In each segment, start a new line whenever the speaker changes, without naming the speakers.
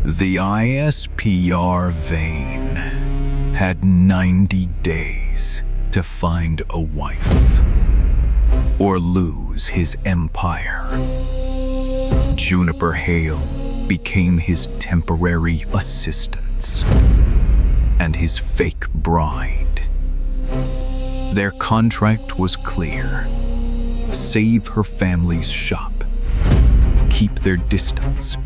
The ISPR Vane had 90 days to find a wife or lose his empire. Juniper Hale became his temporary assistant and his fake bride. Their contract was clear: save her family's shop, keep their distance,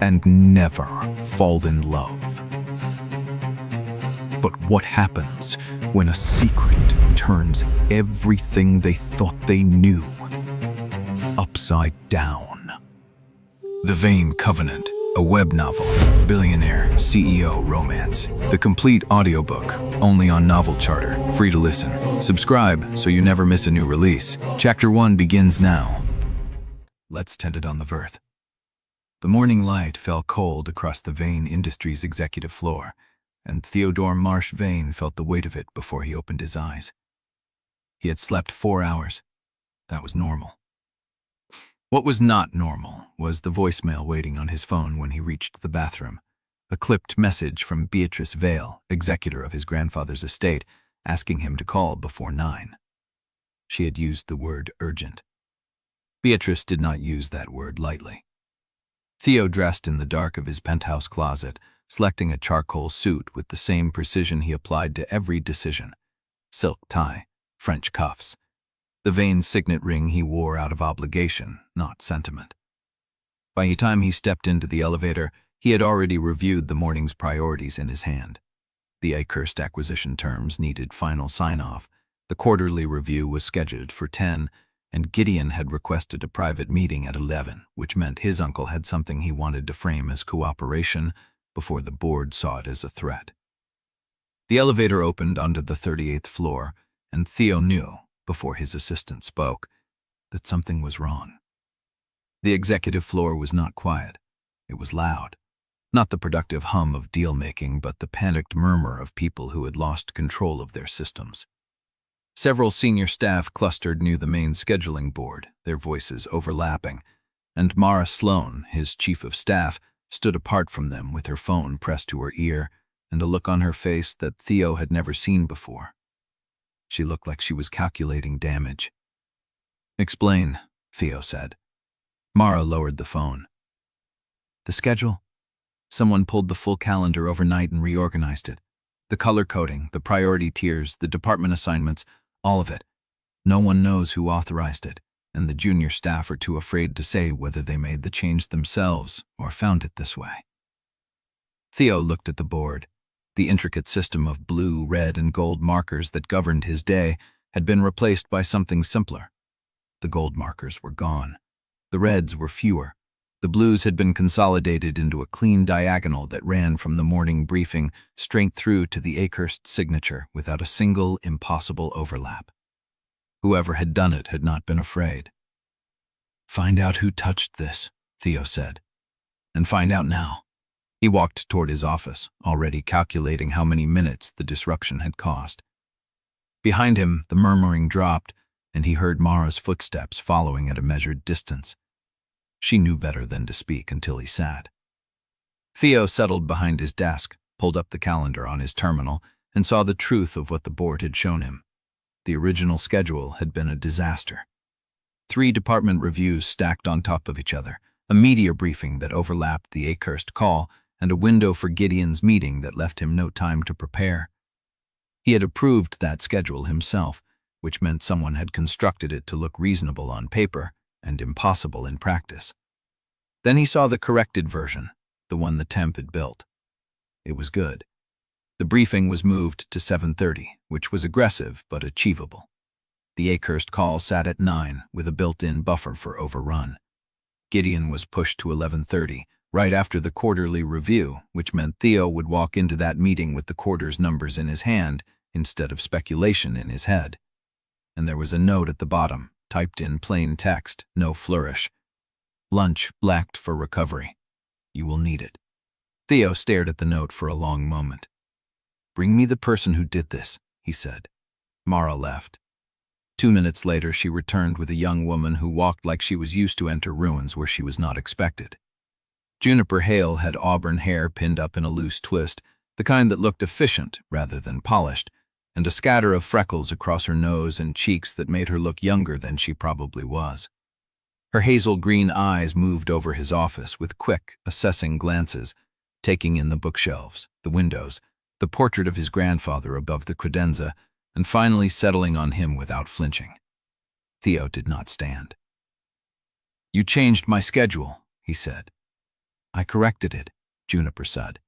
and never fall in love. But what happens when a secret turns everything they thought they knew upside down? The Vane Covenant, a web novel, Billionaire-CEO Romance. The complete audiobook, only on Novel Charter, free to listen. Subscribe so you never miss a new release. Chapter 1 begins now. Let's tend it on the Verth. The morning light fell cold across the Vane Industries executive floor, and Theodore Marsh Vane felt the weight of it before he opened his eyes. He had slept 4 hours. That was normal. What was not normal was the voicemail waiting on his phone when he reached the bathroom. A clipped message from Beatrice Vale, executor of his grandfather's estate, asking him to call before 9. She had used the word urgent. Beatrice did not use that word lightly. Theo dressed in the dark of his penthouse closet, selecting a charcoal suit with the same precision he applied to every decision. Silk tie, French cuffs. The Vane signet ring he wore out of obligation, not sentiment. By the time he stepped into the elevator, he had already reviewed the morning's priorities in his hand. The Acehurst acquisition terms needed final sign-off. The quarterly review was scheduled for 10, and Gideon had requested a private meeting at 11, which meant his uncle had something he wanted to frame as cooperation before the board saw it as a threat. The elevator opened onto the 38th floor, and Theo knew, before his assistant spoke, that something was wrong. The executive floor was not quiet. It was loud. Not the productive hum of deal-making, but the panicked murmur of people who had lost control of their systems. Several senior staff clustered near the main scheduling board, their voices overlapping, and Mara Sloan, his chief of staff, stood apart from them with her phone pressed to her ear and a look on her face that Theo had never seen before. She looked like she was calculating damage. "Explain," Theo said. Mara lowered the phone. "The schedule? Someone pulled the full calendar overnight and reorganized it. The color coding, the priority tiers, the department assignments, all of it. No one knows who authorized it, and the junior staff are too afraid to say whether they made the change themselves or found it this way." Theo looked at the board. The intricate system of blue, red, and gold markers that governed his day had been replaced by something simpler. The gold markers were gone. The reds were fewer. The blues had been consolidated into a clean diagonal that ran from the morning briefing straight through to the Acehurst signature without a single impossible overlap. Whoever had done it had not been afraid. "Find out who touched this," Theo said. "And find out now." He walked toward his office, already calculating how many minutes the disruption had cost. Behind him, the murmuring dropped, and he heard Mara's footsteps following at a measured distance. She knew better than to speak until he sat. Theo settled behind his desk, pulled up the calendar on his terminal, and saw the truth of what the board had shown him. The original schedule had been a disaster. 3 department reviews stacked on top of each other, a media briefing that overlapped the Acehurst call, and a window for Gideon's meeting that left him no time to prepare. He had approved that schedule himself, which meant someone had constructed it to look reasonable on paper and impossible in practice. Then he saw the corrected version, the one the temp had built. It was good. The briefing was moved to 7:30, which was aggressive but achievable. The Acehurst call sat at 9, with a built-in buffer for overrun. Gideon was pushed to 11:30, right after the quarterly review, which meant Theo would walk into that meeting with the quarter's numbers in his hand instead of speculation in his head. And there was a note at the bottom, typed in plain text, no flourish. "Lunch blacked for recovery. You will need it." Theo stared at the note for a long moment. "Bring me the person who did this," he said. Mara left. 2 minutes later, she returned with a young woman who walked like she was used to enter ruins where she was not expected. Juniper Hale had auburn hair pinned up in a loose twist, the kind that looked efficient rather than polished, and a scatter of freckles across her nose and cheeks that made her look younger than she probably was. Her hazel-green eyes moved over his office with quick, assessing glances, taking in the bookshelves, the windows, the portrait of his grandfather above the credenza, and finally settling on him without flinching. Theo did not stand. "You changed my schedule," he said. "I corrected it," Juniper said.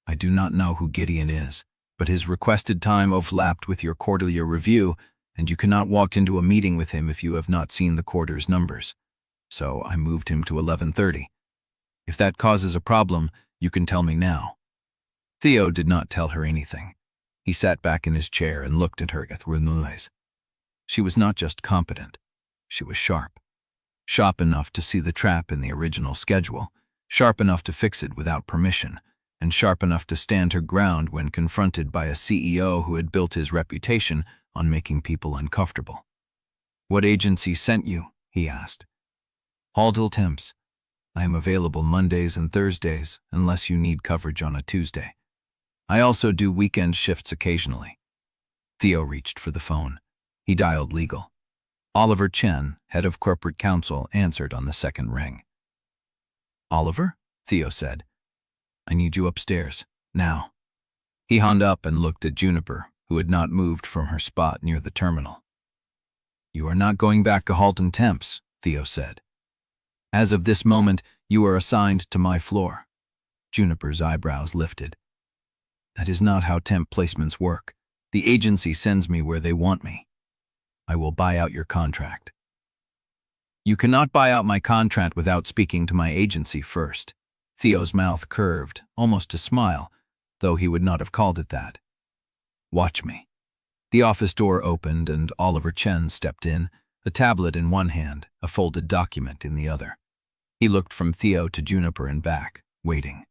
"I do not know who Gideon is, but his requested time overlapped with your quarterly review, and you cannot walk into a meeting with him if you have not seen the quarter's numbers. So I moved him to 11:30. If that causes a problem, you can tell me now." Theo did not tell her anything. He sat back in his chair and looked at her through the eyes. She was not just competent. She was sharp. Sharp enough to see the trap in the original schedule, sharp enough to fix it without permission, and sharp enough to stand her ground when confronted by a CEO who had built his reputation on making people uncomfortable. "What agency sent you?" he asked. "Halden Temps. I am available Mondays and Thursdays unless you need coverage on a Tuesday. I also do weekend shifts occasionally." Theo reached for the phone. He dialed legal. Oliver Chen, head of corporate counsel, answered on the second ring. "Oliver?" Theo said. "I need you upstairs, now." He hung up and looked at Juniper, who had not moved from her spot near the terminal. "You are not going back to Halden Temps," Theo said. "As of this moment, you are assigned to my floor." Juniper's eyebrows lifted. "That is not how temp placements work. The agency sends me where they want me. I will buy out your contract." "You cannot buy out my contract without speaking to my agency first." Theo's mouth curved, almost to smile, though he would not have called it that. "Watch me." The office door opened and Oliver Chen stepped in, a tablet in one hand, a folded document in the other. He looked from Theo to Juniper and back, waiting.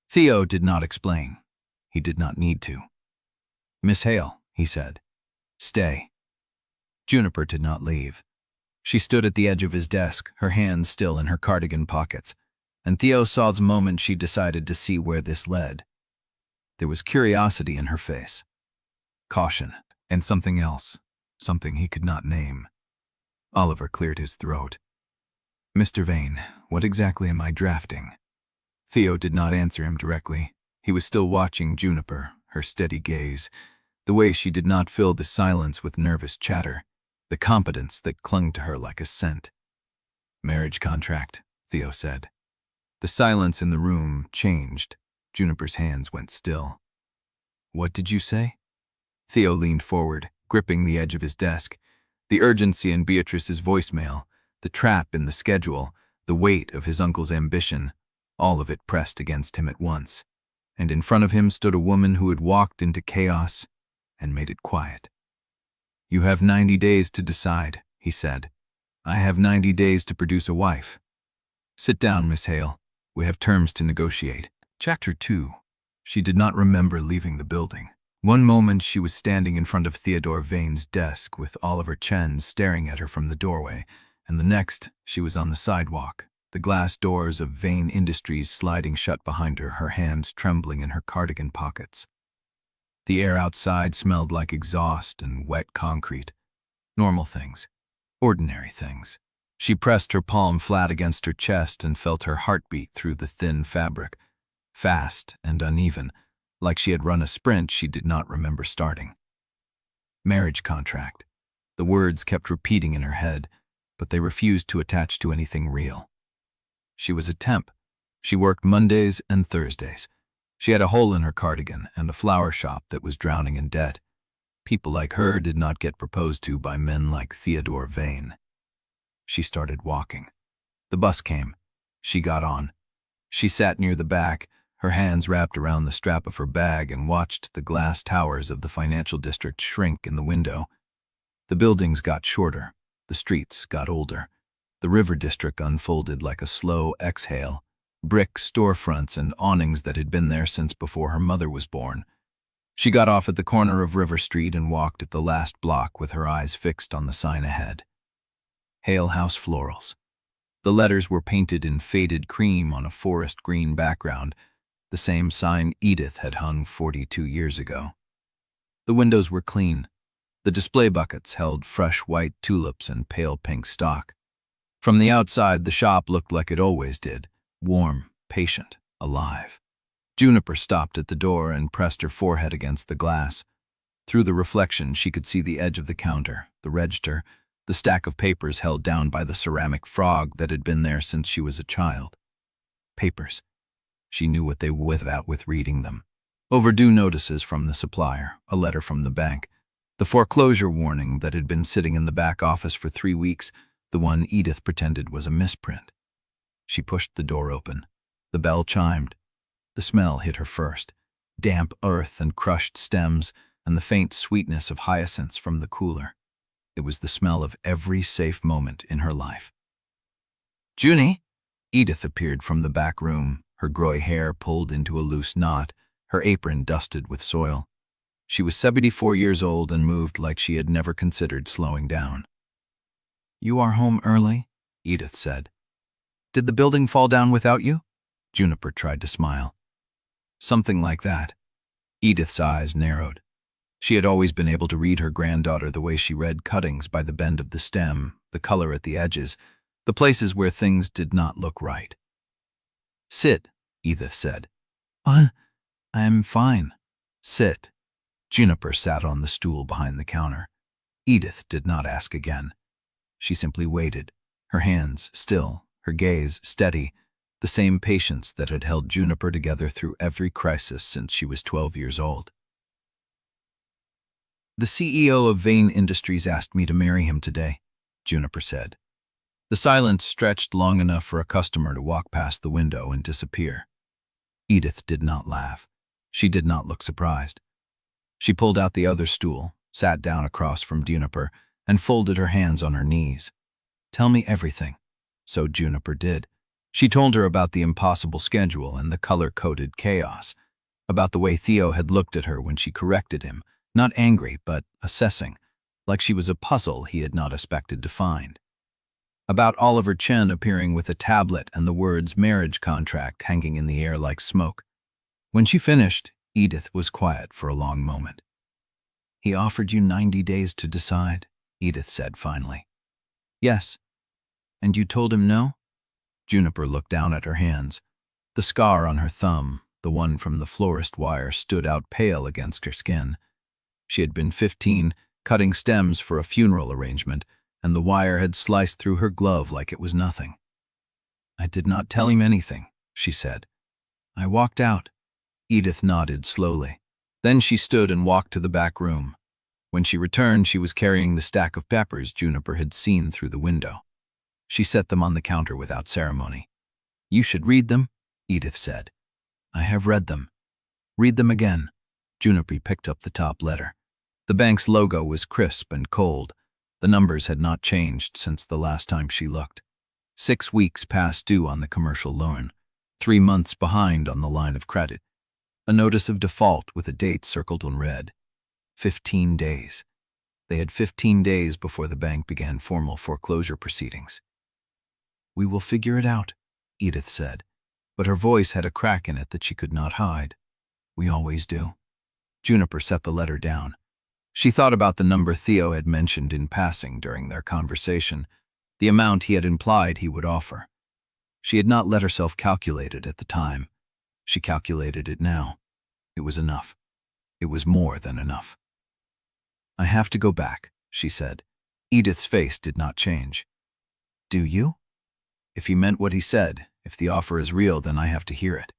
Theo did not explain. He did not need to. "Miss Hale," he said. "Stay." Juniper did not leave. She stood at the edge of his desk, her hands still in her cardigan pockets, and Theo saw the moment she decided to see where this led. There was curiosity in her face, caution, and something else, something he could not name. Oliver cleared his throat. "Mr. Vane, what exactly am I drafting?" Theo did not answer him directly. He was still watching Juniper, her steady gaze, the way she did not fill the silence with nervous chatter, the competence that clung to her like a scent. "Marriage contract," Theo said. The silence in the room changed. Juniper's hands went still. "What did you say?" Theo leaned forward, gripping the edge of his desk. The urgency in Beatrice's voicemail, the trap in the schedule, the weight of his uncle's ambition, all of it pressed against him at once. And in front of him stood a woman who had walked into chaos and made it quiet. "You have 90 days to decide," he said. "I have 90 days to produce a wife. Sit down, Miss Hale. We have terms to negotiate." Chapter 2. She did not remember leaving the building. One moment she was standing in front of Theodore Vane's desk with Oliver Chen staring at her from the doorway, and the next she was on the sidewalk, the glass doors of Vane Industries sliding shut behind her, her hands trembling in her cardigan pockets. The air outside smelled like exhaust and wet concrete. Normal things. Ordinary things. She pressed her palm flat against her chest and felt her heartbeat through the thin fabric, fast and uneven, like she had run a sprint she did not remember starting. Marriage contract. The words kept repeating in her head, but they refused to attach to anything real. She was a temp. She worked Mondays and Thursdays. She had a hole in her cardigan and a flower shop that was drowning in debt. People like her did not get proposed to by men like Theodore Vane. She started walking. The bus came. She got on. She sat near the back, her hands wrapped around the strap of her bag, and watched the glass towers of the financial district shrink in the window. The buildings got shorter. The streets got older. The river district unfolded like a slow exhale. Brick storefronts and awnings that had been there since before her mother was born. She got off at the corner of River Street and walked at the last block with her eyes fixed on the sign ahead. Hale House Florals. The letters were painted in faded cream on a forest green background, the same sign Edith had hung 42 years ago. The windows were clean. The display buckets held fresh white tulips and pale pink stock. From the outside, the shop looked like it always did, warm, patient, alive. Juniper stopped at the door and pressed her forehead against the glass. Through the reflection, she could see the edge of the counter, the register, the stack of papers held down by the ceramic frog that had been there since she was a child. Papers. She knew what they were without reading them. Overdue notices from the supplier, a letter from the bank, the foreclosure warning that had been sitting in the back office for 3 weeks, the one Edith pretended was a misprint. She pushed the door open. The bell chimed. The smell hit her first, damp earth and crushed stems, and the faint sweetness of hyacinths from the cooler. It was the smell of every safe moment in her life. "Junie!" Edith appeared from the back room, her gray hair pulled into a loose knot, her apron dusted with soil. She was 74 years old and moved like she had never considered slowing down. "You are home early," Edith said. "Did the building fall down without you?" Juniper tried to smile. "Something like that." Edith's eyes narrowed. She had always been able to read her granddaughter the way she read cuttings by the bend of the stem, the color at the edges, the places where things did not look right. "Sit," Edith said. I'm fine." "Sit." Juniper sat on the stool behind the counter. Edith did not ask again. She simply waited, her hands still, her gaze steady, the same patience that had held Juniper together through every crisis since she was 12 years old. "The CEO of Vane Industries asked me to marry him today," Juniper said. The silence stretched long enough for a customer to walk past the window and disappear. Edith did not laugh. She did not look surprised. She pulled out the other stool, sat down across from Juniper, and folded her hands on her knees. "Tell me everything." So Juniper did. She told her about the impossible schedule and the color-coded chaos, about the way Theo had looked at her when she corrected him, not angry, but assessing, like she was a puzzle he had not expected to find. About Oliver Chen appearing with a tablet and the words marriage contract hanging in the air like smoke. When she finished, Edith was quiet for a long moment. "He offered you 90 days to decide," Edith said finally. "Yes. And you told him no?" Juniper looked down at her hands. The scar on her thumb, the one from the florist wire, stood out pale against her skin. She had been 15, cutting stems for a funeral arrangement, and the wire had sliced through her glove like it was nothing. "I did not tell him anything," she said. "I walked out." Edith nodded slowly. Then she stood and walked to the back room. When she returned, she was carrying the stack of papers Juniper had seen through the window. She set them on the counter without ceremony. "You should read them," Edith said. "I have read them." "Read them again." Juniper picked up the top letter. The bank's logo was crisp and cold. The numbers had not changed since the last time she looked. 6 weeks past due on the commercial loan, 3 months behind on the line of credit. A notice of default with a date circled in red. 15 days. They had 15 days before the bank began formal foreclosure proceedings. "We will figure it out," Edith said, but her voice had a crack in it that she could not hide. "We always do." Juniper set the letter down. She thought about the number Theo had mentioned in passing during their conversation, the amount he had implied he would offer. She had not let herself calculate it at the time. She calculated it now. It was enough. It was more than enough. "I have to go back," she said. Edith's face did not change. "Do you?" "If he meant what he said, if the offer is real, then I have to hear it."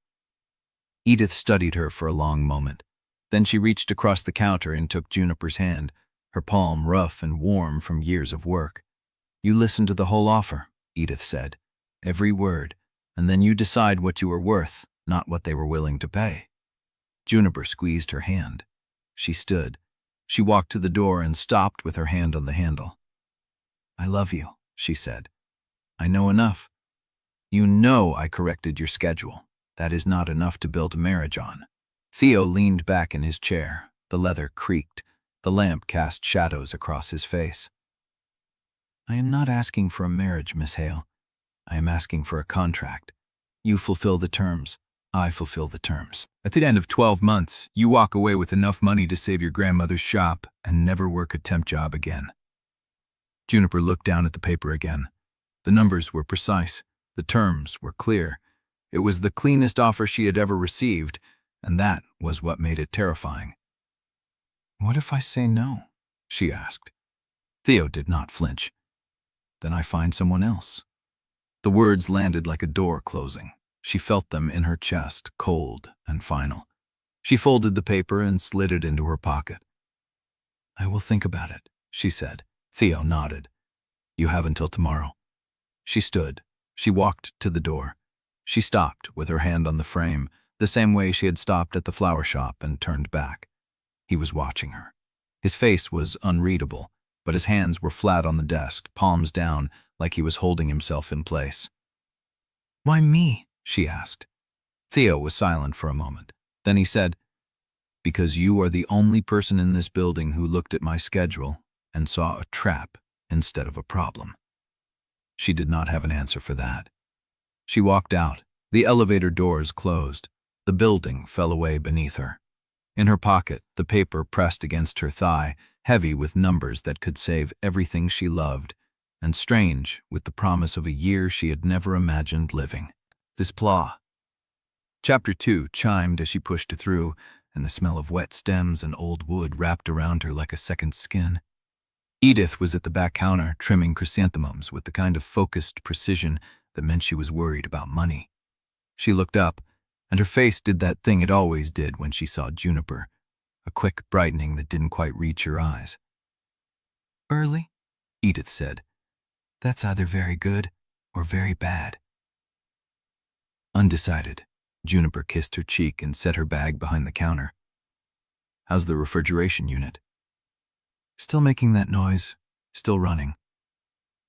Edith studied her for a long moment. Then she reached across the counter and took Juniper's hand, her palm rough and warm from years of work. "You listen to the whole offer," Edith said. "Every word, and then you decide what you are worth, not what they were willing to pay." Juniper squeezed her hand. She stood. She walked to the door and stopped with her hand on the handle. "I love you," she said. "I know enough. You know I corrected your schedule. That is not enough to build a marriage on." Theo leaned back in his chair. The leather creaked. The lamp cast shadows across his face. "I am not asking for a marriage, Miss Hale. I am asking for a contract. You fulfill the terms. I fulfill the terms. At the end of 12 months, you walk away with enough money to save your grandmother's shop and never work a temp job again. Juniper looked down at the paper again. The numbers were precise. The terms were clear. It was the cleanest offer she had ever received, and that was what made it terrifying. "What if I say no?" she asked. Theo did not flinch. "Then I find someone else." The words landed like a door closing. She felt them in her chest, cold and final. She folded the paper and slid it into her pocket. "I will think about it," she said. Theo nodded. "You have until tomorrow." She stood. She walked to the door. She stopped with her hand on the frame, the same way she had stopped at the flower shop, and turned back. He was watching her. His face was unreadable, but his hands were flat on the desk, palms down, like he was holding himself in place. "Why me?" she asked. Theo was silent for a moment. Then he said, "Because you are the only person in this building who looked at my schedule and saw a trap instead of a problem." She did not have an answer for that. She walked out. The elevator doors closed. The building fell away beneath her. In her pocket, the paper pressed against her thigh, heavy with numbers that could save everything she loved, and strange with the promise of a year she had never imagined living. This Plah. Chapter 2 chimed as she pushed it through, and the smell of wet stems and old wood wrapped around her like a second skin. Edith was at the back counter, trimming chrysanthemums with the kind of focused precision that meant she was worried about money. She looked up, and her face did that thing it always did when she saw Juniper, a quick brightening that didn't quite reach her eyes. "Early?" Edith said. "That's either very good or very bad." Undecided, Juniper kissed her cheek and set her bag behind the counter. "How's the refrigeration unit?" "Still making that noise, still running."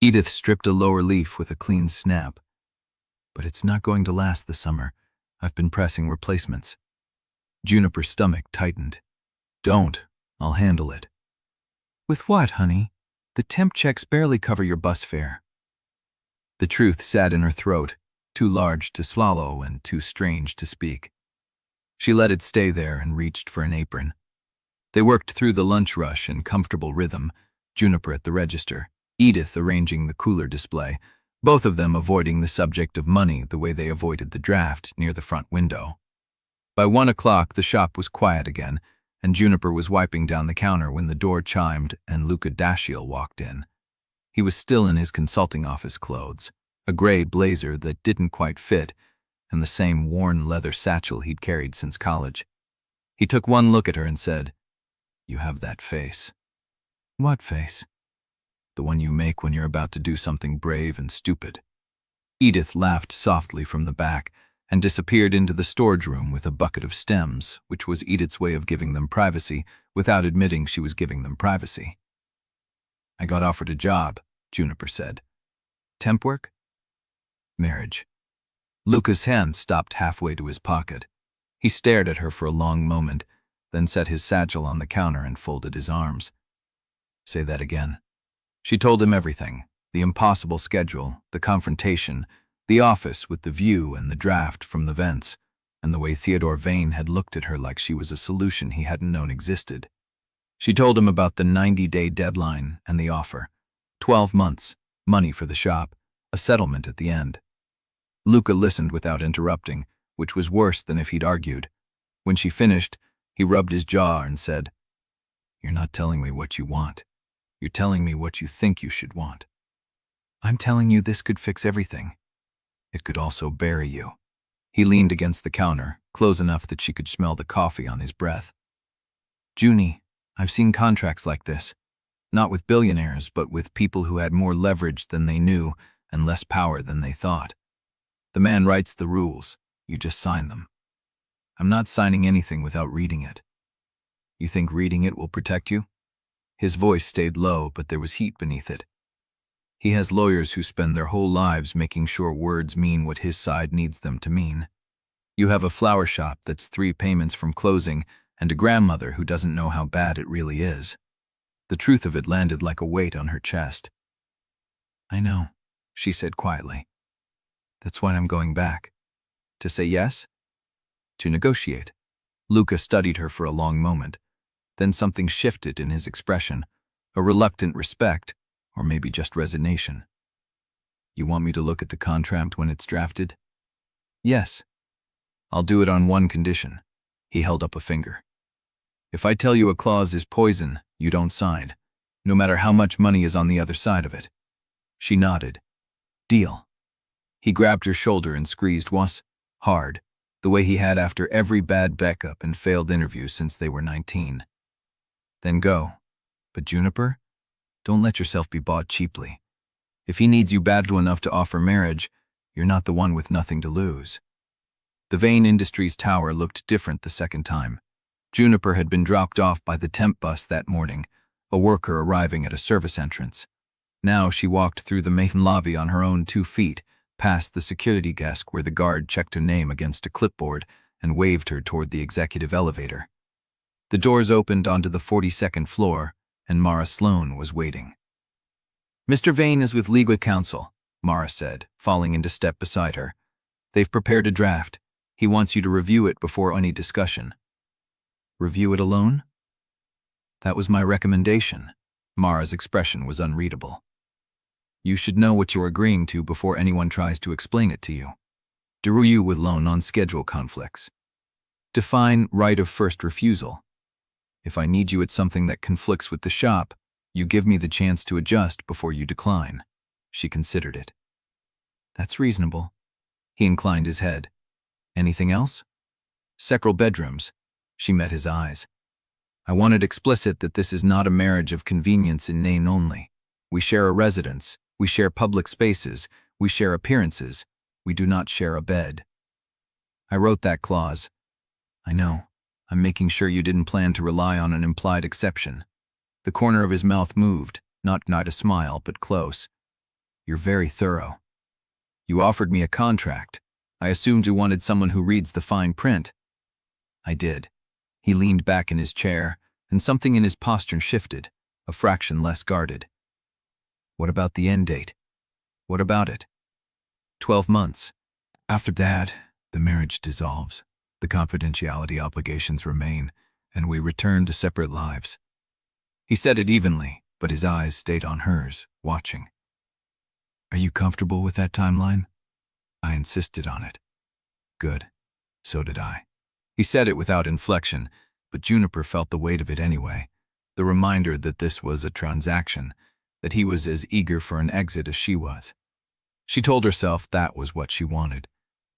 Edith stripped a lower leaf with a clean snap. "But it's not going to last the summer. I've been pressing replacements." Juniper's stomach tightened. "Don't. I'll handle it." "With what, honey? The temp checks barely cover your bus fare." The truth sat in her throat, too large to swallow and too strange to speak. She let it stay there and reached for an apron. They worked through the lunch rush in comfortable rhythm, Juniper at the register, Edith arranging the cooler display, both of them avoiding the subject of money the way they avoided the draft near the front window. By 1 o'clock, the shop was quiet again, and Juniper was wiping down the counter when the door chimed and Luca walked in. He was still in his consulting office clothes, a gray blazer that didn't quite fit, and the same worn leather satchel he'd carried since college. He took one look at her and said, "You have that face." "What face?" "The one you make when you're about to do something brave and stupid." Edith laughed softly from the back and disappeared into the storage room with a bucket of stems, which was Edith's way of giving them privacy without admitting she was giving them privacy. "I got offered a job," Juniper said. "Temp work?" "Marriage." Luca's hand stopped halfway to his pocket. He stared at her for a long moment, then set his satchel on the counter and folded his arms. "Say that again." She told him everything, the impossible schedule, the confrontation, the office with the view and the draft from the vents, and the way Theodore Vane had looked at her like she was a solution he hadn't known existed. She told him about the 90-day deadline and the offer. 12 months, money for the shop, a settlement at the end. Luca listened without interrupting, which was worse than if he'd argued. When she finished, he rubbed his jaw and said, "You're not telling me what you want. You're telling me what you think you should want." "I'm telling you this could fix everything. It could also bury you." He leaned against the counter, close enough that she could smell the coffee on his breath. "Junie, I've seen contracts like this. Not with billionaires, but with people who had more leverage than they knew and less power than they thought. The man writes the rules. You just sign them. I'm not signing anything without reading it. You think reading it will protect you?" His voice stayed low, but there was heat beneath it. He has lawyers who spend their whole lives making sure words mean what his side needs them to mean. You have a flower shop that's 3 payments from closing and a grandmother who doesn't know how bad it really is. The truth of it landed like a weight on her chest. "I know," she said quietly. That's why I'm going back. To say yes? To negotiate. Luca studied her for a long moment. Then something shifted in his expression, a reluctant respect, or maybe just resignation. You want me to look at the contract when it's drafted? Yes. I'll do it on one condition. He held up a finger. If I tell you a clause is poison, you don't sign, no matter how much money is on the other side of it. She nodded. Deal. He grabbed her shoulder and squeezed once, hard, the way he had after every bad backup and failed interview since they were 19. Then go. But Juniper, don't let yourself be bought cheaply. If he needs you bad enough to offer marriage, you're not the one with nothing to lose. The Vane Industries tower looked different the second time. Juniper had been dropped off by the temp bus that morning, a worker arriving at a service entrance. Now she walked through the main lobby on her own 2 feet, past the security desk where the guard checked her name against a clipboard and waved her toward the executive elevator. The doors opened onto the 42nd floor, and Mara Sloan was waiting. Mr. Vane is with legal counsel, Mara said, falling into step beside her. They've prepared a draft. He wants you to review it before any discussion. Review it alone? That was my recommendation. Mara's expression was unreadable. You should know what you're agreeing to before anyone tries to explain it to you. Do you with loan on schedule conflicts. Define right of first refusal. If I need you at something that conflicts with the shop, you give me the chance to adjust before you decline. She considered it. That's reasonable. He inclined his head. Anything else? Several bedrooms. She met his eyes. I want it explicit that this is not a marriage of convenience in name only. We share a residence, we share public spaces, we share appearances, we do not share a bed. I wrote that clause. I know. I'm making sure you didn't plan to rely on an implied exception. The corner of his mouth moved, not a smile, but close. You're very thorough. You offered me a contract. I assumed you wanted someone who reads the fine print. I did. He leaned back in his chair, and something in his posture shifted, a fraction less guarded. What about the end date? What about it? 12 months. After that, the marriage dissolves. The confidentiality obligations remain, and we return to separate lives. He said it evenly, but his eyes stayed on hers, watching. Are you comfortable with that timeline? I insisted on it. Good. So did I. He said it without inflection, but Juniper felt the weight of it anyway, the reminder that this was a transaction, that he was as eager for an exit as she was. She told herself that was what she wanted.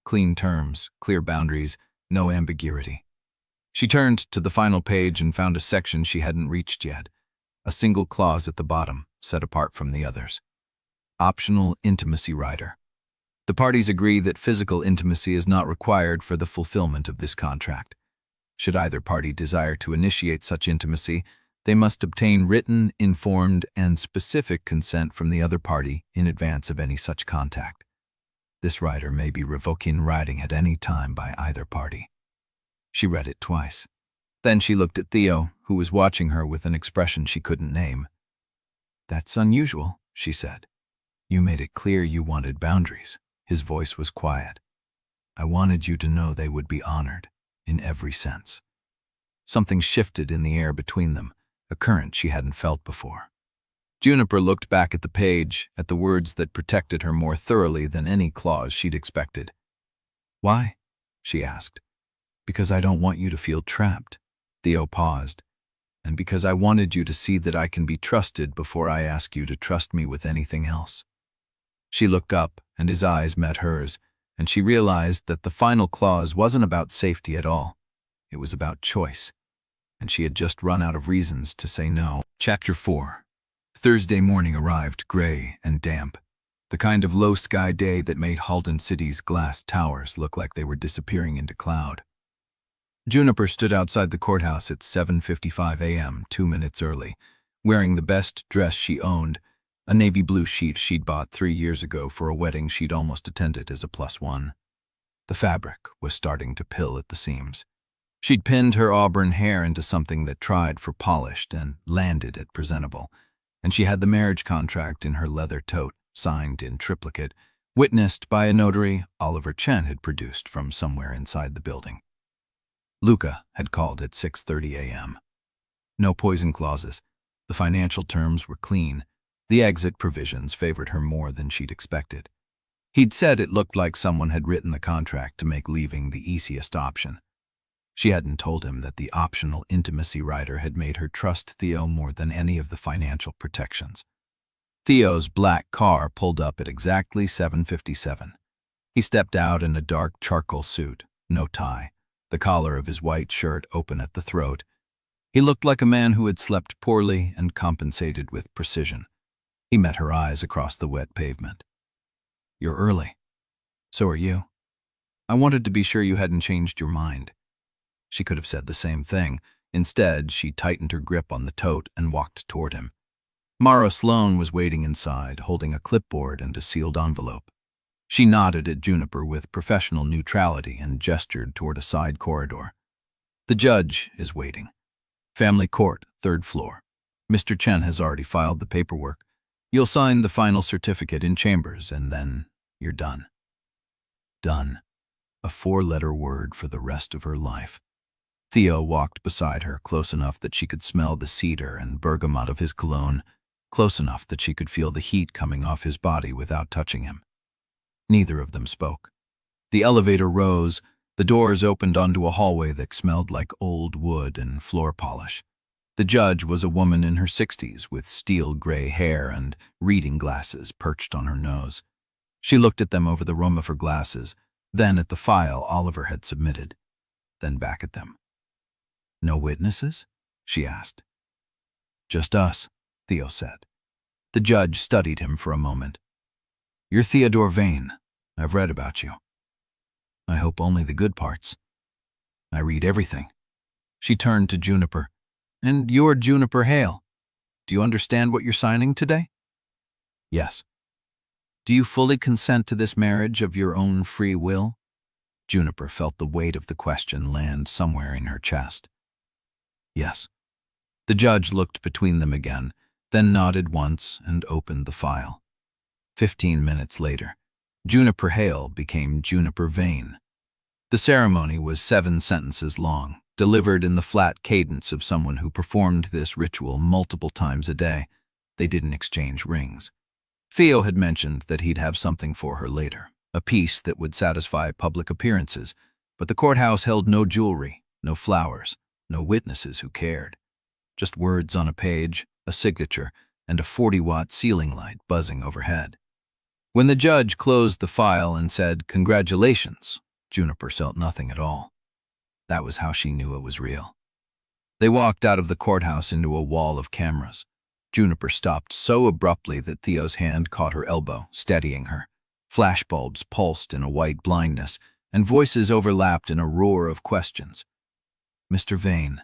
Clean terms, clear boundaries, no ambiguity. She turned to the final page and found a section she hadn't reached yet, a single clause at the bottom, set apart from the others. Optional intimacy rider. The parties agree that physical intimacy is not required for the fulfillment of this contract. Should either party desire to initiate such intimacy, they must obtain written, informed, and specific consent from the other party in advance of any such contact. This rider may be revoked in writing at any time by either party. She read it twice. Then she looked at Theo, who was watching her with an expression she couldn't name. That's unusual, she said. You made it clear you wanted boundaries. His voice was quiet. I wanted you to know they would be honored, in every sense. Something shifted in the air between them, a current she hadn't felt before. Juniper looked back at the page, at the words that protected her more thoroughly than any clause she'd expected. Why? She asked. Because I don't want you to feel trapped. Theo paused. And because I wanted you to see that I can be trusted before I ask you to trust me with anything else. She looked up, and his eyes met hers, and she realized that the final clause wasn't about safety at all. It was about choice, and she had just run out of reasons to say no. Chapter 4. Thursday morning arrived gray and damp, the kind of low-sky day that made Halden City's glass towers look like they were disappearing into cloud. Juniper stood outside the courthouse at 7:55 a.m., 2 minutes early, wearing the best dress she owned, a navy blue sheath she'd bought 3 years ago for a wedding she'd almost attended as a +1. The fabric was starting to pill at the seams. She'd pinned her auburn hair into something that tried for polished and landed at presentable, and she had the marriage contract in her leather tote, signed in triplicate, witnessed by a notary Oliver Chen had produced from somewhere inside the building. Luca had called at 6:30 a.m. No poison clauses. The financial terms were clean. The exit provisions favored her more than she'd expected. He'd said it looked like someone had written the contract to make leaving the easiest option. She hadn't told him that the optional intimacy rider had made her trust Theo more than any of the financial protections. Theo's black car pulled up at exactly 7:57. He stepped out in a dark charcoal suit, no tie, the collar of his white shirt open at the throat. He looked like a man who had slept poorly and compensated with precision. He met her eyes across the wet pavement. "You're early. So are you. I wanted to be sure you hadn't changed your mind." She could have said the same thing. Instead, she tightened her grip on the tote and walked toward him. Mara Sloan was waiting inside, holding a clipboard and a sealed envelope. She nodded at Juniper with professional neutrality and gestured toward a side corridor. "The judge is waiting. Family court, 3rd floor. Mr. Chen has already filed the paperwork. You'll sign the final certificate in chambers, and then you're done." Done. A 4-letter word for the rest of her life. Theo walked beside her, close enough that she could smell the cedar and bergamot of his cologne, close enough that she could feel the heat coming off his body without touching him. Neither of them spoke. The elevator rose. The doors opened onto a hallway that smelled like old wood and floor polish. The judge was a woman in her 60s with steel gray hair and reading glasses perched on her nose. She looked at them over the rim of her glasses, then at the file Oliver had submitted, then back at them. "No witnesses?" she asked. "Just us," Theo said. The judge studied him for a moment. "You're Theodore Vane. I've read about you. I hope only the good parts. I read everything." She turned to Juniper. "And you're Juniper Hale. Do you understand what you're signing today?" "Yes." "Do you fully consent to this marriage of your own free will?" Juniper felt the weight of the question land somewhere in her chest. "Yes." The judge looked between them again, then nodded once and opened the file. 15 minutes later, Juniper Hale became Juniper Vane. The ceremony was 7 sentences long, delivered in the flat cadence of someone who performed this ritual multiple times a day. They didn't exchange rings. Theo had mentioned that he'd have something for her later, a piece that would satisfy public appearances, but the courthouse held no jewelry, no flowers, no witnesses who cared. Just words on a page, a signature, and a 40-watt ceiling light buzzing overhead. When the judge closed the file and said, "Congratulations," Juniper felt nothing at all. That was how she knew it was real. They walked out of the courthouse into a wall of cameras. Juniper stopped so abruptly that Theo's hand caught her elbow, steadying her. Flashbulbs pulsed in a white blindness, and voices overlapped in a roar of questions. "Mr. Vane,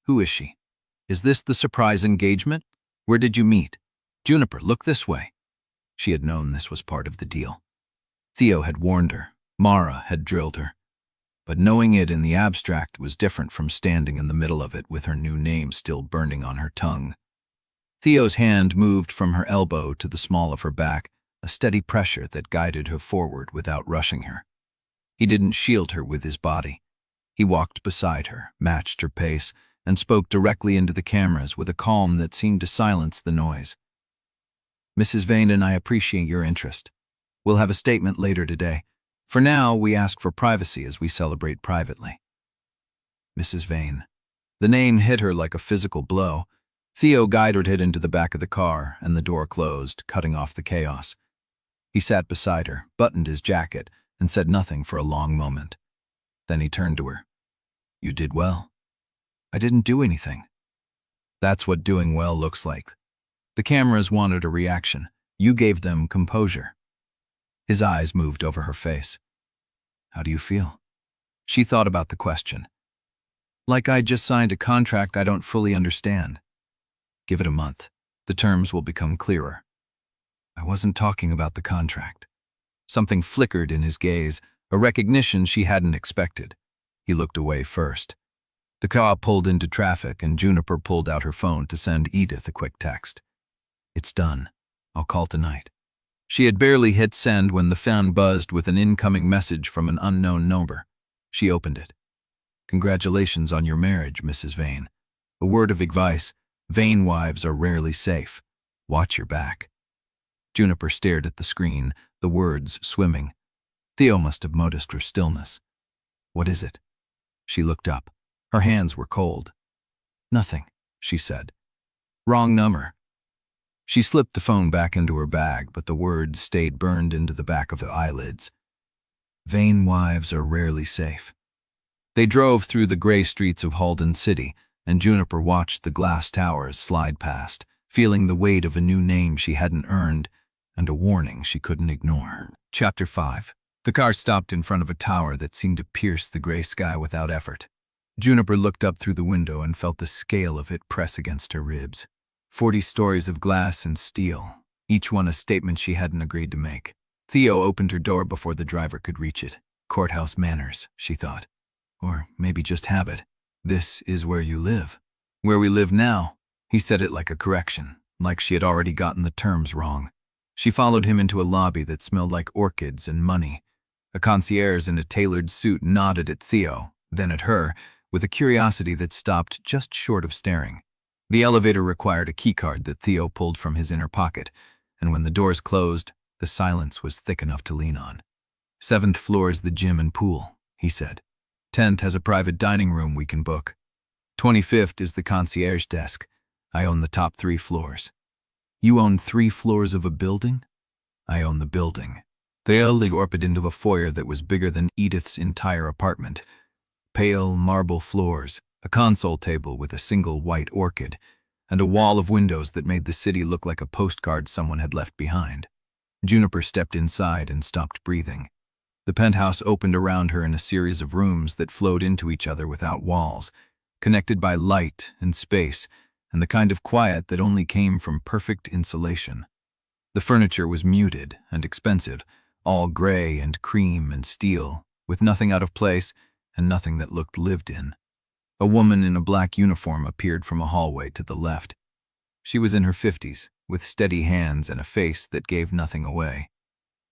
who is she? Is this the surprise engagement? Where did you meet? Juniper, look this way." She had known this was part of the deal. Theo had warned her. Mara had drilled her. But knowing it in the abstract was different from standing in the middle of it with her new name still burning on her tongue. Theo's hand moved from her elbow to the small of her back, a steady pressure that guided her forward without rushing her. He didn't shield her with his body. He walked beside her, matched her pace, and spoke directly into the cameras with a calm that seemed to silence the noise. "Mrs. Vane and I appreciate your interest. We'll have a statement later today. For now, we ask for privacy as we celebrate privately." Mrs. Vane. The name hit her like a physical blow. Theo guided it into the back of the car, and the door closed, cutting off the chaos. He sat beside her, buttoned his jacket, and said nothing for a long moment. Then he turned to her. "You did well." "I didn't do anything." "That's what doing well looks like. The cameras wanted a reaction. You gave them composure." His eyes moved over her face. "How do you feel?" She thought about the question. "Like I just signed a contract I don't fully understand." "Give it a month. The terms will become clearer." "I wasn't talking about the contract." Something flickered in his gaze, a recognition she hadn't expected. He looked away first. The car pulled into traffic, and Juniper pulled out her phone to send Edith a quick text. "It's done. I'll call tonight." She had barely hit send when the phone buzzed with an incoming message from an unknown number. She opened it. "Congratulations on your marriage, Mrs. Vane. A word of advice, Vane wives are rarely safe. Watch your back." Juniper stared at the screen, the words swimming. Theo must have noticed her stillness. "What is it?" She looked up. Her hands were cold. "Nothing," she said. "Wrong number." She slipped the phone back into her bag, but the words stayed burned into the back of her eyelids. Vane wives are rarely safe. They drove through the gray streets of Halden City, and Juniper watched the glass towers slide past, feeling the weight of a new name she hadn't earned and a warning she couldn't ignore. Chapter 5. The car stopped in front of a tower that seemed to pierce the gray sky without effort. Juniper looked up through the window and felt the scale of it press against her ribs. 40 stories of glass and steel, each one a statement she hadn't agreed to make. Theo opened her door before the driver could reach it. Courthouse manners, she thought. Or maybe just habit. "This is where you live." "Where we live now." He said it like a correction, like she had already gotten the terms wrong. She followed him into a lobby that smelled like orchids and money. A concierge in a tailored suit nodded at Theo, then at her, with a curiosity that stopped just short of staring. The elevator required a keycard that Theo pulled from his inner pocket, and when the doors closed, the silence was thick enough to lean on. "7th floor is the gym and pool," he said. "10th has a private dining room we can book. 25th is the concierge desk. I own the top 3 floors." "You own 3 floors of a building?" "I own the building." They orbited into a foyer that was bigger than Edith's entire apartment. Pale marble floors, a console table with a single white orchid, and a wall of windows that made the city look like a postcard someone had left behind. Juniper stepped inside and stopped breathing. The penthouse opened around her in a series of rooms that flowed into each other without walls, connected by light and space, and the kind of quiet that only came from perfect insulation. The furniture was muted and expensive, all gray and cream and steel, with nothing out of place and nothing that looked lived in. A woman in a black uniform appeared from a hallway to the left. She was in her 50s, with steady hands and a face that gave nothing away.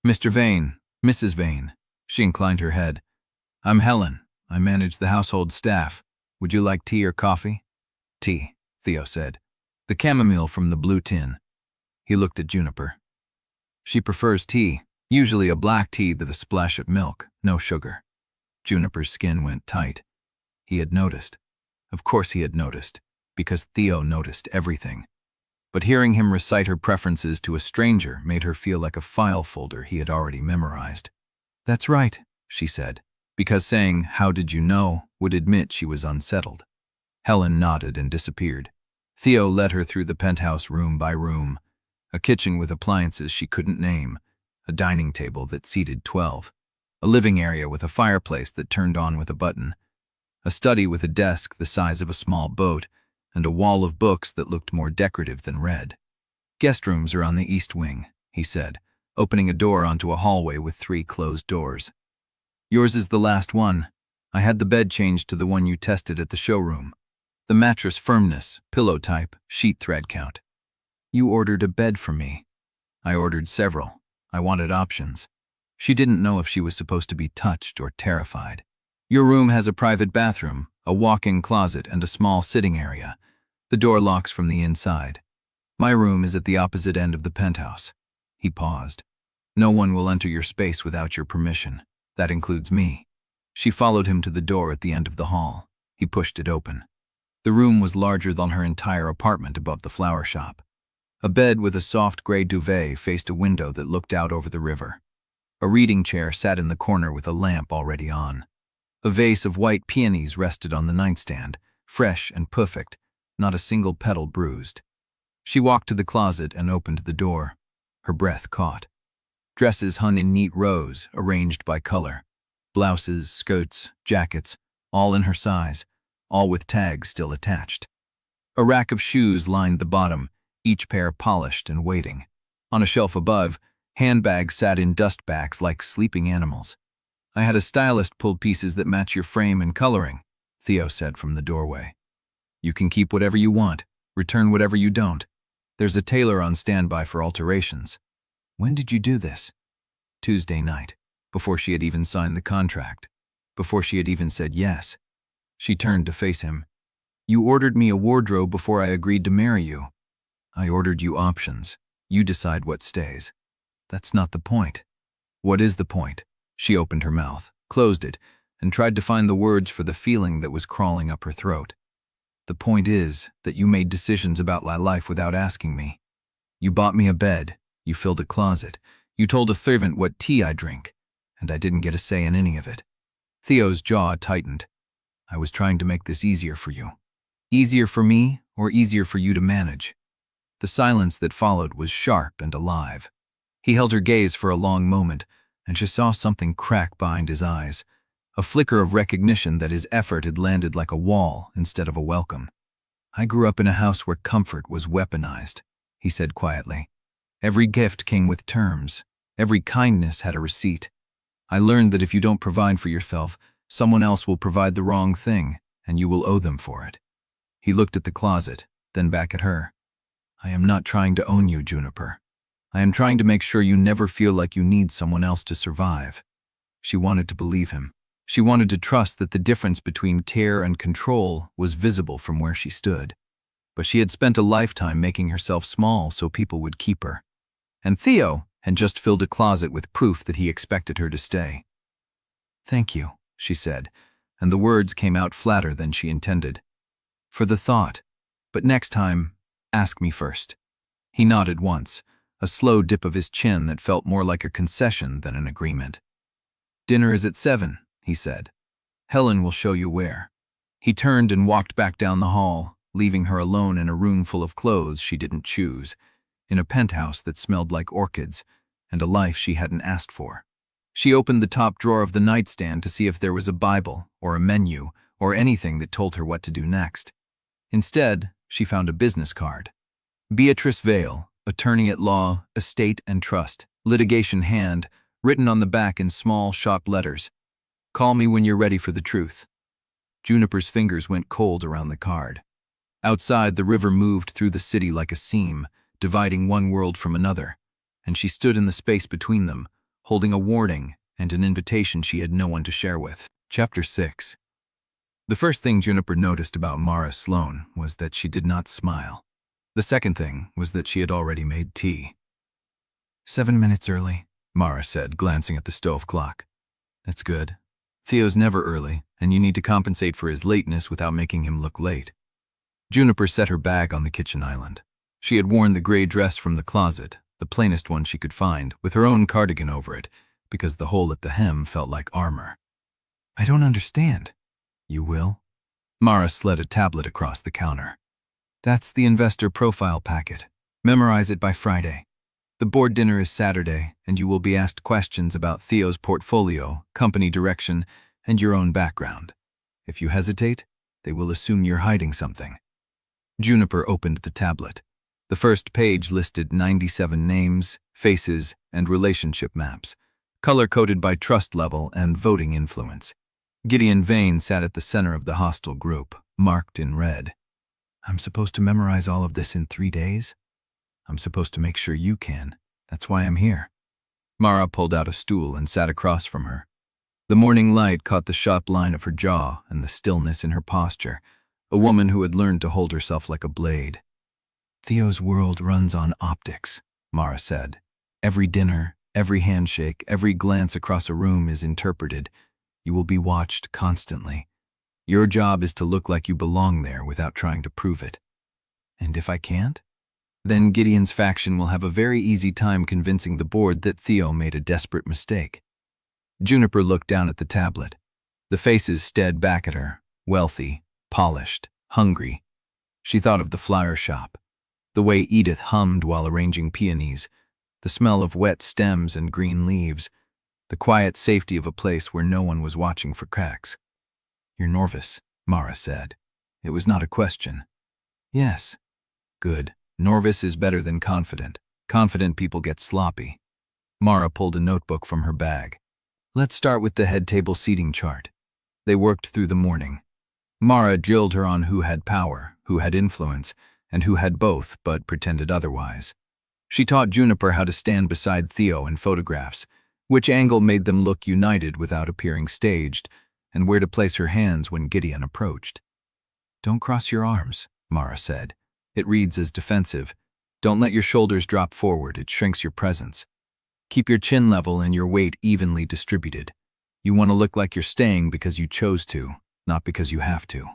"Mr. Vane, Mrs. Vane." She inclined her head. "I'm Helen. I manage the household staff. Would you like tea or coffee?" "Tea," Theo said. "The chamomile from the blue tin." He looked at Juniper. "She prefers tea, usually a black tea with a splash of milk, no sugar." Juniper's skin went tight. He had noticed. Of course he had noticed, because Theo noticed everything. But hearing him recite her preferences to a stranger made her feel like a file folder he had already memorized. "That's right," she said, because saying, "How did you know?" would admit she was unsettled. Helen nodded and disappeared. Theo led her through the penthouse room by room. A kitchen with appliances she couldn't name, a dining table that seated 12, a living area with a fireplace that turned on with a button, a study with a desk the size of a small boat, and a wall of books that looked more decorative than read. "Guest rooms are on the east wing," he said, opening a door onto a hallway with 3 closed doors. "Yours is the last one. I had the bed changed to the one you tested at the showroom. The mattress firmness, pillow type, sheet thread count." "You ordered a bed for me." "I ordered several. I wanted options." She didn't know if she was supposed to be touched or terrified. "Your room has a private bathroom, a walk-in closet, and a small sitting area. The door locks from the inside. My room is at the opposite end of the penthouse." He paused. "No one will enter your space without your permission. That includes me." She followed him to the door at the end of the hall. He pushed it open. The room was larger than her entire apartment above the flower shop. A bed with a soft gray duvet faced a window that looked out over the river. A reading chair sat in the corner with a lamp already on. A vase of white peonies rested on the nightstand, fresh and perfect, not a single petal bruised. She walked to the closet and opened the door. Her breath caught. Dresses hung in neat rows, arranged by color. Blouses, skirts, jackets, all in her size, all with tags still attached. A rack of shoes lined the bottom, each pair polished and waiting. On a shelf above, handbags sat in dust bags like sleeping animals. "I had a stylist pull pieces that match your frame and coloring," Theo said from the doorway. "You can keep whatever you want, return whatever you don't. There's a tailor on standby for alterations." When did you do this? Tuesday night, before she had even signed the contract, before she had even said yes. She turned to face him. You ordered me a wardrobe before I agreed to marry you. I ordered you options. You decide what stays. That's not the point. What is the point? She opened her mouth, closed it, and tried to find the words for the feeling that was crawling up her throat. The point is that you made decisions about my life without asking me. You bought me a bed, you filled a closet, you told a servant what tea I drink, and I didn't get a say in any of it. Theo's jaw tightened. I was trying to make this easier for you. Easier for me, or easier for you to manage? The silence that followed was sharp and alive. He held her gaze for a long moment, and she saw something crack behind his eyes, a flicker of recognition that his effort had landed like a wall instead of a welcome. I grew up in a house where comfort was weaponized, he said quietly. Every gift came with terms. Every kindness had a receipt. I learned that if you don't provide for yourself, someone else will provide the wrong thing, and you will owe them for it. He looked at the closet, then back at her. I am not trying to own you, Juniper. I am trying to make sure you never feel like you need someone else to survive. She wanted to believe him. She wanted to trust that the difference between care and control was visible from where she stood. But she had spent a lifetime making herself small so people would keep her. And Theo had just filled a closet with proof that he expected her to stay. Thank you, she said, and the words came out flatter than she intended. For the thought. But next time, ask me first. He nodded once, a slow dip of his chin that felt more like a concession than an agreement. Dinner is at 7, he said. Helen will show you where. He turned and walked back down the hall, leaving her alone in a room full of clothes she didn't choose, in a penthouse that smelled like orchids, and a life she hadn't asked for. She opened the top drawer of the nightstand to see if there was a Bible, or a menu, or anything that told her what to do next. Instead, she found a business card. Beatrice Vale, attorney at law, estate and trust, litigation hand, written on the back in small, sharp letters. Call me when you're ready for the truth. Juniper's fingers went cold around the card. Outside, the river moved through the city like a seam, dividing one world from another, and she stood in the space between them, holding a warning and an invitation she had no one to share with. Chapter 6. The first thing Juniper noticed about Mara Sloan was that she did not smile. The second thing was that she had already made tea. 7 minutes early, Mara said, glancing at the stove clock. That's good. Theo's never early, and you need to compensate for his lateness without making him look late. Juniper set her bag on the kitchen island. She had worn the gray dress from the closet, the plainest one she could find, with her own cardigan over it, because the hole at the hem felt like armor. I don't understand. You will? Mara slid a tablet across the counter. That's the investor profile packet. Memorize it by Friday. The board dinner is Saturday, and you will be asked questions about Theo's portfolio, company direction, and your own background. If you hesitate, they will assume you're hiding something. Juniper opened the tablet. The first page listed 97 names, faces, and relationship maps, color-coded by trust level and voting influence. Gideon Vane sat at the center of the hostile group, marked in red. I'm supposed to memorize all of this in 3 days? I'm supposed to make sure you can. That's why I'm here. Mara pulled out a stool and sat across from her. The morning light caught the sharp line of her jaw and the stillness in her posture, a woman who had learned to hold herself like a blade. Theo's world runs on optics, Mara said. Every dinner, every handshake, every glance across a room is interpreted. You will be watched constantly. Your job is to look like you belong there without trying to prove it. And if I can't? Then Gideon's faction will have a very easy time convincing the board that Theo made a desperate mistake. Juniper looked down at the tablet. The faces stared back at her, wealthy, polished, hungry. She thought of the flower shop, the way Edith hummed while arranging peonies, the smell of wet stems and green leaves, the quiet safety of a place where no one was watching for cracks. You're nervous, Mara said. It was not a question. Yes. Good. Nervous is better than confident. Confident people get sloppy. Mara pulled a notebook from her bag. Let's start with the head table seating chart. They worked through the morning. Mara drilled her on who had power, who had influence, and who had both but pretended otherwise. She taught Juniper how to stand beside Theo in photographs, which angle made them look united without appearing staged, and where to place her hands when Gideon approached. "Don't cross your arms," Mara said. "It reads as defensive. Don't let your shoulders drop forward, it shrinks your presence. Keep your chin level and your weight evenly distributed. You want to look like you're staying because you chose to, not because you have to."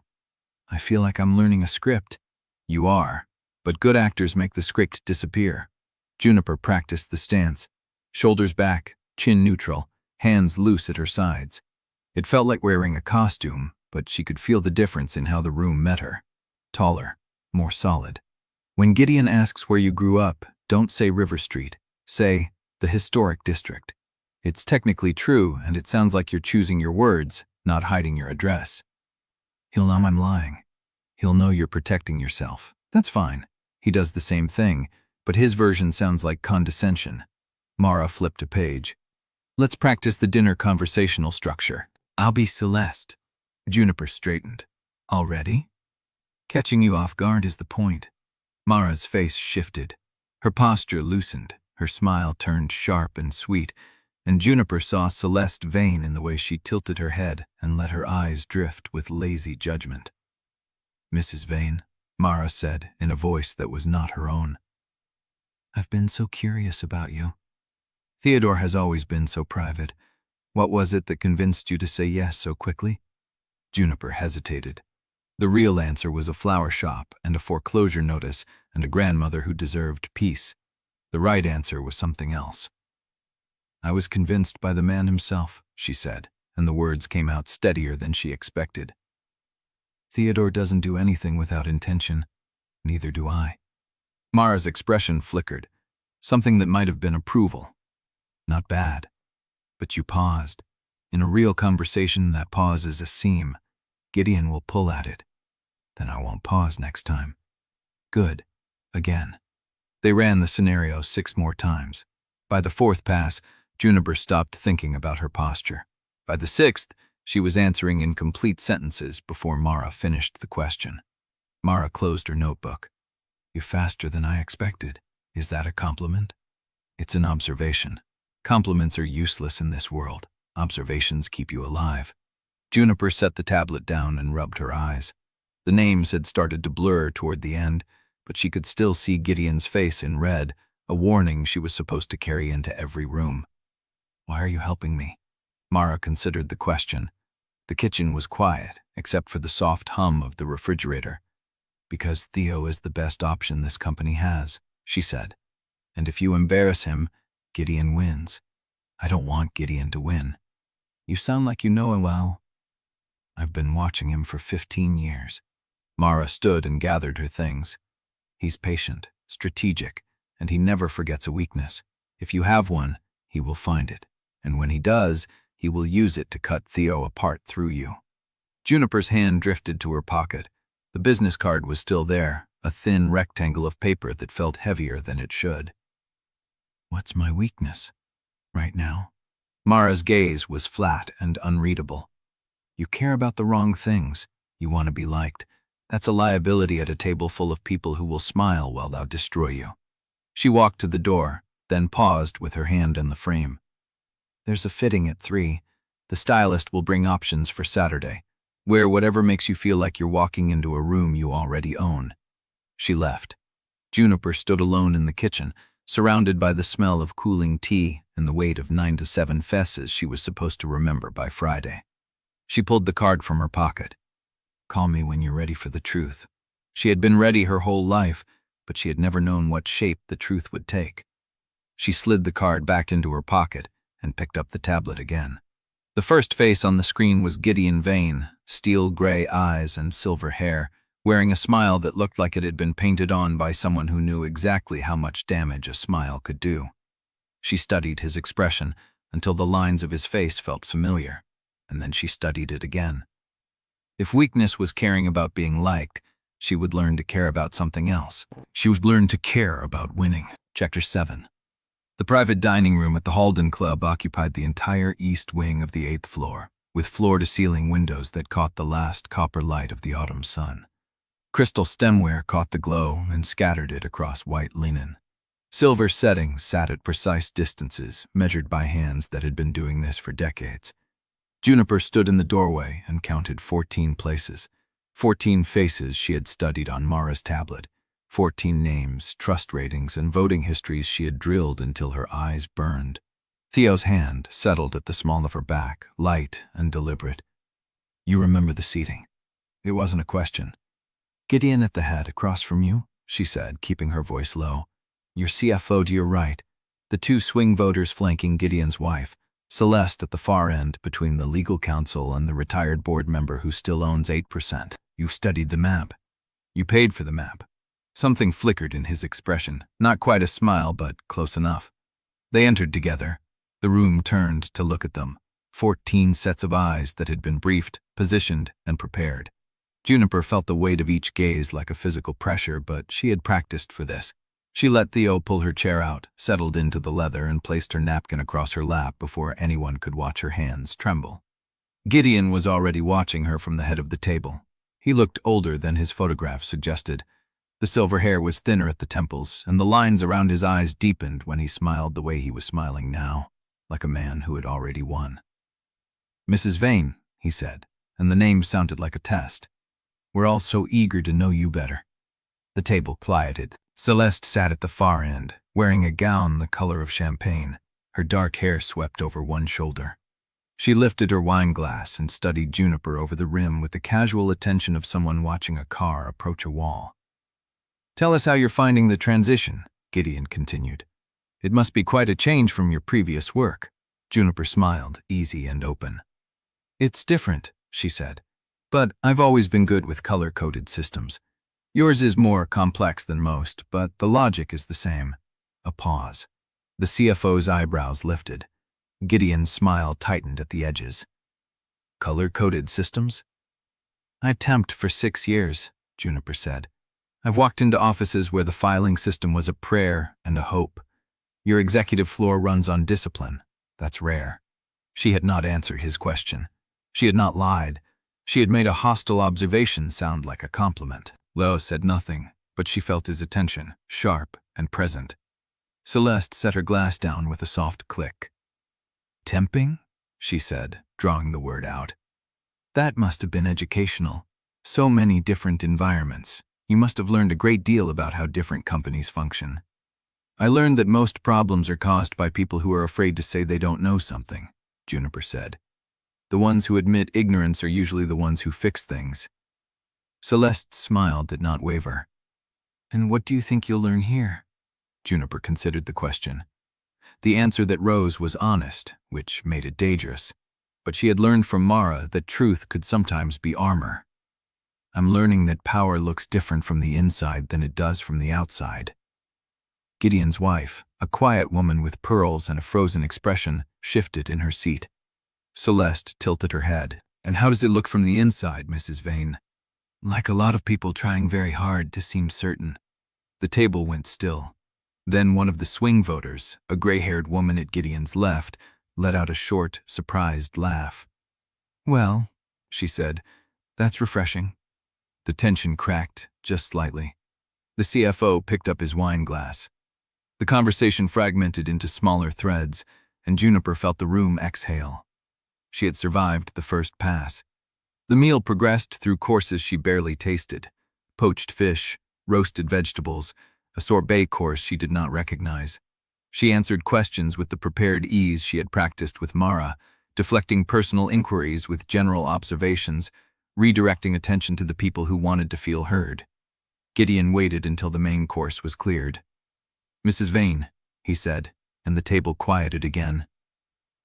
"I feel like I'm learning a script." "You are, but good actors make the script disappear." Juniper practiced the stance. Shoulders back, chin neutral, hands loose at her sides. It felt like wearing a costume, but she could feel the difference in how the room met her. Taller, more solid. When Gideon asks where you grew up, don't say River Street. Say, the historic district. It's technically true, and it sounds like you're choosing your words, not hiding your address. "He'll know I'm lying. He'll know you're protecting yourself." "That's fine." He does the same thing, but his version sounds like condescension. Mara flipped a page. "Let's practice the dinner conversational structure. I'll be Celeste." Juniper straightened. "Already?" "Catching you off guard is the point." Mara's face shifted. Her posture loosened. Her smile turned sharp and sweet, and Juniper saw Celeste Vane in the way she tilted her head and let her eyes drift with lazy judgment. "Mrs. Vane," Mara said in a voice that was not her own. "I've been so curious about you. Theodore has always been so private. What was it that convinced you to say yes so quickly?" Juniper hesitated. The real answer was a flower shop and a foreclosure notice and a grandmother who deserved peace. The right answer was something else. "I was convinced by the man himself," she said, and the words came out steadier than she expected. "Theodore doesn't do anything without intention. Neither do I." Mara's expression flickered, something that might have been approval. "Not bad. But you paused. In a real conversation, that pause is a seam. Gideon will pull at it. Then I won't pause next time." "Good. Again." They ran the scenario 6 more times. By the 4th pass, Juniper stopped thinking about her posture. By the 6th, she was answering in complete sentences before Mara finished the question. Mara closed her notebook. "You're faster than I expected. Is that a compliment?" "It's an observation. Compliments are useless in this world. Observations keep you alive." Juniper set the tablet down and rubbed her eyes. The names had started to blur toward the end, but she could still see Gideon's face in red, a warning she was supposed to carry into every room. "Why are you helping me?" Mara considered the question. The kitchen was quiet, except for the soft hum of the refrigerator. "Because Theo is the best option this company has," she said. "And if you embarrass him, Gideon wins." "I don't want Gideon to win." "You sound like you know him well." "I've been watching him for 15 years. Mara stood and gathered her things. "He's patient, strategic, and he never forgets a weakness. If you have one, he will find it. And when he does, he will use it to cut Theo apart through you." Juniper's hand drifted to her pocket. The business card was still there, a thin rectangle of paper that felt heavier than it should. "What's my weakness? Right now?" Mara's gaze was flat and unreadable. "You care about the wrong things. You want to be liked. That's a liability at a table full of people who will smile while they'll destroy you." She walked to the door, then paused with her hand in the frame. "There's a fitting at 3. The stylist will bring options for Saturday. Wear whatever makes you feel like you're walking into a room you already own." She left. Juniper stood alone in the kitchen, surrounded by the smell of cooling tea and the weight of 9 to 7 fesses she was supposed to remember by Friday. She pulled the card from her pocket. "Call me when you're ready for the truth." She had been ready her whole life, but she had never known what shape the truth would take. She slid the card back into her pocket and picked up the tablet again. The first face on the screen was Gideon Vane, steel gray eyes and silver hair, wearing a smile that looked like it had been painted on by someone who knew exactly how much damage a smile could do. She studied his expression until the lines of his face felt familiar, and then she studied it again. If weakness was caring about being liked, she would learn to care about something else. She would learn to care about winning. Chapter 7. The private dining room at the Halden Club occupied the entire east wing of the 8th floor, with floor-to-ceiling windows that caught the last copper light of the autumn sun. Crystal stemware caught the glow and scattered it across white linen. Silver settings sat at precise distances, measured by hands that had been doing this for decades. Juniper stood in the doorway and counted 14 places. 14 faces she had studied on Mara's tablet. 14 names, trust ratings, and voting histories she had drilled until her eyes burned. Theo's hand settled at the small of her back, light and deliberate. "You remember the seating?" It wasn't a question. "Gideon at the head, across from you," she said, keeping her voice low. "Your CFO to your right. The two swing voters flanking Gideon's wife. Celeste at the far end, between the legal counsel and the retired board member who still owns 8%. You studied the map. You paid for the map." Something flickered in his expression, not quite a smile, but close enough. They entered together. The room turned to look at them. 14 sets of eyes that had been briefed, positioned, and prepared. Juniper felt the weight of each gaze like a physical pressure, but she had practiced for this. She let Theo pull her chair out, settled into the leather, and placed her napkin across her lap before anyone could watch her hands tremble. Gideon was already watching her from the head of the table. He looked older than his photograph suggested. The silver hair was thinner at the temples, and the lines around his eyes deepened when he smiled the way he was smiling now, like a man who had already won. "Mrs. Vane," he said, and the name sounded like a test. "We're all so eager to know you better." The table quieted. Celeste sat at the far end, wearing a gown the color of champagne, her dark hair swept over one shoulder. She lifted her wine glass and studied Juniper over the rim with the casual attention of someone watching a car approach a wall. "Tell us how you're finding the transition," Gideon continued. "It must be quite a change from your previous work." Juniper smiled, easy and open. "It's different," she said, "but I've always been good with color-coded systems. Yours is more complex than most, but the logic is the same." A pause. The CFO's eyebrows lifted. Gideon's smile tightened at the edges. "Color-coded systems?" "I temped for 6 years," Juniper said. "I've walked into offices where the filing system was a prayer and a hope. Your executive floor runs on discipline. That's rare." She had not answered his question. She had not lied. She had made a hostile observation sound like a compliment. Leo said nothing, but she felt his attention, sharp and present. Celeste set her glass down with a soft click. "Temping?" she said, drawing the word out. "That must have been educational. So many different environments. You must have learned a great deal about how different companies function." "I learned that most problems are caused by people who are afraid to say they don't know something," Juniper said. "The ones who admit ignorance are usually the ones who fix things." Celeste's smile did not waver. "And what do you think you'll learn here?" Juniper considered the question. The answer that rose was honest, which made it dangerous. But she had learned from Mara that truth could sometimes be armor. "I'm learning that power looks different from the inside than it does from the outside." Gideon's wife, a quiet woman with pearls and a frozen expression, shifted in her seat. Celeste tilted her head. "And how does it look from the inside, Mrs. Vane?" "Like a lot of people trying very hard to seem certain." The table went still. Then one of the swing voters, a gray-haired woman at Gideon's left, let out a short, surprised laugh. "Well," she said, "that's refreshing." The tension cracked, just slightly. The CFO picked up his wine glass. The conversation fragmented into smaller threads, and Juniper felt the room exhale. She had survived the first pass. The meal progressed through courses she barely tasted. Poached fish, roasted vegetables, a sorbet course she did not recognize. She answered questions with the prepared ease she had practiced with Mara, deflecting personal inquiries with general observations, redirecting attention to the people who wanted to feel heard. Gideon waited until the main course was cleared. "Mrs. Vane," he said, and the table quieted again.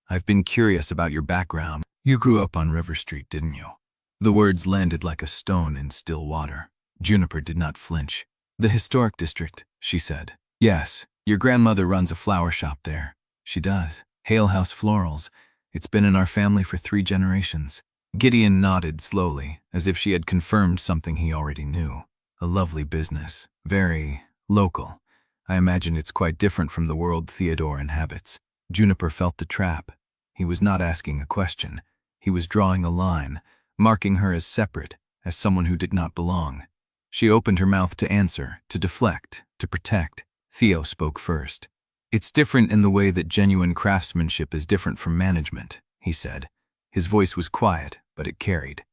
"I've been curious about your background. You grew up on River Street, didn't you?" The words landed like a stone in still water. Juniper did not flinch. "The historic district," she said. "Yes, your grandmother runs a flower shop there." "She does. Hale House Florals. It's been in our family for 3 generations. Gideon nodded slowly, as if she had confirmed something he already knew. "A lovely business. Very local. I imagine it's quite different from the world Theodore inhabits." Juniper felt the trap. He was not asking a question. He was drawing a line, marking her as separate, as someone who did not belong. She opened her mouth to answer, to deflect, to protect. Theo spoke first. "It's different in the way that genuine craftsmanship is different from management," he said. His voice was quiet, but it carried.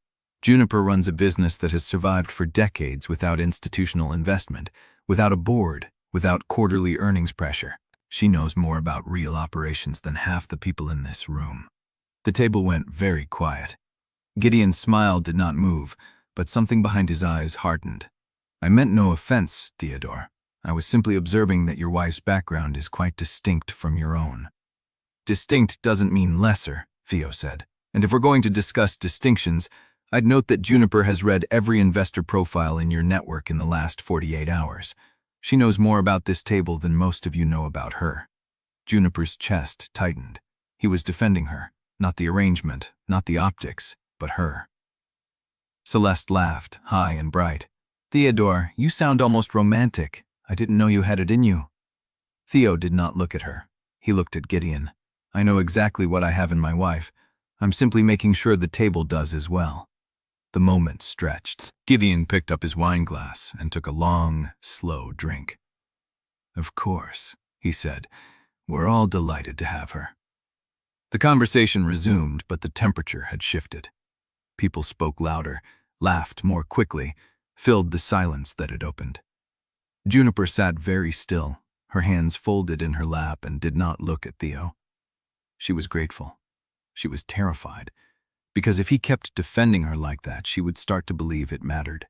"Juniper runs a business that has survived for decades without institutional investment, without a board, without quarterly earnings pressure. She knows more about real operations than half the people in this room." The table went very quiet. Gideon's smile did not move, but something behind his eyes hardened. "I meant no offense, Theodore. I was simply observing that your wife's background is quite distinct from your own." "Distinct doesn't mean lesser," Theo said. "And if we're going to discuss distinctions, I'd note that Juniper has read every investor profile in your network in the last 48 hours. She knows more about this table than most of you know about her." Juniper's chest tightened. He was defending her, not the arrangement, not the optics, but her. Celeste laughed, high and bright. "Theodore, you sound almost romantic. I didn't know you had it in you." Theo did not look at her. He looked at Gideon. "I know exactly what I have in my wife. I'm simply making sure the table does as well." The moment stretched. Gideon picked up his wineglass and took a long, slow drink. "Of course," he said. "We're all delighted to have her." The conversation resumed, but the temperature had shifted. People spoke louder, laughed more quickly, filled the silence that had opened. Juniper sat very still, her hands folded in her lap, and did not look at Theo. She was grateful. She was terrified, because if he kept defending her like that, she would start to believe it mattered.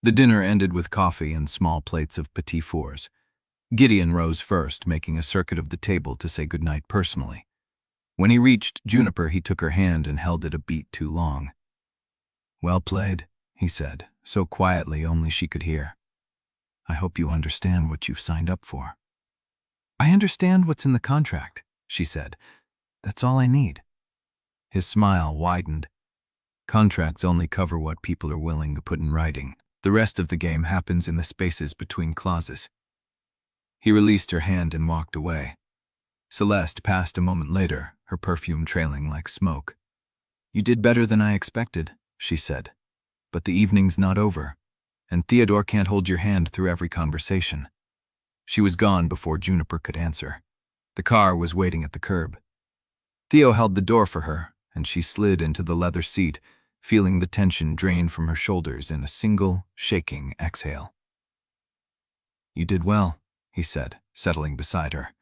The dinner ended with coffee and small plates of petit fours. Gideon rose first, making a circuit of the table to say goodnight personally. When he reached Juniper, he took her hand and held it a beat too long. "Well played," he said, so quietly only she could hear. "I hope you understand what you've signed up for." "I understand what's in the contract," she said. "That's all I need." His smile widened. "Contracts only cover what people are willing to put in writing. The rest of the game happens in the spaces between clauses." He released her hand and walked away. Celeste passed a moment later, her perfume trailing like smoke. "You did better than I expected," she said. "But the evening's not over, and Theodore can't hold your hand through every conversation." She was gone before Juniper could answer. The car was waiting at the curb. Theo held the door for her, and she slid into the leather seat, feeling the tension drain from her shoulders in a single, shaking exhale. "You did well," he said, settling beside her.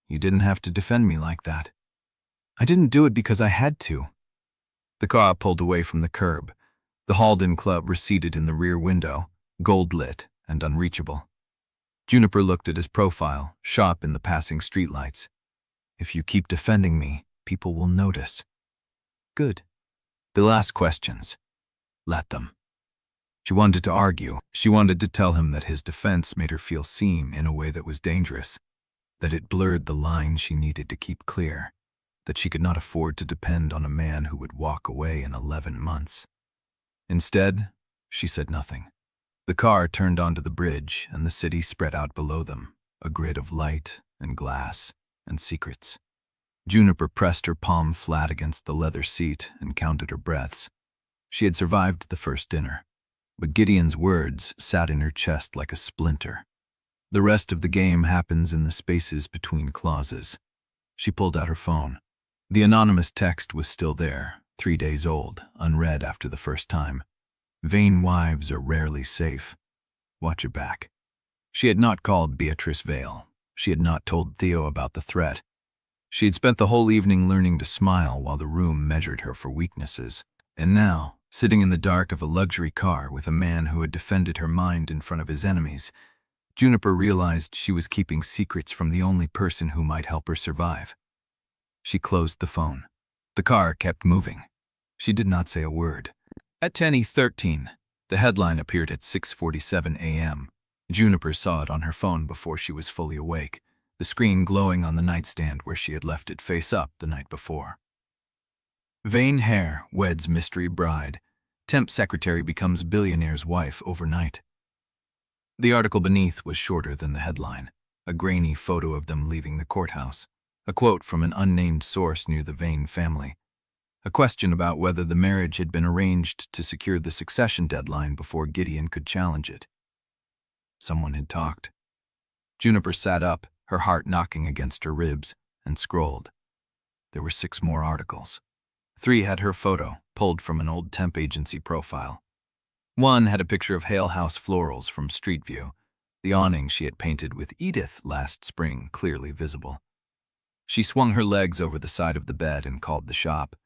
"You didn't have to defend me like that." "I didn't do it because I had to." The car pulled away from the curb. The Halden Club receded in the rear window, gold-lit and unreachable. Juniper looked at his profile, sharp in the passing streetlights. "If you keep defending me, people will notice." "Good." "They'll ask questions. Let them." She wanted to argue. She wanted to tell him that his defense made her feel seen in a way that was dangerous, that it blurred the line she needed to keep clear, that she could not afford to depend on a man who would walk away in 11 months. Instead, she said nothing. The car turned onto the bridge, and the city spread out below them, a grid of light and glass and secrets. Juniper pressed her palm flat against the leather seat and counted her breaths. She had survived the first dinner, but Gideon's words sat in her chest like a splinter. The rest of the game happens in the spaces between clauses. She pulled out her phone. The anonymous text was still there, 3 days old, unread after the first time. "Vane wives are rarely safe. Watch your back." She had not called Beatrice Vale. She had not told Theo about the threat. She had spent the whole evening learning to smile while the room measured her for weaknesses. And now, sitting in the dark of a luxury car with a man who had defended her mind in front of his enemies, Juniper realized she was keeping secrets from the only person who might help her survive. She closed the phone. The car kept moving. She did not say a word. At 10:13, the headline appeared at 6:47 a.m. Juniper saw it on her phone before she was fully awake, the screen glowing on the nightstand where she had left it face up the night before. Vane Hare weds mystery bride. Temp secretary becomes billionaire's wife overnight. The article beneath was shorter than the headline, a grainy photo of them leaving the courthouse, a quote from an unnamed source near the Vane family, a question about whether the marriage had been arranged to secure the succession deadline before Gideon could challenge it. Someone had talked. Juniper sat up, her heart knocking against her ribs, and scrolled. There were 6 more articles. 3 had her photo, pulled from an old temp agency profile. 1 had a picture of Hale House florals from Street View, the awning she had painted with Edith last spring clearly visible. She swung her legs over the side of the bed and called the shop.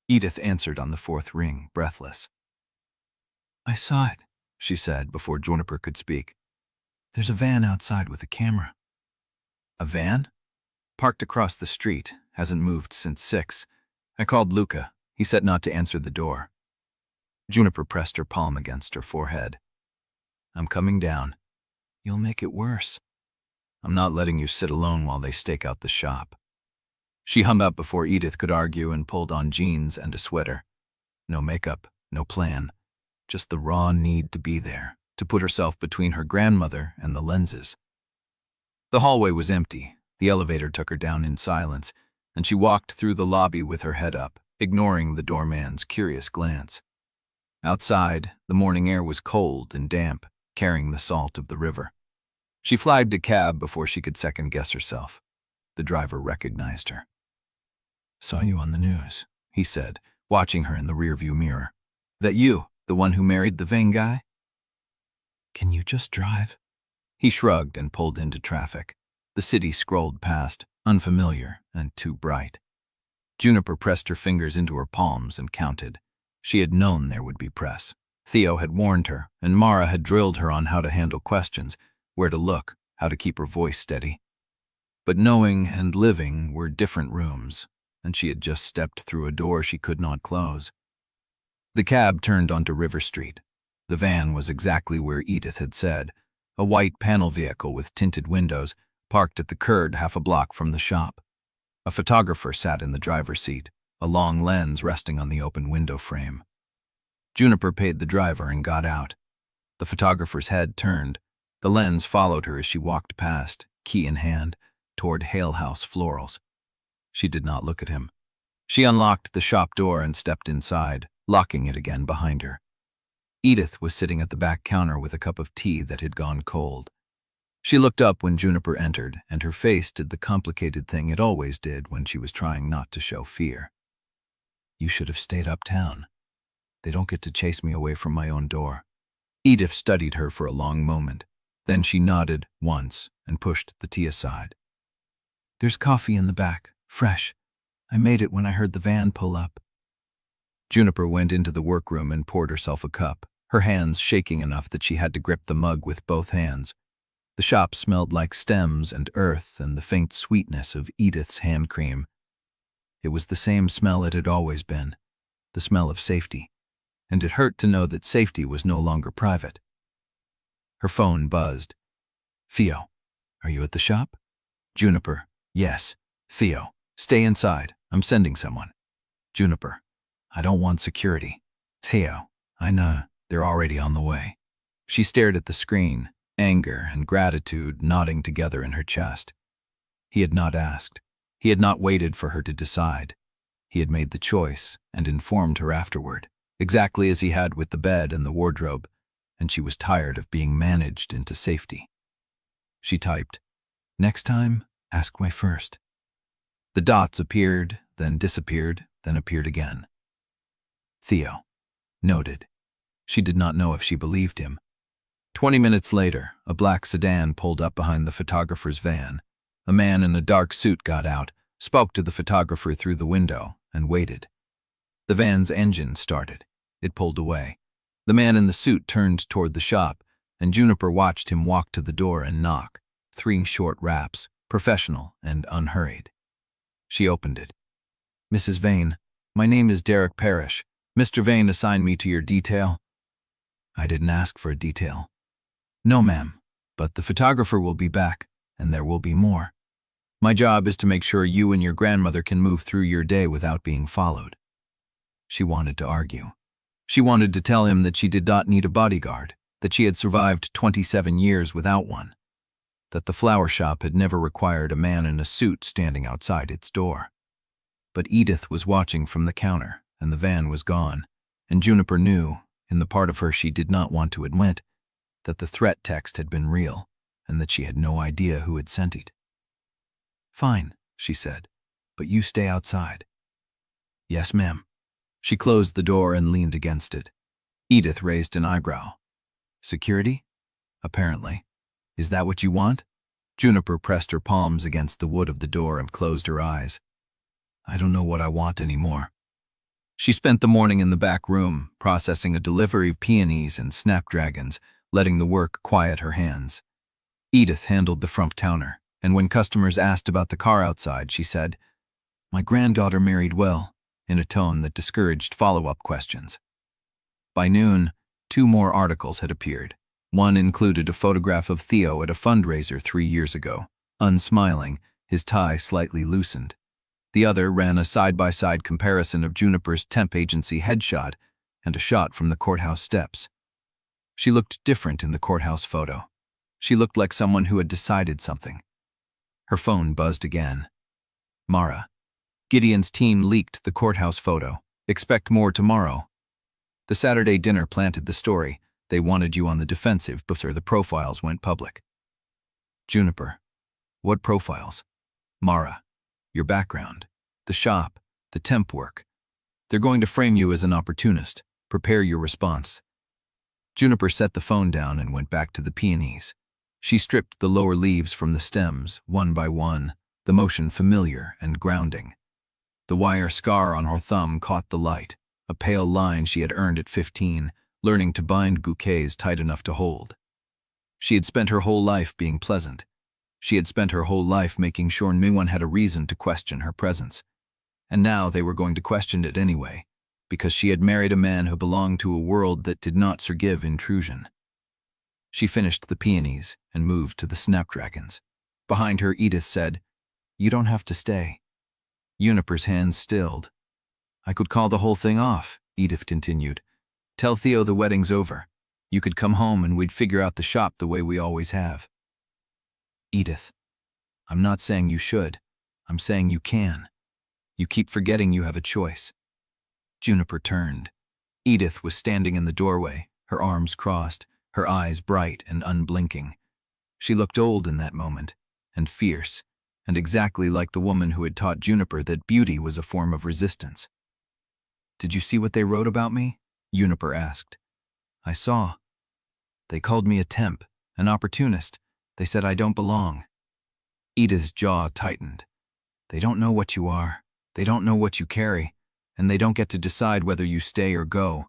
Edith answered on the 4th ring, breathless. "I saw it," she said before Juniper could speak. "There's a van outside with a camera." "A van?" "Parked across the street. Hasn't moved since 6. I called Luca. He said not to answer the door." Juniper pressed her palm against her forehead. "I'm coming down." "You'll make it worse." "I'm not letting you sit alone while they stake out the shop." She hung up before Edith could argue and pulled on jeans and a sweater. No makeup, no plan, just the raw need to be there, to put herself between her grandmother and the lenses. The hallway was empty. The elevator took her down in silence, and she walked through the lobby with her head up, ignoring the doorman's curious glance. Outside, the morning air was cold and damp, carrying the salt of the river. She flagged a cab before she could second-guess herself. The driver recognized her. "Saw you on the news," he said, watching her in the rearview mirror. "That you, the one who married the Vane guy?" "Can you just drive?" He shrugged and pulled into traffic. The city scrolled past, unfamiliar and too bright. Juniper pressed her fingers into her palms and counted. She had known there would be press. Theo had warned her, and Mara had drilled her on how to handle questions, where to look, how to keep her voice steady. But knowing and living were different rooms, and she had just stepped through a door she could not close. The cab turned onto River Street. The van was exactly where Edith had said, a white panel vehicle with tinted windows, parked at the curb half a block from the shop. A photographer sat in the driver's seat, a long lens resting on the open window frame. Juniper paid the driver and got out. The photographer's head turned. The lens followed her as she walked past, key in hand, toward Hale House florals. She did not look at him. She unlocked the shop door and stepped inside, locking it again behind her. Edith was sitting at the back counter with a cup of tea that had gone cold. She looked up when Juniper entered, and her face did the complicated thing it always did when she was trying not to show fear. "You should have stayed uptown. They don't get to chase me away from my own door." Edith studied her for a long moment. Then she nodded once and pushed the tea aside. "There's coffee in the back, fresh. I made it when I heard the van pull up." Juniper went into the workroom and poured herself a cup, her hands shaking enough that she had to grip the mug with both hands. The shop smelled like stems and earth and the faint sweetness of Edith's hand cream. It was the same smell it had always been, the smell of safety, and it hurt to know that safety was no longer private. Her phone buzzed. "Theo, are you at the shop?" Juniper, "Yes." "Theo, stay inside. I'm sending someone." Juniper, "I don't want security." "Theo, I know. They're already on the way." She stared at the screen, anger and gratitude knotting together in her chest. He had not asked. He had not waited for her to decide. He had made the choice and informed her afterward, exactly as he had with the bed and the wardrobe, and she was tired of being managed into safety. She typed, "Next time, ask my first." The dots appeared, then disappeared, then appeared again. Theo. Noted. She did not know if she believed him. 20 minutes later, a black sedan pulled up behind the photographer's van. A man in a dark suit got out, spoke to the photographer through the window, and waited. The van's engine started. It pulled away. The man in the suit turned toward the shop, and Juniper watched him walk to the door and knock. 3 short raps, professional and unhurried. She opened it. "Mrs. Vane, my name is Derek Parrish. Mr. Vane assigned me to your detail." "I didn't ask for a detail." "No, ma'am, but the photographer will be back, and there will be more. My job is to make sure you and your grandmother can move through your day without being followed." She wanted to argue. She wanted to tell him that she did not need a bodyguard, that she had survived 27 years without one, that the flower shop had never required a man in a suit standing outside its door. But Edith was watching from the counter, and the van was gone, and Juniper knew, in the part of her she did not want to admit, that the threat text had been real. and that she had no idea who had sent it. "Fine," she said, "but you stay outside." "Yes, ma'am." She closed the door and leaned against it. Edith raised an eyebrow. "Security? Apparently. Is that what you want?" Juniper pressed her palms against the wood of the door and closed her eyes. "I don't know what I want anymore." She spent the morning in the back room, processing a delivery of peonies and snapdragons, letting the work quiet her hands. Edith handled the front counter, and when customers asked about the car outside, she said, "My granddaughter married well," in a tone that discouraged follow-up questions. By noon, 2 more articles had appeared. One included a photograph of Theo at a fundraiser 3 years ago, unsmiling, his tie slightly loosened. The other ran a side-by-side comparison of Juniper's temp agency headshot and a shot from the courthouse steps. She looked different in the courthouse photo. She looked like someone who had decided something. Her phone buzzed again. "Mara. Gideon's team leaked the courthouse photo. Expect more tomorrow." The Saturday dinner planted the story. They wanted you on the defensive before the profiles went public. "Juniper. What profiles?" "Mara. Your background. The shop. The temp work. They're going to frame you as an opportunist. Prepare your response." Juniper set the phone down and went back to the peonies. She stripped the lower leaves from the stems, one by one, the motion familiar and grounding. The wire scar on her thumb caught the light, a pale line she had earned at 15, learning to bind bouquets tight enough to hold. She had spent her whole life being pleasant. She had spent her whole life making sure no one had a reason to question her presence. And now they were going to question it anyway, because she had married a man who belonged to a world that did not forgive intrusion. She finished the peonies and moved to the snapdragons. Behind her, Edith said, "You don't have to stay." Juniper's hands stilled. "I could call the whole thing off," Edith continued. "Tell Theo the wedding's over. You could come home and we'd figure out the shop the way we always have." "Edith, I'm not saying you should. I'm saying you can. You keep forgetting you have a choice." Juniper turned. Edith was standing in the doorway, her arms crossed, her eyes bright and unblinking. She looked old in that moment, and fierce, and exactly like the woman who had taught Juniper that beauty was a form of resistance. "Did you see what they wrote about me?" Juniper asked. "I saw. They called me a temp, an opportunist. They said I don't belong." Edith's jaw tightened. "They don't know what you are. They don't know what you carry, and they don't get to decide whether you stay or go.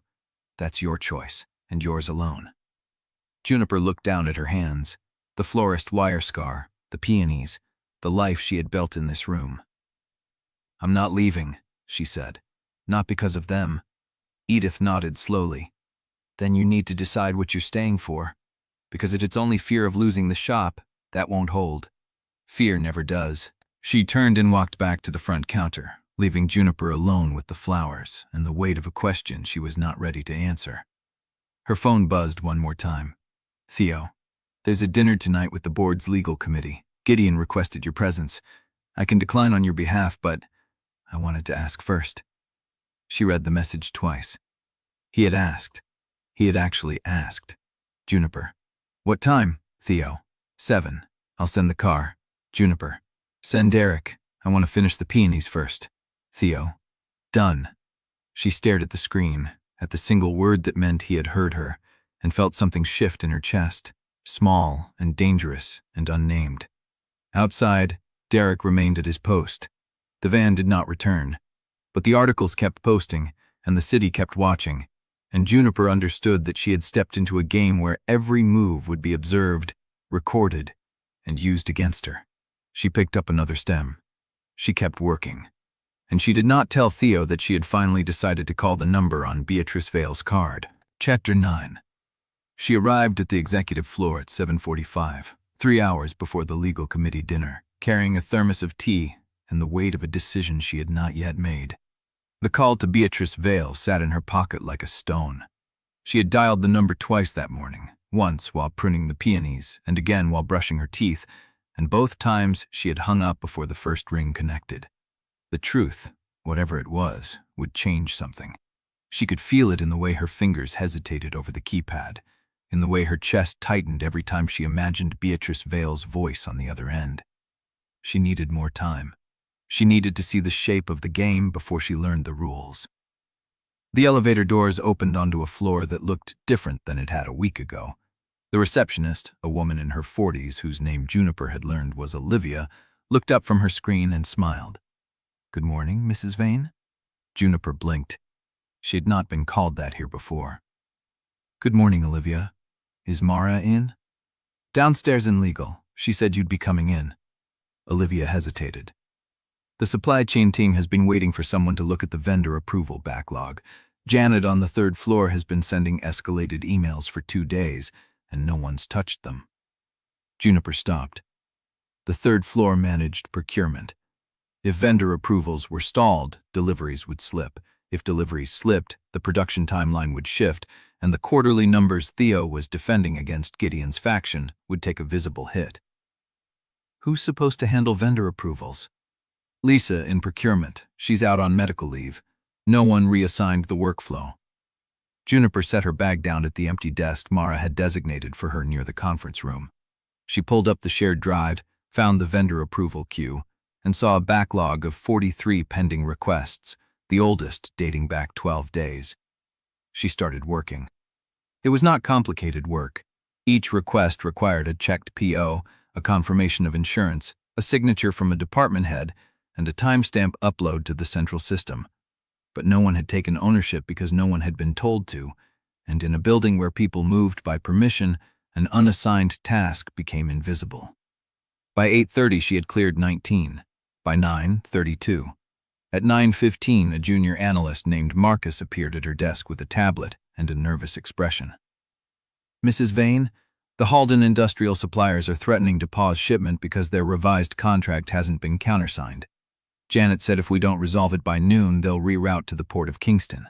That's your choice, and yours alone." Juniper looked down at her hands, the florist wire scar, the peonies, the life she had built in this room. "I'm not leaving," she said. "Not because of them." Edith nodded slowly. "Then you need to decide what you're staying for. Because if it's only fear of losing the shop, that won't hold. Fear never does." She turned and walked back to the front counter, leaving Juniper alone with the flowers and the weight of a question she was not ready to answer. Her phone buzzed one more time. "Theo, there's a dinner tonight with the board's legal committee. Gideon requested your presence. I can decline on your behalf, but I wanted to ask first." She read the message twice. He had asked. He had actually asked. Juniper. "What time, Theo?" 7. "I'll send the car." Juniper. "Send Derek. I want to finish the peonies first." Theo. "Done." She stared at the screen, at the single word that meant he had heard her, and felt something shift in her chest, small and dangerous and unnamed. Outside, Derek remained at his post. The van did not return, but the articles kept posting, and the city kept watching, and Juniper understood that she had stepped into a game where every move would be observed, recorded, and used against her. She picked up another stem. She kept working. And she did not tell Theo that she had finally decided to call the number on Beatrice Vale's card. Chapter 9. She arrived at the executive floor at 7:45, 3 hours before the legal committee dinner, carrying a thermos of tea and the weight of a decision she had not yet made. The call to Beatrice Vale sat in her pocket like a stone. She had dialed the number twice that morning, once while pruning the peonies and again while brushing her teeth, and both times she had hung up before the first ring connected. The truth, whatever it was, would change something. She could feel it in the way her fingers hesitated over the keypad, in the way her chest tightened every time she imagined Beatrice Vale's voice on the other end. She needed more time. She needed to see the shape of the game before she learned the rules. The elevator doors opened onto a floor that looked different than it had a week ago. The receptionist, a woman in her 40s whose name Juniper had learned was Olivia, looked up from her screen and smiled. "Good morning, Mrs. Vane?" Juniper blinked. She had not been called that here before. "Good morning, Olivia. Is Mara in?" "Downstairs in legal. She said you'd be coming in." Olivia hesitated. "The supply chain team has been waiting for someone to look at the vendor approval backlog. Janet on the 3rd floor has been sending escalated emails for 2 days, and no one's touched them." Juniper stopped. The 3rd floor managed procurement. If vendor approvals were stalled, deliveries would slip. If deliveries slipped, the production timeline would shift, and the quarterly numbers Theo was defending against Gideon's faction would take a visible hit. "Who's supposed to handle vendor approvals?" "Lisa in procurement. She's out on medical leave. No one reassigned the workflow." Juniper set her bag down at the empty desk Mara had designated for her near the conference room. She pulled up the shared drive, found the vendor approval queue, and saw a backlog of 43 pending requests, the oldest dating back 12 days. She started working. It was not complicated work. Each request required a checked PO, a confirmation of insurance, a signature from a department head, and a timestamp upload to the central system. But no one had taken ownership because no one had been told to, and in a building where people moved by permission, an unassigned task became invisible. By 8:30 she had cleared 19. By 9:32. At 9:15 a junior analyst named Marcus appeared at her desk with a tablet and a nervous expression. "Mrs. Vane, the Halden industrial suppliers are threatening to pause shipment because their revised contract hasn't been countersigned. Janet said if we don't resolve it by noon, they'll reroute to the port of Kingston."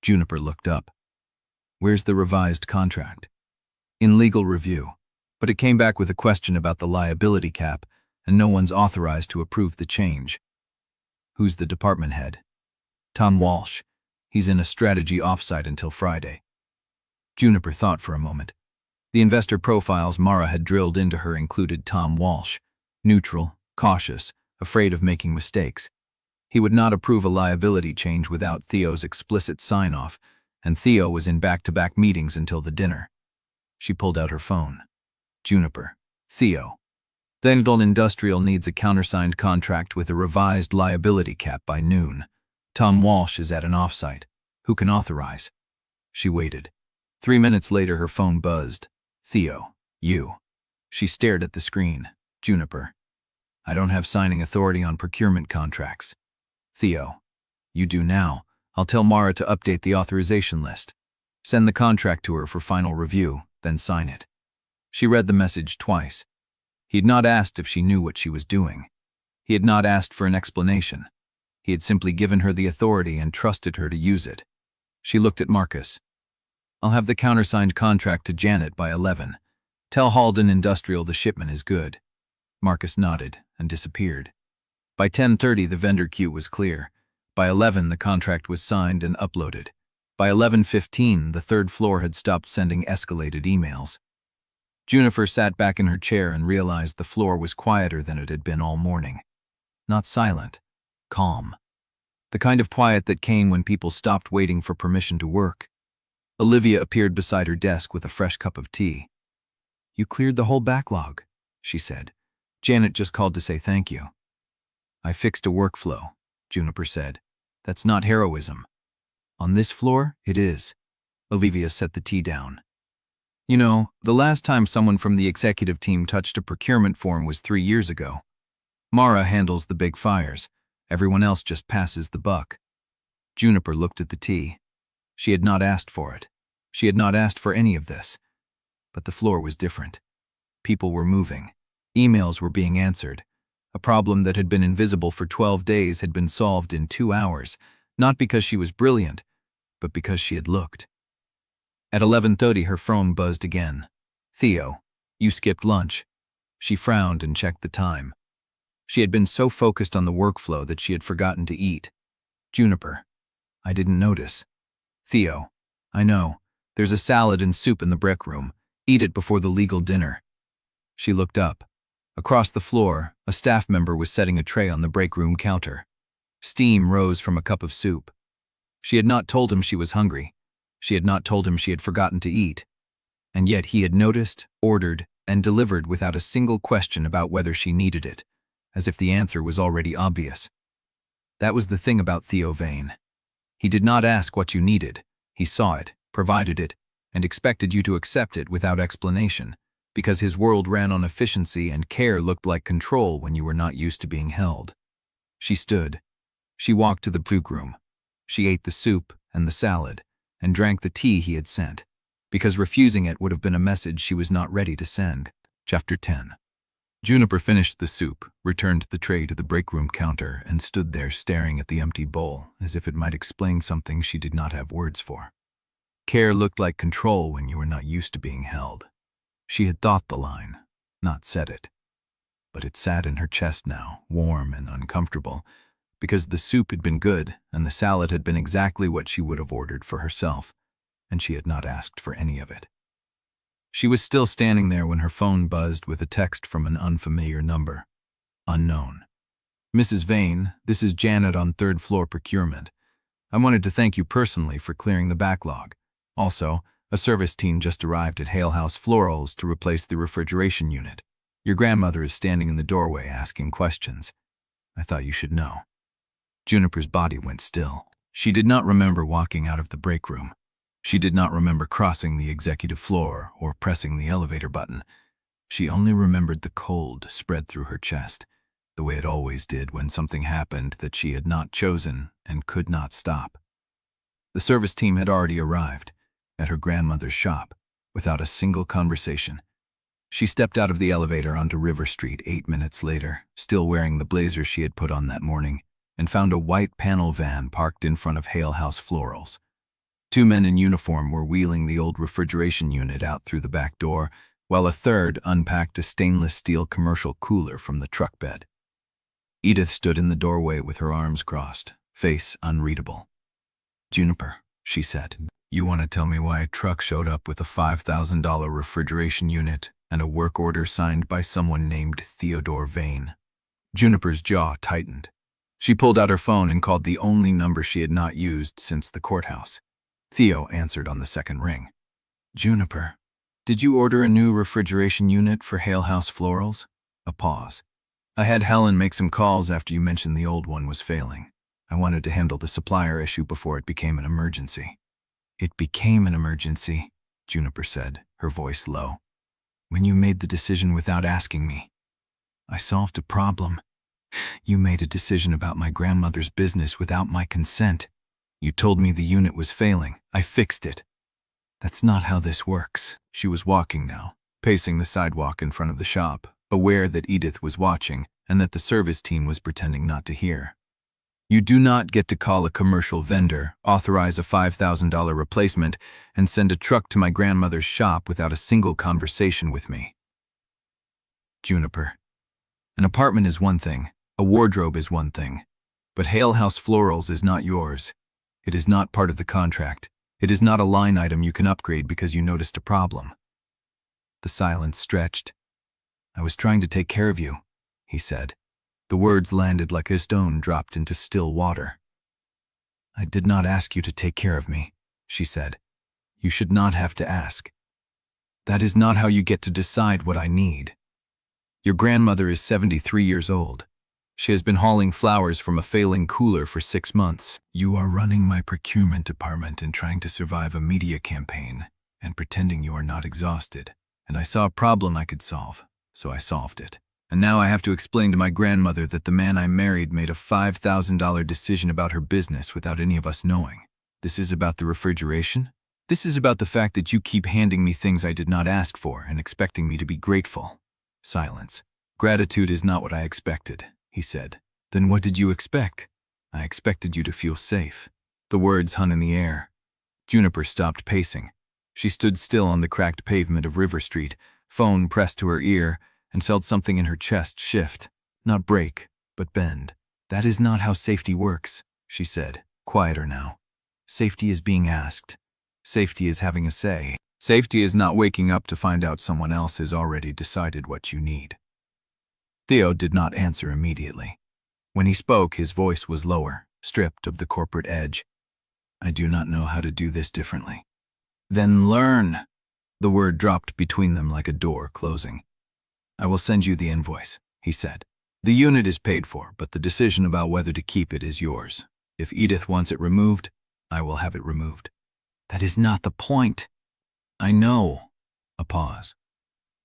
Juniper looked up. "Where's the revised contract?" "In legal review, but it came back with a question about the liability cap, and no one's authorized to approve the change." "Who's the department head?" "Tom Walsh. He's in a strategy offsite until Friday." Juniper thought for a moment. The investor profiles Mara had drilled into her included Tom Walsh. Neutral, cautious, afraid of making mistakes. He would not approve a liability change without Theo's explicit sign-off, and Theo was in back-to-back meetings until the dinner. She pulled out her phone. "Juniper. Theo. Vane Industrial needs a countersigned contract with a revised liability cap by noon. Tom Walsh is at an offsite. Who can authorize?" She waited. 3 minutes later her phone buzzed. "Theo. You." She stared at the screen. "Juniper. I don't have signing authority on procurement contracts." "Theo. You do now. I'll tell Mara to update the authorization list. Send the contract to her for final review, then sign it." She read the message twice. He had not asked if she knew what she was doing. He had not asked for an explanation. He had simply given her the authority and trusted her to use it. She looked at Marcus. "I'll have the countersigned contract to Janet by 11. Tell Halden Industrial the shipment is good." Marcus nodded and disappeared. By 10:30 the vendor queue was clear. By 11 the contract was signed and uploaded. By 11:15 the 3rd floor had stopped sending escalated emails. Juniper sat back in her chair and realized the floor was quieter than it had been all morning. Not silent, calm. The kind of quiet that came when people stopped waiting for permission to work. Olivia appeared beside her desk with a fresh cup of tea. "You cleared the whole backlog," she said. "Janet just called to say thank you." "I fixed a workflow," Juniper said. "That's not heroism." "On this floor, it is." Olivia set the tea down. "You know, the last time someone from the executive team touched a procurement form was 3 years ago. Mara handles the big fires. Everyone else just passes the buck." Juniper looked at the tea. She had not asked for it. She had not asked for any of this. But the floor was different. People were moving. Emails were being answered. A problem that had been invisible for 12 days had been solved in 2 hours, not because she was brilliant, but because she had looked. At 11:30 her phone buzzed again. "Theo, you skipped lunch." She frowned and checked the time. She had been so focused on the workflow that she had forgotten to eat. "Juniper. I didn't notice." "Theo. I know. There's a salad and soup in the break room. Eat it before the legal dinner." She looked up. Across the floor, a staff member was setting a tray on the break room counter. Steam rose from a cup of soup. She had not told him she was hungry. She had not told him she had forgotten to eat. And yet he had noticed, ordered, and delivered without a single question about whether she needed it, as if the answer was already obvious. That was the thing about Theo Vane. He did not ask what you needed. He saw it, provided it, and expected you to accept it without explanation, because his world ran on efficiency and care looked like control when you were not used to being held. She stood. She walked to the break room. She ate the soup and the salad, and drank the tea he had sent, because refusing it would have been a message she was not ready to send. Chapter 10. Juniper finished the soup, returned the tray to the break room counter, and stood there staring at the empty bowl, as if it might explain something she did not have words for. Care looked like control when you were not used to being held. She had thought the line, not said it. But it sat in her chest now, warm and uncomfortable, because the soup had been good and the salad had been exactly what she would have ordered for herself, and she had not asked for any of it. She was still standing there when her phone buzzed with a text from an unfamiliar number. Unknown. "Mrs. Vane, this is Janet on 3rd floor procurement. I wanted to thank you personally for clearing the backlog. Also, a service team just arrived at Hale House Florals to replace the refrigeration unit. Your grandmother is standing in the doorway asking questions. I thought you should know." Juniper's body went still. She did not remember walking out of the break room. She did not remember crossing the executive floor or pressing the elevator button. She only remembered the cold spread through her chest, the way it always did when something happened that she had not chosen and could not stop. The service team had already arrived at her grandmother's shop without a single conversation. She stepped out of the elevator onto River Street 8 minutes later, still wearing the blazer she had put on that morning, and found a white panel van parked in front of Hale House Florals. 2 men in uniform were wheeling the old refrigeration unit out through the back door, while a third unpacked a stainless steel commercial cooler from the truck bed. Edith stood in the doorway with her arms crossed, face unreadable. "Juniper," she said, "you want to tell me why a truck showed up with a $5,000 refrigeration unit and a work order signed by someone named Theodore Vane?" Juniper's jaw tightened. She pulled out her phone and called the only number she had not used since the courthouse. Theo answered on the second ring. "Juniper, did you order a new refrigeration unit for Hale House Florals?" A pause. "I had Helen make some calls after you mentioned the old one was failing. I wanted to handle the supplier issue before it became an emergency." "It became an emergency," Juniper said, her voice low, "when you made the decision without asking me. I solved a problem. You made a decision about my grandmother's business without my consent. You told me the unit was failing. I fixed it. That's not how this works." She was walking now, pacing the sidewalk in front of the shop, aware that Edith was watching and that the service team was pretending not to hear. "You do not get to call a commercial vendor, authorize a $5,000 replacement, and send a truck to my grandmother's shop without a single conversation with me." "Juniper, an apartment is one thing, a wardrobe is one thing, but Hale House Florals is not yours. It is not part of the contract. It is not a line item you can upgrade because you noticed a problem." The silence stretched. "I was trying to take care of you," he said. The words landed like a stone dropped into still water. "I did not ask you to take care of me," she said. "You should not have to ask. That is not how you get to decide what I need. Your grandmother is 73 years old. She has been hauling flowers from a failing cooler for 6 months. You are running my procurement department and trying to survive a media campaign and pretending you are not exhausted. And I saw a problem I could solve, so I solved it. And now I have to explain to my grandmother that the man I married made a $5,000 decision about her business without any of us knowing. This is about the refrigeration? This is about the fact that you keep handing me things I did not ask for and expecting me to be grateful." Silence. "Gratitude is not what I expected," he said. "Then what did you expect?" "I expected you to feel safe." The words hung in the air. Juniper stopped pacing. She stood still on the cracked pavement of River Street, phone pressed to her ear, and felt something in her chest shift. Not break, but bend. "That is not how safety works," she said, quieter now. "Safety is being asked. Safety is having a say. Safety is not waking up to find out someone else has already decided what you need. Theo did not answer immediately. When he spoke, his voice was lower, stripped of the corporate edge. I do not know how to do this differently. Then learn. The word dropped between them like a door closing. I will send you the invoice, he said. The unit is paid for, but the decision about whether to keep it is yours. If Edith wants it removed, I will have it removed. That is not the point. I know. A pause.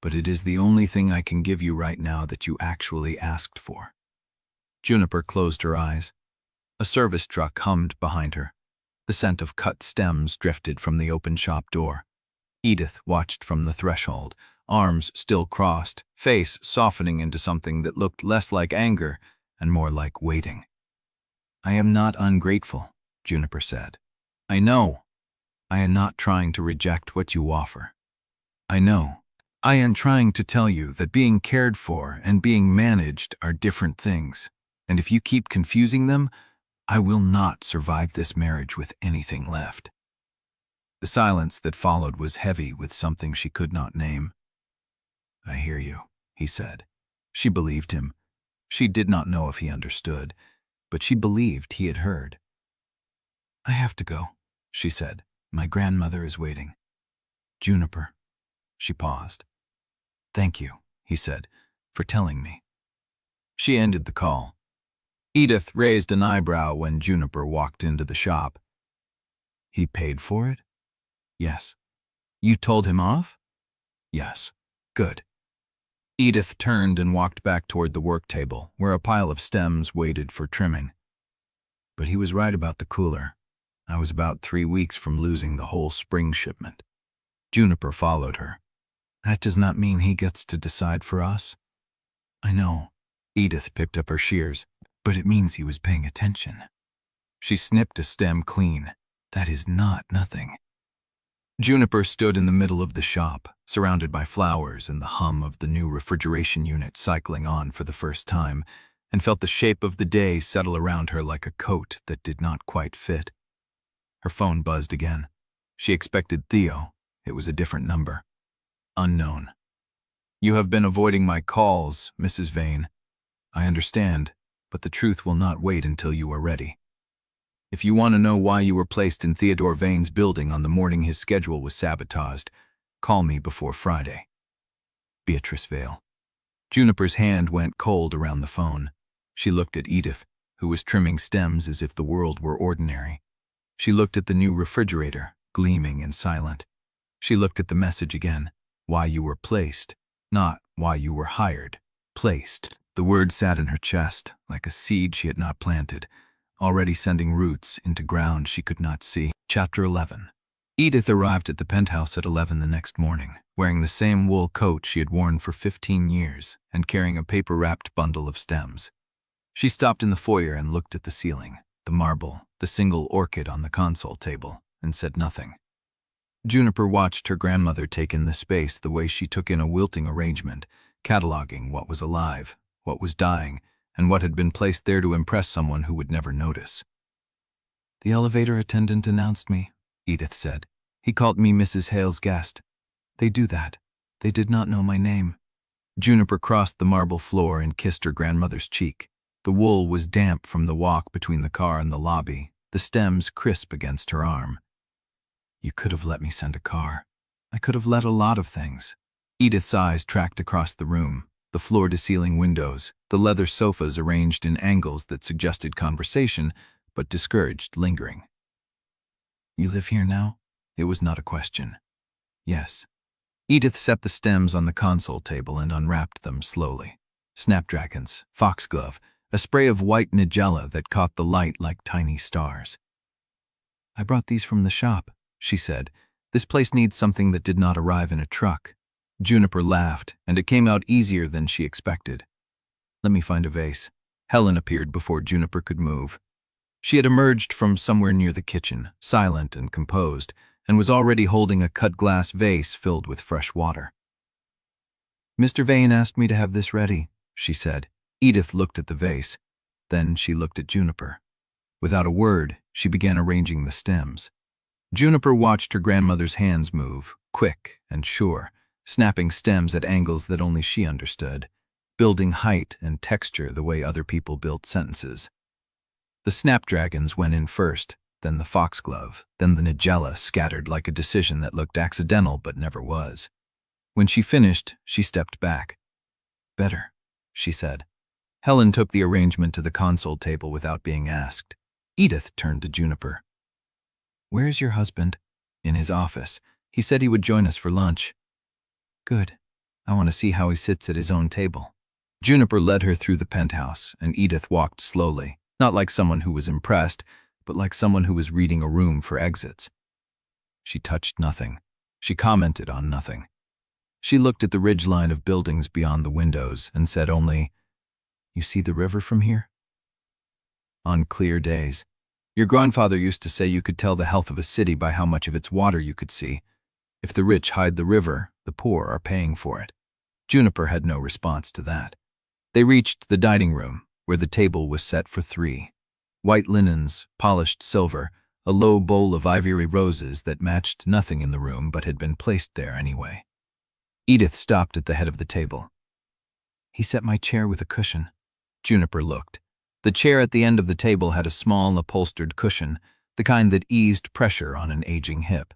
But it is the only thing I can give you right now that you actually asked for. Juniper closed her eyes. A service truck hummed behind her. The scent of cut stems drifted from the open shop door. Edith watched from the threshold, arms still crossed, face softening into something that looked less like anger and more like waiting. I am not ungrateful, Juniper said. I know. I am not trying to reject what you offer. I know. I am trying to tell you that being cared for and being managed are different things, and if you keep confusing them, I will not survive this marriage with anything left. The silence that followed was heavy with something she could not name. I hear you, he said. She believed him. She did not know if he understood, but she believed he had heard. I have to go, she said. My grandmother is waiting. Juniper. She paused. Thank you, he said, for telling me. She ended the call. Edith raised an eyebrow when Juniper walked into the shop. He paid for it? Yes. You told him off? Yes. Good. Edith turned and walked back toward the work table, where a pile of stems waited for trimming. But he was right about the cooler. I was about 3 weeks from losing the whole spring shipment. Juniper followed her. That does not mean he gets to decide for us. I know. Edith picked up her shears, but it means he was paying attention. She snipped a stem clean. That is not nothing. Juniper stood in the middle of the shop, surrounded by flowers and the hum of the new refrigeration unit cycling on for the first time, and felt the shape of the day settle around her like a coat that did not quite fit. Her phone buzzed again. She expected Theo. It was a different number. Unknown. You have been avoiding my calls, Mrs. Vane. I understand, but the truth will not wait until you are ready. If you want to know why you were placed in Theodore Vane's building on the morning his schedule was sabotaged, call me before Friday. Beatrice Vale. Juniper's hand went cold around the phone. She looked at Edith, who was trimming stems as if the world were ordinary. She looked at the new refrigerator, gleaming and silent. She looked at the message again. Why you were placed, not why you were hired. Placed. The word sat in her chest, like a seed she had not planted, already sending roots into ground she could not see. Chapter 11. Edith arrived at the Penthouse at 11 the next morning, wearing the same wool coat she had worn for 15 years and carrying a paper-wrapped bundle of stems. She stopped in the foyer and looked at the ceiling, the marble, the single orchid on the console table, and said nothing. Juniper watched her grandmother take in the space the way she took in a wilting arrangement, cataloging what was alive, what was dying, and what had been placed there to impress someone who would never notice. The elevator attendant announced me, Edith said. He called me Mrs. Hale's guest. They do that. They did not know my name. Juniper crossed the marble floor and kissed her grandmother's cheek. The wool was damp from the walk between the car and the lobby, the stems crisp against her arm. You could have let me send a car. I could have let a lot of things. Edith's eyes tracked across the room, the floor-to-ceiling windows, the leather sofas arranged in angles that suggested conversation but discouraged lingering. You live here now? It was not a question. Yes. Edith set the stems on the console table and unwrapped them slowly. Snapdragons, foxglove, a spray of white nigella that caught the light like tiny stars. I brought these from the shop, she said. This place needs something that did not arrive in a truck. Juniper laughed, and it came out easier than she expected. Let me find a vase. Helen appeared before Juniper could move. She had emerged from somewhere near the kitchen, silent and composed, and was already holding a cut-glass vase filled with fresh water. Mr. Vane asked me to have this ready, she said. Edith looked at the vase. Then she looked at Juniper. Without a word, she began arranging the stems. Juniper watched her grandmother's hands move, quick and sure, snapping stems at angles that only she understood, building height and texture the way other people built sentences. The snapdragons went in first, then the foxglove, then the nigella scattered like a decision that looked accidental but never was. When she finished, she stepped back. "Better," she said. Helen took the arrangement to the console table without being asked. Edith turned to Juniper. "Where's your husband?" "In his office. He said he would join us for lunch." "Good. I want to see how he sits at his own table." Juniper led her through the penthouse, and Edith walked slowly, not like someone who was impressed, but like someone who was reading a room for exits. She touched nothing. She commented on nothing. She looked at the ridgeline of buildings beyond the windows and said only, "You see the river from here?" "On clear days. Your grandfather used to say you could tell the health of a city by how much of its water you could see. If the rich hide the river, the poor are paying for it." Juniper had no response to that. They reached the dining room, where the table was set for 3. White linens, polished silver, a low bowl of ivory roses that matched nothing in the room but had been placed there anyway. Edith stopped at the head of the table. "He set my chair with a cushion." Juniper looked. The chair at the end of the table had a small upholstered cushion, the kind that eased pressure on an aging hip.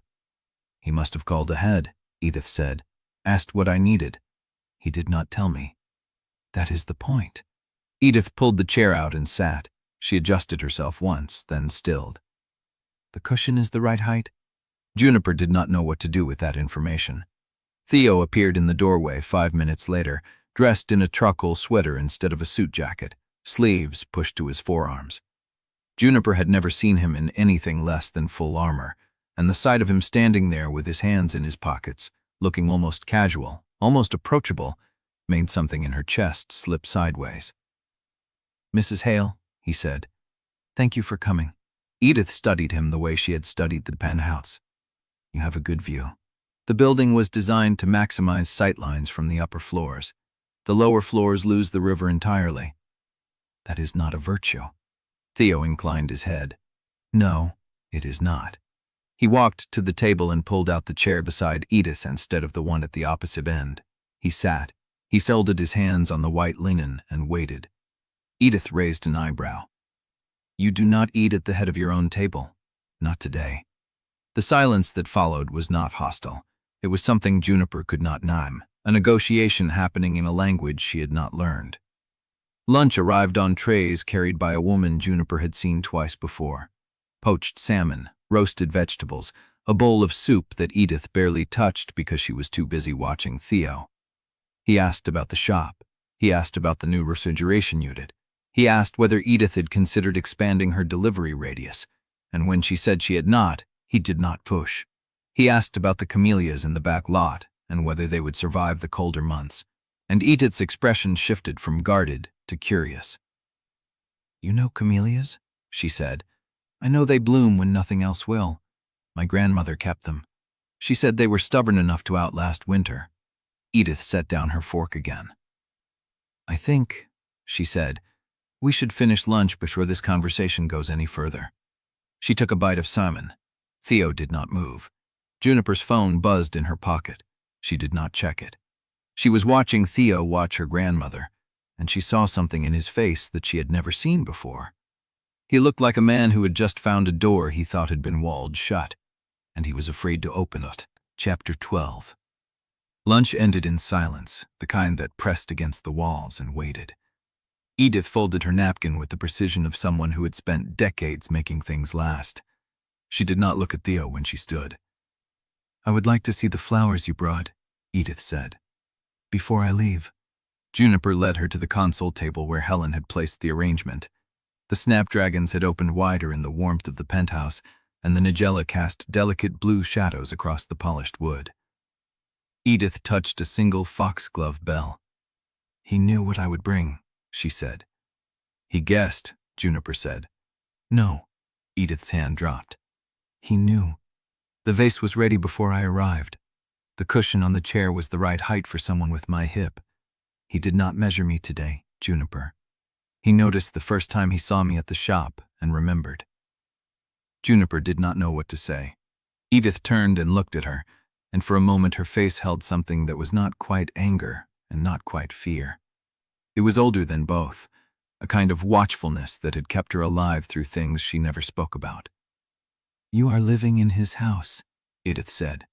"He must have called ahead," Edith said. "Asked what I needed. He did not tell me." "That is the point." Edith pulled the chair out and sat. She adjusted herself once, then stilled. "The cushion is the right height?" Juniper did not know what to do with that information. Theo appeared in the doorway 5 minutes later, dressed in a charcoal sweater instead of a suit jacket, sleeves pushed to his forearms. Juniper had never seen him in anything less than full armor, and the sight of him standing there with his hands in his pockets, looking almost casual, almost approachable, made something in her chest slip sideways. "Mrs. Hale," he said, "thank you for coming." Edith studied him the way she had studied the penthouse. "You have a good view." The building was designed to maximize sightlines from the upper floors. The lower floors lose the river entirely. "That is not a virtue." Theo inclined his head. "No, it is not." He walked to the table and pulled out the chair beside Edith instead of the one at the opposite end. He sat. He folded his hands on the white linen and waited. Edith raised an eyebrow. "You do not eat at the head of your own table. Not today." The silence that followed was not hostile. It was something Juniper could not name, a negotiation happening in a language she had not learned. Lunch arrived on trays carried by a woman Juniper had seen twice before. Poached salmon, roasted vegetables, a bowl of soup that Edith barely touched because she was too busy watching Theo. He asked about the shop. He asked about the new refrigeration unit. He asked whether Edith had considered expanding her delivery radius, and when she said she had not, he did not push. He asked about the camellias in the back lot and whether they would survive the colder months, and Edith's expression shifted from guarded to curious. "You know camellias?" she said. "I know they bloom when nothing else will. My grandmother kept them. She said they were stubborn enough to outlast winter." Edith set down her fork again. "I think," she said, "we should finish lunch before this conversation goes any further." She took a bite of salmon. Theo did not move. Juniper's phone buzzed in her pocket. She did not check it. She was watching Theo watch her grandmother, and she saw something in his face that she had never seen before. He looked like a man who had just found a door he thought had been walled shut, and he was afraid to open it. Chapter 12. Lunch ended in silence, the kind that pressed against the walls and waited. Edith folded her napkin with the precision of someone who had spent decades making things last. She did not look at Theo when she stood. "I would like to see the flowers you brought," Edith said. "Before I leave." Juniper led her to the console table where Helen had placed the arrangement. The snapdragons had opened wider in the warmth of the penthouse, and the nigella cast delicate blue shadows across the polished wood. Edith touched a single foxglove bell. "He knew what I would bring," she said. "He guessed," Juniper said. "No." Edith's hand dropped. "He knew. The vase was ready before I arrived. The cushion on the chair was the right height for someone with my hip. He did not measure me today, Juniper. He noticed the first time he saw me at the shop and remembered." Juniper did not know what to say. Edith turned and looked at her, and for a moment her face held something that was not quite anger and not quite fear. It was older than both, a kind of watchfulness that had kept her alive through things she never spoke about. "You are living in his house," Edith said.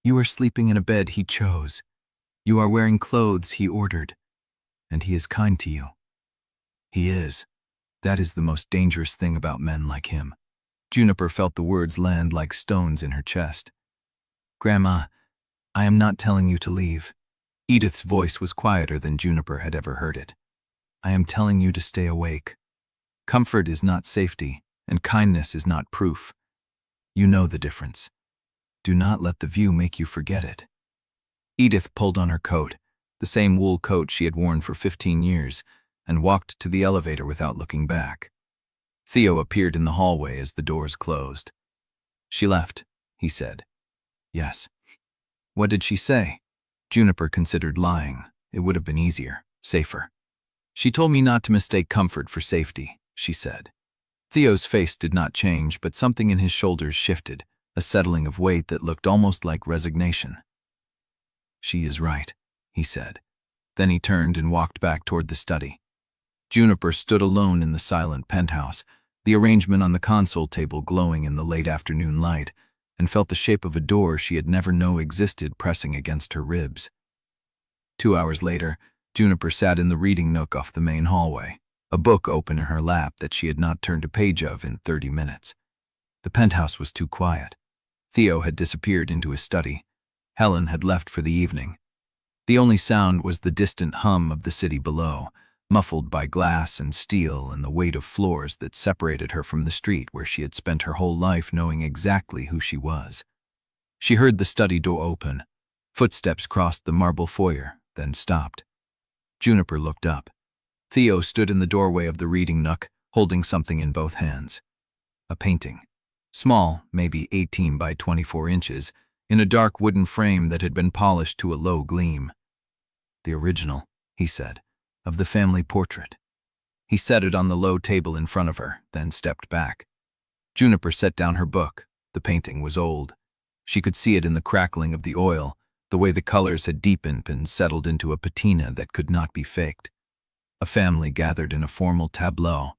"You are sleeping in a bed he chose. You are wearing clothes he ordered. And he is kind to you." "He is. That is the most dangerous thing about men like him." Juniper felt the words land like stones in her chest. "Grandma, I am not telling you to leave." Edith's voice was quieter than Juniper had ever heard it. "I am telling you to stay awake. Comfort is not safety, and kindness is not proof. You know the difference. Do not let the view make you forget it." Edith pulled on her coat, the same wool coat she had worn for 15 years, and walked to the elevator without looking back. Theo appeared in the hallway as the doors closed. "She left," he said. "Yes." "What did she say?" Juniper considered lying. It would have been easier, safer. "She told me not to mistake comfort for safety," she said. Theo's face did not change, but something in his shoulders shifted, a settling of weight that looked almost like resignation. "She is right," he said. Then he turned and walked back toward the study. Juniper stood alone in the silent penthouse, the arrangement on the console table glowing in the late afternoon light, and felt the shape of a door she had never known existed pressing against her ribs. 2 hours later, Juniper sat in the reading nook off the main hallway, a book open in her lap that she had not turned a page of in 30 minutes. The penthouse was too quiet. Theo had disappeared into his study. Helen had left for the evening. The only sound was the distant hum of the city below, muffled by glass and steel and the weight of floors that separated her from the street where she had spent her whole life knowing exactly who she was. She heard the study door open. Footsteps crossed the marble foyer, then stopped. Juniper looked up. Theo stood in the doorway of the reading nook, holding something in both hands. A painting. Small, maybe 18 by 24 inches, in a dark wooden frame that had been polished to a low gleam. "The original," he said, "of the family portrait." He set it on the low table in front of her, then stepped back. Juniper set down her book. The painting was old. She could see it in the crackling of the oil, the way the colors had deepened and settled into a patina that could not be faked. A family gathered in a formal tableau.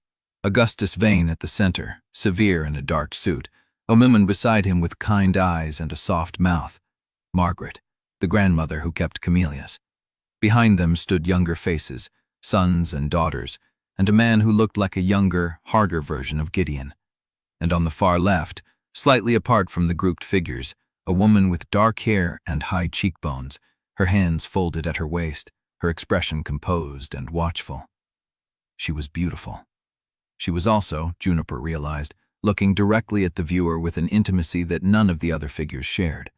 Augustus Vane at the center, severe in a dark suit, a woman beside him with kind eyes and a soft mouth. Margaret, the grandmother who kept camellias. Behind them stood younger faces, sons and daughters, and a man who looked like a younger, harder version of Gideon. And on the far left, slightly apart from the grouped figures, a woman with dark hair and high cheekbones, her hands folded at her waist, her expression composed and watchful. She was beautiful. She was also, Juniper realized, looking directly at the viewer with an intimacy that none of the other figures shared,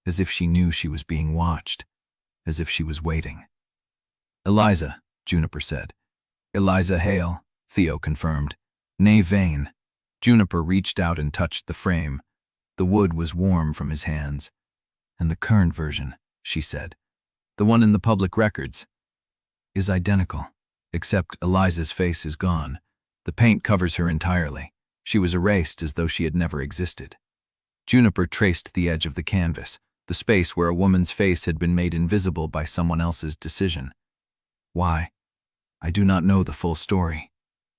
as if she knew she was being watched, as if she was waiting. "Eliza," Juniper said. "Eliza Hale," Theo confirmed. "Née Vane." Juniper reached out and touched the frame. The wood was warm from his hands. "And the current version," she said, "the one in the public records, is identical, except Eliza's face is gone. The paint covers her entirely. She was erased as though she had never existed." Juniper traced the edge of the canvas, the space where a woman's face had been made invisible by someone else's decision. "Why? I do not know the full story."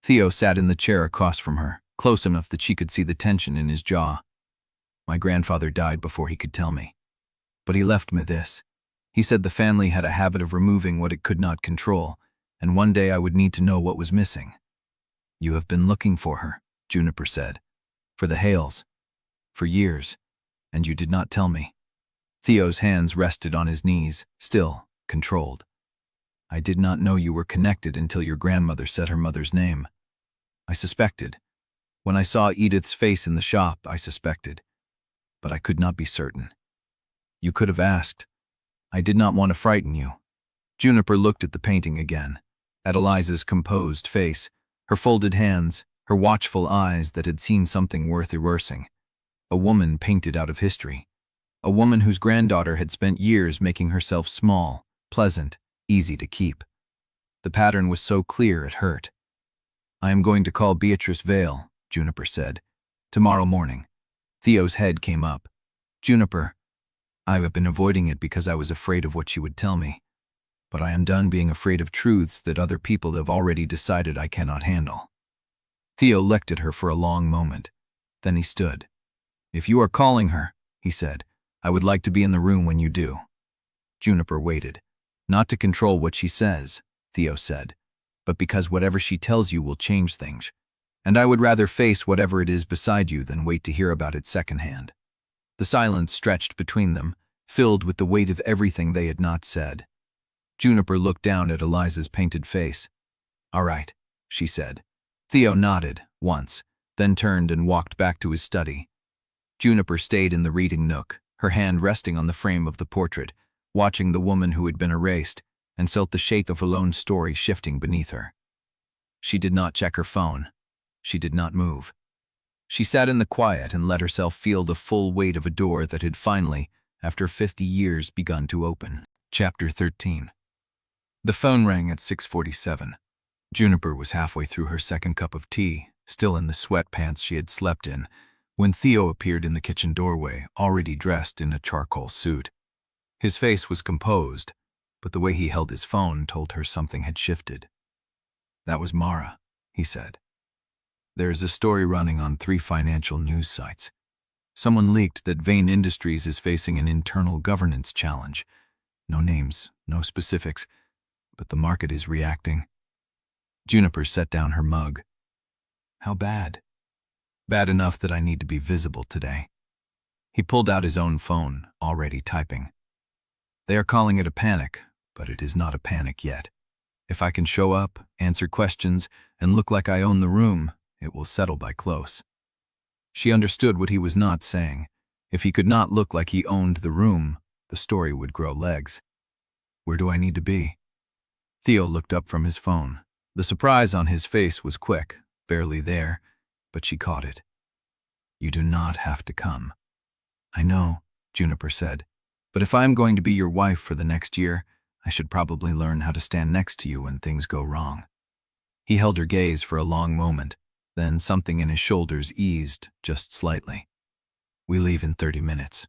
Theo sat in the chair across from her, close enough that she could see the tension in his jaw. "My grandfather died before he could tell me. But he left me this. He said the family had a habit of removing what it could not control, and one day I would need to know what was missing." "You have been looking for her," Juniper said. "For the Hales. For years. And you did not tell me." Theo's hands rested on his knees, still, controlled. "I did not know you were connected until your grandmother said her mother's name. I suspected. When I saw Edith's face in the shop, I suspected. But I could not be certain. You could have asked. I did not want to frighten you." Juniper looked at the painting again, at Eliza's composed face, her folded hands, her watchful eyes that had seen something worth erasing. A woman painted out of history. A woman whose granddaughter had spent years making herself small, pleasant, easy to keep. The pattern was so clear it hurt. "I am going to call Beatrice Vale," Juniper said. "Tomorrow morning." Theo's head came up, Juniper, I have been avoiding it because I was afraid of what she would tell me. But I am done being afraid of truths that other people have already decided I cannot handle. Theo looked at her for a long moment. Then he stood. If you are calling her, he said, I would like to be in the room when you do. Juniper waited. Not to control what she says, Theo said, but because whatever she tells you will change things. And I would rather face whatever it is beside you than wait to hear about it secondhand. The silence stretched between them, filled with the weight of everything they had not said. Juniper looked down at Eliza's painted face. All right, she said. Theo nodded, once, then turned and walked back to his study. Juniper stayed in the reading nook, her hand resting on the frame of the portrait, watching the woman who had been erased, and felt the shape of her lone story shifting beneath her. She did not check her phone. She did not move. She sat in the quiet and let herself feel the full weight of a door that had finally, after 50 years, begun to open. Chapter 13. The phone rang at 6:47. Juniper was halfway through her second cup of tea, still in the sweatpants she had slept in, when Theo appeared in the kitchen doorway, already dressed in a charcoal suit. His face was composed, but the way he held his phone told her something had shifted. That was Mara, he said. There is a story running on 3 financial news sites. Someone leaked that Vane Industries is facing an internal governance challenge. No names, no specifics, but the market is reacting. Juniper set down her mug. How bad? Bad enough that I need to be visible today. He pulled out his own phone, already typing. They are calling it a panic, but it is not a panic yet. If I can show up, answer questions, and look like I own the room, it will settle by close. She understood what he was not saying. If he could not look like he owned the room, the story would grow legs. Where do I need to be? Theo looked up from his phone. The surprise on his face was quick, barely there, but she caught it. You do not have to come. I know, Juniper said, but if I am going to be your wife for the next year, I should probably learn how to stand next to you when things go wrong. He held her gaze for a long moment, then something in his shoulders eased just slightly. We leave in 30 minutes.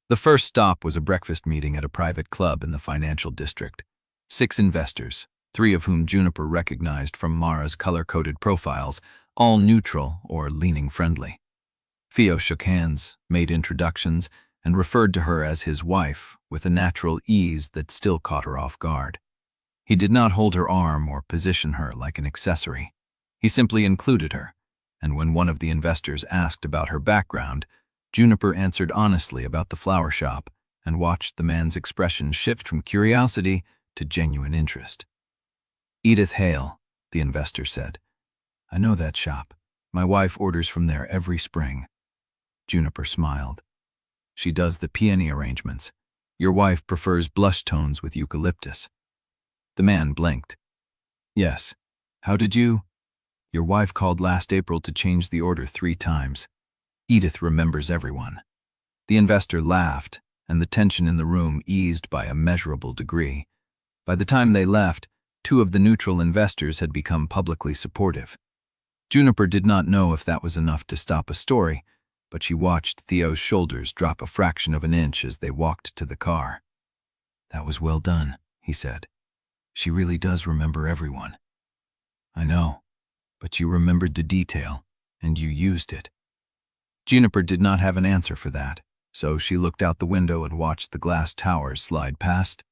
The first stop was a breakfast meeting at a private club in the financial district. 6 investors, 3 of whom Juniper recognized from Mara's color-coded profiles, all neutral or leaning friendly. Theo shook hands, made introductions, and referred to her as his wife with a natural ease that still caught her off guard. He did not hold her arm or position her like an accessory. He simply included her, and when one of the investors asked about her background, Juniper answered honestly about the flower shop and watched the man's expression shift from curiosity to genuine interest. Edith Hale, the investor said. I know that shop. My wife orders from there every spring. Juniper smiled. She does the peony arrangements. Your wife prefers blush tones with eucalyptus. The man blinked. Yes. How did you? Your wife called last April to change the order 3 times. Edith remembers everyone. The investor laughed, and the tension in the room eased by a measurable degree. By the time they left, 2 of the neutral investors had become publicly supportive. Juniper did not know if that was enough to stop a story, but she watched Theo's shoulders drop a fraction of an inch as they walked to the car. That was well done, he said. She really does remember everyone. I know, but you remembered the detail, and you used it. Juniper did not have an answer for that, so she looked out the window and watched the glass towers slide past.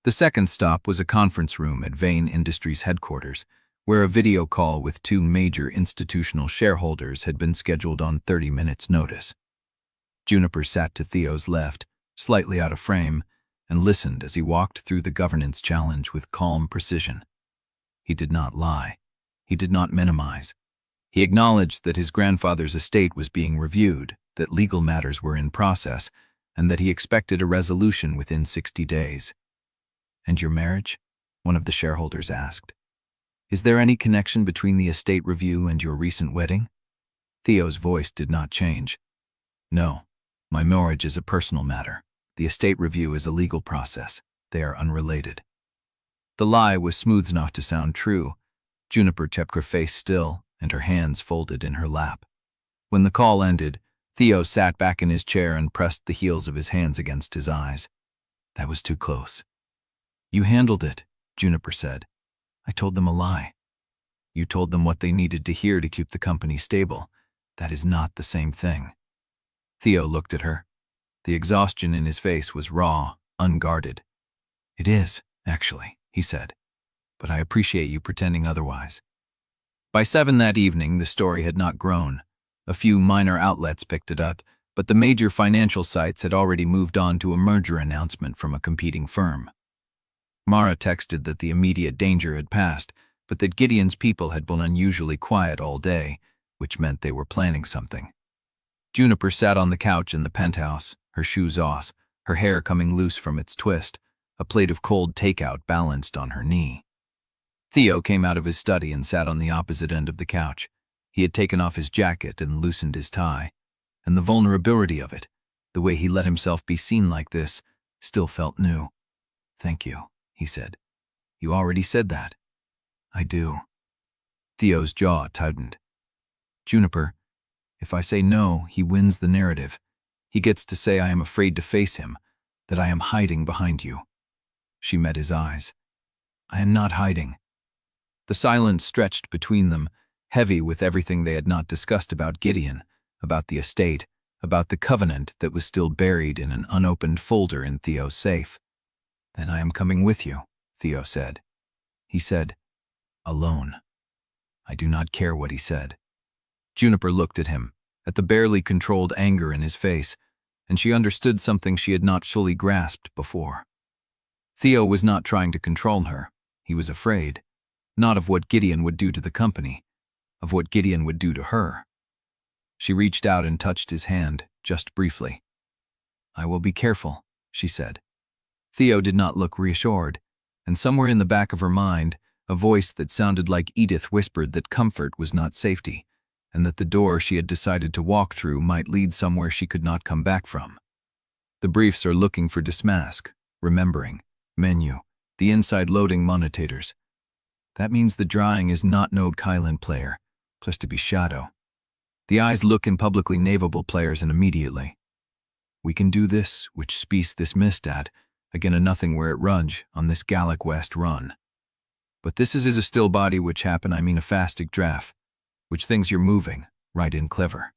The second stop was a conference room at Vane Industries headquarters, where a video call with 2 major institutional shareholders had been scheduled on 30 minutes' notice. Juniper sat to Theo's left, slightly out of frame, and listened as he walked through the governance challenge with calm precision. He did not lie. He did not minimize. He acknowledged that his grandfather's estate was being reviewed, that legal matters were in process, and that he expected a resolution within 60 days. And your marriage? One of the shareholders asked. Is there any connection between the estate review and your recent wedding? Theo's voice did not change. No, my marriage is a personal matter. The estate review is a legal process. They are unrelated. The lie was smooth enough to sound true. Juniper kept her face still and her hands folded in her lap. When the call ended, Theo sat back in his chair and pressed the heels of his hands against his eyes. That was too close. You handled it, Juniper said. I told them a lie. You told them what they needed to hear to keep the company stable. That is not the same thing. Theo looked at her. The exhaustion in his face was raw, unguarded. It is, actually, he said. But I appreciate you pretending otherwise. By 7 that evening, the story had not grown. A few minor outlets picked it up, but the major financial sites had already moved on to a merger announcement from a competing firm. Mara texted that the immediate danger had passed, but that Gideon's people had been unusually quiet all day, which meant they were planning something. Juniper sat on the couch in the penthouse, her shoes off, her hair coming loose from its twist, a plate of cold takeout balanced on her knee. Theo came out of his study and sat on the opposite end of the couch. He had taken off his jacket and loosened his tie, and the vulnerability of it, the way he let himself be seen like this, still felt new. Thank you, he said. You already said that. I do. Theo's jaw tightened. Juniper, if I say no, he wins the narrative. He gets to say I am afraid to face him, that I am hiding behind you. She met his eyes. I am not hiding. The silence stretched between them, heavy with everything they had not discussed about Gideon, about the estate, about the covenant that was still buried in an unopened folder in Theo's safe. Then I am coming with you, Theo said. He said, alone. I do not care what he said. Juniper looked at him, at the barely controlled anger in his face, and she understood something she had not fully grasped before. Theo was not trying to control her. He was afraid, not of what Gideon would do to the company, of what Gideon would do to her. She reached out and touched his hand, just briefly. I will be careful, she said. Theo did not look reassured, and somewhere in the back of her mind, a voice that sounded like Edith whispered that comfort was not safety, and that the door she had decided to walk through might lead somewhere she could not come back from. The briefs are looking for dismask, remembering, menu, the inside loading monetators. That means the drawing is not node Kylan player, just to be shadow. The eyes look in publicly navable players and immediately. We can do this, which speaks this mistad, again a nothing where it rudge on this Gallic West run. But this is a still body which happen I mean a fastic draft, which things you're moving, right in clever.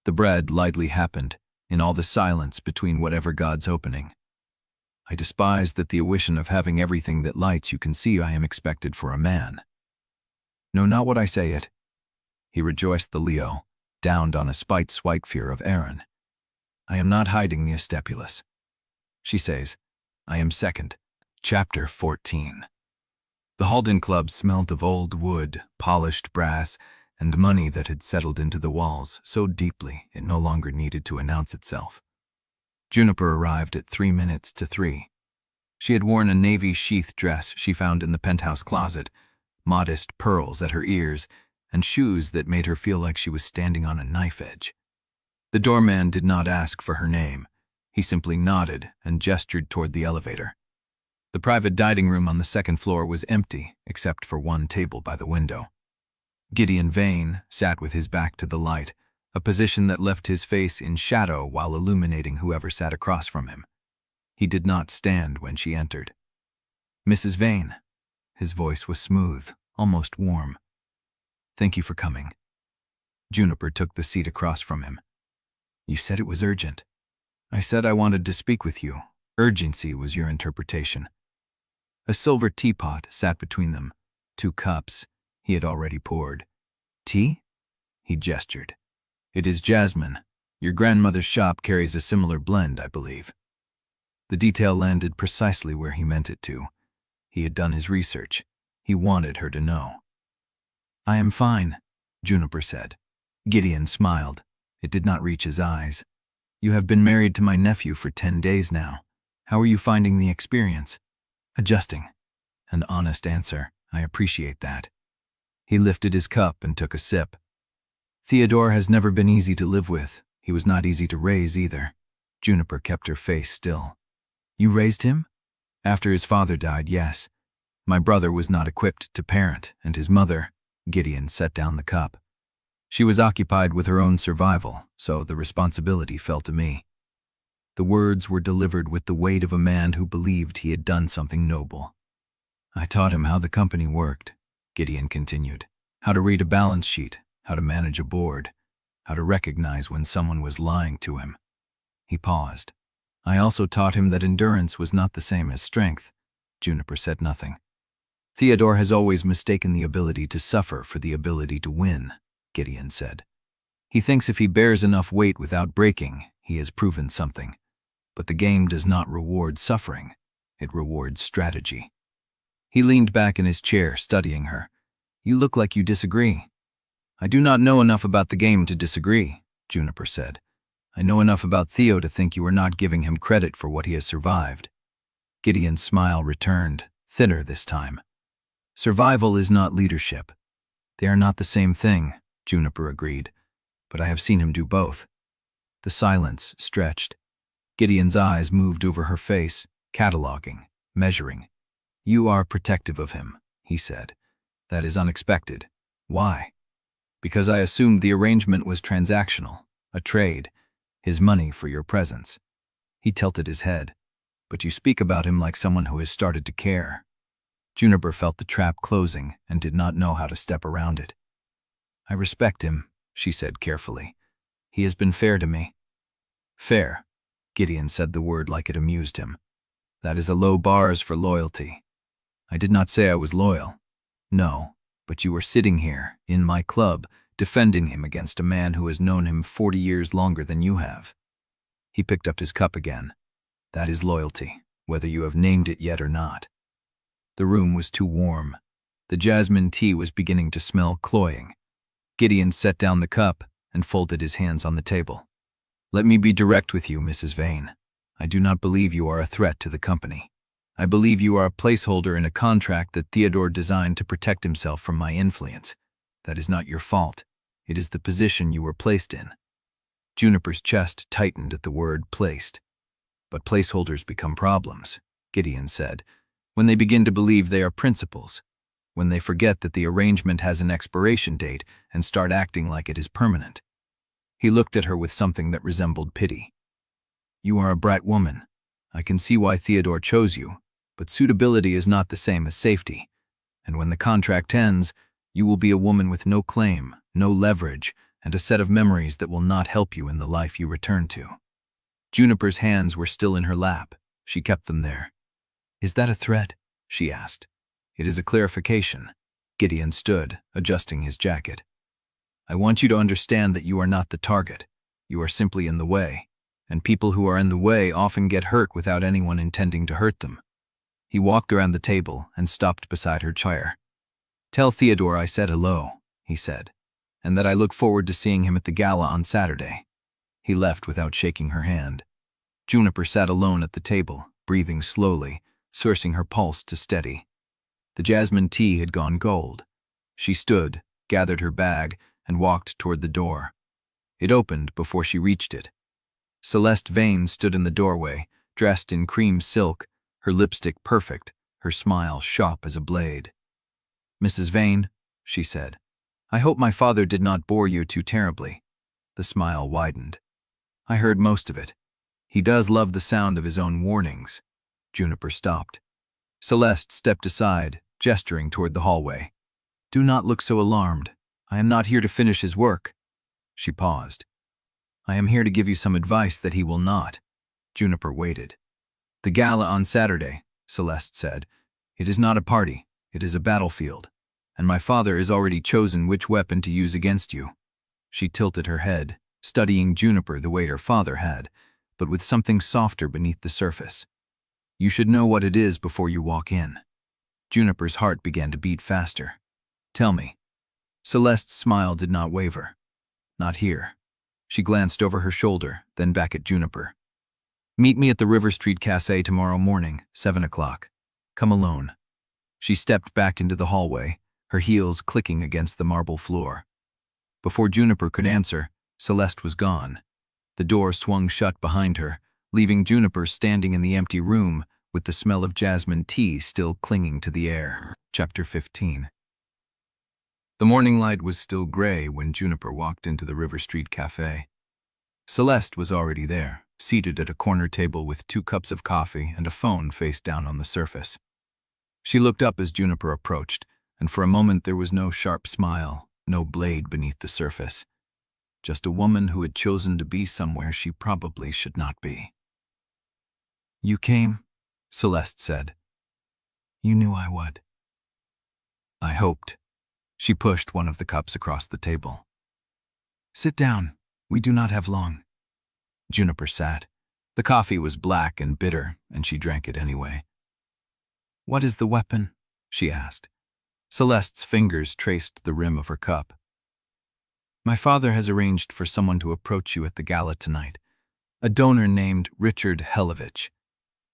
The bread lightly happened, in all the silence between whatever God's opening. I despise that the awition of having everything that lights you can see I am expected for a man. No, not what I say it. He rejoiced the Leo, downed on a spite swite fear of Aaron. I am not hiding the Estepulus. She says, I am second. Chapter 14. The Halden Club smelt of old wood, polished brass, and money that had settled into the walls so deeply it no longer needed to announce itself. Juniper arrived at 3 minutes to 3. She had worn a navy sheath dress she found in the penthouse closet, modest pearls at her ears, and shoes that made her feel like she was standing on a knife edge. The doorman did not ask for her name. He simply nodded and gestured toward the elevator. The private dining room on the second floor was empty, except for one table by the window. Gideon Vane sat with his back to the light, a position that left his face in shadow while illuminating whoever sat across from him. He did not stand when she entered. Mrs. Vane. His voice was smooth, almost warm. Thank you for coming. Juniper took the seat across from him. You said it was urgent. I said I wanted to speak with you. Urgency was your interpretation. A silver teapot sat between them, 2 cups he had already poured. Tea? He gestured. It is jasmine. Your grandmother's shop carries a similar blend, I believe. The detail landed precisely where he meant it to. He had done his research. He wanted her to know. I am fine, Juniper said. Gideon smiled. It did not reach his eyes. You have been married to my nephew for 10 days now. How are you finding the experience? Adjusting. An honest answer. I appreciate that. He lifted his cup and took a sip. Theodore has never been easy to live with. He was not easy to raise either. Juniper kept her face still. You raised him? After his father died, yes. My brother was not equipped to parent, and his mother, Gideon set down the cup. She was occupied with her own survival, so the responsibility fell to me. The words were delivered with the weight of a man who believed he had done something noble. I taught him how the company worked, Gideon continued. How to read a balance sheet, how to manage a board, how to recognize when someone was lying to him. He paused. I also taught him that endurance was not the same as strength. Juniper said nothing. Theodore has always mistaken the ability to suffer for the ability to win, Gideon said. He thinks if he bears enough weight without breaking, he has proven something. But the game does not reward suffering. It rewards strategy. He leaned back in his chair, studying her. You look like you disagree. I do not know enough about the game to disagree, Juniper said. I know enough about Theo to think you are not giving him credit for what he has survived. Gideon's smile returned, thinner this time. Survival is not leadership. They are not the same thing, Juniper agreed, but I have seen him do both. The silence stretched. Gideon's eyes moved over her face, cataloging, measuring. You are protective of him, he said. That is unexpected. Why? Because I assumed the arrangement was transactional, a trade, his money for your presence. He tilted his head. But you speak about him like someone who has started to care. Juniper felt the trap closing and did not know how to step around it. I respect him, she said carefully. He has been fair to me. Fair. Gideon said the word like it amused him. That is a low bars for loyalty. I did not say I was loyal. No, but you were sitting here, in my club, defending him against a man who has known him 40 years longer than you have. He picked up his cup again. That is loyalty, whether you have named it yet or not. The room was too warm. The jasmine tea was beginning to smell cloying. Gideon set down the cup and folded his hands on the table. Let me be direct with you, Mrs. Vane. I do not believe you are a threat to the company. I believe you are a placeholder in a contract that Theodore designed to protect himself from my influence. That is not your fault. It is the position you were placed in. Juniper's chest tightened at the word placed. But placeholders become problems, Gideon said, when they begin to believe they are principals, when they forget that the arrangement has an expiration date and start acting like it is permanent. He looked at her with something that resembled pity. You are a bright woman. I can see why Theodore chose you, but suitability is not the same as safety. And when the contract ends, you will be a woman with no claim, no leverage, and a set of memories that will not help you in the life you return to. Juniper's hands were still in her lap. She kept them there. Is that a threat? She asked. It is a clarification. Gideon stood, adjusting his jacket. I want you to understand that you are not the target. You are simply in the way, and people who are in the way often get hurt without anyone intending to hurt them. He walked around the table and stopped beside her chair. Tell Theodore I said hello, he said, and that I look forward to seeing him at the gala on Saturday. He left without shaking her hand. Juniper sat alone at the table, breathing slowly, sourcing her pulse to steady. The jasmine tea had gone cold. She stood, gathered her bag, and walked toward the door. It opened before she reached it. Celeste Vane stood in the doorway, dressed in cream silk, her lipstick perfect, her smile sharp as a blade. Mrs. Vane, she said, I hope my father did not bore you too terribly. The smile widened. I heard most of it. He does love the sound of his own warnings. Juniper stopped. Celeste stepped aside, gesturing toward the hallway. Do not look so alarmed. I am not here to finish his work. She paused. I am here to give you some advice that he will not. Juniper waited. The gala on Saturday, Celeste said. It is not a party, it is a battlefield, and my father has already chosen which weapon to use against you. She tilted her head, studying Juniper the way her father had, but with something softer beneath the surface. You should know what it is before you walk in. Juniper's heart began to beat faster. Tell me. Celeste's smile did not waver. Not here. She glanced over her shoulder, then back at Juniper. Meet me at the River Street Cafe tomorrow morning, 7 o'clock. Come alone. She stepped back into the hallway, her heels clicking against the marble floor. Before Juniper could answer, Celeste was gone. The door swung shut behind her, leaving Juniper standing in the empty room with the smell of jasmine tea still clinging to the air. Chapter 15. The morning light was still gray when Juniper walked into the River Street Cafe. Celeste was already there, seated at a corner table with 2 cups of coffee and a phone face down on the surface. She looked up as Juniper approached, and for a moment there was no sharp smile, no blade beneath the surface. Just a woman who had chosen to be somewhere she probably should not be. "You came," Celeste said. "You knew I would." "I hoped." She pushed one of the cups across the table. "Sit down. We do not have long." Juniper sat. The coffee was black and bitter, and she drank it anyway. "What is the weapon?" she asked. Celeste's fingers traced the rim of her cup. "My father has arranged for someone to approach you at the gala tonight. A donor named Richard Helovich.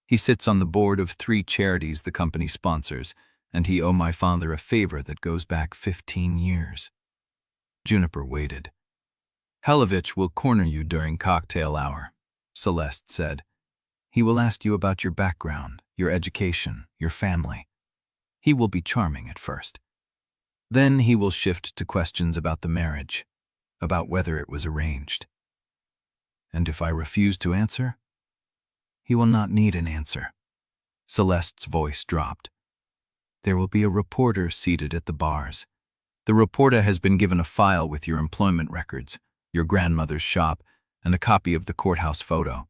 He sits on the board of 3 charities the company sponsors, and he owed my father a favor that goes back 15 years. Juniper waited. "Helovich will corner you during cocktail hour," Celeste said. "He will ask you about your background, your education, your family. He will be charming at first. Then he will shift to questions about the marriage, about whether it was arranged. And if I refuse to answer, he will not need an answer." Celeste's voice dropped. "There will be a reporter seated at the bars. The reporter has been given a file with your employment records, your grandmother's shop, and a copy of the courthouse photo.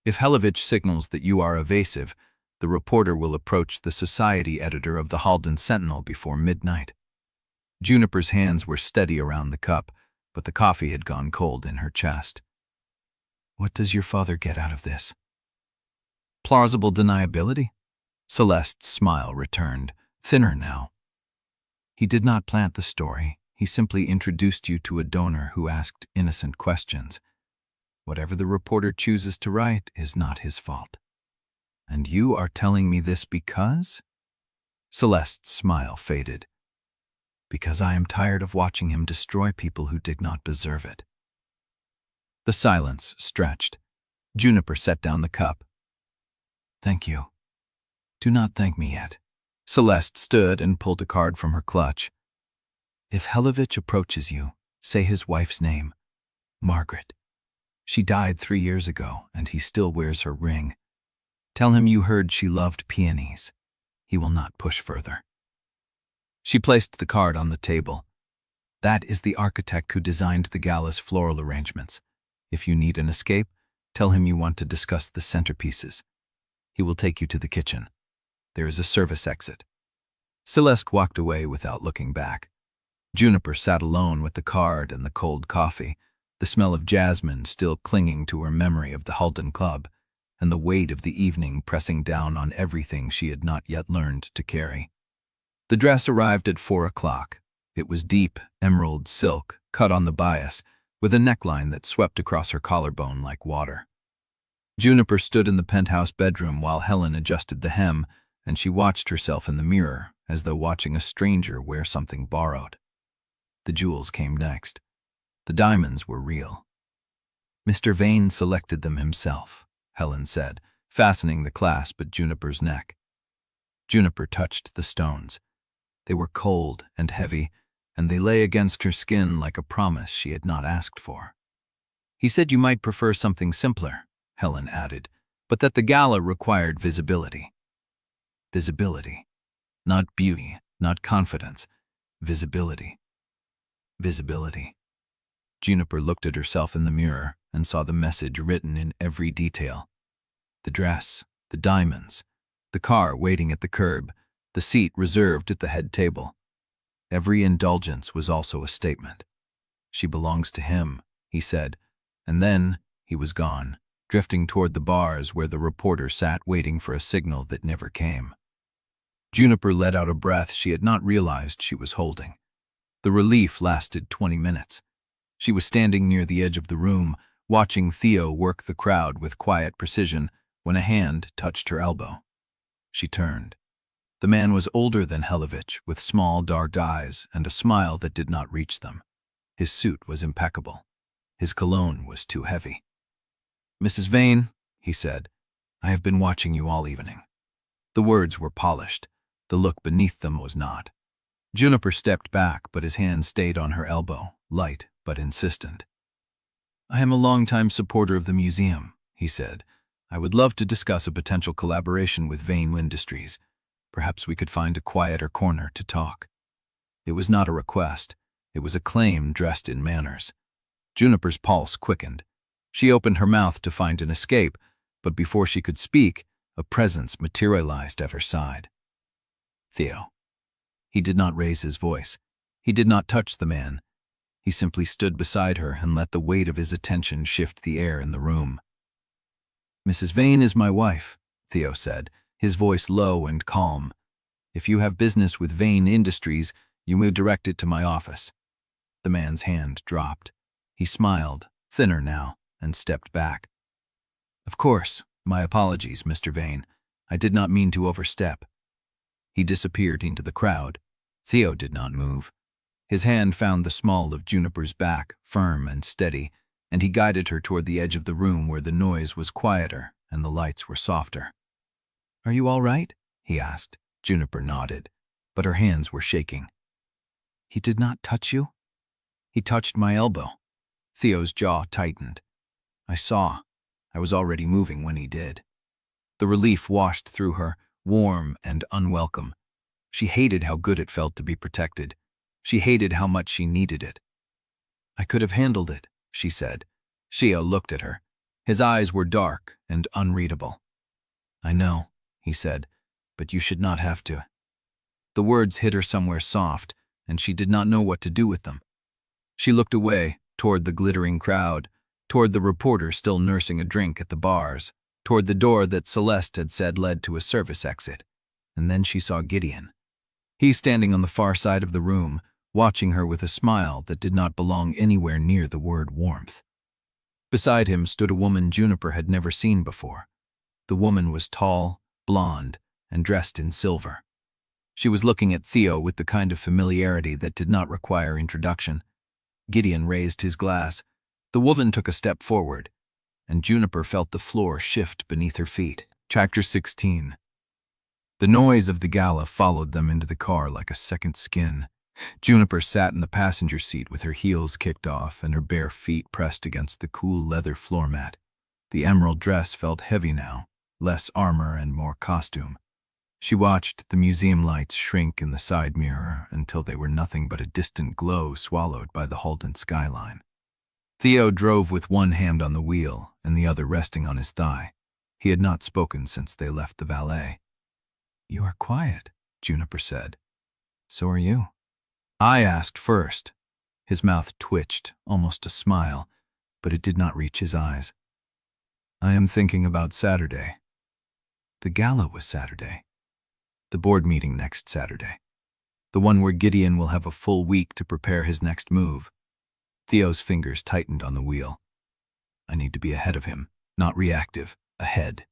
If Helovich signals that you are evasive, the reporter will approach the society editor of the Halden Sentinel before midnight." Juniper's hands were steady around the cup, but the coffee had gone cold in her chest. "What does your father get out of this?" "Plausible deniability?" Celeste's smile returned, thinner now. "He did not plant the story. He simply introduced you to a donor who asked innocent questions. Whatever the reporter chooses to write is not his fault." "And you are telling me this because?" Celeste's smile faded. "Because I am tired of watching him destroy people who did not deserve it." The silence stretched. Juniper set down the cup. "Thank you." "Do not thank me yet." Celeste stood and pulled a card from her clutch. "If Helovich approaches you, say his wife's name, Margaret. She died 3 years ago, and he still wears her ring. Tell him you heard she loved peonies. He will not push further." She placed the card on the table. "That is the architect who designed the gala's floral arrangements. If you need an escape, tell him you want to discuss the centerpieces. He will take you to the kitchen. There is a service exit." Celeste walked away without looking back. Juniper sat alone with the card and the cold coffee, the smell of jasmine still clinging to her memory of the Halden Club, and the weight of the evening pressing down on everything she had not yet learned to carry. The dress arrived at 4 o'clock. It was deep, emerald silk, cut on the bias, with a neckline that swept across her collarbone like water. Juniper stood in the penthouse bedroom while Helen adjusted the hem, and she watched herself in the mirror, as though watching a stranger wear something borrowed. The jewels came next. The diamonds were real. "Mr. Vane selected them himself," Helen said, fastening the clasp at Juniper's neck. Juniper touched the stones. They were cold and heavy, and they lay against her skin like a promise she had not asked for. "He said you might prefer something simpler," Helen added, "but that the gala required visibility." Visibility. Not beauty, not confidence. Visibility. Visibility. Juniper looked at herself in the mirror and saw the message written in every detail. The dress, the diamonds, the car waiting at the curb, the seat reserved at the head table. Every indulgence was also a statement. "She belongs to him," he said, and then he was gone, drifting toward the bars where the reporter sat waiting for a signal that never came. Juniper let out a breath she had not realized she was holding. The relief lasted 20 minutes. She was standing near the edge of the room, watching Theo work the crowd with quiet precision, when a hand touched her elbow. She turned. The man was older than Helovich, with small, dark eyes and a smile that did not reach them. His suit was impeccable. His cologne was too heavy. "Mrs. Vane," he said, "I have been watching you all evening." The words were polished. The look beneath them was not. Juniper stepped back, but his hand stayed on her elbow, light but insistent. "I am a longtime supporter of the museum," he said. "I would love to discuss a potential collaboration with Vane Industries. Perhaps we could find a quieter corner to talk." It was not a request. It was a claim dressed in manners. Juniper's pulse quickened. She opened her mouth to find an escape, but before she could speak, a presence materialized at her side. Theo. He did not raise his voice. He did not touch the man. He simply stood beside her and let the weight of his attention shift the air in the room. "Mrs. Vane is my wife," Theo said, his voice low and calm. "If you have business with Vane Industries, you may direct it to my office." The man's hand dropped. He smiled, thinner now, and stepped back. "Of course, my apologies, Mr. Vane. I did not mean to overstep." He disappeared into the crowd. Theo did not move. His hand found the small of Juniper's back, firm and steady, and he guided her toward the edge of the room where the noise was quieter and the lights were softer. "Are you all right?" he asked. Juniper nodded, but her hands were shaking. "He did not touch you?" "He touched my elbow." Theo's jaw tightened. "I saw. I was already moving when he did." The relief washed through her, warm and unwelcome. She hated how good it felt to be protected. She hated how much she needed it. "I could have handled it," she said. Sheo looked at her. His eyes were dark and unreadable. "I know," he said, "but you should not have to." The words hit her somewhere soft, and she did not know what to do with them. She looked away, toward the glittering crowd, toward the reporter still nursing a drink at the bars, toward the door that Celeste had said led to a service exit. And then she saw Gideon. He standing on the far side of the room, watching her with a smile that did not belong anywhere near the word warmth. Beside him stood a woman Juniper had never seen before. The woman was tall, blonde, and dressed in silver. She was looking at Theo with the kind of familiarity that did not require introduction. Gideon raised his glass. The woman took a step forward, and Juniper felt the floor shift beneath her feet. Chapter 16. The noise of the gala followed them into the car like a second skin. Juniper sat in the passenger seat with her heels kicked off and her bare feet pressed against the cool leather floor mat. The emerald dress felt heavy now, less armor and more costume. She watched the museum lights shrink in the side mirror until they were nothing but a distant glow swallowed by the Halden skyline. Theo drove with one hand on the wheel and the other resting on his thigh. He had not spoken since they left the valet. "You are quiet," Juniper said. "So are you." "I asked first." His mouth twitched, almost a smile, but it did not reach his eyes. "I am thinking about Saturday." The gala was Saturday. The board meeting next Saturday. The one where Gideon will have a full week to prepare his next move. Theo's fingers tightened on the wheel. "I need to be ahead of him, not reactive, ahead."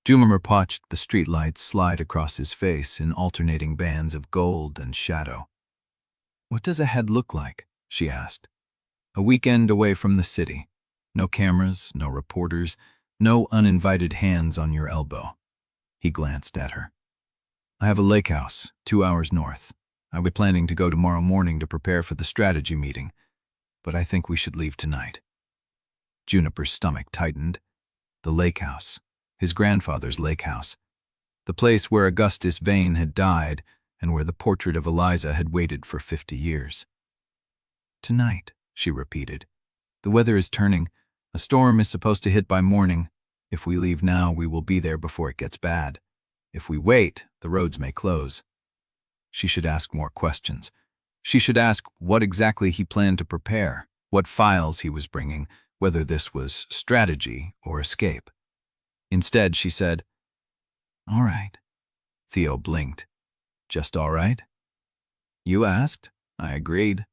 Juniper watched the streetlights slide across his face in alternating bands of gold and shadow. "What does ahead look like?" she asked. "A weekend away from the city. No cameras, no reporters, no uninvited hands on your elbow." He glanced at her. "I have a lake house, 2 hours north. I was planning to go tomorrow morning to prepare for the strategy meeting, but I think we should leave tonight." Juniper's stomach tightened. The lake house, his grandfather's lake house, the place where Augustus Vane had died and where the portrait of Eliza had waited for 50 years. "Tonight," she repeated. "The weather is turning. A storm is supposed to hit by morning. If we leave now, we will be there before it gets bad. If we wait, the roads may close." She should ask more questions. She should ask what exactly he planned to prepare, what files he was bringing, whether this was strategy or escape. Instead, she said, "All right." Theo blinked. "Just all right?" "You asked. I agreed."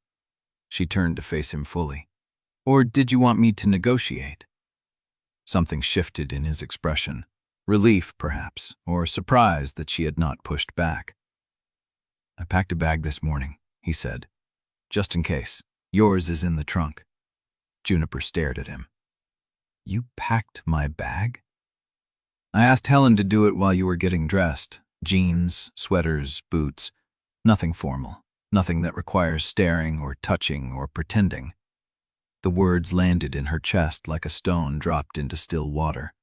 She turned to face him fully. "Or did you want me to negotiate?" Something shifted in his expression. Relief, perhaps, or surprise that she had not pushed back. "I packed a bag this morning," he said. "Just in case. Yours is in the trunk." Juniper stared at him. "You packed my bag?" "I asked Helen to do it while you were getting dressed. Jeans, sweaters, boots. Nothing formal. Nothing that requires staring or touching or pretending. The words landed in her chest like a stone dropped into still water.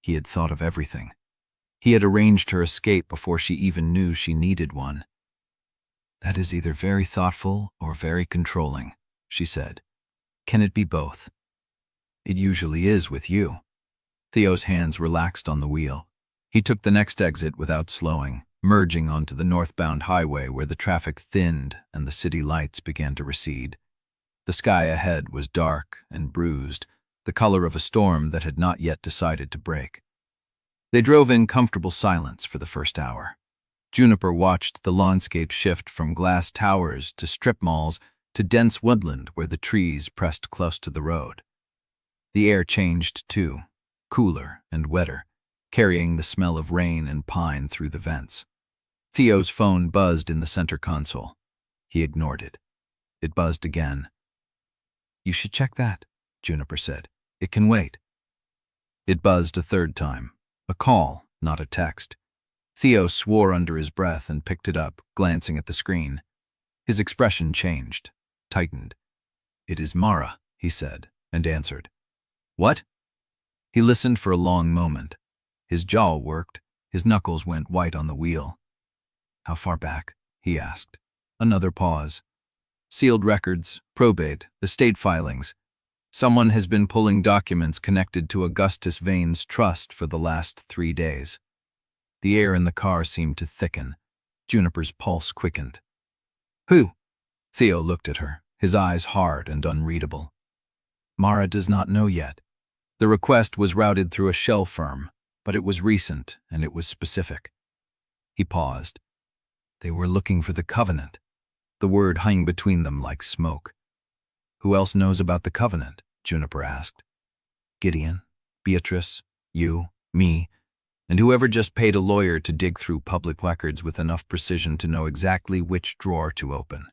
He had thought of everything. He had arranged her escape before she even knew she needed one. "That is either very thoughtful or very controlling," she said. "Can it be both?" "It usually is with you." Theo's hands relaxed on the wheel. He took the next exit without slowing, merging onto the northbound highway where the traffic thinned and the city lights began to recede. The sky ahead was dark and bruised, the color of a storm that had not yet decided to break. They drove in comfortable silence for the first hour. Juniper watched the landscape shift from glass towers to strip malls to dense woodland where the trees pressed close to the road. The air changed too, cooler and wetter, carrying the smell of rain and pine through the vents. Theo's phone buzzed in the center console. He ignored it. It buzzed again. "You should check that," Juniper said. "It can wait." It buzzed a third time. A call, not a text. Theo swore under his breath and picked it up, glancing at the screen. His expression changed, tightened. "It is Mara," he said, and answered. "What?" He listened for a long moment. His jaw worked, his knuckles went white on the wheel. "How far back?" he asked. Another pause. "Sealed records, probate, estate filings. Someone has been pulling documents connected to Augustus Vane's trust for the last 3 days." The air in the car seemed to thicken. Juniper's pulse quickened. "Who?" Theo looked at her, his eyes hard and unreadable. "Mara does not know yet. The request was routed through a shell firm, but it was recent and it was specific." He paused. "They were looking for the Covenant." The word hung between them like smoke. "Who else knows about the Covenant?" Juniper asked. "Gideon, Beatrice, you, me, and whoever just paid a lawyer to dig through public records with enough precision to know exactly which drawer to open."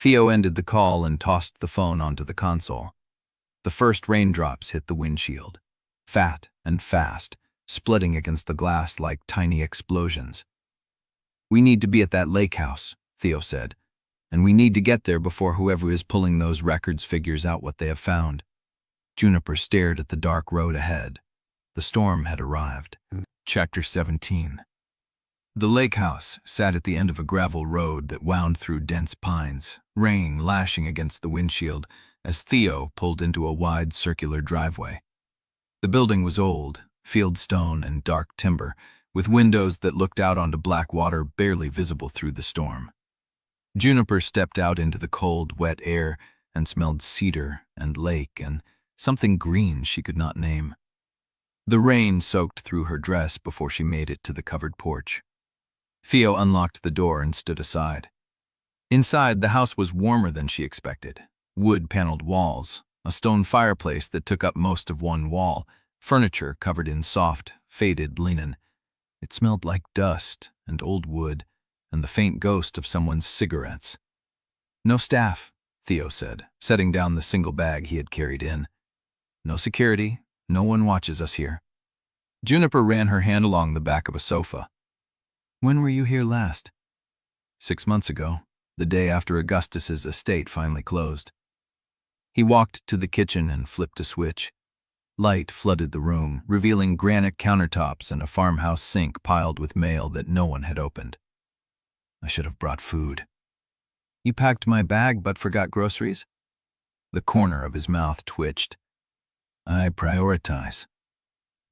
Theo ended the call and tossed the phone onto the console. The first raindrops hit the windshield, fat and fast, splitting against the glass like tiny explosions. "We need to be at that lake house," Theo said, "and we need to get there before whoever is pulling those records figures out what they have found." Juniper stared at the dark road ahead. The storm had arrived. Chapter 17. The lake house sat at the end of a gravel road that wound through dense pines, rain lashing against the windshield as Theo pulled into a wide circular driveway. The building was old, fieldstone and dark timber, with windows that looked out onto black water barely visible through the storm. Juniper stepped out into the cold, wet air and smelled cedar and lake and something green she could not name. The rain soaked through her dress before she made it to the covered porch. Theo unlocked the door and stood aside. Inside, the house was warmer than she expected. Wood-paneled walls, a stone fireplace that took up most of one wall, furniture covered in soft, faded linen. It smelled like dust and old wood and the faint ghost of someone's cigarettes. "No staff," Theo said, setting down the single bag he had carried in. "No security. No one watches us here." Juniper ran her hand along the back of a sofa. "When were you here last?" 6 months ago, the day after Augustus's estate finally closed." He walked to the kitchen and flipped a switch. Light flooded the room, revealing granite countertops and a farmhouse sink piled with mail that no one had opened. "I should have brought food." "You packed my bag but forgot groceries?" The corner of his mouth twitched. "I prioritize."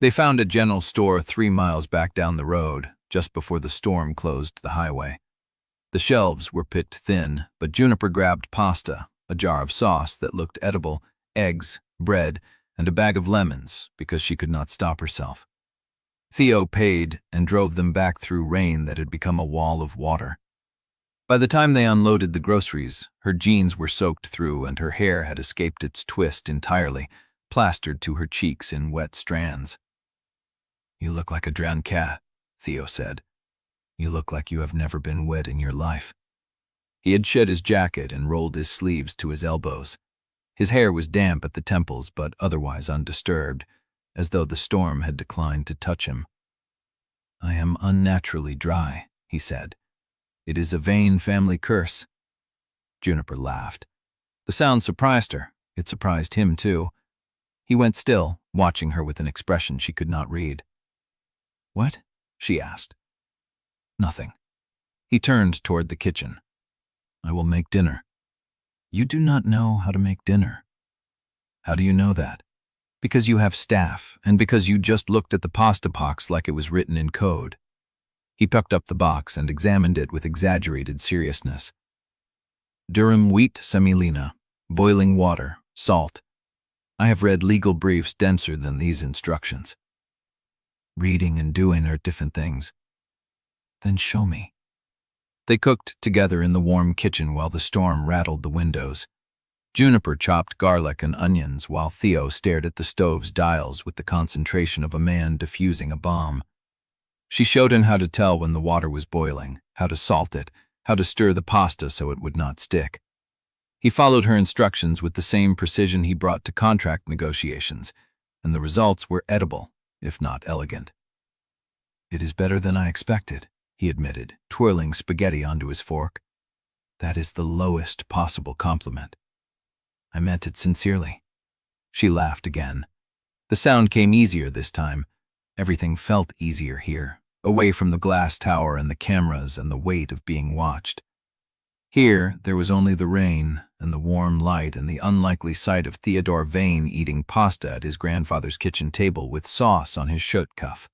They found a general store 3 miles back down the road, just before the storm closed the highway. The shelves were picked thin, but Juniper grabbed pasta, a jar of sauce that looked edible, eggs, bread, and a bag of lemons because she could not stop herself. Theo paid and drove them back through rain that had become a wall of water. By the time they unloaded the groceries, her jeans were soaked through and her hair had escaped its twist entirely, plastered to her cheeks in wet strands. "You look like a drowned cat," Theo said. "You look like you have never been wet in your life." He had shed his jacket and rolled his sleeves to his elbows. His hair was damp at the temples but otherwise undisturbed, as though the storm had declined to touch him. "I am unnaturally dry," he said. "It is a Vane family curse. Juniper laughed. The sound surprised her. It surprised him, too. He went still, watching her with an expression she could not read. "What?" she asked. "Nothing." He turned toward the kitchen. "I will make dinner." "You do not know how to make dinner." "How do you know that?" "Because you have staff, and because you just looked at the pasta box like it was written in code." He picked up the box and examined it with exaggerated seriousness. "Durum wheat semolina, boiling water, salt. I have read legal briefs denser than these instructions." "Reading and doing are different things." "Then show me." They cooked together in the warm kitchen while the storm rattled the windows. Juniper chopped garlic and onions while Theo stared at the stove's dials with the concentration of a man defusing a bomb. She showed him how to tell when the water was boiling, how to salt it, how to stir the pasta so it would not stick. He followed her instructions with the same precision he brought to contract negotiations, and the results were edible, if not elegant. "It is better than I expected," he admitted, twirling spaghetti onto his fork. "That is the lowest possible compliment." "I meant it sincerely." She laughed again. The sound came easier this time. Everything felt easier here, away from the glass tower and the cameras and the weight of being watched. Here, there was only the rain and the warm light and the unlikely sight of Theodore Vane eating pasta at his grandfather's kitchen table with sauce on his shirt cuff.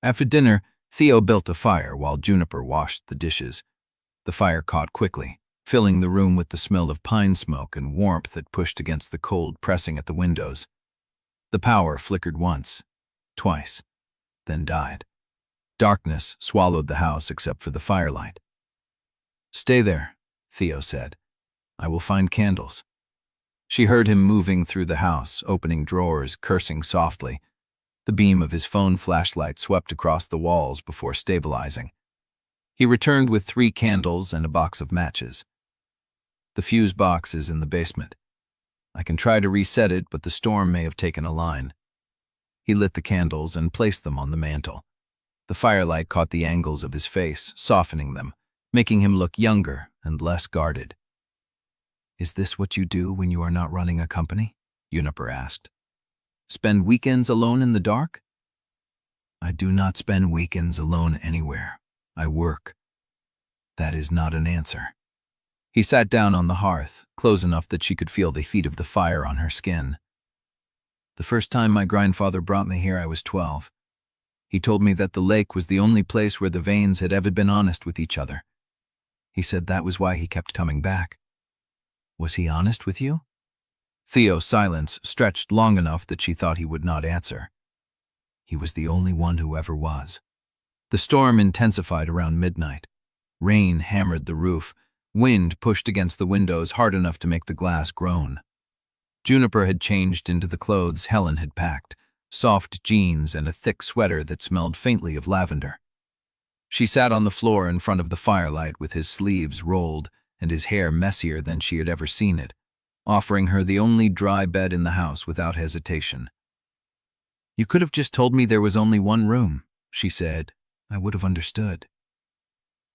After dinner, Theo built a fire while Juniper washed the dishes. The fire caught quickly, filling the room with the smell of pine smoke and warmth that pushed against the cold pressing at the windows. The power flickered once, twice, then died. Darkness swallowed the house except for the firelight. "Stay there," Theo said. "I will find candles." She heard him moving through the house, opening drawers, cursing softly. The beam of his phone flashlight swept across the walls before stabilizing. He returned with 3 candles and a box of matches. "The fuse box is in the basement. I can try to reset it, but the storm may have taken a line." He lit the candles and placed them on the mantel. The firelight caught the angles of his face, softening them, making him look younger and less guarded. "Is this what you do when you are not running a company?" Juniper asked. "Spend weekends alone in the dark?" "I do not spend weekends alone anywhere. I work." "That is not an answer." He sat down on the hearth, close enough that she could feel the heat of the fire on her skin. "The first time my grandfather brought me here, I was 12. He told me that the lake was the only place where the Vanes had ever been honest with each other. He said that was why he kept coming back." "Was he honest with you?" Theo's silence stretched long enough that she thought he would not answer. "He was the only one who ever was." The storm intensified around midnight. Rain hammered the roof. Wind pushed against the windows hard enough to make the glass groan. Juniper had changed into the clothes Helen had packed, soft jeans and a thick sweater that smelled faintly of lavender. She sat on the floor in front of the firelight with his sleeves rolled and his hair messier than she had ever seen it, offering her the only dry bed in the house without hesitation. "You could have just told me there was only one room," she said. "I would have understood."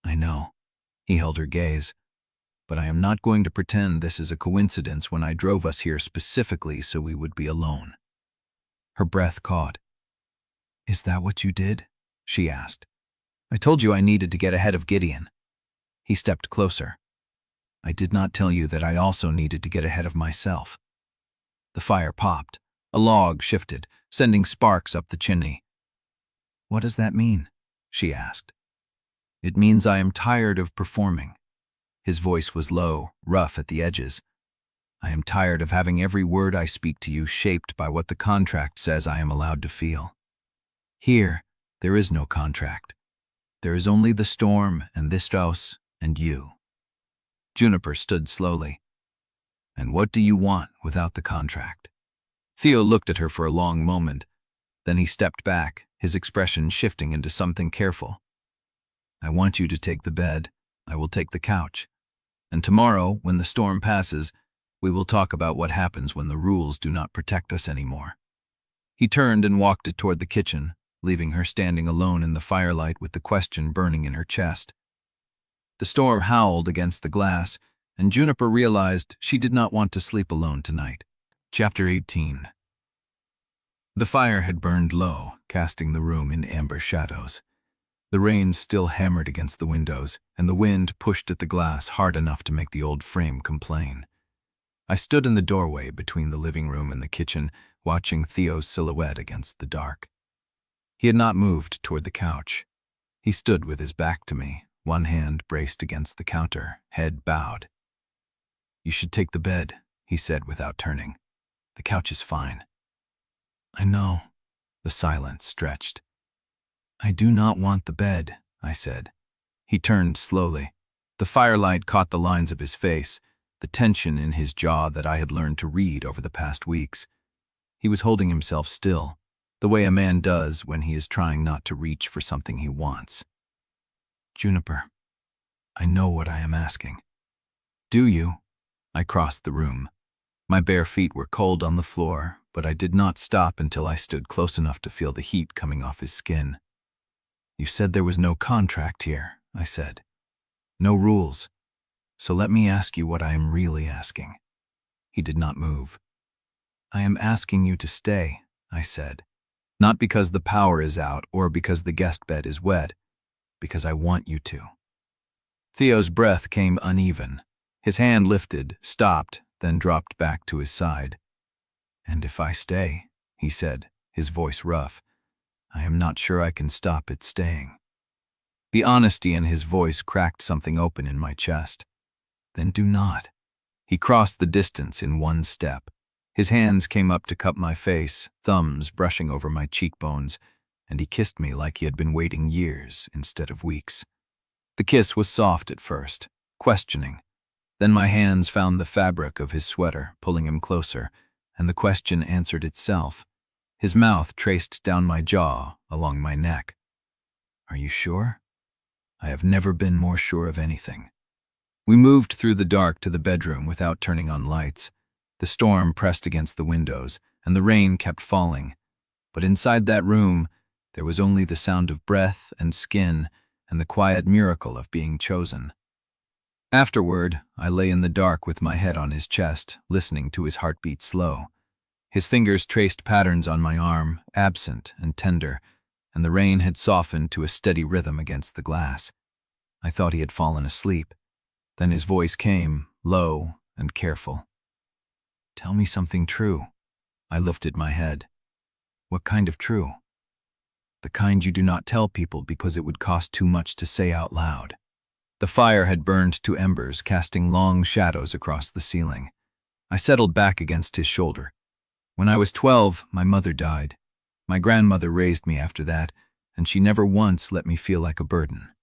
"I know." He held her gaze. "But I am not going to pretend this is a coincidence when I drove us here specifically so we would be alone." Her breath caught. "Is that what you did?" she asked. "I told you I needed to get ahead of Gideon." He stepped closer. "I did not tell you that I also needed to get ahead of myself." The fire popped. A log shifted, sending sparks up the chimney. "What does that mean?" she asked. "It means I am tired of performing." His voice was low, rough at the edges. "I am tired of having every word I speak to you shaped by what the contract says I am allowed to feel. Here, there is no contract. There is only the storm and this house and you." Juniper stood slowly. "And what do you want without the contract?" Theo looked at her for a long moment. Then he stepped back, his expression shifting into something careful. "I want you to take the bed. I will take the couch. And tomorrow, when the storm passes, we will talk about what happens when the rules do not protect us anymore." He turned and walked it toward the kitchen, leaving her standing alone in the firelight with the question burning in her chest. The storm howled against the glass, and Juniper realized she did not want to sleep alone tonight. Chapter 18. The fire had burned low, casting the room in amber shadows. The rain still hammered against the windows, and the wind pushed at the glass hard enough to make the old frame complain. I stood in the doorway between the living room and the kitchen, watching Theo's silhouette against the dark. He had not moved toward the couch. He stood with his back to me, one hand braced against the counter, head bowed. "You should take the bed," he said without turning. "The couch is fine." "I know." The silence stretched. "I do not want the bed," I said. He turned slowly. The firelight caught the lines of his face, the tension in his jaw that I had learned to read over the past weeks. He was holding himself still, the way a man does when he is trying not to reach for something he wants. "Juniper, I know what I am asking." "Do you?" I crossed the room. My bare feet were cold on the floor, but I did not stop until I stood close enough to feel the heat coming off his skin. "You said there was no contract here," I said. "No rules. So let me ask you what I am really asking." He did not move. "I am asking you to stay," I said. "Not because the power is out or because the guest bed is wet, because I want you to." Theo's breath came uneven. His hand lifted, stopped, then dropped back to his side. "And if I stay," he said, his voice rough, "I am not sure I can stop it staying." The honesty in his voice cracked something open in my chest. "Then do not." He crossed the distance in one step. His hands came up to cup my face, thumbs brushing over my cheekbones, and he kissed me like he had been waiting years instead of weeks. The kiss was soft at first, questioning. Then my hands found the fabric of his sweater, pulling him closer, and the question answered itself. His mouth traced down my jaw, along my neck. "Are you sure?" "I have never been more sure of anything." We moved through the dark to the bedroom without turning on lights. The storm pressed against the windows, and the rain kept falling. But inside that room, there was only the sound of breath and skin and the quiet miracle of being chosen. Afterward, I lay in the dark with my head on his chest, listening to his heartbeat slow. His fingers traced patterns on my arm, absent and tender, and the rain had softened to a steady rhythm against the glass. I thought he had fallen asleep. Then his voice came, low and careful. "Tell me something true." I lifted my head. "What kind of true?" "The kind you do not tell people because it would cost too much to say out loud." The fire had burned to embers, casting long shadows across the ceiling. I settled back against his shoulder. "When I was 12, my mother died. My grandmother raised me after that, and she never once let me feel like a burden."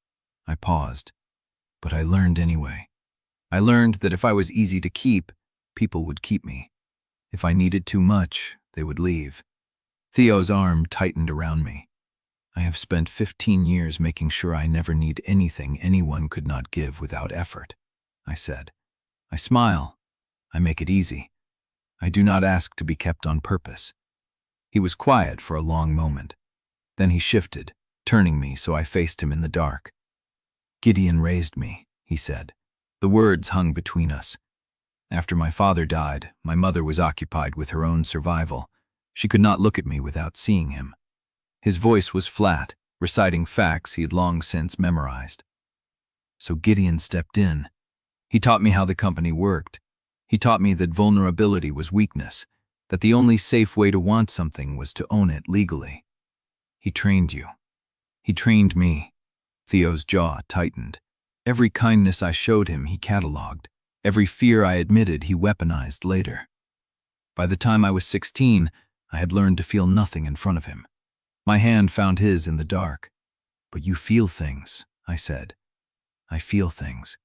I paused. "But I learned anyway. I learned that if I was easy to keep, people would keep me. If I needed too much, they would leave." Theo's arm tightened around me. "I have spent 15 years making sure I never need anything anyone could not give without effort," I said. "I smile. I make it easy. I do not ask to be kept on purpose." He was quiet for a long moment. Then he shifted, turning me so I faced him in the dark. "Gideon raised me," he said. The words hung between us. "After my father died, my mother was occupied with her own survival. She could not look at me without seeing him." His voice was flat, reciting facts he had long since memorized. "So Gideon stepped in. He taught me how the company worked. He taught me that vulnerability was weakness, that the only safe way to want something was to own it legally. He trained you. He trained me." Theo's jaw tightened. Every kindness I showed him, he cataloged. Every fear I admitted, he weaponized later. By the time I was 16, I had learned to feel nothing in front of him. My hand found his in the dark. "But you feel things," I said. "I feel things."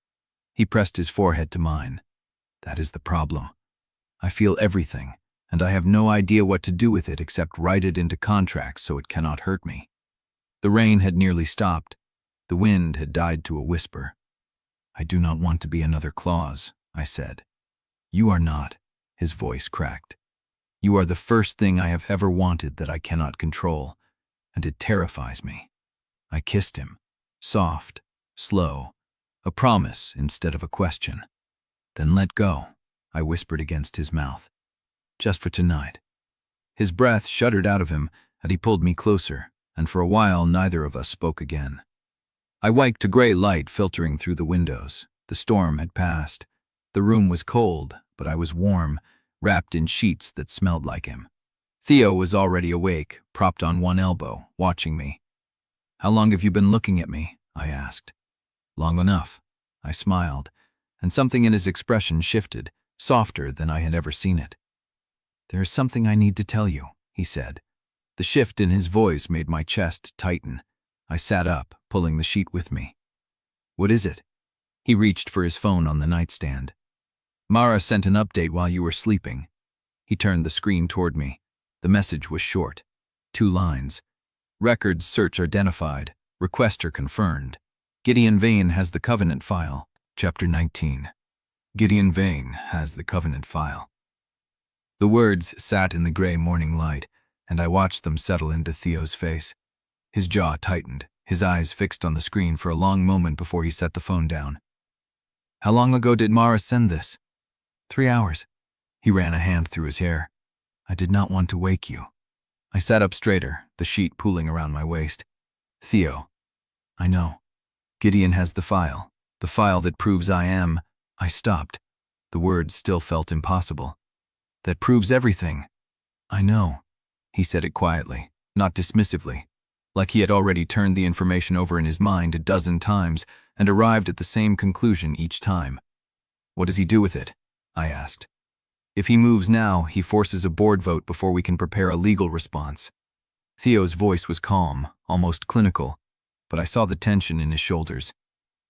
He pressed his forehead to mine. "That is the problem. I feel everything, and I have no idea what to do with it except write it into contracts so it cannot hurt me." The rain had nearly stopped. The wind had died to a whisper. "I do not want to be another clause," I said. "You are not," his voice cracked. "You are the first thing I have ever wanted that I cannot control, and it terrifies me." I kissed him, soft, slow, a promise instead of a question. Then let go, I whispered against his mouth. Just for tonight. His breath shuddered out of him, and he pulled me closer, and for a while neither of us spoke again. I waked to gray light filtering through the windows. The storm had passed. The room was cold, but I was warm, wrapped in sheets that smelled like him. Theo was already awake, propped on one elbow, watching me. "How long have you been looking at me?" I asked. "Long enough." I smiled, and something in his expression shifted, softer than I had ever seen it. "There is something I need to tell you," he said. The shift in his voice made my chest tighten. I sat up, pulling the sheet with me. "What is it?" He reached for his phone on the nightstand. "Mara sent an update while you were sleeping." He turned the screen toward me. The message was short. 2 lines. "Records search identified. Requester confirmed. Gideon Vane has the Covenant file." Chapter 19. Gideon Vane has the Covenant file. The words sat in the gray morning light, and I watched them settle into Theo's face. His jaw tightened, his eyes fixed on the screen for a long moment before he set the phone down. "How long ago did Mara send this?" 3 hours. He ran a hand through his hair. "I did not want to wake you." I sat up straighter, the sheet pooling around my waist. "Theo." "I know. Gideon has the file that proves I am—" I stopped. The words still felt impossible. "That proves everything." "I know." He said it quietly, not dismissively, like he had already turned the information over in his mind a dozen times and arrived at the same conclusion each time. "What does he do with it?" I asked. "If he moves now, he forces a board vote before we can prepare a legal response." Theo's voice was calm, almost clinical, but I saw the tension in his shoulders.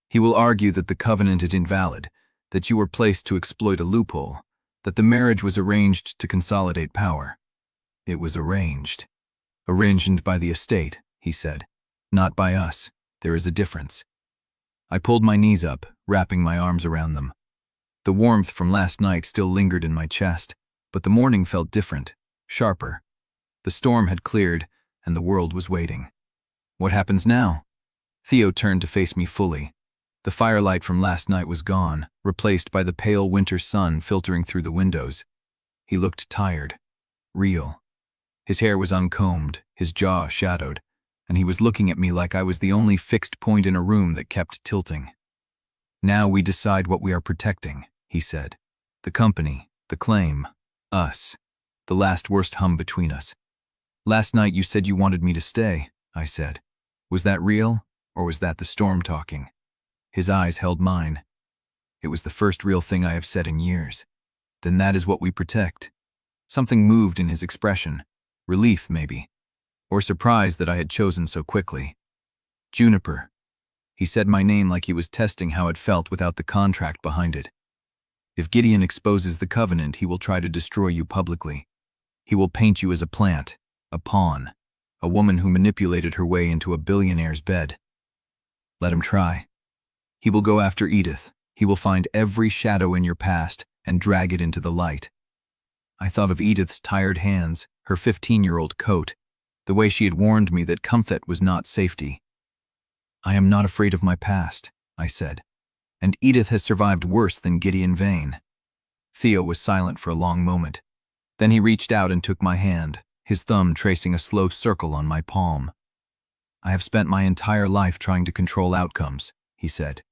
"He will argue that the covenant is invalid, that you were placed to exploit a loophole, that the marriage was arranged to consolidate power." "It was arranged." "Arranged by the estate," he said. "Not by us. There is a difference." I pulled my knees up, wrapping my arms around them. The warmth from last night still lingered in my chest, but the morning felt different, sharper. The storm had cleared, and the world was waiting. "What happens now?" Theo turned to face me fully. The firelight from last night was gone, replaced by the pale winter sun filtering through the windows. He looked tired, real. His hair was uncombed, his jaw shadowed, and he was looking at me like I was the only fixed point in a room that kept tilting. "Now we decide what we are protecting," he said. "The company, the claim, us, the last worst hum between us." "Last night you said you wanted me to stay," I said. "Was that real, or was that the storm talking?" His eyes held mine. "It was the first real thing I have said in years." "Then that is what we protect." Something moved in his expression. Relief, maybe. Or surprise that I had chosen so quickly. "Juniper." He said my name like he was testing how it felt without the contract behind it. "If Gideon exposes the covenant, he will try to destroy you publicly. He will paint you as a plant, a pawn, a woman who manipulated her way into a billionaire's bed. Let him try. He will go after Edith. He will find every shadow in your past and drag it into the light." I thought of Edith's tired hands, her 15-year-old coat, the way she had warned me that comfort was not safety. "I am not afraid of my past," I said, "and Edith has survived worse than Gideon Vane." Theo was silent for a long moment. Then he reached out and took my hand, his thumb tracing a slow circle on my palm. "I have spent my entire life trying to control outcomes," he said.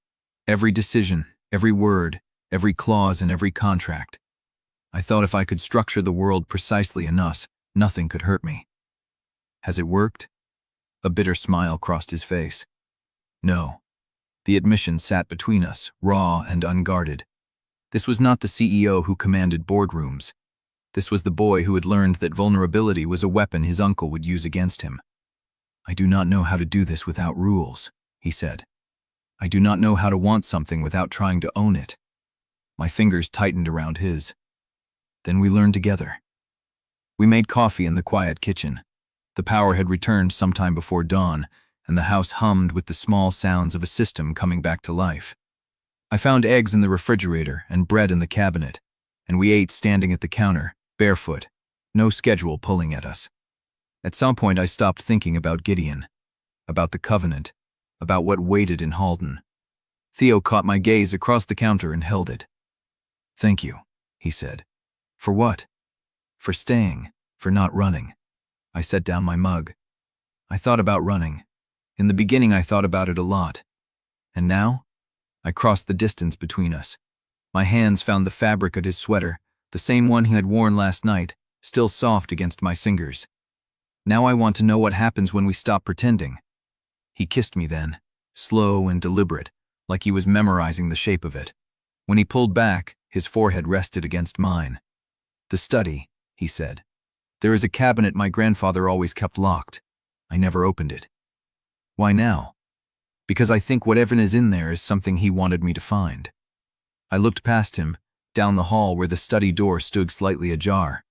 "Every decision, every word, every clause in every contract. I thought if I could structure the world precisely enough, nothing could hurt me." "Has it worked?" A bitter smile crossed his face. "No." The admission sat between us, raw and unguarded. This was not the CEO who commanded boardrooms. This was the boy who had learned that vulnerability was a weapon his uncle would use against him. "I do not know how to do this without rules," he said. "I do not know how to want something without trying to own it." My fingers tightened around his. "Then we learned together." We made coffee in the quiet kitchen. The power had returned sometime before dawn, and the house hummed with the small sounds of a system coming back to life. I found eggs in the refrigerator and bread in the cabinet, and we ate standing at the counter, barefoot, no schedule pulling at us. At some point I stopped thinking about Gideon, about the covenant, about what waited in Halden. Theo caught my gaze across the counter and held it. "Thank you," he said. "For what?" "For staying, for not running." I set down my mug. I thought about running. In the beginning, I thought about it a lot. And now? I crossed the distance between us. My hands found the fabric of his sweater, the same one he had worn last night, still soft against my fingers. Now I want to know what happens when we stop pretending. He kissed me then, slow and deliberate, like he was memorizing the shape of it. When he pulled back, his forehead rested against mine. "The study," he said. "There is a cabinet my grandfather always kept locked. I never opened it." "Why now?" "Because I think whatever is in there is something he wanted me to find." I looked past him, down the hall where the study door stood slightly ajar.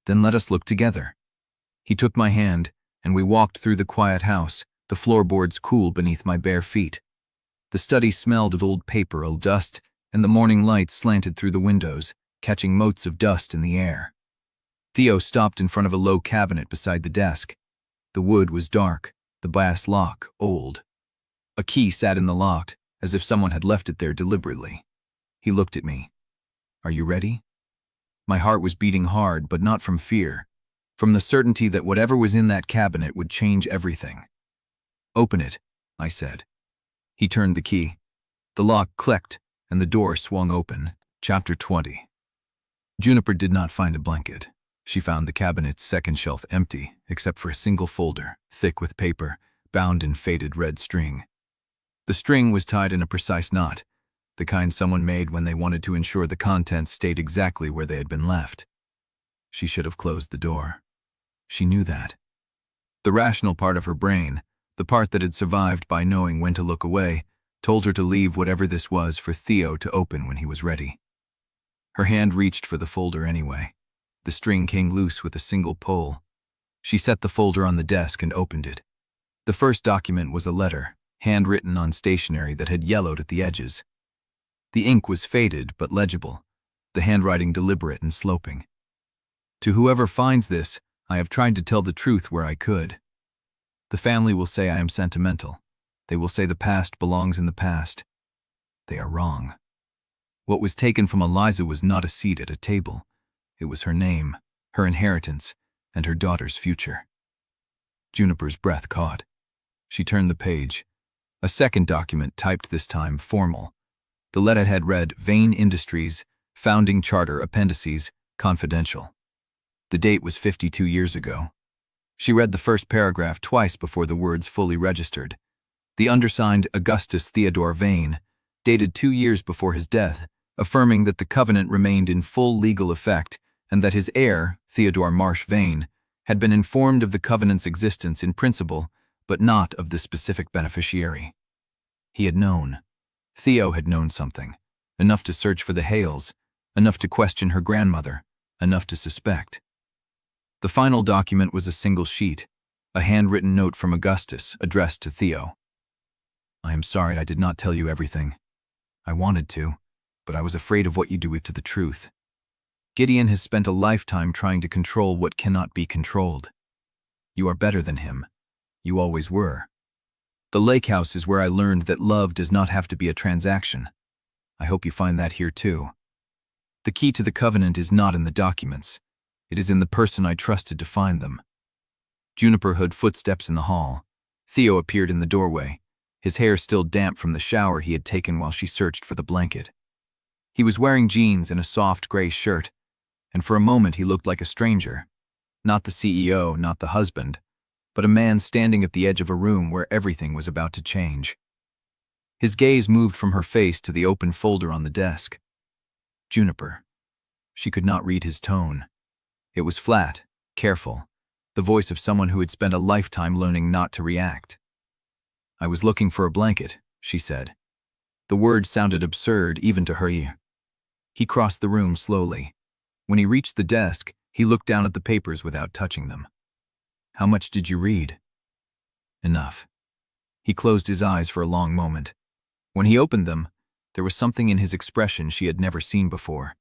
"Then let us look together." He took my hand, and we walked through the quiet house, the floorboards cool beneath my bare feet. The study smelled of old paper, old dust, and the morning light slanted through the windows, catching motes of dust in the air. Theo stopped in front of a low cabinet beside the desk. The wood was dark, the brass lock old. A key sat in the lock, as if someone had left it there deliberately. He looked at me. "Are you ready?" My heart was beating hard, but not from fear, from the certainty that whatever was in that cabinet would change everything. "Open it," I said. He turned the key. The lock clicked, and the door swung open. Chapter 20. Juniper did not find a blanket. She found the cabinet's second shelf empty, except for a single folder, thick with paper, bound in faded red string. The string was tied in a precise knot, the kind someone made when they wanted to ensure the contents stayed exactly where they had been left. She should have closed the door. She knew that. The rational part of her brain, the part that had survived by knowing when to look away, told her to leave whatever this was for Theo to open when he was ready. Her hand reached for the folder anyway. The string came loose with a single pull. She set the folder on the desk and opened it. The first document was a letter, handwritten on stationery that had yellowed at the edges. The ink was faded but legible, the handwriting deliberate and sloping. "To whoever finds this, I have tried to tell the truth where I could. The family will say I am sentimental. They will say the past belongs in the past. They are wrong. What was taken from Eliza was not a seat at a table. It was her name, her inheritance, and her daughter's future." Juniper's breath caught. She turned the page. A second document, typed this time, formal. The letterhead read, "Vane Industries, Founding Charter Appendices, Confidential." The date was 52 years ago. She read the first paragraph twice before the words fully registered. The undersigned Augustus Theodore Vane, dated 2 years before his death, affirming that the covenant remained in full legal effect and that his heir, Theodore Marsh Vane, had been informed of the covenant's existence in principle, but not of the specific beneficiary. He had known. Theo had known something, enough to search for the Hales, enough to question her grandmother, enough to suspect. The final document was a single sheet, a handwritten note from Augustus, addressed to Theo. "I am sorry I did not tell you everything. I wanted to, but I was afraid of what you do to the truth. Gideon has spent a lifetime trying to control what cannot be controlled. You are better than him. You always were. The lake house is where I learned that love does not have to be a transaction. I hope you find that here too. The key to the covenant is not in the documents. It is in the person I trusted to find them." Juniper heard footsteps in the hall. Theo appeared in the doorway, his hair still damp from the shower he had taken while she searched for the blanket. He was wearing jeans and a soft gray shirt, and for a moment he looked like a stranger. Not the CEO, not the husband, but a man standing at the edge of a room where everything was about to change. His gaze moved from her face to the open folder on the desk. Juniper. She could not read his tone. It was flat, careful, the voice of someone who had spent a lifetime learning not to react. "I was looking for a blanket," she said. The words sounded absurd even to her ear. He crossed the room slowly. When he reached the desk, he looked down at the papers without touching them. "How much did you read?" "Enough." He closed his eyes for a long moment. When he opened them, there was something in his expression she had never seen before.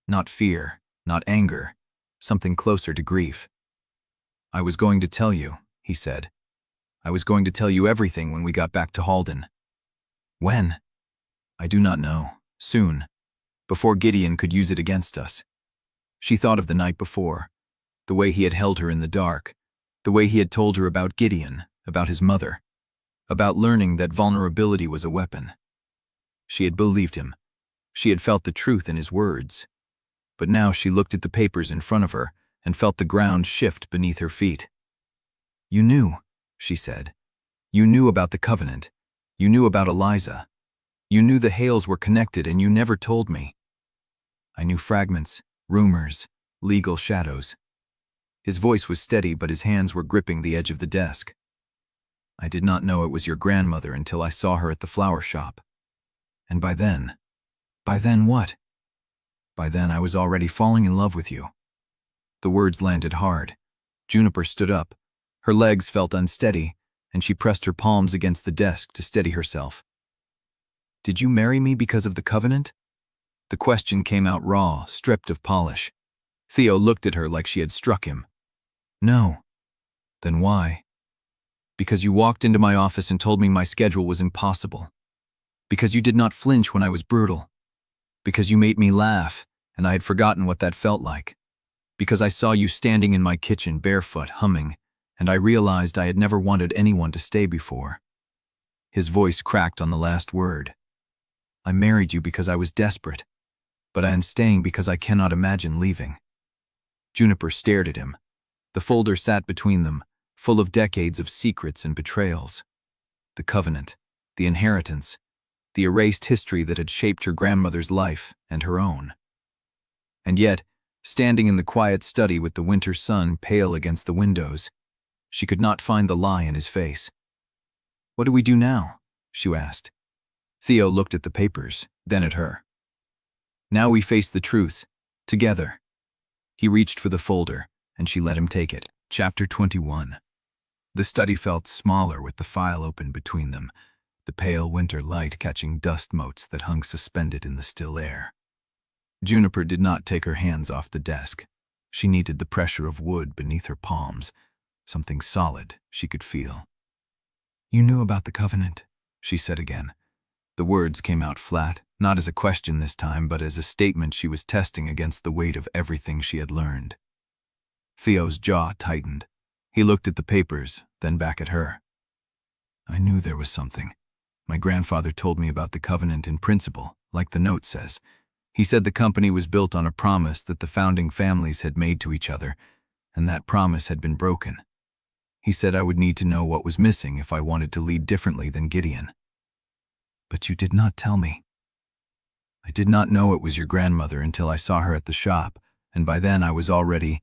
Not fear, not anger, something closer to grief. "I was going to tell you," he said. "I was going to tell you everything when we got back to Halden." "When?" "I do not know. Soon. before Gideon could use it against us. She thought of the night before, the way he had held her in the dark, the way he had told her about Gideon, about his mother, about learning that vulnerability was a weapon. She had believed him. She had felt the truth in his words. But now she looked at the papers in front of her and felt the ground shift beneath her feet. "You knew," she said. "You knew about the Covenant. You knew about Eliza. You knew the Hales were connected and you never told me." "I knew fragments, rumors, legal shadows." His voice was steady, but his hands were gripping the edge of the desk. "I did not know it was your grandmother until I saw her at the flower shop. And by then what? By then I was already falling in love with you." The words landed hard. Juniper stood up. Her legs felt unsteady, and she pressed her palms against the desk to steady herself. "Did you marry me because of the Covenant?" The question came out raw, stripped of polish. Theo looked at her like she had struck him. "No." "Then why?" "Because you walked into my office and told me my schedule was impossible. Because you did not flinch when I was brutal. Because you made me laugh, and I had forgotten what that felt like. Because I saw you standing in my kitchen barefoot, humming, and I realized I had never wanted anyone to stay before." His voice cracked on the last word. "I married you because I was desperate, but I am staying because I cannot imagine leaving." Juniper stared at him. The folder sat between them, full of decades of secrets and betrayals. The Covenant, the inheritance, the erased history that had shaped her grandmother's life and her own. And yet, standing in the quiet study with the winter sun pale against the windows, she could not find the lie in his face. "What do we do now?" she asked. Theo looked at the papers, then at her. "Now we face the truth, together." He reached for the folder, and she let him take it. Chapter 21. The study felt smaller with the file open between them, the pale winter light catching dust motes that hung suspended in the still air. Juniper did not take her hands off the desk. She needed the pressure of wood beneath her palms, something solid she could feel. "You knew about the Covenant," she said again. The words came out flat, not as a question this time, but as a statement she was testing against the weight of everything she had learned. Theo's jaw tightened. He looked at the papers, then back at her. "I knew there was something. My grandfather told me about the Covenant in principle, like the note says. He said the company was built on a promise that the founding families had made to each other, and that promise had been broken. He said I would need to know what was missing if I wanted to lead differently than Gideon." "But you did not tell me." "I did not know it was your grandmother until I saw her at the shop, and by then I was already—"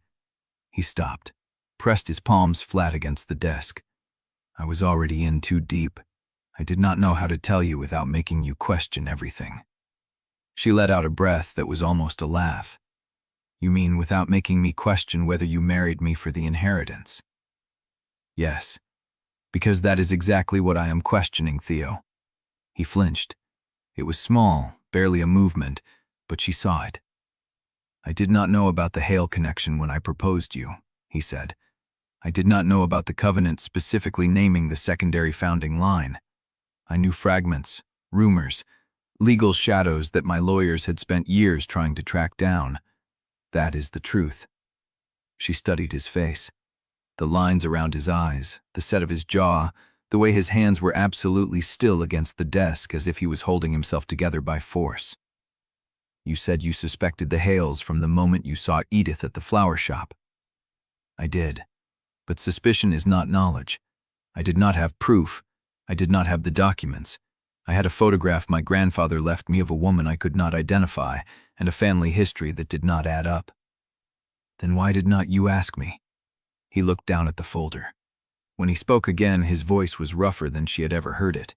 He stopped, pressed his palms flat against the desk. "I was already in too deep. I did not know how to tell you without making you question everything." She let out a breath that was almost a laugh. "You mean without making me question whether you married me for the inheritance?" "Yes, because that is exactly what I am questioning, Theo." He flinched. It was small, barely a movement, but she saw it. "I did not know about the Hale connection when I proposed you," he said. "I did not know about the Covenant specifically naming the secondary founding line. I knew fragments, rumors, legal shadows that my lawyers had spent years trying to track down. That is the truth." She studied his face. The lines around his eyes, the set of his jaw, the way his hands were absolutely still against the desk as if he was holding himself together by force. "You said you suspected the Hales from the moment you saw Edith at the flower shop." "I did. But suspicion is not knowledge. I did not have proof. I did not have the documents. I had a photograph my grandfather left me of a woman I could not identify, and a family history that did not add up." "Then why did not you ask me?" He looked down at the folder. When he spoke again, his voice was rougher than she had ever heard it.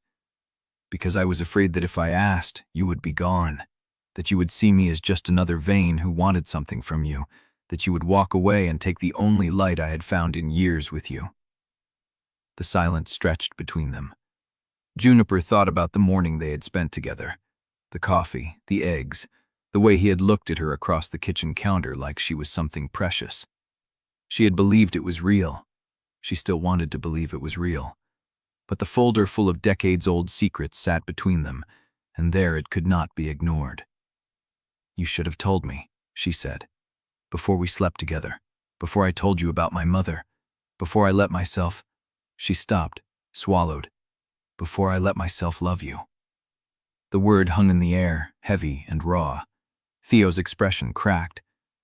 "Because I was afraid that if I asked, you would be gone, that you would see me as just another Vane who wanted something from you, that you would walk away and take the only light I had found in years with you." The silence stretched between them. Juniper thought about the morning they had spent together, the coffee, the eggs, the way he had looked at her across the kitchen counter like she was something precious. She had believed it was real. She still wanted to believe it was real. But the folder full of decades-old secrets sat between them, and there it could not be ignored. "You should have told me," she said. "Before we slept together. Before I told you about my mother. Before I let myself—" She stopped, swallowed. "Before I let myself love you." The word hung in the air, heavy and raw. Theo's expression cracked.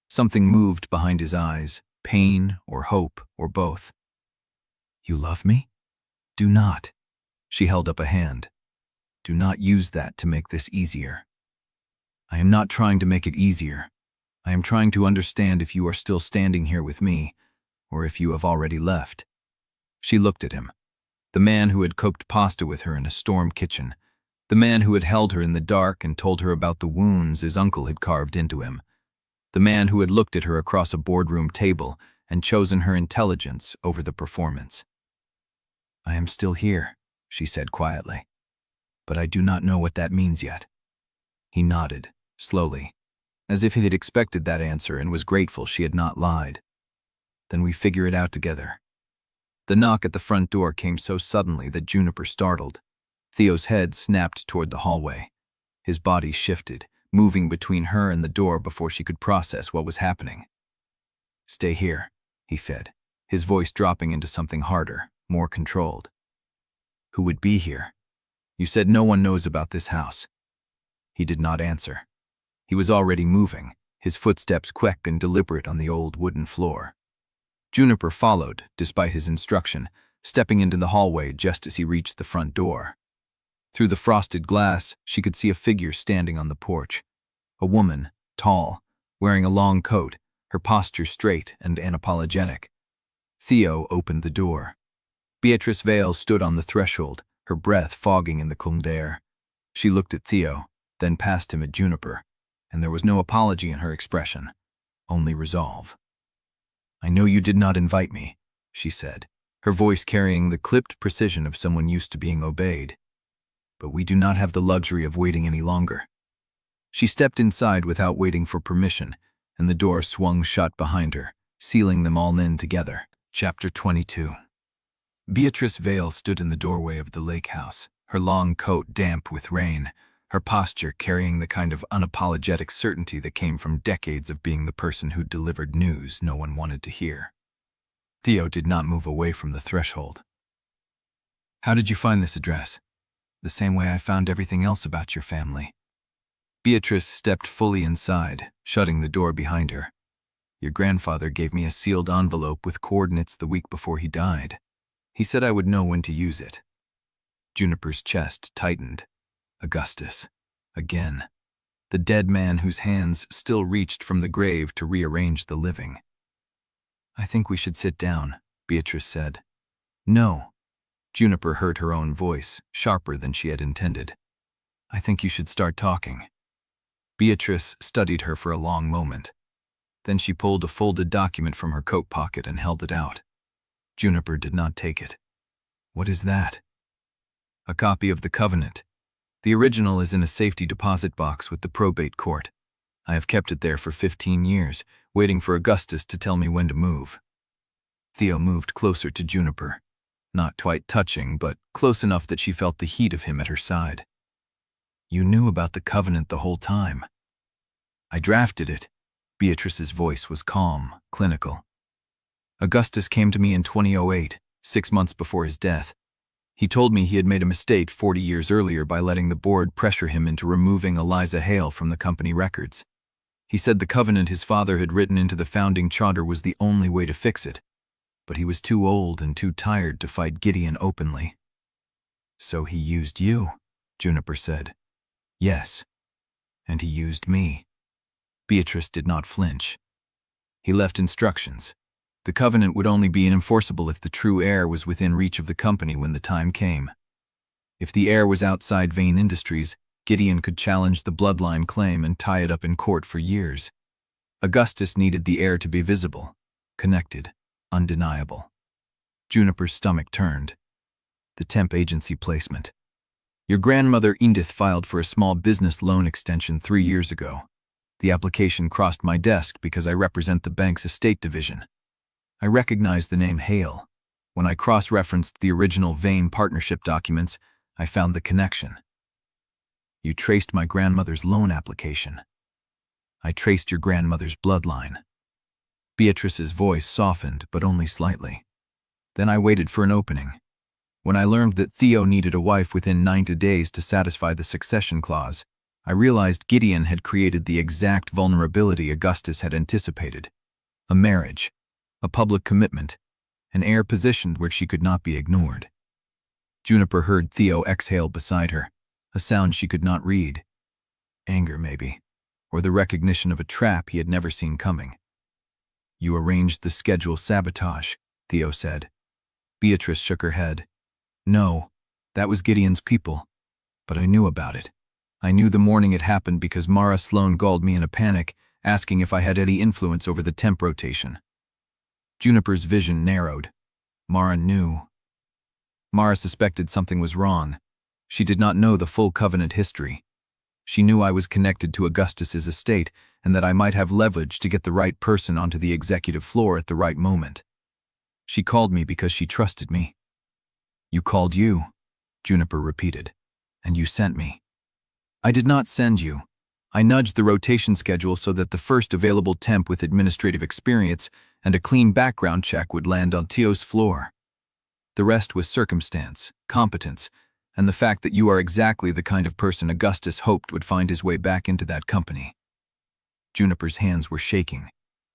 Something moved behind his eyes, pain or hope or both. "You love me? Do not." She held up a hand. "Do not use that to make this easier." "I am not trying to make it easier. I am trying to understand if you are still standing here with me, or if you have already left." She looked at him. The man who had cooked pasta with her in a storm kitchen. The man who had held her in the dark and told her about the wounds his uncle had carved into him. The man who had looked at her across a boardroom table and chosen her intelligence over the performance. "I am still here," she said quietly. "But I do not know what that means yet." He nodded, slowly, as if he had expected that answer and was grateful she had not lied. "Then we figure it out together." The knock at the front door came so suddenly that Juniper startled. Theo's head snapped toward the hallway. His body shifted, moving between her and the door before she could process what was happening. "Stay here," he said, his voice dropping into something harder, more controlled. "Who would be here? You said no one knows about this house." He did not answer. He was already moving, his footsteps quick and deliberate on the old wooden floor. Juniper followed, despite his instruction, stepping into the hallway just as he reached the front door. Through the frosted glass, she could see a figure standing on the porch. A woman, tall, wearing a long coat, her posture straight and unapologetic. Theo opened the door. Beatrice Vale stood on the threshold, her breath fogging in the cold air. She looked at Theo, then past him at Juniper, and there was no apology in her expression, only resolve. "I know you did not invite me," she said, her voice carrying the clipped precision of someone used to being obeyed. "But we do not have the luxury of waiting any longer." She stepped inside without waiting for permission, and the door swung shut behind her, sealing them all in together. Chapter 22. Beatrice Vale stood in the doorway of the lake house, her long coat damp with rain, her posture carrying the kind of unapologetic certainty that came from decades of being the person who delivered news no one wanted to hear. Theo did not move away from the threshold. "How did you find this address?" "The same way I found everything else about your family." Beatrice stepped fully inside, shutting the door behind her. "Your grandfather gave me a sealed envelope with coordinates the week before he died. He said I would know when to use it." Juniper's chest tightened. Augustus. Again. The dead man whose hands still reached from the grave to rearrange the living. "I think we should sit down," Beatrice said. "No." Juniper heard her own voice, sharper than she had intended. "I think you should start talking." Beatrice studied her for a long moment. Then she pulled a folded document from her coat pocket and held it out. Juniper did not take it. "What is that?" "A copy of the Covenant. The original is in a safety deposit box with the probate court. I have kept it there for 15 years, waiting for Augustus to tell me when to move." Theo moved closer to Juniper. Not quite touching, but close enough that she felt the heat of him at her side. "You knew about the Covenant the whole time." "I drafted it." Beatrice's voice was calm, clinical. "Augustus came to me in 2008, 6 months before his death. He told me he had made a mistake 40 years earlier by letting the board pressure him into removing Eliza Hale from the company records. He said the covenant his father had written into the founding charter was the only way to fix it, but he was too old and too tired to fight Gideon openly." "So he used you," Juniper said. "Yes, and he used me." Beatrice did not flinch. "He left instructions. The covenant would only be enforceable if the true heir was within reach of the company when the time came. If the heir was outside Vane Industries, Gideon could challenge the Bloodline claim and tie it up in court for years. Augustus needed the heir to be visible, connected, undeniable." Juniper's stomach turned. "The temp agency placement. Your grandmother Edith filed for a small business loan extension 3 years ago. The application crossed my desk because I represent the bank's estate division. I recognized the name Hale. When I cross-referenced the original Vane partnership documents, I found the connection. You traced my grandmother's loan application." I traced your grandmother's bloodline. Beatrice's voice softened, but only slightly. Then I waited for an opening. When I learned that Theo needed a wife within 90 days to satisfy the succession clause, I realized Gideon had created the exact vulnerability Augustus had anticipated. A marriage, a public commitment, an heir positioned where she could not be ignored. Juniper heard Theo exhale beside her, a sound she could not read. Anger, maybe, or the recognition of a trap he had never seen coming. You arranged the schedule sabotage, Theo said. Beatrice shook her head. No, that was Gideon's people, but I knew about it. I knew the morning it happened because Mara Sloan called me in a panic, asking if I had any influence over the temp rotation. Juniper's vision narrowed. Mara knew. Mara suspected something was wrong. She did not know the full Covenant history. She knew I was connected to Augustus's estate and that I might have leverage to get the right person onto the executive floor at the right moment. She called me because she trusted me. You called you, Juniper repeated, and you sent me. I did not send you. I nudged the rotation schedule so that the first available temp with administrative experience and a clean background check would land on Theo's floor. The rest was circumstance, competence, and the fact that you are exactly the kind of person Augustus hoped would find his way back into that company. Juniper's hands were shaking.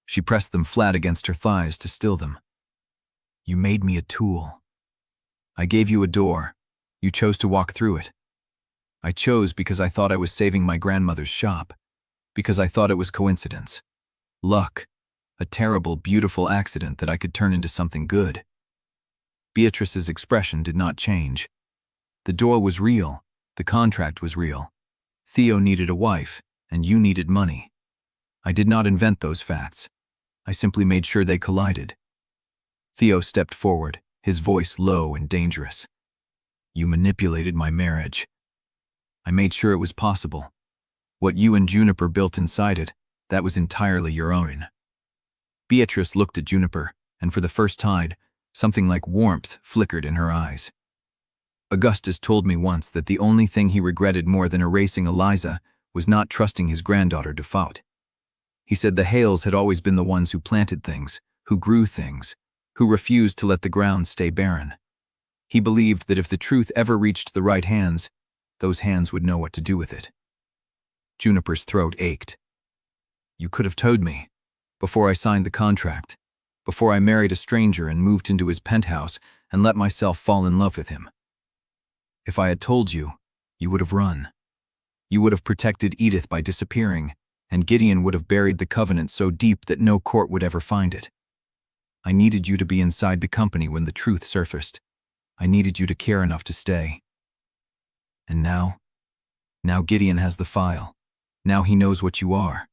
She pressed them flat against her thighs to still them. You made me a tool. I gave you a door. You chose to walk through it. I chose because I thought I was saving my grandmother's shop, because I thought it was coincidence. Luck, a terrible, beautiful accident that I could turn into something good. Beatrice's expression did not change. The door was real, the contract was real. Theo needed a wife, and you needed money. I did not invent those facts. I simply made sure they collided. Theo stepped forward, his voice low and dangerous. You manipulated my marriage. I made sure it was possible. What you and Juniper built inside it, that was entirely your own. Beatrice looked at Juniper, and for the first time, something like warmth flickered in her eyes. Augustus told me once that the only thing he regretted more than erasing Eliza was not trusting his granddaughter to fight. He said the Hales had always been the ones who planted things, who grew things, who refused to let the ground stay barren. He believed that if the truth ever reached the right hands, those hands would know what to do with it. Juniper's throat ached. You could have told me, before I signed the contract, before I married a stranger and moved into his penthouse and let myself fall in love with him. If I had told you, you would have run. You would have protected Edith by disappearing, and Gideon would have buried the Covenant so deep that no court would ever find it. I needed you to be inside the company when the truth surfaced. I needed you to care enough to stay. And now Gideon has the file. Now he knows what you are.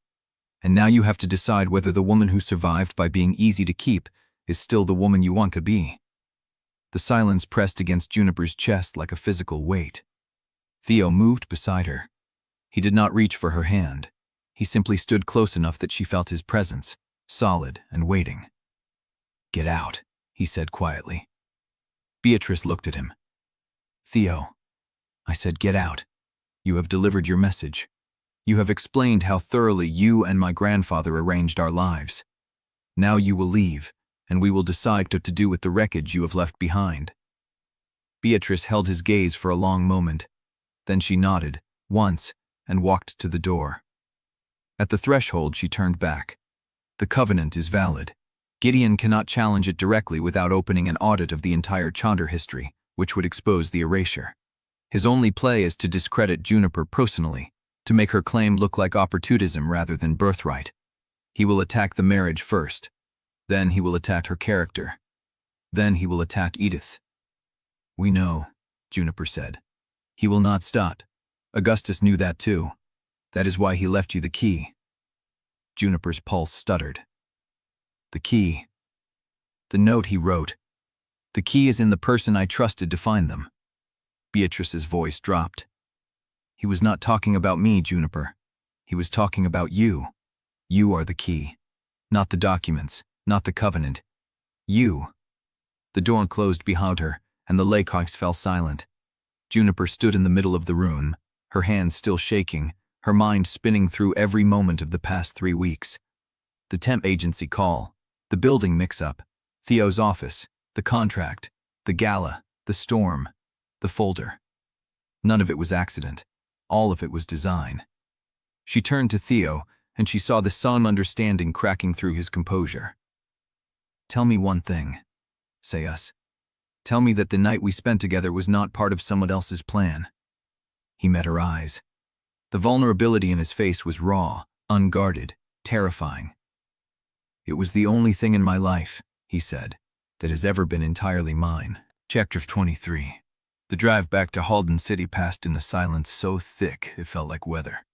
And now you have to decide whether the woman who survived by being easy to keep is still the woman you want to be. The silence pressed against Juniper's chest like a physical weight. Theo moved beside her. He did not reach for her hand. He simply stood close enough that she felt his presence, solid and waiting. Get out, he said quietly. Beatrice looked at him. Theo, I said, get out. You have delivered your message. You have explained how thoroughly you and my grandfather arranged our lives. Now you will leave, and we will decide what to do with the wreckage you have left behind. Beatrice held his gaze for a long moment. Then she nodded, once, and walked to the door. At the threshold, she turned back. The Covenant is valid. Gideon cannot challenge it directly without opening an audit of the entire Chandra history, which would expose the erasure. His only play is to discredit Juniper personally, to make her claim look like opportunism rather than birthright. He will attack the marriage first. Then he will attack her character. Then he will attack Edith. We know, Juniper said. He will not stop. Augustus knew that too. That is why he left you the key. Juniper's pulse stuttered. The key. The note he wrote. The key is in the person I trusted to find them. Beatrice's voice dropped. He was not talking about me, Juniper. He was talking about you. You are the key. Not the documents, not the Covenant. You. The door closed behind her, and the Laycocks fell silent. Juniper stood in the middle of the room, her hands still shaking, her mind spinning through every moment of the past 3 weeks. The temp agency call, the building mix-up, Theo's office, the contract, the gala, the storm, the folder. None of it was accident. All of it was design. She turned to Theo, and she saw the some understanding cracking through his composure. "Tell me one thing, say us. Tell me that the night we spent together was not part of someone else's plan." He met her eyes. The vulnerability in his face was raw, unguarded, terrifying. "It was the only thing in my life," he said, "that has ever been entirely mine." Chapter 23. The drive back to Halden City passed in a silence so thick it felt like weather.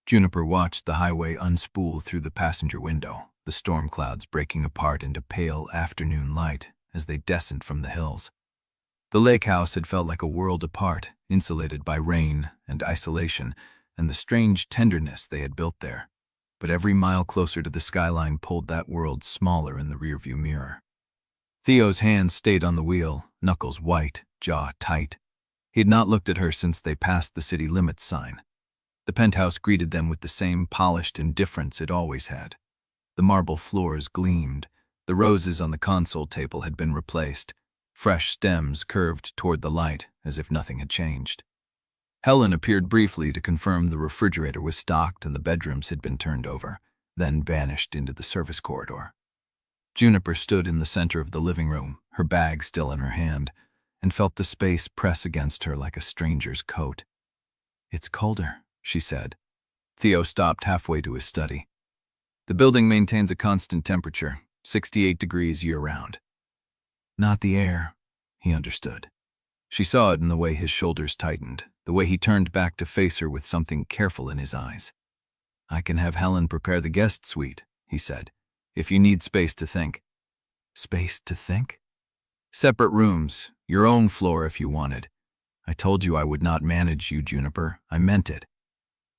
Juniper watched the highway unspool through the passenger window, the storm clouds breaking apart into pale afternoon light as they descended from the hills. The lake house had felt like a world apart, insulated by rain and isolation and the strange tenderness they had built there. But every mile closer to the skyline pulled that world smaller in the rearview mirror. Theo's hands stayed on the wheel, knuckles white, jaw tight. He had not looked at her since they passed the city limits sign. The penthouse greeted them with the same polished indifference it always had. The marble floors gleamed. The roses on the console table had been replaced. Fresh stems curved toward the light as if nothing had changed. Helen appeared briefly to confirm the refrigerator was stocked and the bedrooms had been turned over, then vanished into the service corridor. Juniper stood in the center of the living room, her bag still in her hand, and felt the space press against her like a stranger's coat. "It's colder," she said. Theo stopped halfway to his study. "The building maintains a constant temperature, 68 degrees year-round." "Not the air," he understood. She saw it in the way his shoulders tightened, the way he turned back to face her with something careful in his eyes. "I can have Helen prepare the guest suite," he said, "if you need space to think." "Space to think?" "Separate rooms, your own floor if you wanted. I told you I would not manage you, Juniper. I meant it."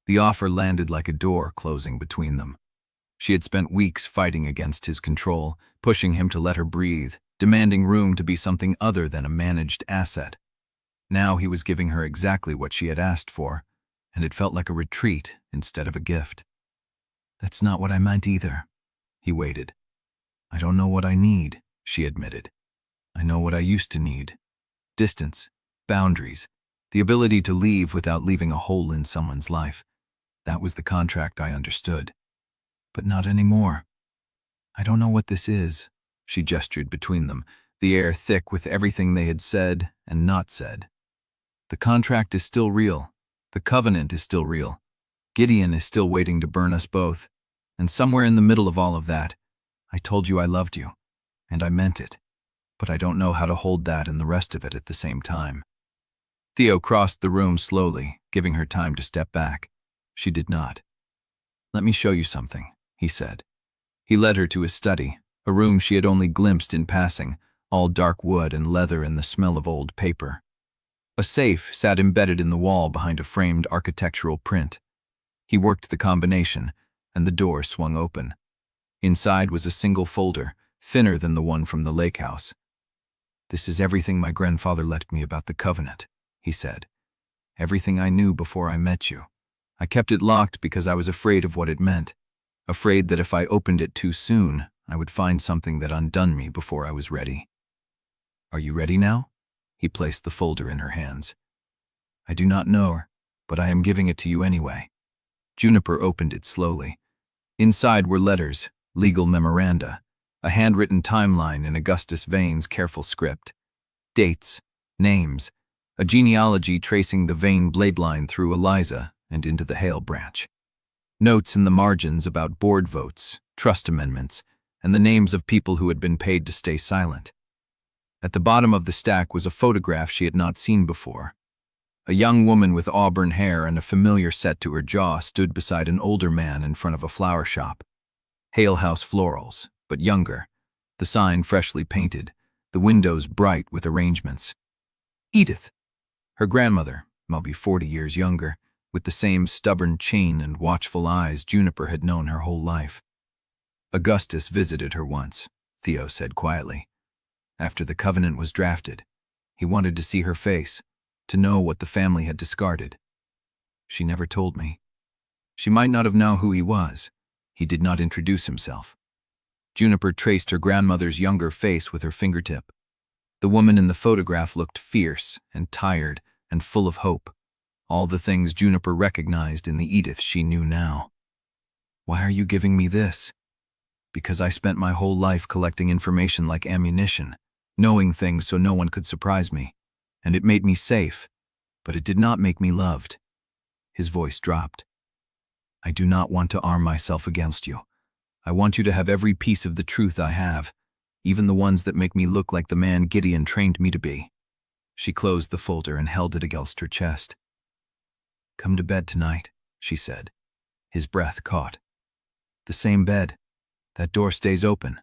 The offer landed like a door closing between them. She had spent weeks fighting against his control, pushing him to let her breathe, demanding room to be something other than a managed asset. Now he was giving her exactly what she had asked for, and it felt like a retreat instead of a gift. "That's not what I meant either." He waited. "I don't know what I need," she admitted. "I know what I used to need. Distance, boundaries, the ability to leave without leaving a hole in someone's life. That was the contract I understood. But not anymore. I don't know what this is." She gestured between them, the air thick with everything they had said and not said. "The contract is still real. The covenant is still real. Gideon is still waiting to burn us both. And somewhere in the middle of all of that, I told you I loved you. And I meant it. But I don't know how to hold that and the rest of it at the same time." Theo crossed the room slowly, giving her time to step back. She did not. "Let me show you something," he said. He led her to his study, a room she had only glimpsed in passing, all dark wood and leather and the smell of old paper. A safe sat embedded in the wall behind a framed architectural print. He worked the combination, and the door swung open. Inside was a single folder, thinner than the one from the lake house. "This is everything my grandfather left me about the covenant," he said. "Everything I knew before I met you. I kept it locked because I was afraid of what it meant, afraid that if I opened it too soon, I would find something that undone me before I was ready." "Are you ready now?" He placed the folder in her hands. "I do not know her, but I am giving it to you anyway." Juniper opened it slowly. Inside were letters, legal memoranda, a handwritten timeline in Augustus Vane's careful script, dates, names, a genealogy tracing the Vane bloodline through Eliza and into the Hale branch. Notes in the margins about board votes, trust amendments, and the names of people who had been paid to stay silent. At the bottom of the stack was a photograph she had not seen before. A young woman with auburn hair and a familiar set to her jaw stood beside an older man in front of a flower shop. Hale House Florals, but younger, the sign freshly painted, the windows bright with arrangements. Edith, her grandmother, maybe 40 years younger, with the same stubborn chin and watchful eyes Juniper had known her whole life. Augustus visited her once, Theo said quietly. After the covenant was drafted, he wanted to see her face, to know what the family had discarded. She never told me. She might not have known who he was. He did not introduce himself. Juniper traced her grandmother's younger face with her fingertip. The woman in the photograph looked fierce and tired and full of hope. All the things Juniper recognized in the Edith she knew now. "Why are you giving me this?" "Because I spent my whole life collecting information like ammunition, knowing things so no one could surprise me. And it made me safe, but it did not make me loved." His voice dropped. "I do not want to arm myself against you. I want you to have every piece of the truth I have, even the ones that make me look like the man Gideon trained me to be." She closed the folder and held it against her chest. "Come to bed tonight," she said. His breath caught. "The same bed. That door stays open."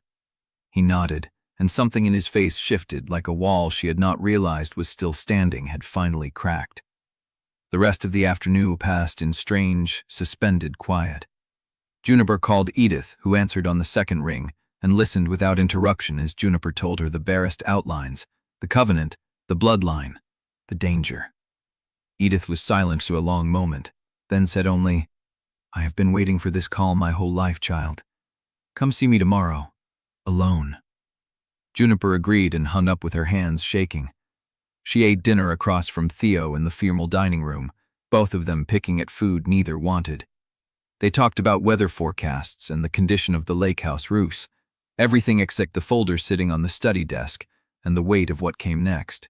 He nodded, and something in his face shifted, like a wall she had not realized was still standing had finally cracked. The rest of the afternoon passed in strange, suspended quiet. Juniper called Edith, who answered on the second ring, and listened without interruption as Juniper told her the barest outlines, the Covenant, the Bloodline, the danger. Edith was silent for a long moment, then said only, "I have been waiting for this call my whole life, child. Come see me tomorrow, alone." Juniper agreed and hung up with her hands shaking. She ate dinner across from Theo in the formal dining room, both of them picking at food neither wanted. They talked about weather forecasts and the condition of the lake house roofs, everything except the folder sitting on the study desk and the weight of what came next.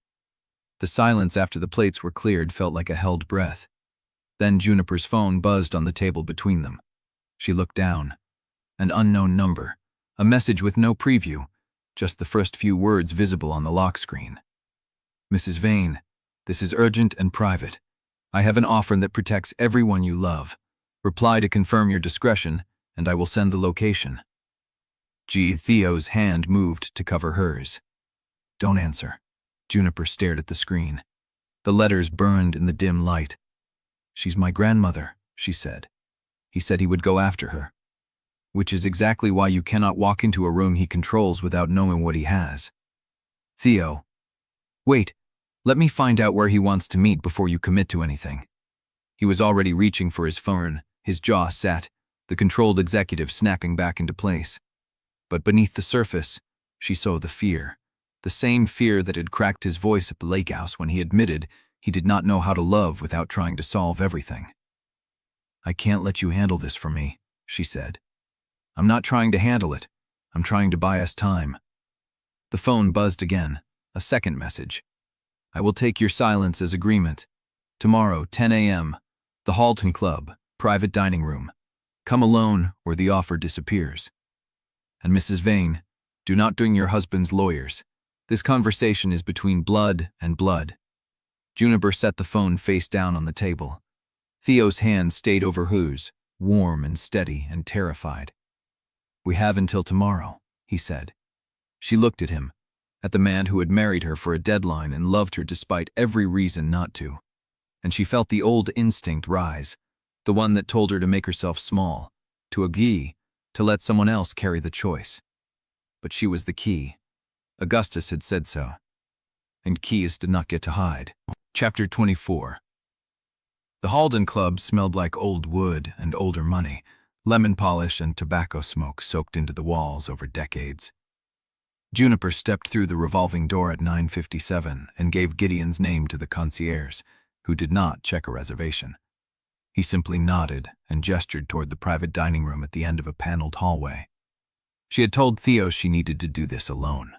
The silence after the plates were cleared felt like a held breath. Then Juniper's phone buzzed on the table between them. She looked down. An unknown number, a message with no preview, just the first few words visible on the lock screen. "Mrs. Vane, this is urgent and private. I have an offer that protects everyone you love. Reply to confirm your discretion, and I will send the location." Theo's hand moved to cover hers. "Don't answer." Juniper stared at the screen. The letters burned in the dim light. "She's my grandmother," she said. "He said he would go after her. Which is exactly why you cannot walk into a room he controls without knowing what he has." "Theo, wait, let me find out where he wants to meet before you commit to anything." He was already reaching for his phone, his jaw set, the controlled executive snapping back into place. But beneath the surface, she saw the fear, the same fear that had cracked his voice at the lake house when he admitted he did not know how to love without trying to solve everything. "I can't let you handle this for me," she said. "I'm not trying to handle it. I'm trying to buy us time." The phone buzzed again, a second message. "I will take your silence as agreement. Tomorrow, 10 a.m., the Halden Club, private dining room. Come alone or the offer disappears. And Mrs. Vane, do not bring your husband's lawyers. This conversation is between blood and blood." Juniper set the phone face down on the table. Theo's hand stayed over hers, warm and steady and terrified. "We have until tomorrow," he said. She looked at him, at the man who had married her for a deadline and loved her despite every reason not to. And she felt the old instinct rise, the one that told her to make herself small, to agree, to let someone else carry the choice. But she was the key. Augustus had said so. And keys did not get to hide. Chapter 24. The Halden Club smelled like old wood and older money, lemon polish and tobacco smoke soaked into the walls over decades. Juniper stepped through the revolving door at 9:57 and gave Gideon's name to the concierge, who did not check a reservation. He simply nodded and gestured toward the private dining room at the end of a paneled hallway. She had told Theo she needed to do this alone.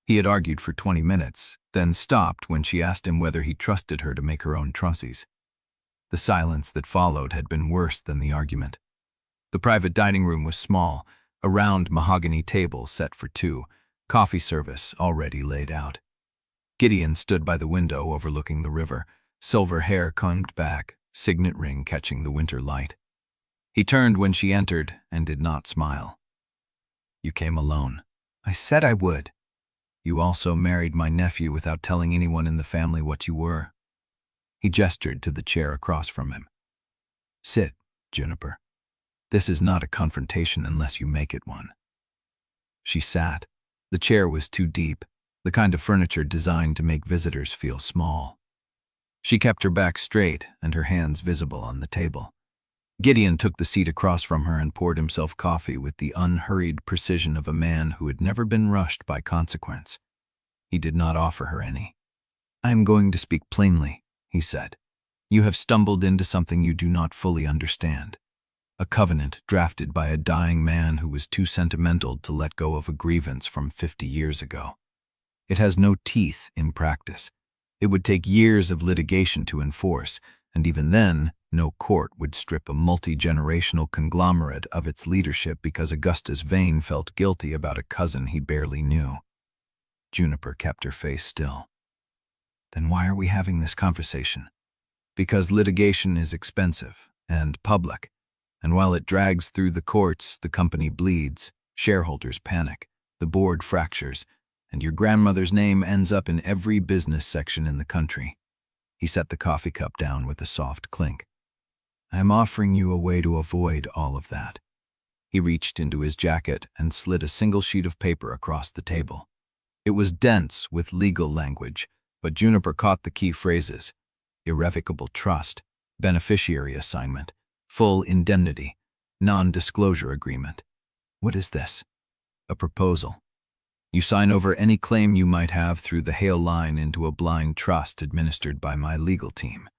He had argued for 20 minutes, then stopped when she asked him whether he trusted her to make her own choices. The silence that followed had been worse than the argument. The private dining room was small, a round mahogany table set for two, coffee service already laid out. Gideon stood by the window overlooking the river, silver hair combed back, signet ring catching the winter light. He turned when she entered and did not smile. "You came alone." "I said I would." "You also married my nephew without telling anyone in the family what you were." He gestured to the chair across from him. "Sit, Juniper. This is not a confrontation unless you make it one." She sat. The chair was too deep, the kind of furniture designed to make visitors feel small. She kept her back straight and her hands visible on the table. Gideon took the seat across from her and poured himself coffee with the unhurried precision of a man who had never been rushed by consequence. He did not offer her any. "I am going to speak plainly," he said. "You have stumbled into something you do not fully understand. A covenant drafted by a dying man who was too sentimental to let go of a grievance from 50 years ago. It has no teeth in practice. It would take years of litigation to enforce, and even then, no court would strip a multi-generational conglomerate of its leadership because Augustus Vane felt guilty about a cousin he barely knew." Juniper kept her face still. "Then why are we having this conversation?" "Because litigation is expensive and public, and while it drags through the courts, the company bleeds, shareholders panic, the board fractures, and your grandmother's name ends up in every business section in the country." He set the coffee cup down with a soft clink. "I am offering you a way to avoid all of that." He reached into his jacket and slid a single sheet of paper across the table. It was dense with legal language, but Juniper caught the key phrases: irrevocable trust, beneficiary assignment, full indemnity, non-disclosure agreement. "What is this?" "A proposal. You sign over any claim you might have through the Hale line into a blind trust administered by my legal team.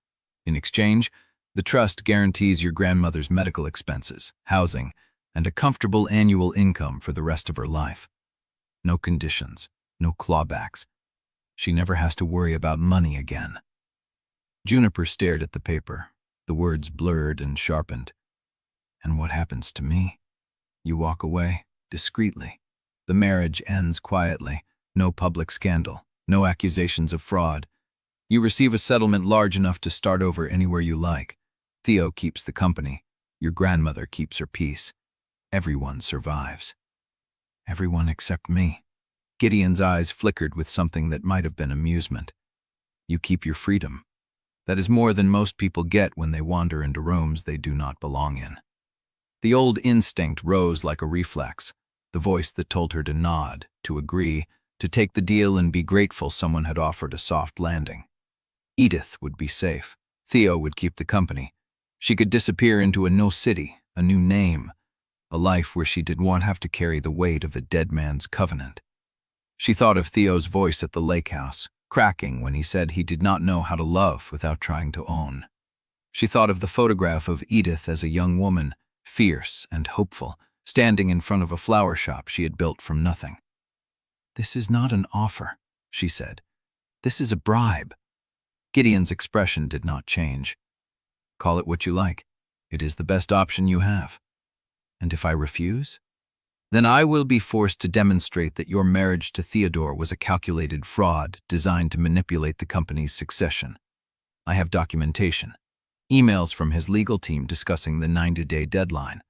In exchange, the trust guarantees your grandmother's medical expenses, housing, and a comfortable annual income for the rest of her life. No conditions, no clawbacks. She never has to worry about money again." Juniper stared at the paper, the words blurred and sharpened. "And what happens to me?" "You walk away, discreetly. The marriage ends quietly, no public scandal, no accusations of fraud. You receive a settlement large enough to start over anywhere you like. Theo keeps the company. Your grandmother keeps her peace. Everyone survives." "Everyone except me." Gideon's eyes flickered with something that might have been amusement. "You keep your freedom. That is more than most people get when they wander into rooms they do not belong in." The old instinct rose like a reflex, the voice that told her to nod, to agree, to take the deal and be grateful someone had offered a soft landing. Edith would be safe. Theo would keep the company. She could disappear into a new city, a new name, a life where she did not have to carry the weight of a dead man's covenant. She thought of Theo's voice at the lake house, cracking when he said he did not know how to love without trying to own. She thought of the photograph of Edith as a young woman, fierce and hopeful, standing in front of a flower shop she had built from nothing. "This is not an offer," she said. "This is a bribe." Gideon's expression did not change. "Call it what you like. It is the best option you have." "And if I refuse?" "Then I will be forced to demonstrate that your marriage to Theodore was a calculated fraud designed to manipulate the company's succession. I have documentation, emails from his legal team discussing the 90-day deadline,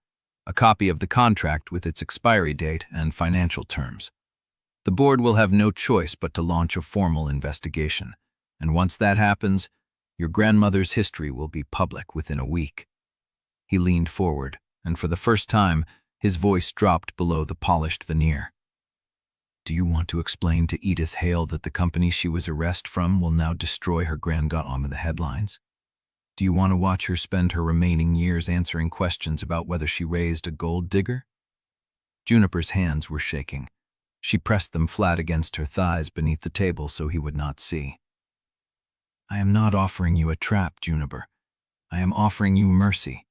a copy of the contract with its expiry date and financial terms. The board will have no choice but to launch a formal investigation, and once that happens, your grandmother's history will be public within a week." He leaned forward, and for the first time, his voice dropped below the polished veneer. "Do you want to explain to Edith Hale that the company she was arrested from will now destroy her granddaughter on the headlines? Do you want to watch her spend her remaining years answering questions about whether she raised a gold digger?" Juniper's hands were shaking. She pressed them flat against her thighs beneath the table so he would not see. "I am not offering you a trap, Juniper. I am offering you mercy.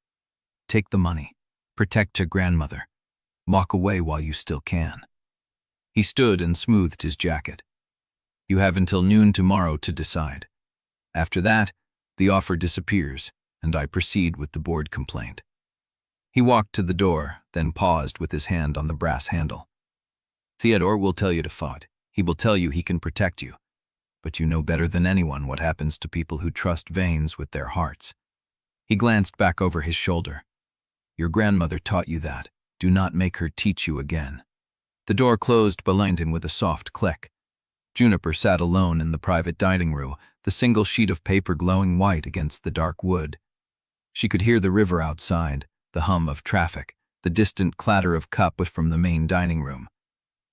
Take the money. Protect your grandmother. Walk away while you still can." He stood and smoothed his jacket. "You have until noon tomorrow to decide. After that, the offer disappears, and I proceed with the board complaint." He walked to the door, then paused with his hand on the brass handle. "Theodore will tell you to fight. He will tell you he can protect you. But you know better than anyone what happens to people who trust Vanes with their hearts." He glanced back over his shoulder. "Your grandmother taught you that. Do not make her teach you again." The door closed behind him with a soft click. Juniper sat alone in the private dining room, the single sheet of paper glowing white against the dark wood. She could hear the river outside, the hum of traffic, the distant clatter of cup from the main dining room.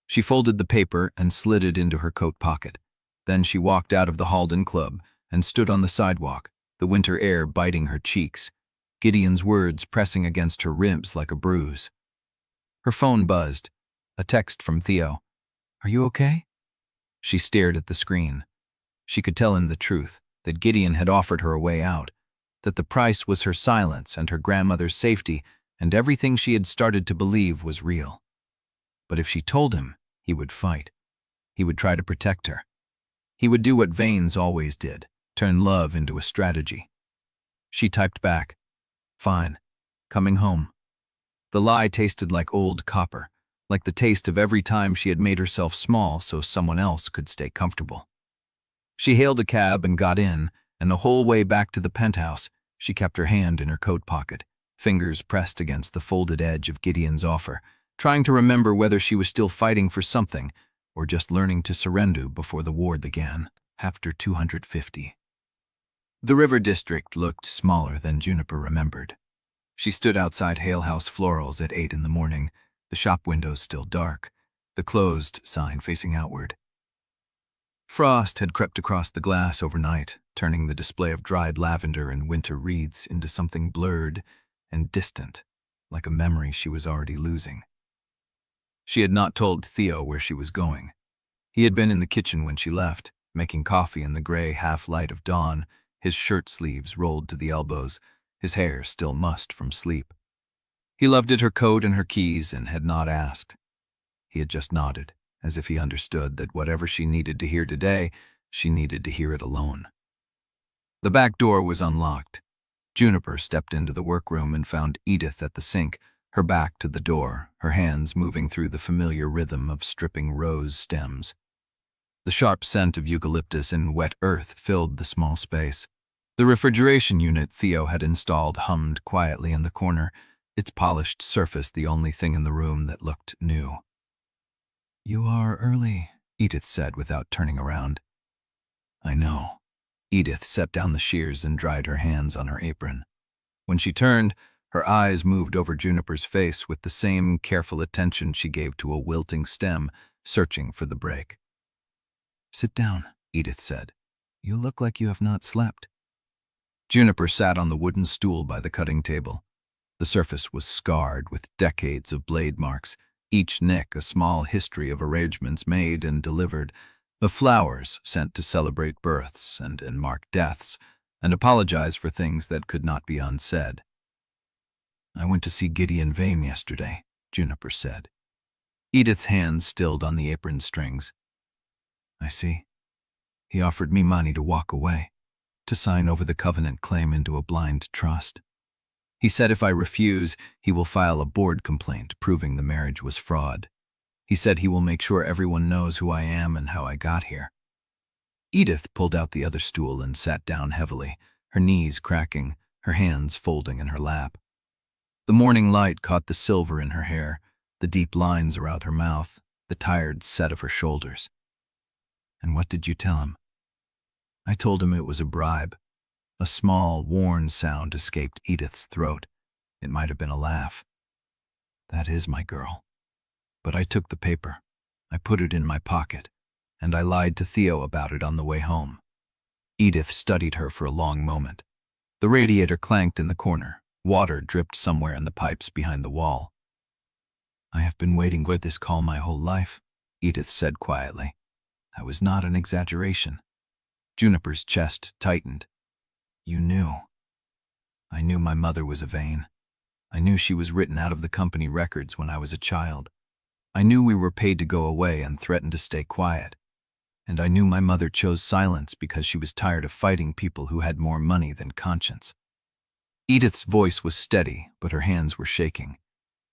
She folded the paper and slid it into her coat pocket. Then she walked out of the Halden Club and stood on the sidewalk, the winter air biting her cheeks. Gideon's words pressing against her ribs like a bruise. Her phone buzzed. A text from Theo. "Are you okay?" She stared at the screen. She could tell him the truth, that Gideon had offered her a way out, that the price was her silence and her grandmother's safety, and everything she had started to believe was real. But if she told him, he would fight. He would try to protect her. He would do what Vanes always did, turn love into a strategy. She typed back, "Fine. Coming home." The lie tasted like old copper, like the taste of every time she had made herself small so someone else could stay comfortable. She hailed a cab and got in, and the whole way back to the penthouse, she kept her hand in her coat pocket, fingers pressed against the folded edge of Gideon's offer, trying to remember whether she was still fighting for something or just learning to surrender before the war began. After 250. The river district looked smaller than Juniper remembered. She stood outside Hale House Florals at 8 in the morning, the shop windows still dark, the closed sign facing outward. Frost had crept across the glass overnight, turning the display of dried lavender and winter wreaths into something blurred and distant, like a memory she was already losing. She had not told Theo where she was going. He had been in the kitchen when she left, making coffee in the gray half-light of dawn, his shirt sleeves rolled to the elbows, his hair still mussed from sleep. He loved her coat and her keys and had not asked. He had just nodded, as if he understood that whatever she needed to hear today, she needed to hear it alone. The back door was unlocked. Juniper stepped into the workroom and found Edith at the sink, her back to the door, her hands moving through the familiar rhythm of stripping rose stems. The sharp scent of eucalyptus and wet earth filled the small space. The refrigeration unit Theo had installed hummed quietly in the corner, its polished surface the only thing in the room that looked new. "You are early," Edith said without turning around. "I know." Edith set down the shears and dried her hands on her apron. When she turned, her eyes moved over Juniper's face with the same careful attention she gave to a wilting stem, searching for the break. "Sit down," Edith said. "You look like you have not slept." Juniper sat on the wooden stool by the cutting table. The surface was scarred with decades of blade marks, each nick a small history of arrangements made and delivered, of flowers sent to celebrate births and mark deaths, and apologize for things that could not be unsaid. "I went to see Gideon Vane yesterday," Juniper said. Edith's hands stilled on the apron strings. "I see. He offered me money to walk away, to sign over the covenant claim into a blind trust. He said if I refuse, he will file a board complaint proving the marriage was fraud. He said he will make sure everyone knows who I am and how I got here." Edith pulled out the other stool and sat down heavily, her knees cracking, her hands folding in her lap. The morning light caught the silver in her hair, the deep lines around her mouth, the tired set of her shoulders. "And what did you tell him?" "I told him it was a bribe." A small, worn sound escaped Edith's throat. It might have been a laugh. "That is my girl. But I took the paper. I put it in my pocket, and I lied to Theo about it on the way home." Edith studied her for a long moment. The radiator clanked in the corner. Water dripped somewhere in the pipes behind the wall. "I have been waiting for this call my whole life," Edith said quietly. "That was not an exaggeration." Juniper's chest tightened. "You knew." "I knew my mother was a Vane. I knew she was written out of the company records when I was a child. I knew we were paid to go away and threatened to stay quiet. And I knew my mother chose silence because she was tired of fighting people who had more money than conscience." Edith's voice was steady, but her hands were shaking.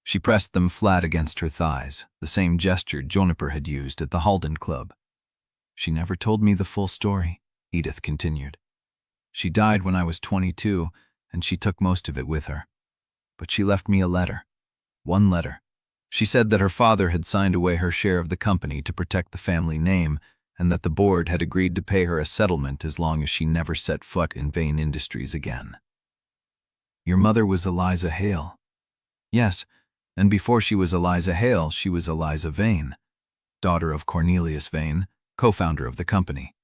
She pressed them flat against her thighs, the same gesture Juniper had used at the Halden Club. "She never told me the full story," Edith continued. "She died when I was 22, and she took most of it with her. But she left me a letter. One letter. She said that her father had signed away her share of the company to protect the family name, and that the board had agreed to pay her a settlement as long as she never set foot in Vane Industries again." "Your mother was Eliza Hale." "Yes, and before she was Eliza Hale, she was Eliza Vane, daughter of Cornelius Vane, co-founder of the company.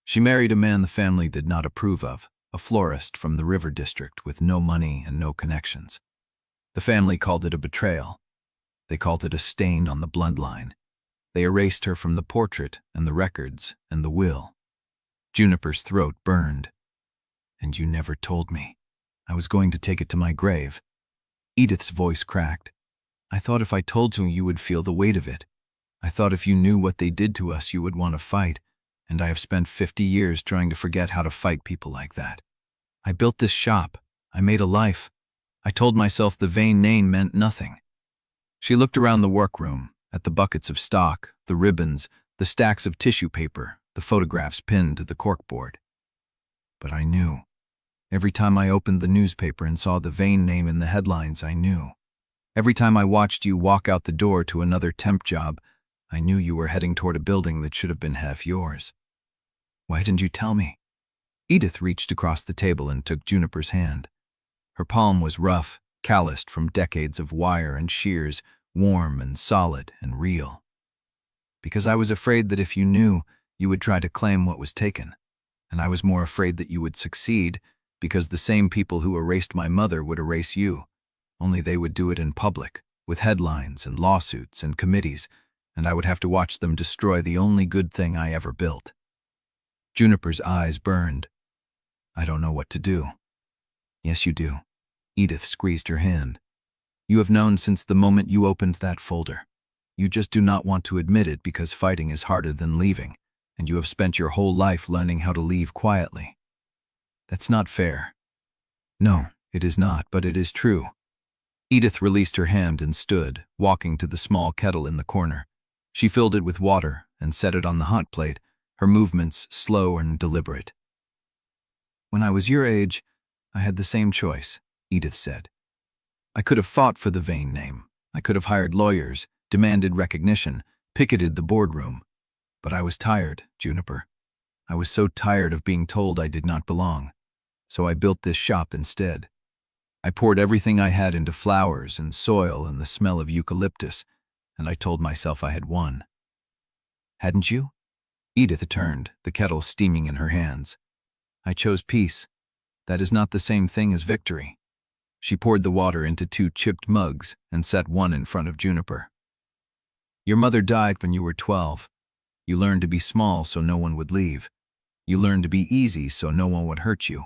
She married a man the family did not approve of, a florist from the river district with no money and no connections. The family called it a betrayal. They called it a stain on the bloodline. They erased her from the portrait and the records and the will. Juniper's throat burned. And you never told me. I was going to take it to my grave. Edith's voice cracked. I thought if I told you, you would feel the weight of it. I thought if you knew what they did to us, you would want to fight, and I have spent 50 years trying to forget how to fight people like that. I built this shop. I made a life. I told myself the Vane name meant nothing. She looked around the workroom, at the buckets of stock, the ribbons, the stacks of tissue paper, the photographs pinned to the corkboard. But I knew. Every time I opened the newspaper and saw the Vane name in the headlines, I knew. Every time I watched you walk out the door to another temp job, I knew you were heading toward a building that should have been half yours. Why didn't you tell me? Edith reached across the table and took Juniper's hand. Her palm was rough, calloused from decades of wire and shears, warm and solid and real. Because I was afraid that if you knew, you would try to claim what was taken. And I was more afraid that you would succeed, because the same people who erased my mother would erase you. Only they would do it in public, with headlines and lawsuits and committees, and I would have to watch them destroy the only good thing I ever built. Juniper's eyes burned. I don't know what to do. Yes, you do. Edith squeezed her hand. You have known since the moment you opened that folder. You just do not want to admit it because fighting is harder than leaving, and you have spent your whole life learning how to leave quietly. That's not fair. No, it is not, but it is true. Edith released her hand and stood, walking to the small kettle in the corner. She filled it with water and set it on the hot plate, her movements slow and deliberate. When I was your age, I had the same choice, Edith said. I could have fought for the Vane name. I could have hired lawyers, demanded recognition, picketed the boardroom. But I was tired, Juniper. I was so tired of being told I did not belong. So I built this shop instead. I poured everything I had into flowers and soil and the smell of eucalyptus, and I told myself I had won. Hadn't you? Edith turned, the kettle steaming in her hands. I chose peace. That is not the same thing as victory. She poured the water into 2 chipped mugs and set one in front of Juniper. Your mother died when you were 12. You learned to be small so no one would leave. You learned to be easy so no one would hurt you.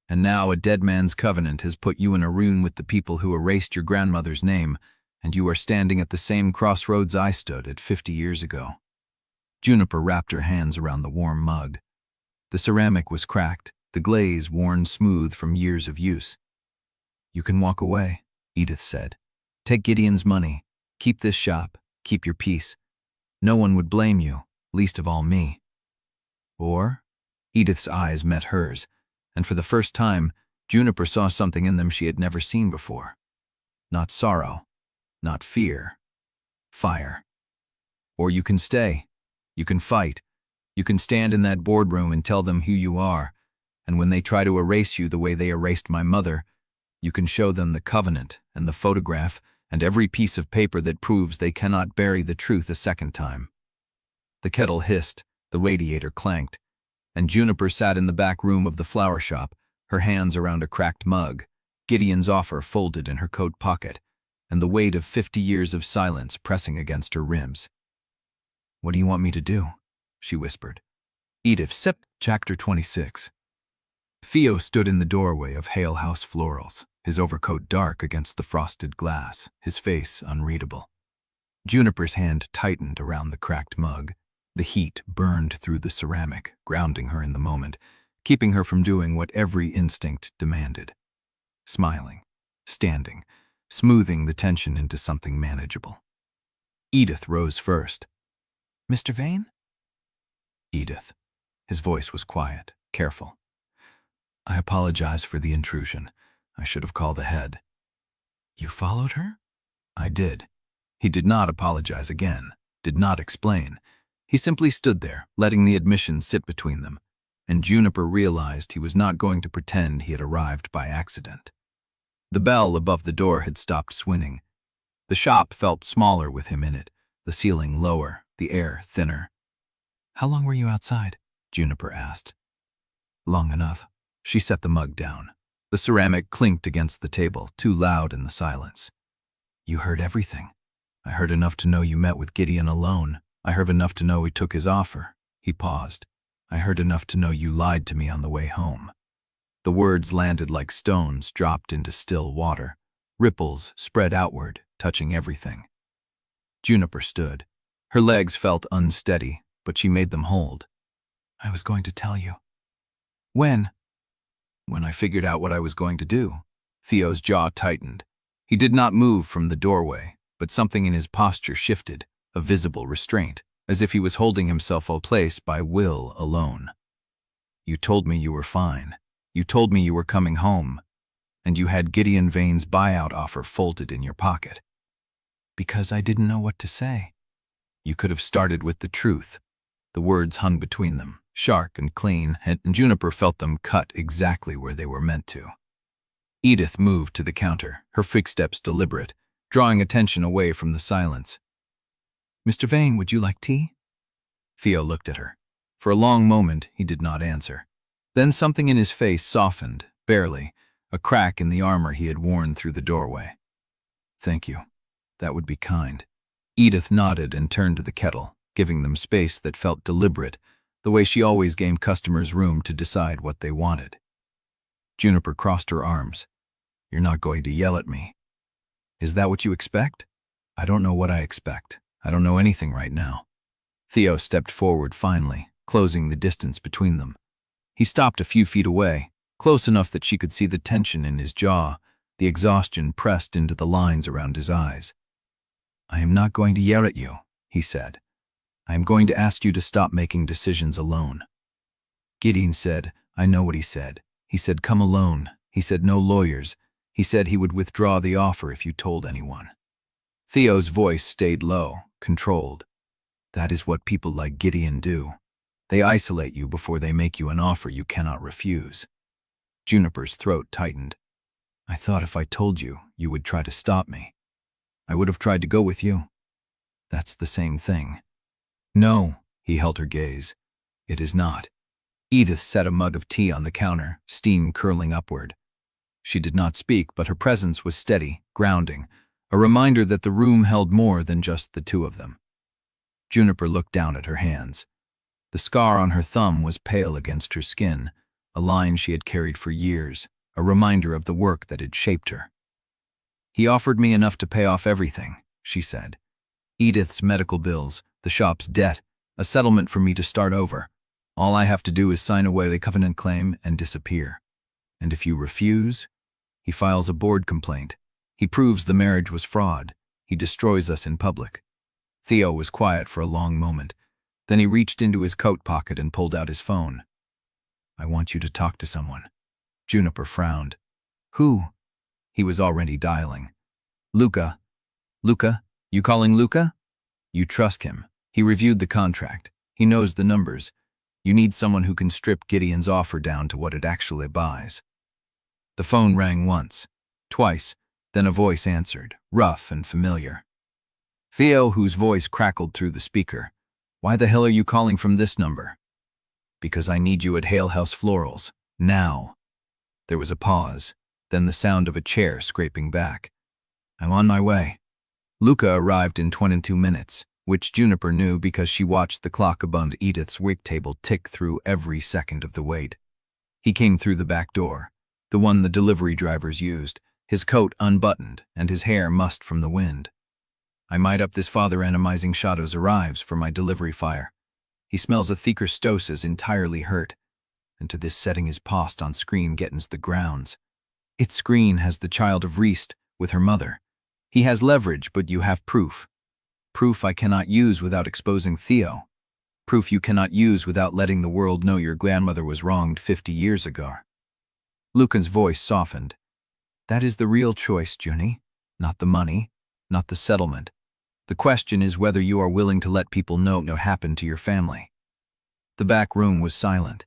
And now a dead man's covenant has put you in a room with the people who erased your grandmother's name, and you are standing at the same crossroads I stood at 50 years ago. Juniper wrapped her hands around the warm mug. The ceramic was cracked, the glaze worn smooth from years of use. You can walk away, Edith said. Take Gideon's money. Keep this shop. Keep your peace. No one would blame you, least of all me. Or? Edith's eyes met hers, and for the first time, Juniper saw something in them she had never seen before. Not sorrow, not fear, fire. Or you can stay. You can fight. You can stand in that boardroom and tell them who you are, and when they try to erase you the way they erased my mother, you can show them the covenant and the photograph and every piece of paper that proves they cannot bury the truth a second time. The kettle hissed, the radiator clanked, and Juniper sat in the back room of the flower shop, her hands around a cracked mug, Gideon's offer folded in her coat pocket, and the weight of 50 years of silence pressing against her ribs. What do you want me to do? She whispered. Edith sipped. Chapter 26. Theo stood in the doorway of Hale House Florals, his overcoat dark against the frosted glass, his face unreadable. Juniper's hand tightened around the cracked mug. The heat burned through the ceramic, grounding her in the moment, keeping her from doing what every instinct demanded. Smiling, standing, smoothing the tension into something manageable. Edith rose first. Mr. Vane? Edith. His voice was quiet, careful. I apologize for the intrusion. I should have called ahead. You followed her? I did. He did not apologize again, did not explain. He simply stood there, letting the admission sit between them, and Juniper realized he was not going to pretend he had arrived by accident. The bell above the door had stopped swinging. The shop felt smaller with him in it, the ceiling lower, the air thinner. How long were you outside? Juniper asked. Long enough, She set the mug down. The ceramic clinked against the table, too loud in the silence. You heard everything. I heard enough to know you met with Gideon alone. I heard enough to know he took his offer. He paused. I heard enough to know you lied to me on the way home. The words landed like stones dropped into still water. Ripples spread outward, touching everything. Juniper stood. Her legs felt unsteady, but she made them hold. I was going to tell you. When? When I figured out what I was going to do. Theo's jaw tightened. He did not move from the doorway, but something in his posture shifted, a visible restraint, as if he was holding himself in place by will alone. You told me you were fine. You told me you were coming home, and you had Gideon Vane's buyout offer folded in your pocket. Because I didn't know what to say. You could have started with the truth. The words hung between them, sharp and clean, and Juniper felt them cut exactly where they were meant to. Edith moved to the counter, her footsteps deliberate, drawing attention away from the silence. Mr. Vane, would you like tea? Theo looked at her. For a long moment, he did not answer. Then something in his face softened, barely, a crack in the armor he had worn through the doorway. Thank you. That would be kind. Edith nodded and turned to the kettle, giving them space that felt deliberate, the way she always gave customers room to decide what they wanted. Juniper crossed her arms. You're not going to yell at me. Is that what you expect? I don't know what I expect. I don't know anything right now. Theo stepped forward finally, closing the distance between them. He stopped a few feet away, close enough that she could see the tension in his jaw, the exhaustion pressed into the lines around his eyes. I am not going to yell at you, he said. I am going to ask you to stop making decisions alone. Gideon said, I know what he said. He said, come alone. He said, no lawyers. He said he would withdraw the offer if you told anyone. Theo's voice stayed low, controlled. That is what people like Gideon do. They isolate you before they make you an offer you cannot refuse. Juniper's throat tightened. I thought if I told you, you would try to stop me. I would have tried to go with you. That's the same thing. No, he held her gaze. It is not. Edith set a mug of tea on the counter, steam curling upward. She did not speak, but her presence was steady, grounding, a reminder that the room held more than just the two of them. Juniper looked down at her hands. The scar on her thumb was pale against her skin, a line she had carried for years, a reminder of the work that had shaped her. He offered me enough to pay off everything, she said. Edith's medical bills, the shop's debt, a settlement for me to start over. All I have to do is sign away the covenant claim and disappear. And if you refuse, he files a board complaint. He proves the marriage was fraud. He destroys us in public. Theo was quiet for a long moment. Then he reached into his coat pocket and pulled out his phone. I want you to talk to someone. Juniper frowned. Who? He was already dialing. Luca. Luca? You calling Luca? You trust him. He reviewed the contract. He knows the numbers. You need someone who can strip Gideon's offer down to what it actually buys. The phone rang once, twice, then a voice answered, rough and familiar. Theo, whose voice crackled through the speaker. Why the hell are you calling from this number? Because I need you at Hale House Florals. Now. There was a pause, then the sound of a chair scraping back. I'm on my way. Luca arrived in 22 minutes, which Juniper knew because she watched the clock above Edith's wig table tick through every second of the wait. He came through the back door, the one the delivery drivers used, his coat unbuttoned and his hair mussed from the wind. I might up this father-animizing shadows arrives for my delivery fire. He smells a thicker stose as entirely hurt, and to this setting is paused on screen gettens the grounds. Its screen has the child of Reist with her mother. He has leverage, but you have proof. Proof I cannot use without exposing Theo. Proof you cannot use without letting the world know your grandmother was wronged 50 years ago. Luca's voice softened. That is the real choice, Junie. Not the money, not the settlement. The question is whether you are willing to let people know what happened to your family. The back room was silent.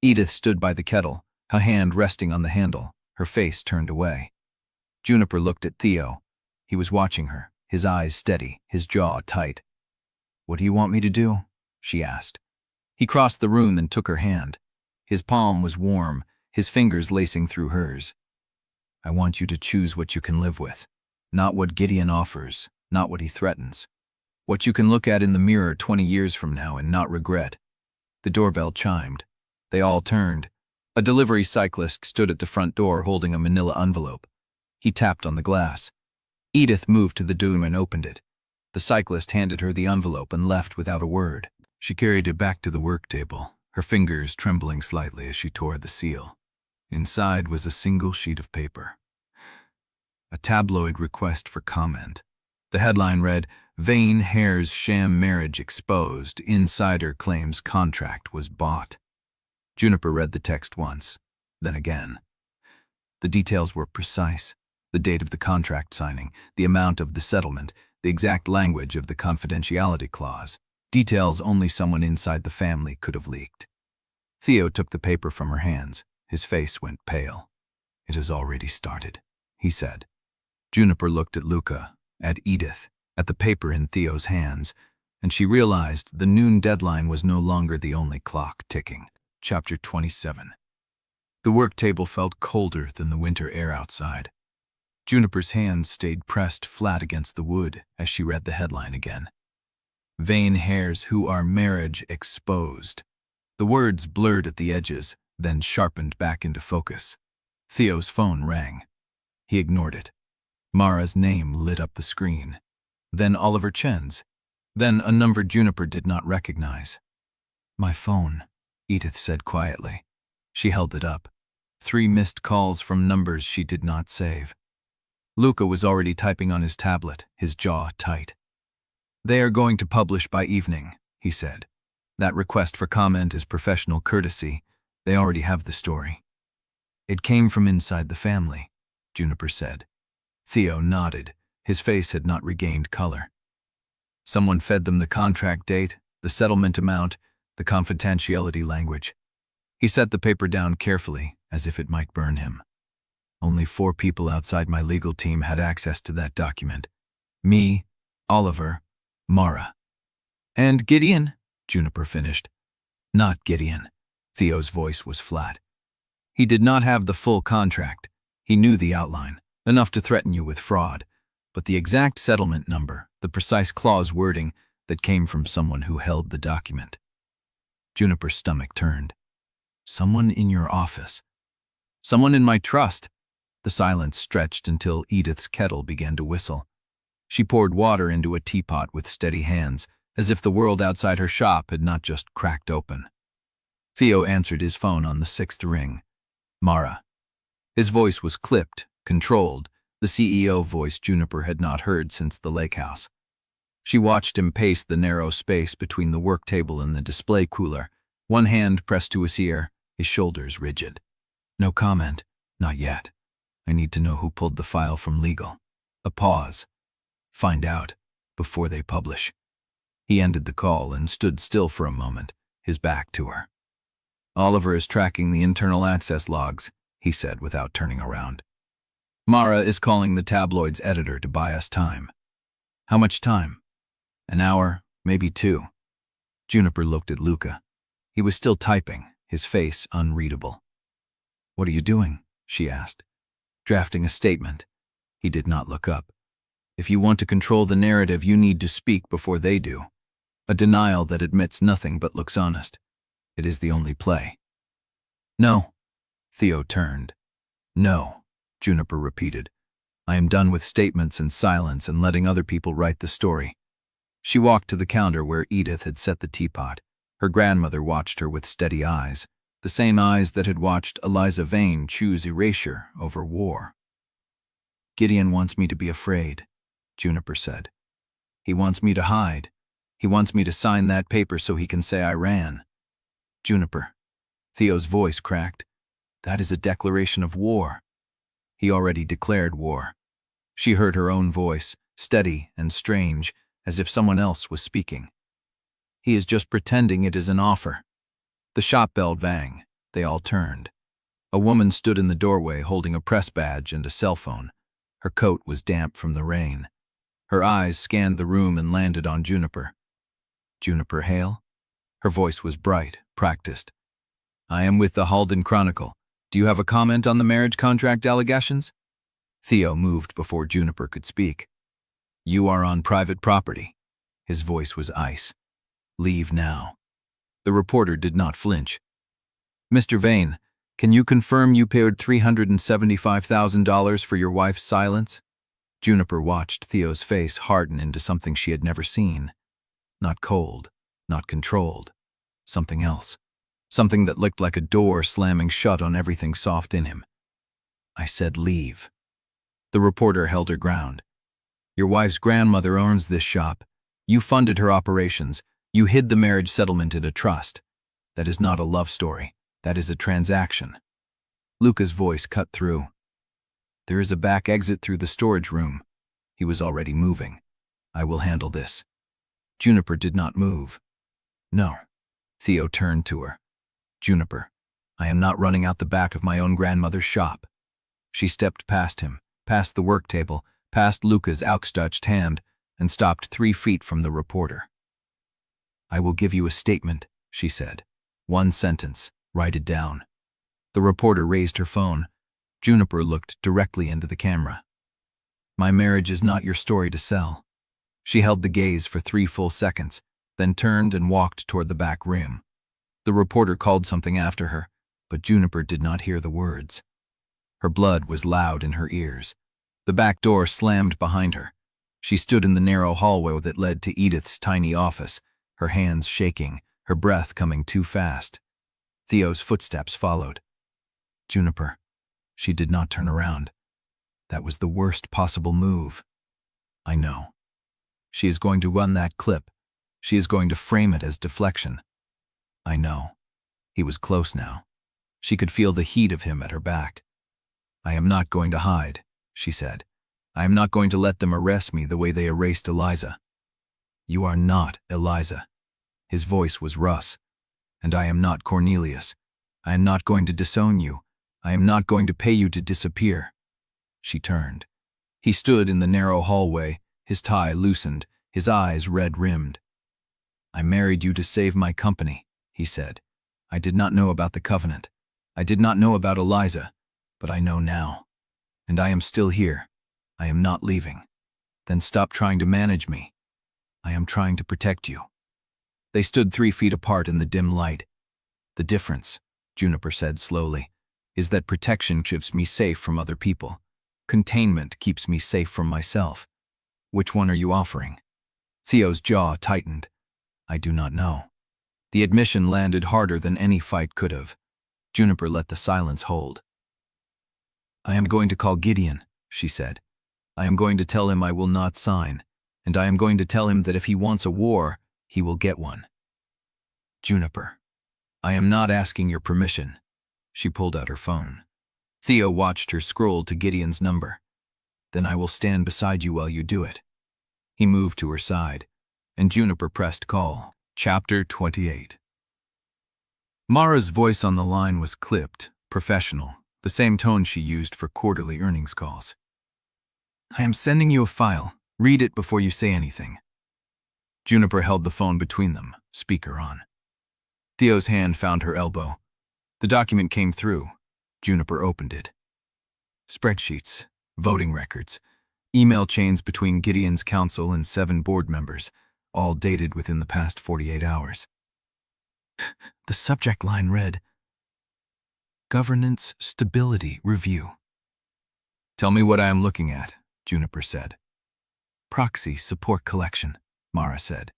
Edith stood by the kettle, her hand resting on the handle, her face turned away. Juniper looked at Theo. He was watching her, his eyes steady, his jaw tight. What do you want me to do? She asked. He crossed the room and took her hand. His palm was warm, his fingers lacing through hers. I want you to choose what you can live with, not what Gideon offers, not what he threatens. What you can look at in the mirror 20 years from now and not regret. The doorbell chimed. They all turned. A delivery cyclist stood at the front door holding a manila envelope. He tapped on the glass. Edith moved to the door and opened it. The cyclist handed her the envelope and left without a word. She carried it back to the work table, her fingers trembling slightly as she tore the seal. Inside was a single sheet of paper. A tabloid request for comment. The headline read, Vane Hare's sham marriage exposed. Insider claims contract was bought. Juniper read the text once, then again. The details were precise. The date of the contract signing, the amount of the settlement, the exact language of the confidentiality clause. Details only someone inside the family could have leaked. Theo took the paper from her hands. His face went pale. It has already started, he said. Juniper looked at Luca, at Edith, at the paper in Theo's hands, and she realized the noon deadline was no longer the only clock ticking. Chapter 27. The work table felt colder than the winter air outside. Juniper's hands stayed pressed flat against the wood as she read the headline again. Vane Hare's who are marriage exposed. The words blurred at the edges, then sharpened back into focus. Theo's phone rang. He ignored it. Mara's name lit up the screen. Then Oliver Chen's. Then a number Juniper did not recognize. My phone, Edith said quietly. She held it up. 3 missed calls from numbers she did not save. Luca was already typing on his tablet, his jaw tight. They are going to publish by evening, he said. That request for comment is professional courtesy. They already have the story. It came from inside the family, Juniper said. Theo nodded. His face had not regained color. Someone fed them the contract date, the settlement amount, the confidentiality language. He set the paper down carefully, as if it might burn him. Only 4 people outside my legal team had access to that document. Me, Oliver, Mara. And Gideon, Juniper finished. Not Gideon. Theo's voice was flat. He did not have the full contract. He knew the outline, enough to threaten you with fraud, but the exact settlement number, the precise clause wording that came from someone who held the document. Juniper's stomach turned. Someone in your office. Someone in my trust. The silence stretched until Edith's kettle began to whistle. She poured water into a teapot with steady hands, as if the world outside her shop had not just cracked open. Theo answered his phone on the 6th ring. Mara. His voice was clipped, controlled, the CEO voice Juniper had not heard since the lake house. She watched him pace the narrow space between the work table and the display cooler, one hand pressed to his ear, his shoulders rigid. No comment. Not yet. I need to know who pulled the file from legal. A pause. Find out, before they publish. He ended the call and stood still for a moment, his back to her. Oliver is tracking the internal access logs, he said without turning around. Mara is calling the tabloid's editor to buy us time. How much time? An hour, maybe 2. Juniper looked at Luca. He was still typing, his face unreadable. What are you doing? She asked. Drafting a statement. He did not look up. If you want to control the narrative, you need to speak before they do. A denial that admits nothing but looks honest. It is the only play. No. Theo turned. No, Juniper repeated. I am done with statements and silence and letting other people write the story. She walked to the counter where Edith had set the teapot. Her grandmother watched her with steady eyes, the same eyes that had watched Eliza Vane choose erasure over war. Gideon wants me to be afraid, Juniper said. He wants me to hide. He wants me to sign that paper so he can say I ran. Juniper. Theo's voice cracked. That is a declaration of war. He already declared war. She heard her own voice, steady and strange, as if someone else was speaking. He is just pretending it is an offer. The shop bell rang. They all turned. A woman stood in the doorway holding a press badge and a cell phone. Her coat was damp from the rain. Her eyes scanned the room and landed on Juniper. Juniper Hale? Her voice was bright, practiced. I am with the Halden Chronicle. Do you have a comment on the marriage contract allegations? Theo moved before Juniper could speak. You are on private property. His voice was ice. Leave now. The reporter did not flinch. Mr. Vane, can you confirm you paid $375,000 for your wife's silence? Juniper watched Theo's face harden into something she had never seen. Not cold, not controlled. Something else. Something that looked like a door slamming shut on everything soft in him. I said leave. The reporter held her ground. Your wife's grandmother owns this shop. You funded her operations. You hid the marriage settlement in a trust. That is not a love story. That is a transaction. Luca's voice cut through. There is a back exit through the storage room. He was already moving. I will handle this. Juniper did not move. No. Theo turned to her. Juniper, I am not running out the back of my own grandmother's shop. She stepped past him, past the work table, past Luca's outstretched hand, and stopped 3 feet from the reporter. I will give you a statement, she said. 1 sentence. Write it down. The reporter raised her phone. Juniper looked directly into the camera. My marriage is not your story to sell. She held the gaze for 3 full seconds, then turned and walked toward the back room. The reporter called something after her, but Juniper did not hear the words. Her blood was loud in her ears. The back door slammed behind her. She stood in the narrow hallway that led to Edith's tiny office, her hands shaking, her breath coming too fast. Theo's footsteps followed. Juniper. She did not turn around. That was the worst possible move. I know. She is going to run that clip. She is going to frame it as deflection. I know. He was close now. She could feel the heat of him at her back. I am not going to hide, she said. I am not going to let them arrest me the way they erased Eliza. You are not Eliza. His voice was Russ. And I am not Cornelius. I am not going to disown you. I am not going to pay you to disappear. She turned. He stood in the narrow hallway, his tie loosened, his eyes red-rimmed. I married you to save my company, he said. I did not know about the covenant. I did not know about Eliza, but I know now. And I am still here. I am not leaving. Then stop trying to manage me. I am trying to protect you. They stood 3 feet apart in the dim light. The difference, Juniper said slowly, is that protection keeps me safe from other people. Containment keeps me safe from myself. Which one are you offering? Theo's jaw tightened. I do not know. The admission landed harder than any fight could have. Juniper let the silence hold. I am going to call Gideon, she said. I am going to tell him I will not sign, and I am going to tell him that if he wants a war, he will get one. Juniper, I am not asking your permission. She pulled out her phone. Theo watched her scroll to Gideon's number. Then I will stand beside you while you do it. He moved to her side, and Juniper pressed call. Chapter 28. Mara's voice on the line was clipped, professional, the same tone she used for quarterly earnings calls. I am sending you a file. Read it before you say anything. Juniper held the phone between them, speaker on. Theo's hand found her elbow. The document came through. Juniper opened it. Spreadsheets, voting records, email chains between Gideon's council and 7 board members, all dated within the past 48 hours. The subject line read, Governance Stability Review. Tell me what I am looking at, Juniper said. Proxy Support Collection, Mara said.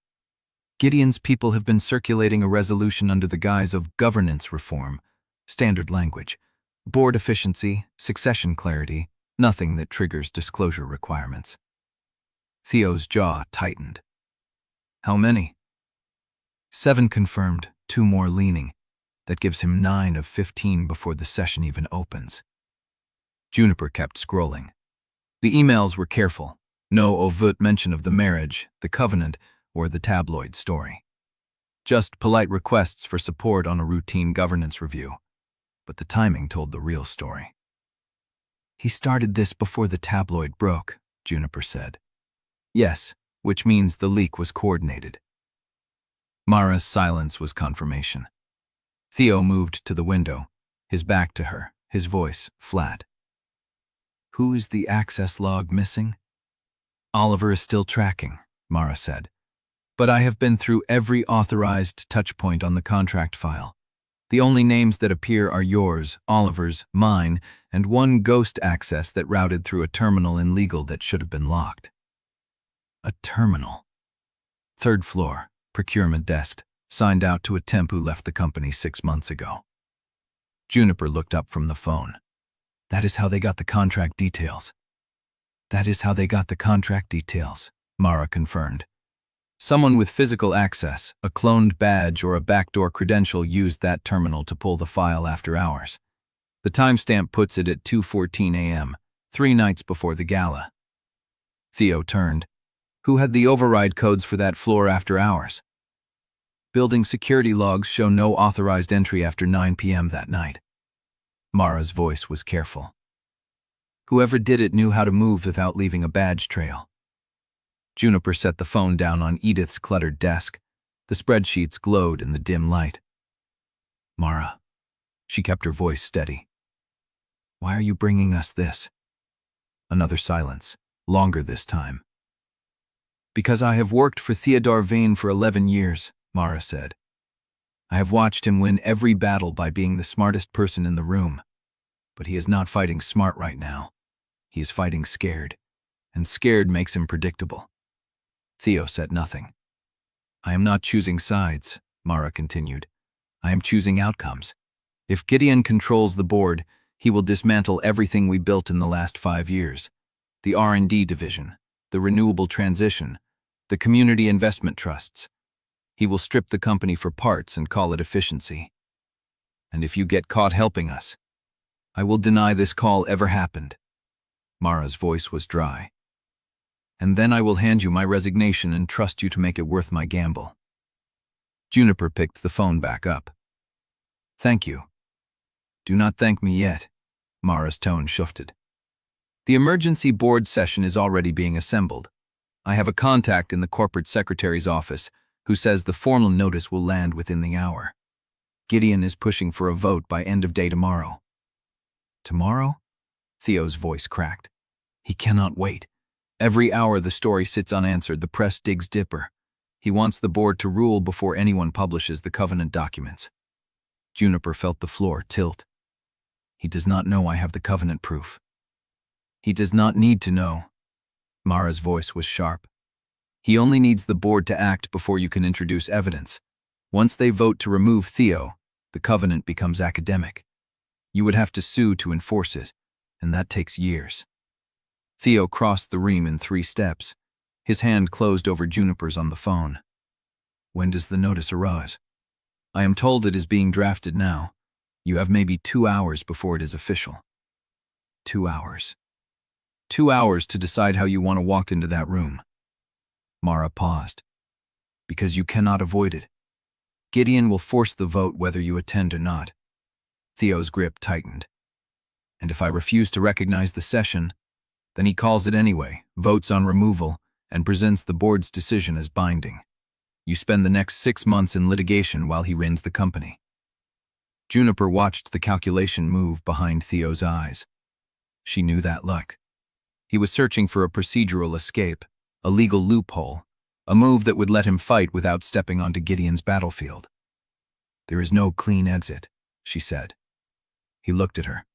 Gideon's people have been circulating a resolution under the guise of governance reform, standard language, board efficiency, succession clarity, nothing that triggers disclosure requirements. Theo's jaw tightened. How many? 7 confirmed, 2 more leaning. That gives him 9 of 15 before the session even opens. Juniper kept scrolling. The emails were careful. No overt mention of the marriage, the covenant, or the tabloid story. Just polite requests for support on a routine governance review. But the timing told the real story. He started this before the tabloid broke, Juniper said. Yes, which means the leak was coordinated. Mara's silence was confirmation. Theo moved to the window, his back to her, his voice flat. Who is the access log missing? Oliver is still tracking, Mara said. But I have been through every authorized touchpoint on the contract file. The only names that appear are yours, Oliver's, mine, and one ghost access that routed through a terminal in legal that should have been locked. A terminal. 3rd floor, procurement desk, signed out to a temp who left the company 6 months ago. Juniper looked up from the phone. That is how they got the contract details. That is how they got the contract details, Mara confirmed. Someone with physical access, a cloned badge or a backdoor credential used that terminal to pull the file after hours. The timestamp puts it at 2:14 a.m., 3 nights before the gala. Theo turned. Who had the override codes for that floor after hours? Building security logs show no authorized entry after 9 p.m. that night. Mara's voice was careful. Whoever did it knew how to move without leaving a badge trail. Juniper set the phone down on Edith's cluttered desk. The spreadsheets glowed in the dim light. Mara. She kept her voice steady. Why are you bringing us this? Another silence, longer this time. Because I have worked for Theodore Vane for 11 years, Mara said. I have watched him win every battle by being the smartest person in the room. But he is not fighting smart right now. He is fighting scared, and scared makes him predictable. Theo said nothing. I am not choosing sides, Mara continued. I am choosing outcomes. If Gideon controls the board, he will dismantle everything we built in the last 5 years. The R&D division, the renewable transition, the community investment trusts. He will strip the company for parts and call it efficiency. And if you get caught helping us, I will deny this call ever happened. Mara's voice was dry. And then I will hand you my resignation and trust you to make it worth my gamble. Juniper picked the phone back up. Thank you. Do not thank me yet. Mara's tone shifted. The emergency board session is already being assembled. I have a contact in the corporate secretary's office who says the formal notice will land within the hour. Gideon is pushing for a vote by end of day tomorrow. Tomorrow? Theo's voice cracked. He cannot wait. Every hour the story sits unanswered, the press digs deeper. He wants the board to rule before anyone publishes the Covenant documents. Juniper felt the floor tilt. He does not know I have the Covenant proof. He does not need to know. Mara's voice was sharp. He only needs the board to act before you can introduce evidence. Once they vote to remove Theo, the Covenant becomes academic. You would have to sue to enforce it, and that takes years. Theo crossed the room in 3 steps. His hand closed over Juniper's on the phone. When does the notice arise? I am told it is being drafted now. You have maybe 2 hours before it is official. 2 hours. 2 hours to decide how you want to walk into that room. Mara paused. Because you cannot avoid it. Gideon will force the vote whether you attend or not. Theo's grip tightened. And if I refuse to recognize the session, then he calls it anyway, votes on removal, and presents the board's decision as binding. You spend the next 6 months in litigation while he runs the company. Juniper watched the calculation move behind Theo's eyes. She knew that luck. He was searching for a procedural escape, a legal loophole, a move that would let him fight without stepping onto Gideon's battlefield. There is no clean exit, she said. He looked at her.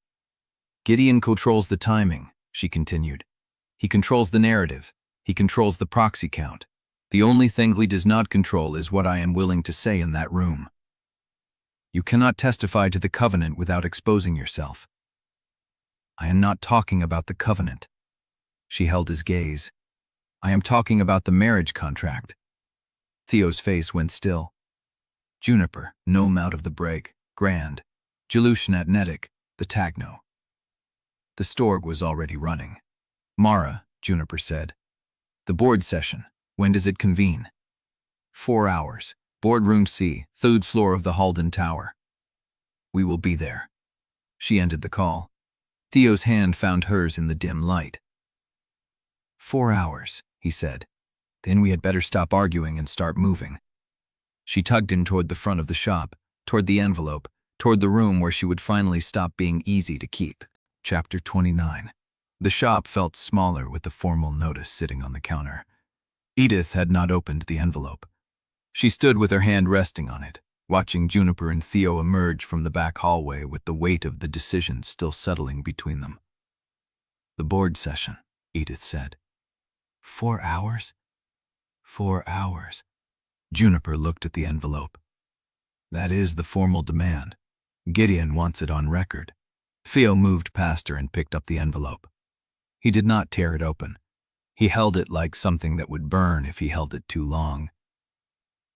Gideon controls the timing, she continued. He controls the narrative. He controls the proxy count. The only thing he does not control is what I am willing to say in that room. You cannot testify to the Covenant without exposing yourself. I am not talking about the Covenant. She held his gaze. I am talking about the marriage contract. Theo's face went still. Juniper, gnome out of the break, grand, Jelushnat Netic, the Tagno. The Storg was already running. Mara, Juniper said. The board session, when does it convene? 4 hours. Boardroom C, 3rd floor of the Halden Tower. We will be there. She ended the call. Theo's hand found hers in the dim light. 4 hours, he said. Then we had better stop arguing and start moving. She tugged him toward the front of the shop, toward the envelope, toward the room where she would finally stop being easy to keep. Chapter 29. The shop felt smaller with the formal notice sitting on the counter. Edith had not opened the envelope. She stood with her hand resting on it, watching Juniper and Theo emerge from the back hallway with the weight of the decision still settling between them. "The board session," Edith said. 4 hours? 4 hours. Juniper looked at the envelope. "That is the formal demand. Gideon wants it on record." Theo moved past her and picked up the envelope. He did not tear it open. He held it like something that would burn if he held it too long.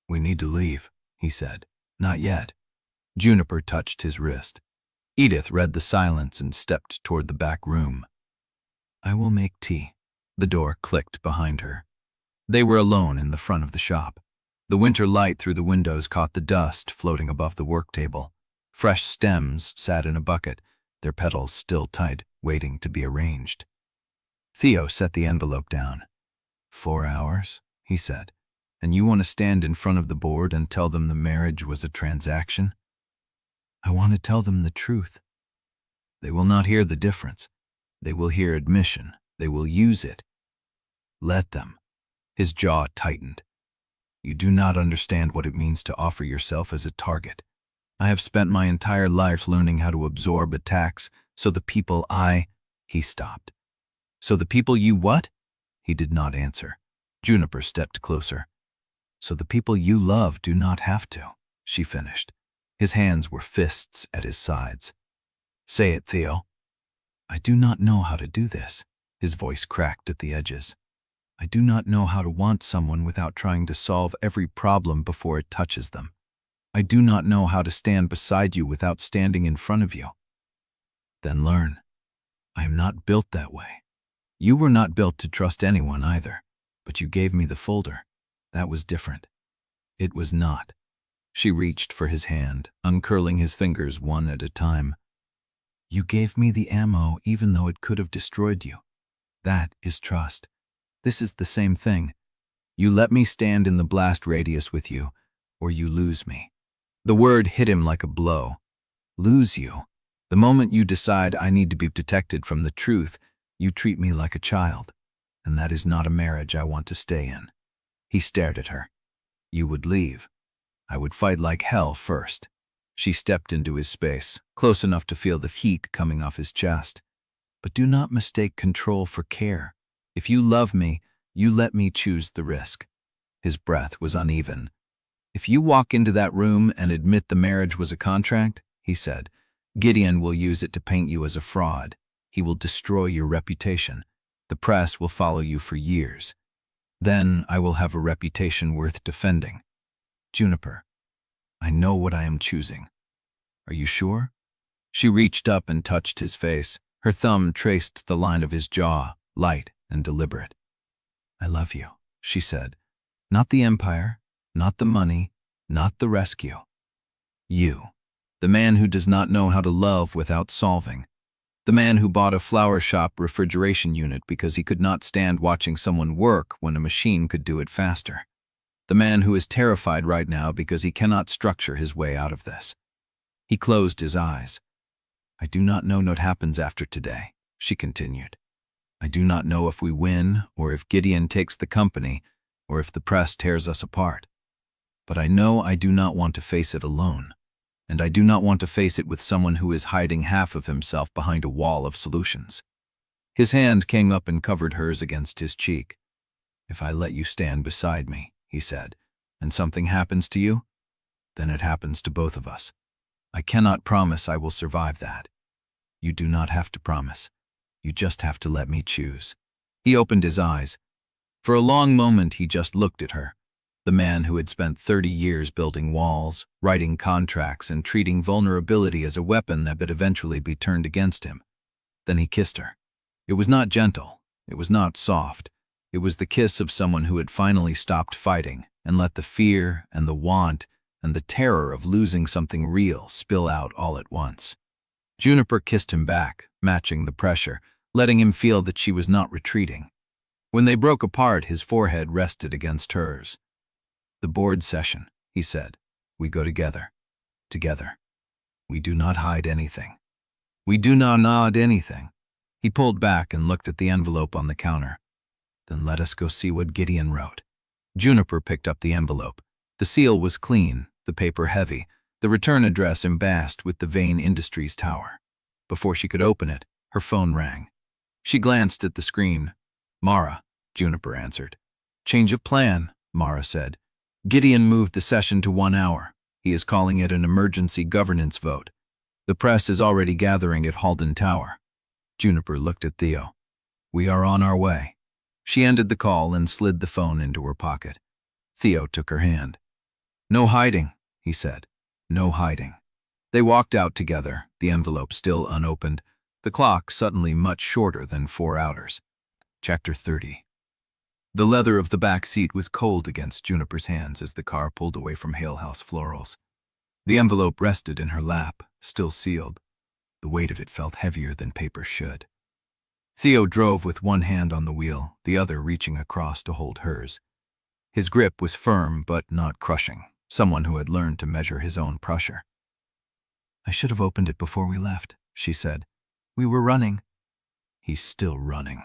"We need to leave," he said. "Not yet." Juniper touched his wrist. Edith read the silence and stepped toward the back room. "I will make tea." The door clicked behind her. They were alone in the front of the shop. The winter light through the windows caught the dust floating above the work table. Fresh stems sat in a bucket, their petals still tight, waiting to be arranged. Theo set the envelope down. 4 hours, he said. "And you want to stand in front of the board and tell them the marriage was a transaction?" "I want to tell them the truth." "They will not hear the difference. They will hear admission. They will use it." "Let them." His jaw tightened. "You do not understand what it means to offer yourself as a target. I have spent my entire life learning how to absorb attacks, so the people He stopped. "So the people you what?" He did not answer. Juniper stepped closer. "So the people you love do not have to," she finished. His hands were fists at his sides. "Say it, Theo." "I do not know how to do this." His voice cracked at the edges. "I do not know how to want someone without trying to solve every problem before it touches them. I do not know how to stand beside you without standing in front of you." "Then learn. I am not built that way. You were not built to trust anyone either, but you gave me the folder. That was different." "It was not." She reached for his hand, uncurling his fingers one at a time. "You gave me the ammo even though it could have destroyed you. That is trust. This is the same thing. You let me stand in the blast radius with you, or you lose me." The word hit him like a blow. "Lose you? The moment you decide I need to be protected from the truth, you treat me like a child. And that is not a marriage I want to stay in." He stared at her. "You would leave. I would fight like hell first." She stepped into his space, close enough to feel the heat coming off his chest. "But do not mistake control for care. If you love me, you let me choose the risk." His breath was uneven. "If you walk into that room and admit the marriage was a contract," he said, "Gideon will use it to paint you as a fraud. He will destroy your reputation. The press will follow you for years. Then I will have a reputation worth defending. Juniper, I know what I am choosing. Are you sure?" She reached up and touched his face. Her thumb traced the line of his jaw, light and deliberate. "I love you," she said. "Not the empire, not the money, not the rescue. You, the man who does not know how to love without solving. The man who bought a flower shop refrigeration unit because he could not stand watching someone work when a machine could do it faster. The man who is terrified right now because he cannot structure his way out of this." He closed his eyes. "I do not know what happens after today," she continued. "I do not know if we win, or if Gideon takes the company, or if the press tears us apart. But I know I do not want to face it alone, and I do not want to face it with someone who is hiding half of himself behind a wall of solutions." His hand came up and covered hers against his cheek. "If I let you stand beside me," he said, "and something happens to you, then it happens to both of us. I cannot promise I will survive that. You do not have to promise. You just have to let me choose." He opened his eyes. For a long moment he just looked at her, the man who had spent 30 years building walls, writing contracts, and treating vulnerability as a weapon that would eventually be turned against him. Then he kissed her. It was not gentle. It was not soft. It was the kiss of someone who had finally stopped fighting and let the fear and the want and the terror of losing something real spill out all at once. Juniper kissed him back, matching the pressure, letting him feel that she was not retreating. When they broke apart, his forehead rested against hers. "The board session," he said. "We go together. Together." We do not hide anything. We do not nod anything. He pulled back and looked at the envelope on the counter. Then let us go see what Gideon wrote. Juniper picked up the envelope. The seal was clean, the paper heavy, the return address embossed with the Vane Industries tower. Before she could open it, her phone rang. She glanced at the screen. Mara, Juniper answered. Change of plan, Mara said. Gideon moved the session to 1 hour. He is calling it an emergency governance vote. The press is already gathering at Halden Tower. Juniper looked at Theo. We are on our way. She ended the call and slid the phone into her pocket. Theo took her hand. No hiding, he said. No hiding. They walked out together, the envelope still unopened, the clock suddenly much shorter than 4 hours. Chapter 30. The leather of the back seat was cold against Juniper's hands as the car pulled away from Hale House Florals. The envelope rested in her lap, still sealed. The weight of it felt heavier than paper should. Theo drove with one hand on the wheel, the other reaching across to hold hers. His grip was firm but not crushing, someone who had learned to measure his own pressure. I should have opened it before we left, she said. We were running. He's still running.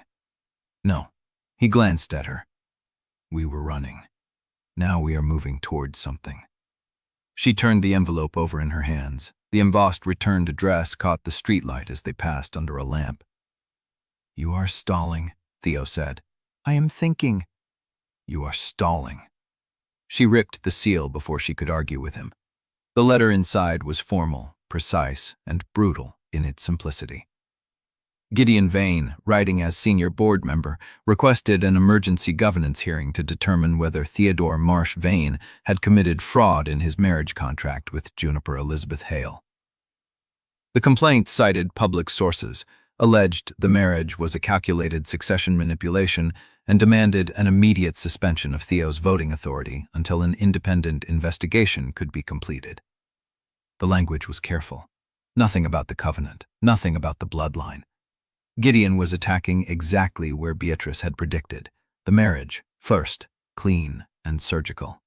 No. He glanced at her. We were running. Now we are moving towards something. She turned the envelope over in her hands. The embossed returned address caught the streetlight as they passed under a lamp. You are stalling, Theo said. I am thinking. You are stalling. She ripped the seal before she could argue with him. The letter inside was formal, precise, and brutal in its simplicity. Gideon Vane, writing as senior board member, requested an emergency governance hearing to determine whether Theodore Marsh Vane had committed fraud in his marriage contract with Juniper Elizabeth Hale. The complaint cited public sources, alleged the marriage was a calculated succession manipulation, and demanded an immediate suspension of Theo's voting authority until an independent investigation could be completed. The language was careful. Nothing about the covenant, nothing about the bloodline. Gideon was attacking exactly where Beatrice had predicted. The marriage, first, clean and surgical.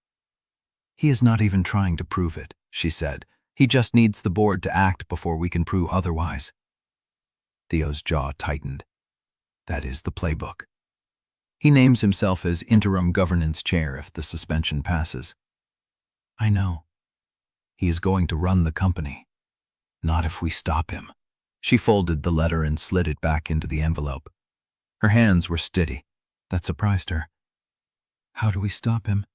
He is not even trying to prove it, she said. He just needs the board to act before we can prove otherwise. Theo's jaw tightened. That is the playbook. He names himself as interim governance chair if the suspension passes. I know. He is going to run the company. Not if we stop him. She folded the letter and slid it back into the envelope. Her hands were steady. That surprised her. How do we stop him?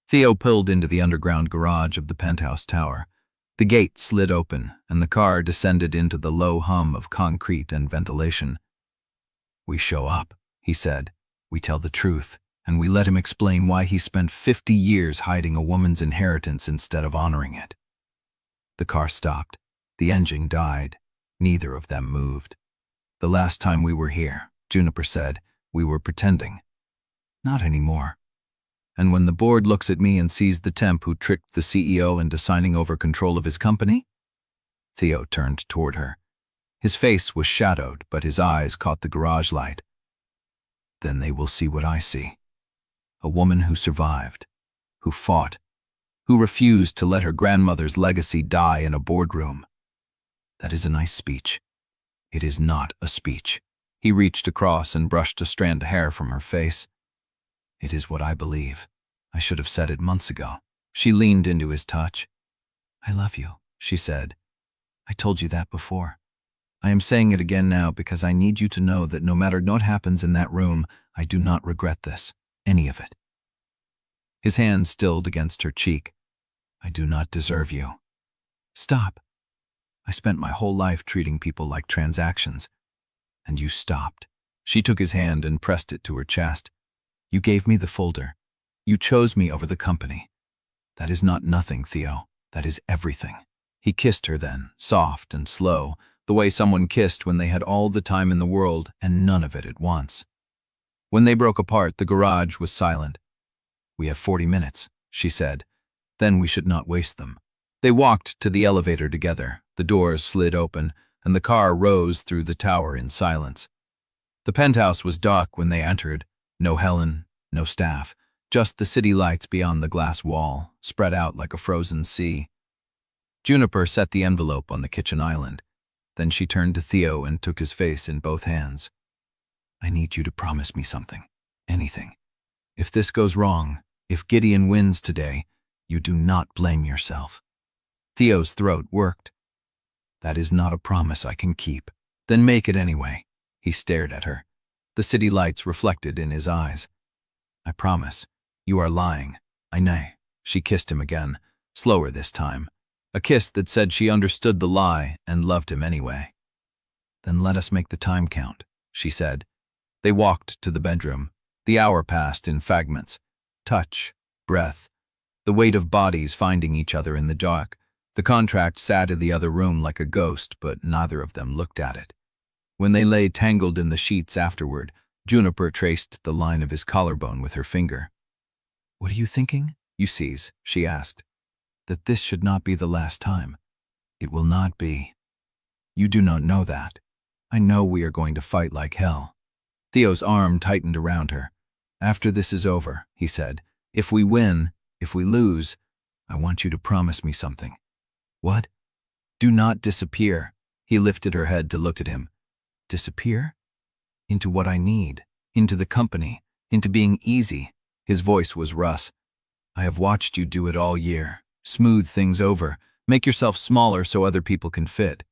Theo pulled into the underground garage of the Penthouse tower. The gate slid open, and the car descended into the low hum of concrete and ventilation. We show up, he said. We tell the truth, and we let him explain why he spent 50 years hiding a woman's inheritance instead of honoring it. The car stopped. The engine died. Neither of them moved. The last time we were here, Juniper said, we were pretending. Not anymore. And when the board looks at me and sees the temp who tricked the CEO into signing over control of his company? Theo turned toward her. His face was shadowed, but his eyes caught the garage light. Then they will see what I see. A woman who survived, who fought, who refused to let her grandmother's legacy die in a boardroom. That is a nice speech. It is not a speech. He reached across and brushed a strand of hair from her face. It is what I believe. I should have said it months ago. She leaned into his touch. I love you, she said. I told you that before. I am saying it again now because I need you to know that no matter what happens in that room, I do not regret this, any of it. His hand stilled against her cheek. I do not deserve you. Stop. I spent my whole life treating people like transactions. And you stopped. She took his hand and pressed it to her chest. You gave me the folder. You chose me over the company. That is not nothing, Theo. That is everything. He kissed her then, soft and slow, the way someone kissed when they had all the time in the world and none of it at once. When they broke apart, the garage was silent. We have 40 minutes, she said. Then we should not waste them. They walked to the elevator together. The doors slid open, and the car rose through the tower in silence. The penthouse was dark when they entered. No Helen, no staff, just the city lights beyond the glass wall, spread out like a frozen sea. Juniper set the envelope on the kitchen island. Then she turned to Theo and took his face in both hands. I need you to promise me something. Anything. If this goes wrong, if Gideon wins today, you do not blame yourself. Theo's throat worked. That is not a promise I can keep. Then make it anyway. He stared at her. The city lights reflected in his eyes. I promise. You are lying. I know. She kissed him again, slower this time. A kiss that said she understood the lie and loved him anyway. Then let us make the time count, she said. They walked to the bedroom. The hour passed in fragments. Touch, breath, the weight of bodies finding each other in the dark. The contract sat in the other room like a ghost, but neither of them looked at it. When they lay tangled in the sheets afterward, Juniper traced the line of his collarbone with her finger. What are you thinking, you sees? She asked. That this should not be the last time. It will not be. You do not know that. I know we are going to fight like hell. Theo's arm tightened around her. After this is over, he said, if we win, if we lose, I want you to promise me something. What? Do not disappear. He lifted her head to look at him. Disappear? Into what I need, into the company, into being easy. His voice was Russ. I have watched you do it all year. Smooth things over, make yourself smaller so other people can fit.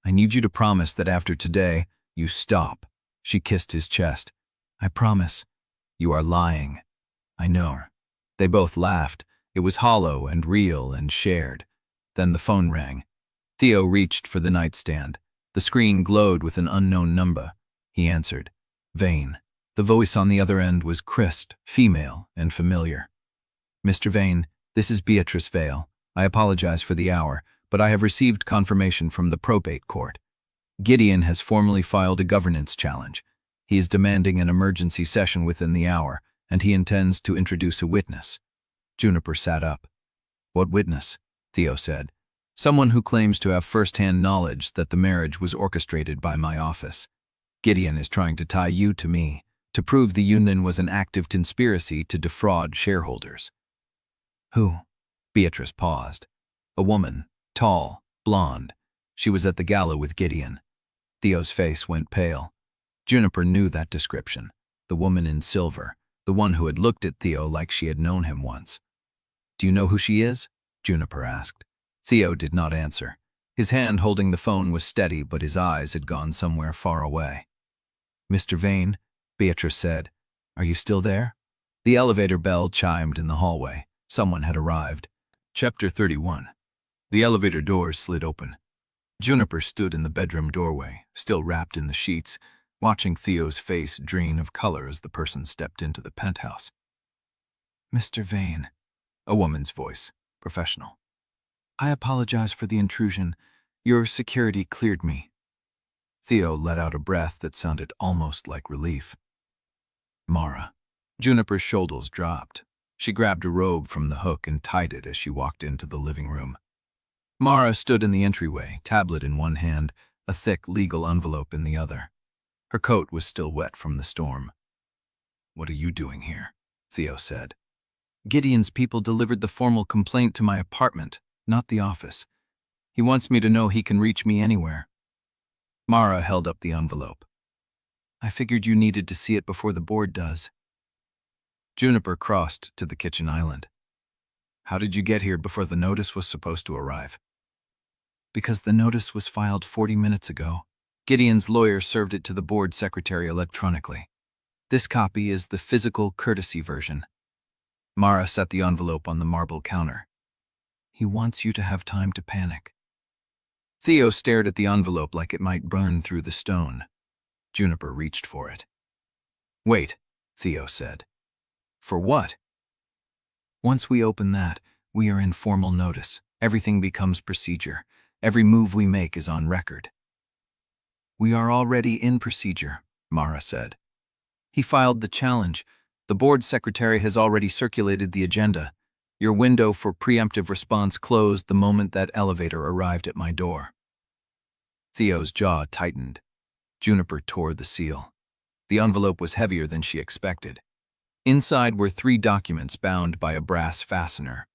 I need you to promise that after today, you stop. She kissed his chest. I promise. You are lying. I know. They both laughed. It was hollow and real and shared. Then the phone rang. Theo reached for the nightstand. The screen glowed with an unknown number. He answered. Vane. The voice on the other end was crisp, female, and familiar. Mr. Vane, this is Beatrice Vale. I apologize for the hour, but I have received confirmation from the probate court. Gideon has formally filed a governance challenge. He is demanding an emergency session within the hour, and he intends to introduce a witness. Juniper sat up. What witness? Theo said. Someone who claims to have first-hand knowledge that the marriage was orchestrated by my office. Gideon is trying to tie you to me, to prove the union was an active conspiracy to defraud shareholders. Who? Beatrice paused. A woman, tall, blonde. She was at the gala with Gideon. Theo's face went pale. Juniper knew that description. The woman in silver, the one who had looked at Theo like she had known him once. Do you know who she is? Juniper asked. Theo did not answer. His hand holding the phone was steady, but his eyes had gone somewhere far away. Mr. Vane, Beatrice said, are you still there? The elevator bell chimed in the hallway. Someone had arrived. Chapter 31. The elevator doors slid open. Juniper stood in the bedroom doorway, still wrapped in the sheets, watching Theo's face drain of color as the person stepped into the penthouse. Mr. Vane, a woman's voice, professional. I apologize for the intrusion. Your security cleared me. Theo let out a breath that sounded almost like relief. Mara. Juniper's shoulders dropped. She grabbed a robe from the hook and tied it as she walked into the living room. Mara stood in the entryway, tablet in one hand, a thick legal envelope in the other. Her coat was still wet from the storm. What are you doing here? Theo said. Gideon's people delivered the formal complaint to my apartment, not the office. He wants me to know he can reach me anywhere. Mara held up the envelope. I figured you needed to see it before the board does. Juniper crossed to the kitchen island. How did you get here before the notice was supposed to arrive? Because the notice was filed 40 minutes ago. Gideon's lawyer served it to the board secretary electronically. This copy is the physical courtesy version. Mara set the envelope on the marble counter. He wants you to have time to panic. Theo stared at the envelope like it might burn through the stone. Juniper reached for it. Wait, Theo said. For what? Once we open that, we are in formal notice. Everything becomes procedure. Every move we make is on record. We are already in procedure, Mara said. He filed the challenge. The board secretary has already circulated the agenda. Your window for preemptive response closed the moment that elevator arrived at my door. Theo's jaw tightened. Juniper tore the seal. The envelope was heavier than she expected. Inside were 3 documents bound by a brass fastener.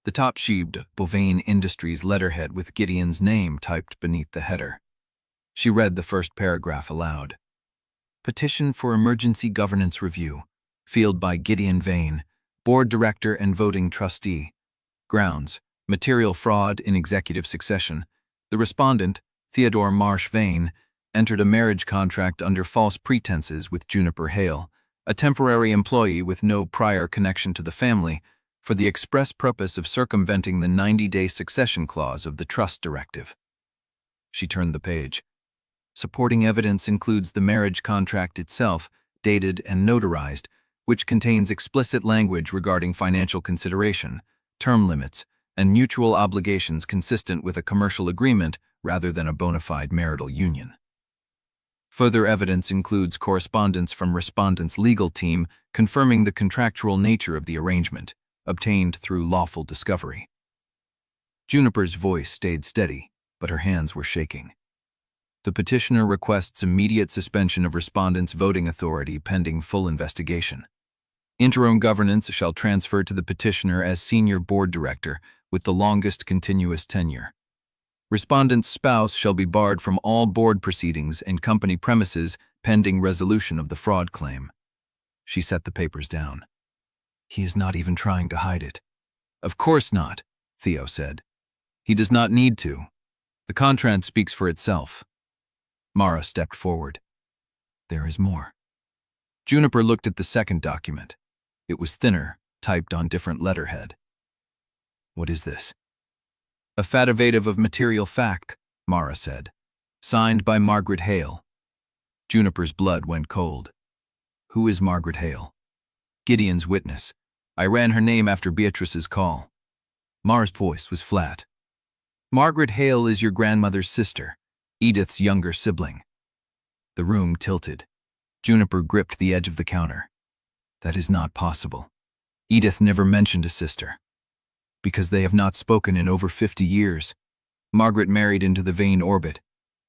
The top sheaved Vane Industries letterhead with Gideon's name typed beneath the header. She read the first paragraph aloud. Petition for Emergency Governance Review, filed by Gideon Vane, Board Director and Voting Trustee. Grounds: material fraud in executive succession. The respondent, Theodore Vane, entered a marriage contract under false pretenses with Juniper Hale, a temporary employee with no prior connection to the family, for the express purpose of circumventing the 90-day succession clause of the trust directive. She turned the page. Supporting evidence includes the marriage contract itself, dated and notarized, which contains explicit language regarding financial consideration, term limits, and mutual obligations consistent with a commercial agreement rather than a bona fide marital union. Further evidence includes correspondence from respondent's legal team confirming the contractual nature of the arrangement, obtained through lawful discovery. Juniper's voice stayed steady, but her hands were shaking. The petitioner requests immediate suspension of respondent's voting authority pending full investigation. Interim governance shall transfer to the petitioner as senior board director with the longest continuous tenure. Respondent's spouse shall be barred from all board proceedings and company premises pending resolution of the fraud claim. She set the papers down. He is not even trying to hide it. Of course not, Theo said. He does not need to. The contract speaks for itself. Mara stepped forward. There is more. Juniper looked at the second document. It was thinner, typed on different letterhead. What is this? A affidavit of material fact, Mara said. Signed by Margaret Hale. Juniper's blood went cold. Who is Margaret Hale? Gideon's witness. I ran her name after Beatrice's call. Mara's voice was flat. Margaret Hale is your grandmother's sister, Edith's younger sibling. The room tilted. Juniper gripped the edge of the counter. That is not possible. Edith never mentioned a sister. Because they have not spoken in over 50 years. Margaret married into the Vane orbit.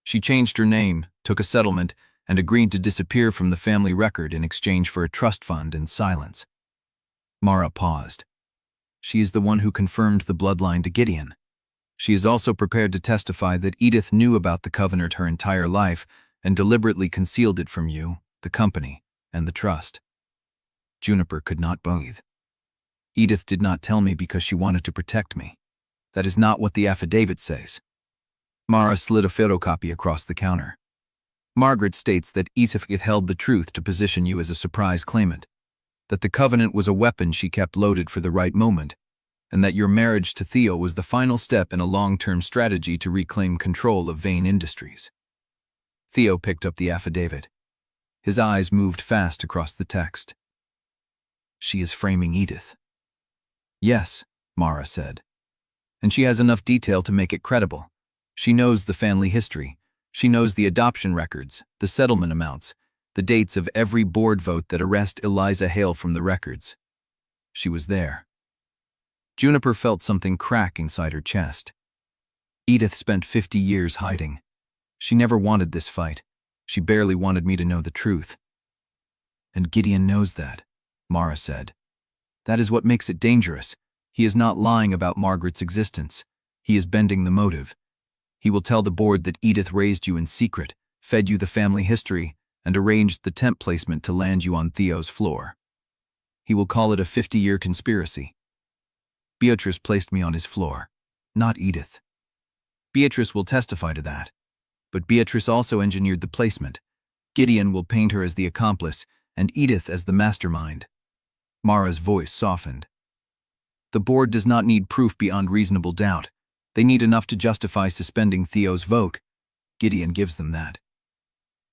She changed her name, took a settlement, and agreed to disappear from the family record in exchange for a trust fund and silence. Mara paused. She is the one who confirmed the bloodline to Gideon. She is also prepared to testify that Edith knew about the covenant her entire life and deliberately concealed it from you, the company, and the trust. Juniper could not breathe. Edith did not tell me because she wanted to protect me. That is not what the affidavit says. Mara slid a photocopy across the counter. Margaret states that Edith held the truth to position you as a surprise claimant, that the covenant was a weapon she kept loaded for the right moment, and that your marriage to Theo was the final step in a long-term strategy to reclaim control of Vane Industries. Theo picked up the affidavit. His eyes moved fast across the text. She is framing Edith. Yes, Mara said. And she has enough detail to make it credible. She knows the family history. She knows the adoption records, the settlement amounts, the dates of every board vote that arrest Eliza Hale from the records. She was there. Juniper felt something crack inside her chest. Edith spent 50 years hiding. She never wanted this fight. She barely wanted me to know the truth. And Gideon knows that, Mara said. That is what makes it dangerous. He is not lying about Margaret's existence. He is bending the motive. He will tell the board that Edith raised you in secret, fed you the family history, and arranged the temp placement to land you on Theo's floor. He will call it a 50-year conspiracy. Beatrice placed me on his floor, not Edith. Beatrice will testify to that. But Beatrice also engineered the placement. Gideon will paint her as the accomplice, and Edith as the mastermind. Mara's voice softened. The board does not need proof beyond reasonable doubt. They need enough to justify suspending Theo's vote. Gideon gives them that.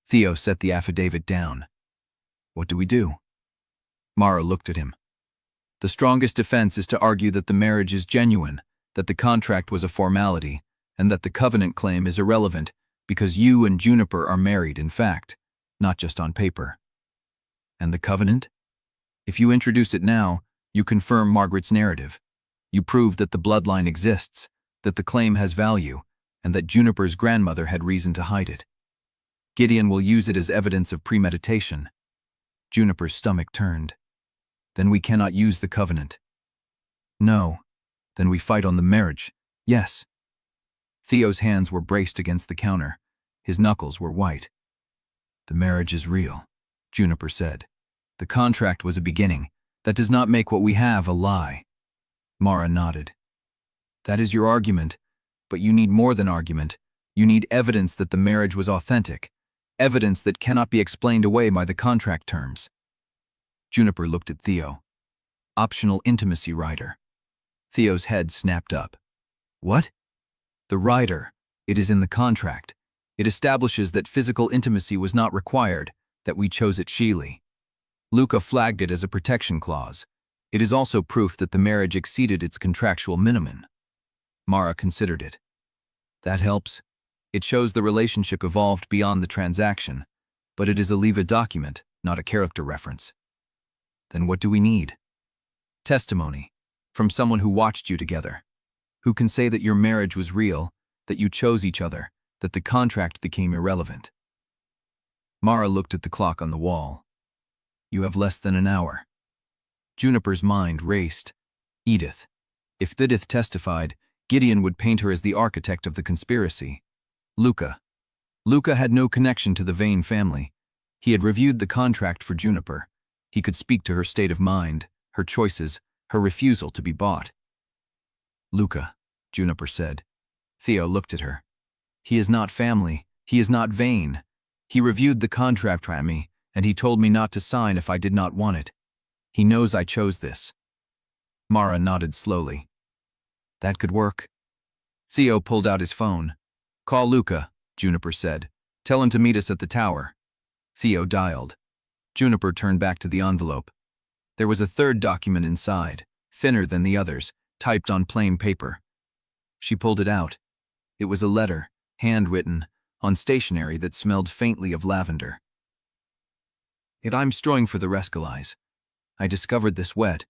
Theo set the affidavit down. What do we do? Mara looked at him. The strongest defense is to argue that the marriage is genuine, that the contract was a formality, and that the covenant claim is irrelevant because you and Juniper are married in fact, not just on paper. And the covenant? If you introduce it now, you confirm Margaret's narrative. You prove that the bloodline exists, that the claim has value, and that Juniper's grandmother had reason to hide it. Gideon will use it as evidence of premeditation. Juniper's stomach turned. Then we cannot use the covenant. No, Then we fight on the marriage. Yes. Theo's hands were braced against the counter. His knuckles were white. The marriage is real, Juniper said. The contract was a beginning. That does not make what we have a lie. Mara nodded. That is your argument, but you need more than argument. You need evidence that the marriage was authentic. Evidence that cannot be explained away by the contract terms. Juniper looked at Theo. Optional intimacy rider. Theo's head snapped up. What? The rider. It is in the contract. It establishes that physical intimacy was not required, that we chose it sheely. Luca flagged it as a protection clause. It is also proof that the marriage exceeded its contractual minimum. Mara considered it. That helps. It shows the relationship evolved beyond the transaction, but it is a leave-a document, not a character reference. Then what do we need? Testimony, from someone who watched you together, who can say that your marriage was real, that you chose each other, that the contract became irrelevant. Mara looked at the clock on the wall. You have less than an hour. Juniper's mind raced. Edith. If Edith testified, Gideon would paint her as the architect of the conspiracy. Luca. Luca had no connection to the Vane family. He had reviewed the contract for Juniper. He could speak to her state of mind, her choices, her refusal to be bought. Luca, Juniper said. Theo looked at her. He is not family. He is not Vane. He reviewed the contract with me, and he told me not to sign if I did not want it. He knows I chose this. Mara nodded slowly. That could work. Theo pulled out his phone. Call Luca, Juniper said. Tell him to meet us at the tower. Theo dialed. Juniper turned back to the envelope. There was a third document inside, thinner than the others, typed on plain paper. She pulled it out. It was a letter, handwritten, on stationery that smelled faintly of lavender. I'm strowing for the Rescalize. I discovered this wet.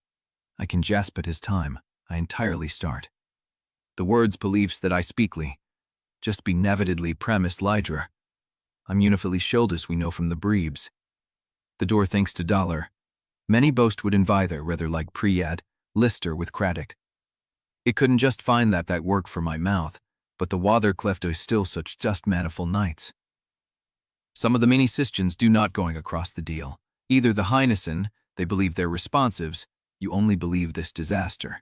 I can jasp at his time. I entirely start. The words beliefs that I speakly. Just be nevidedly premise Lydra. I'm unifially shoulders we know from the breebs. The door thanks to dollar. Many boast would invither rather like Priad, Lister with Craddock. It couldn't just find that work for my mouth, but the wather clefto still such just manifold nights. Some of the many Sistians do not going across the deal. Either the Heinessen, they believe they're responsives, you only believe this disaster.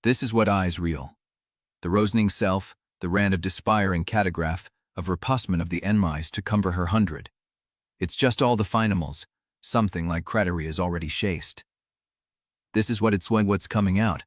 This is what I's real. The rosening self, the rand of despiring catagraph, of repussment of the enmise to cumber her 100. It's just all the finimals, something like Cratery is already chased. This is what it's what's coming out.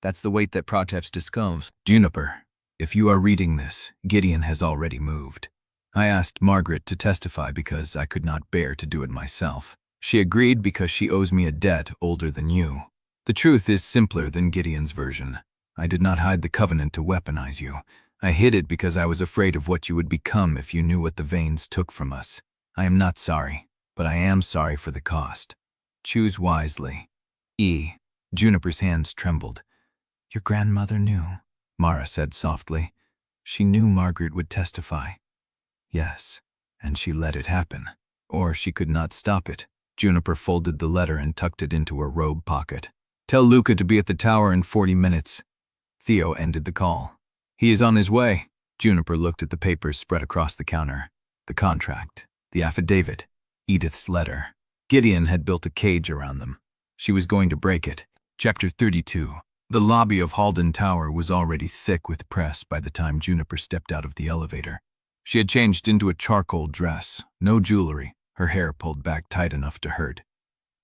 That's the weight that protest discoves. Juniper, if you are reading this, Gideon has already moved. I asked Margaret to testify because I could not bear to do it myself. She agreed because she owes me a debt older than you. The truth is simpler than Gideon's version. I did not hide the covenant to weaponize you. I hid it because I was afraid of what you would become if you knew what the Vanes took from us. I am not sorry, but I am sorry for the cost. Choose wisely. Juniper's hands trembled. Your grandmother knew, Mara said softly. She knew Margaret would testify. Yes, and she let it happen. Or she could not stop it. Juniper folded the letter and tucked it into her robe pocket. Tell Luca to be at the tower in 40 minutes. Theo ended the call. He is on his way. Juniper looked at the papers spread across the counter. The contract, the affidavit, Edith's letter. Gideon had built a cage around them. She was going to break it. Chapter 32. The lobby of Halden Tower was already thick with press by the time Juniper stepped out of the elevator. She had changed into a charcoal dress, no jewelry, her hair pulled back tight enough to hurt.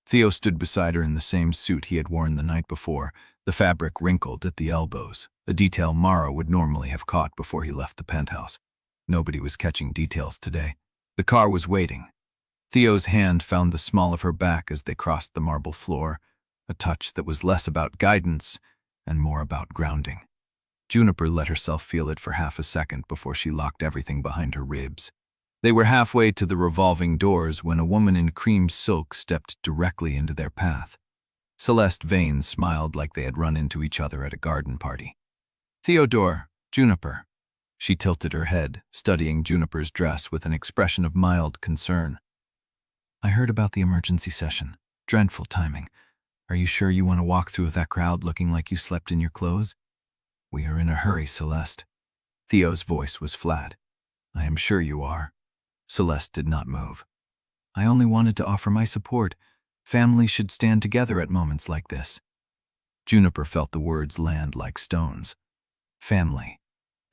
Theo stood beside her in the same suit he had worn the night before, the fabric wrinkled at the elbows, a detail Mara would normally have caught before he left the penthouse. Nobody was catching details today. The car was waiting. Theo's hand found the small of her back as they crossed the marble floor, a touch that was less about guidance and more about grounding. Juniper let herself feel it for half a second before she locked everything behind her ribs. They were halfway to the revolving doors when a woman in cream silk stepped directly into their path. Celeste Vane smiled like they had run into each other at a garden party. Theodore, Juniper. She tilted her head, studying Juniper's dress with an expression of mild concern. I heard about the emergency session. Dreadful timing. Are you sure you want to walk through that crowd looking like you slept in your clothes? We are in a hurry, Celeste. Theo's voice was flat. I am sure you are. Celeste did not move. I only wanted to offer my support. Families should stand together at moments like this. Juniper felt the words land like stones. Family.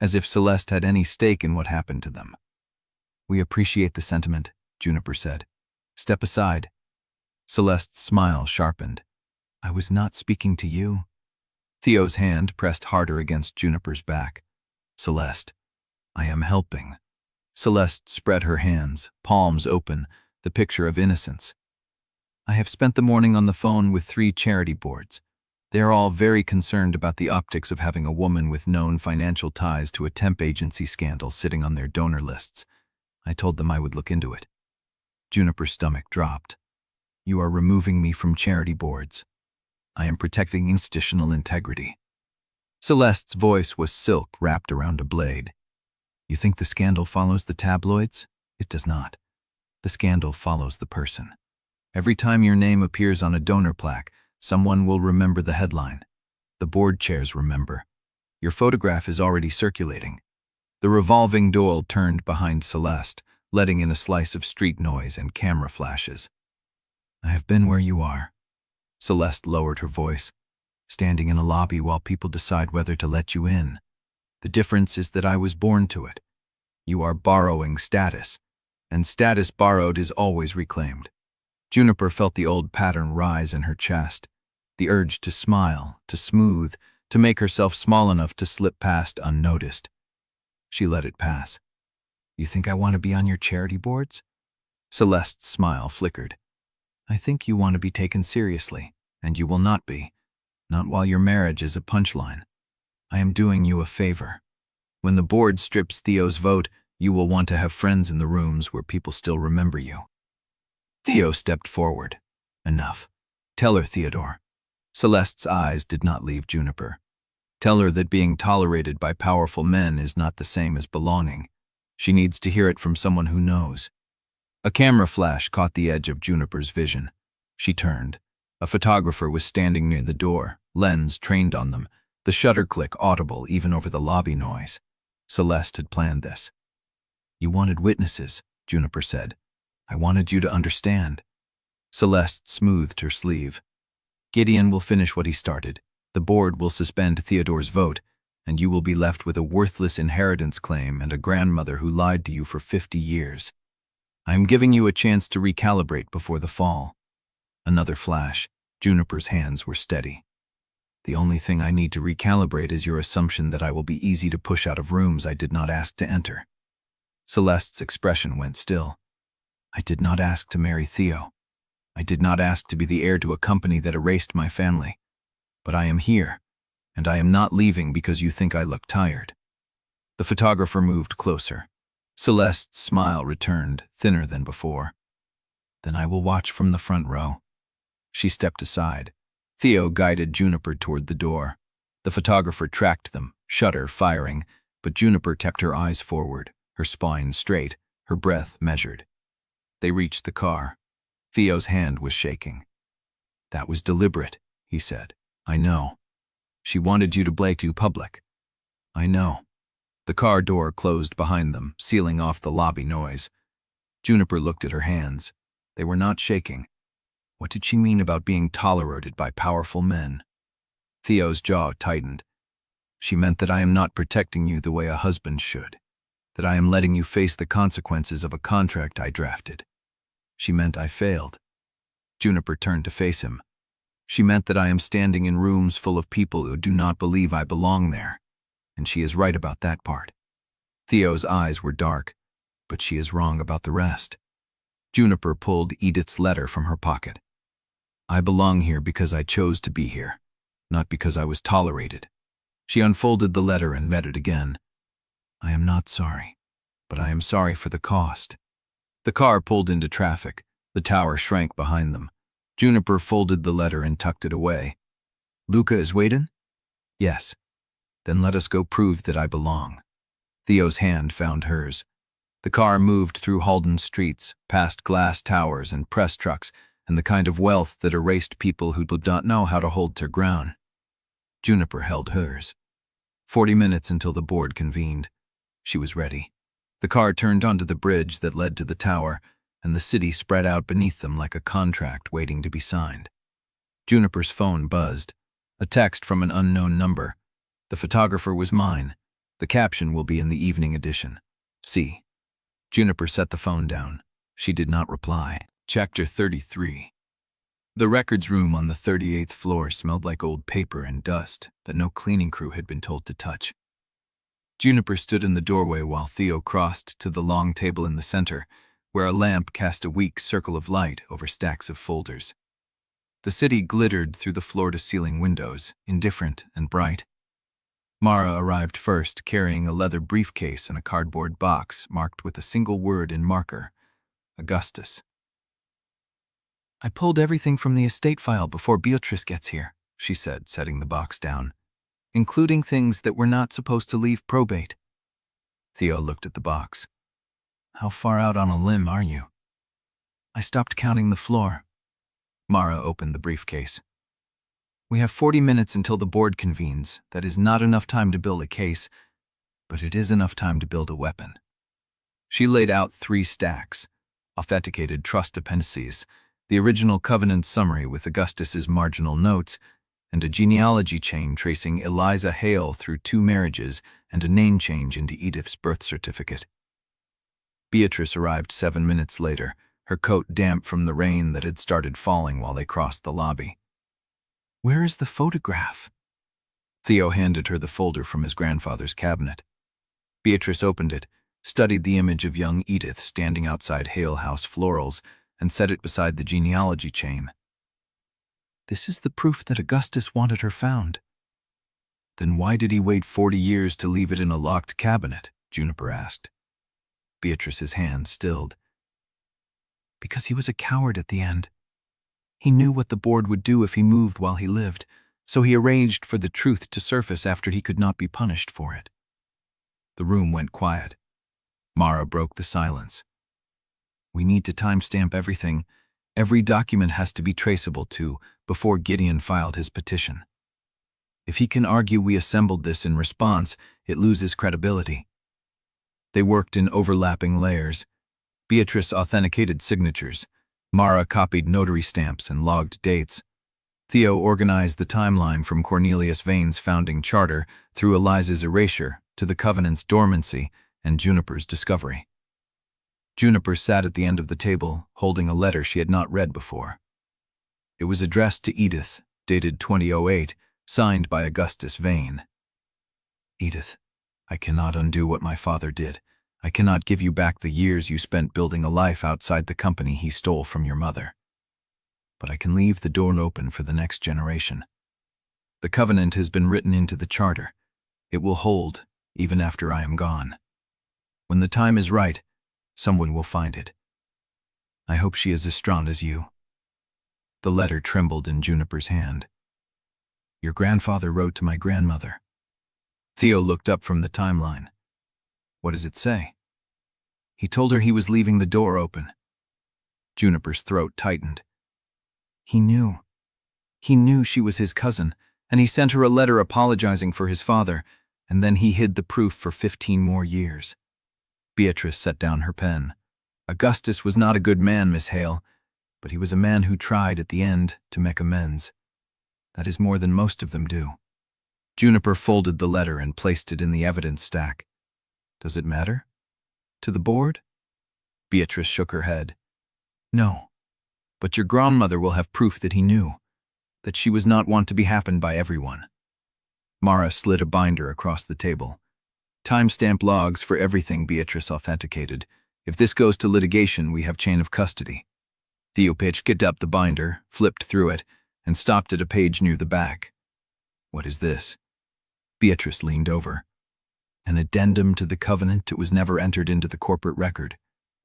As if Celeste had any stake in what happened to them. We appreciate the sentiment, Juniper said. Step aside. Celeste's smile sharpened. I was not speaking to you. Theo's hand pressed harder against Juniper's back. Celeste, I am helping. Celeste spread her hands, palms open, the picture of innocence. I have spent the morning on the phone with 3 charity boards. They are all very concerned about the optics of having a woman with known financial ties to a temp agency scandal sitting on their donor lists. I told them I would look into it. Juniper's stomach dropped. You are removing me from charity boards. I am protecting institutional integrity. Celeste's voice was silk wrapped around a blade. You think the scandal follows the tabloids? It does not. The scandal follows the person. Every time your name appears on a donor plaque, someone will remember the headline. The board chairs remember. Your photograph is already circulating. The revolving door turned behind Celeste, letting in a slice of street noise and camera flashes. I have been where you are. Celeste lowered her voice, standing in a lobby while people decide whether to let you in. The difference is that I was born to it. You are borrowing status, and status borrowed is always reclaimed. Juniper felt the old pattern rise in her chest, the urge to smile, to smooth, to make herself small enough to slip past unnoticed. She let it pass. You think I want to be on your charity boards? Celeste's smile flickered. I think you want to be taken seriously, and you will not be. Not while your marriage is a punchline. I am doing you a favor. When the board strips Theo's vote, you will want to have friends in the rooms where people still remember you. Theo stepped forward. Enough. Tell her, Theodore. Celeste's eyes did not leave Juniper. Tell her that being tolerated by powerful men is not the same as belonging. She needs to hear it from someone who knows. A camera flash caught the edge of Juniper's vision. She turned. A photographer was standing near the door, lens trained on them, the shutter click audible even over the lobby noise. Celeste had planned this. You wanted witnesses, Juniper said. I wanted you to understand. Celeste smoothed her sleeve. Gideon will finish what he started. The board will suspend Theodore's vote, and you will be left with a worthless inheritance claim and a grandmother who lied to you for 50 years. I am giving you a chance to recalibrate before the fall. Another flash. Juniper's hands were steady. The only thing I need to recalibrate is your assumption that I will be easy to push out of rooms I did not ask to enter. Celeste's expression went still. I did not ask to marry Theo. I did not ask to be the heir to a company that erased my family. But I am here, and I am not leaving because you think I look tired. The photographer moved closer. Celeste's smile returned, thinner than before. Then I will watch from the front row. She stepped aside. Theo guided Juniper toward the door. The photographer tracked them, shutter firing, but Juniper kept her eyes forward, her spine straight, her breath measured. They reached the car. Theo's hand was shaking. That was deliberate, he said. I know. She wanted you to play too public. I know. The car door closed behind them, sealing off the lobby noise. Juniper looked at her hands. They were not shaking. What did she mean about being tolerated by powerful men? Theo's jaw tightened. She meant that I am not protecting you the way a husband should, that I am letting you face the consequences of a contract I drafted. She meant I failed. Juniper turned to face him. She meant that I am standing in rooms full of people who do not believe I belong there, and she is right about that part. Theo's eyes were dark, but she is wrong about the rest. Juniper pulled Edith's letter from her pocket. I belong here because I chose to be here, not because I was tolerated. She unfolded the letter and read it again. I am not sorry, but I am sorry for the cost. The car pulled into traffic. The tower shrank behind them. Juniper folded the letter and tucked it away. Luca is waiting? Yes. Then let us go prove that I belong. Theo's hand found hers. The car moved through Halden streets, past glass towers and press trucks, and the kind of wealth that erased people who did not know how to hold their ground. Juniper held hers. 40 minutes until the board convened. She was ready. The car turned onto the bridge that led to the tower, and the city spread out beneath them like a contract waiting to be signed. Juniper's phone buzzed. A text from an unknown number. The photographer was mine. The caption will be in the evening edition. See. Juniper set the phone down. She did not reply. Chapter 33. The records room on the 38th floor smelled like old paper and dust that no cleaning crew had been told to touch. Juniper stood in the doorway while Theo crossed to the long table in the center, where a lamp cast a weak circle of light over stacks of folders. The city glittered through the floor-to-ceiling windows, indifferent and bright. Mara arrived first, carrying a leather briefcase and a cardboard box marked with a single word in marker, Augustus. "I pulled everything from the estate file before Beatrice gets here," she said, setting the box down, "including things that were not supposed to leave probate." Theo looked at the box. "How far out on a limb are you?" "I stopped counting the floor." Mara opened the briefcase. "We have 40 minutes until the board convenes. That is not enough time to build a case, but it is enough time to build a weapon." She laid out 3 stacks, authenticated trust appendices, the original Covenant summary with Augustus's marginal notes, and a genealogy chain tracing Eliza Hale through 2 marriages and a name change into Edith's birth certificate. Beatrice arrived 7 minutes later, her coat damp from the rain that had started falling while they crossed the lobby. "Where is the photograph?" Theo handed her the folder from his grandfather's cabinet. Beatrice opened it, studied the image of young Edith standing outside Hale House Florals, and set it beside the genealogy chain. "This is the proof that Augustus wanted her found." "Then why did he wait 40 years to leave it in a locked cabinet?" Juniper asked. Beatrice's hand stilled. "Because he was a coward at the end. He knew what the board would do if he moved while he lived, so he arranged for the truth to surface after he could not be punished for it." The room went quiet. Mara broke the silence. "We need to timestamp everything. Every document has to be traceable to before Gideon filed his petition. If he can argue we assembled this in response, it loses credibility." They worked in overlapping layers. Beatrice authenticated signatures. Mara copied notary stamps and logged dates. Theo organized the timeline from Cornelius Vane's founding charter through Eliza's erasure to the Covenant's dormancy and Juniper's discovery. Juniper sat at the end of the table, holding a letter she had not read before. It was addressed to Edith, dated 2008, signed by Augustus Vane. "Edith, I cannot undo what my father did. I cannot give you back the years you spent building a life outside the company he stole from your mother. But I can leave the door open for the next generation. The covenant has been written into the charter. It will hold, even after I am gone. When the time is right, someone will find it. I hope she is as strong as you." The letter trembled in Juniper's hand. "Your grandfather wrote to my grandmother." Theo looked up from the timeline. "What does it say?" "He told her he was leaving the door open." Juniper's throat tightened. He knew. He knew she was his cousin, and he sent her a letter apologizing for his father, and then he hid the proof for 15 more years. Beatrice set down her pen. "Augustus was not a good man, Miss Hale, but he was a man who tried at the end to make amends. That is more than most of them do." Juniper folded the letter and placed it in the evidence stack. "Does it matter? To the board?" Beatrice shook her head. "No, but your grandmother will have proof that he knew, that she was not one to be happened by everyone." Mara slid a binder across the table. "Timestamp logs for everything," Beatrice authenticated. "If this goes to litigation, we have chain of custody." Theo picked up the binder, flipped through it, and stopped at a page near the back. "What is this?" Beatrice leaned over. "An addendum to the covenant. It was never entered into the corporate record.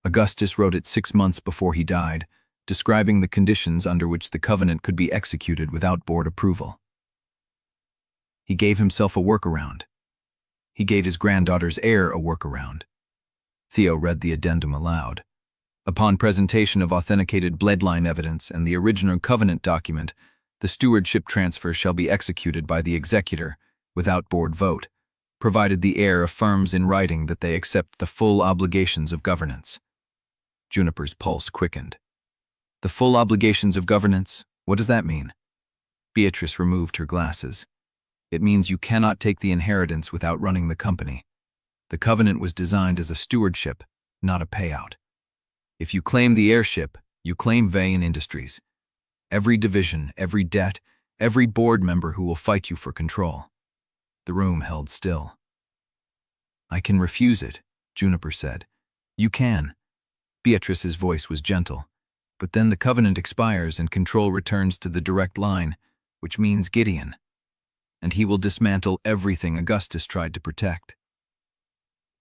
Augustus wrote it 6 months before he died, describing the conditions under which the covenant could be executed without board approval. He gave himself a workaround. He gave his granddaughter's heir a workaround." Theo read the addendum aloud. Upon presentation of authenticated Bloodline evidence and the original Covenant document, the stewardship transfer shall be executed by the Executor without board vote, provided the heir affirms in writing that they accept the full obligations of governance. Juniper's pulse quickened. The full obligations of governance? What does that mean? Beatrice removed her glasses. It means you cannot take the inheritance without running the company. The Covenant was designed as a stewardship, not a payout. If you claim the heirship, you claim Vane Industries. Every division, every debt, every board member who will fight you for control. The room held still. I can refuse it, Juniper said. You can. Beatrice's voice was gentle. But then the Covenant expires and control returns to the direct line, which means Gideon. And he will dismantle everything Augustus tried to protect.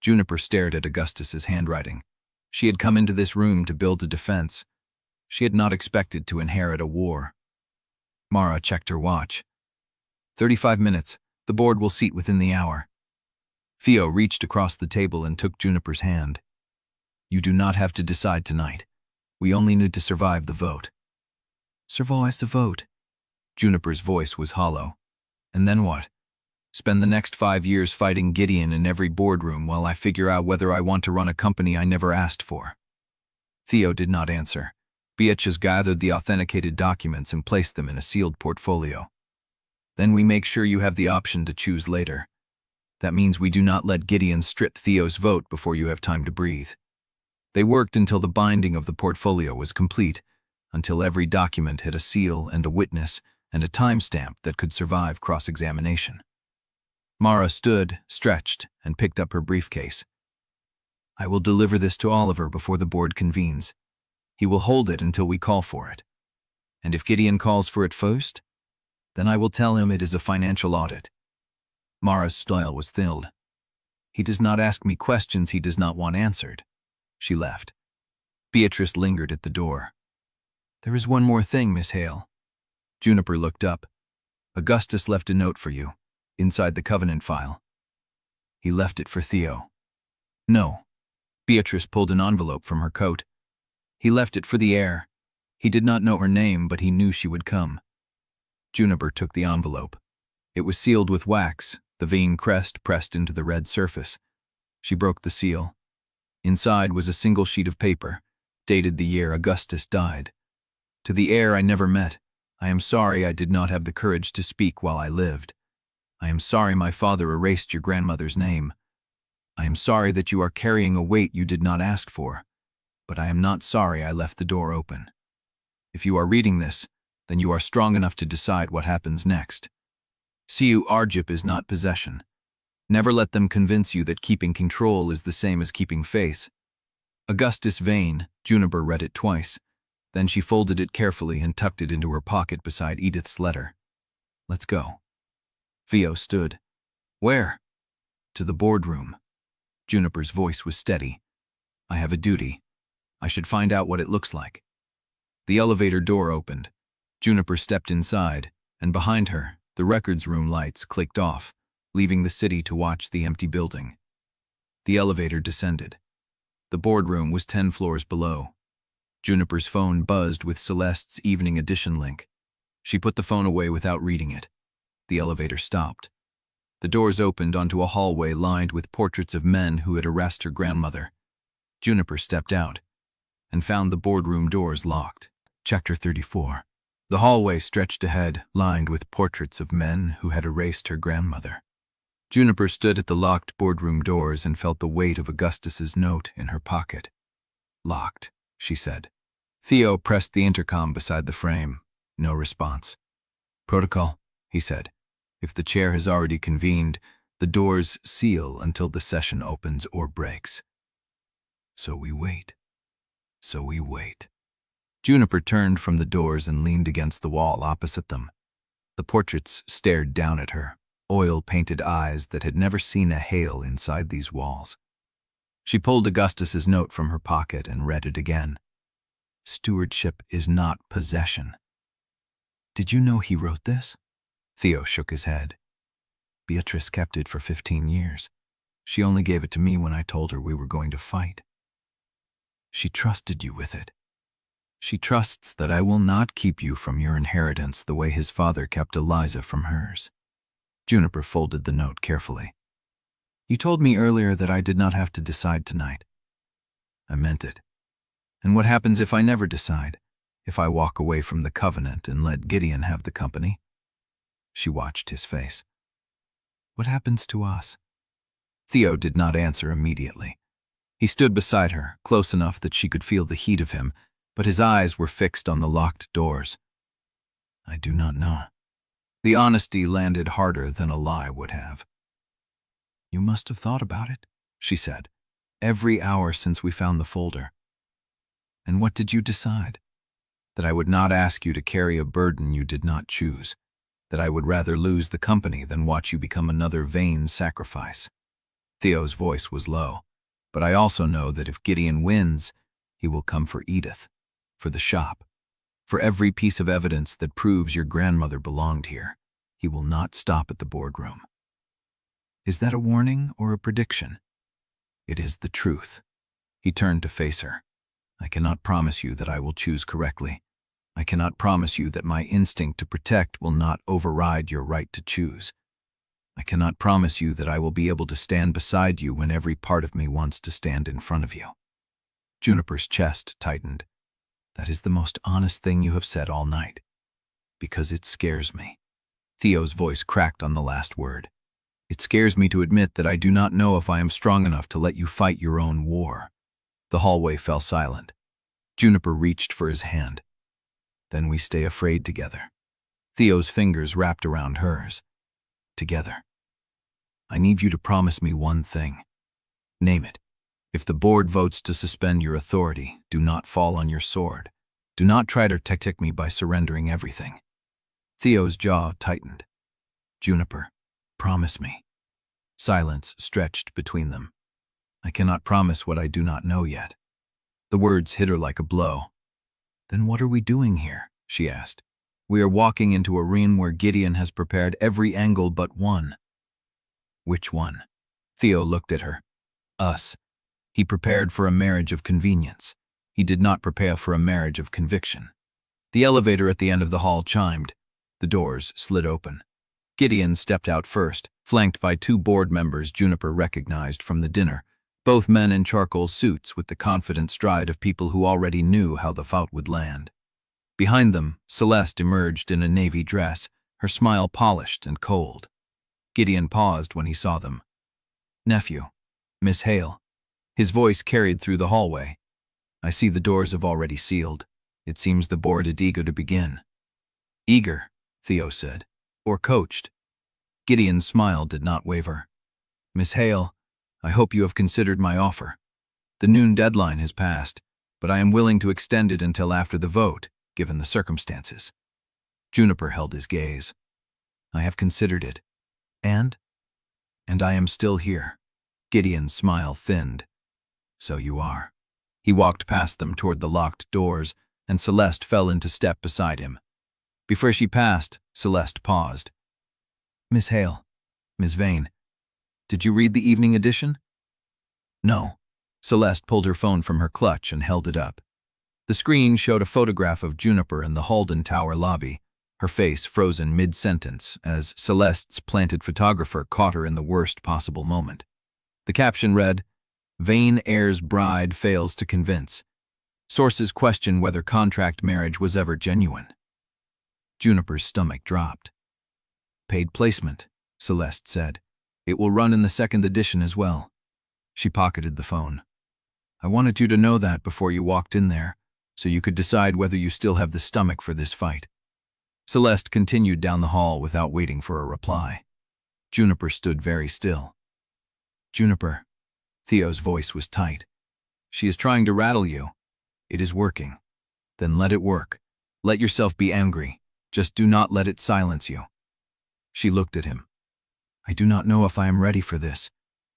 Juniper stared at Augustus's handwriting. She had come into this room to build a defense. She had not expected to inherit a war. Mara checked her watch. 35 minutes. The board will seat within the hour. Theo reached across the table and took Juniper's hand. You do not have to decide tonight. We only need to survive the vote. Survive the vote? Juniper's voice was hollow. And then what? Spend the next 5 years fighting Gideon in every boardroom while I figure out whether I want to run a company I never asked for. Theo did not answer. Beatrice gathered the authenticated documents and placed them in a sealed portfolio. Then we make sure you have the option to choose later. That means we do not let Gideon strip Theo's vote before you have time to breathe. They worked until the binding of the portfolio was complete, until every document had a seal and a witness and a timestamp that could survive cross-examination. Mara stood, stretched, and picked up her briefcase. I will deliver this to Oliver before the board convenes. He will hold it until we call for it. And if Gideon calls for it first, then I will tell him it is a financial audit. Mara's style was thrilled. He does not ask me questions he does not want answered. She left. Beatrice lingered at the door. There is one more thing, Miss Hale. Juniper looked up. Augustus left a note for you, inside the Covenant file. He left it for Theo. No. Beatrice pulled an envelope from her coat. He left it for the heir. He did not know her name, but he knew she would come. Juniper took the envelope. It was sealed with wax, the Vane crest pressed into the red surface. She broke the seal. Inside was a single sheet of paper, dated the year Augustus died. To the heir I never met, I am sorry I did not have the courage to speak while I lived. I am sorry my father erased your grandmother's name. I am sorry that you are carrying a weight you did not ask for, but I am not sorry I left the door open. If you are reading this, then you are strong enough to decide what happens next. Stewardship is not possession. Never let them convince you that keeping control is the same as keeping faith. Augustus Vane, Juniper read it twice. Then she folded it carefully and tucked it into her pocket beside Edith's letter. Let's go. Theo stood. Where? To the boardroom. Juniper's voice was steady. I have a duty. I should find out what it looks like. The elevator door opened. Juniper stepped inside, and behind her, the records room lights clicked off, leaving the city to watch the empty building. The elevator descended. The boardroom was 10 floors below. Juniper's phone buzzed with Celeste's evening edition link. She put the phone away without reading it. The elevator stopped. The doors opened onto a hallway lined with portraits of men who had harassed her grandmother. Juniper stepped out and found the boardroom doors locked. Chapter 34. The hallway stretched ahead, lined with portraits of men who had erased her grandmother. Juniper stood at the locked boardroom doors and felt the weight of Augustus's note in her pocket. Locked, she said. Theo pressed the intercom beside the frame. No response. Protocol, he said. If the chair has already convened, the doors seal until the session opens or breaks. So we wait. So we wait. Juniper turned from the doors and leaned against the wall opposite them. The portraits stared down at her, oil-painted eyes that had never seen a Hale inside these walls. She pulled Augustus's note from her pocket and read it again. Stewardship is not possession. Did you know he wrote this? Theo shook his head. Beatrice kept it for 15 years. She only gave it to me when I told her we were going to fight. She trusted you with it. She trusts that I will not keep you from your inheritance the way his father kept Eliza from hers. Juniper folded the note carefully. You told me earlier that I did not have to decide tonight. I meant it. And what happens if I never decide? If I walk away from the Covenant and let Gideon have the company? She watched his face. What happens to us? Theo did not answer immediately. He stood beside her, close enough that she could feel the heat of him, but his eyes were fixed on the locked doors. I do not know. The honesty landed harder than a lie would have. You must have thought about it, she said, every hour since we found the folder. And what did you decide? That I would not ask you to carry a burden you did not choose, that I would rather lose the company than watch you become another Vane sacrifice. Theo's voice was low, but I also know that if Gideon wins, he will come for Edith, for the shop, for every piece of evidence that proves your grandmother belonged here. He will not stop at the boardroom. Is that a warning or a prediction? It is the truth. He turned to face her. I cannot promise you that I will choose correctly. I cannot promise you that my instinct to protect will not override your right to choose. I cannot promise you that I will be able to stand beside you when every part of me wants to stand in front of you. Juniper's chest tightened. That is the most honest thing you have said all night. Because it scares me. Theo's voice cracked on the last word. It scares me to admit that I do not know if I am strong enough to let you fight your own war. The hallway fell silent. Juniper reached for his hand. Then we stay afraid together. Theo's fingers wrapped around hers. Together. I need you to promise me one thing. Name it. If the board votes to suspend your authority, do not fall on your sword. Do not try to tactic me by surrendering everything. Theo's jaw tightened. Juniper, promise me. Silence stretched between them. I cannot promise what I do not know yet. The words hit her like a blow. Then what are we doing here? She asked. We are walking into a room where Gideon has prepared every angle but one. Which one? Theo looked at her. Us. He prepared for a marriage of convenience. He did not prepare for a marriage of conviction. The elevator at the end of the hall chimed. The doors slid open. Gideon stepped out first, flanked by two board members Juniper recognized from the dinner, both men in charcoal suits with the confident stride of people who already knew how the fight would land. Behind them, Celeste emerged in a navy dress, her smile polished and cold. Gideon paused when he saw them. Nephew, Miss Hale. His voice carried through the hallway. I see the doors have already sealed. It seems the board is eager to begin. Eager, Theo said. Or coached. Gideon's smile did not waver. Miss Hale, I hope you have considered my offer. The noon deadline has passed, but I am willing to extend it until after the vote, given the circumstances. Juniper held his gaze. I have considered it. And I am still here. Gideon's smile thinned. So you are. He walked past them toward the locked doors, and Celeste fell into step beside him. Before she passed, Celeste paused. Miss Hale, Miss Vane, did you read the evening edition? No. Celeste pulled her phone from her clutch and held it up. The screen showed a photograph of Juniper in the Halden Tower lobby, her face frozen mid-sentence as Celeste's planted photographer caught her in the worst possible moment. The caption read, Vane heir's bride fails to convince. Sources question whether contract marriage was ever genuine. Juniper's stomach dropped. Paid placement, Celeste said. It will run in the second edition as well. She pocketed the phone. I wanted you to know that before you walked in there, so you could decide whether you still have the stomach for this fight. Celeste continued down the hall without waiting for a reply. Juniper stood very still. Juniper. Theo's voice was tight. She is trying to rattle you. It is working. Then let it work. Let yourself be angry. Just do not let it silence you. She looked at him. I do not know if I am ready for this.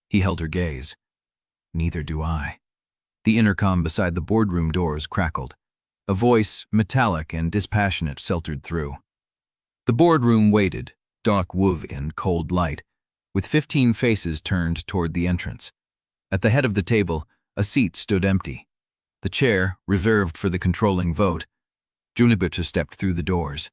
He held her gaze. Neither do I. The intercom beside the boardroom doors crackled. A voice, metallic and dispassionate, filtered through. The boardroom waited, dark wood in cold light, with 15 faces turned toward the entrance. At the head of the table, a seat stood empty. the chair reserved for the controlling vote. Juniper stepped through the doors.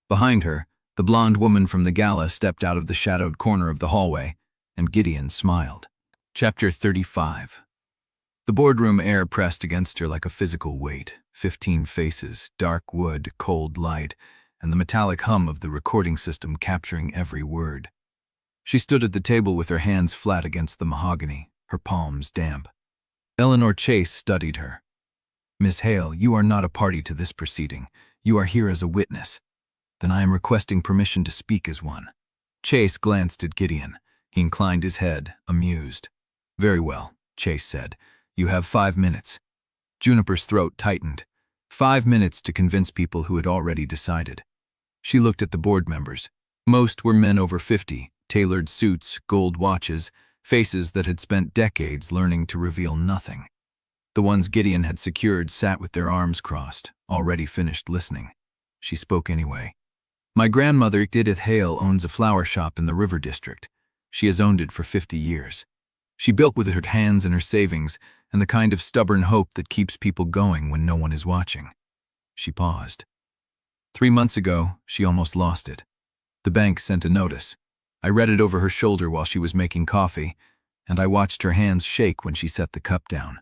Behind her, the blonde woman from the gala stepped out of the shadowed corner of the hallway, and Gideon smiled. Chapter 35. The boardroom air pressed against her like a physical weight. 15 faces, dark wood, cold light, and the metallic hum of the recording system capturing every word. She stood at the table with her hands flat against the mahogany, her palms damp. Eleanor Chase studied her. "Miss Hale, you are not a party to this proceeding. You are here as a witness. Then I am requesting permission to speak as one." Chase glanced at Gideon. He inclined his head, amused. "Very well," Chase said. "You have 5 minutes." Juniper's throat tightened. 5 minutes to convince people who had already decided. She looked at the board members. Most were men over 50, tailored suits, gold watches, faces that had spent decades learning to reveal nothing. The ones Gideon had secured sat with their arms crossed, already finished listening. She spoke anyway. "My grandmother, Edith Hale, owns a flower shop in the River District. She has owned it for 50 years. She built with her hands and her savings, and the kind of stubborn hope that keeps people going when no one is watching." She paused. 3 months ago, she almost lost it. The bank sent a notice. I read it over her shoulder while she was making coffee, and I watched her hands shake when she set the cup down.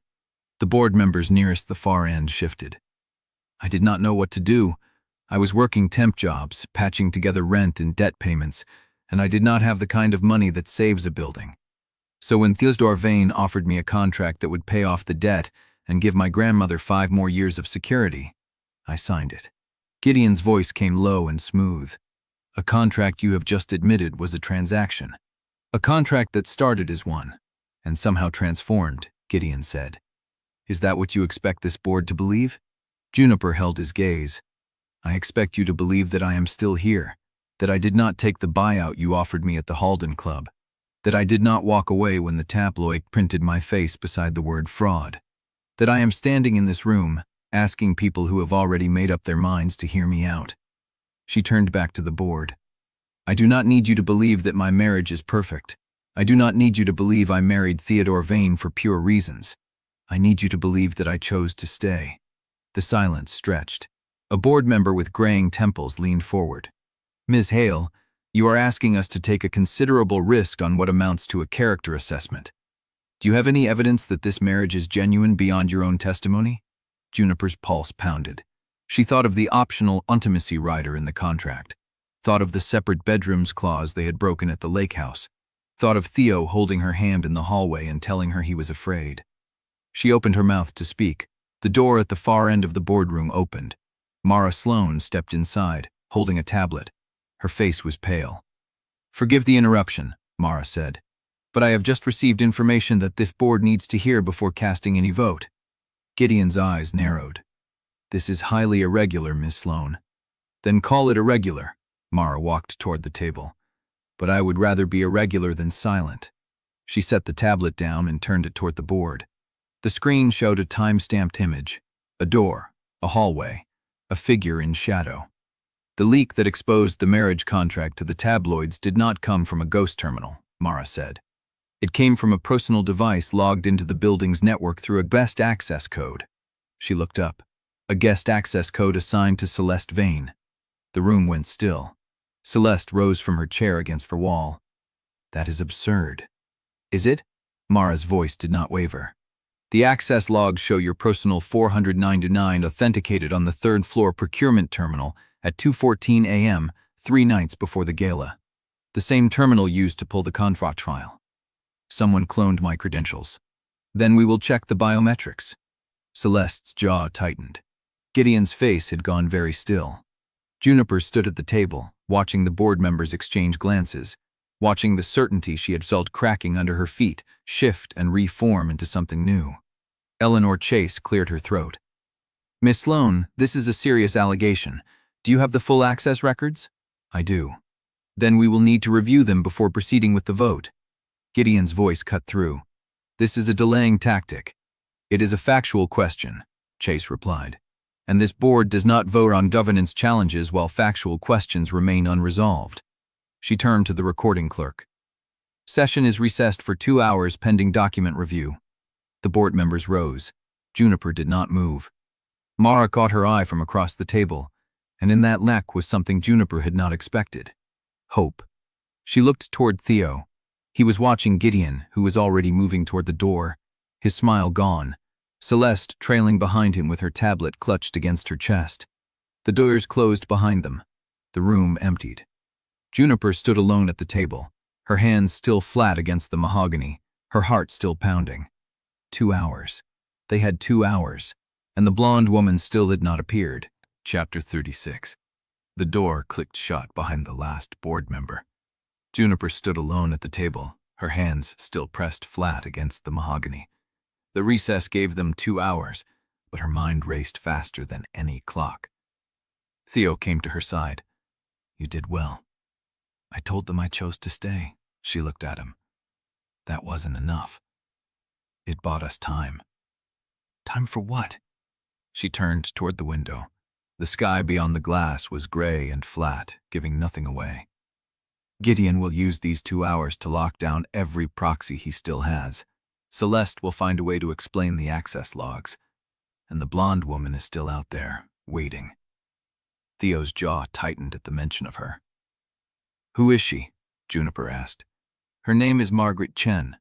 The board members nearest the far end shifted. "I did not know what to do. I was working temp jobs, patching together rent and debt payments, and I did not have the kind of money that saves a building. So when Theodore Vane offered me a contract that would pay off the debt and give my grandmother 5 more years of security, I signed it." Gideon's voice came low and smooth. "A contract you have just admitted was a transaction. A contract that started as one, and somehow transformed," Gideon said. "Is that what you expect this board to believe?" Juniper held his gaze. "I expect you to believe that I am still here, that I did not take the buyout you offered me at the Halden Club, that I did not walk away when the tabloid printed my face beside the word fraud, that I am standing in this room, asking people who have already made up their minds to hear me out." She turned back to the board. "I do not need you to believe that my marriage is perfect. I do not need you to believe I married Theodore Vane for pure reasons. I need you to believe that I chose to stay." The silence stretched. A board member with graying temples leaned forward. "Ms. Hale, you are asking us to take a considerable risk on what amounts to a character assessment. Do you have any evidence that this marriage is genuine beyond your own testimony?" Juniper's pulse pounded. She thought of the optional intimacy rider in the contract, thought of the separate bedrooms clause they had broken at the lake house, thought of Theo holding her hand in the hallway and telling her he was afraid. She opened her mouth to speak. The door at the far end of the boardroom opened. Mara Sloan stepped inside, holding a tablet. Her face was pale. "Forgive the interruption," Mara said, "but I have just received information that this board needs to hear before casting any vote." Gideon's eyes narrowed. "This is highly irregular, Miss Sloan." "Then call it irregular." Mara walked toward the table. "But I would rather be irregular than silent." She set the tablet down and turned it toward the board. The screen showed a time-stamped image, a door, a hallway, a figure in shadow. "The leak that exposed the marriage contract to the tabloids did not come from a ghost terminal," Mara said. "It came from a personal device logged into the building's network through a guest access code." She looked up. A guest access code assigned to Celeste Vane. The room went still. Celeste rose from her chair against the wall. "That is absurd." "Is it?" Mara's voice did not waver. "The access logs show your personal 499 authenticated on the 3rd floor procurement terminal at 2:14 a.m., 3 nights before the gala. The same terminal used to pull the contract file. Someone cloned my credentials. Then we will check the biometrics." Celeste's jaw tightened. Gideon's face had gone very still. Juniper stood at the table, watching the board members exchange glances, watching the certainty she had felt cracking under her feet shift and reform into something new. Eleanor Chase cleared her throat. "Miss Sloan, this is a serious allegation. Do you have the full access records?" "I do." "Then we will need to review them before proceeding with the vote." Gideon's voice cut through. "This is a delaying tactic." "It is a factual question," Chase replied. "And this board does not vote on governance challenges while factual questions remain unresolved." She turned to the recording clerk. "Session is recessed for 2 hours pending document review." The board members rose. Juniper did not move. Mara caught her eye from across the table, and in that lack was something Juniper had not expected. Hope. She looked toward Theo. He was watching Gideon, who was already moving toward the door, his smile gone. Celeste trailing behind him with her tablet clutched against her chest. The doors closed behind them. The room emptied. Juniper stood alone at the table, her hands still flat against the mahogany, her heart still pounding. 2 hours. They had 2 hours, and the blonde woman still had not appeared. Chapter 36. The door clicked shut behind the last board member. Juniper stood alone at the table, her hands still pressed flat against the mahogany. The recess gave them 2 hours, but her mind raced faster than any clock. Theo came to her side. "You did well." "I told them I chose to stay." She looked at him. "That wasn't enough. It bought us time." "Time for what?" She turned toward the window. The sky beyond the glass was gray and flat, giving nothing away. "Gideon will use these 2 hours to lock down every proxy he still has. Celeste will find a way to explain the access logs. And the blonde woman is still out there, waiting." Theo's jaw tightened at the mention of her. "Who is she?" Juniper asked. "Her name is Margaret Chen."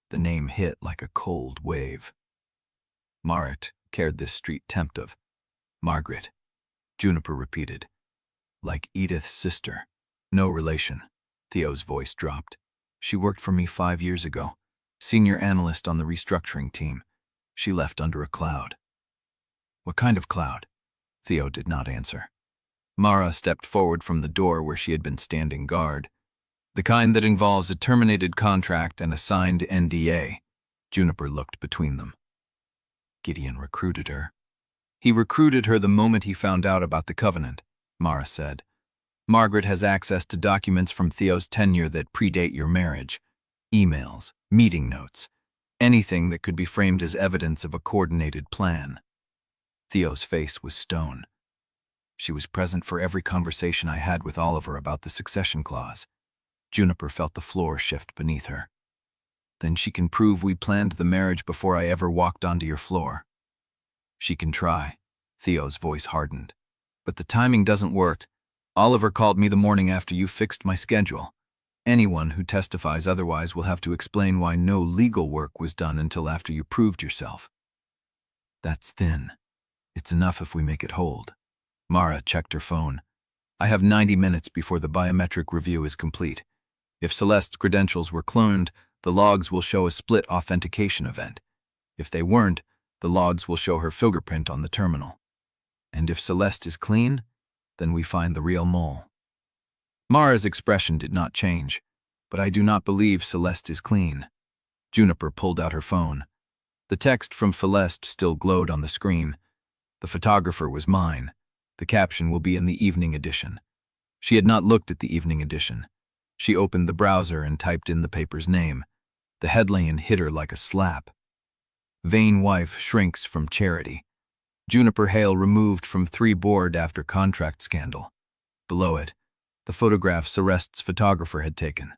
The name hit like a cold wave. Marit cared this street tempt of. "Margaret," Juniper repeated. "Like Edith's sister. No relation." Theo's voice dropped. "She worked for me 5 years ago. Senior analyst on the restructuring team. She left under a cloud." "What kind of cloud?" Theo did not answer. Mara stepped forward from the door where she had been standing guard. "The kind that involves a terminated contract and a signed NDA." Juniper looked between them. "Gideon recruited her." "He recruited her the moment he found out about the Covenant," Mara said. "Margaret has access to documents from Theo's tenure that predate your marriage. Emails, meeting notes, anything that could be framed as evidence of a coordinated plan." Theo's face was stone. "She was present for every conversation I had with Oliver about the succession clause." Juniper felt the floor shift beneath her. "Then she can prove we planned the marriage before I ever walked onto your floor." "She can try." Theo's voice hardened. "But the timing doesn't work. Oliver called me the morning after you fixed my schedule. Anyone who testifies otherwise will have to explain why no legal work was done until after you proved yourself." "That's thin. It's enough if we make it hold." Mara checked her phone. "I have 90 minutes before the biometric review is complete. If Celeste's credentials were cloned, the logs will show a split authentication event. If they weren't, the logs will show her fingerprint on the terminal. And if Celeste is clean, then we find the real mole." Mara's expression did not change. "But I do not believe Celeste is clean." Juniper pulled out her phone. The text from Celeste still glowed on the screen. "The photographer was mine. The caption will be in the evening edition." She had not looked at the evening edition. She opened the browser and typed in the paper's name. The headline hit her like a slap. "Vane wife shrinks from charity. Juniper Hale removed from 3 board after contract scandal." Below it, the photograph Celeste's photographer had taken.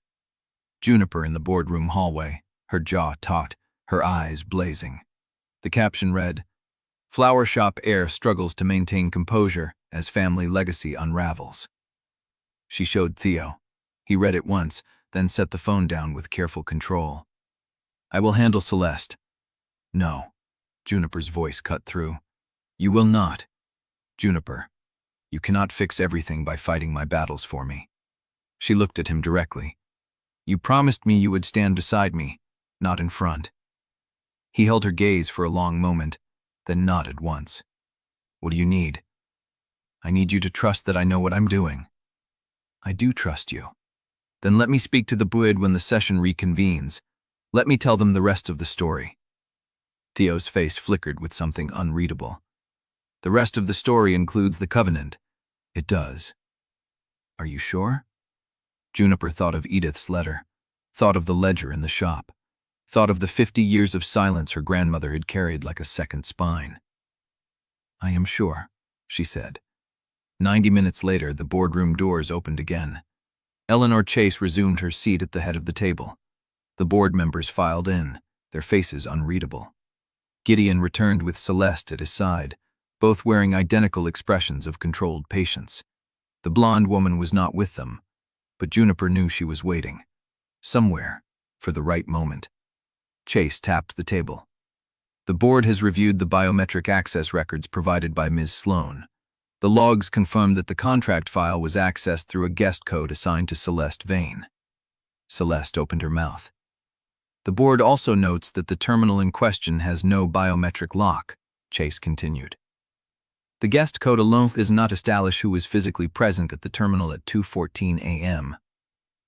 Juniper in the boardroom hallway, her jaw taut, her eyes blazing. The caption read, "Flower shop heir struggles to maintain composure as family legacy unravels." She showed Theo. He read it once, then set the phone down with careful control. "I will handle Celeste." "No." Juniper's voice cut through. "You will not. Juniper, you cannot fix everything by fighting my battles for me." She looked at him directly. "You promised me you would stand beside me, not in front." He held her gaze for a long moment, then nodded once. "What do you need?" "I need you to trust that I know what I'm doing." "I do trust you." "Then let me speak to the board when the session reconvenes. Let me tell them the rest of the story." Theo's face flickered with something unreadable. "The rest of the story includes the Covenant." "It does." "Are you sure?" Juniper thought of Edith's letter, thought of the ledger in the shop, thought of the 50 years of silence her grandmother had carried like a second spine. "I am sure," she said. 90 minutes later, the boardroom doors opened again. Eleanor Chase resumed her seat at the head of the table. The board members filed in, their faces unreadable. Gideon returned with Celeste at his side, both wearing identical expressions of controlled patience. The blonde woman was not with them, but Juniper knew she was waiting, somewhere, for the right moment. Chase tapped the table. The board has reviewed the biometric access records provided by Ms. Sloan. The logs confirm that the contract file was accessed through a guest code assigned to Celeste Vane. Celeste opened her mouth. The board also notes that the terminal in question has no biometric lock, Chase continued. The guest code alone does not establish who was physically present at the terminal at 2:14 a.m.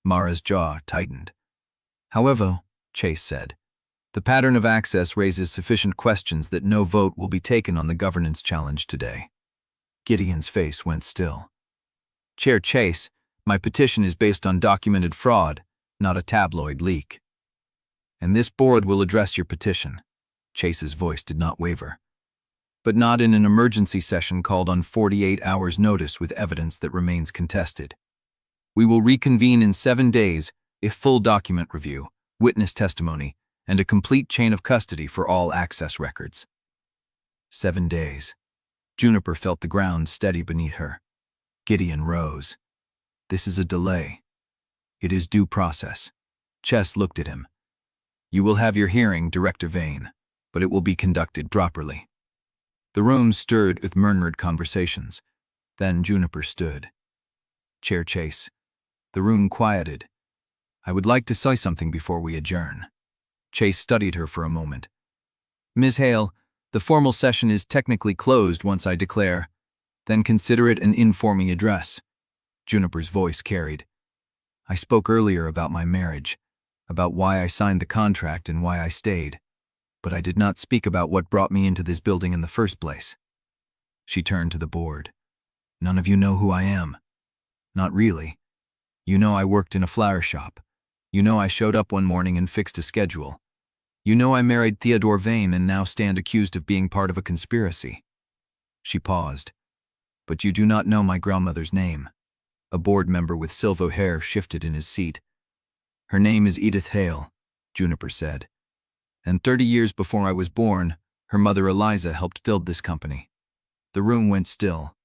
Mara's jaw tightened. However, Chase said, the pattern of access raises sufficient questions that no vote will be taken on the governance challenge today. Gideon's face went still. Chair Chase, my petition is based on documented fraud, not a tabloid leak. And this board will address your petition. Chase's voice did not waver. But not in an emergency session called on 48 hours' notice with evidence that remains contested. We will reconvene in 7 days if full document review, witness testimony, and a complete chain of custody for all access records. 7 days. Juniper felt the ground steady beneath her. Gideon rose. This is a delay. It is due process. Chess looked at him. You will have your hearing, Director Vane, but it will be conducted properly. The room stirred with murmured conversations. Then Juniper stood. Chair Chase. The room quieted. I would like to say something before we adjourn. Chase studied her for a moment. Ms. Hale, the formal session is technically closed once I declare. Then consider it an informing address. Juniper's voice carried. I spoke earlier about my marriage, about why I signed the contract and why I stayed, but I did not speak about what brought me into this building in the first place. She turned to the board. None of you know who I am. Not really. You know I worked in a flower shop. You know I showed up one morning and fixed a schedule. You know I married Theodore Vane and now stand accused of being part of a conspiracy. She paused. But you do not know my grandmother's name. A board member with silver hair shifted in his seat. Her name is Edith Hale, Juniper said. And 30 years before I was born, her mother Eliza helped build this company. The room went still.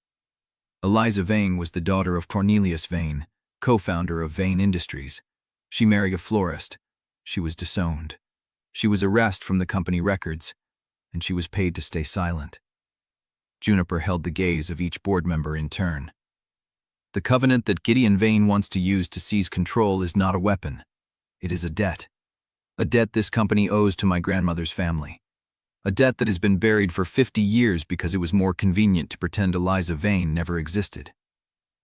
Eliza Vane was the daughter of Cornelius Vane, co-founder of Vane Industries. She married a florist. She was disowned. She was erased from the company records, and she was paid to stay silent. Juniper held the gaze of each board member in turn. The covenant that Gideon Vane wants to use to seize control is not a weapon. It is a debt. A debt this company owes to my grandmother's family. A debt that has been buried for 50 years because it was more convenient to pretend Eliza Vane never existed.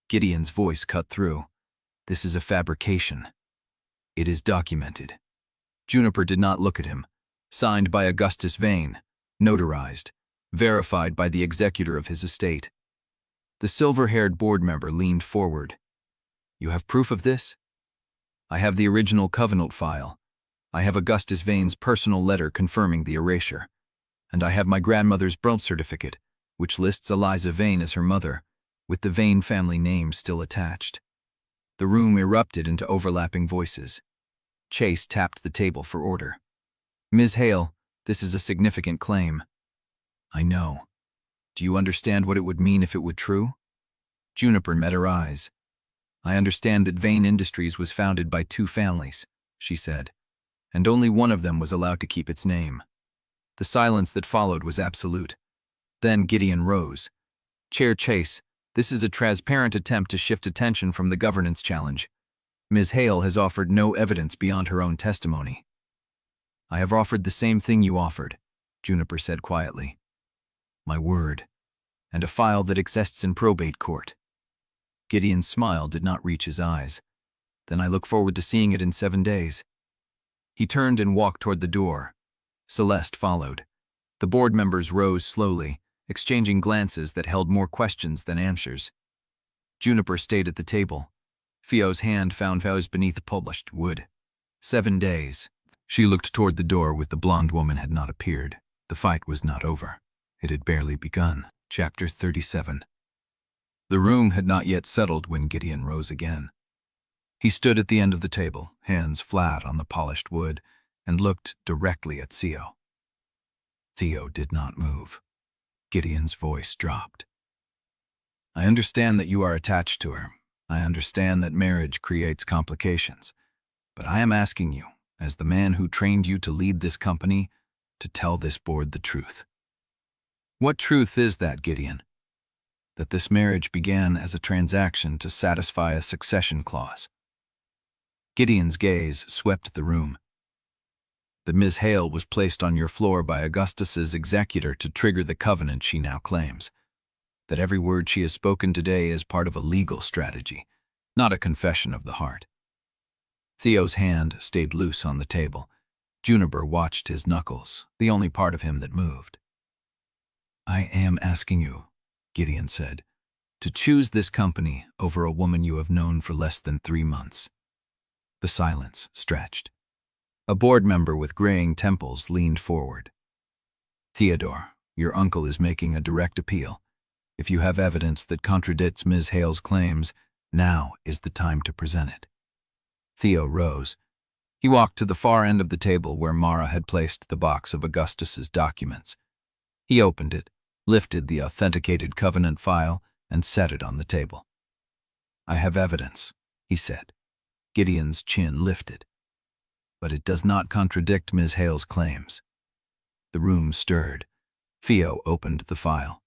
Gideon's voice cut through. This is a fabrication. It is documented. Juniper did not look at him. Signed by Augustus Vane, notarized, verified by the executor of his estate. The silver-haired board member leaned forward. You have proof of this? I have the original covenant file. I have Augustus Vane's personal letter confirming the erasure. And I have my grandmother's birth certificate, which lists Eliza Vane as her mother, with the Vane family name still attached. The room erupted into overlapping voices. Chase tapped the table for order. Ms. Hale, this is a significant claim. I know. Do you understand what it would mean if it were true? Juniper met her eyes. I understand that Vane Industries was founded by 2 families, she said, and only one of them was allowed to keep its name. The silence that followed was absolute. Then Gideon rose. Chair Chase, this is a transparent attempt to shift attention from the governance challenge. Ms. Hale has offered no evidence beyond her own testimony. I have offered the same thing you offered, Juniper said quietly. My word, and a file that exists in probate court. Gideon's smile did not reach his eyes. Then I look forward to seeing it in 7 days. He turned and walked toward the door. Celeste followed. The board members rose slowly, exchanging glances that held more questions than answers. Juniper stayed at the table. Theo's hand found vows beneath the published wood. 7 days. She looked toward the door with the blonde woman had not appeared. The fight was not over. It had barely begun. Chapter 37. The room had not yet settled when Gideon rose again. He stood at the end of the table, hands flat on the polished wood, and looked directly at Theo. Theo did not move. Gideon's voice dropped. I understand that you are attached to her. I understand that marriage creates complications. But I am asking you, as the man who trained you to lead this company, to tell this board the truth. What truth is that, Gideon? That this marriage began as a transaction to satisfy a succession clause. Gideon's gaze swept the room. That Ms. Hale was placed on your floor by Augustus's executor to trigger the covenant she now claims. That every word she has spoken today is part of a legal strategy, not a confession of the heart. Theo's hand stayed loose on the table. Juniper watched his knuckles, the only part of him that moved. I am asking you, Gideon said, to choose this company over a woman you have known for less than 3 months. The silence stretched. A board member with graying temples leaned forward. Theodore, your uncle is making a direct appeal. If you have evidence that contradicts Ms. Hale's claims, now is the time to present it. Theo rose. He walked to the far end of the table where Mara had placed the box of Augustus's documents. He opened it, lifted the authenticated covenant file, and set it on the table. I have evidence, he said. Gideon's chin lifted. But it does not contradict Ms. Hale's claims. The room stirred. Theo opened the file.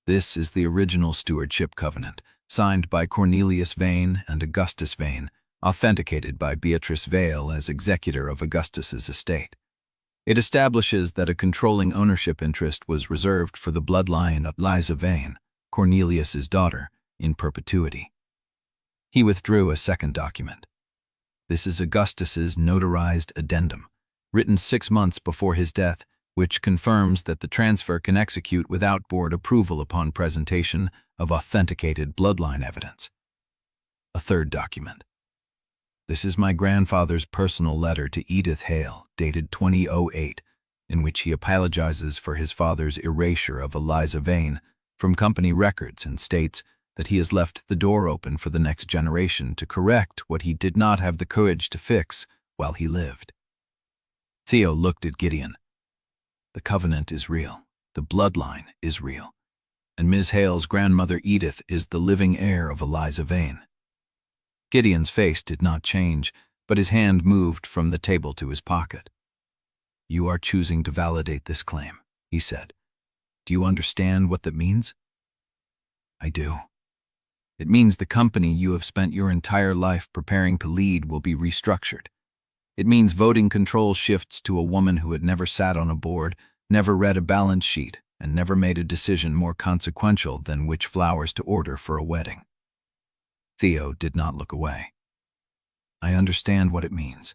This is the original stewardship covenant, signed by Cornelius Vane and Augustus Vane, authenticated by Beatrice Vale as executor of Augustus's estate. It establishes that a controlling ownership interest was reserved for the bloodline of Liza Vane, Cornelius's daughter, in perpetuity. He withdrew a second document. This is Augustus's notarized addendum, written 6 months before his death, which confirms that the transfer can execute without board approval upon presentation of authenticated bloodline evidence. A third document. This is my grandfather's personal letter to Edith Hale, dated 2008, in which he apologizes for his father's erasure of Eliza Vane from company records and states that he has left the door open for the next generation to correct what he did not have the courage to fix while he lived. Theo looked at Gideon. The covenant is real, the bloodline is real, and Ms. Hale's grandmother Edith is the living heir of Eliza Vane. Gideon's face did not change, but his hand moved from the table to his pocket. You are choosing to validate this claim, he said. Do you understand what that means? I do. It means the company you have spent your entire life preparing to lead will be restructured. It means voting control shifts to a woman who had never sat on a board, never read a balance sheet, and never made a decision more consequential than which flowers to order for a wedding. Theo did not look away. I understand what it means.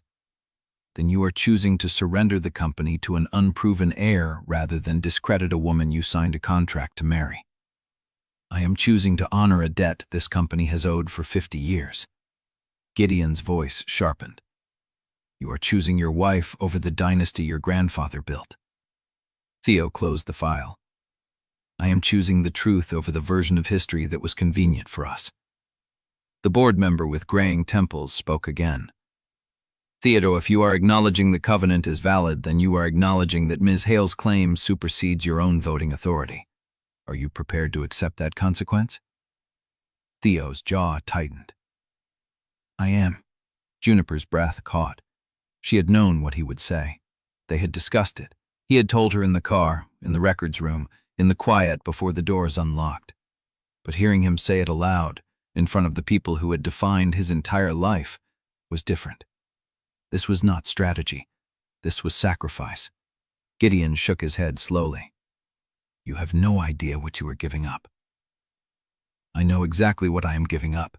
Then you are choosing to surrender the company to an unproven heir rather than discredit a woman you signed a contract to marry. I am choosing to honor a debt this company has owed for 50 years. Gideon's voice sharpened. You are choosing your wife over the dynasty your grandfather built. Theo closed the file. I am choosing the truth over the version of history that was convenient for us. The board member with graying temples spoke again. Theodore, if you are acknowledging the covenant is valid, then you are acknowledging that Ms. Hale's claim supersedes your own voting authority. Are you prepared to accept that consequence? Theo's jaw tightened. I am. Juniper's breath caught. She had known what he would say. They had discussed it. He had told her in the car, in the records room, in the quiet before the doors unlocked. But hearing him say it aloud, in front of the people who had defined his entire life, was different. This was not strategy. This was sacrifice. Gideon shook his head slowly. You have no idea what you are giving up. I know exactly what I am giving up.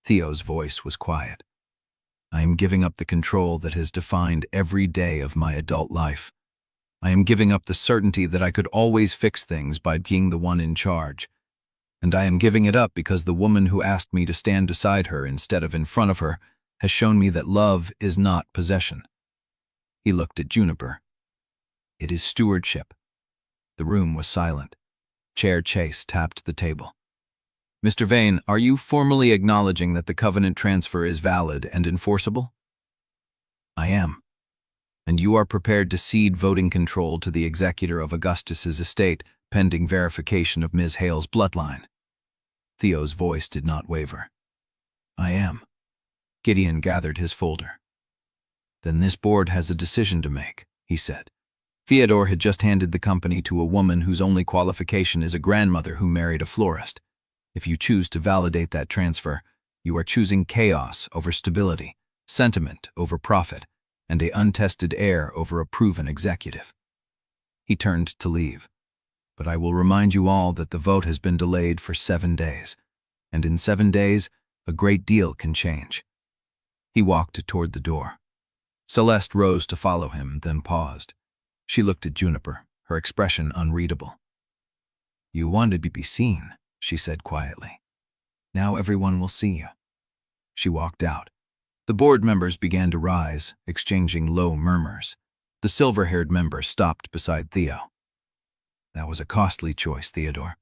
Theo's voice was quiet. I am giving up the control that has defined every day of my adult life. I am giving up the certainty that I could always fix things by being the one in charge. And I am giving it up because the woman who asked me to stand beside her instead of in front of her has shown me that love is not possession. He looked at Juniper. It is stewardship. The room was silent. Chair Chase tapped the table. Mr. Vane, are you formally acknowledging that the covenant transfer is valid and enforceable? I am. and you are prepared to cede voting control to the executor of Augustus's estate pending verification of Ms. Hale's bloodline. Theo's voice did not waver. I am. Gideon gathered his folder. Then this board has a decision to make, he said. Theodore had just handed the company to a woman whose only qualification is a grandmother who married a florist. If you choose to validate that transfer, you are choosing chaos over stability, sentiment over profit, and an untested heir over a proven executive. He turned to leave. But I will remind you all that the vote has been delayed for 7 days, and in 7 days, a great deal can change. He walked toward the door. Celeste rose to follow him, then paused. She looked at Juniper, her expression unreadable. You wanted to be seen, she said quietly. Now everyone will see you. She walked out. The board members began to rise, exchanging low murmurs. The silver-haired member stopped beside Theo. That was a costly choice, Theodore.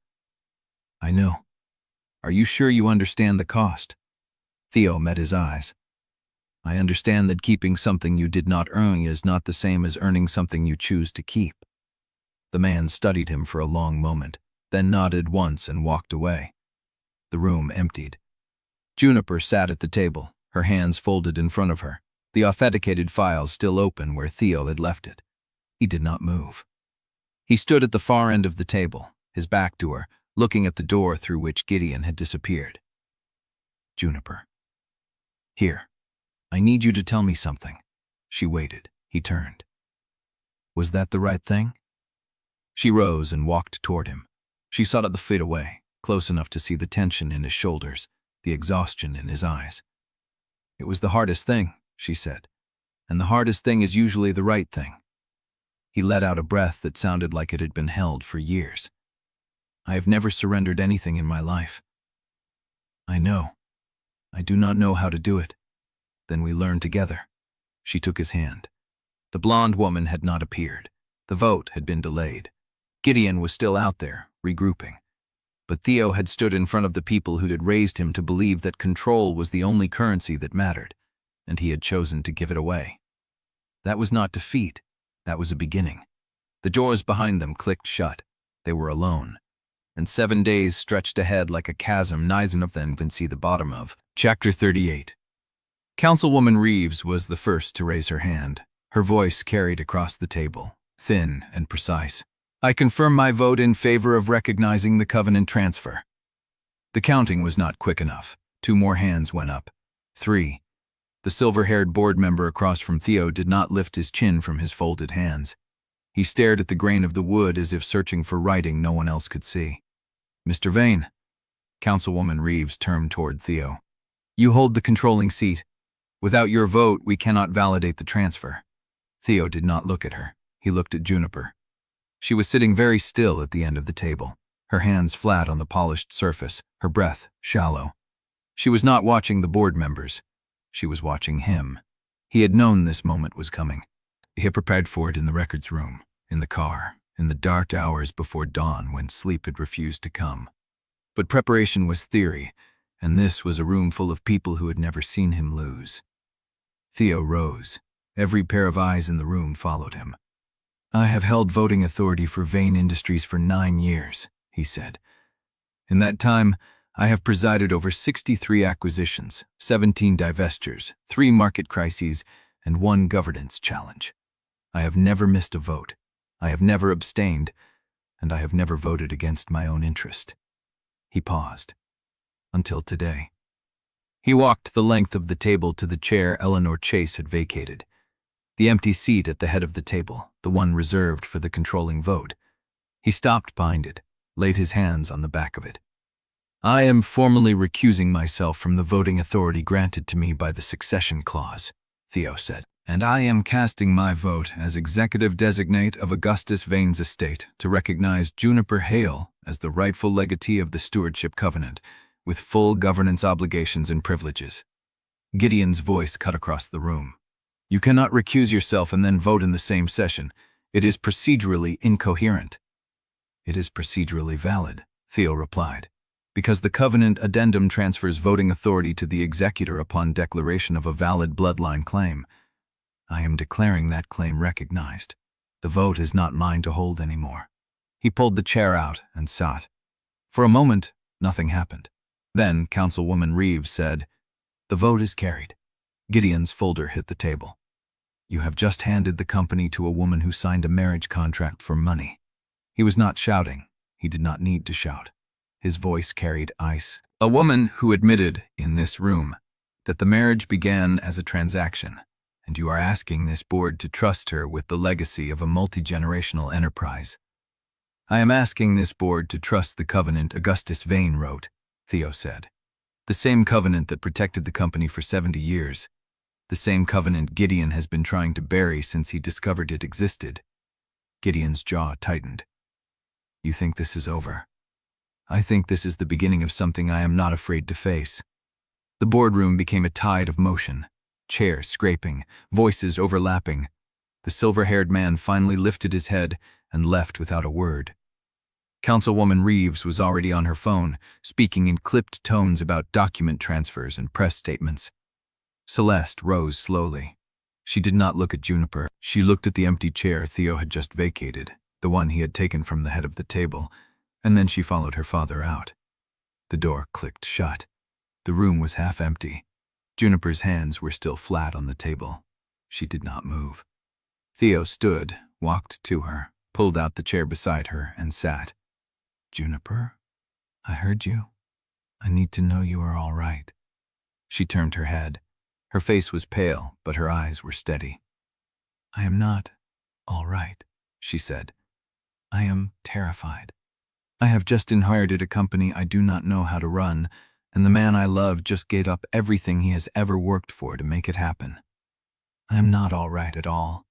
I know. Are you sure you understand the cost? Theo met his eyes. I understand that keeping something you did not earn is not the same as earning something you choose to keep. The man studied him for a long moment, then nodded once and walked away. The room emptied. Juniper sat at the table, her hands folded in front of her, the authenticated file still open where Theo had left it. He did not move. He stood at the far end of the table, his back to her, looking at the door through which Gideon had disappeared. Juniper. Here. I need you to tell me something. She waited. He turned. Was that the right thing? She rose and walked toward him. She saw the fade away, close enough to see the tension in his shoulders, the exhaustion in his eyes. It was the hardest thing, she said, and the hardest thing is usually the right thing. He let out a breath that sounded like it had been held for years. I have never surrendered anything in my life. I know. I do not know how to do it. Then we learn together. She took his hand. The blonde woman had not appeared. The vote had been delayed. Gideon was still out there, regrouping. But Theo had stood in front of the people who had raised him to believe that control was the only currency that mattered, and he had chosen to give it away. That was not defeat. That was a beginning. The doors behind them clicked shut. They were alone. And 7 days stretched ahead like a chasm neither of them can see the bottom of. Chapter 38. Councilwoman Reeves was the first to raise her hand. Her voice carried across the table, thin and precise. I confirm my vote in favor of recognizing the Covenant transfer. The counting was not quick enough. 2 more hands went up. 3. The silver-haired board member across from Theo did not lift his chin from his folded hands. He stared at the grain of the wood as if searching for writing no one else could see. Mr. Vane. Councilwoman Reeves turned toward Theo. You hold the controlling seat. Without your vote, we cannot validate the transfer. Theo did not look at her. He looked at Juniper. She was sitting very still at the end of the table, her hands flat on the polished surface, her breath shallow. She was not watching the board members. She was watching him. He had known this moment was coming. He had prepared for it in the records room, in the car, in the dark hours before dawn when sleep had refused to come. But preparation was theory, and this was a room full of people who had never seen him lose. Theo rose. Every pair of eyes in the room followed him. I have held voting authority for Vane Industries for 9 years, he said. In that time, I have presided over 63 acquisitions, 17 divestitures, 3 market crises, and 1 governance challenge. I have never missed a vote. I have never abstained, and I have never voted against my own interest. He paused. Until today. He walked the length of the table to the chair Eleanor Chase had vacated. The empty seat at the head of the table, the one reserved for the controlling vote. He stopped behind it, laid his hands on the back of it. I am formally recusing myself from the voting authority granted to me by the succession clause, Theo said, and I am casting my vote as executive designate of Augustus Vane's estate to recognize Juniper Hale as the rightful legatee of the Stewardship Covenant, with full governance obligations and privileges. Gideon's voice cut across the room. You cannot recuse yourself and then vote in the same session. It is procedurally incoherent. It is procedurally valid, Theo replied, because the Covenant addendum transfers voting authority to the executor upon declaration of a valid bloodline claim. I am declaring that claim recognized. The vote is not mine to hold anymore." He pulled the chair out and sat. For a moment, nothing happened. Then Councilwoman Reeves said, "The vote is carried." Gideon's folder hit the table. "You have just handed the company to a woman who signed a marriage contract for money." He was not shouting. He did not need to shout. His voice carried ice. "A woman who admitted, in this room, that the marriage began as a transaction, and you are asking this board to trust her with the legacy of a multi-generational enterprise." "I am asking this board to trust the covenant Augustus Vane wrote," Theo said. "The same covenant that protected the company for 70 years. The same covenant Gideon has been trying to bury since he discovered it existed." Gideon's jaw tightened. "You think this is over? I think this is the beginning of something I am not afraid to face." The boardroom became a tide of motion. Chairs scraping, voices overlapping. The silver-haired man finally lifted his head and left without a word. Councilwoman Reeves was already on her phone, speaking in clipped tones about document transfers and press statements. Celeste rose slowly. She did not look at Juniper. She looked at the empty chair Theo had just vacated, the one he had taken from the head of the table, and then she followed her father out. The door clicked shut. The room was half empty. Juniper's hands were still flat on the table. She did not move. Theo stood, walked to her, pulled out the chair beside her, and sat. "Juniper, I heard you. I need to know you are all right." She turned her head. Her face was pale, but her eyes were steady. "I am not all right," she said. "I am terrified. I have just inherited a company I do not know how to run, and the man I love just gave up everything he has ever worked for to make it happen. I am not all right at all."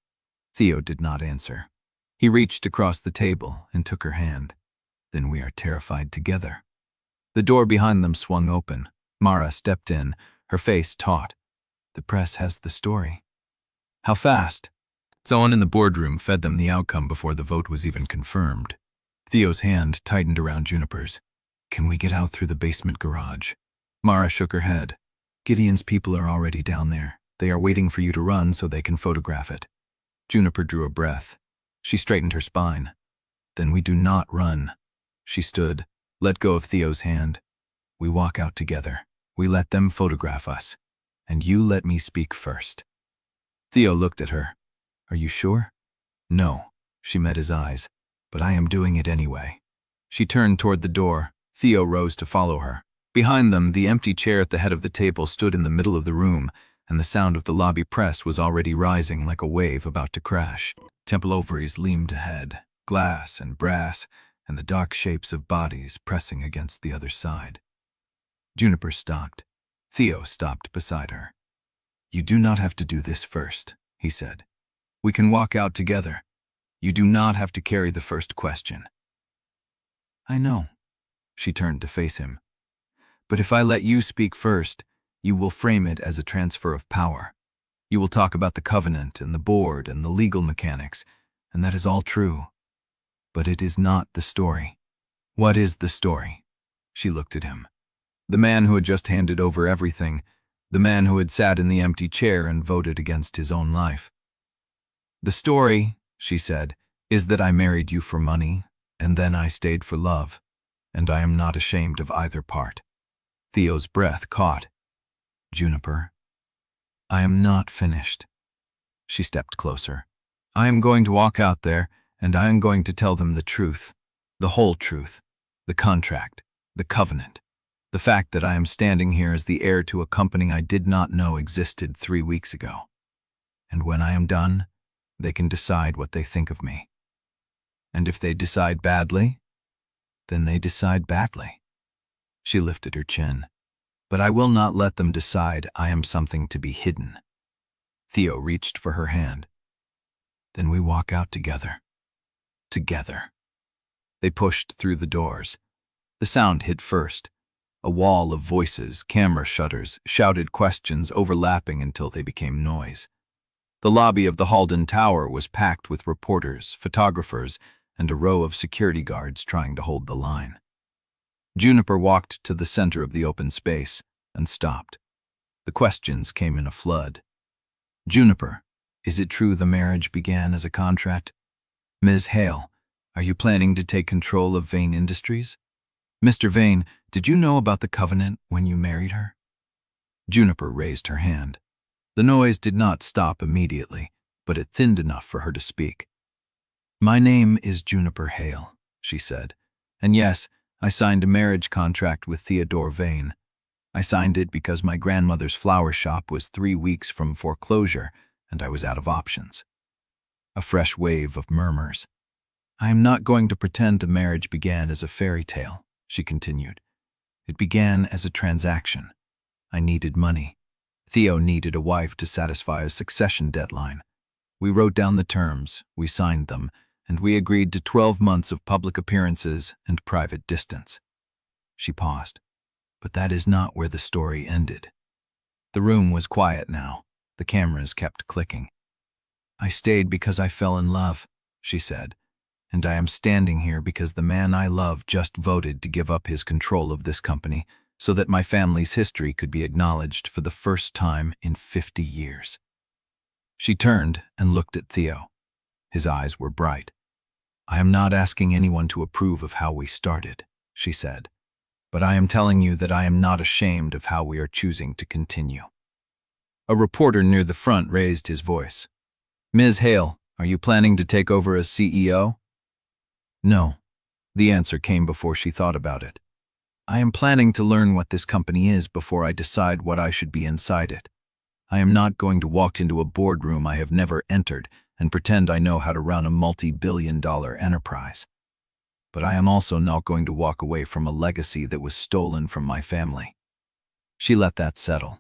Theo did not answer. He reached across the table and took her hand. "Then we are terrified together." The door behind them swung open. Mara stepped in, her face taut. "The press has the story." "How fast?" Someone in the boardroom fed them the outcome before the vote was even confirmed. Theo's hand tightened around Juniper's. "Can we get out through the basement garage?" Mara shook her head. "Gideon's people are already down there. They are waiting for you to run so they can photograph it." Juniper drew a breath. She straightened her spine. "Then we do not run." She stood, let go of Theo's hand. "We walk out together. We let them photograph us. And you let me speak first." Theo looked at her. "Are you sure?" "No." She met his eyes. "But I am doing it anyway." She turned toward the door. Theo rose to follow her. Behind them, the empty chair at the head of the table stood in the middle of the room, and the sound of the lobby press was already rising like a wave about to crash. Temple ovaries leaned ahead, glass and brass, and the dark shapes of bodies pressing against the other side. Juniper stopped. Theo stopped beside her. "You do not have to do this first," he said. "We can walk out together. You do not have to carry the first question." "I know." She turned to face him. "But if I let you speak first, you will frame it as a transfer of power. You will talk about the covenant and the board and the legal mechanics, and that is all true. But it is not the story." "What is the story?" She looked at him. The man who had just handed over everything, the man who had sat in the empty chair and voted against his own life. "The story," she said, "is that I married you for money, and then I stayed for love, and I am not ashamed of either part." Theo's breath caught. "Juniper, I am not finished." She stepped closer. "I am going to walk out there, and I am going to tell them the truth, the whole truth, the contract, the covenant, the fact that I am standing here as the heir to a company I did not know existed 3 weeks ago. And when I am done, they can decide what they think of me. And if they decide badly, then they decide badly." She lifted her chin. "But I will not let them decide I am something to be hidden." Theo reached for her hand. "Then we walk out together. Together." They pushed through the doors. The sound hit first. A wall of voices, camera shutters, shouted questions overlapping until they became noise. The lobby of the Halden Tower was packed with reporters, photographers, and a row of security guards trying to hold the line. Juniper walked to the center of the open space and stopped. The questions came in a flood. "Juniper," Is it true the marriage began as a contract? Ms. Hale, are you planning to take control of Vane Industries? Mr. Vane, did you know about the covenant when you married her? Juniper raised her hand. The noise did not stop immediately, but it thinned enough for her to speak. My name is Juniper Hale, she said, and yes, I signed a marriage contract with Theodore Vane. I signed it because my grandmother's flower shop was 3 weeks from foreclosure and I was out of options. A fresh wave of murmurs. I am not going to pretend the marriage began as a fairy tale, she continued. It began as a transaction. I needed money. Theo needed a wife to satisfy a succession deadline. We wrote down the terms, we signed them, and we agreed to 12 months of public appearances and private distance. She paused. But that is not where the story ended. The room was quiet now. The cameras kept clicking. I stayed because I fell in love, she said, and I am standing here because the man I love just voted to give up his control of this company so that my family's history could be acknowledged for the first time in 50 years. She turned and looked at Theo. His eyes were bright. I am not asking anyone to approve of how we started, she said. But I am telling you that I am not ashamed of how we are choosing to continue. A reporter near the front raised his voice. Ms. Hale, are you planning to take over as CEO? No. The answer came before she thought about it. I am planning to learn what this company is before I decide what I should be inside it. I am not going to walk into a boardroom I have never entered and pretend I know how to run a multi-billion-dollar enterprise. But I am also not going to walk away from a legacy that was stolen from my family. She let that settle.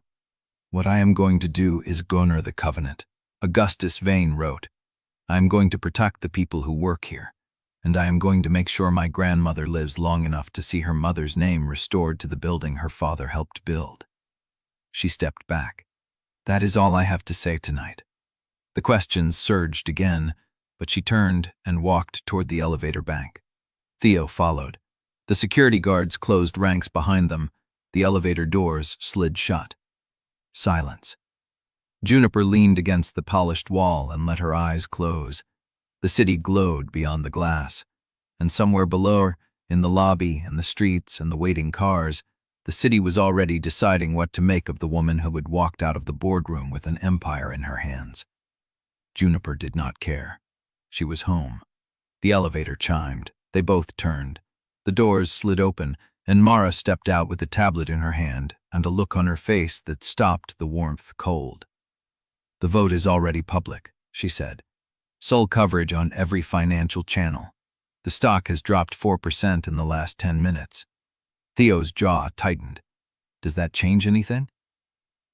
What I am going to do is honor the covenant. Augustus Vane wrote, I am going to protect the people who work here, and I am going to make sure my grandmother lives long enough to see her mother's name restored to the building her father helped build. She stepped back. That is all I have to say tonight. The questions surged again, but she turned and walked toward the elevator bank. Theo followed. The security guards closed ranks behind them. The elevator doors slid shut. Silence. Juniper leaned against the polished wall and let her eyes close. The city glowed beyond the glass. And somewhere below, in the lobby and the streets and the waiting cars, the city was already deciding what to make of the woman who had walked out of the boardroom with an empire in her hands. Juniper did not care. She was home. The elevator chimed. They both turned. The doors slid open, and Mara stepped out with a tablet in her hand and a look on her face that stopped the warmth cold. The vote is already public, she said. Sole coverage on every financial channel. The stock has dropped 4% in the last 10 minutes. Theo's jaw tightened. Does that change anything?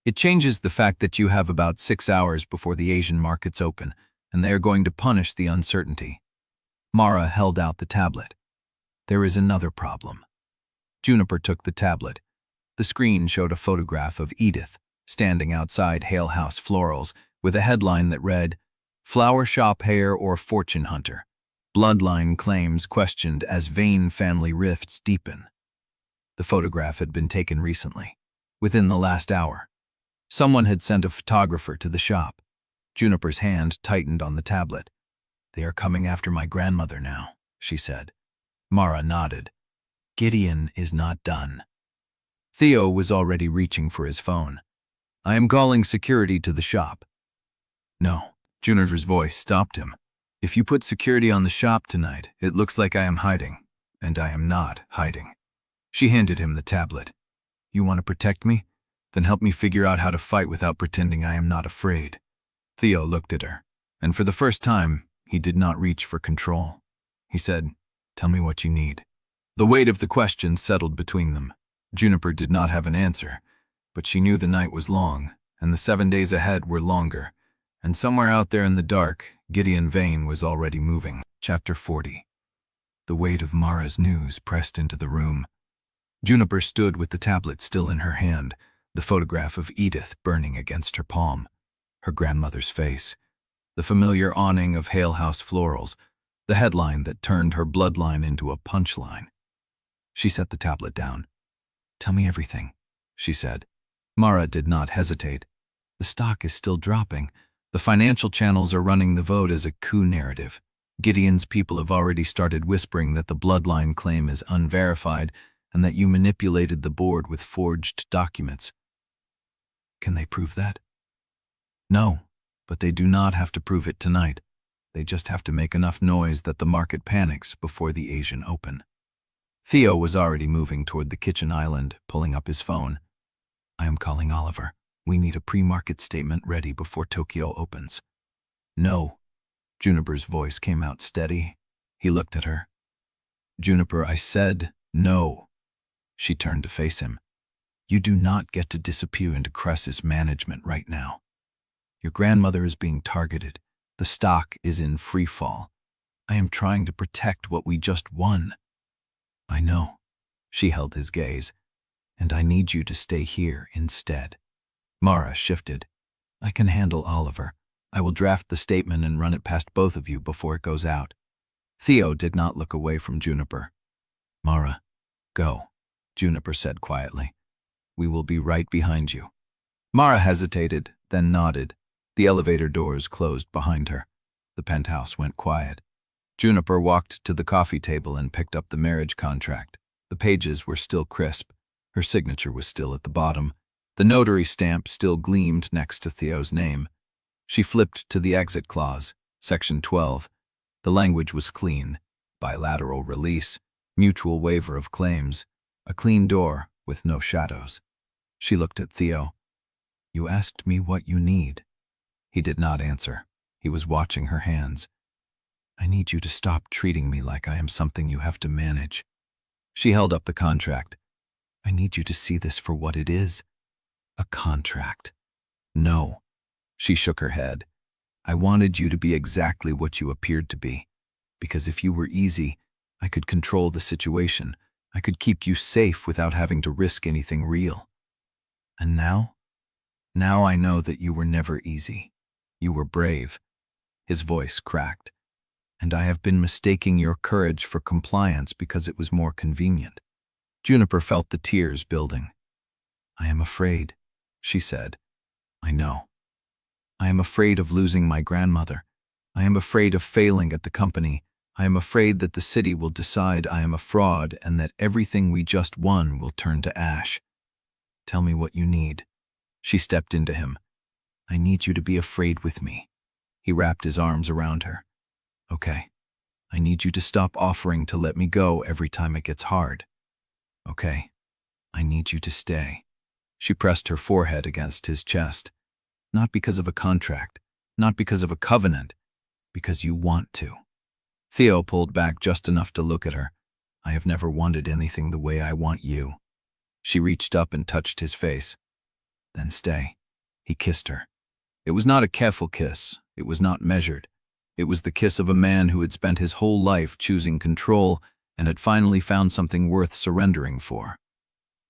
It changes the fact that you have about 6 hours before the Asian markets open, and they are going to punish the uncertainty. Mara held out the tablet. There is another problem. Juniper took the tablet. The screen showed a photograph of Edith standing outside Hale House Florals with a headline that read, Flower Shop Heir or Fortune Hunter. Bloodline claims questioned as Vane family rifts deepen. The photograph had been taken recently, within the last hour. Someone had sent a photographer to the shop. Juniper's hand tightened on the tablet. They are coming after my grandmother now, she said. Mara nodded. Gideon is not done. Theo was already reaching for his phone. I am calling security to the shop. No, Juniper's voice stopped him. If you put security on the shop tonight, it looks like I am hiding, and I am not hiding. She handed him the tablet. You want to protect me? Then help me figure out how to fight without pretending I am not afraid. Theo looked at her, and for the first time, he did not reach for control. He said, Tell me what you need. The weight of the question settled between them. Juniper did not have an answer, but she knew the night was long, and the 7 days ahead were longer, and somewhere out there in the dark, Gideon Vane was already moving. Chapter 40. The weight of Mara's news pressed into the room. Juniper stood with the tablet still in her hand, the photograph of Edith burning against her palm, her grandmother's face, the familiar awning of Hale House Florals, the headline that turned her bloodline into a punchline. She set the tablet down. Tell me everything, she said. Mara did not hesitate. The stock is still dropping, The financial channels are running the vote as a coup narrative. Gideon's people have already started whispering that the Bloodline claim is unverified and that you manipulated the board with forged documents. Can they prove that? No, but they do not have to prove it tonight. They just have to make enough noise that the market panics before the Asian Open. Theo was already moving toward the kitchen island, pulling up his phone. I am calling Oliver. We need a pre-market statement ready before Tokyo opens. No. Juniper's voice came out steady. He looked at her. Juniper, I said no. She turned to face him. You do not get to disappear into crisis management right now. Your grandmother is being targeted. The stock is in free fall. I am trying to protect what we just won. I know. She held his gaze. And I need you to stay here instead. Mara shifted. I can handle Oliver. I will draft the statement and run it past both of you before it goes out. Theo did not look away from Juniper. Mara, go, Juniper said quietly. We will be right behind you. Mara hesitated, then nodded. The elevator doors closed behind her. The penthouse went quiet. Juniper walked to the coffee table and picked up the marriage contract. The pages were still crisp. Her signature was still at the bottom. The notary stamp still gleamed next to Theo's name. She flipped to the exit clause, section 12. The language was clean. Bilateral release, mutual waiver of claims, a clean door with no shadows. She looked at Theo. You asked me what you need. He did not answer. He was watching her hands. I need you to stop treating me like I am something you have to manage. She held up the contract. I need you to see this for what it is. A contract. No. She shook her head. I wanted you to be exactly what you appeared to be. Because if you were easy, I could control the situation. I could keep you safe without having to risk anything real. And now? Now I know that you were never easy. You were brave. His voice cracked. And I have been mistaking your courage for compliance because it was more convenient. Juniper felt the tears building. I am afraid, she said. I know. I am afraid of losing my grandmother. I am afraid of failing at the company. I am afraid that the city will decide I am a fraud and that everything we just won will turn to ash. Tell me what you need. She stepped into him. I need you to be afraid with me. He wrapped his arms around her. Okay. I need you to stop offering to let me go every time it gets hard. Okay. I need you to stay. She pressed her forehead against his chest. Not because of a contract, not because of a covenant, because you want to. Theo pulled back just enough to look at her. I have never wanted anything the way I want you. She reached up and touched his face. Then stay. He kissed her. It was not a careful kiss. It was not measured. It was the kiss of a man who had spent his whole life choosing control and had finally found something worth surrendering for.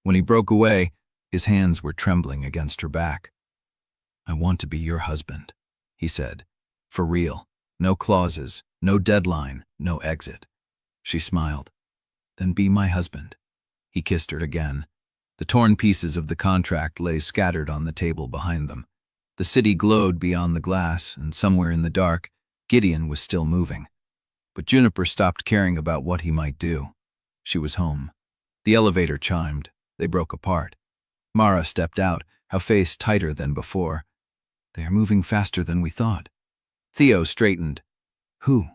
When he broke away, his hands were trembling against her back. I want to be your husband, he said. For real. No clauses, no deadline, no exit. She smiled. Then be my husband. He kissed her again. The torn pieces of the contract lay scattered on the table behind them. The city glowed beyond the glass, and somewhere in the dark, Gideon was still moving. But Juniper stopped caring about what he might do. She was home. The elevator chimed. They broke apart. Mara stepped out, her face tighter than before. They are moving faster than we thought. Theo straightened. Who?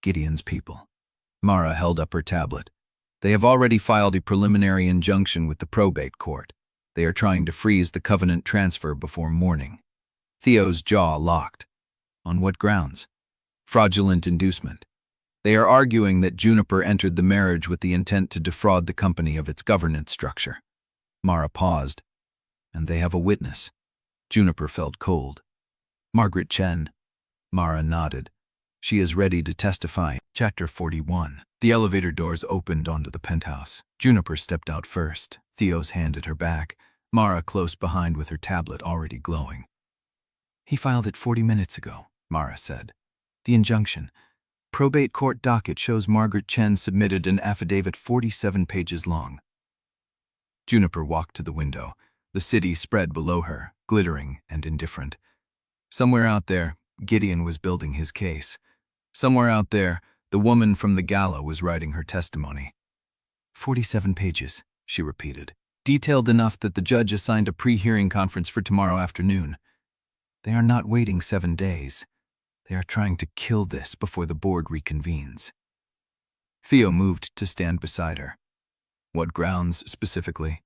Gideon's people. Mara held up her tablet. They have already filed a preliminary injunction with the probate court. They are trying to freeze the covenant transfer before morning. Theo's jaw locked. On what grounds? Fraudulent inducement. They are arguing that Juniper entered the marriage with the intent to defraud the company of its governance structure. Mara paused. And they have a witness. Juniper felt cold. Margaret Chen. Mara nodded. She is ready to testify. Chapter 41. The elevator doors opened onto the penthouse. Juniper stepped out first, Theo's hand at her back, Mara close behind with her tablet already glowing. He filed it 40 minutes ago, Mara said. The injunction. Probate court docket shows Margaret Chen submitted an affidavit 47 pages long. Juniper walked to the window. The city spread below her, glittering and indifferent. Somewhere out there, Gideon was building his case. Somewhere out there, the woman from the gala was writing her testimony. 47 pages, she repeated, detailed enough that the judge assigned a pre-hearing conference for tomorrow afternoon. They are not waiting 7 days. They are trying to kill this before the board reconvenes. Theo moved to stand beside her. What grounds specifically?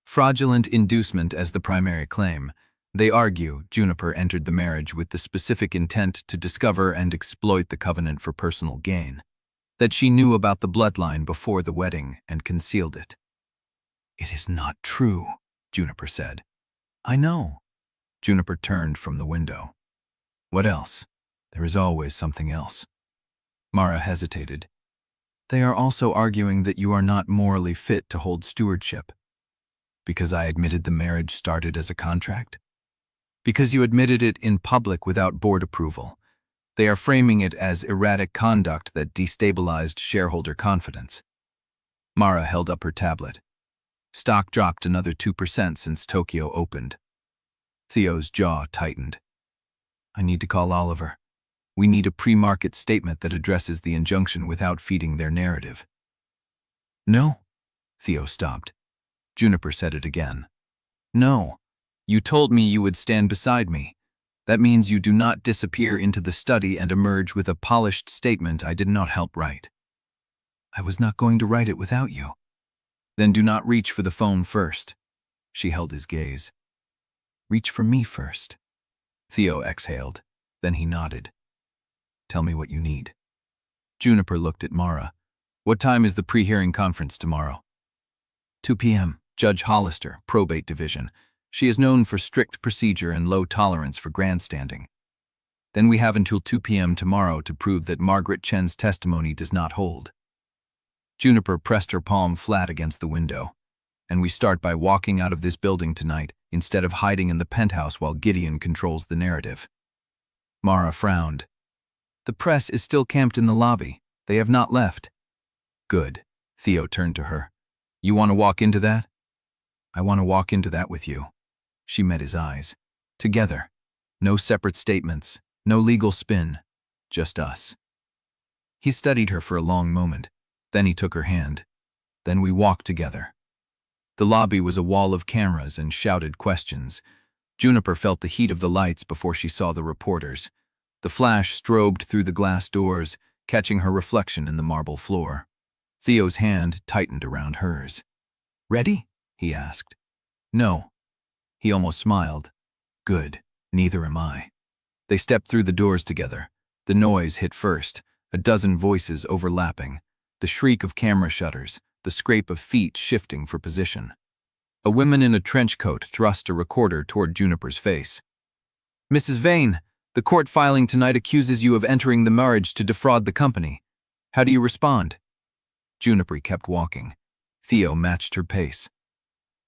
Fraudulent inducement as the primary claim. They argue Juniper entered the marriage with the specific intent to discover and exploit the covenant for personal gain. That she knew about the bloodline before the wedding and concealed it. It is not true, Juniper said. I know. Juniper turned from the window. What else? There is always something else. Mara hesitated. They are also arguing that you are not morally fit to hold stewardship. Because I admitted the marriage started as a contract? Because you admitted it in public without board approval. They are framing it as erratic conduct that destabilized shareholder confidence. Mara held up her tablet. Stock dropped another 2% since Tokyo opened. Theo's jaw tightened. I need to call Oliver. We need a pre-market statement that addresses the injunction without feeding their narrative. No. Theo stopped. Juniper said it again. No. You told me you would stand beside me. That means you do not disappear into the study and emerge with a polished statement I did not help write. I was not going to write it without you. Then do not reach for the phone first. She held his gaze. Reach for me first. Theo exhaled. Then he nodded. Tell me what you need. Juniper looked at Mara. What time is the pre-hearing conference tomorrow? 2 p.m. Judge Hollister, Probate Division. She is known for strict procedure and low tolerance for grandstanding. Then we have until 2 p.m. tomorrow to prove that Margaret Chen's testimony does not hold. Juniper pressed her palm flat against the window. And we start by walking out of this building tonight instead of hiding in the penthouse while Gideon controls the narrative. Mara frowned. The press is still camped in the lobby. They have not left. Good. Theo turned to her. You want to walk into that? I want to walk into that with you. She met his eyes. Together. No separate statements. No legal spin. Just us. He studied her for a long moment. Then he took her hand. Then we walked together. The lobby was a wall of cameras and shouted questions. Juniper felt the heat of the lights before she saw the reporters. The flash strobed through the glass doors, catching her reflection in the marble floor. Theo's hand tightened around hers. Ready? He asked. No. He almost smiled. Good. Neither am I. They stepped through the doors together. The noise hit first, a dozen voices overlapping, the shriek of camera shutters, the scrape of feet shifting for position. A woman in a trench coat thrust a recorder toward Juniper's face. Mrs. Vane, the court filing tonight accuses you of entering the marriage to defraud the company. How do you respond? Juniper kept walking. Theo matched her pace.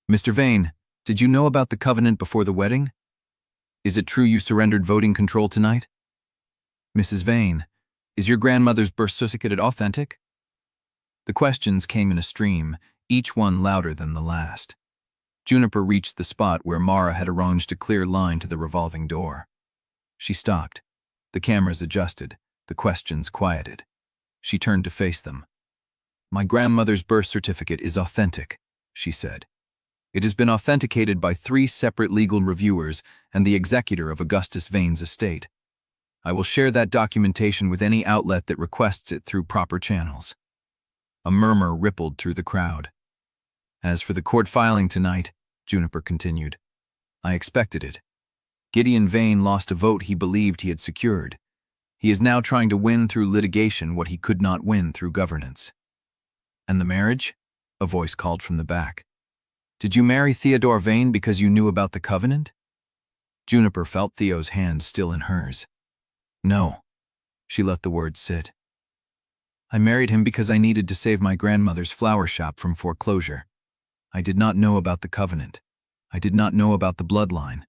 Mr. Vane, did you know about the covenant before the wedding? Is it true you surrendered voting control tonight? Mrs. Vane, is your grandmother's birth certificate authentic? The questions came in a stream, each one louder than the last. Juniper reached the spot where Mara had arranged a clear line to the revolving door. She stopped. The cameras adjusted, the questions quieted. She turned to face them. My grandmother's birth certificate is authentic, she said. It has been authenticated by 3 separate legal reviewers and the executor of Augustus Vane's estate. I will share that documentation with any outlet that requests it through proper channels. A murmur rippled through the crowd. As for the court filing tonight, Juniper continued, I expected it. Gideon Vane lost a vote he believed he had secured. He is now trying to win through litigation what he could not win through governance. And the marriage? A voice called from the back. Did you marry Theodore Vane because you knew about the covenant? Juniper felt Theo's hand still in hers. No. She let the words sit. I married him because I needed to save my grandmother's flower shop from foreclosure. I did not know about the covenant. I did not know about the bloodline.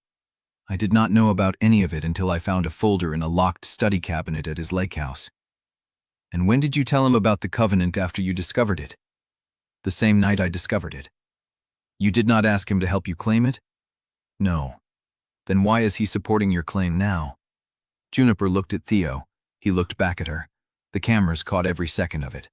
I did not know about any of it until I found a folder in a locked study cabinet at his lake house. And when did you tell him about the covenant after you discovered it? The same night I discovered it. You did not ask him to help you claim it? No. Then why is he supporting your claim now? Juniper looked at Theo. He looked back at her. The cameras caught every second of it.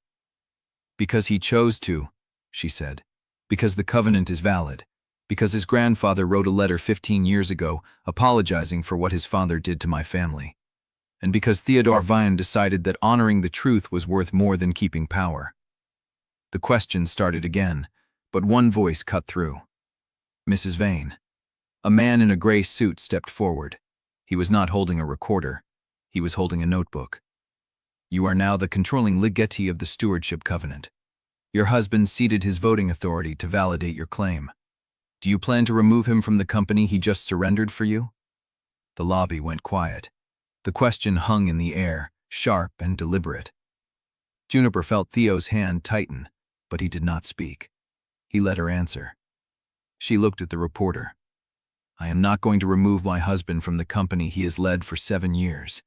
Because he chose to, she said. Because the covenant is valid. Because his grandfather wrote a letter 15 years ago apologizing for what his father did to my family. And because Theodore Vane decided that honoring the truth was worth more than keeping power. The questions started again, but one voice cut through. Mrs. Vane. A man in a gray suit stepped forward. He was not holding a recorder. He was holding a notebook. You are now the controlling legatee of the Stewardship Covenant. Your husband ceded his voting authority to validate your claim. Do you plan to remove him from the company he just surrendered for you? The lobby went quiet. The question hung in the air, sharp and deliberate. Juniper felt Theo's hand tighten, but he did not speak. He let her answer. She looked at the reporter. I am not going to remove my husband from the company he has led for 7 years.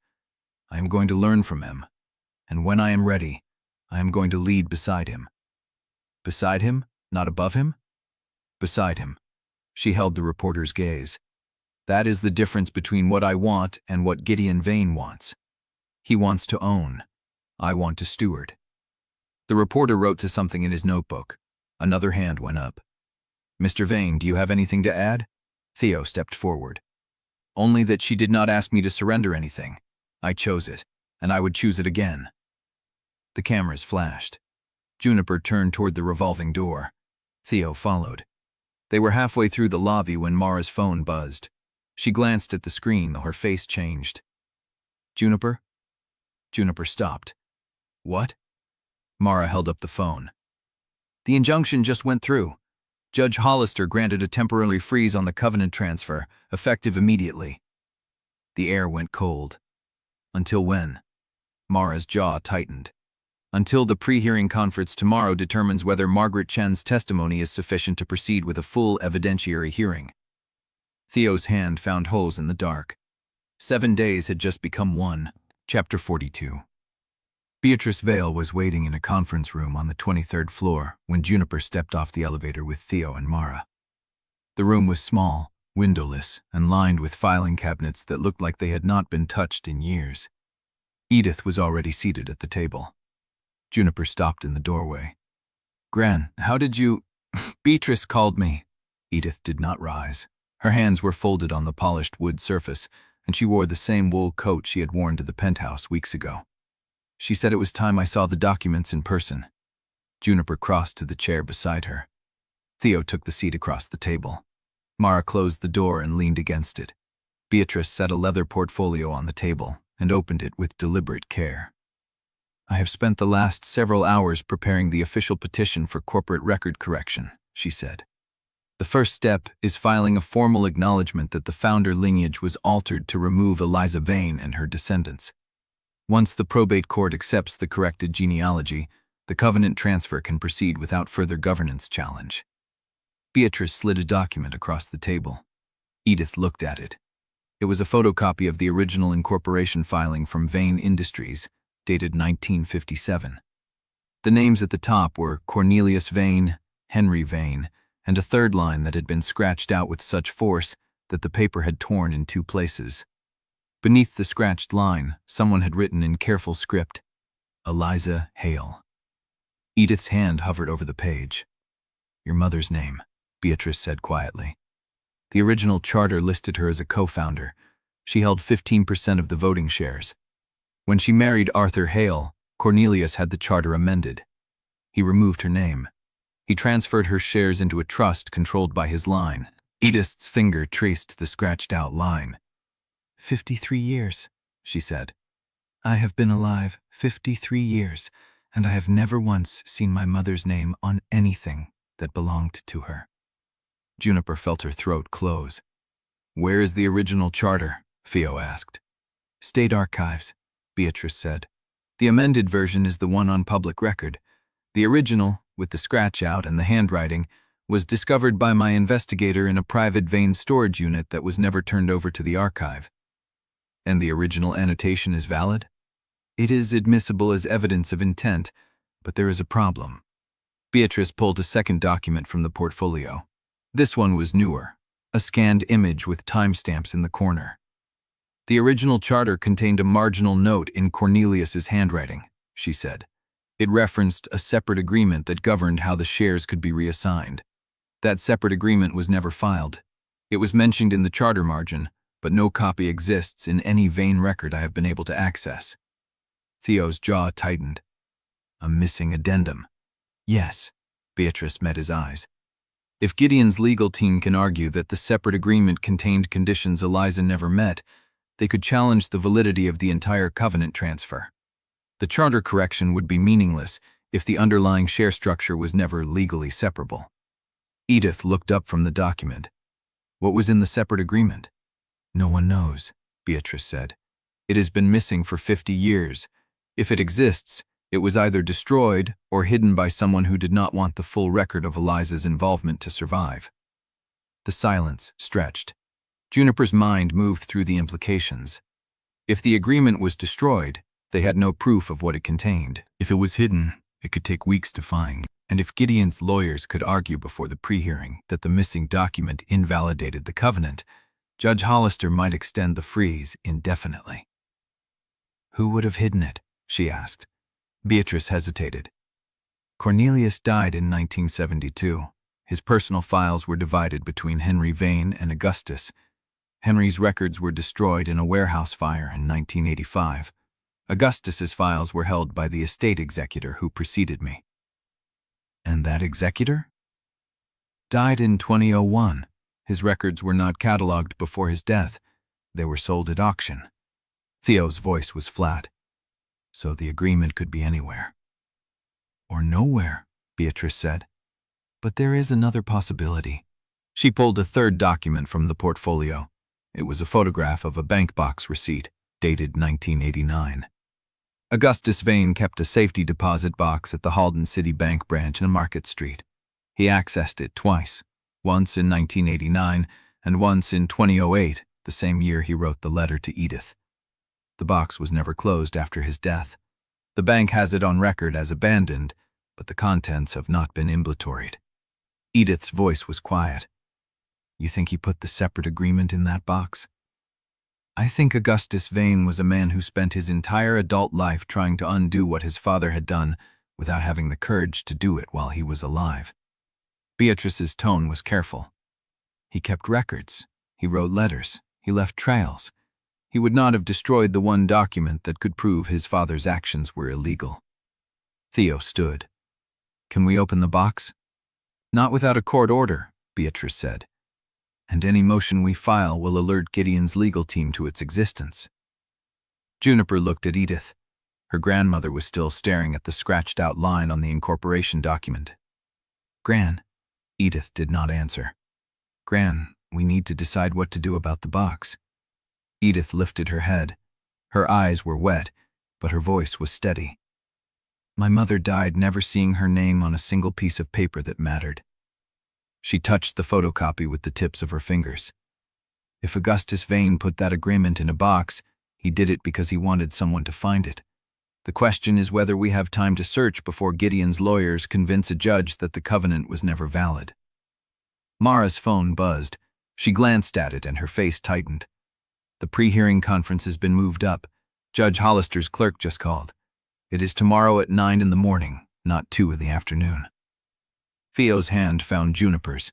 I am going to learn from him, and when I am ready, I am going to lead beside him. Beside him, not above him? Beside him. She held the reporter's gaze. That is the difference between what I want and what Gideon Vane wants. He wants to own. I want to steward. The reporter wrote to something in his notebook. Another hand went up. Mr. Vane, do you have anything to add? Theo stepped forward. Only that she did not ask me to surrender anything. I chose it, and I would choose it again. The cameras flashed. Juniper turned toward the revolving door. Theo followed. They were halfway through the lobby when Mara's phone buzzed. She glanced at the screen, though her face changed. Juniper? Juniper stopped. What? Mara held up the phone. The injunction just went through. Judge Hollister granted a temporary freeze on the covenant transfer, effective immediately. The air went cold. Until when? Mara's jaw tightened. Until the pre-hearing conference tomorrow determines whether Margaret Chen's testimony is sufficient to proceed with a full evidentiary hearing. Theo's hand found holes in the dark. 7 days had just become 1. Chapter 42. Beatrice Vale was waiting in a conference room on the 23rd floor when Juniper stepped off the elevator with Theo and Mara. The room was small, windowless, and lined with filing cabinets that looked like they had not been touched in years. Edith was already seated at the table. Juniper stopped in the doorway. Gran, how did you… Beatrice called me. Edith did not rise. Her hands were folded on the polished wood surface, and she wore the same wool coat she had worn to the penthouse weeks ago. She said it was time I saw the documents in person. Juniper crossed to the chair beside her. Theo took the seat across the table. Mara closed the door and leaned against it. Beatrice set a leather portfolio on the table and opened it with deliberate care. I have spent the last several hours preparing the official petition for corporate record correction, she said. The first step is filing a formal acknowledgement that the founder lineage was altered to remove Eliza Vane and her descendants. Once the probate court accepts the corrected genealogy, the covenant transfer can proceed without further governance challenge. Beatrice slid a document across the table. Edith looked at it. It was a photocopy of the original incorporation filing from Vane Industries, dated 1957. The names at the top were Cornelius Vane, Henry Vane, and a third line that had been scratched out with such force that the paper had torn in 2 places. Beneath the scratched line, someone had written in careful script, Eliza Hale. Edith's hand hovered over the page. Your mother's name, Beatrice said quietly. The original charter listed her as a co-founder. She held 15% of the voting shares. When she married Arthur Hale, Cornelius had the charter amended. He removed her name. He transferred her shares into a trust controlled by his line. Edith's finger traced the scratched-out line. 53 years, she said. I have been alive 53 years, and I have never once seen my mother's name on anything that belonged to her. Juniper felt her throat close. Where is the original charter? Theo asked. State Archives, Beatrice said. The amended version is the one on public record. The original, with the scratch-out and the handwriting, was discovered by my investigator in a private Vane storage unit that was never turned over to the archive. And the original annotation is valid? It is admissible as evidence of intent, but there is a problem. Beatrice pulled a second document from the portfolio. This one was newer. A scanned image with timestamps in the corner. The original charter contained a marginal note in Cornelius's handwriting, she said. It referenced a separate agreement that governed how the shares could be reassigned. That separate agreement was never filed. It was mentioned in the charter margin, but no copy exists in any Vane record I have been able to access. Theo's jaw tightened. A missing addendum. Yes, Beatrice met his eyes. If Gideon's legal team can argue that the separate agreement contained conditions Eliza never met, they could challenge the validity of the entire covenant transfer. The charter correction would be meaningless if the underlying share structure was never legally separable. Edith looked up from the document. What was in the separate agreement? No one knows, Beatrice said. It has been missing for 50 years. If it exists, it was either destroyed or hidden by someone who did not want the full record of Eliza's involvement to survive. The silence stretched. Juniper's mind moved through the implications. If the agreement was destroyed, they had no proof of what it contained. If it was hidden, it could take weeks to find. And if Gideon's lawyers could argue before the pre-hearing that the missing document invalidated the covenant, Judge Hollister might extend the freeze indefinitely. Who would have hidden it? She asked. Beatrice hesitated. Cornelius died in 1972. His personal files were divided between Henry Vane and Augustus. Henry's records were destroyed in a warehouse fire in 1985. Augustus's files were held by the estate executor who preceded me. And that executor? Died in 2001. His records were not catalogued before his death. They were sold at auction. Theo's voice was flat. So the agreement could be anywhere. Or nowhere, Beatrice said. But there is another possibility. She pulled a third document from the portfolio. It was a photograph of a bank box receipt, dated 1989. Augustus Vane kept a safety deposit box at the Halden City Bank branch in Market Street. He accessed it twice, once in 1989 and once in 2008, the same year he wrote the letter to Edith. The box was never closed after his death. The bank has it on record as abandoned, but the contents have not been inventoried. Edith's voice was quiet. You think he put the separate agreement in that box? I think Augustus Vane was a man who spent his entire adult life trying to undo what his father had done without having the courage to do it while he was alive. Beatrice's tone was careful. He kept records. He wrote letters. He left trails. He would not have destroyed the one document that could prove his father's actions were illegal. Theo stood. Can we open the box? Not without a court order, Beatrice said. And any motion we file will alert Gideon's legal team to its existence. Juniper looked at Edith. Her grandmother was still staring at the scratched-out line on the incorporation document. Gran. Edith did not answer. Gran, we need to decide what to do about the box. Edith lifted her head. Her eyes were wet, but her voice was steady. My mother died never seeing her name on a single piece of paper that mattered. She touched the photocopy with the tips of her fingers. If Augustus Vane put that agreement in a box, he did it because he wanted someone to find it. The question is whether we have time to search before Gideon's lawyers convince a judge that the covenant was never valid. Mara's phone buzzed. She glanced at it and her face tightened. The pre-hearing conference has been moved up. Judge Hollister's clerk just called. It is tomorrow at 9 in the morning, not 2 in the afternoon. Theo's hand found Juniper's.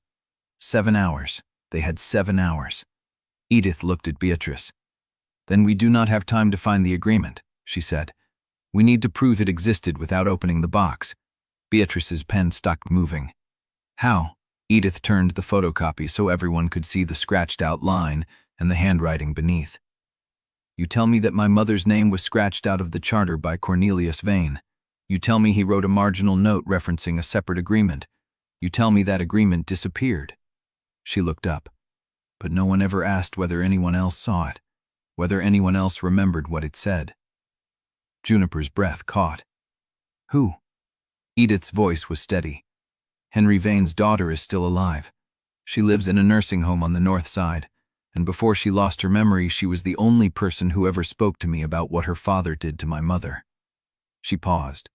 7 hours. They had 7 hours. Edith looked at Beatrice. Then we do not have time to find the agreement, she said. We need to prove it existed without opening the box. Beatrice's pen stopped moving. How? Edith turned the photocopy so everyone could see the scratched-out line and the handwriting beneath. You tell me that my mother's name was scratched out of the charter by Cornelius Vane. You tell me he wrote a marginal note referencing a separate agreement. You tell me that agreement disappeared. She looked up. But no one ever asked whether anyone else saw it, whether anyone else remembered what it said. Juniper's breath caught. Who? Edith's voice was steady. Henry Vane's daughter is still alive. She lives in a nursing home on the north side, and before she lost her memory, she was the only person who ever spoke to me about what her father did to my mother. She paused.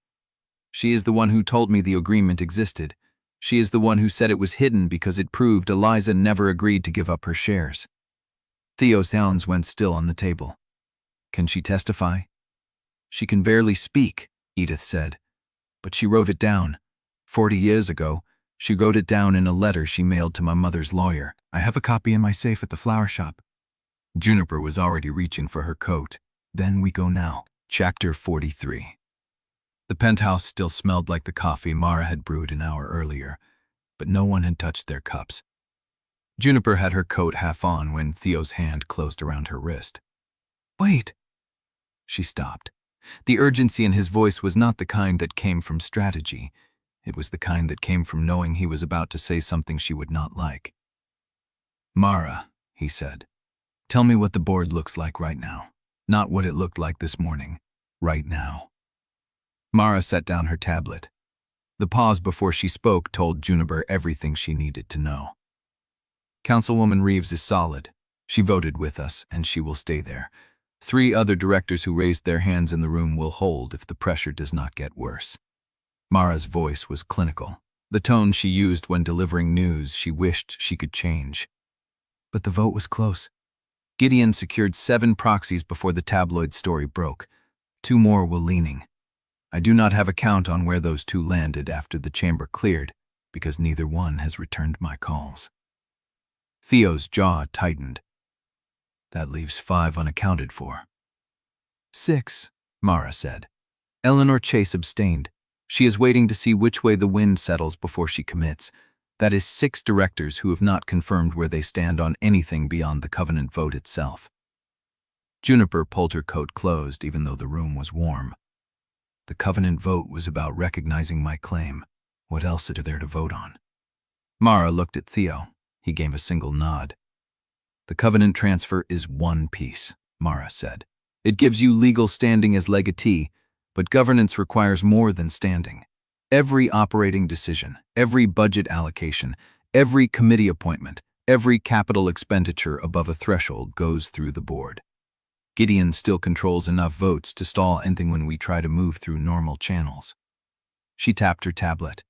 She is the one who told me the agreement existed. She is the one who said it was hidden because it proved Eliza never agreed to give up her shares. Theo's hands went still on the table. Can she testify? She can barely speak, Edith said. But she wrote it down. 40 years ago, she wrote it down in a letter she mailed to my mother's lawyer. I have a copy in my safe at the flower shop. Juniper was already reaching for her coat. Then we go now. Chapter 43. The penthouse still smelled like the coffee Mara had brewed an hour earlier, but no one had touched their cups. Juniper had her coat half on when Theo's hand closed around her wrist. Wait! She stopped. The urgency in his voice was not the kind that came from strategy. It was the kind that came from knowing he was about to say something she would not like. Mara, he said, tell me what the board looks like right now. Not what it looked like this morning. Right now. Mara set down her tablet. The pause before she spoke told Juniper everything she needed to know. Councilwoman Reeves is solid. She voted with us, and she will stay there. 3 other directors who raised their hands in the room will hold if the pressure does not get worse. Mara's voice was clinical, the tone she used when delivering news she wished she could change. But the vote was close. Gideon secured 7 proxies before the tabloid story broke. 2 more were leaning. I do not have a count on where those 2 landed after the chamber cleared, because neither one has returned my calls. Theo's jaw tightened. That leaves 5 unaccounted for. 6, Mara said. Eleanor Chase abstained. She is waiting to see which way the wind settles before she commits. That is 6 directors who have not confirmed where they stand on anything beyond the Covenant vote itself. Juniper pulled her coat closed even though the room was warm. The Covenant vote was about recognizing my claim. What else is there to vote on? Mara looked at Theo. He gave a single nod. The Covenant transfer is one piece, Mara said. It gives you legal standing as legatee, but governance requires more than standing. Every operating decision, every budget allocation, every committee appointment, every capital expenditure above a threshold goes through the board. Gideon still controls enough votes to stall anything when we try to move through normal channels. She tapped her tablet.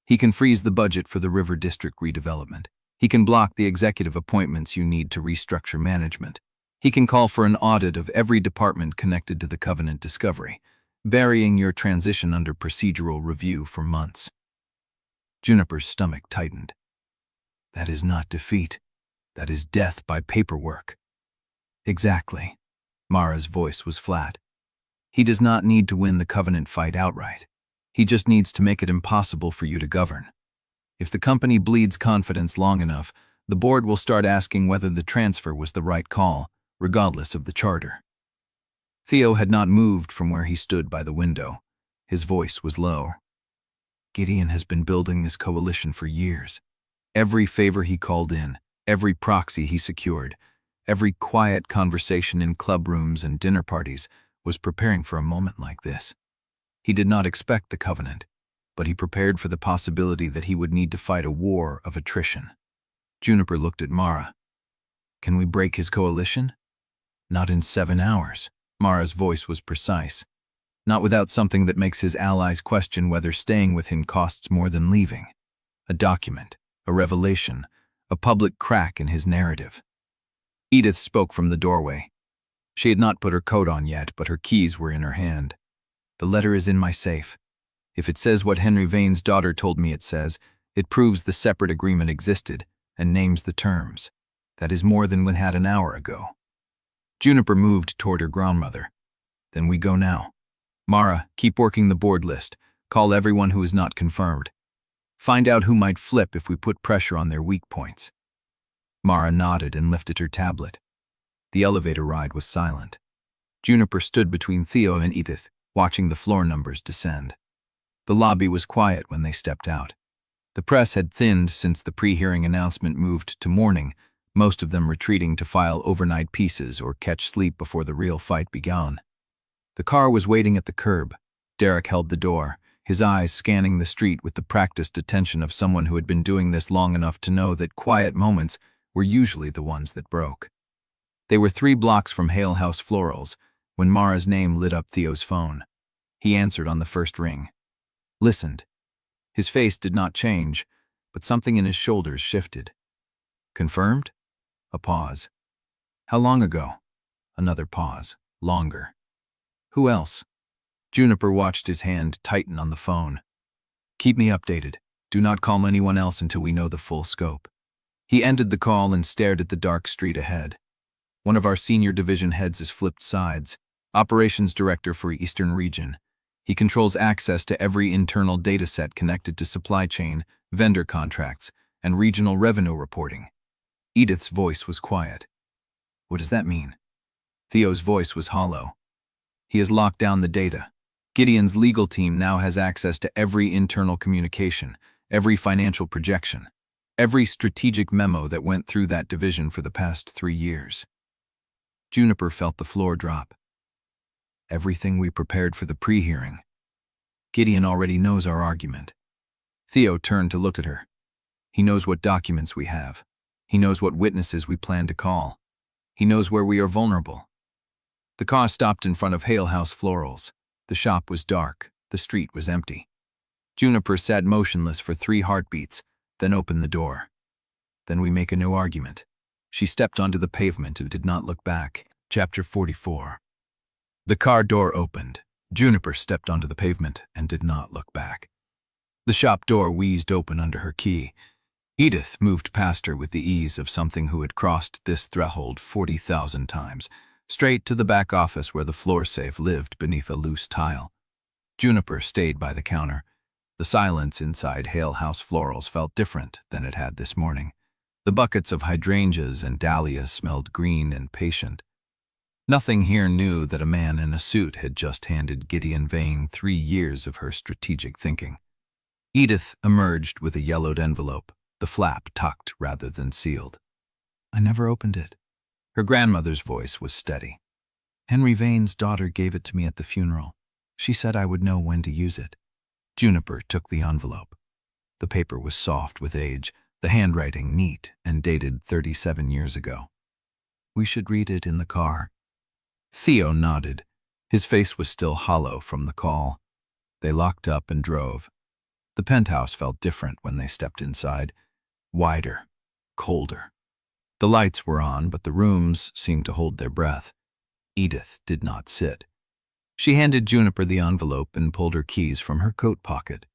He can freeze the budget for the River District redevelopment. He can block the executive appointments you need to restructure management. He can call for an audit of every department connected to the Covenant discovery, burying your transition under procedural review for months. Juniper's stomach tightened. That is not defeat. That is death by paperwork. Exactly. Mara's voice was flat. He does not need to win the Covenant fight outright. He just needs to make it impossible for you to govern. If the company bleeds confidence long enough, the board will start asking whether the transfer was the right call, regardless of the charter. Theo had not moved from where he stood by the window. His voice was low. Gideon has been building this coalition for years. Every favor he called in, every proxy he secured, every quiet conversation in club rooms and dinner parties was preparing for a moment like this. He did not expect the Covenant, but he prepared for the possibility that he would need to fight a war of attrition. Juniper looked at Mara. Can we break his coalition? Not in 7 hours. Mara's voice was precise. Not without something that makes his allies question whether staying with him costs more than leaving. A document, a revelation, a public crack in his narrative. Edith spoke from the doorway. She had not put her coat on yet, but her keys were in her hand. The letter is in my safe. If it says what Henry Vane's daughter told me it says, it proves the separate agreement existed and names the terms. That is more than we had an hour ago. Juniper moved toward her grandmother. Then we go now. Mara, keep working the board list. Call everyone who is not confirmed. Find out who might flip if we put pressure on their weak points. Mara nodded and lifted her tablet. The elevator ride was silent. Juniper stood between Theo and Edith, watching the floor numbers descend. The lobby was quiet when they stepped out. The press had thinned since the pre-hearing announcement moved to morning, most of them retreating to file overnight pieces or catch sleep before the real fight began. The car was waiting at the curb. Derek held the door, his eyes scanning the street with the practiced attention of someone who had been doing this long enough to know that quiet moments were usually the ones that broke. They were 3 blocks from Hale House Florals when Mara's name lit up Theo's phone. He answered on the first ring. Listened. His face did not change, but something in his shoulders shifted. Confirmed? A pause. How long ago? Another pause. Longer. Who else? Juniper watched his hand tighten on the phone. Keep me updated. Do not call anyone else until we know the full scope. He ended the call and stared at the dark street ahead. One of our senior division heads is flipped sides, operations director for Eastern Region. He controls access to every internal dataset connected to supply chain, vendor contracts, and regional revenue reporting. Edith's voice was quiet. What does that mean? Theo's voice was hollow. He has locked down the data. Gideon's legal team now has access to every internal communication, every financial projection, every strategic memo that went through that division for the past 3 years. Juniper felt the floor drop. Everything we prepared for the pre-hearing. Gideon already knows our argument. Theo turned to look at her. He knows what documents we have. He knows what witnesses we plan to call. He knows where we are vulnerable. The car stopped in front of Hale House Florals. The shop was dark. The street was empty. Juniper sat motionless for 3 heartbeats, then opened the door. Then we make a new argument. She stepped onto the pavement and did not look back. Chapter 44. The car door opened. Juniper stepped onto the pavement and did not look back. The shop door wheezed open under her key. Edith moved past her with the ease of something who had crossed this threshold 40,000 times, straight to the back office where the floor safe lived beneath a loose tile. Juniper stayed by the counter. The silence inside Hale House Florals felt different than it had this morning. The buckets of hydrangeas and dahlias smelled green and patient. Nothing here knew that a man in a suit had just handed Gideon Vane 3 years of her strategic thinking. Edith emerged with a yellowed envelope, the flap tucked rather than sealed. I never opened it. Her grandmother's voice was steady. Henry Vane's daughter gave it to me at the funeral. She said I would know when to use it. Juniper took the envelope. The paper was soft with age, the handwriting neat and dated 37 years ago. We should read it in the car. Theo nodded. His face was still hollow from the call. They locked up and drove. The penthouse felt different when they stepped inside. Wider, colder. The lights were on, but the rooms seemed to hold their breath. Edith did not sit. She handed Juniper the envelope and pulled her keys from her coat pocket.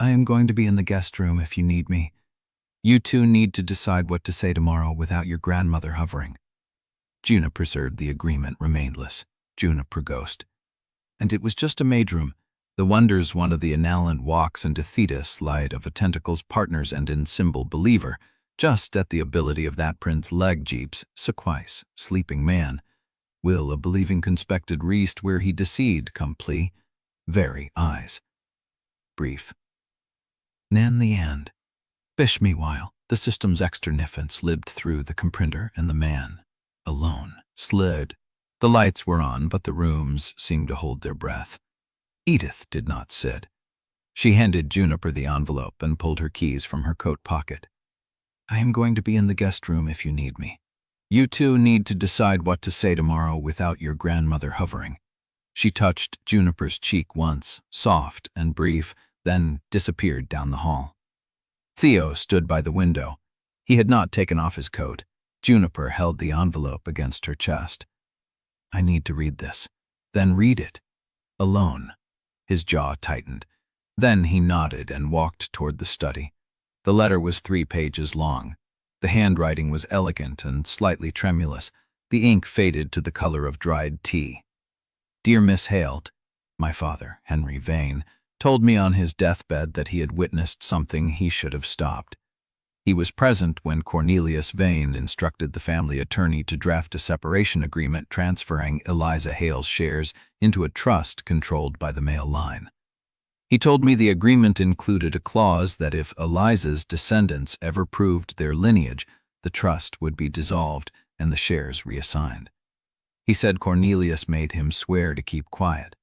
I am going to be in the guest room if you need me. You two need to decide what to say tomorrow without your grandmother hovering. Juniper preserved the agreement remainless. Juniper ghost. And it was just a maidroom. The wonders one of the Analant walks into Thetis light of a tentacle's partners and in symbol believer, just at the ability of that prince leg jeeps, sequise, sleeping man. Will a believing conspected reast where he deceived come plea, very eyes. Brief. Nan the end. Bish meanwhile, the system's externifants lived through the comprinter and the man, alone, slid. The lights were on, but the rooms seemed to hold their breath. Edith did not sit. She handed Juniper the envelope and pulled her keys from her coat pocket. I am going to be in the guest room if you need me. You two need to decide what to say tomorrow without your grandmother hovering. She touched Juniper's cheek once, soft and brief, then disappeared down the hall. Theo stood by the window. He had not taken off his coat. Juniper held the envelope against her chest. I need to read this. Then read it. Alone. His jaw tightened. Then he nodded and walked toward the study. The letter was 3 pages long. The handwriting was elegant and slightly tremulous. The ink faded to the color of dried tea. Dear Miss Hale, my father, Henry Vane, told me on his deathbed that he had witnessed something he should have stopped. He was present when Cornelius Vane instructed the family attorney to draft a separation agreement transferring Eliza Hale's shares into a trust controlled by the male line. He told me the agreement included a clause that if Eliza's descendants ever proved their lineage, the trust would be dissolved and the shares reassigned. He said Cornelius made him swear to keep quiet.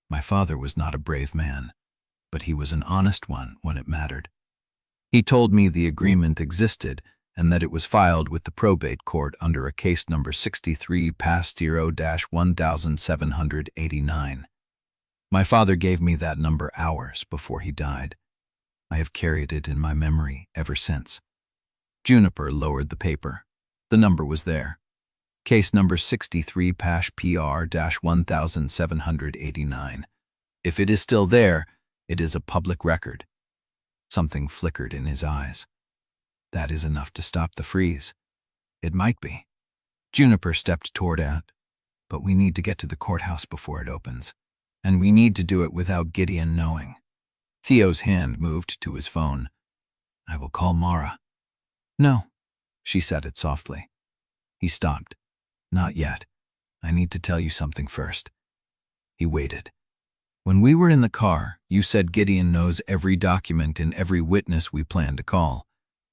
My father was not a brave man, but he was an honest one when it mattered. He told me the agreement existed and that it was filed with the probate court under a case number 63-0-1789. My father gave me that number hours before he died. I have carried it in my memory ever since. Juniper lowered the paper. The number was there. Case number 63-PR-1789. If it is still there, it is a public record. Something flickered in his eyes. That is enough to stop the freeze. It might be. Juniper stepped toward it. But we need to get to the courthouse before it opens. And we need to do it without Gideon knowing. Theo's hand moved to his phone. I will call Mara. No, she said it softly. He stopped. Not yet. I need to tell you something first. He waited. When we were in the car, you said Gideon knows every document and every witness we plan to call.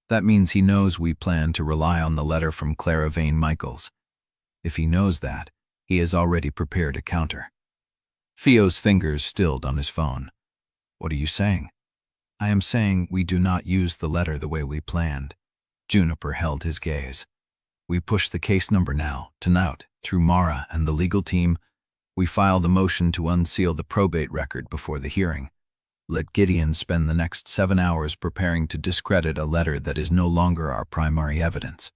That means he knows we plan to rely on the letter from Clara Vane Michaels. If he knows that, he has already prepared a counter. Theo's fingers stilled on his phone. What are you saying? I am saying we do not use the letter the way we planned. Juniper held his gaze. We push the case number now, tonight, through Mara and the legal team. We file the motion to unseal the probate record before the hearing. Let Gideon spend the next 7 hours preparing to discredit a letter that is no longer our primary evidence.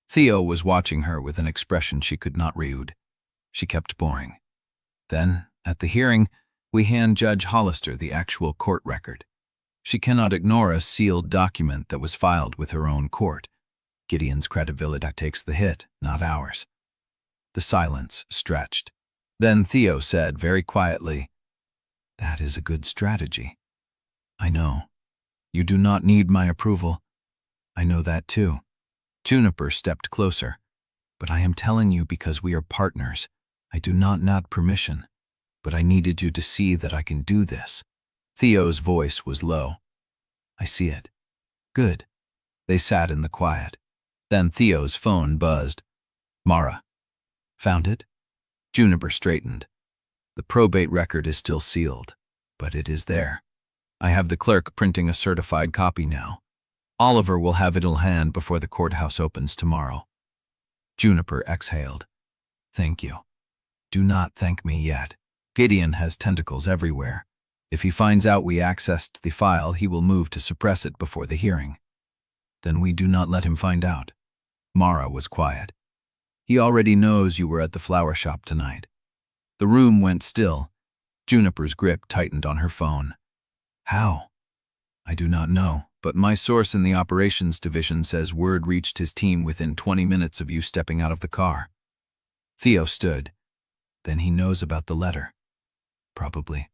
Theo was watching her with an expression she could not read. She kept boring. Then, at the hearing, we hand Judge Hollister the actual court record. She cannot ignore a sealed document that was filed with her own court. Gideon's credibility takes the hit, not ours. The silence stretched. Then Theo said very quietly, That is a good strategy. I know. You do not need my approval. I know that too. Juniper stepped closer. But I am telling you because we are partners. I do not need permission. But I needed you to see that I can do this. Theo's voice was low. I see it. Good. They sat in the quiet. Then Theo's phone buzzed. Mara. Found it? Juniper straightened. The probate record is still sealed, but it is there. I have the clerk printing a certified copy now. Oliver will have it in hand before the courthouse opens tomorrow. Juniper exhaled. Thank you. Do not thank me yet. Gideon has tentacles everywhere. If he finds out we accessed the file, he will move to suppress it before the hearing. Then we do not let him find out. Mara was quiet. He already knows you were at the flower shop tonight. The room went still. Juniper's grip tightened on her phone. How? I do not know, but my source in the operations division says word reached his team within 20 minutes of you stepping out of the car. Theo stood. Then he knows about the letter. Probably.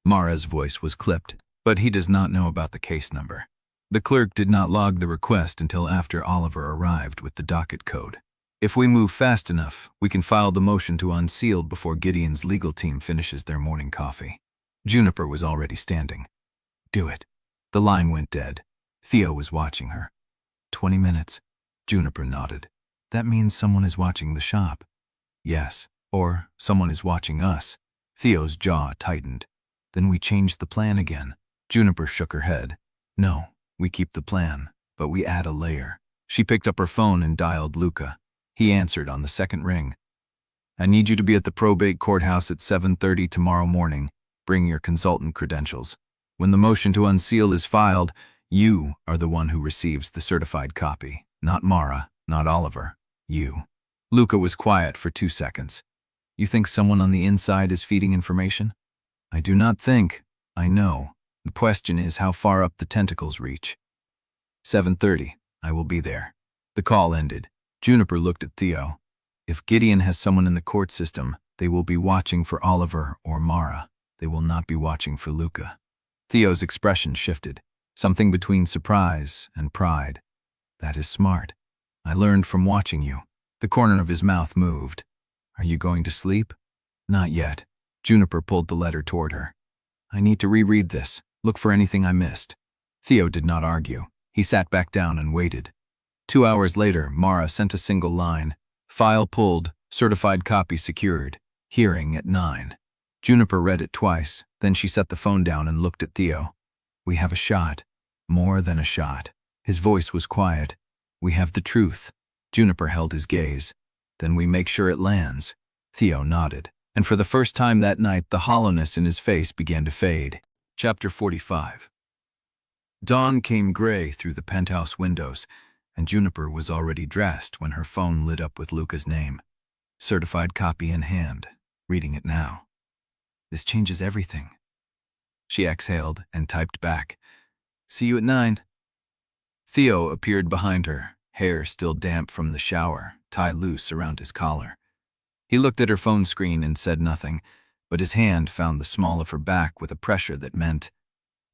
Mara's voice was clipped, but he does not know about the case number. The clerk did not log the request until after Oliver arrived with the docket code. If we move fast enough, we can file the motion to unseal before Gideon's legal team finishes their morning coffee. Juniper was already standing. Do it. The line went dead. Theo was watching her. 20 minutes. Juniper nodded. That means someone is watching the shop. Yes, or someone is watching us. Theo's jaw tightened. Then we change the plan again. Juniper shook her head. No, we keep the plan, but we add a layer. She picked up her phone and dialed Luca. He answered on the second ring. I need you to be at the probate courthouse at 7:30 tomorrow morning. Bring your consultant credentials. When the motion to unseal is filed, you are the one who receives the certified copy. Not Mara, not Oliver. You. Luca was quiet for 2 seconds. You think someone on the inside is feeding information? I do not think. I know. The question is how far up the tentacles reach. 7:30. I will be there. The call ended. Juniper looked at Theo. If Gideon has someone in the court system, they will be watching for Oliver or Mara. They will not be watching for Luca. Theo's expression shifted. Something between surprise and pride. That is smart. I learned from watching you. The corner of his mouth moved. Are you going to sleep? Not yet. Juniper pulled the letter toward her. I need to reread this. Look for anything I missed. Theo did not argue. He sat back down and waited. 2 hours later, Mara sent a single line. File pulled, certified copy secured. Hearing at 9. Juniper read it twice, then she set the phone down and looked at Theo. We have a shot. More than a shot. His voice was quiet. We have the truth. Juniper held his gaze. Then we make sure it lands. Theo nodded, and for the first time that night the hollowness in his face began to fade. Chapter 45. Dawn came gray through the penthouse windows, and Juniper was already dressed when her phone lit up with Luca's name. Certified copy in hand, reading it now. This changes everything. She exhaled and typed back, "See you at 9. Theo appeared behind her, hair still damp from the shower, tie loose around his collar. He looked at her phone screen and said nothing, but his hand found the small of her back with a pressure that meant,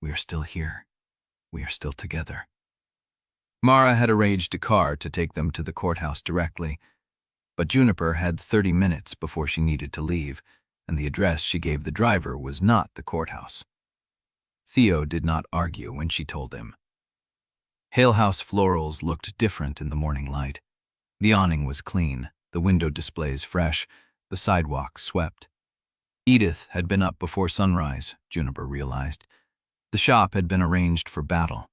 "We are still here. We are still together." Mara had arranged a car to take them to the courthouse directly, but Juniper had 30 minutes before she needed to leave, and the address she gave the driver was not the courthouse. Theo did not argue when she told him. Hale House florals looked different in the morning light. The awning was clean, the window displays fresh, the sidewalk swept. Edith had been up before sunrise, Juniper realized. The shop had been arranged for battle.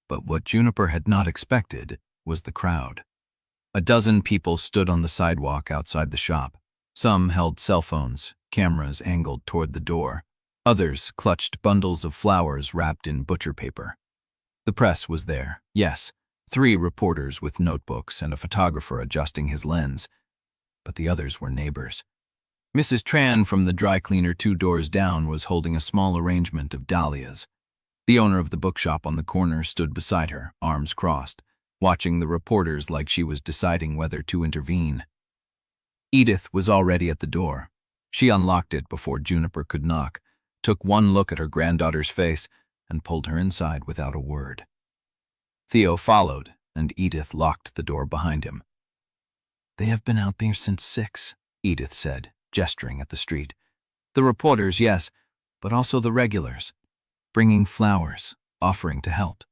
But what Juniper had not expected was the crowd. A dozen people stood on the sidewalk outside the shop. Some held cell phones, cameras angled toward the door. Others clutched bundles of flowers wrapped in butcher paper. The press was there, yes, 3 reporters with notebooks and a photographer adjusting his lens. But the others were neighbors. Mrs. Tran from the dry cleaner 2 doors down was holding a small arrangement of dahlias. The owner of the bookshop on the corner stood beside her, arms crossed, watching the reporters like she was deciding whether to intervene. Edith was already at the door. She unlocked it before Juniper could knock, took one look at her granddaughter's face, and pulled her inside without a word. Theo followed, and Edith locked the door behind him. "They have been out there since 6, Edith said, gesturing at the street. "The reporters, yes, but also the regulars, bringing flowers, offering to help."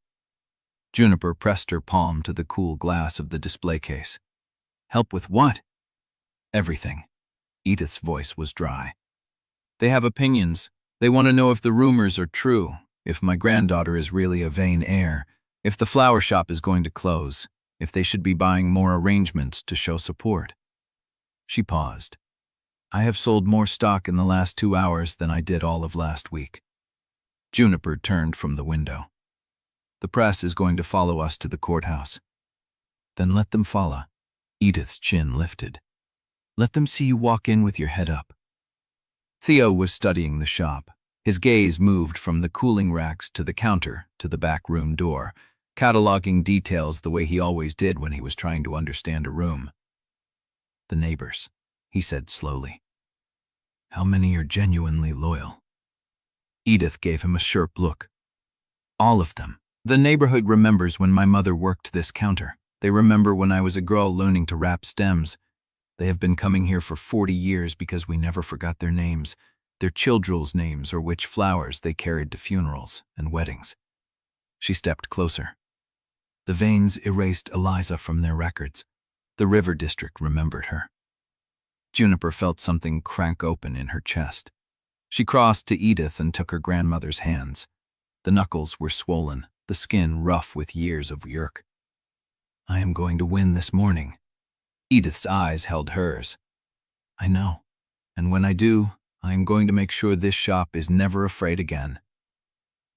Juniper pressed her palm to the cool glass of the display case. "Help with what?" "Everything." Edith's voice was dry. "They have opinions. They want to know if the rumors are true, if my granddaughter is really a Vane heir, if the flower shop is going to close, if they should be buying more arrangements to show support." She paused. "I have sold more stock in the last 2 hours than I did all of last week." Juniper turned from the window. "The press is going to follow us to the courthouse." "Then let them follow." Edith's chin lifted. "Let them see you walk in with your head up." Theo was studying the shop. His gaze moved from the cooling racks to the counter to the back room door, cataloging details the way he always did when he was trying to understand a room. "The neighbors," he said slowly. "How many are genuinely loyal?" Edith gave him a sharp look. "All of them. The neighborhood remembers when my mother worked this counter. They remember when I was a girl learning to wrap stems. They have been coming here for 40 years because we never forgot their names, their children's names, or which flowers they carried to funerals and weddings." She stepped closer. "The Vanes erased Eliza from their records. The River District remembered her." Juniper felt something crank open in her chest. She crossed to Edith and took her grandmother's hands. The knuckles were swollen, the skin rough with years of work. "I am going to win this morning." Edith's eyes held hers. "I know. And when I do, I am going to make sure this shop is never afraid again."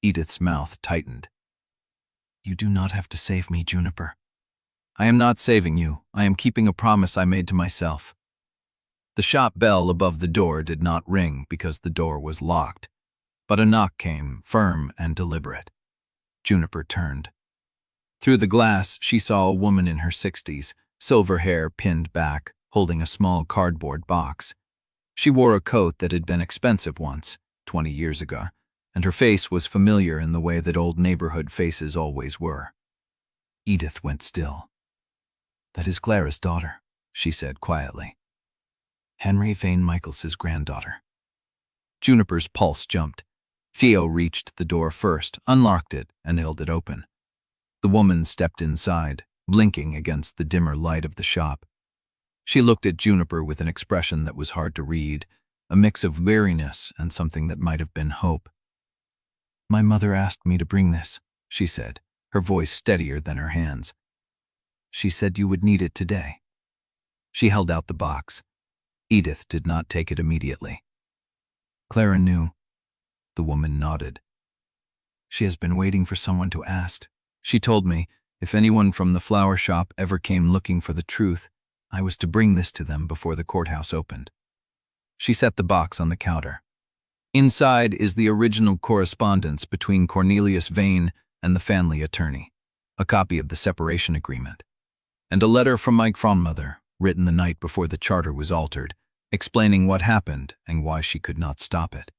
Edith's mouth tightened. "You do not have to save me, Juniper." "I am not saving you. I am keeping a promise I made to myself." The shop bell above the door did not ring because the door was locked, but a knock came, firm and deliberate. Juniper turned. Through the glass, she saw a woman in her 60s, silver hair pinned back, holding a small cardboard box. She wore a coat that had been expensive once, 20 years ago, and her face was familiar in the way that old neighborhood faces always were. Edith went still. "That is Clara's daughter," she said quietly. "Henry Vane Michaels's granddaughter." Juniper's pulse jumped. Theo reached the door first, unlocked it, and held it open. The woman stepped inside, blinking against the dimmer light of the shop. She looked at Juniper with an expression that was hard to read, a mix of weariness and something that might have been hope. "My mother asked me to bring this," she said, her voice steadier than her hands. "She said you would need it today." She held out the box. Edith did not take it immediately. "Clara knew." The woman nodded. She has been waiting for someone to ask. She told me if anyone from the flower shop ever came looking for the truth, I was to bring this to them before the courthouse opened. She set the box on the counter. Inside is the original correspondence between Cornelius Vane and the family attorney, a copy of the separation agreement, and a letter from my grandmother, written the night before the charter was altered, explaining what happened and why she could not stop it.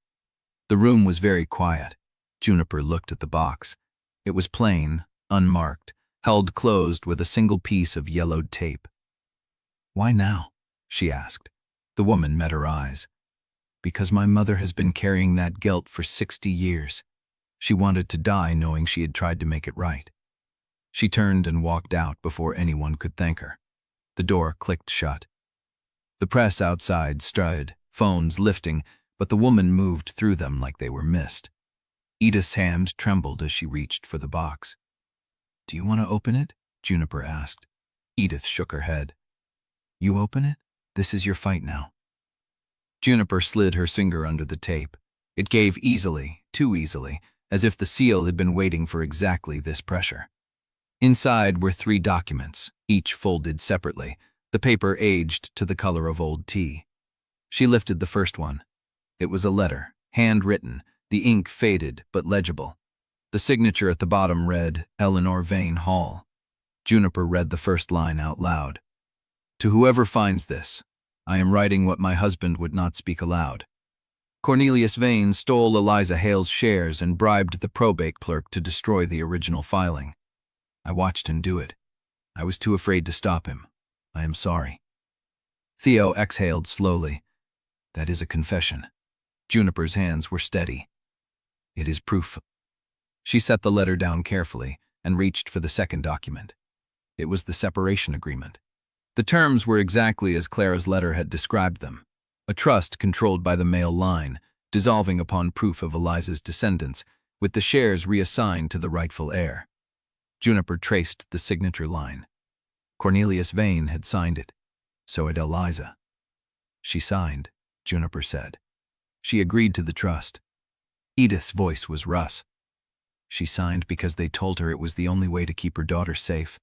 The room was very quiet. Juniper looked at the box. It was plain, unmarked, held closed with a single piece of yellowed tape. "Why now?" she asked. The woman met her eyes. "Because my mother has been carrying that guilt for 60 years. She wanted to die knowing she had tried to make it right." She turned and walked out before anyone could thank her. The door clicked shut. The press outside stirred, phones lifting, but the woman moved through them like they were mist. Edith's hand trembled as she reached for the box. "Do you want to open it?" Juniper asked. Edith shook her head. "You open it? This is your fight now." Juniper slid her finger under the tape. It gave easily, too easily, as if the seal had been waiting for exactly this pressure. Inside were 3 documents, each folded separately, the paper aged to the color of old tea. She lifted the first one. It was a letter, handwritten, the ink faded but legible. The signature at the bottom read, "Eleanor Vane Hall." Juniper read the first line out loud. "To whoever finds this, I am writing what my husband would not speak aloud. Cornelius Vane stole Eliza Hale's shares and bribed the probate clerk to destroy the original filing. I watched him do it. I was too afraid to stop him. I am sorry." Theo exhaled slowly. "That is a confession." Juniper's hands were steady. "It is proof." She set the letter down carefully and reached for the second document. It was the separation agreement. The terms were exactly as Clara's letter had described them. A trust controlled by the male line, dissolving upon proof of Eliza's descendants, with the shares reassigned to the rightful heir. Juniper traced the signature line. Cornelius Vane had signed it. So had Eliza. "She signed," Juniper said. "She agreed to the trust." Edith's voice was rough. "She signed because they told her it was the only way to keep her daughter safe.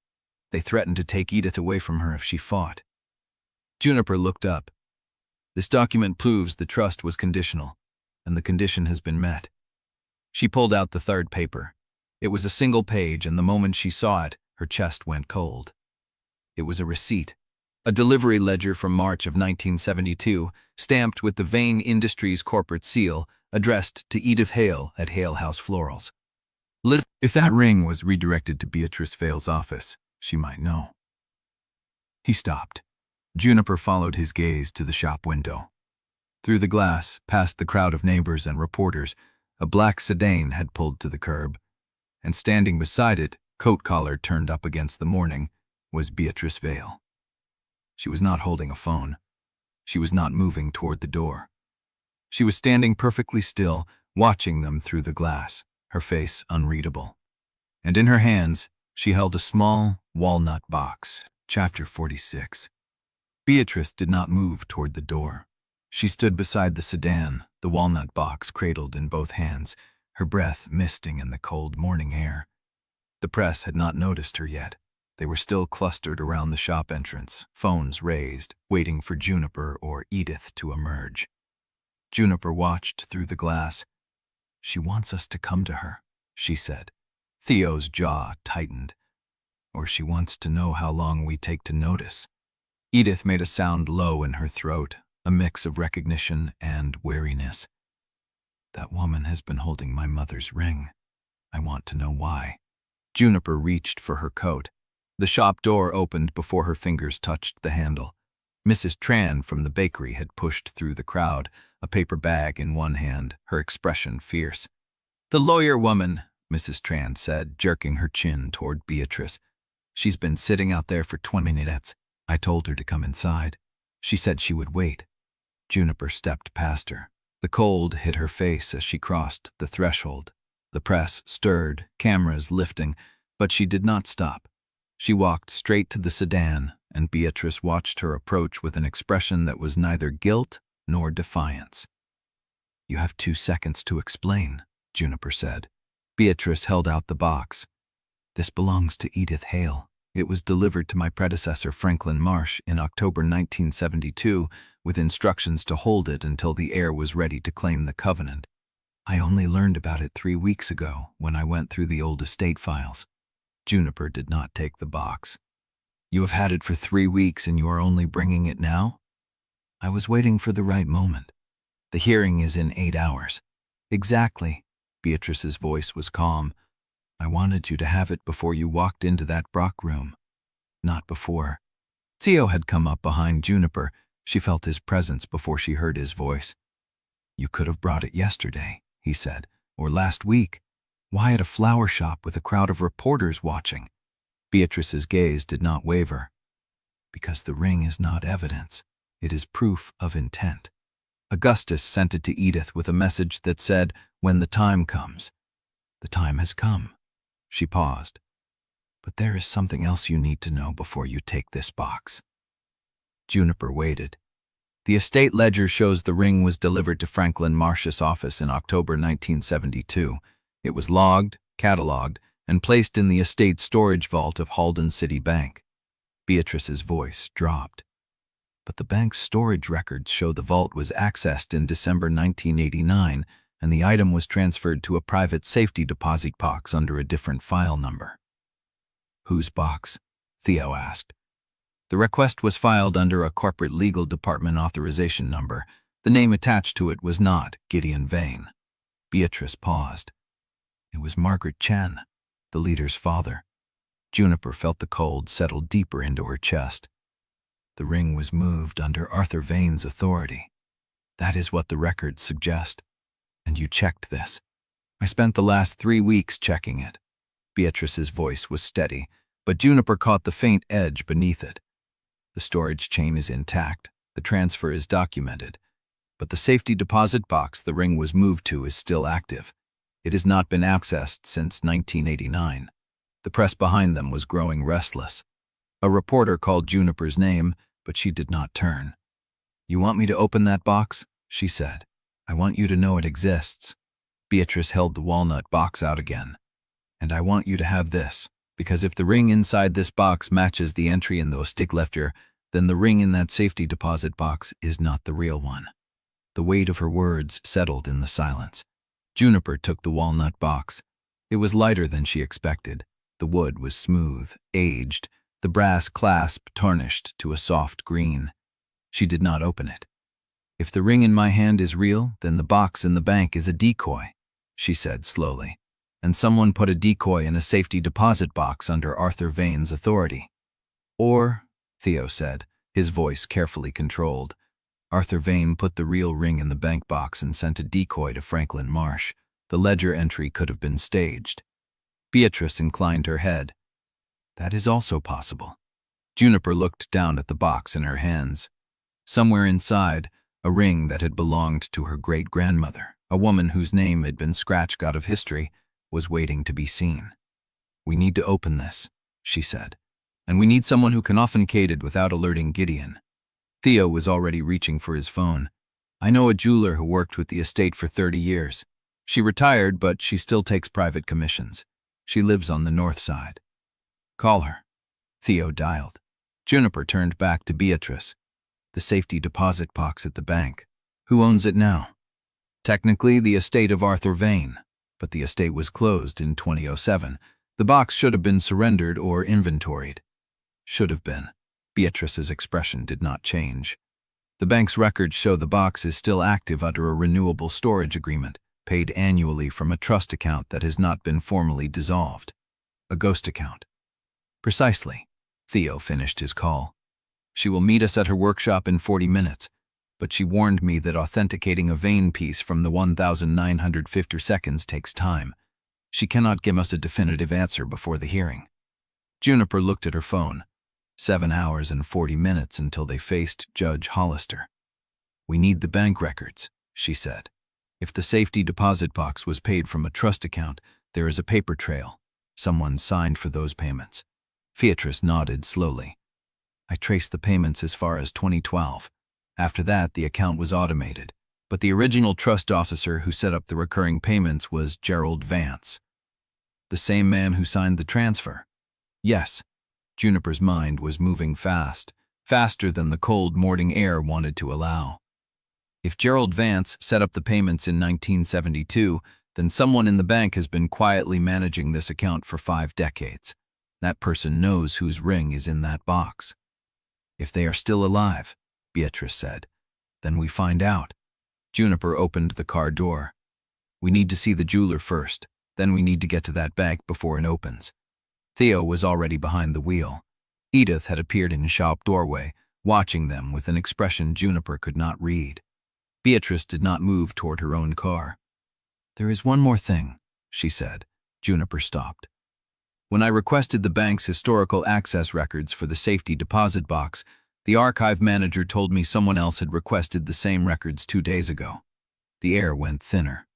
They threatened to take Edith away from her if she fought." Juniper looked up. "This document proves the trust was conditional, and the condition has been met." She pulled out the third paper. It was a single page, and the moment she saw it, her chest went cold. It was a receipt, a delivery ledger from March of 1972, stamped with the Vane Industries corporate seal, addressed to Edith Hale at Hale House Florals. If that ring was redirected to Beatrice Vale's office, she might know. He stopped. Juniper followed his gaze to the shop window. Through the glass, past the crowd of neighbors and reporters, a black sedan had pulled to the curb, and standing beside it, coat collar turned up against the morning, was Beatrice Vale. She was not holding a phone. She was not moving toward the door. She was standing perfectly still, watching them through the glass, her face unreadable. And in her hands, she held a small, walnut box. Chapter 46. Beatrice did not move toward the door. She stood beside the sedan, the walnut box cradled in both hands, her breath misting in the cold morning air. The press had not noticed her yet. They were still clustered around the shop entrance, phones raised, waiting for Juniper or Edith to emerge. Juniper watched through the glass. "She wants us to come to her," she said. Theo's jaw tightened. "Or she wants to know how long we take to notice." Edith made a sound low in her throat, a mix of recognition and weariness. "That woman has been holding my mother's ring. I want to know why." Juniper reached for her coat. The shop door opened before her fingers touched the handle. Mrs. Tran from the bakery had pushed through the crowd, a paper bag in one hand, her expression fierce. "The lawyer woman," Mrs. Tran said, jerking her chin toward Beatrice. "She's been sitting out there for 20 minutes. I told her to come inside. She said she would wait." Juniper stepped past her. The cold hit her face as she crossed the threshold. The press stirred, cameras lifting, but she did not stop. She walked straight to the sedan, and Beatrice watched her approach with an expression that was neither guilt nor defiance. "You have 2 seconds to explain," Juniper said. Beatrice held out the box. "This belongs to Edith Hale. It was delivered to my predecessor Franklin Marsh in October 1972 with instructions to hold it until the heir was ready to claim the covenant. I only learned about it 3 weeks ago when I went through the old estate files." Juniper did not take the box. "You have had it for 3 weeks and you are only bringing it now?" "I was waiting for the right moment. The hearing is in 8 hours. "Exactly." Beatrice's voice was calm. "I wanted you to have it before you walked into that Brock room. Not before." Theo had come up behind Juniper. She felt his presence before she heard his voice. "You could have brought it yesterday," he said, "or last week. Why at a flower shop with a crowd of reporters watching?" Beatrice's gaze did not waver. "Because the ring is not evidence. It is proof of intent. Augustus sent it to Edith with a message that said, 'When the time comes.' The time has come." She paused. "But there is something else you need to know before you take this box." Juniper waited. The estate ledger shows the ring was delivered to Franklin Marsh's office in October 1972. It was logged, catalogued, and placed in the estate storage vault of Halden City Bank. Beatrice's voice dropped. "But the bank's storage records show the vault was accessed in December 1989, and the item was transferred to a private safety deposit box under a different file number." "Whose box?" Theo asked. "The request was filed under a corporate legal department authorization number. The name attached to it was not Gideon Vane." Beatrice paused. "It was Margaret Chen, the leader's father." Juniper felt the cold settle deeper into her chest. "The ring was moved under Arthur Vane's authority. That is what the records suggest. And you checked this." "I spent the last 3 weeks checking it." Beatrice's voice was steady, but Juniper caught the faint edge beneath it. "The storage chain is intact. The transfer is documented. But the safety deposit box the ring was moved to is still active. It has not been accessed since 1989. The press behind them was growing restless. A reporter called Juniper's name, but she did not turn. "You want me to open that box?" she said. "I want you to know it exists." Beatrice held the walnut box out again. "And I want you to have this, because if the ring inside this box matches the entry in the estate ledger, then the ring in that safety deposit box is not the real one." The weight of her words settled in the silence. Juniper took the walnut box. It was lighter than she expected. The wood was smooth, aged, the brass clasp tarnished to a soft green. She did not open it. "If the ring in my hand is real, then the box in the bank is a decoy," she said slowly. "And someone put a decoy in a safety deposit box under Arthur Vane's authority." "Or," Theo said, his voice carefully controlled, "Arthur Vane put the real ring in the bank box and sent a decoy to Franklin Marsh. The ledger entry could have been staged." Beatrice inclined her head. "That is also possible." Juniper looked down at the box in her hands. Somewhere inside, a ring that had belonged to her great-grandmother, a woman whose name had been scratched out of history, was waiting to be seen. "We need to open this," she said. "And we need someone who can authenticate it without alerting Gideon." Theo was already reaching for his phone. "I know a jeweler who worked with the estate for 30 years. She retired, but she still takes private commissions. She lives on the north side." "Call her." Theo dialed. Juniper turned back to Beatrice. "The safety deposit box at the bank. Who owns it now?" "Technically, the estate of Arthur Vane, but the estate was closed in 2007. The box should have been surrendered or inventoried." "Should have been." Beatrice's expression did not change. "The bank's records show the box is still active under a renewable storage agreement, paid annually from a trust account that has not been formally dissolved." "A ghost account." "Precisely." Theo finished his call. "She will meet us at her workshop in 40 minutes, but she warned me that authenticating a Vane piece from the 1950 seconds takes time. She cannot give us a definitive answer before the hearing." Juniper looked at her phone. 7 hours and 40 minutes until they faced Judge Hollister. "We need the bank records," she said. "If the safety deposit box was paid from a trust account, there is a paper trail. Someone signed for those payments." Beatrice nodded slowly. "I traced the payments as far as 2012. After that, the account was automated. But the original trust officer who set up the recurring payments was Gerald Vance." The same man who signed the transfer. Yes. Juniper's mind was moving fast, faster than the cold morning air wanted to allow. If Gerald Vance set up the payments in 1972, then someone in the bank has been quietly managing this account for 5 decades. That person knows whose ring is in that box. If they are still alive, Beatrice said, then we find out. Juniper opened the car door. We need to see the jeweler first, then we need to get to that bank before it opens. Theo was already behind the wheel. Edith had appeared in the shop doorway, watching them with an expression Juniper could not read. Beatrice did not move toward her own car. There is one more thing, she said. Juniper stopped. When I requested the bank's historical access records for the safety deposit box, the archive manager told me someone else had requested the same records 2 days ago. The air went thinner.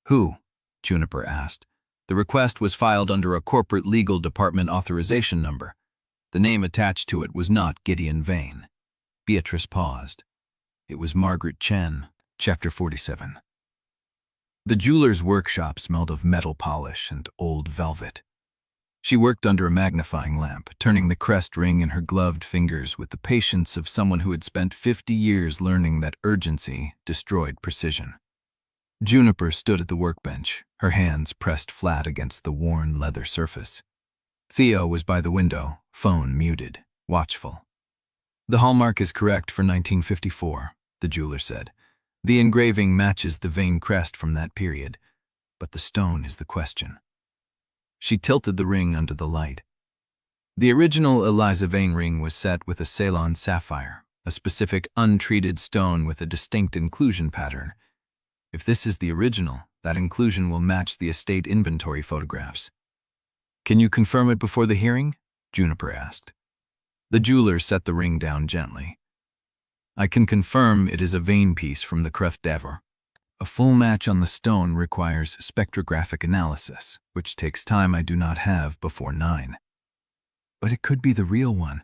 Who? Juniper asked. The request was filed under a corporate legal department authorization number. The name attached to it was not Gideon Vane. Beatrice paused. It was Margaret Chen. Chapter 47. The jeweler's workshop smelled of metal polish and old velvet. She worked under a magnifying lamp, turning the crest ring in her gloved fingers with the patience of someone who had spent 50 years learning that urgency destroyed precision. Juniper stood at the workbench, her hands pressed flat against the worn leather surface. Theo was by the window, phone muted, watchful. The hallmark is correct for 1954, the jeweler said. The engraving matches the Vane crest from that period, but the stone is the question. She tilted the ring under the light. The original Eliza Vane ring was set with a Ceylon sapphire, a specific untreated stone with a distinct inclusion pattern. If this is the original, that inclusion will match the estate inventory photographs. Can you confirm it before the hearing? Juniper asked. The jeweler set the ring down gently. I can confirm it is a Vane piece from the Crefft d'Ever. A full match on the stone requires spectrographic analysis, which takes time I do not have before 9. But it could be the real one.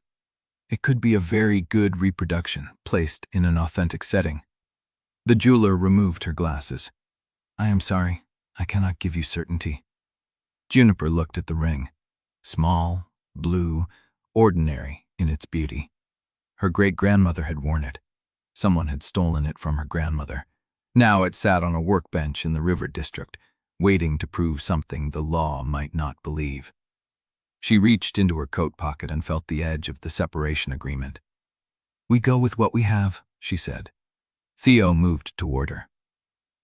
It could be a very good reproduction, placed in an authentic setting. The jeweler removed her glasses. I am sorry, I cannot give you certainty. Juniper looked at the ring. Small, blue, ordinary in its beauty. Her great-grandmother had worn it. Someone had stolen it from her grandmother. Now it sat on a workbench in the river district, waiting to prove something the law might not believe. She reached into her coat pocket and felt the edge of the separation agreement. We go with what we have, she said. Theo moved toward her.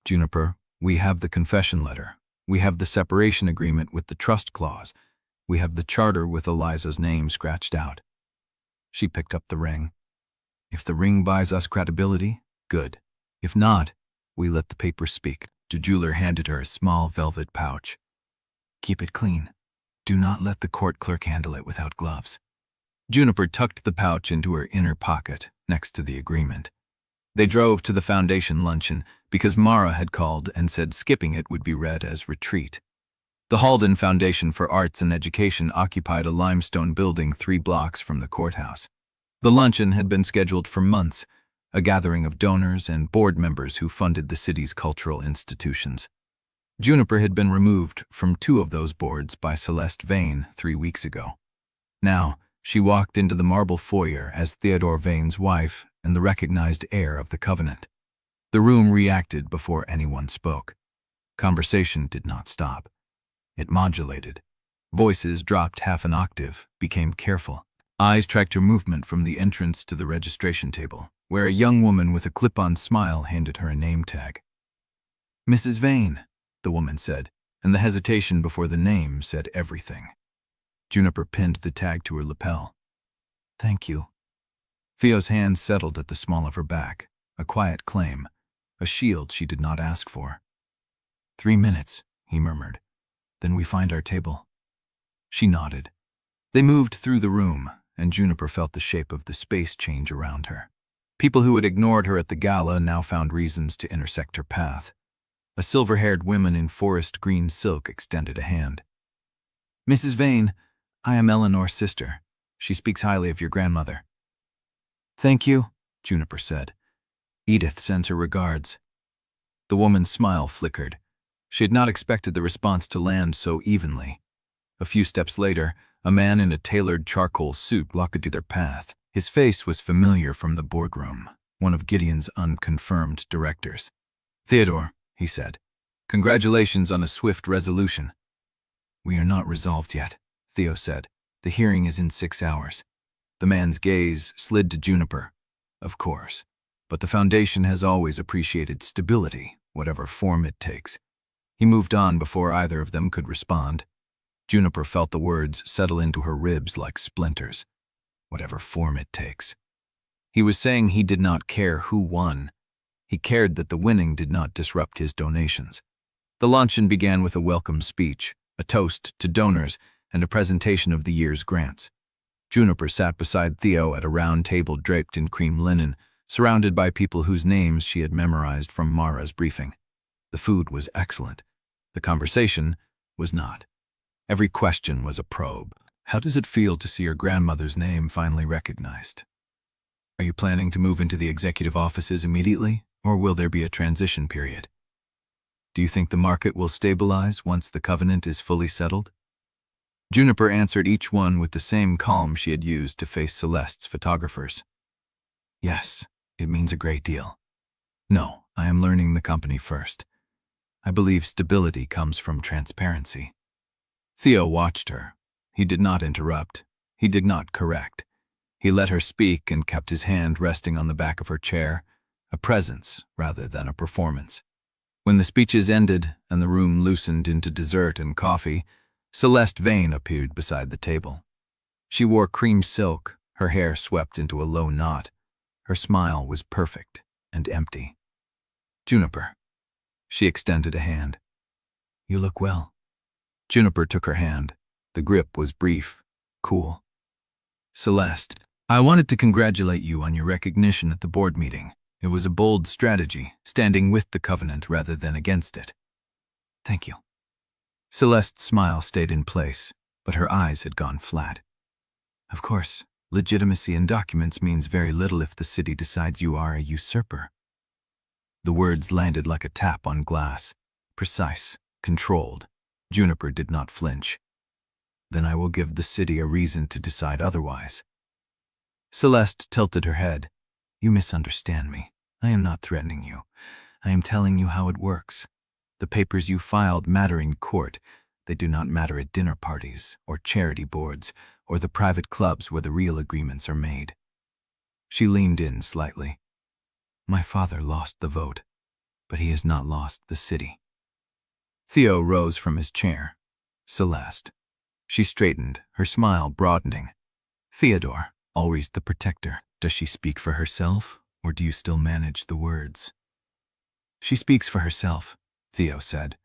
Juniper, we have the confession letter. We have the separation agreement with the trust clause. We have the charter with Eliza's name scratched out. She picked up the ring. If the ring buys us credibility, good. If not, we let the paper speak. The jeweler handed her a small velvet pouch. Keep it clean. Do not let the court clerk handle it without gloves. Juniper tucked the pouch into her inner pocket, next to the agreement. They drove to the foundation luncheon because Mara had called and said skipping it would be read as retreat. The Halden Foundation for Arts and Education occupied a limestone building 3 blocks from the courthouse. The luncheon had been scheduled for months, a gathering of donors and board members who funded the city's cultural institutions. Juniper had been removed from 2 of those boards by Celeste Vane 3 weeks ago. Now, she walked into the marble foyer as Theodore Vane's wife and the recognized heir of the Covenant. The room reacted before anyone spoke. Conversation did not stop. It modulated. Voices dropped half an octave, became careful. Eyes tracked her movement from the entrance to the registration table, where a young woman with a clip-on smile handed her a name tag. Mrs. Vane, the woman said, and the hesitation before the name said everything. Juniper pinned the tag to her lapel. Thank you. Theo's hand settled at the small of her back, a quiet claim, a shield she did not ask for. 3 minutes, he murmured. Then we find our table. She nodded. They moved through the room, and Juniper felt the shape of the space change around her. People who had ignored her at the gala now found reasons to intersect her path. A silver-haired woman in forest green silk extended a hand. Mrs. Vane, I am Eleanor's sister. She speaks highly of your grandmother. Thank you, Juniper said. Edith sends her regards. The woman's smile flickered. She had not expected the response to land so evenly. A few steps later, a man in a tailored charcoal suit blocked their path. His face was familiar from the boardroom, one of Gideon's unconfirmed directors. "Theodore," he said, "congratulations on a swift resolution." "We are not resolved yet," Theo said. "The hearing is in 6 hours." The man's gaze slid to Juniper. "Of course, but the Foundation has always appreciated stability, whatever form it takes." He moved on before either of them could respond. Juniper felt the words settle into her ribs like splinters. Whatever form it takes. He was saying he did not care who won. He cared that the winning did not disrupt his donations. The luncheon began with a welcome speech, a toast to donors, and a presentation of the year's grants. Juniper sat beside Theo at a round table draped in cream linen, surrounded by people whose names she had memorized from Mara's briefing. The food was excellent. The conversation was not. Every question was a probe. How does it feel to see your grandmother's name finally recognized? Are you planning to move into the executive offices immediately, or will there be a transition period? Do you think the market will stabilize once the Covenant is fully settled? Juniper answered each one with the same calm she had used to face Celeste's photographers. Yes, it means a great deal. No, I am learning the company first. I believe stability comes from transparency. Theo watched her. He did not interrupt. He did not correct. He let her speak and kept his hand resting on the back of her chair, a presence rather than a performance. When the speeches ended and the room loosened into dessert and coffee, Celeste Vane appeared beside the table. She wore cream silk, her hair swept into a low knot. Her smile was perfect and empty. "Juniper." She extended a hand. "You look well." Juniper took her hand. The grip was brief, cool. "Celeste, I wanted to congratulate you on your recognition at the board meeting. It was a bold strategy, standing with the Covenant rather than against it." "Thank you." Celeste's smile stayed in place, but her eyes had gone flat. "Of course, legitimacy in documents means very little if the city decides you are a usurper." The words landed like a tap on glass, precise, controlled. Juniper did not flinch. "Then I will give the city a reason to decide otherwise." Celeste tilted her head. "You misunderstand me. I am not threatening you. I am telling you how it works. The papers you filed matter in court. They do not matter at dinner parties, or charity boards, or the private clubs where the real agreements are made." She leaned in slightly. "My father lost the vote, but he has not lost the city." Theo rose from his chair. "Celeste." She straightened, her smile broadening. "Theodore, always the protector. Does she speak for herself, or do you still manage the words?" "She speaks for herself," Theo said,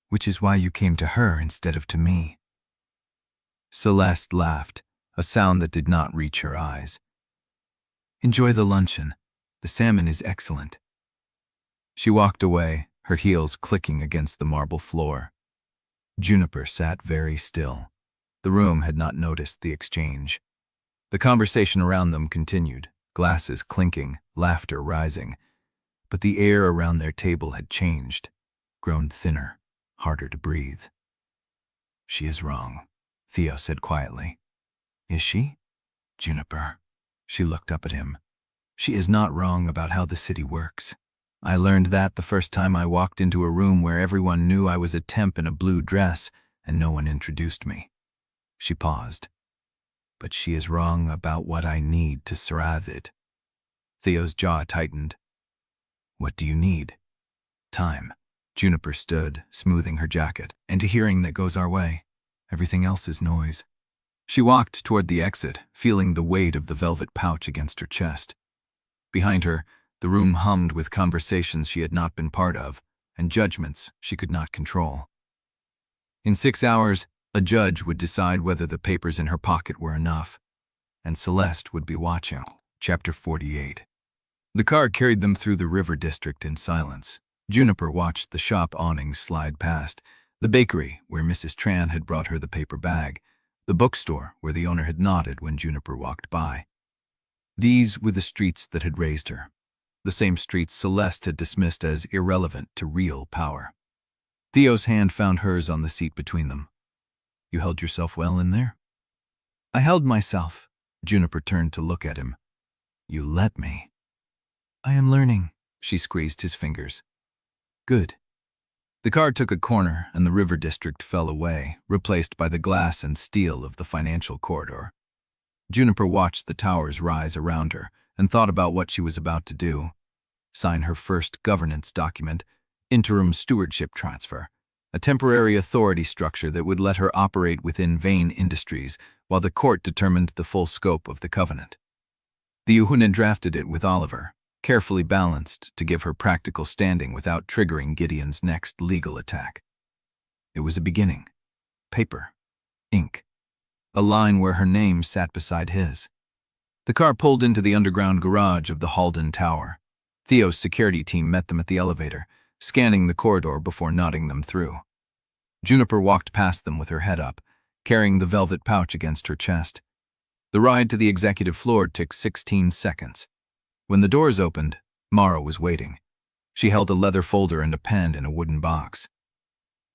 "which is why you came to her instead of to me." Celeste laughed, a sound that did not reach her eyes. "Enjoy the luncheon. The salmon is excellent." She walked away, her heels clicking against the marble floor. Juniper sat very still. The room had not noticed the exchange. The conversation around them continued, glasses clinking, laughter rising. But the air around their table had changed, grown thinner, harder to breathe. "She is wrong," Theo said quietly. "Is she?" "Juniper." She looked up at him. "She is not wrong about how the city works. I learned that the first time I walked into a room where everyone knew I was a temp in a blue dress and no one introduced me." She paused. "But she is wrong about what I need to survive it." Theo's jaw tightened. "What do you need?" "Time." Juniper stood, smoothing her jacket. "And a hearing that goes our way. Everything else is noise." She walked toward the exit, feeling the weight of the velvet pouch against her chest. Behind her, the room hummed with conversations she had not been part of, and judgments she could not control. In 6 hours, a judge would decide whether the papers in her pocket were enough, and Celeste would be watching. Chapter 48. The car carried them through the river district in silence. Juniper watched the shop awnings slide past, the bakery where Mrs. Tran had brought her the paper bag, the bookstore where the owner had nodded when Juniper walked by. These were the streets that had raised her, the same streets Celeste had dismissed as irrelevant to real power. Theo's hand found hers on the seat between them. You held yourself well in there? I held myself. Juniper turned to look at him. You let me. I am learning. She squeezed his fingers. Good. The car took a corner and the river district fell away, replaced by the glass and steel of the financial corridor. Juniper watched the towers rise around her and thought about what she was about to do. Sign her first governance document, interim stewardship transfer, a temporary authority structure that would let her operate within Vane Industries while the court determined the full scope of the covenant. The Unedited drafted it with Oliver, carefully balanced to give her practical standing without triggering Gideon's next legal attack. It was a beginning. Paper. Ink. A line where her name sat beside his. The car pulled into the underground garage of the Halden Tower. Theo's security team met them at the elevator, scanning the corridor before nodding them through. Juniper walked past them with her head up, carrying the velvet pouch against her chest. The ride to the executive floor took 16 seconds. When the doors opened, Mara was waiting. She held a leather folder and a pen in a wooden box.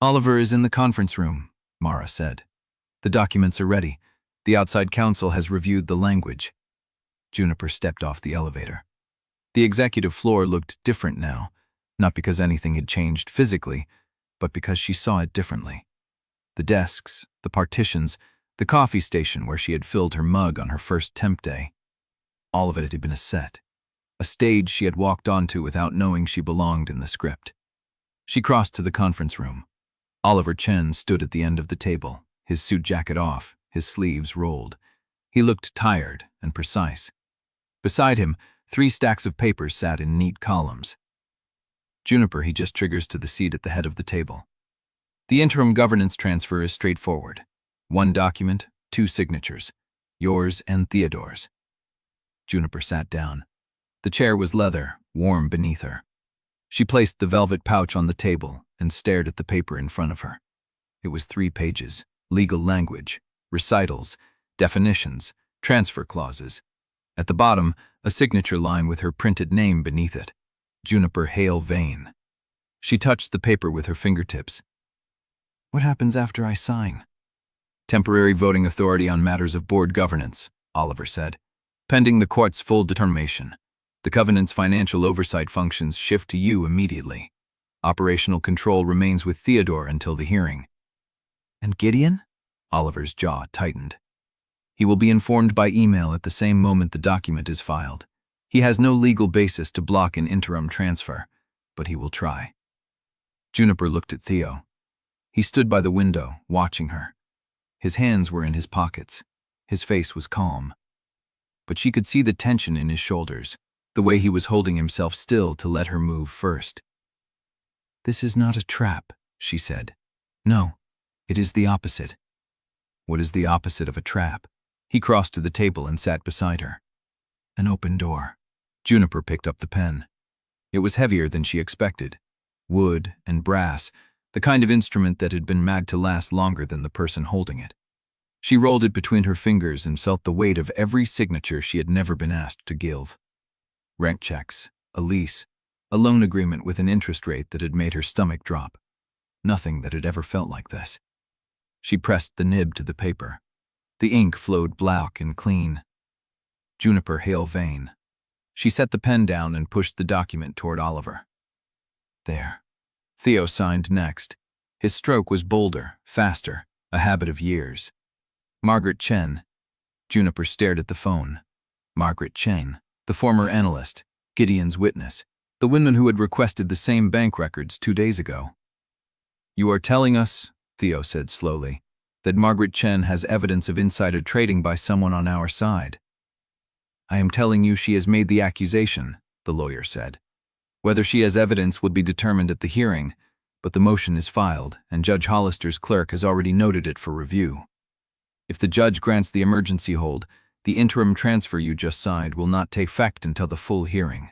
Oliver is in the conference room, Mara said. The documents are ready. The outside counsel has reviewed the language. Juniper stepped off the elevator. The executive floor looked different now, not because anything had changed physically, but because she saw it differently. The desks, the partitions, the coffee station where she had filled her mug on her first temp day. All of it had been a set, a stage she had walked onto without knowing she belonged in the script. She crossed to the conference room. Oliver Chen stood at the end of the table, his suit jacket off, his sleeves rolled. He looked tired and precise. Beside him, 3 stacks of papers sat in neat columns. Juniper, he just triggers to the seat at the head of the table. The interim governance transfer is straightforward. 1 document, 2 signatures, yours and Theodore's. Juniper sat down. The chair was leather, warm beneath her. She placed the velvet pouch on the table and stared at the paper in front of her. It was 3 pages, legal language, recitals, definitions, transfer clauses. At the bottom, a signature line with her printed name beneath it, Juniper Hale Vane. She touched the paper with her fingertips. What happens after I sign? Temporary voting authority on matters of board governance, Oliver said. Pending the court's full determination, the Covenant's financial oversight functions shift to you immediately. Operational control remains with Theodore until the hearing. And Gideon? Oliver's jaw tightened. He will be informed by email at the same moment the document is filed. He has no legal basis to block an interim transfer, but he will try. Juniper looked at Theo. He stood by the window, watching her. His hands were in his pockets. His face was calm. But she could see the tension in his shoulders, the way he was holding himself still to let her move first. This is not a trap, she said. No, it is the opposite. What is the opposite of a trap? He crossed to the table and sat beside her. An open door. Juniper picked up the pen. It was heavier than she expected. Wood and brass, the kind of instrument that had been made to last longer than the person holding it. She rolled it between her fingers and felt the weight of every signature she had never been asked to give. Rent checks, a lease, a loan agreement with an interest rate that had made her stomach drop. Nothing that had ever felt like this. She pressed the nib to the paper. The ink flowed black and clean. Juniper Hale Vane. She set the pen down and pushed the document toward Oliver. There. Theo signed next. His stroke was bolder, faster, a habit of years. Margaret Chen. Juniper stared at the phone. Margaret Chen, the former analyst, Gideon's witness, the woman who had requested the same bank records 2 days ago. You are telling us, Theo said slowly, that Margaret Chen has evidence of insider trading by someone on our side. I am telling you she has made the accusation, the lawyer said. Whether she has evidence would be determined at the hearing, but the motion is filed, and Judge Hollister's clerk has already noted it for review. If the judge grants the emergency hold, the interim transfer you just signed will not take effect until the full hearing.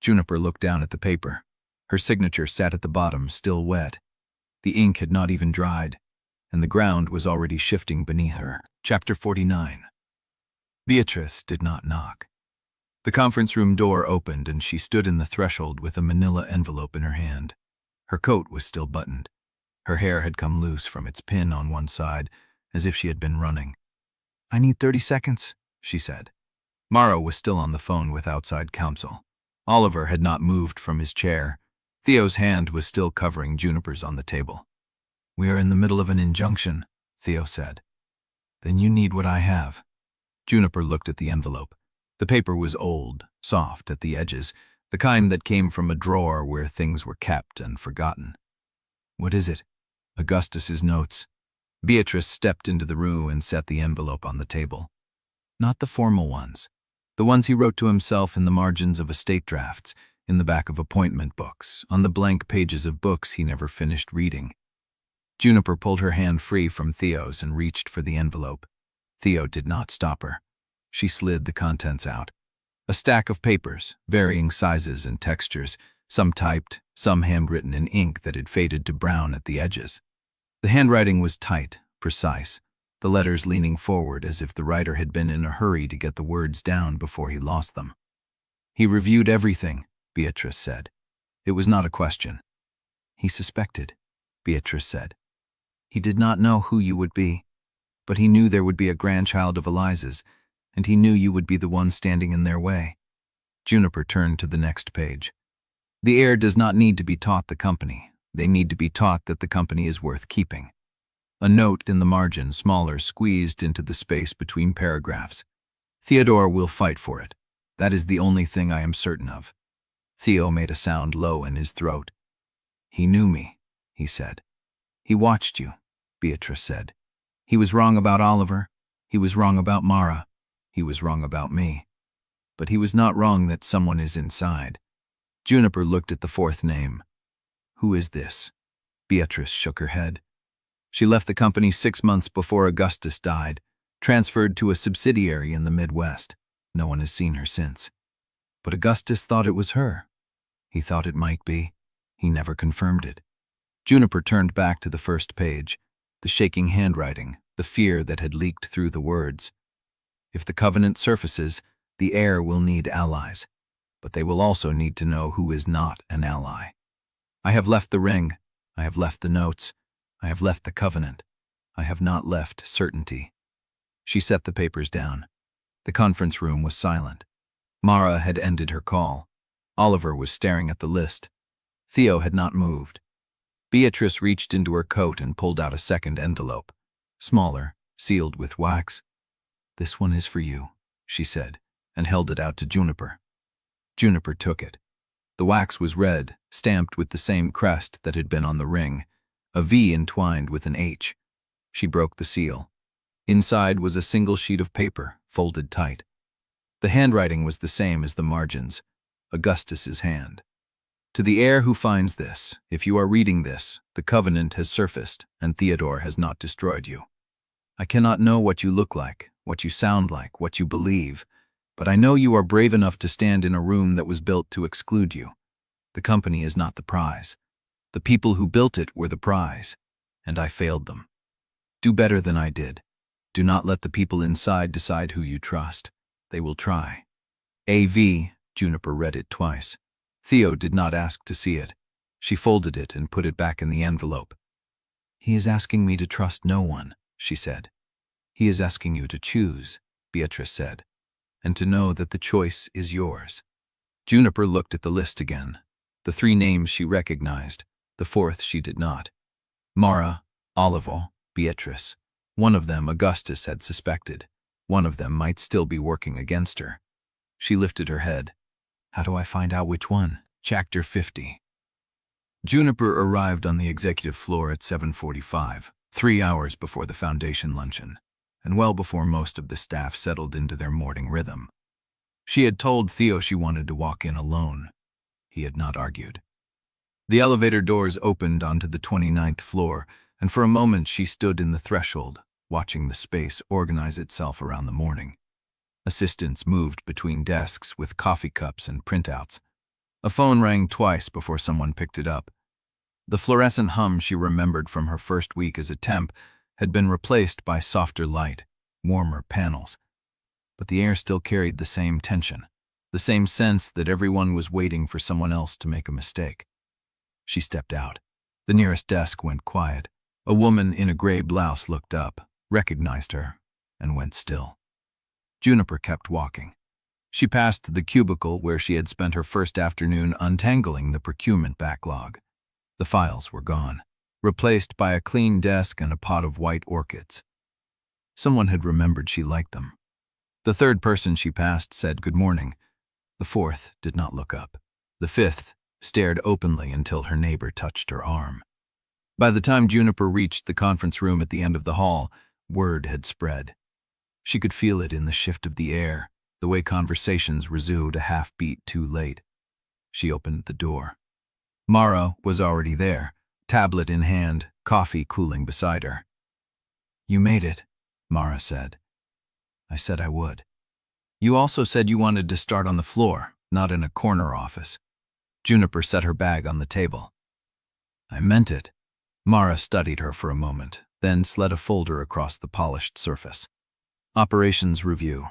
Juniper looked down at the paper. Her signature sat at the bottom, still wet. The ink had not even dried, and the ground was already shifting beneath her. Chapter 49. Beatrice did not knock. The conference room door opened and she stood in the threshold with a manila envelope in her hand. Her coat was still buttoned. Her hair had come loose from its pin on one side, as if she had been running. "I need 30 seconds, she said. Mara was still on the phone with outside counsel. Oliver had not moved from his chair. Theo's hand was still covering Juniper's on the table. "We are in the middle of an injunction," Theo said. "Then you need what I have." Juniper looked at the envelope. The paper was old, soft at the edges, the kind that came from a drawer where things were kept and forgotten. "What is it?" "Augustus's notes." Beatrice stepped into the room and set the envelope on the table. "Not the formal ones. The ones he wrote to himself in the margins of estate drafts, in the back of appointment books, on the blank pages of books he never finished reading." Juniper pulled her hand free from Theo's and reached for the envelope. Theo did not stop her. She slid the contents out. A stack of papers, varying sizes and textures, some typed, some handwritten in ink that had faded to brown at the edges. The handwriting was tight, precise, the letters leaning forward as if the writer had been in a hurry to get the words down before he lost them. "He reviewed everything," Beatrice said. It was not a question. "He suspected," Beatrice said. "He did not know who you would be, but he knew there would be a grandchild of Eliza's, and he knew you would be the one standing in their way." Juniper turned to the next page. "The heir does not need to be taught the company. They need to be taught that the company is worth keeping." A note in the margin, smaller, squeezed into the space between paragraphs. "Theodore will fight for it. That is the only thing I am certain of." Theo made a sound low in his throat. "He knew me," he said. "He watched you," Beatrice said. "He was wrong about Oliver. He was wrong about Mara. He was wrong about me. But he was not wrong that someone is inside." Juniper looked at the fourth name. "Who is this?" Beatrice shook her head. "She left the company 6 months before Augustus died, transferred to a subsidiary in the Midwest. No one has seen her since." "But Augustus thought it was her." "He thought it might be. He never confirmed it." Juniper turned back to the first page, the shaking handwriting, the fear that had leaked through the words. "If the covenant surfaces, the heir will need allies, but they will also need to know who is not an ally. I have left the ring. I have left the notes. I have left the covenant. I have not left certainty." She set the papers down. The conference room was silent. Mara had ended her call. Oliver was staring at the list. Theo had not moved. Beatrice reached into her coat and pulled out a second envelope, smaller, sealed with wax. "This one is for you," she said, and held it out to Juniper. Juniper took it. The wax was red, stamped with the same crest that had been on the ring, a V entwined with an H. She broke the seal. Inside was a single sheet of paper, folded tight. The handwriting was the same as the margins, Augustus's hand. "To the heir who finds this, if you are reading this, the covenant has surfaced, and Theodore has not destroyed you. I cannot know what you look like, what you sound like, what you believe, but I know you are brave enough to stand in a room that was built to exclude you. The company is not the prize. The people who built it were the prize, and I failed them. Do better than I did. Do not let the people inside decide who you trust. They will try." A.V. Juniper read it twice. Theo did not ask to see it. She folded it and put it back in the envelope. "He is asking me to trust no one," she said. "He is asking you to choose," Beatrice said, "and to know that the choice is yours." Juniper looked at the list again. The 3 names she recognized, the 4th she did not. Mara, Oliver, Beatrice. One of them Augustus had suspected. One of them might still be working against her. She lifted her head. "How do I find out which one?" Chapter 50. Juniper arrived on the executive floor at 7:45, 3 hours before the foundation luncheon, and well before most of the staff settled into their morning rhythm. She had told Theo she wanted to walk in alone. He had not argued. The elevator doors opened onto the 29th floor, and for a moment she stood in the threshold, watching the space organize itself around the morning. Assistants moved between desks with coffee cups and printouts. A phone rang twice before someone picked it up. The fluorescent hum she remembered from her first week as a temp had been replaced by softer light, warmer panels. But the air still carried the same tension, the same sense that everyone was waiting for someone else to make a mistake. She stepped out. The nearest desk went quiet. A woman in a gray blouse looked up, recognized her, and went still. Juniper kept walking. She passed the cubicle where she had spent her first afternoon untangling the procurement backlog. The files were gone, replaced by a clean desk and a pot of white orchids. Someone had remembered she liked them. The third person she passed said good morning. The fourth did not look up. The fifth stared openly until her neighbor touched her arm. By the time Juniper reached the conference room at the end of the hall, word had spread. She could feel it in the shift of the air, the way conversations resumed a half-beat too late. She opened the door. Mara was already there, tablet in hand, coffee cooling beside her. "You made it," Mara said. "I said I would. You also said you wanted to start on the floor, not in a corner office." Juniper set her bag on the table. "I meant it." Mara studied her for a moment, then slid a folder across the polished surface. Operations review.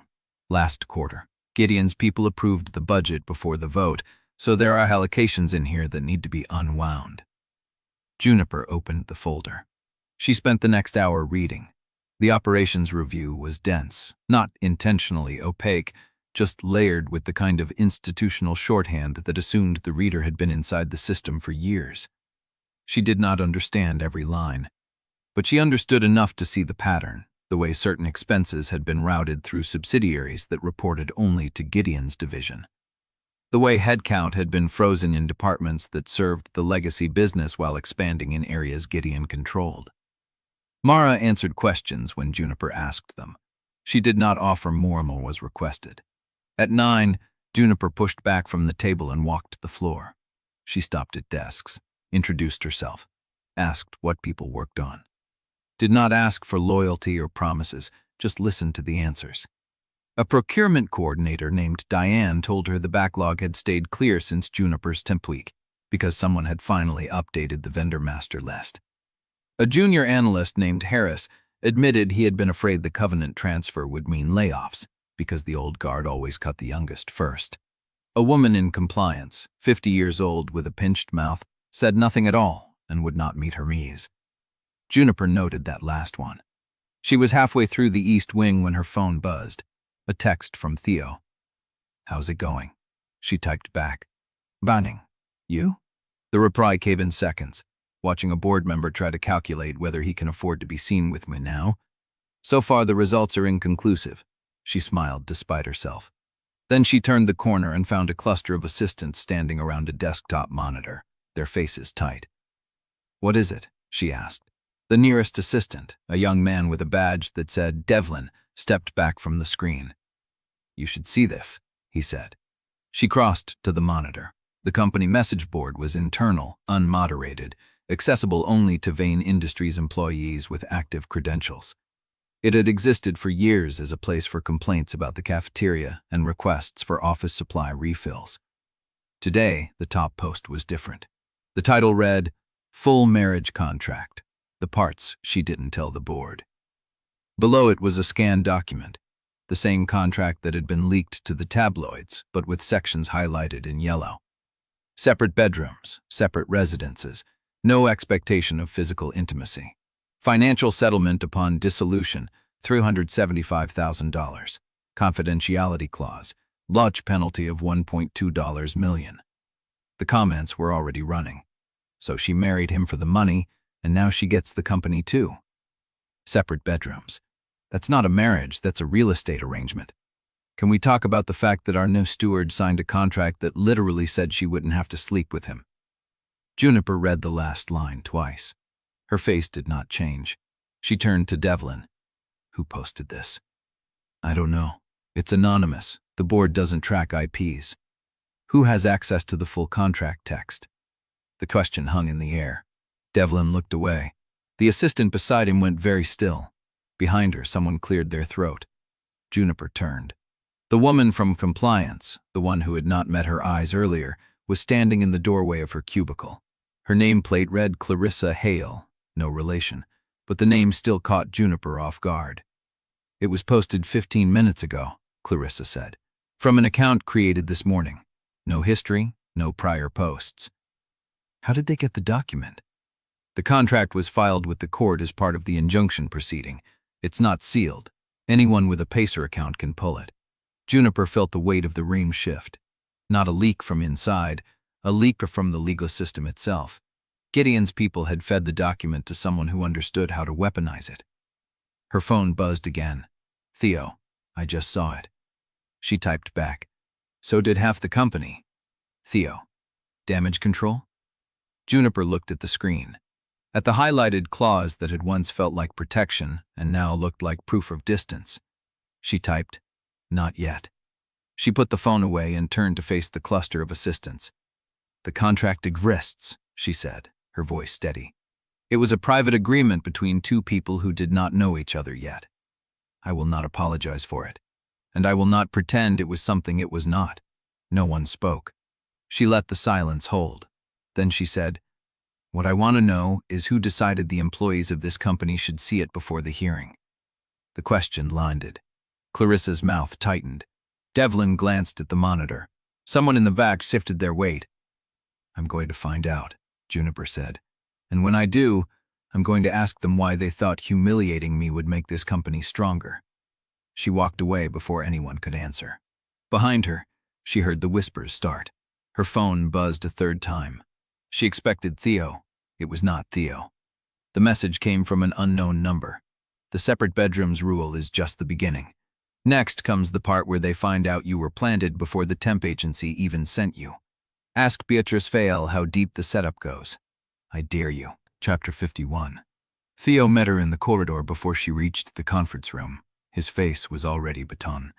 Last quarter. Gideon's people approved the budget before the vote, so there are allocations in here that need to be unwound. Juniper opened the folder. She spent the next hour reading. The operations review was dense, not intentionally opaque, just layered with the kind of institutional shorthand that assumed the reader had been inside the system for years. She did not understand every line, but she understood enough to see the pattern, the way certain expenses had been routed through subsidiaries that reported only to Gideon's division. The way headcount had been frozen in departments that served the legacy business while expanding in areas Gideon controlled. Mara answered questions when Juniper asked them. She did not offer more than was requested. At 9, Juniper pushed back from the table and walked the floor. She stopped at desks, introduced herself, asked what people worked on. Did not ask for loyalty or promises, just listened to the answers. A procurement coordinator named Diane told her the backlog had stayed clear since Juniper's temp week, because someone had finally updated the vendor master list. A junior analyst named Harris admitted he had been afraid the Covenant transfer would mean layoffs, because the old guard always cut the youngest first. A woman in compliance, 50 years old with a pinched mouth, said nothing at all and would not meet her ease. Juniper noted that last one. She was halfway through the East Wing when her phone buzzed. A text from Theo. "How's it going?" She typed back. "Banning. You?" The reply came in seconds, watching a board member try to calculate whether he can afford to be seen with me now. "So far the results are inconclusive." She smiled despite herself. Then she turned the corner and found a cluster of assistants standing around a desktop monitor, their faces tight. "What is it?" she asked. The nearest assistant, a young man with a badge that said Devlin, stepped back from the screen. "You should see this," he said. She crossed to the monitor. The company message board was internal, unmoderated, accessible only to Vane Industries employees with active credentials. It had existed for years as a place for complaints about the cafeteria and requests for office supply refills. Today, the top post was different. The title read, "Full Marriage Contract. The parts she didn't tell the board." Below it was a scanned document, the same contract that had been leaked to the tabloids, but with sections highlighted in yellow. Separate bedrooms, separate residences, no expectation of physical intimacy. Financial settlement upon dissolution, $375,000. Confidentiality clause, launch penalty of $1.2 million. The comments were already running. So she married him for the money, and now she gets the company too. Separate bedrooms. That's not a marriage, that's a real estate arrangement. Can we talk about the fact that our new steward signed a contract that literally said she wouldn't have to sleep with him? Juniper read the last line twice. Her face did not change. She turned to Devlin. "Who posted this?" "I don't know. It's anonymous. The board doesn't track IPs." "Who has access to the full contract text?" The question hung in the air. Devlin looked away. The assistant beside him went very still. Behind her, someone cleared their throat. Juniper turned. The woman from compliance, the one who had not met her eyes earlier, was standing in the doorway of her cubicle. Her nameplate read Clarissa Hale, no relation, but the name still caught Juniper off guard. "It was posted 15 minutes ago," Clarissa said, "from an account created this morning. No history, no prior posts." How did they get the document? The contract was filed with the court as part of the injunction proceeding. It's not sealed. Anyone with a Pacer account can pull it. Juniper felt the weight of the ream shift. Not a leak from inside, a leak from the legal system itself. Gideon's people had fed the document to someone who understood how to weaponize it. Her phone buzzed again. "Theo, I just saw it." She typed back. "So did half the company." "Theo, damage control?" Juniper looked at the screen. At the highlighted clause that had once felt like protection and now looked like proof of distance. She typed, "Not yet." She put the phone away and turned to face the cluster of assistants. "The contract exists," she said, her voice steady. "It was a private agreement between two people who did not know each other yet. I will not apologize for it, and I will not pretend it was something it was not." No one spoke. She let the silence hold. Then she said, "What I want to know is who decided the employees of this company should see it before the hearing." The question landed. Clarissa's mouth tightened. Devlin glanced at the monitor. Someone in the back shifted their weight. "I'm going to find out," Juniper said. "And when I do, I'm going to ask them why they thought humiliating me would make this company stronger." She walked away before anyone could answer. Behind her, she heard the whispers start. Her phone buzzed a third time. She expected Theo. It was not Theo. The message came from an unknown number. The separate bedrooms rule is just the beginning. Next comes the part where they find out you were planted before the temp agency even sent you. Ask Beatrice Hale how deep the setup goes. I dare you. Chapter 51. Theo met her in the corridor before she reached the conference room. His face was already beton.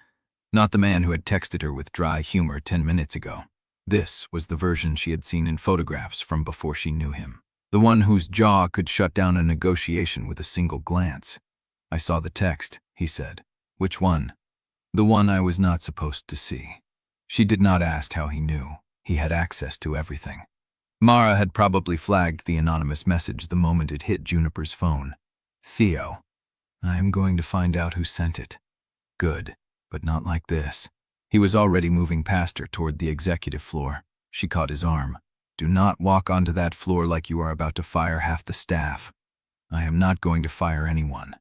Not the man who had texted her with dry humor 10 minutes ago. This was the version she had seen in photographs from before she knew him. The one whose jaw could shut down a negotiation with a single glance. "I saw the text," he said. "Which one?" "The one I was not supposed to see." She did not ask how he knew. He had access to everything. Mara had probably flagged the anonymous message the moment it hit Juniper's phone. "Theo, I am going to find out who sent it." "Good, but not like this." He was already moving past her toward the executive floor. She caught his arm. "Do not walk onto that floor like you are about to fire half the staff." "I am not going to fire anyone.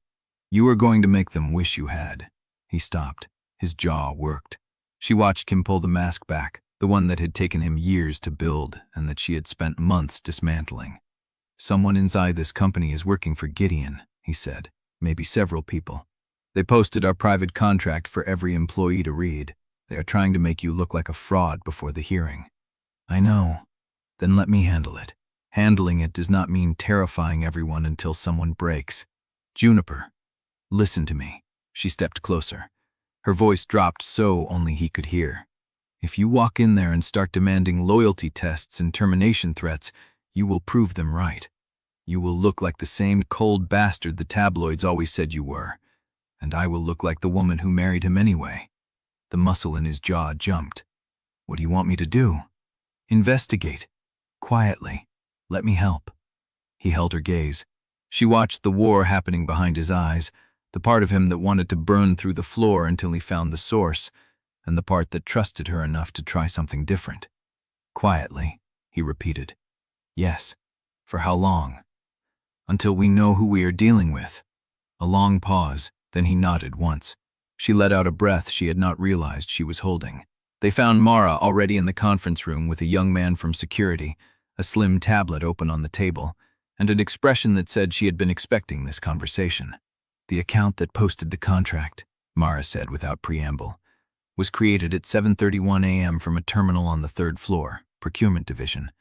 You are going to make them wish you had." He stopped. His jaw worked. She watched him pull the mask back, the one that had taken him years to build and that she had spent months dismantling. "Someone inside this company is working for Gideon," he said. "Maybe several people. They posted our private contract for every employee to read. They are trying to make you look like a fraud before the hearing." "I know. Then let me handle it." Handling it does not mean terrifying everyone until someone breaks. "Juniper, listen to me." She stepped closer. Her voice dropped so only he could hear. "If you walk in there and start demanding loyalty tests and termination threats, you will prove them right. You will look like the same cold bastard the tabloids always said you were. And I will look like the woman who married him anyway." The muscle in his jaw jumped. "What do you want me to do?" "Investigate. Quietly. Let me help." He held her gaze. She watched the war happening behind his eyes, the part of him that wanted to burn through the floor until he found the source, and the part that trusted her enough to try something different. "Quietly," he repeated. "Yes. For how long?" "Until we know who we are dealing with." A long pause, then he nodded once. She let out a breath she had not realized she was holding. They found Mara already in the conference room with a young man from security, a slim tablet open on the table, and an expression that said she had been expecting this conversation. "The account that posted the contract," Mara said without preamble, "was created at 7:31 a.m. from a terminal on the third floor, procurement division.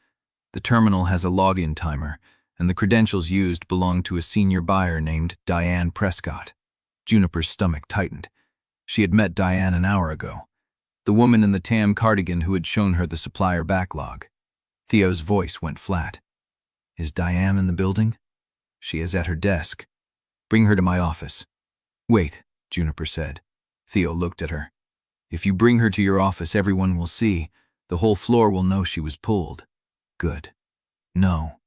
The terminal has a login timer, and the credentials used belong to a senior buyer named Diane Prescott." Juniper's stomach tightened. She had met Diane an hour ago, the woman in the tam cardigan who had shown her the supplier backlog. Theo's voice went flat. "Is Diane in the building?" "She is at her desk." "Bring her to my office." "Wait," Juniper said. Theo looked at her. "If you bring her to your office, everyone will see. The whole floor will know she was pulled." "Good." "No."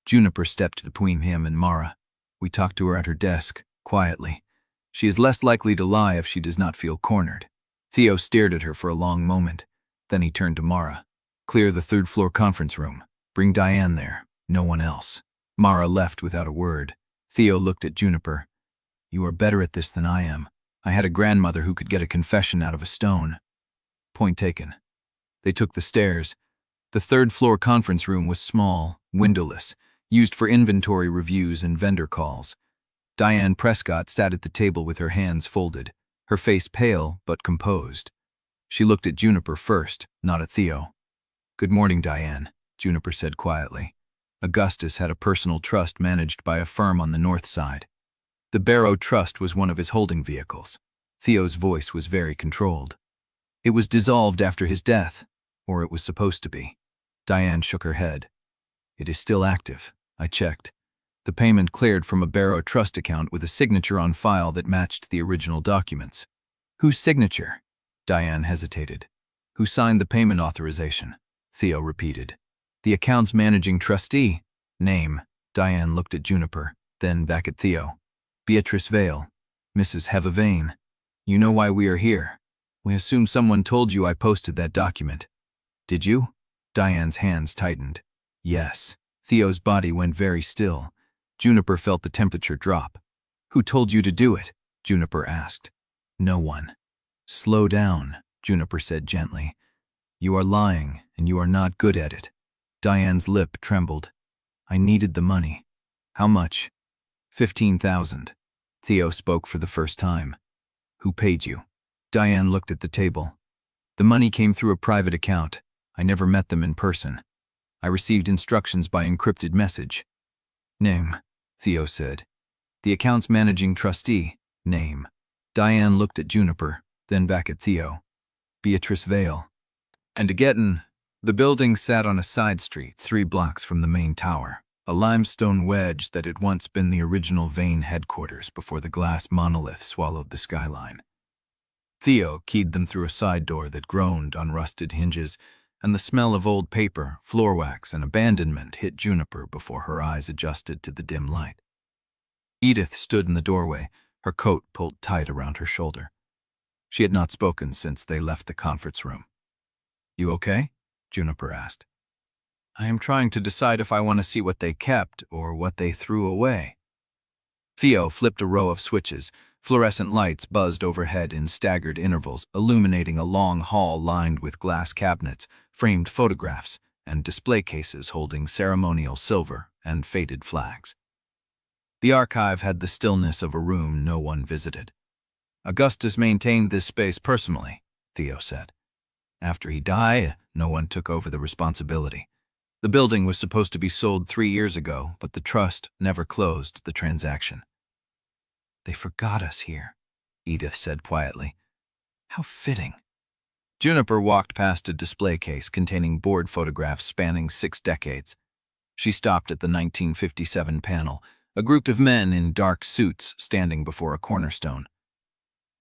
Juniper stepped between him and Mara. "We talked to her at her desk, quietly. She is less likely to lie if she does not feel cornered." Theo stared at her for a long moment. Then he turned to Mara. "Clear the third-floor conference room." Bring Diane there, no one else. Mara left without a word. Theo looked at Juniper. You are better at this than I am. I had a grandmother who could get a confession out of a stone. Point taken. They took the stairs. The third-floor conference room was small, windowless, used for inventory reviews and vendor calls. Diane Prescott sat at the table with her hands folded, her face pale but composed. She looked at Juniper first, not at Theo. Good morning, Diane, Juniper said quietly. Augustus had a personal trust managed by a firm on the north side. The Barrow Trust was one of his holding vehicles. Theo's voice was very controlled. It was dissolved after his death, or it was supposed to be. Diane shook her head. It is still active. I checked. The payment cleared from a Barrow Trust account with a signature on file that matched the original documents. Whose signature? Diane hesitated. Who signed the payment authorization? Theo repeated. The account's managing trustee. Name. Diane looked at Juniper, then back at Theo. Beatrice Vale. Mrs. Heva Vane. You know why we are here. We assume someone told you I posted that document. Did you? Diane's hands tightened. Yes. Theo's body went very still. Juniper felt the temperature drop. Who told you to do it? Juniper asked. No one. Slow down, Juniper said gently. You are lying, and you are not good at it. Diane's lip trembled. I needed the money. How much? 15,000. Theo spoke for the first time. Who paid you? Diane looked at the table. The money came through a private account. I never met them in person. I received instructions by encrypted message. Name, Theo said. The account's managing trustee. Name. Diane looked at Juniper, then back at Theo. Beatrice Vale. And again, the building sat on a side street 3 blocks from the main tower, a limestone wedge that had once been the original Vane headquarters before the glass monolith swallowed the skyline. Theo keyed them through a side door that groaned on rusted hinges, and the smell of old paper, floor wax, and abandonment hit Juniper before her eyes adjusted to the dim light. Edith stood in the doorway, her coat pulled tight around her shoulder. She had not spoken since they left the conference room. You okay? Juniper asked. I am trying to decide if I want to see what they kept or what they threw away. Theo flipped a row of switches. Fluorescent lights buzzed overhead in staggered intervals, illuminating a long hall lined with glass cabinets, framed photographs, and display cases holding ceremonial silver and faded flags. The archive had the stillness of a room no one visited. Augustus maintained this space personally, Theo said. After he died, no one took over the responsibility. The building was supposed to be sold 3 years ago, but the trust never closed the transaction. They forgot us here, Edith said quietly. How fitting. Juniper walked past a display case containing board photographs spanning 6 decades. She stopped at the 1957 panel, a group of men in dark suits standing before a cornerstone.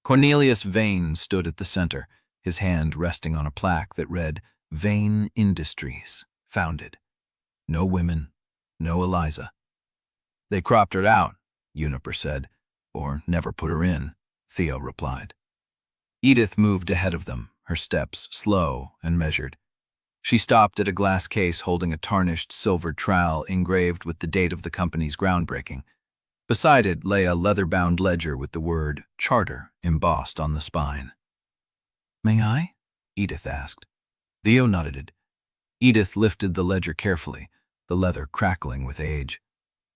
Cornelius Vane stood at the center, his hand resting on a plaque that read, Vane Industries, founded. No women, no Eliza. They cropped her out, Juniper said, or never put her in, Theo replied. Edith moved ahead of them, her steps slow and measured. She stopped at a glass case holding a tarnished silver trowel engraved with the date of the company's groundbreaking. Beside it lay a leather-bound ledger with the word Charter embossed on the spine. May I? Edith asked. Theo nodded. Edith lifted the ledger carefully, the leather crackling with age.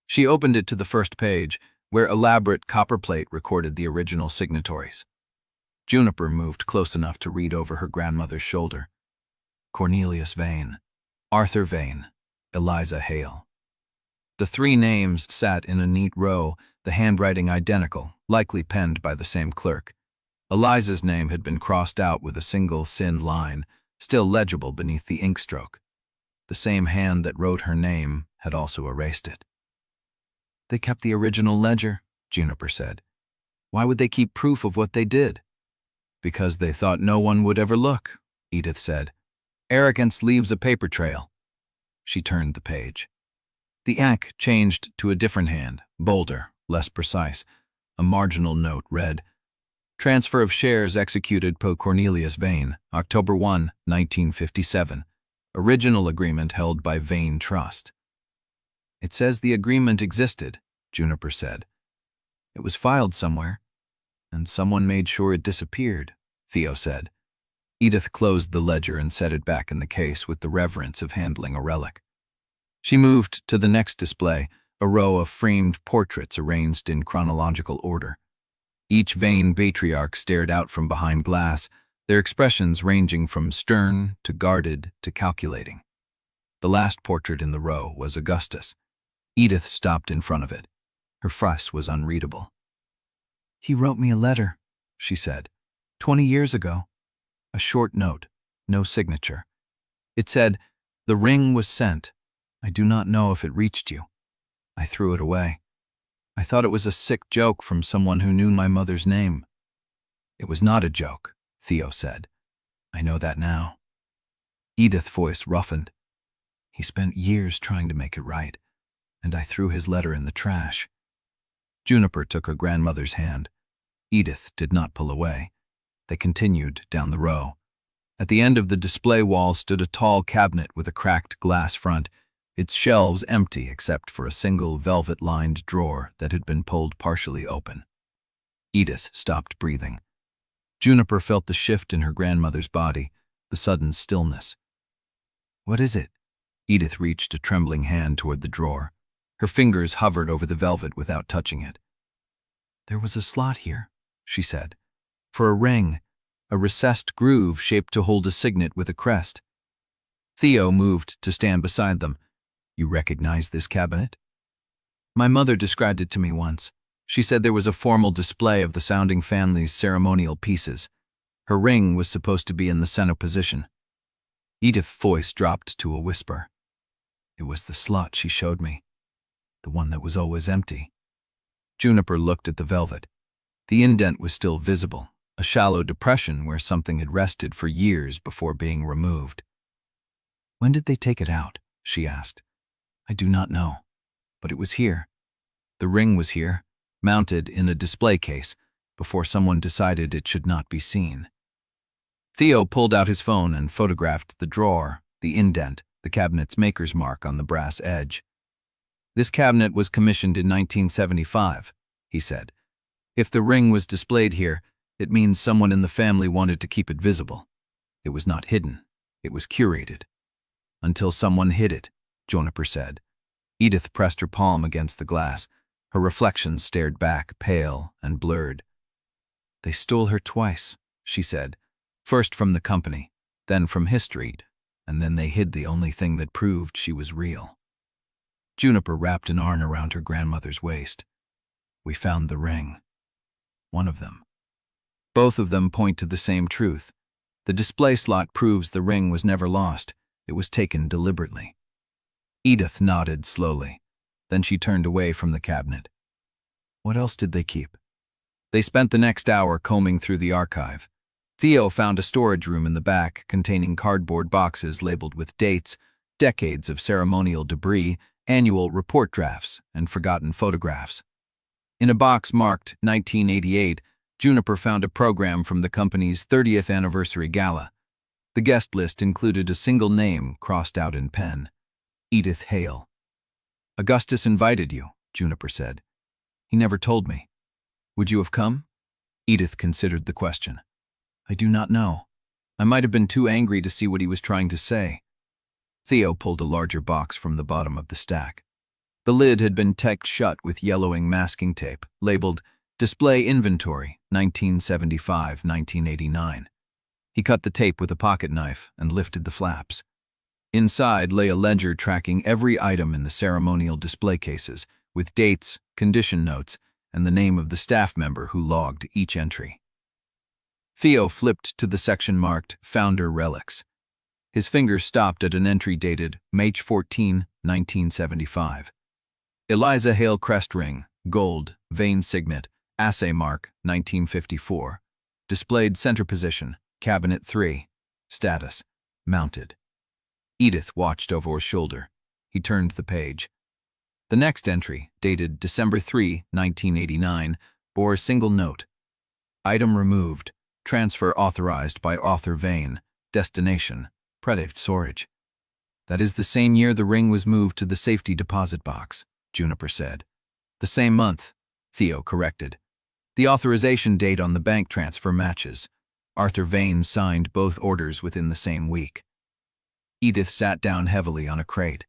She opened it to the first page, where elaborate copperplate recorded the original signatories. Juniper moved close enough to read over her grandmother's shoulder. Cornelius Vane, Arthur Vane, Eliza Hale. The 3 names sat in a neat row, the handwriting identical, likely penned by the same clerk. Eliza's name had been crossed out with a single thin line, still legible beneath the ink stroke. The same hand that wrote her name had also erased it. They kept the original ledger, Juniper said. Why would they keep proof of what they did? Because they thought no one would ever look, Edith said. Arrogance leaves a paper trail. She turned the page. The ink changed to a different hand, bolder, less precise. A marginal note read, Transfer of shares executed per Cornelius Vane, October 1, 1957. Original agreement held by Vane Trust. It says the agreement existed, Juniper said. It was filed somewhere, and someone made sure it disappeared, Theo said. Edith closed the ledger and set it back in the case with the reverence of handling a relic. She moved to the next display, a row of framed portraits arranged in chronological order. Each Vane patriarch stared out from behind glass, their expressions ranging from stern to guarded to calculating. The last portrait in the row was Augustus. Edith stopped in front of it. Her face was unreadable. "He wrote me a letter," she said, 20 years ago. A short note, no signature. It said, "The ring was sent. I do not know if it reached you." I threw it away. I thought it was a sick joke from someone who knew my mother's name. "It was not a joke," Theo said. "I know that now." Edith's voice roughened. "He spent years trying to make it right, and I threw his letter in the trash." Juniper took her grandmother's hand. Edith did not pull away. They continued down the row. At the end of the display wall stood a tall cabinet with a cracked glass front, its shelves empty except for a single velvet-lined drawer that had been pulled partially open. Edith stopped breathing. Juniper felt the shift in her grandmother's body, the sudden stillness. "What is it?" Edith reached a trembling hand toward the drawer. Her fingers hovered over the velvet without touching it. "There was a slot here," she said, "for a ring, a recessed groove shaped to hold a signet with a crest." Theo moved to stand beside them. "You recognize this cabinet?" "My mother described it to me once. She said there was a formal display of the sounding family's ceremonial pieces. Her ring was supposed to be in the center position." Edith's voice dropped to a whisper. "It was the slot she showed me, the one that was always empty." Juniper looked at the velvet. The indent was still visible, a shallow depression where something had rested for years before being removed. "When did they take it out?" she asked. "I do not know, but it was here. The ring was here, mounted in a display case, before someone decided it should not be seen." Theo pulled out his phone and photographed the drawer, the indent, the cabinet's maker's mark on the brass edge. "This cabinet was commissioned in 1975, he said. "If the ring was displayed here, it means someone in the family wanted to keep it visible. It was not hidden. It was curated." "Until someone hid it," Juniper said. Edith pressed her palm against the glass. Her reflection stared back, pale and blurred. "They stole her twice," she said. "First from the company, then from history, and then they hid the only thing that proved she was real." Juniper wrapped an arm around her grandmother's waist. "We found the ring. One of them. Both of them point to the same truth. The display slot proves the ring was never lost. It was taken deliberately." Edith nodded slowly. Then she turned away from the cabinet. "What else did they keep?" They spent the next hour combing through the archive. Theo found a storage room in the back containing cardboard boxes labeled with dates, decades of ceremonial debris, annual report drafts, and forgotten photographs. In a box marked 1988, Juniper found a program from the company's 30th anniversary gala. The guest list included a single name crossed out in pen: Edith Hale. "Augustus invited you," Juniper said. "He never told me. Would you have come?" Edith considered the question. "I do not know. I might have been too angry to see what he was trying to say." Theo pulled a larger box from the bottom of the stack. The lid had been taped shut with yellowing masking tape, labeled Display Inventory, 1975-1989. He cut the tape with a pocket knife and lifted the flaps. Inside lay a ledger tracking every item in the ceremonial display cases, with dates, condition notes, and the name of the staff member who logged each entry. Theo flipped to the section marked Founder Relics. His fingers stopped at an entry dated March 14, 1975. Eliza Hale Crest Ring, Gold, Vane Signet, Assay Mark, 1954. Displayed center position, Cabinet 3. Status, mounted. Edith watched over his shoulder. He turned the page. The next entry, dated December 3, 1989, bore a single note. Item removed. Transfer authorized by author Vane. Destination, Predicted storage. That is the same year the ring was moved to the safety deposit box, Juniper said. The same month, Theo corrected. The authorization date on the bank transfer matches. Arthur Vane signed both orders within the same week. Edith sat down heavily on a crate.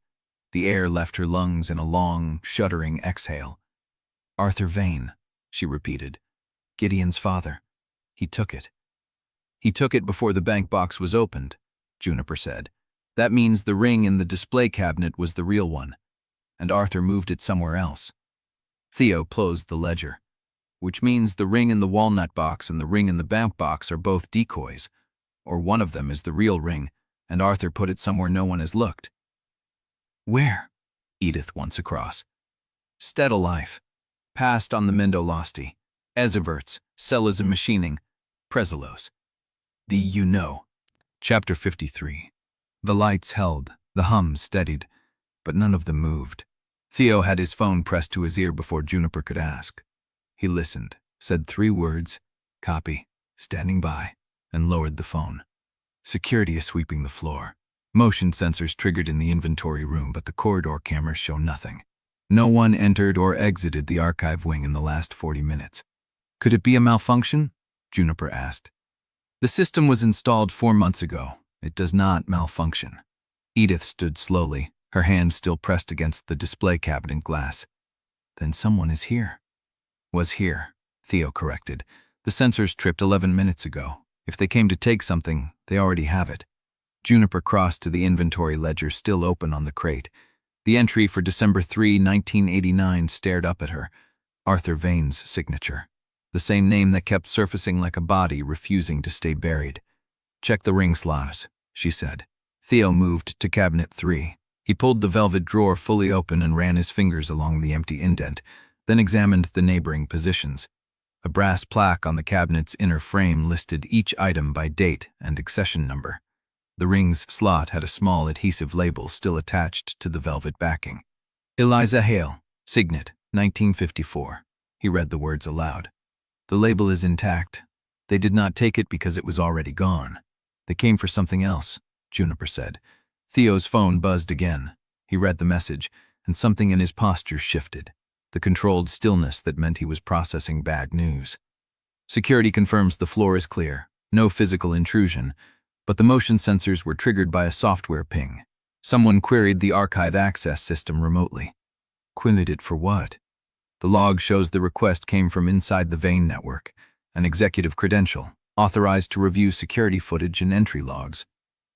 The air left her lungs in a long, shuddering exhale. Arthur Vane, she repeated. Gideon's father. He took it. He took it before the bank box was opened, Juniper said. That means the ring in the display cabinet was the real one, and Arthur moved it somewhere else. Theo closed the ledger, which means the ring in the walnut box and the ring in the bank box are both decoys, or one of them is the real ring, and Arthur put it somewhere no one has looked. Where? Edith once across. Stead alive. Passed on the Mendolosti. Eziverts, Cellas and Machining, Prezelos. The you-know. Chapter 53. The lights held, the hum steadied, but none of them moved. Theo had his phone pressed to his ear before Juniper could ask. He listened, said 3 words, copy, standing by, and lowered the phone. Security is sweeping the floor. Motion sensors triggered in the inventory room, but the corridor cameras show nothing. No one entered or exited the archive wing in the last 40 minutes. Could it be a malfunction? Juniper asked. The system was installed 4 months ago. It does not malfunction. Edith stood slowly, her hand still pressed against the display cabinet glass. Then someone is here. Was here, Theo corrected. The sensors tripped 11 minutes ago. If they came to take something, they already have it. Juniper crossed to the inventory ledger still open on the crate. The entry for December 3, 1989 stared up at her. Arthur Vane's signature. The same name that kept surfacing like a body refusing to stay buried. Check the ring slots, she said. Theo moved to cabinet 3. He pulled the velvet drawer fully open and ran his fingers along the empty indent, then examined the neighboring positions. A brass plaque on the cabinet's inner frame listed each item by date and accession number. The ring's slot had a small adhesive label still attached to the velvet backing. Eliza Hale, Signet, 1954. He read the words aloud. The label is intact. They did not take it because it was already gone. They came for something else, Juniper said. Theo's phone buzzed again. He read the message, and something in his posture shifted. The controlled stillness that meant he was processing bad news. Security confirms the floor is clear. No physical intrusion, but the motion sensors were triggered by a software ping. Someone queried the archive access system remotely. Queried it for what? The log shows the request came from inside the Vane network, an executive credential, authorized to review security footage and entry logs.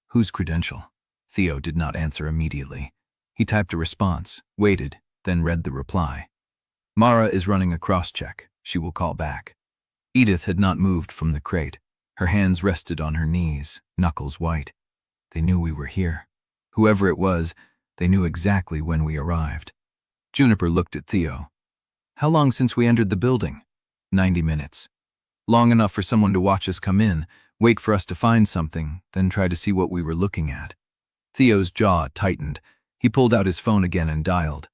Whose credential? Theo did not answer immediately. He typed a response, waited, then read the reply. Mara is running a cross-check. She will call back. Edith had not moved from the crate. Her hands rested on her knees, knuckles white. They knew we were here. Whoever it was, they knew exactly when we arrived. Juniper looked at Theo. How long since we entered the building? 90 minutes. Long enough for someone to watch us come in, wait for us to find something, then try to see what we were looking at. Theo's jaw tightened. He pulled out his phone again and dialed.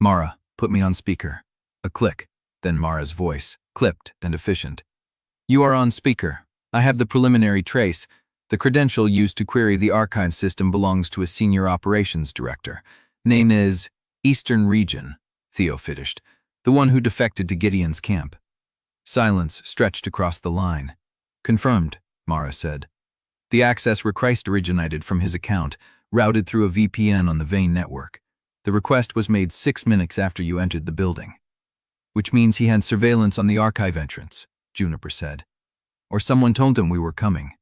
Mara, put me on speaker. A click, then Mara's voice, clipped and efficient. You are on speaker. I have the preliminary trace. The credential used to query the archive system belongs to a senior operations director. Name is Eastern Region, Theo finished, the one who defected to Gideon's camp. Silence stretched across the line. Confirmed, Mara said. The access request originated from his account, routed through a VPN on the Vane network. The request was made 6 minutes after you entered the building. Which means he had surveillance on the archive entrance, Juniper said. Or someone told him we were coming.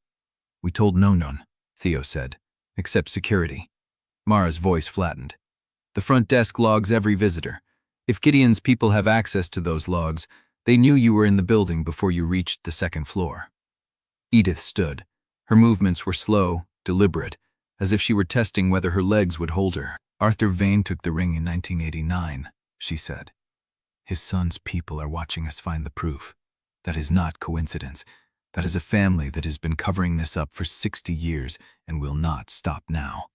We told no one, Theo said, except security. Mara's voice flattened. The front desk logs every visitor. If Gideon's people have access to those logs, they knew you were in the building before you reached the 2nd floor. Edith stood. Her movements were slow, deliberate, as if she were testing whether her legs would hold her. Arthur Vane took the ring in 1989, she said. His son's people are watching us find the proof. That is not coincidence. That is a family that has been covering this up for 60 years and will not stop now.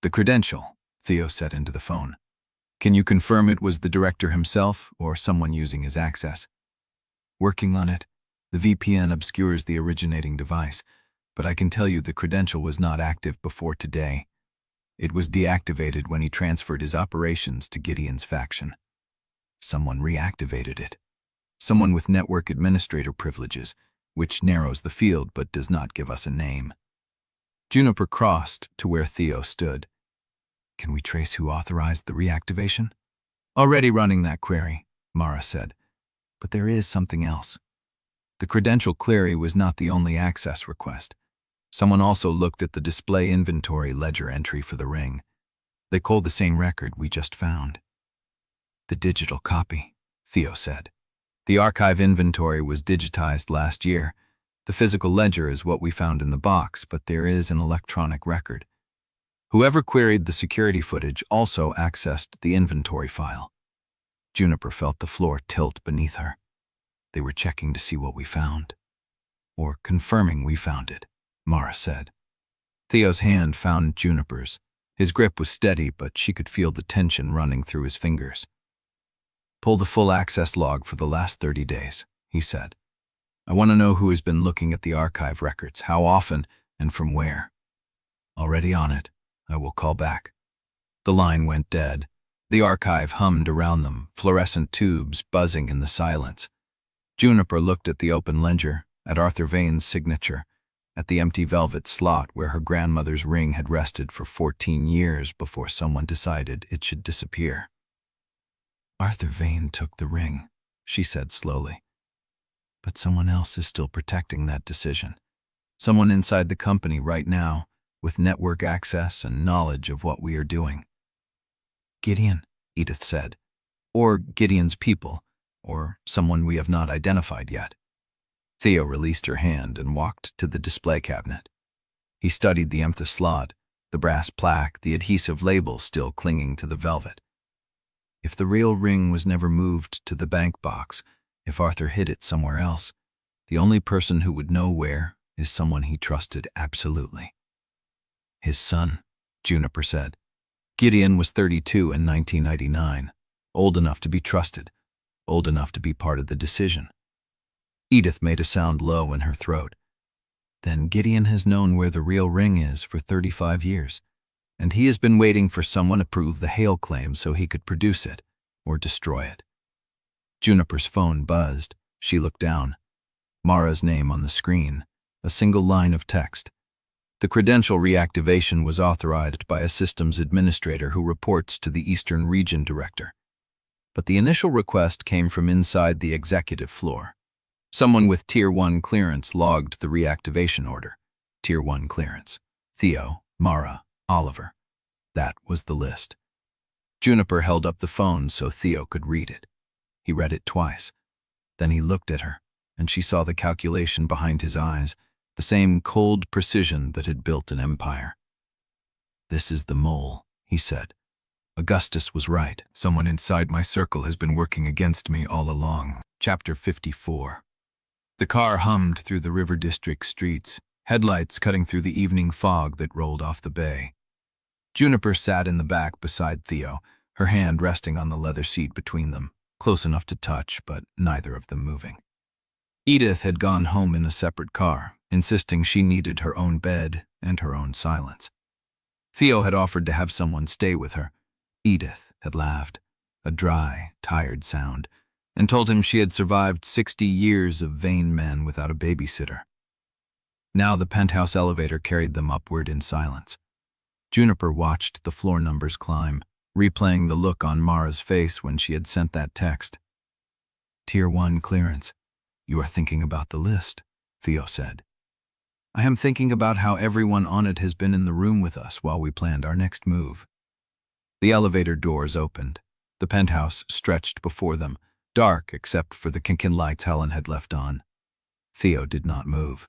The credential, Theo said into the phone. Can you confirm it was the director himself or someone using his access? Working on it. The VPN obscures the originating device, but I can tell you the credential was not active before today. It was deactivated when he transferred his operations to Gideon's faction. Someone reactivated it. Someone with network administrator privileges, which narrows the field but does not give us a name. Juniper crossed to where Theo stood. Can we trace who authorized the reactivation? Already running that query, Mara said. But there is something else. The credential query was not the only access request. Someone also looked at the display inventory ledger entry for the ring. They called the same record we just found. The digital copy, Theo said. The archive inventory was digitized last year. The physical ledger is what we found in the box, but there is an electronic record. Whoever queried the security footage also accessed the inventory file. Juniper felt the floor tilt beneath her. They were checking to see what we found. Or confirming we found it, Mara said. Theo's hand found Juniper's. His grip was steady, but she could feel the tension running through his fingers. Pull the full access log for the last 30 days, he said. I want to know who has been looking at the archive records, how often, and from where. Already on it. I will call back. The line went dead. The archive hummed around them, fluorescent tubes buzzing in the silence. Juniper looked at the open ledger, at Arthur Vane's signature, at the empty velvet slot where her grandmother's ring had rested for 14 years before someone decided it should disappear. Arthur Vane took the ring, she said slowly. But someone else is still protecting that decision. Someone inside the company right now, with network access and knowledge of what we are doing. Gideon, Edith said. Or Gideon's people, or someone we have not identified yet. Theo released her hand and walked to the display cabinet. He studied the empty slot, the brass plaque, the adhesive label still clinging to the velvet. If the real ring was never moved to the bank box, if Arthur hid it somewhere else, the only person who would know where is someone he trusted absolutely. His son, Juniper said. Gideon was 32 in 1999, old enough to be trusted, old enough to be part of the decision. Edith made a sound low in her throat. Then Gideon has known where the real ring is for 35 years, and he has been waiting for someone to prove the Hale claim so he could produce it, or destroy it. Juniper's phone buzzed. She looked down. Mara's name on the screen, a single line of text. The credential reactivation was authorized by a systems administrator who reports to the Eastern Region Director. But the initial request came from inside the executive floor. Someone with Tier 1 clearance logged the reactivation order. Tier 1 clearance. Theo, Mara, Oliver. That was the list. Juniper held up the phone so Theo could read it. He read it twice. Then he looked at her, and she saw the calculation behind his eyes, the same cold precision that had built an empire. This is the mole, he said. Augustus was right. Someone inside my circle has been working against me all along. Chapter 54. The car hummed through the River District streets, headlights cutting through the evening fog that rolled off the bay. Juniper sat in the back beside Theo, her hand resting on the leather seat between them, close enough to touch, but neither of them moving. Edith had gone home in a separate car, insisting she needed her own bed and her own silence. Theo had offered to have someone stay with her. Edith had laughed, a dry, tired sound, and told him she had survived 60 years of Vane men without a babysitter. Now the penthouse elevator carried them upward in silence. Juniper watched the floor numbers climb, replaying the look on Mara's face when she had sent that text. Tier 1 clearance. You are thinking about the list, Theo said. I am thinking about how everyone on it has been in the room with us while we planned our next move. The elevator doors opened. The penthouse stretched before them, dark except for the kinkin lights Helen had left on. Theo did not move.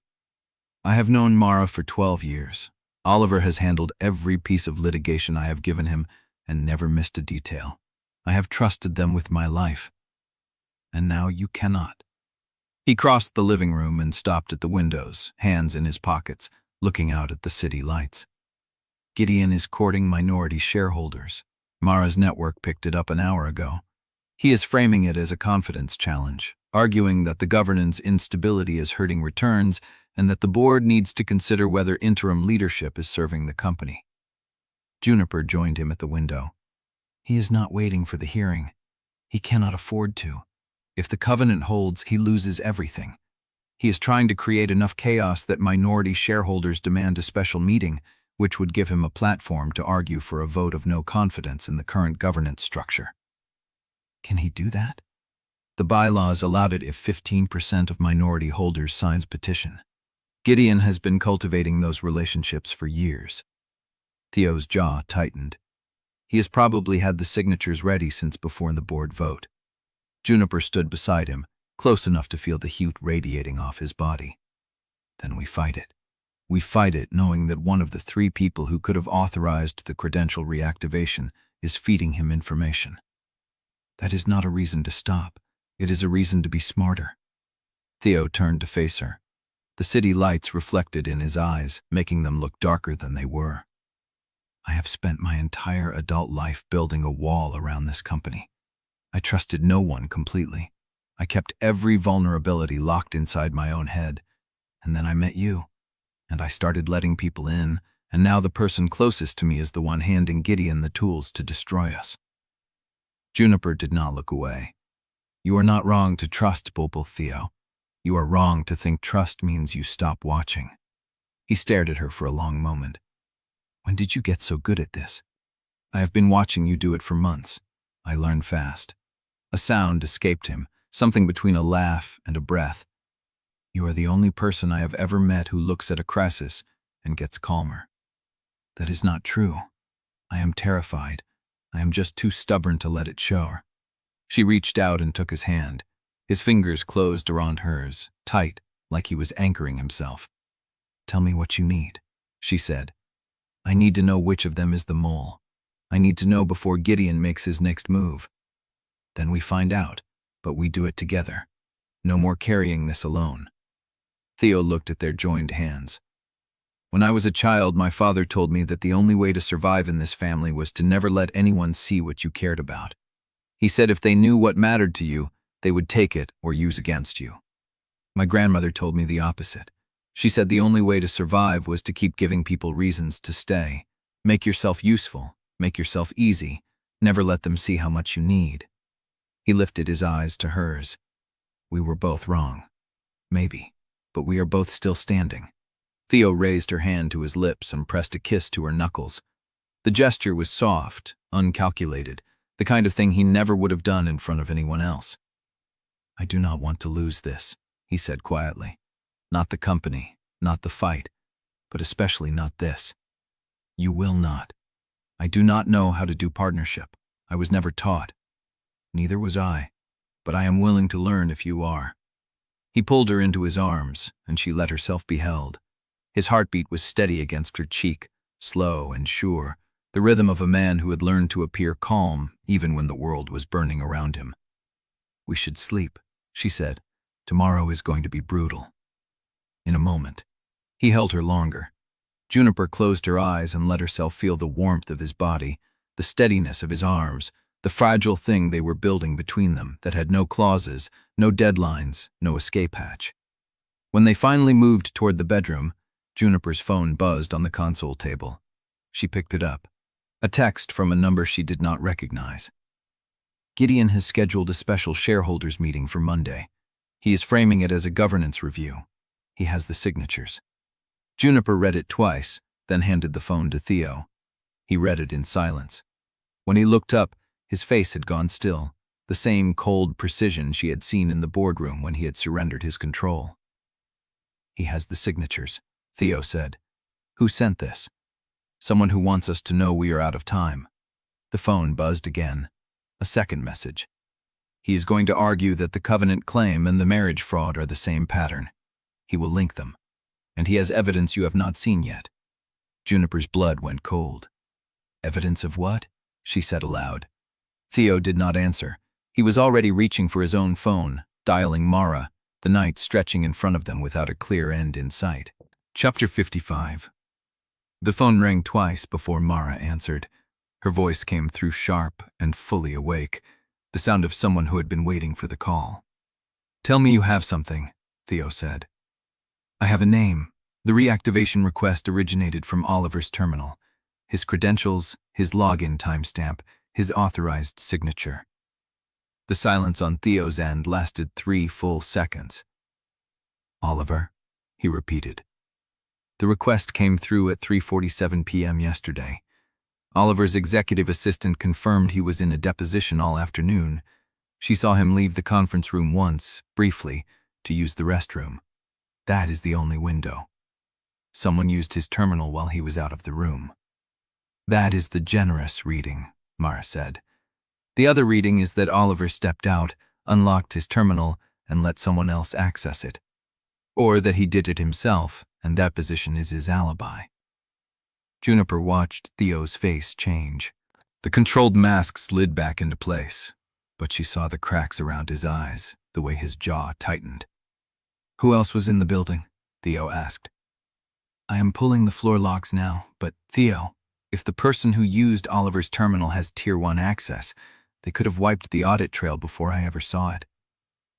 I have known Mara for 12 years. Oliver has handled every piece of litigation I have given him and never missed a detail. I have trusted them with my life. And now you cannot. He crossed the living room and stopped at the windows, hands in his pockets, looking out at the city lights. Gideon is courting minority shareholders. Mara's network picked it up an hour ago. He is framing it as a confidence challenge, arguing that the governance instability is hurting returns and that the board needs to consider whether interim leadership is serving the company. Juniper joined him at the window. He is not waiting for the hearing. He cannot afford to. If the Covenant holds, he loses everything. He is trying to create enough chaos that minority shareholders demand a special meeting, which would give him a platform to argue for a vote of no confidence in the current governance structure. Can he do that? The bylaws allowed it if 15% of minority holders signs petition. Gideon has been cultivating those relationships for years. Theo's jaw tightened. He has probably had the signatures ready since before the board vote. Juniper stood beside him, close enough to feel the heat radiating off his body. Then we fight it. We fight it knowing that one of the 3 people who could have authorized the credential reactivation is feeding him information. That is not a reason to stop. It is a reason to be smarter. Theo turned to face her. The city lights reflected in his eyes, making them look darker than they were. I have spent my entire adult life building a wall around this company. I trusted no one completely. I kept every vulnerability locked inside my own head. And then I met you. And I started letting people in, and now the person closest to me is the one handing Gideon the tools to destroy us. Juniper did not look away. You are not wrong to trust Bopal, Theo. You are wrong to think trust means you stop watching. He stared at her for a long moment. When did you get so good at this? I have been watching you do it for months. I learned fast. A sound escaped him, something between a laugh and a breath. You are the only person I have ever met who looks at a crisis and gets calmer. That is not true. I am terrified. I am just too stubborn to let it show. She reached out and took his hand. His fingers closed around hers, tight, like he was anchoring himself. Tell me what you need, she said. I need to know which of them is the mole. I need to know before Gideon makes his next move. Then we find out, but we do it together. No more carrying this alone. Theo looked at their joined hands. When I was a child, my father told me that the only way to survive in this family was to never let anyone see what you cared about. He said if they knew what mattered to you, they would take it or use against you. My grandmother told me the opposite. She said the only way to survive was to keep giving people reasons to stay. Make yourself useful, make yourself easy, never let them see how much you need. He lifted his eyes to hers. We were both wrong. Maybe, but we are both still standing. Theo raised her hand to his lips and pressed a kiss to her knuckles. The gesture was soft, uncalculated, the kind of thing he never would have done in front of anyone else. I do not want to lose this, he said quietly. Not the company, not the fight, but especially not this. You will not. I do not know how to do partnership. I was never taught. Neither was I, but I am willing to learn if you are. He pulled her into his arms, and she let herself be held. His heartbeat was steady against her cheek, slow and sure, the rhythm of a man who had learned to appear calm even when the world was burning around him. We should sleep, she said. Tomorrow is going to be brutal. In a moment. He held her longer. Juniper closed her eyes and let herself feel the warmth of his body, the steadiness of his arms, the fragile thing they were building between them that had no clauses, no deadlines, no escape hatch. When they finally moved toward the bedroom, Juniper's phone buzzed on the console table. She picked it up. A text from a number she did not recognize. Gideon has scheduled a special shareholders meeting for Monday. He is framing it as a governance review. He has the signatures. Juniper read it twice, then handed the phone to Theo. He read it in silence. When he looked up, his face had gone still, the same cold precision she had seen in the boardroom when he had surrendered his control. He has the signatures, Theo said. Who sent this? Someone who wants us to know we are out of time. The phone buzzed again. A second message. He is going to argue that the Covenant claim and the marriage fraud are the same pattern. He will link them. And he has evidence you have not seen yet. Juniper's blood went cold. Evidence of what? She said aloud. Theo did not answer. He was already reaching for his own phone, dialing Mara, the night stretching in front of them without a clear end in sight. Chapter 55. The phone rang twice before Mara answered. Her voice came through sharp and fully awake, the sound of someone who had been waiting for the call. Tell me you have something, Theo said. I have a name. The reactivation request originated from Oliver's terminal. his credentials, his login timestamp, his authorized signature. The silence on Theo's end lasted 3 full seconds. "Oliver," he repeated. The request came through at 3:47 p.m. yesterday. Oliver's executive assistant confirmed he was in a deposition all afternoon. She saw him leave the conference room once, briefly, to use the restroom. That is the only window. Someone used his terminal while he was out of the room. That is the generous reading, Mara said. The other reading is that Oliver stepped out, unlocked his terminal, and let someone else access it. Or that he did it himself, and that position is his alibi. Juniper watched Theo's face change. The controlled mask slid back into place, but she saw the cracks around his eyes, the way his jaw tightened. "Who else was in the building?" Theo asked. "I am pulling the floor locks now, but Theo, if the person who used Oliver's terminal has Tier 1 access, they could have wiped the audit trail before I ever saw it.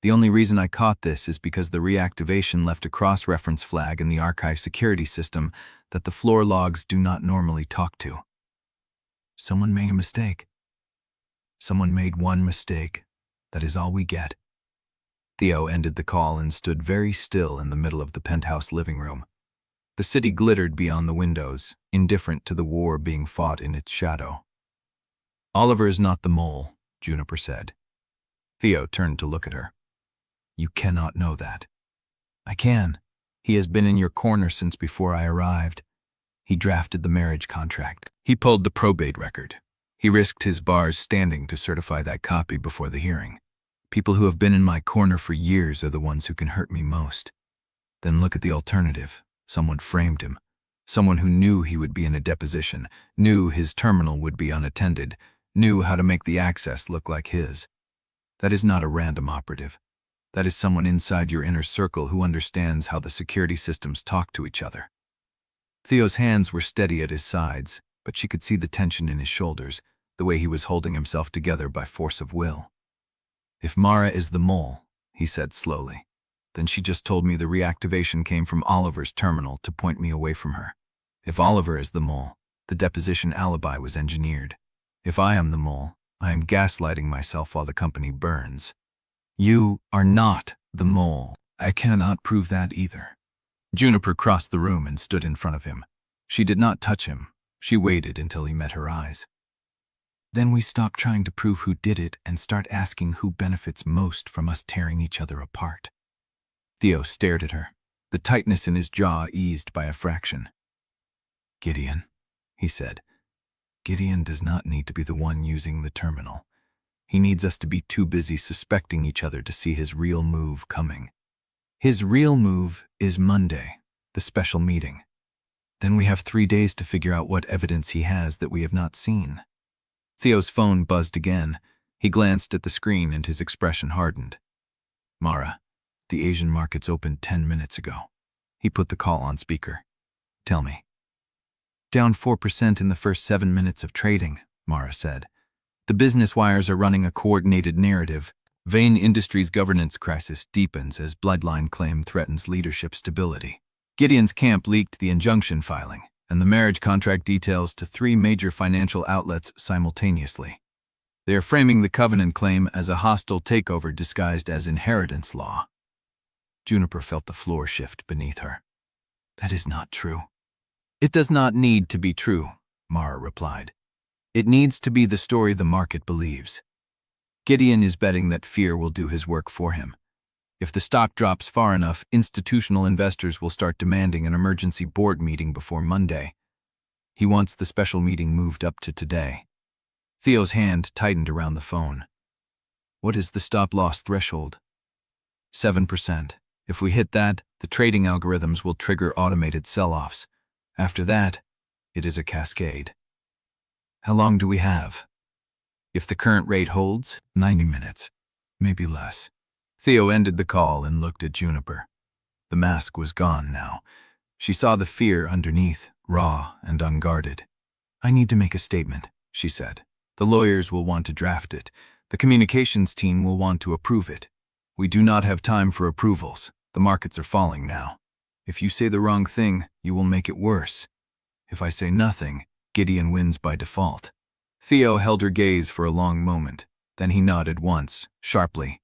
The only reason I caught this is because the reactivation left a cross-reference flag in the archive security system that the floor logs do not normally talk to." "Someone made a mistake." "Someone made one mistake. That is all we get." Theo ended the call and stood very still in the middle of the penthouse living room. The city glittered beyond the windows, indifferent to the war being fought in its shadow. "Oliver is not the mole," Juniper said. Theo turned to look at her. "You cannot know that." "I can. He has been in your corner since before I arrived. He drafted the marriage contract. He pulled the probate record. He risked his bars standing to certify that copy before the hearing. People who have been in my corner for years are the ones who can hurt me most. Then look at the alternative. Someone framed him. Someone who knew he would be in a deposition, knew his terminal would be unattended, knew how to make the access look like his. That is not a random operative. That is someone inside your inner circle who understands how the security systems talk to each other." Theo's hands were steady at his sides, but she could see the tension in his shoulders, the way he was holding himself together by force of will. "If Mara is the mole," he said slowly, "then she just told me the reactivation came from Oliver's terminal to point me away from her. If Oliver is the mole, the deposition alibi was engineered. If I am the mole, I am gaslighting myself while the company burns." "You are not the mole." "I cannot prove that either." Juniper crossed the room and stood in front of him. She did not touch him. She waited until he met her eyes. "Then we stop trying to prove who did it and start asking who benefits most from us tearing each other apart." Theo stared at her. The tightness in his jaw eased by a fraction. "Gideon," he said. "Gideon does not need to be the one using the terminal. He needs us to be too busy suspecting each other to see his real move coming. His real move is Monday, the special meeting. Then we have 3 days to figure out what evidence he has that we have not seen." Theo's phone buzzed again. He glanced at the screen and his expression hardened. "Mara, the Asian markets opened 10 minutes ago." He put the call on speaker. "Tell me." "Down 4% in the first 7 minutes of trading," Mara said. "The business wires are running a coordinated narrative. Vane Industries' governance crisis deepens as Bloodline claim threatens leadership stability. Gideon's camp leaked the injunction filing and the marriage contract details to 3 major financial outlets simultaneously. They are framing the Covenant claim as a hostile takeover disguised as inheritance law." Juniper felt the floor shift beneath her. "That is not true." "It does not need to be true," Mara replied. "It needs to be the story the market believes. Gideon is betting that fear will do his work for him. If the stock drops far enough, institutional investors will start demanding an emergency board meeting before Monday. He wants the special meeting moved up to today." Theo's hand tightened around the phone. "What is the stop-loss threshold?" 7%. If we hit that, the trading algorithms will trigger automated sell-offs. After that, it is a cascade." "How long do we have?" "If the current rate holds, 90 minutes, maybe less." Theo ended the call and looked at Juniper. The mask was gone now. She saw the fear underneath, raw and unguarded. "I need to make a statement," she said. "The lawyers will want to draft it. The communications team will want to approve it. We do not have time for approvals. The markets are falling now. If you say the wrong thing, you will make it worse. If I say nothing, Gideon wins by default. Theo held her gaze for a long moment. Then he nodded once, sharply.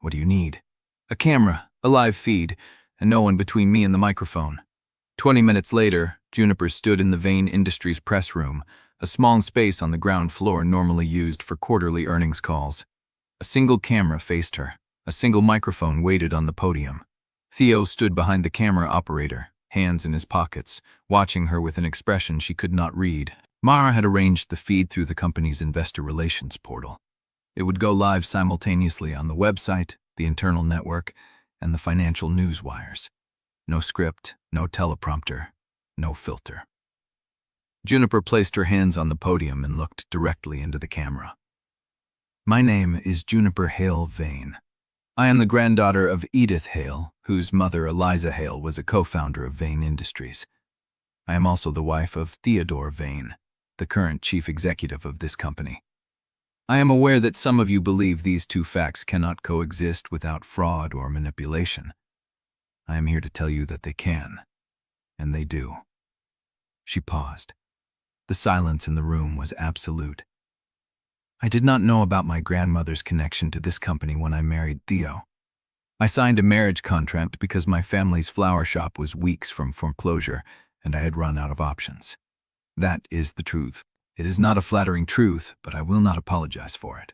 What do you need? A camera, a live feed, and no one between me and the microphone. 20 minutes later, Juniper stood in the Vane Industries press room, a small space on the ground floor normally used for quarterly earnings calls. A single camera faced her. A single microphone waited on the podium. Theo stood behind the camera operator, hands in his pockets, watching her with an expression she could not read. Mara had arranged the feed through the company's investor relations portal. It would go live simultaneously on the website, the internal network, and the financial news wires. No script, no teleprompter, no filter. Juniper placed her hands on the podium and looked directly into the camera. My name is Juniper Hale Vane. I am the granddaughter of Edith Hale, whose mother Eliza Hale was a co-founder of Vane Industries. I am also the wife of Theodore Vane, the current chief executive of this company. I am aware that some of you believe these two facts cannot coexist without fraud or manipulation. I am here to tell you that they can, and they do. She paused. The silence in the room was absolute. I did not know about my grandmother's connection to this company when I married Theo. I signed a marriage contract because my family's flower shop was weeks from foreclosure and I had run out of options. That is the truth. It is not a flattering truth, but I will not apologize for it.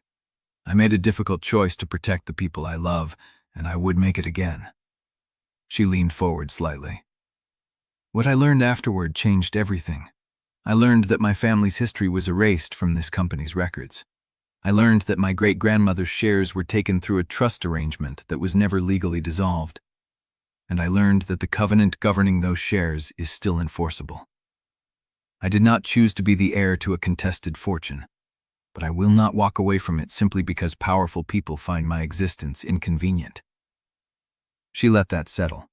I made a difficult choice to protect the people I love, and I would make it again. She leaned forward slightly. What I learned afterward changed everything. I learned that my family's history was erased from this company's records. I learned that my great-grandmother's shares were taken through a trust arrangement that was never legally dissolved. And I learned that the covenant governing those shares is still enforceable. I did not choose to be the heir to a contested fortune, but I will not walk away from it simply because powerful people find my existence inconvenient. She let that settle.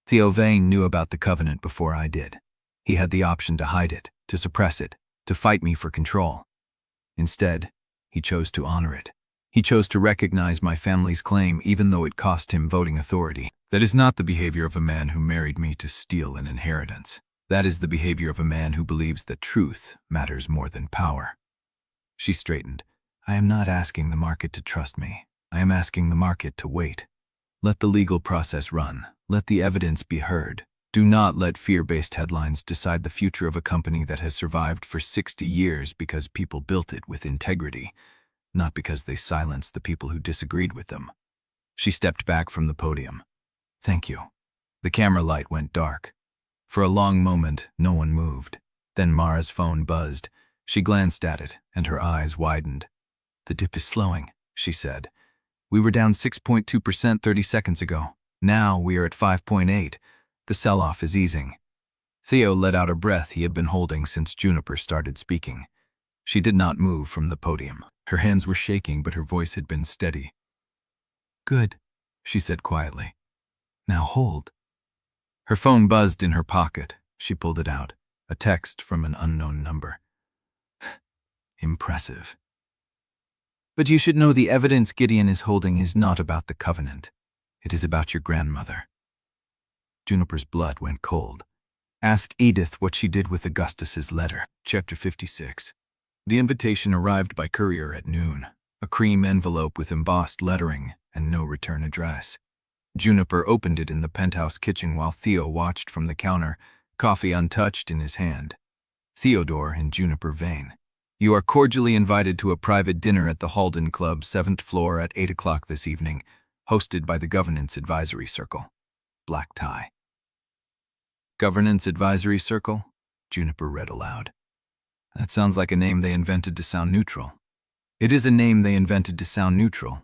Theo Vane knew about the covenant before I did. He had the option to hide it, to suppress it, to fight me for control. Instead, he chose to honor it. He chose to recognize my family's claim even though it cost him voting authority. That is not the behavior of a man who married me to steal an inheritance. That is the behavior of a man who believes that truth matters more than power. She straightened. I am not asking the market to trust me. I am asking the market to wait. Let the legal process run. Let the evidence be heard. Do not let fear-based headlines decide the future of a company that has survived for 60 years because people built it with integrity, not because they silenced the people who disagreed with them. She stepped back from the podium. Thank you. The camera light went dark. For a long moment, no one moved. Then Mara's phone buzzed. She glanced at it, and her eyes widened. The dip is slowing, she said. We were down 6.2% 30 seconds ago. Now we are at 5.8. The sell-off is easing. Theo let out a breath he had been holding since Juniper started speaking. She did not move from the podium. Her hands were shaking, but her voice had been steady. Good, she said quietly. Now hold. Her phone buzzed in her pocket. She pulled it out. A text from an unknown number. Impressive. But you should know the evidence Gideon is holding is not about the covenant. It is about your grandmother. Juniper's blood went cold. Ask Edith what she did with Augustus's letter. Chapter 56. The invitation arrived by courier at noon. A cream envelope with embossed lettering and no return address. Juniper opened it in the Penthouse kitchen while Theo watched from the counter, coffee untouched in his hand. Theodore and Juniper Vane. You are cordially invited to a private dinner at the Halden Club, 7th floor at 8 o'clock this evening, hosted by the Governance Advisory Circle. Black tie. Governance Advisory Circle? Juniper read aloud. That sounds like a name they invented to sound neutral. It is a name they invented to sound neutral,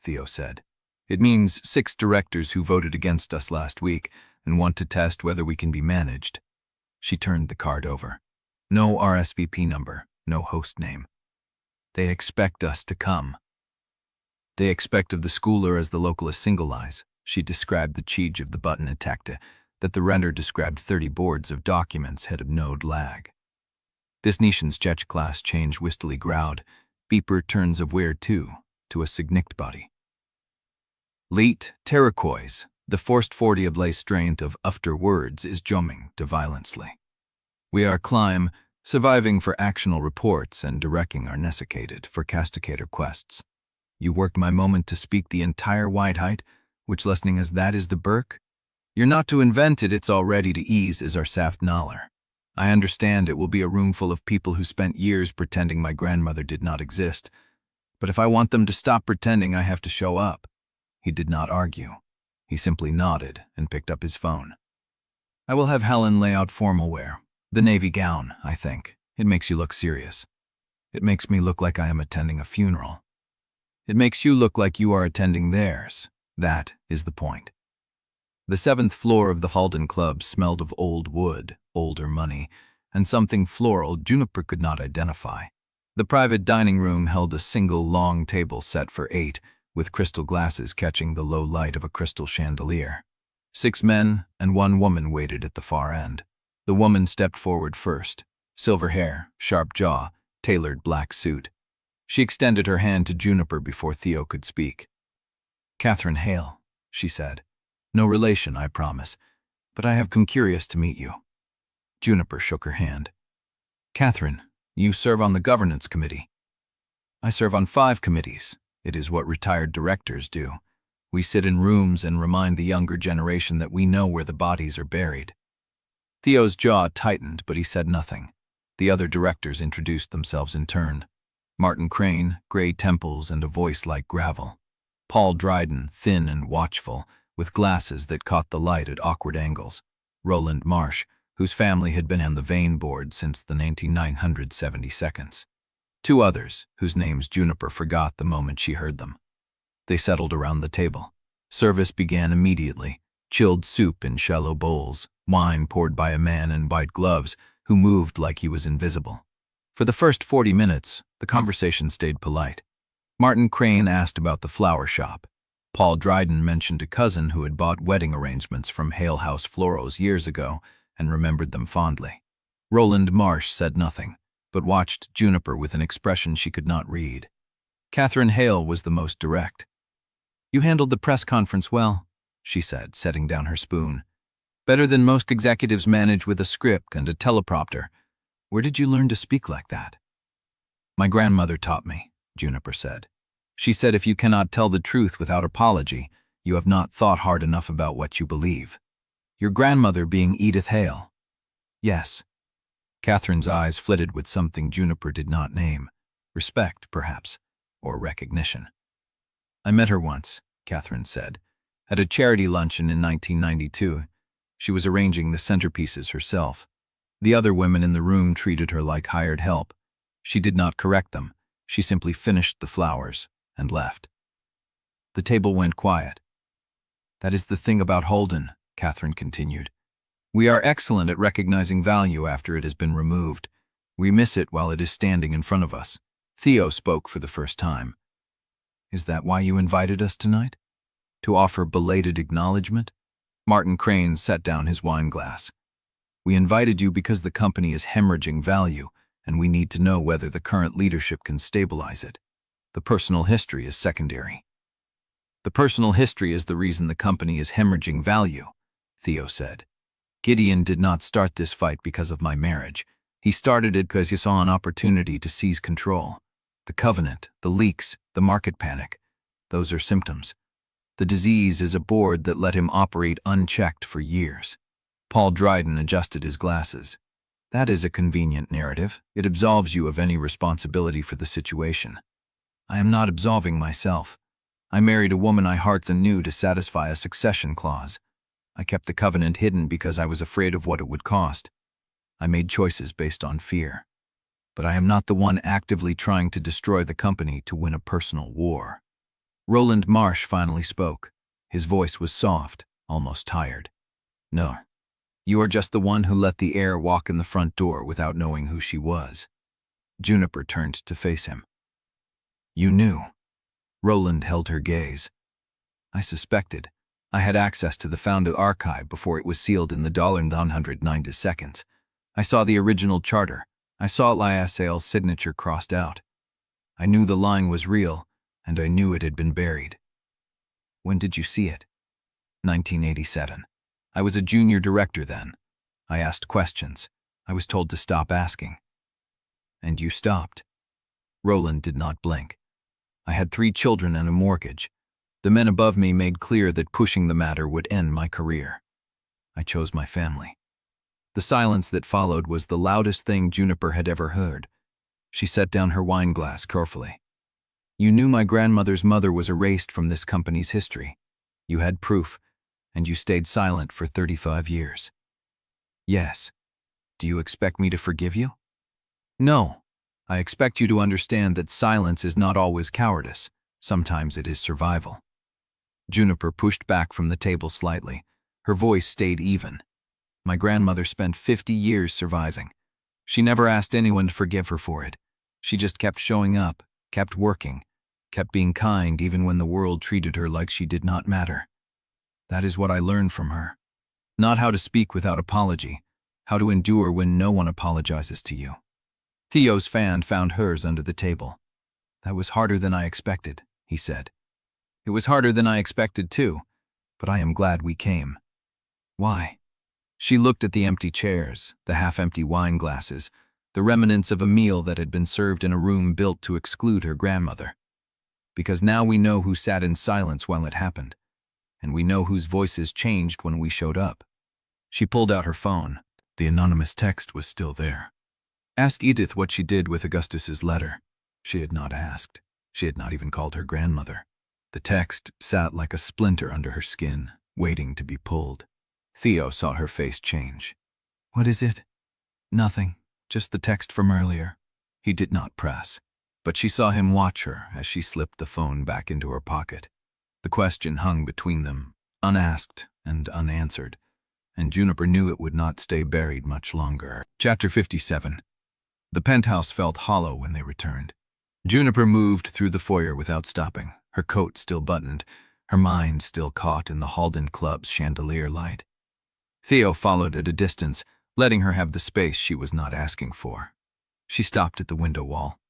Theo said. It means 6 directors who voted against us last week and want to test whether we can be managed. She turned the card over. No RSVP number, no host name. They expect us to come. They expect of the schooler as the localist single eyes. She described the cheege of the button attacked that the render described 30 boards of documents had a node lag. This nation's Jech class change wistily growled, beeper turns of where to a signict body. Leet, terracois, the forced 40 ablaze strain of after words is jomming to violently. We are climb, Surviving for actional reports and directing our Nessicated for castigator quests. You worked my moment to speak the entire wide height, which listening as that is the Burke? You're not to invent it, it's already to ease as our saft naller. I understand it will be a room full of people who spent years pretending my grandmother did not exist, but if I want them to stop pretending, I have to show up. He did not argue. He simply nodded and picked up his phone. I will have Helen lay out formal wear. The navy gown, I think. It makes you look serious. It makes me look like I am attending a funeral. It makes you look like you are attending theirs. That is the point. The 7th floor of the Halden Club smelled of old wood, older money, and something floral Juniper could not identify. The private dining room held a single long table set for 8, with crystal glasses catching the low light of a crystal chandelier. 6 men and 1 woman waited at the far end. The woman stepped forward first. Silver hair, sharp jaw, tailored black suit. She extended her hand to Juniper before Theo could speak. "Catherine Hale," she said. "No relation, I promise, but I have come curious to meet you." Juniper shook her hand. "Catherine, you serve on the governance committee." "I serve on 5 committees. It is what retired directors do. We sit in rooms and remind the younger generation that we know where the bodies are buried." Theo's jaw tightened, but he said nothing. The other directors introduced themselves in turn. Martin Crane, gray temples and a voice like gravel. Paul Dryden, thin and watchful, with glasses that caught the light at awkward angles. Roland Marsh, whose family had been on the Vane board since the 1972. 2 others, whose names Juniper forgot the moment she heard them. They settled around the table. Service began immediately. Chilled soup in shallow bowls, wine poured by a man in white gloves who moved like he was invisible. For the first 40 minutes, the conversation stayed polite. Martin Crane asked about the flower shop. Paul Dryden mentioned a cousin who had bought wedding arrangements from Hale House Florals years ago and remembered them fondly. Roland Marsh said nothing, but watched Juniper with an expression she could not read. Catherine Hale was the most direct. "You handled the press conference well," she said, setting down her spoon. "Better than most executives manage with a script and a teleprompter. Where did you learn to speak like that?" "My grandmother taught me," Juniper said. "She said if you cannot tell the truth without apology, you have not thought hard enough about what you believe." "Your grandmother being Edith Hale?" "Yes." Catherine's eyes flitted with something Juniper did not name. Respect, perhaps, or recognition. "I met her once," Catherine said, "at a charity luncheon in 1992. She was arranging the centerpieces herself. The other women in the room treated her like hired help. She did not correct them. She simply finished the flowers and left." The table went quiet. "That is the thing about Halden," Catherine continued. "We are excellent at recognizing value after it has been removed. We miss it while it is standing in front of us." Theo spoke for the first time. "Is that why you invited us tonight? To offer belated acknowledgement?" Martin Crane set down his wine glass. "We invited you because the company is hemorrhaging value, and we need to know whether the current leadership can stabilize it. The personal history is secondary." "The personal history is the reason the company is hemorrhaging value," Theo said. "Gideon did not start this fight because of my marriage. He started it because he saw an opportunity to seize control. The Covenant, the leaks, the market panic, those are symptoms. The disease is a board that let him operate unchecked for years." Paul Dryden adjusted his glasses. "That is a convenient narrative. It absolves you of any responsibility for the situation." "I am not absolving myself. I married a woman I hearts anew to satisfy a succession clause. I kept the covenant hidden because I was afraid of what it would cost. I made choices based on fear. But I am not the one actively trying to destroy the company to win a personal war." Roland Marsh finally spoke. His voice was soft, almost tired. "No. You are just the one who let the heir walk in the front door without knowing who she was." Juniper turned to face him. "You knew." Roland held her gaze. "I suspected. I had access to the Founder archive before it was sealed in the $192. I saw the original charter. I saw Lysael's signature crossed out. I knew the line was real, and I knew it had been buried." "When did you see it?" 1987. I was a junior director then. I asked questions. I was told to stop asking. And you stopped. Roland did not blink. I had 3 children and a mortgage. The men above me made clear that pushing the matter would end my career. I chose my family. The silence that followed was the loudest thing Juniper had ever heard. She set down her wine glass carefully. You knew my grandmother's mother was erased from this company's history. You had proof, and you stayed silent for 35 years. Yes. Do you expect me to forgive you? No. I expect you to understand that silence is not always cowardice. Sometimes it is survival. Juniper pushed back from the table slightly. Her voice stayed even. My grandmother spent 50 years surviving. She never asked anyone to forgive her for it. She just kept showing up, kept working, kept being kind even when the world treated her like she did not matter. That is what I learned from her. Not how to speak without apology, how to endure when no one apologizes to you. Theo's fan found hers under the table. That was harder than I expected, he said. It was harder than I expected too, but I am glad we came. Why? She looked at the empty chairs, the half-empty wine glasses, the remnants of a meal that had been served in a room built to exclude her grandmother. Because now we know who sat in silence while it happened, and we know whose voices changed when we showed up. She pulled out her phone. The anonymous text was still there. Asked Edith what she did with Augustus's letter. She had not asked. She had not even called her grandmother. The text sat like a splinter under her skin, waiting to be pulled. Theo saw her face change. What is it? Nothing, just the text from earlier. He did not press, but she saw him watch her as she slipped the phone back into her pocket. The question hung between them, unasked and unanswered, and Juniper knew it would not stay buried much longer. Chapter 57. The penthouse felt hollow when they returned. Juniper moved through the foyer without stopping, her coat still buttoned, her mind still caught in the Halden Club's chandelier light. Theo followed at a distance, letting her have the space she was not asking for. She stopped at the window wall.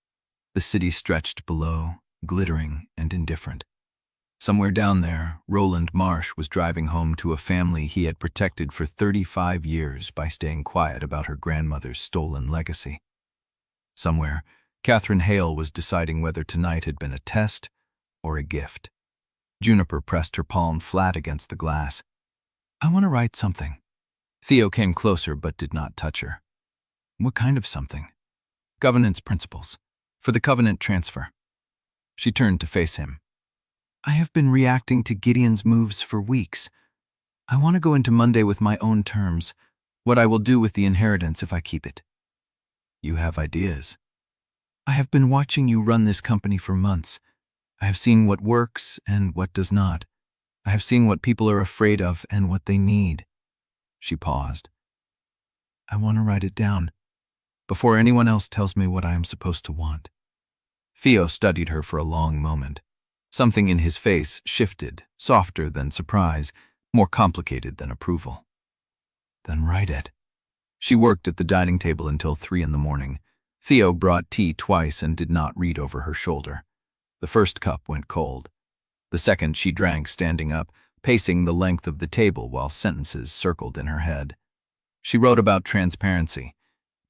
The city stretched below, glittering and indifferent. Somewhere down there, Roland Marsh was driving home to a family he had protected for 35 years by staying quiet about her grandmother's stolen legacy. Somewhere, Catherine Hale was deciding whether tonight had been a test or a gift. Juniper pressed her palm flat against the glass. I want to write something. Theo came closer but did not touch her. What kind of something? Governance principles. For the Covenant transfer. She turned to face him. I have been reacting to Gideon's moves for weeks. I want to go into Monday with my own terms, what I will do with the inheritance if I keep it. You have ideas. I have been watching you run this company for months. I have seen what works and what does not. I have seen what people are afraid of and what they need. She paused. I want to write it down, before anyone else tells me what I am supposed to want. Theo studied her for a long moment. Something in his face shifted, softer than surprise, more complicated than approval. Then write it. She worked at the dining table until 3 in the morning. Theo brought tea twice and did not read over her shoulder. The first cup went cold. The second she drank standing up, pacing the length of the table while sentences circled in her head. She wrote about transparency,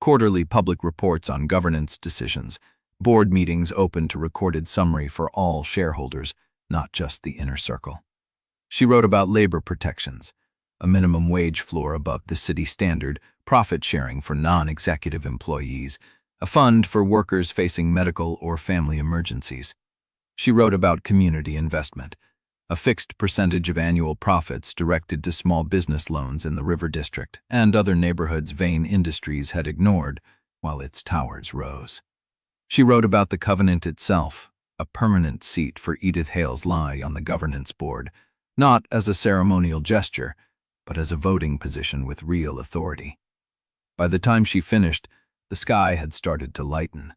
quarterly public reports on governance decisions, board meetings open to recorded summary for all shareholders, not just the inner circle. She wrote about labor protections, a minimum wage floor above the city standard, profit sharing for non-executive employees, a fund for workers facing medical or family emergencies. She wrote about community investment, a fixed percentage of annual profits directed to small business loans in the River District and other neighborhoods Vane Industries had ignored while its towers rose. She wrote about the Covenant itself, a permanent seat for Edith Hale's lie on the governance board, not as a ceremonial gesture, but as a voting position with real authority. By the time she finished, the sky had started to lighten.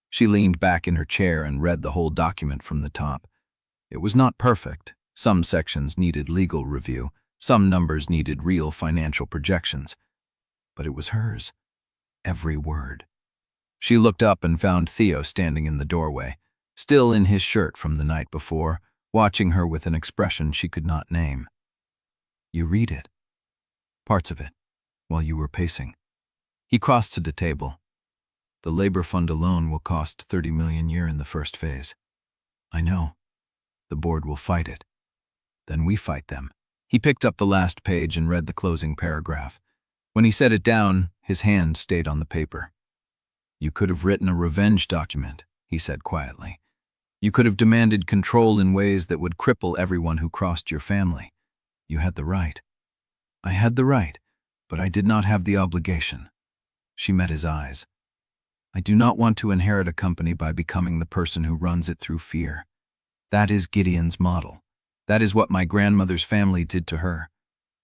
She leaned back in her chair and read the whole document from the top. It was not perfect. Some sections needed legal review, some numbers needed real financial projections. But it was hers. Every word. She looked up and found Theo standing in the doorway, still in his shirt from the night before, watching her with an expression she could not name. You read it. Parts of it, while you were pacing. He crossed to the table. The labor fund alone will cost 30 million a year in the first phase. I know. The board will fight it. Then we fight them. He picked up the last page and read the closing paragraph. When he set it down, his hand stayed on the paper. You could have written a revenge document, he said quietly. You could have demanded control in ways that would cripple everyone who crossed your family. You had the right. I had the right, but I did not have the obligation. She met his eyes. I do not want to inherit a company by becoming the person who runs it through fear. That is Gideon's model. That is what my grandmother's family did to her.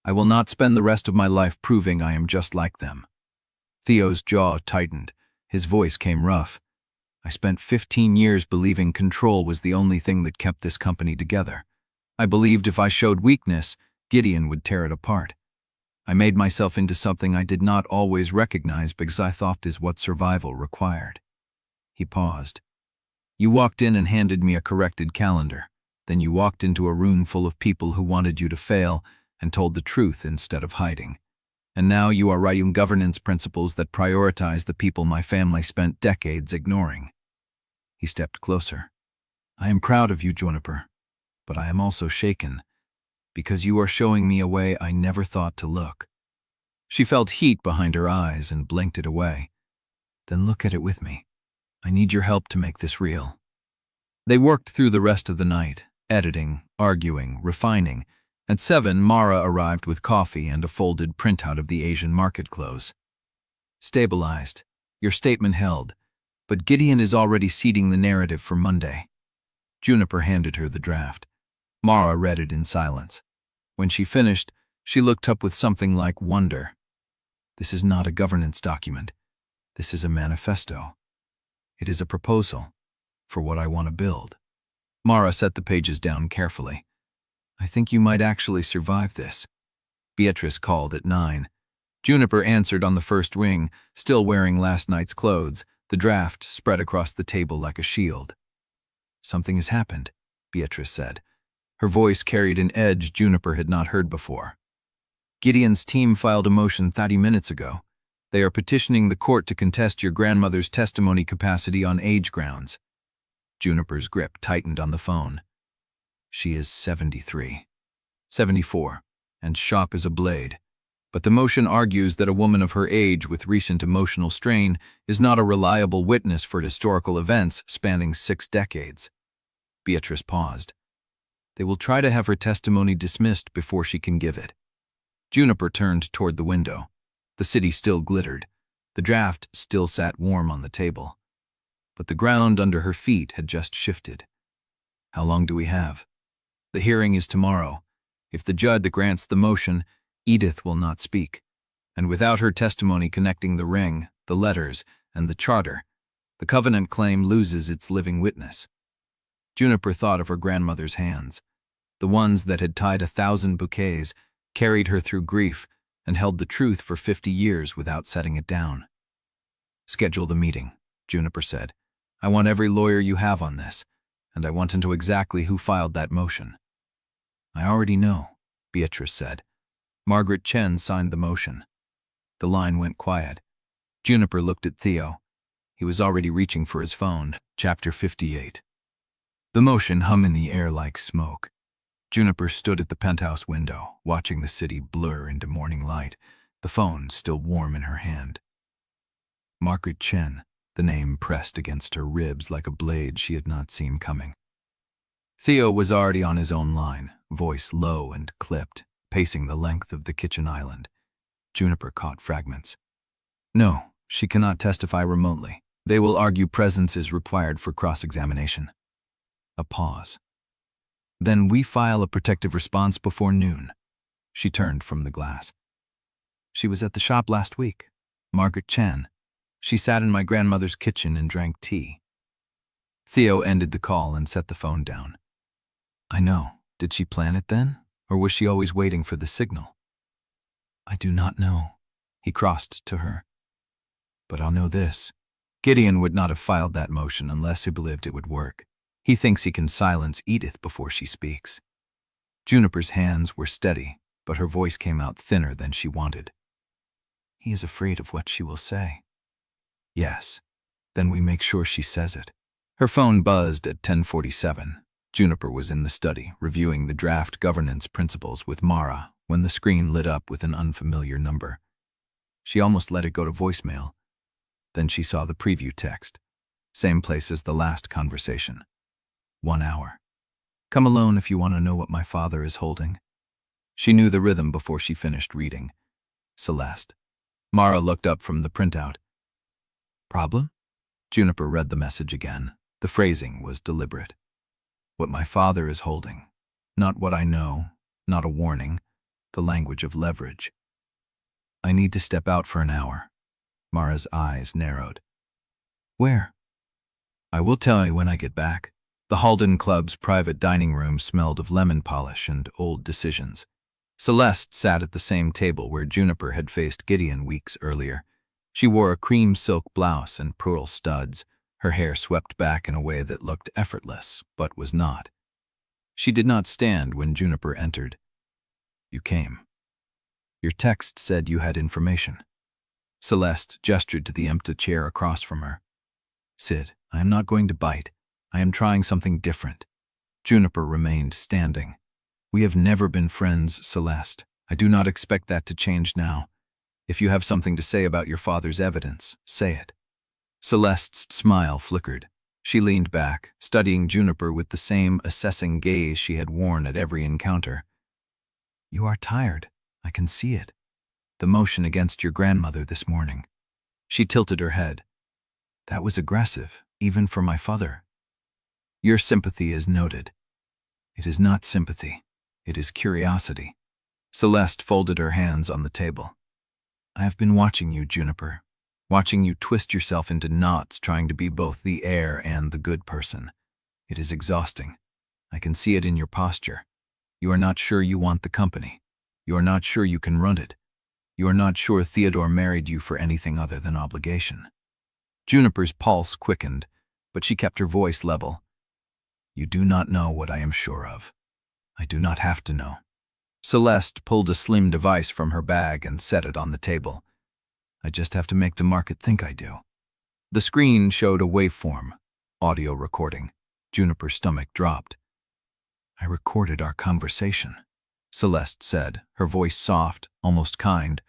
I will not spend the rest of my life proving I am just like them. Theo's jaw tightened. His voice came rough. I spent 15 years believing control was the only thing that kept this company together. I believed if I showed weakness, Gideon would tear it apart. I made myself into something I did not always recognize because I thought is what survival required. He paused. You walked in and handed me a corrected calendar. Then you walked into a room full of people who wanted you to fail and told the truth instead of hiding. And now you are writing governance principles that prioritize the people my family spent decades ignoring. He stepped closer. I am proud of you, Juniper, but I am also shaken, because you are showing me a way I never thought to look. She felt heat behind her eyes and blinked it away. Then look at it with me. I need your help to make this real. They worked through the rest of the night, editing, arguing, refining. At 7, Mara arrived with coffee and a folded printout of the Asian market close. Stabilized. Your statement held, but Gideon is already seeding the narrative for Monday. Juniper handed her the draft. Mara read it in silence. When she finished, she looked up with something like wonder. This is not a governance document. This is a manifesto. It is a proposal for what I want to build. Mara set the pages down carefully. I think you might actually survive this. Beatrice called at 9. Juniper answered on the first ring, still wearing last night's clothes, the draft spread across the table like a shield. Something has happened, Beatrice said. Her voice carried an edge Juniper had not heard before. Gideon's team filed a motion 30 minutes ago. They are petitioning the court to contest your grandmother's testimony capacity on age grounds. Juniper's grip tightened on the phone. She is 73, 74, and sharp as a blade. But the motion argues that a woman of her age with recent emotional strain is not a reliable witness for historical events spanning 6 decades. Beatrice paused. They will try to have her testimony dismissed before she can give it. Juniper turned toward the window. The city still glittered. The draft still sat warm on the table. But the ground under her feet had just shifted. How long do we have? The hearing is tomorrow. If the judge grants the motion, Edith will not speak. And without her testimony connecting the ring, the letters, and the charter, the Covenant claim loses its living witness. Juniper thought of her grandmother's hands, the ones that had tied 1,000 bouquets, carried her through grief, and held the truth for 50 years without setting it down. Schedule the meeting, Juniper said. I want every lawyer you have on this, and I want to know exactly who filed that motion. I already know, Beatrice said. Margaret Chen signed the motion. The line went quiet. Juniper looked at Theo. He was already reaching for his phone. Chapter 58. The motion hum in the air like smoke. Juniper stood at the penthouse window, watching the city blur into morning light, the phone still warm in her hand. Margaret Chen, the name pressed against her ribs like a blade she had not seen coming. Theo was already on his own line, voice low and clipped, pacing the length of the kitchen island. Juniper caught fragments. No, she cannot testify remotely. They will argue presence is required for cross-examination. A pause. Then we file a protective response before noon. She turned from the glass. She was at the shop last week. Margaret Chen. She sat in my grandmother's kitchen and drank tea. Theo ended the call and set the phone down. I know. Did she plan it then? Or was she always waiting for the signal? I do not know. He crossed to her. But I'll know this. Gideon would not have filed that motion unless he believed it would work. He thinks he can silence Edith before she speaks. Juniper's hands were steady, but her voice came out thinner than she wanted. He is afraid of what she will say. Yes, Then we make sure she says it. Her phone buzzed at 10:47. Juniper was in the study, reviewing the draft governance principles with Mara, when the screen lit up with an unfamiliar number. She almost let it go to voicemail. Then she saw the preview text. Same place as the last conversation. 1 hour. Come alone if you want to know what my father is holding. She knew the rhythm before she finished reading. Celeste. Mara looked up from the printout. Problem? Juniper read the message again. The phrasing was deliberate. What my father is holding. Not what I know, not a warning, the language of leverage. I need to step out for an hour. Mara's eyes narrowed. Where? I will tell you when I get back. The Halden Club's private dining room smelled of lemon polish and old decisions. Celeste sat at the same table where Juniper had faced Gideon weeks earlier. She wore a cream silk blouse and pearl studs, her hair swept back in a way that looked effortless, but was not. She did not stand when Juniper entered. You came. Your text said you had information. Celeste gestured to the empty chair across from her. Sid, I am not going to bite. I am trying something different. Juniper remained standing. We have never been friends, Celeste. I do not expect that to change now. If you have something to say about your father's evidence, say it. Celeste's smile flickered. She leaned back, studying Juniper with the same assessing gaze she had worn at every encounter. You are tired. I can see it. The motion against your grandmother this morning. She tilted her head. That was aggressive, even for my father. Your sympathy is noted. It is not sympathy. It is curiosity. Celeste folded her hands on the table. I have been watching you, Juniper. Watching you twist yourself into knots trying to be both the heir and the good person. It is exhausting. I can see it in your posture. You are not sure you want the company. You are not sure you can run it. You are not sure Theodore married you for anything other than obligation. Juniper's pulse quickened, but she kept her voice level. You do not know what I am sure of. I do not have to know. Celeste pulled a slim device from her bag and set it on the table. I just have to make the market think I do. The screen showed a waveform, audio recording. Juniper's stomach dropped. I recorded our conversation, Celeste said, her voice soft, almost kind.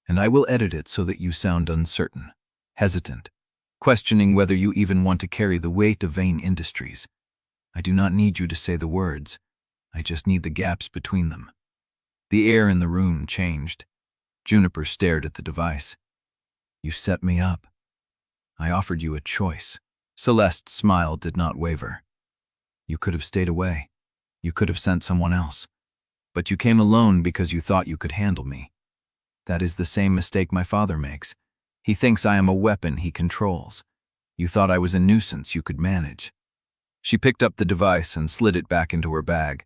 And I will edit it so that you sound uncertain, hesitant, questioning whether you even want to carry the weight of Vane Industries. I do not need you to say the words. I just need the gaps between them. The air in the room changed. Juniper stared at the device. You set me up. I offered you a choice. Celeste's smile did not waver. You could have stayed away. You could have sent someone else. But you came alone because you thought you could handle me. That is the same mistake my father makes. He thinks I am a weapon he controls. You thought I was a nuisance you could manage. She picked up the device and slid it back into her bag.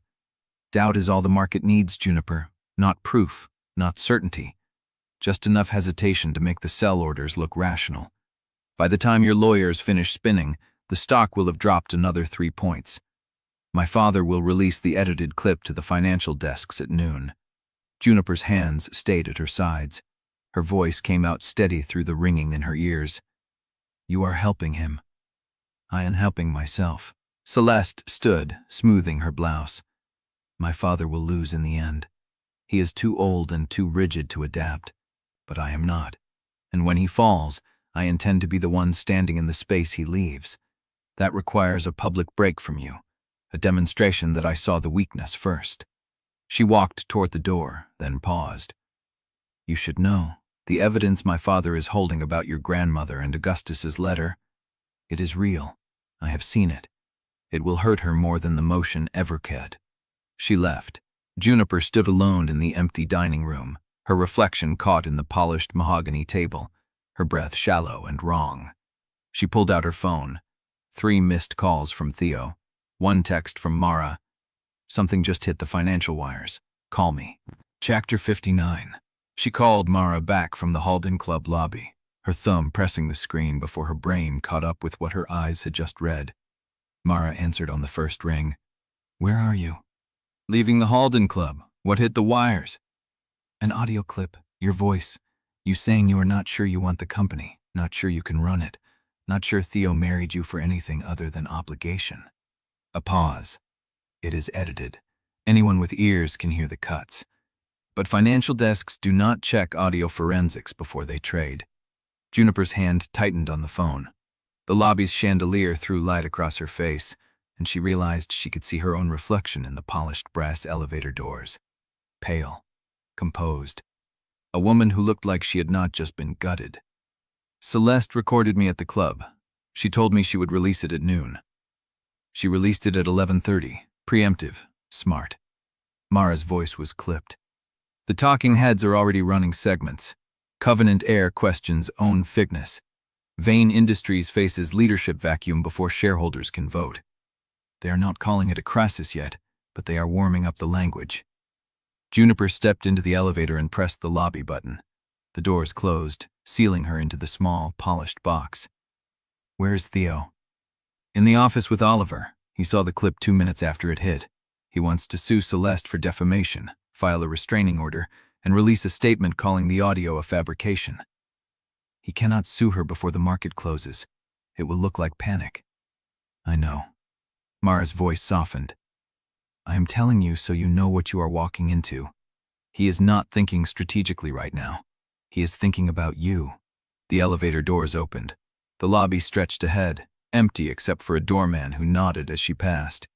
Doubt is all the market needs, Juniper. Not proof, not certainty. Just enough hesitation to make the sell orders look rational. By the time your lawyers finish spinning, the stock will have dropped another 3 points. My father will release the edited clip to the financial desks at noon. Juniper's hands stayed at her sides. Her voice came out steady through the ringing in her ears. You are helping him. I am helping myself. Celeste stood, smoothing her blouse. My father will lose in the end. He is too old and too rigid to adapt. But I am not. And when he falls, I intend to be the one standing in the space he leaves. That requires a public break from you, a demonstration that I saw the weakness first. She walked toward the door, then paused. You should know, the evidence my father is holding about your grandmother and Augustus's letter, it is real. I have seen it. It will hurt her more than the motion ever could. She left. Juniper stood alone in the empty dining room, her reflection caught in the polished mahogany table, her breath shallow and wrong. She pulled out her phone. 3 missed calls from Theo, 1 text from Mara. Something just hit the financial wires. Call me. Chapter 59. She called Mara back from the Halden Club lobby, her thumb pressing the screen before her brain caught up with what her eyes had just read. Mara answered on the first ring. Where are you? Leaving the Halden Club. What hit the wires? An audio clip, your voice. You saying you are not sure you want the company, not sure you can run it. Not sure Theo married you for anything other than obligation. A pause. It is edited. Anyone with ears can hear the cuts. But financial desks do not check audio forensics before they trade. Juniper's hand tightened on the phone. The lobby's chandelier threw light across her face, and she realized she could see her own reflection in the polished brass elevator doors. Pale, composed. A woman who looked like she had not just been gutted. Celeste recorded me at the club. She told me she would release it at noon. She released it at 11:30. Preemptive. Smart. Mara's voice was clipped. The talking heads are already running segments. Covenant heir questions own Figness. Vane Industries faces leadership vacuum before shareholders can vote. They are not calling it a crisis yet, but they are warming up the language. Juniper stepped into the elevator and pressed the lobby button. The doors closed, sealing her into the small, polished box. Where's Theo? In the office with Oliver. He saw the clip 2 minutes after it hit. He wants to sue Celeste for defamation, file a restraining order, and release a statement calling the audio a fabrication. He cannot sue her before the market closes. It will look like panic. I know. Mara's voice softened. I am telling you so you know what you are walking into. He is not thinking strategically right now. He is thinking about you. The elevator doors opened. The lobby stretched ahead, empty except for a doorman who nodded as she passed.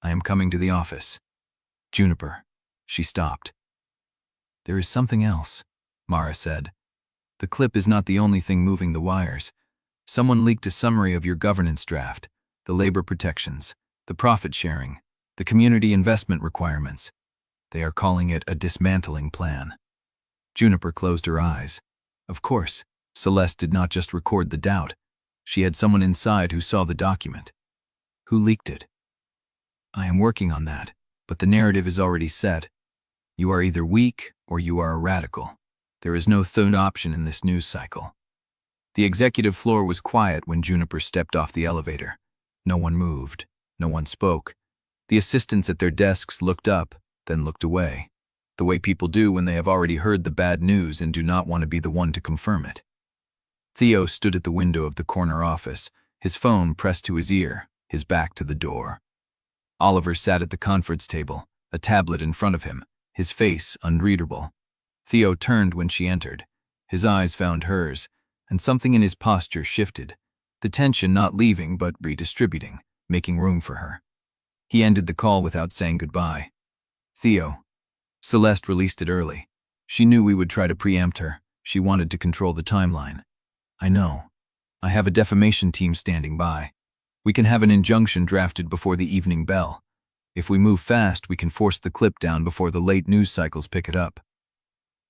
I am coming to the office. Juniper. She stopped. There is something else, Mara said. The clip is not the only thing moving the wires. Someone leaked a summary of your governance draft, the labor protections, the profit sharing, the community investment requirements. They are calling it a dismantling plan. Juniper closed her eyes. Of course, Celeste did not just record the doubt. She had someone inside who saw the document. Who leaked it? I am working on that, but the narrative is already set. You are either weak or you are a radical. There is no third option in this news cycle. The executive floor was quiet when Juniper stepped off the elevator. No one moved. No one spoke. The assistants at their desks looked up, then looked away, the way people do when they have already heard the bad news and do not want to be the one to confirm it. Theo stood at the window of the corner office, his phone pressed to his ear, his back to the door. Oliver sat at the conference table, a tablet in front of him, his face unreadable. Theo turned when she entered. His eyes found hers, and something in his posture shifted, the tension not leaving but redistributing, making room for her. He ended the call without saying goodbye. Theo. Celeste released it early. She knew we would try to preempt her. She wanted to control the timeline. I know. I have a defamation team standing by. We can have an injunction drafted before the evening bell. If we move fast, we can force the clip down before the late news cycles pick it up.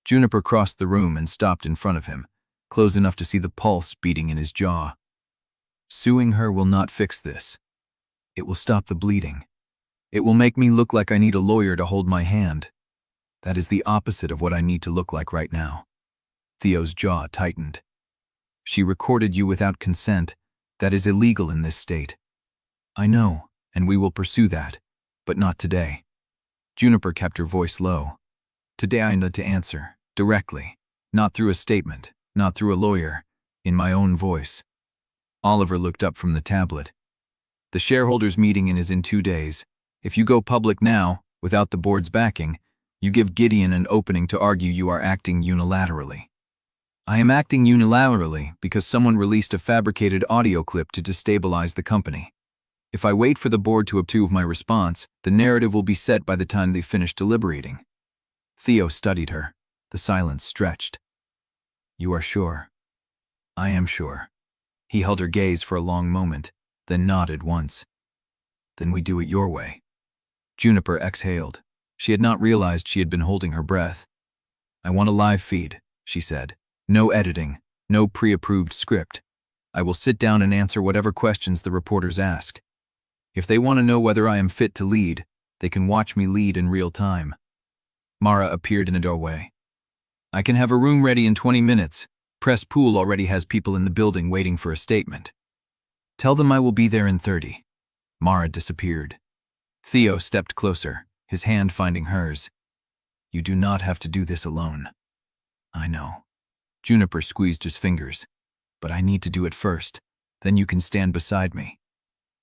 Juniper crossed the room and stopped in front of him, close enough to see the pulse beating in his jaw. Suing her will not fix this. It will stop the bleeding. It will make me look like I need a lawyer to hold my hand. That is the opposite of what I need to look like right now. Theo's jaw tightened. She recorded you without consent. That is illegal in this state. I know, and we will pursue that, but not today. Juniper kept her voice low. Today I need to answer, directly, not through a statement, not through a lawyer, in my own voice. Oliver looked up from the tablet. The shareholders' meeting is in 2 days. If you go public now, without the board's backing, you give Gideon an opening to argue you are acting unilaterally. I am acting unilaterally because someone released a fabricated audio clip to destabilize the company. If I wait for the board to approve my response, the narrative will be set by the time they finish deliberating. Theo studied her. The silence stretched. You are sure? I am sure. He held her gaze for a long moment, then nodded once. Then we do it your way. Juniper exhaled. She had not realized she had been holding her breath. I want a live feed, she said. No editing, no pre-approved script. I will sit down and answer whatever questions the reporters ask. If they want to know whether I am fit to lead, they can watch me lead in real time. Mara appeared in a doorway. I can have a room ready in 20 minutes. Press Pool already has people in the building waiting for a statement. Tell them I will be there in 30. Mara disappeared. Theo stepped closer, his hand finding hers. You do not have to do this alone. I know. Juniper squeezed his fingers. But I need to do it first. Then you can stand beside me."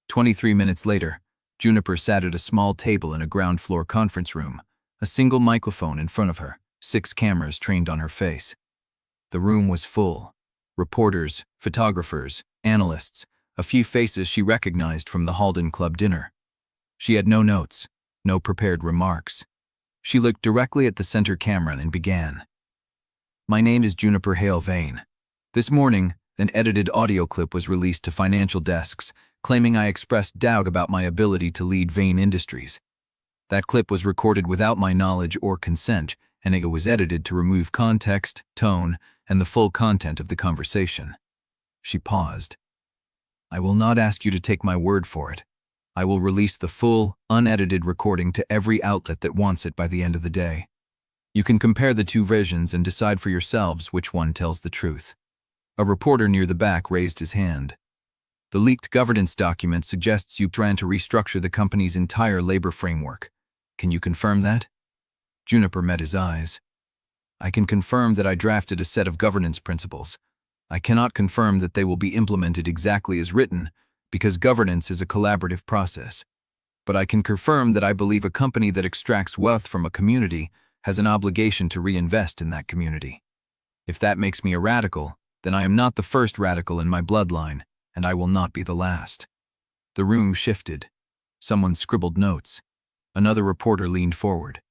23 minutes later, Juniper sat at a small table in a ground-floor conference room, a single microphone in front of her, 6 cameras trained on her face. The room was full. Reporters, photographers, analysts, a few faces she recognized from the Halden Club dinner. She had no notes, no prepared remarks. She looked directly at the center camera and began. "My name is Juniper Hale Vane. This morning, an edited audio clip was released to financial desks, claiming I expressed doubt about my ability to lead Vane Industries. That clip was recorded without my knowledge or consent, and it was edited to remove context, tone, and the full content of the conversation." She paused. "I will not ask you to take my word for it. I will release the full, unedited recording to every outlet that wants it by the end of the day. You can compare the 2 versions and decide for yourselves which one tells the truth." A reporter near the back raised his hand. "The leaked governance document suggests you plan to restructure the company's entire labor framework. Can you confirm that?" Juniper met his eyes. "I can confirm that I drafted a set of governance principles. I cannot confirm that they will be implemented exactly as written, because governance is a collaborative process. But I can confirm that I believe a company that extracts wealth from a community has an obligation to reinvest in that community. If that makes me a radical, then I am not the first radical in my bloodline, and I will not be the last." The room shifted. Someone scribbled notes. Another reporter leaned forward.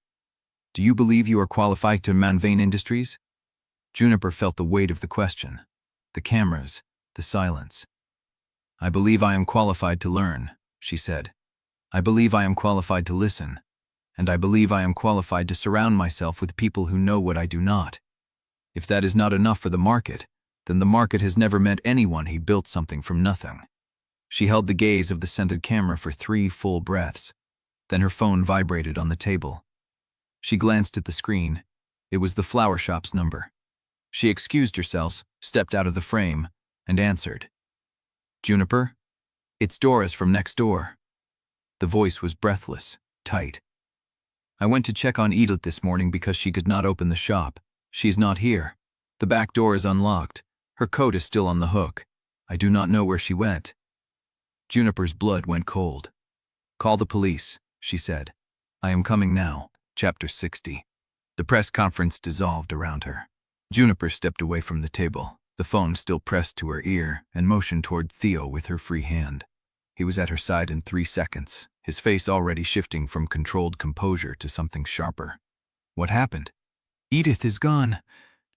"Do you believe you are qualified to man Vane Industries?" Juniper felt the weight of the question. The cameras, the silence. "I believe I am qualified to learn," she said. "I believe I am qualified to listen. And I believe I am qualified to surround myself with people who know what I do not. If that is not enough for the market, then the market has never met anyone who built something from nothing." She held the gaze of the centered camera for 3 full breaths. Then her phone vibrated on the table. She glanced at the screen. It was the flower shop's number. She excused herself, stepped out of the frame, and answered. "Juniper? It's Doris from next door." The voice was breathless, tight. "I went to check on Edith this morning because she could not open the shop. She is not here. The back door is unlocked. Her coat is still on the hook. I do not know where she went." Juniper's blood went cold. "Call the police," she said. "I am coming now." Chapter 60. The press conference dissolved around her. Juniper stepped away from the table, the phone still pressed to her ear, and motioned toward Theo with her free hand. He was at her side in 3 seconds, his face already shifting from controlled composure to something sharper. "What happened?" "Edith is gone.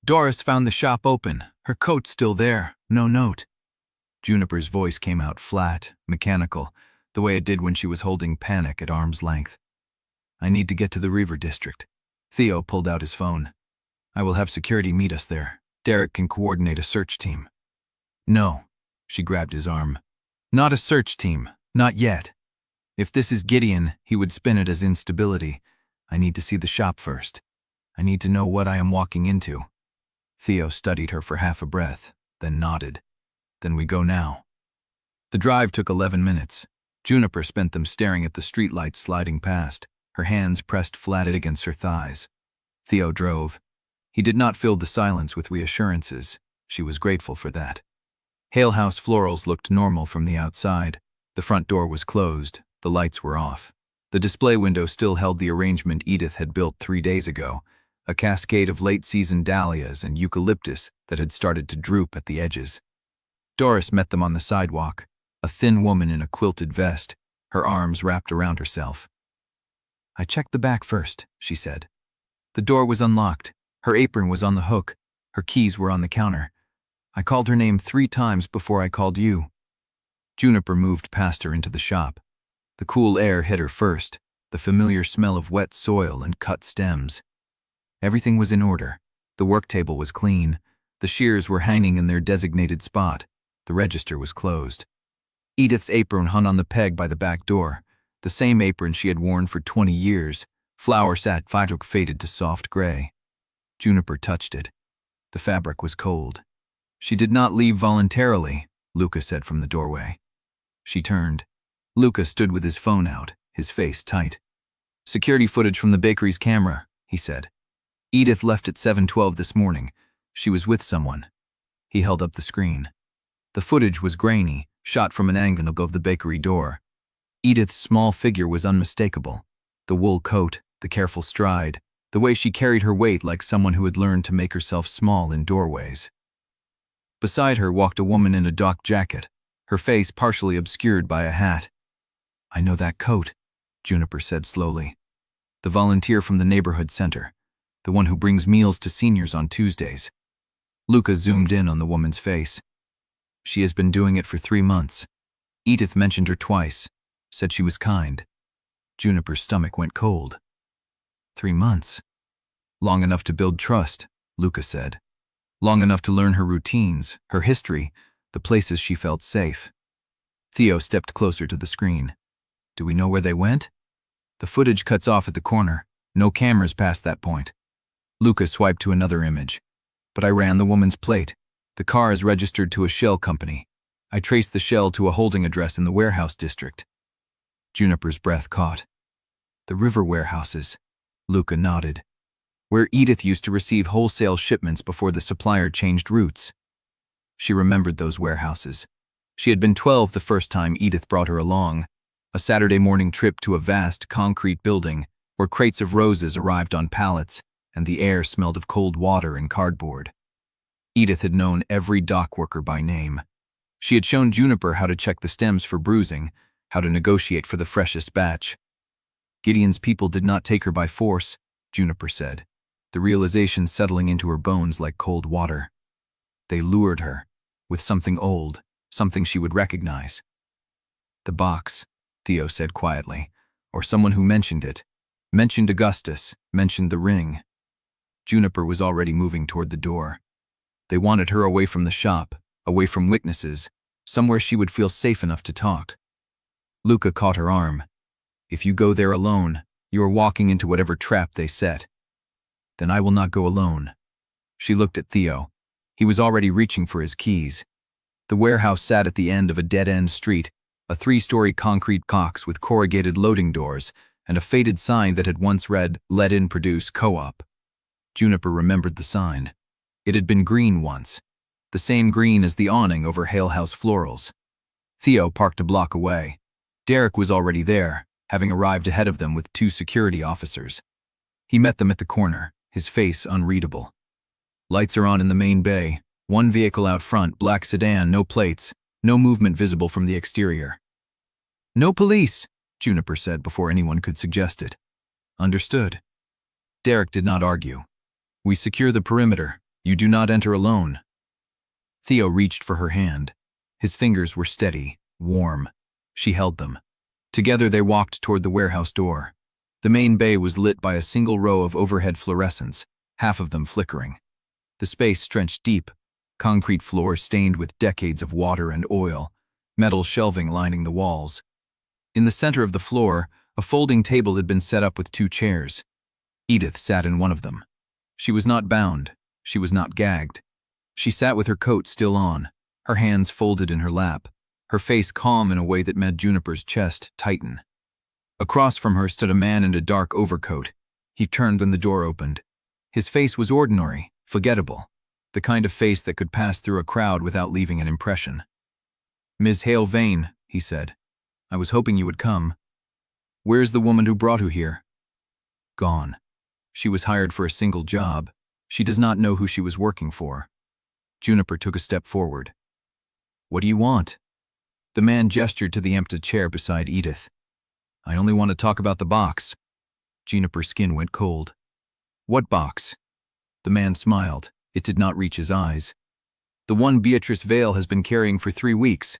Doris found the shop open. Her coat's still there. No note." Juniper's voice came out flat, mechanical, the way it did when she was holding Panic at arm's length. "I need to get to the River District." Theo pulled out his phone. "I will have security meet us there. Derek can coordinate a search team." "No." She grabbed his arm. "Not a search team. Not yet. If this is Gideon, he would spin it as instability. I need to see the shop first. I need to know what I am walking into." Theo studied her for half a breath, then nodded. "Then we go now." The drive took 11 minutes. Juniper spent them staring at the streetlights sliding past, her hands pressed flat against her thighs. Theo drove. He did not fill the silence with reassurances. She was grateful for that. Hale House florals looked normal from the outside. The front door was closed. The lights were off. The display window still held the arrangement Edith had built 3 days ago, a cascade of late-season dahlias and eucalyptus that had started to droop at the edges. Doris met them on the sidewalk, a thin woman in a quilted vest, her arms wrapped around herself. "I checked the back first," she said. The door was unlocked. Her apron was on the hook. Her keys were on the counter. I called her name 3 times before I called you." Juniper moved past her into the shop. The cool air hit her first, the familiar smell of wet soil and cut stems. Everything was in order. The work table was clean. The shears were hanging in their designated spot. The register was closed. Edith's apron hung on the peg by the back door, the same apron she had worn for 20 years. Flower sat fabric faded to soft gray. Juniper touched it. The fabric was cold. "She did not leave voluntarily," Luca said from the doorway. She turned. Luca stood with his phone out, his face tight. "Security footage from the bakery's camera," he said. "Edith left at 7:12 this morning. She was with someone." He held up the screen. The footage was grainy, shot from an angle above the bakery door. Edith's small figure was unmistakable. The wool coat, the careful stride, the way she carried her weight like someone who had learned to make herself small in doorways. Beside her walked a woman in a dock jacket, her face partially obscured by a hat. "I know that coat," Juniper said slowly. "The volunteer from the neighborhood center, the one who brings meals to seniors on Tuesdays." Luca zoomed in on the woman's face. "She has been doing it for 3 months. Edith mentioned her twice, said she was kind." Juniper's stomach went cold. 3 months. Long enough to build trust, Luca said. Long enough to learn her routines, her history, the places she felt safe. Theo stepped closer to the screen. "Do we know where they went?" "The footage cuts off at the corner. No cameras past that point." Luca swiped to another image. "But I ran the woman's plate. The car is registered to a shell company. I traced the shell to a holding address in the warehouse district." Juniper's breath caught. "The river warehouses," Luca nodded. "Where Edith used to receive wholesale shipments before the supplier changed routes." She remembered those warehouses. She had been 12 the first time Edith brought her along, a Saturday morning trip to a vast concrete building where crates of roses arrived on pallets and the air smelled of cold water and cardboard. Edith had known every dock worker by name. She had shown Juniper how to check the stems for bruising, how to negotiate for the freshest batch. Gideon's people did not take her by force, Juniper said, the realization settling into her bones like cold water. They lured her, with something old, something she would recognize. "The box," Theo said quietly, "or someone who mentioned it. Mentioned Augustus, mentioned the ring." Juniper was already moving toward the door. They wanted her away from the shop, away from witnesses, somewhere she would feel safe enough to talk. Luca caught her arm. "If you go there alone, you are walking into whatever trap they set." "Then I will not go alone." She looked at Theo. He was already reaching for his keys. The warehouse sat at the end of a dead-end street, a 3-story concrete box with corrugated loading doors and a faded sign that had once read, "Let in Produce Co-op." Juniper remembered the sign. It had been green once, the same green as the awning over Hale House florals. Theo parked a block away. Derek was already there, having arrived ahead of them with 2 security officers. He met them at the corner, his face unreadable. "Lights are on in the main bay. 1 vehicle out front, black sedan, no plates, no movement visible from the exterior." "No police," Juniper said before anyone could suggest it. "Understood." Derek did not argue. "We secure the perimeter. You do not enter alone." Theo reached for her hand. His fingers were steady, warm. She held them. Together they walked toward the warehouse door. The main bay was lit by a single row of overhead fluorescents, half of them flickering. The space drenched deep, concrete floors stained with decades of water and oil, metal shelving lining the walls. In the center of the floor, a folding table had been set up with 2 chairs. Edith sat in one of them. She was not bound. She was not gagged. She sat with her coat still on, her hands folded in her lap, her face calm in a way that made Juniper's chest tighten. Across from her stood a man in a dark overcoat. He turned when the door opened. His face was ordinary, forgettable, the kind of face that could pass through a crowd without leaving an impression. "Ms. Hale Vane," he said. "I was hoping you would come. Where's the woman who brought you here?" "Gone. She was hired for a single job. She does not know who she was working for." Juniper took a step forward. "What do you want?" The man gestured to the empty chair beside Edith. "I only want to talk about the box." Juniper's skin went cold. "What box?" The man smiled. It did not reach his eyes. "The one Beatrice Vale has been carrying for 3 weeks.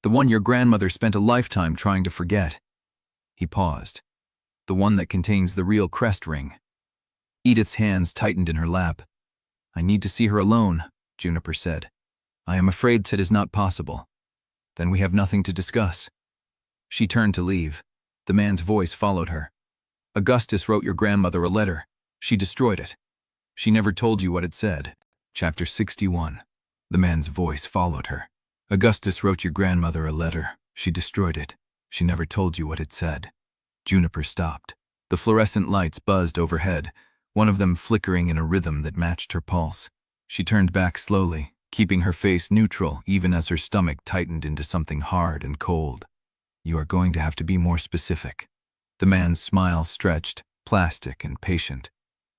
The one your grandmother spent a lifetime trying to forget." He paused. "The one that contains the real crest ring." Edith's hands tightened in her lap. "I need to see her alone," Juniper said. "I am afraid that is not possible." "Then we have nothing to discuss." She turned to leave. The man's voice followed her. "Augustus wrote your grandmother a letter. She destroyed it. She never told you what it said." Chapter 61. The man's voice followed her. "Augustus wrote your grandmother a letter. She destroyed it. She never told you what it said." Juniper stopped. The fluorescent lights buzzed overhead, one of them flickering in a rhythm that matched her pulse. She turned back slowly, keeping her face neutral even as her stomach tightened into something hard and cold. "You are going to have to be more specific." The man's smile stretched, plastic and patient.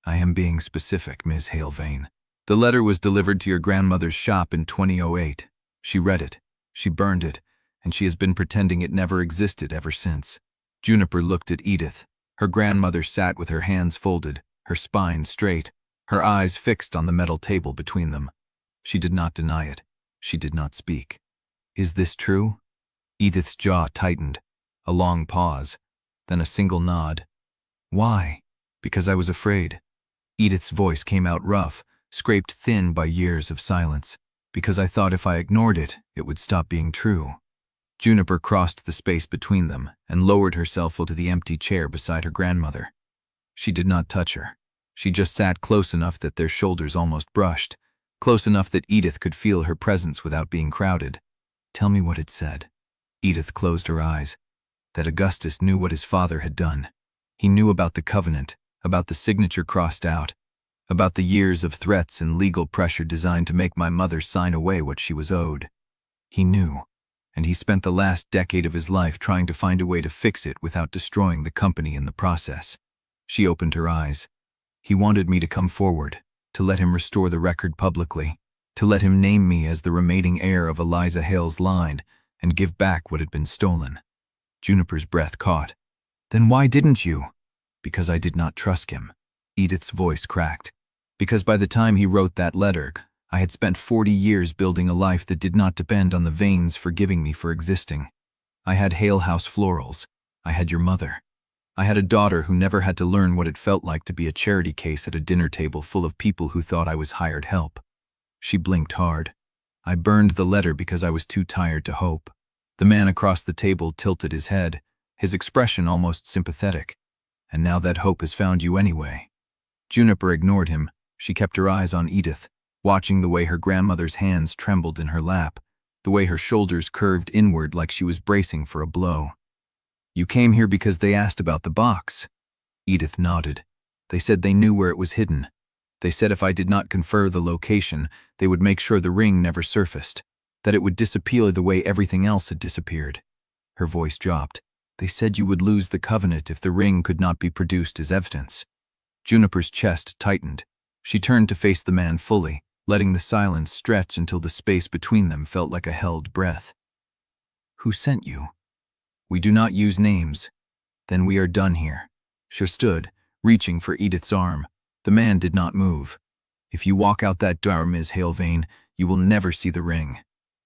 "I am being specific, Ms. Hale Vane. The letter was delivered to your grandmother's shop in 2008. She read it, she burned it, and she has been pretending it never existed ever since." Juniper looked at Edith. Her grandmother sat with her hands folded, her spine straight, her eyes fixed on the metal table between them. She did not deny it. She did not speak. "Is this true?" Edith's jaw tightened. A long pause, then a single nod. "Why?" "Because I was afraid." Edith's voice came out rough, scraped thin by years of silence. "Because I thought if I ignored it, it would stop being true." Juniper crossed the space between them and lowered herself into the empty chair beside her grandmother. She did not touch her. She just sat close enough that their shoulders almost brushed, close enough that Edith could feel her presence without being crowded. "Tell me what it said." Edith closed her eyes. "That Augustus knew what his father had done. He knew about the covenant, about the signature crossed out, about the years of threats and legal pressure designed to make my mother sign away what she was owed. He knew, and he spent the last decade of his life trying to find a way to fix it without destroying the company in the process." She opened her eyes. "He wanted me to come forward, to let him restore the record publicly, to let him name me as the remaining heir of Eliza Hale's line and give back what had been stolen." Juniper's breath caught. "Then why didn't you?" "Because I did not trust him." Edith's voice cracked. "Because by the time he wrote that letter, I had spent 40 years building a life that did not depend on the Vanes forgiving me for existing. I had Hale House florals. I had your mother. I had a daughter who never had to learn what it felt like to be a charity case at a dinner table full of people who thought I was hired help." She blinked hard. "I burned the letter because I was too tired to hope." The man across the table tilted his head, his expression almost sympathetic. "And now that hope has found you anyway." Juniper ignored him. She kept her eyes on Edith, watching the way her grandmother's hands trembled in her lap, the way her shoulders curved inward like she was bracing for a blow. "You came here because they asked about the box." Edith nodded. "They said they knew where it was hidden. They said if I did not confer the location, they would make sure the ring never surfaced, that it would disappear the way everything else had disappeared." Her voice dropped. "They said you would lose the covenant if the ring could not be produced as evidence." Juniper's chest tightened. She turned to face the man fully, letting the silence stretch until the space between them felt like a held breath. "Who sent you?" "We do not use names." "Then we are done here." She stood, reaching for Edith's arm. The man did not move. "If you walk out that door, Ms. Hale Vane, you will never see the ring.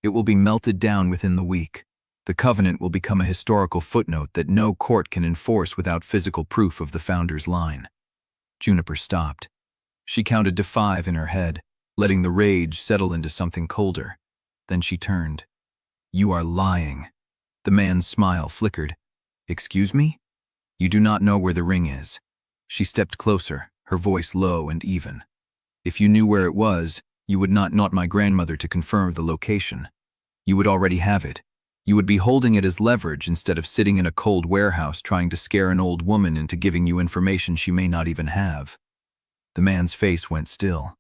It will be melted down within the week. The covenant will become a historical footnote that no court can enforce without physical proof of the founder's line." Juniper stopped. She counted to 5 in her head, letting the rage settle into something colder. Then she turned. "You are lying." The man's smile flickered. "Excuse me? You do not know where the ring is." She stepped closer, her voice low and even. "If you knew where it was, you would not want my grandmother to confirm the location. You would already have it. You would be holding it as leverage instead of sitting in a cold warehouse trying to scare an old woman into giving you information she may not even have." The man's face went still.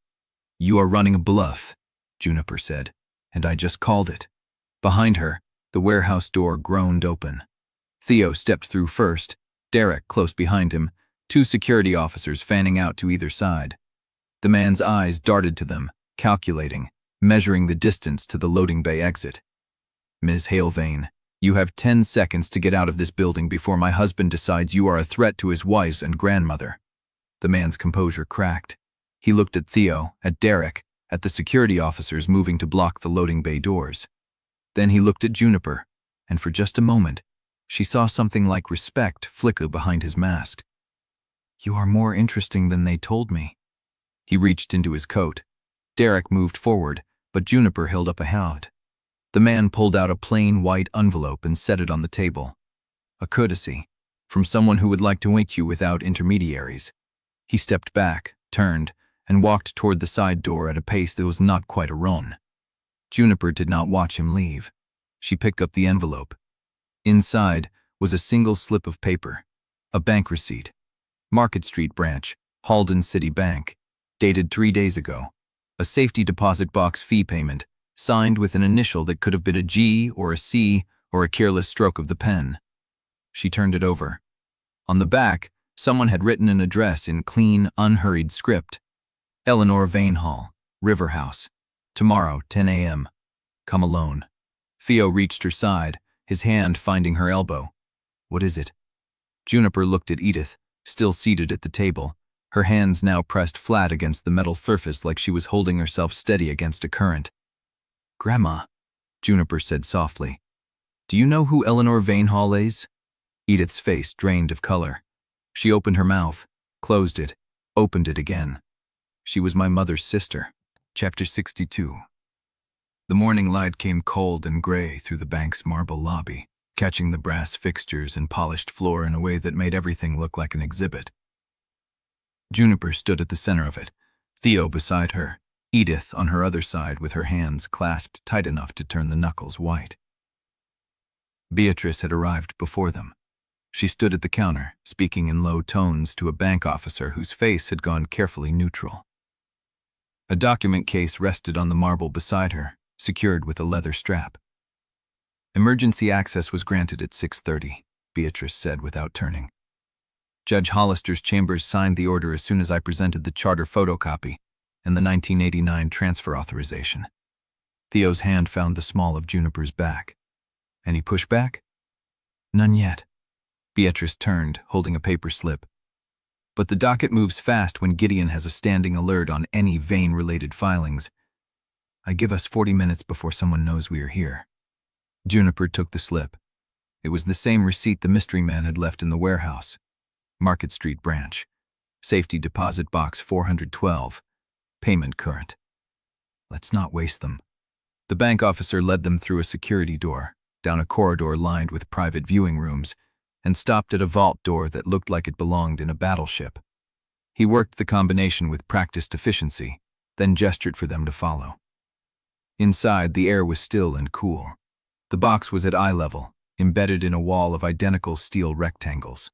"You are running a bluff," Juniper said, "and I just called it." Behind her, the warehouse door groaned open. Theo stepped through first, Derek close behind him, 2 security officers fanning out to either side. The man's eyes darted to them, calculating, measuring the distance to the loading bay exit. "Ms. Hale Vane, you have 10 seconds to get out of this building before my husband decides you are a threat to his wife and grandmother." The man's composure cracked. He looked at Theo, at Derek, at the security officers moving to block the loading bay doors. Then he looked at Juniper, and for just a moment, she saw something like respect flicker behind his mask. "You are more interesting than they told me." He reached into his coat. Derek moved forward, but Juniper held up a hand. The man pulled out a plain white envelope and set it on the table. "A courtesy, from someone who would like to wake you without intermediaries." He stepped back, turned, and walked toward the side door at a pace that was not quite a run. Juniper did not watch him leave. She picked up the envelope. Inside was a single slip of paper, a bank receipt. Market Street branch, Halden City Bank, dated 3 days ago. A safety deposit box fee payment, signed with an initial that could have been a G or a C or a careless stroke of the pen. She turned it over. On the back, someone had written an address in clean, unhurried script. Eleanor Vane Hall, River House. Tomorrow, 10 a.m. Come alone. Theo reached her side, his hand finding her elbow. What is it? Juniper looked at Edith, still seated at the table, her hands now pressed flat against the metal surface like she was holding herself steady against a current. Grandma, Juniper said softly. Do you know who Eleanor Vane Hall is? Edith's face drained of color. She opened her mouth, closed it, opened it again. She was my mother's sister. Chapter 62. The morning light came cold and gray through the bank's marble lobby, catching the brass fixtures and polished floor in a way that made everything look like an exhibit. Juniper stood at the center of it, Theo beside her, Edith on her other side with her hands clasped tight enough to turn the knuckles white. Beatrice had arrived before them. She stood at the counter, speaking in low tones to a bank officer whose face had gone carefully neutral. A document case rested on the marble beside her, secured with a leather strap. Emergency access was granted at 6:30, Beatrice said without turning. Judge Hollister's chambers signed the order as soon as I presented the charter photocopy and the 1989 transfer authorization. Theo's hand found the small of Juniper's back. Any pushback? None yet. Beatrice turned, holding a paper slip. But the docket moves fast when Gideon has a standing alert on any Vane-related filings. I give us 40 minutes before someone knows we are here. Juniper took the slip. It was the same receipt the mystery man had left in the warehouse. Market Street branch. Safety deposit box 412. Payment current. Let's not waste them. The bank officer led them through a security door, down a corridor lined with private viewing rooms, and stopped at a vault door that looked like it belonged in a battleship. He worked the combination with practiced efficiency, then gestured for them to follow. Inside, the air was still and cool. The box was at eye level, embedded in a wall of identical steel rectangles.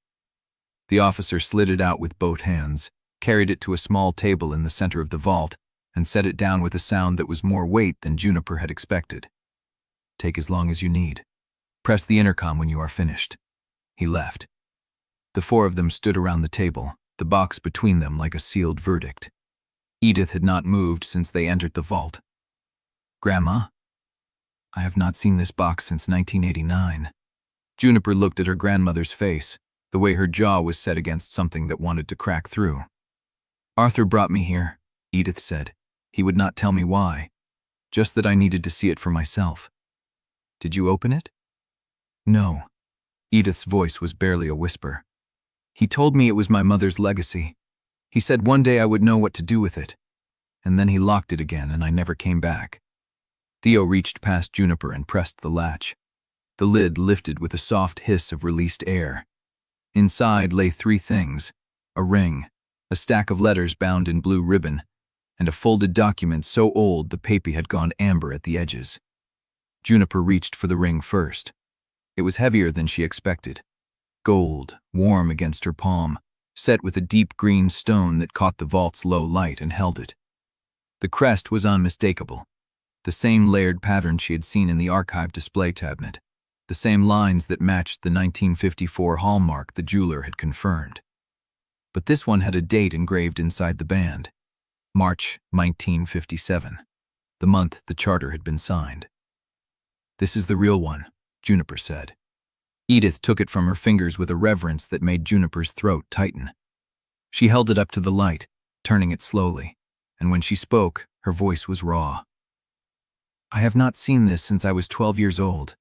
The officer slid it out with both hands, carried it to a small table in the center of the vault, and set it down with a sound that was more weight than Juniper had expected. Take as long as you need. Press the intercom when you are finished. He left. The four of them stood around the table, the box between them like a sealed verdict. Edith had not moved since they entered the vault. Grandma? I have not seen this box since 1989. Juniper looked at her grandmother's face, the way her jaw was set against something that wanted to crack through. Arthur brought me here, Edith said. He would not tell me why, just that I needed to see it for myself. Did you open it? No. Edith's voice was barely a whisper. He told me it was my mother's legacy. He said one day I would know what to do with it. And then he locked it again and I never came back. Theo reached past Juniper and pressed the latch. The lid lifted with a soft hiss of released air. Inside lay three things: a ring, a stack of letters bound in blue ribbon, and a folded document so old the paper had gone amber at the edges. Juniper reached for the ring first. It was heavier than she expected. Gold, warm against her palm, set with a deep green stone that caught the vault's low light and held it. The crest was unmistakable. The same layered pattern she had seen in the archive display cabinet. The same lines that matched the 1954 hallmark the jeweler had confirmed. But this one had a date engraved inside the band. March 1957, the month the charter had been signed. This is the real one, Juniper said. Edith took it from her fingers with a reverence that made Juniper's throat tighten. She held it up to the light, turning it slowly, and when she spoke, her voice was raw. I have not seen this since I was 12 years old.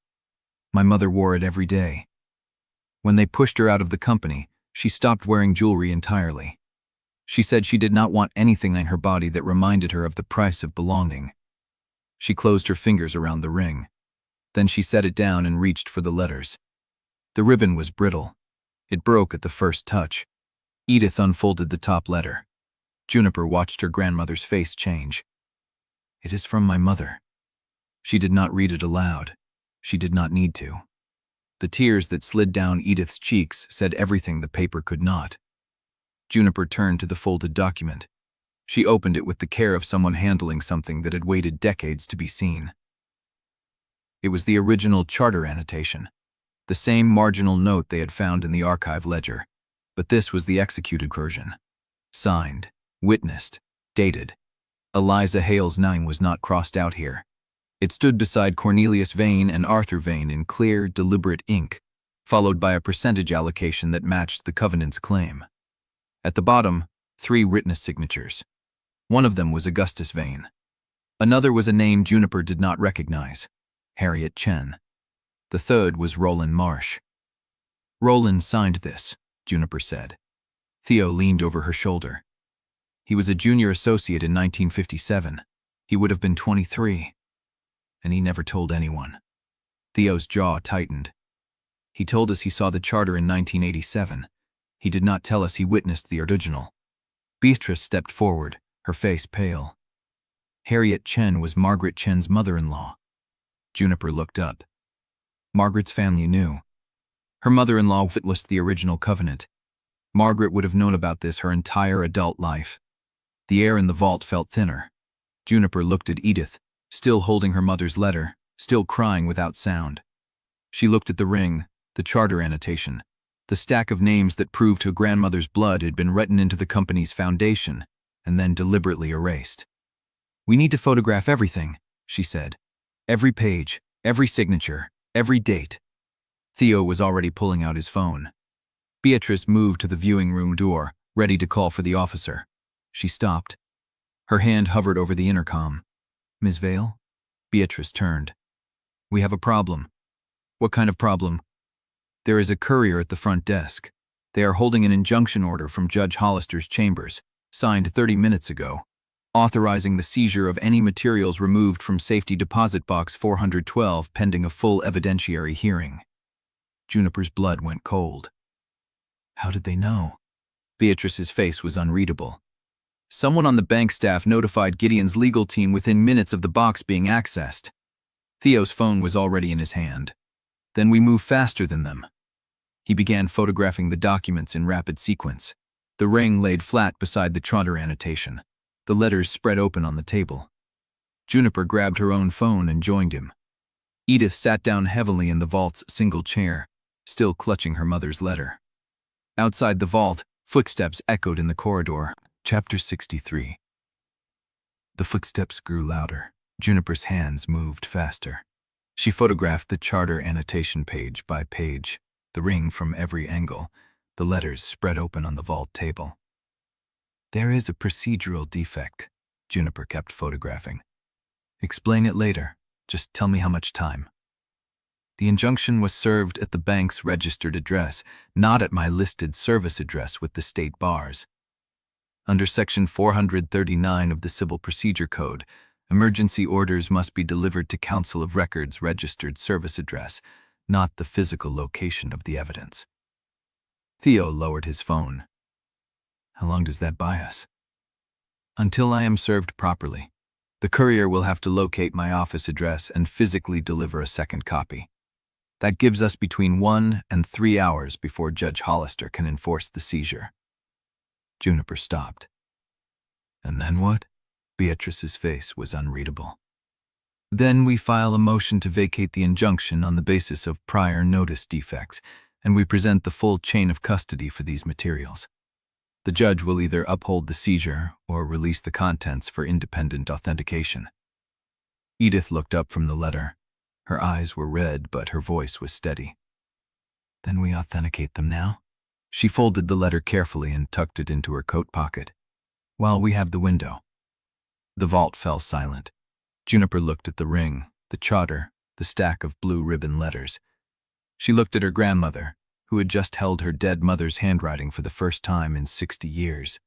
My mother wore it every day. When they pushed her out of the company, she stopped wearing jewelry entirely. She said she did not want anything on her body that reminded her of the price of belonging. She closed her fingers around the ring. Then she set it down and reached for the letters. The ribbon was brittle. It broke at the first touch. Edith unfolded the top letter. Juniper watched her grandmother's face change. It is from my mother. She did not read it aloud. She did not need to. The tears that slid down Edith's cheeks said everything the paper could not. Juniper turned to the folded document. She opened it with the care of someone handling something that had waited decades to be seen. It was the original charter annotation, the same marginal note they had found in the archive ledger, but this was the executed version. Signed, witnessed, dated. Eliza Hale's name was not crossed out here. It stood beside Cornelius Vane and Arthur Vane in clear, deliberate ink, followed by a percentage allocation that matched the Covenant's claim. At the bottom, 3 witness signatures. One of them was Augustus Vane. Another was a name Juniper did not recognize, Harriet Chen. The third was Roland Marsh. Roland signed this, Juniper said. Theo leaned over her shoulder. He was a junior associate in 1957. He would have been 23. And he never told anyone. Theo's jaw tightened. He told us he saw the charter in 1987. He did not tell us he witnessed the original. Beatrice stepped forward, her face pale. Harriet Chen was Margaret Chen's mother-in-law. Juniper looked up. Margaret's family knew. Her mother-in-law witnessed the original covenant. Margaret would have known about this her entire adult life. The air in the vault felt thinner. Juniper looked at Edith, still holding her mother's letter, still crying without sound. She looked at the ring, the charter annotation, the stack of names that proved her grandmother's blood had been written into the company's foundation, and then deliberately erased. "We need to photograph everything," she said. "Every page, every signature, every date." Theo was already pulling out his phone. Beatrice moved to the viewing room door, ready to call for the officer. She stopped. Her hand hovered over the intercom. "Ms. Vale?" Beatrice turned. "We have a problem." "What kind of problem?" "There is a courier at the front desk. They are holding an injunction order from Judge Hollister's chambers, signed 30 minutes ago, authorizing the seizure of any materials removed from Safety Deposit Box 412 pending a full evidentiary hearing." Juniper's blood went cold. How did they know? Beatrice's face was unreadable. "Someone on the bank staff notified Gideon's legal team within minutes of the box being accessed." Theo's phone was already in his hand. "Then we move faster than them." He began photographing the documents in rapid sequence. The ring laid flat beside the charter annotation. The letters spread open on the table. Juniper grabbed her own phone and joined him. Edith sat down heavily in the vault's single chair, still clutching her mother's letter. Outside the vault, footsteps echoed in the corridor. Chapter 63. The footsteps grew louder. Juniper's hands moved faster. She photographed the charter annotation page by page, the ring from every angle, the letters spread open on the vault table. "There is a procedural defect," Juniper kept photographing. "Explain it later. Just tell me how much time." "The injunction was served at the bank's registered address, not at my listed service address with the state bars. Under Section 439 of the Civil Procedure Code, emergency orders must be delivered to Council of Records' registered service address, not the physical location of the evidence." Theo lowered his phone. "How long does that buy us?" "Until I am served properly. The courier will have to locate my office address and physically deliver a second copy. That gives us between 1 and 3 hours before Judge Hollister can enforce the seizure." Juniper stopped. "And then what?" Beatrice's face was unreadable. "Then we file a motion to vacate the injunction on the basis of prior notice defects, and we present the full chain of custody for these materials. The judge will either uphold the seizure or release the contents for independent authentication." Edith looked up from the letter. Her eyes were red, but her voice was steady. "Then we authenticate them now?" She folded the letter carefully and tucked it into her coat pocket. "While we have the window." The vault fell silent. Juniper looked at the ring, the charter, the stack of blue ribbon letters. She looked at her grandmother, who had just held her dead mother's handwriting for the first time in 60 years.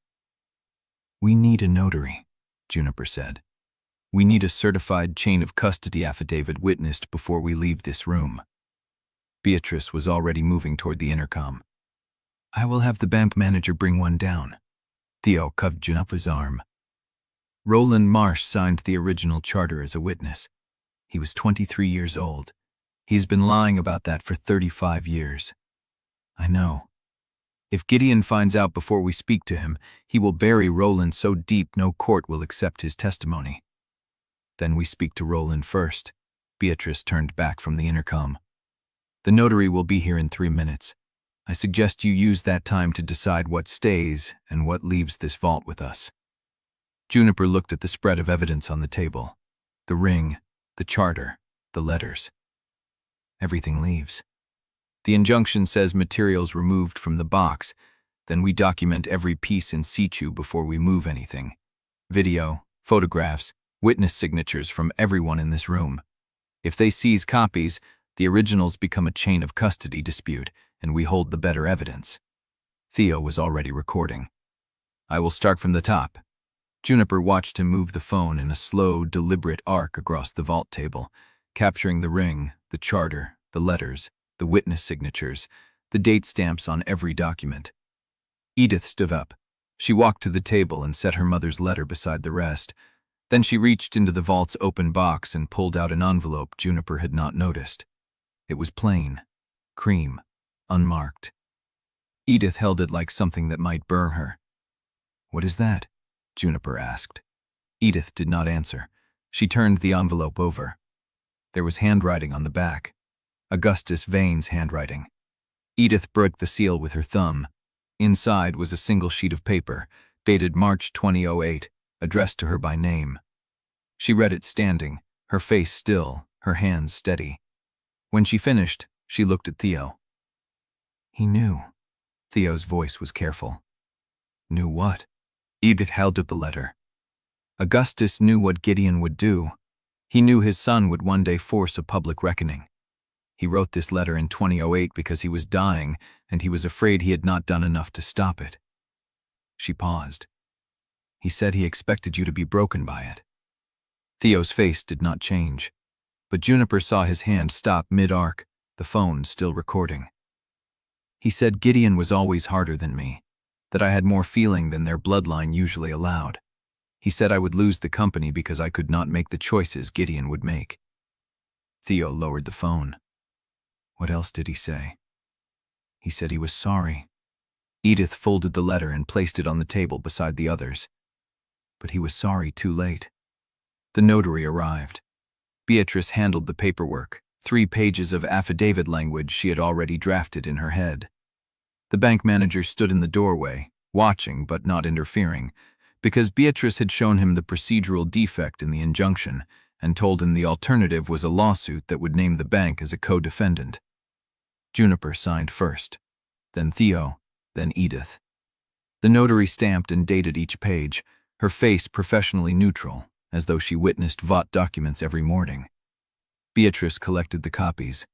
"We need a notary," Juniper said. "We need a certified chain of custody affidavit witnessed before we leave this room." Beatrice was already moving toward the intercom. "I will have the bank manager bring one down." Theo cuffed Juniper's arm. "Roland Marsh signed the original charter as a witness. He was 23 years old. He has been lying about that for 35 years. "I know." If Gideon finds out before we speak to him, he will bury Roland so deep no court will accept his testimony. Then we speak to Roland first. Beatrice turned back from the intercom. The notary will be here in 3 minutes. I suggest you use that time to decide what stays and what leaves this vault with us. Juniper looked at the spread of evidence on the table. The ring, the charter, the letters. Everything leaves. The injunction says materials removed from the box, then we document every piece in situ before we move anything. Video, photographs, witness signatures from everyone in this room. If they seize copies, the originals become a chain of custody dispute, and we hold the better evidence. Theo was already recording. I will start from the top. Juniper watched him move the phone in a slow, deliberate arc across the vault table, capturing the ring, the charter, the letters, the witness signatures, the date stamps on every document. Edith stood up. She walked to the table and set her mother's letter beside the rest. Then she reached into the vault's open box and pulled out an envelope Juniper had not noticed. It was plain, cream, unmarked. Edith held it like something that might burn her. "What is that?" Juniper asked. Edith did not answer. She turned the envelope over. There was handwriting on the back. Augustus Vane's handwriting. Edith broke the seal with her thumb. Inside was a single sheet of paper, dated March 2008, addressed to her by name. She read it standing, her face still, her hands steady. When she finished, she looked at Theo. "He knew." Theo's voice was careful. "Knew what?" Edith held up the letter. "Augustus knew what Gideon would do. He knew his son would one day force a public reckoning. He wrote this letter in 2008 because he was dying, and he was afraid he had not done enough to stop it." She paused. "He said he expected you to be broken by it." Theo's face did not change, but Juniper saw his hand stop mid-arc, the phone still recording. "He said Gideon was always harder than me, that I had more feeling than their bloodline usually allowed. He said I would lose the company because I could not make the choices Gideon would make." Theo lowered the phone. "What else did he say?" "He said he was sorry." Edith folded the letter and placed it on the table beside the others. "But he was sorry too late." The notary arrived. Beatrice handled the paperwork, 3 pages of affidavit language she had already drafted in her head. The bank manager stood in the doorway, watching but not interfering, because Beatrice had shown him the procedural defect in the injunction and told him the alternative was a lawsuit that would name the bank as a co-defendant. Juniper signed first, then Theo, then Edith. The notary stamped and dated each page, her face professionally neutral, as though she witnessed vault documents every morning. Beatrice collected the copies.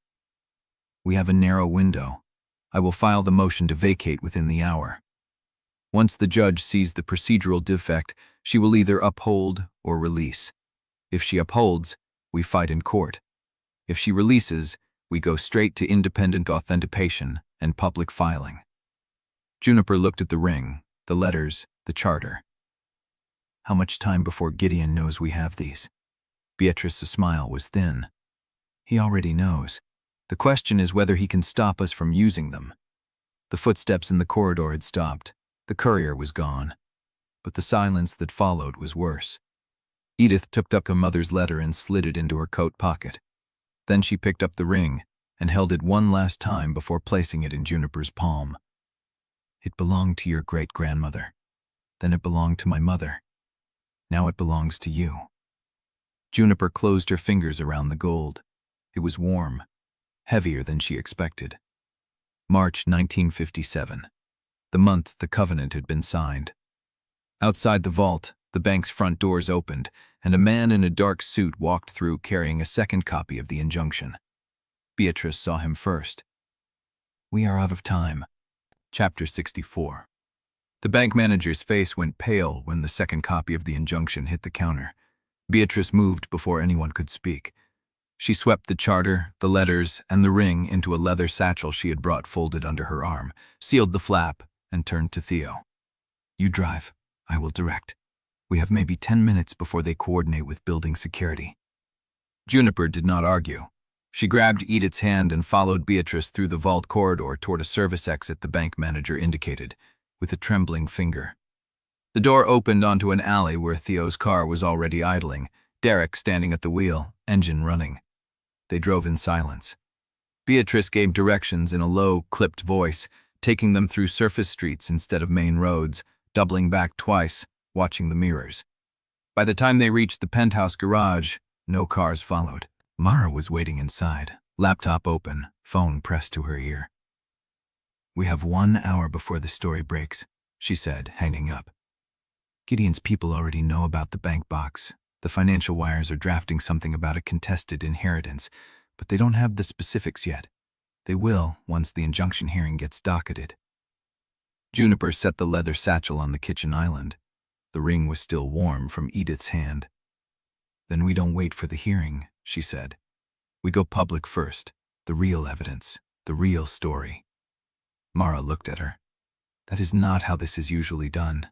"We have a narrow window. I will file the motion to vacate within the hour. Once the judge sees the procedural defect, she will either uphold or release. If she upholds, we fight in court. If she releases, we go straight to independent authentication and public filing." Juniper looked at the ring, the letters, the charter. "How much time before Gideon knows we have these?" Beatrice's smile was thin. "He already knows. The question is whether he can stop us from using them." The footsteps in the corridor had stopped. The courier was gone. But the silence that followed was worse. Edith took up her mother's letter and slid it into her coat pocket. Then she picked up the ring and held it one last time before placing it in Juniper's palm. "It belonged to your great-grandmother. Then it belonged to my mother. Now it belongs to you." Juniper closed her fingers around the gold. It was warm, heavier than she expected. March 1957, the month the covenant had been signed. Outside the vault, the bank's front doors opened, and a man in a dark suit walked through carrying a second copy of the injunction. Beatrice saw him first. "We are out of time." Chapter 64. The bank manager's face went pale when the second copy of the injunction hit the counter. Beatrice moved before anyone could speak. She swept the charter, the letters, and the ring into a leather satchel she had brought folded under her arm, sealed the flap, and turned to Theo. "You drive. I will direct. We have maybe 10 minutes before they coordinate with building security." Juniper did not argue. She grabbed Edith's hand and followed Beatrice through the vault corridor toward a service exit the bank manager indicated, with a trembling finger. The door opened onto an alley where Theo's car was already idling, Derek standing at the wheel, engine running. They drove in silence. Beatrice gave directions in a low, clipped voice, taking them through surface streets instead of main roads, doubling back twice, watching the mirrors. By the time they reached the Penthouse garage, no cars followed. Mara was waiting inside, laptop open, phone pressed to her ear. "We have 1 hour before the story breaks," she said, hanging up. "Gideon's people already know about the bank box. The financial wires are drafting something about a contested inheritance, but they don't have the specifics yet. They will once the injunction hearing gets docketed." Juniper set the leather satchel on the kitchen island. The ring was still warm from Edith's hand. "Then we don't wait for the hearing," she said. "We go public first, the real evidence, the real story." Mara looked at her. "That is not how this is usually done."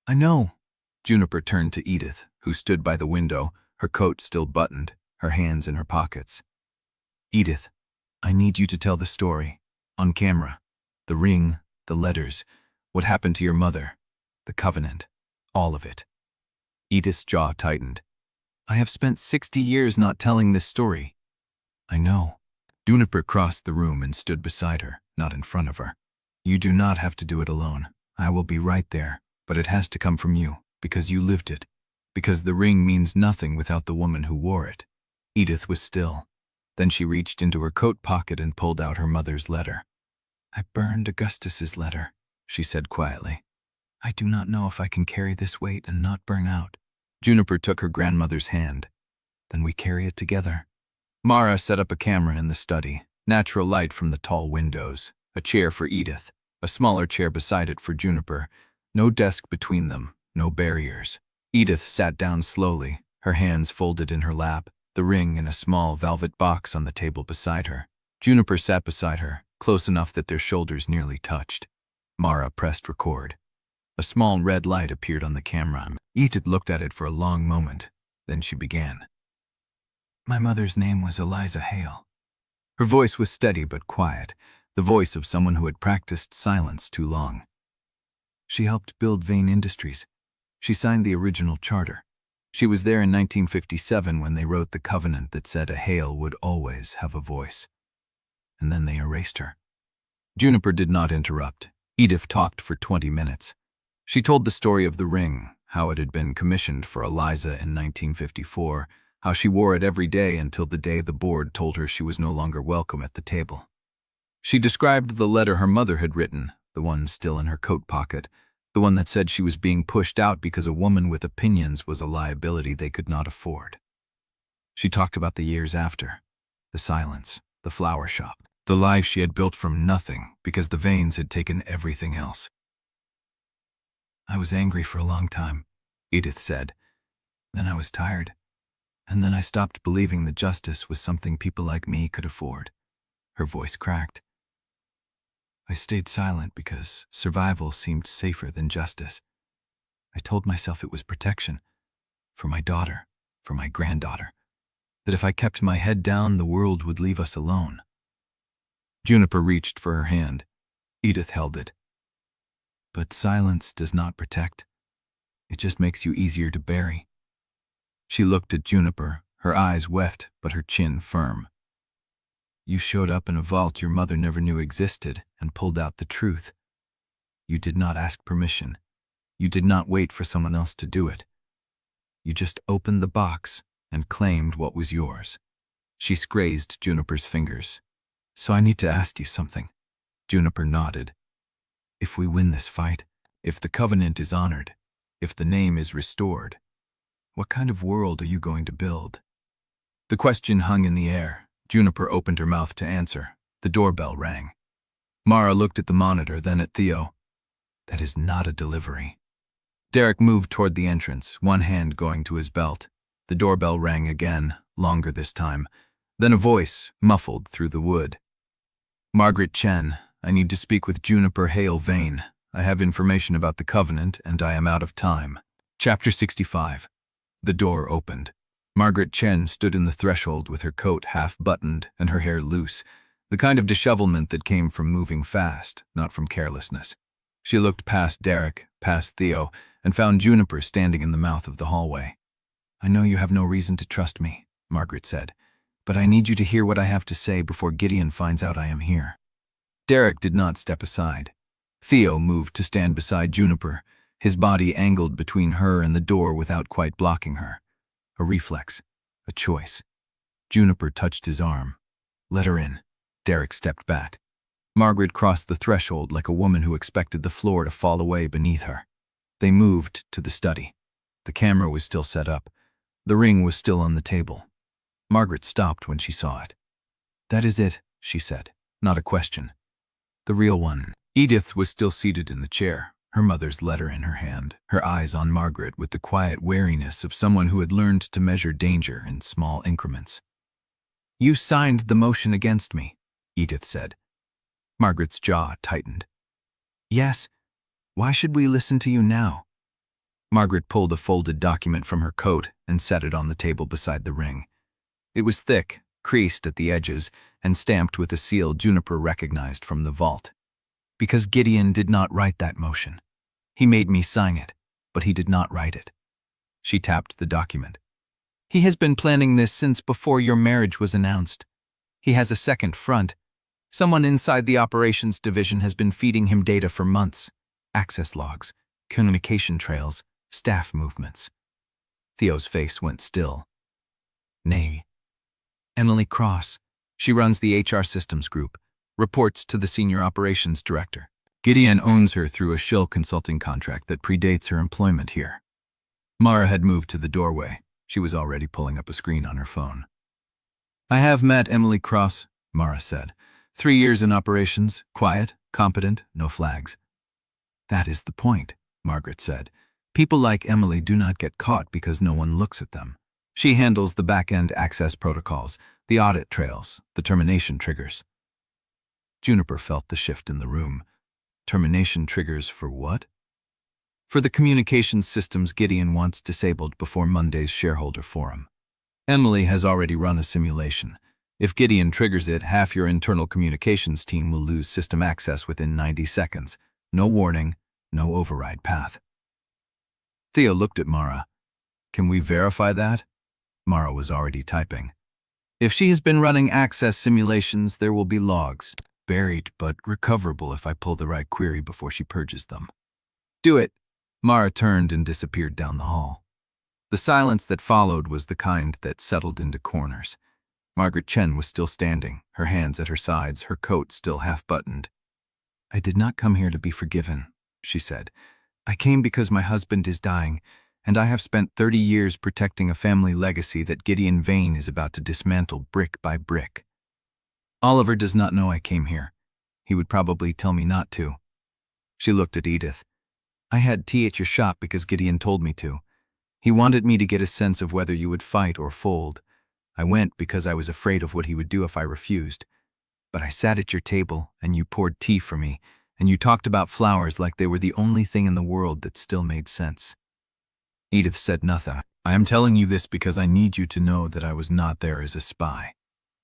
"I know." Juniper turned to Edith, who stood by the window, her coat still buttoned, her hands in her pockets. "Edith, I need you to tell the story, on camera. The ring, the letters, what happened to your mother, the covenant, all of it." Edith's jaw tightened. "I have spent 60 years not telling this story." "I know." Juniper crossed the room and stood beside her, not in front of her. "You do not have to do it alone. I will be right there, but it has to come from you, because you lived it. Because the ring means nothing without the woman who wore it." Edith was still. Then she reached into her coat pocket and pulled out her mother's letter. "I burned Augustus's letter," she said quietly. "I do not know if I can carry this weight and not burn out." Juniper took her grandmother's hand. "Then we carry it together." Mara set up a camera in the study, natural light from the tall windows, a chair for Edith, a smaller chair beside it for Juniper, no desk between them, no barriers. Edith sat down slowly, her hands folded in her lap, the ring in a small velvet box on the table beside her. Juniper sat beside her, close enough that their shoulders nearly touched. Mara pressed record. A small red light appeared on the camera. Edith looked at it for a long moment. Then she began. "My mother's name was Eliza Hale." Her voice was steady but quiet, the voice of someone who had practiced silence too long. "She helped build Vane Industries. She signed the original charter. She was there in 1957 when they wrote the covenant that said a Hale would always have a voice. And then they erased her." Juniper did not interrupt. Edith talked for 20 minutes. She told the story of the ring, how it had been commissioned for Eliza in 1954, how she wore it every day until the day the board told her she was no longer welcome at the table. She described the letter her mother had written, the one still in her coat pocket, the one that said she was being pushed out because a woman with opinions was a liability they could not afford. She talked about the years after, the silence, the flower shop, the life she had built from nothing because the Vanes had taken everything else. "I was angry for a long time," Edith said. "Then I was tired. And then I stopped believing that justice was something people like me could afford." Her voice cracked. "I stayed silent because survival seemed safer than justice. I told myself it was protection. For my daughter, for my granddaughter. That if I kept my head down, the world would leave us alone." Juniper reached for her hand. Edith held it. "But silence does not protect. It just makes you easier to bury." She looked at Juniper, her eyes wet but her chin firm. "You showed up in a vault your mother never knew existed and pulled out the truth. You did not ask permission. You did not wait for someone else to do it. You just opened the box and claimed what was yours." She grazed Juniper's fingers. "So I need to ask you something." Juniper nodded. "If we win this fight, if the covenant is honored, if the name is restored, what kind of world are you going to build?" The question hung in the air. Juniper opened her mouth to answer. The doorbell rang. Mara looked at the monitor, then at Theo. "That is not a delivery." Derek moved toward the entrance, one hand going to his belt. The doorbell rang again, longer this time. Then a voice, muffled through the wood. "Margaret Chen, I need to speak with Juniper Hale Vane. I have information about the Covenant, and I am out of time." Chapter 65. The door opened. Margaret Chen stood in the threshold with her coat half-buttoned and her hair loose, the kind of dishevelment that came from moving fast, not from carelessness. She looked past Derek, past Theo, and found Juniper standing in the mouth of the hallway. "I know you have no reason to trust me," Margaret said, "but I need you to hear what I have to say before Gideon finds out I am here." Derek did not step aside. Theo moved to stand beside Juniper, his body angled between her and the door without quite blocking her. A reflex, a choice. Juniper touched his arm. "Let her in." Derek stepped back. Margaret crossed the threshold like a woman who expected the floor to fall away beneath her. They moved to the study. The camera was still set up. The ring was still on the table. Margaret stopped when she saw it. "That is it," she said, not a question. "The real one." Edith was still seated in the chair, her mother's letter in her hand, her eyes on Margaret with the quiet wariness of someone who had learned to measure danger in small increments. "You signed the motion against me," Edith said. Margaret's jaw tightened. "Yes. Why should we listen to you now?" Margaret pulled a folded document from her coat and set it on the table beside the ring. It was thick, creased at the edges, and stamped with a seal Juniper recognized from the vault. "Because Gideon did not write that motion. He made me sign it, but he did not write it." She tapped the document. "He has been planning this since before your marriage was announced. He has a second front. Someone inside the operations division has been feeding him data for months. Access logs, communication trails, staff movements." Theo's face went still. "Nay. Emily Cross. She runs the HR systems group, reports to the senior operations director. Gideon owns her through a shill consulting contract that predates her employment here." Mara had moved to the doorway. She was already pulling up a screen on her phone. "I have met Emily Cross," Mara said. 3 years in operations, quiet, competent, no flags." "That is the point," Margaret said. "People like Emily do not get caught because no one looks at them. She handles the back-end access protocols, the audit trails, the termination triggers." Juniper felt the shift in the room. Termination triggers for what? "For the communications systems Gideon wants disabled before Monday's shareholder forum. Emily has already run a simulation. If Gideon triggers it, half your internal communications team will lose system access within 90 seconds. No warning, no override path." Theo looked at Mara. "Can we verify that?" Mara was already typing. "If she has been running access simulations, there will be logs. Buried, but recoverable if I pull the right query before she purges them." "Do it." Mara turned and disappeared down the hall. The silence that followed was the kind that settled into corners. Margaret Chen was still standing, her hands at her sides, her coat still half-buttoned. "I did not come here to be forgiven," she said. "I came because my husband is dying, and I have spent 30 years protecting a family legacy that Gideon Vane is about to dismantle brick by brick. Oliver does not know I came here. He would probably tell me not to." She looked at Edith. "I had tea at your shop because Gideon told me to. He wanted me to get a sense of whether you would fight or fold. I went because I was afraid of what he would do if I refused. But I sat at your table, and you poured tea for me, and you talked about flowers like they were the only thing in the world that still made sense." Edith said nothing. "I am telling you this because I need you to know that I was not there as a spy.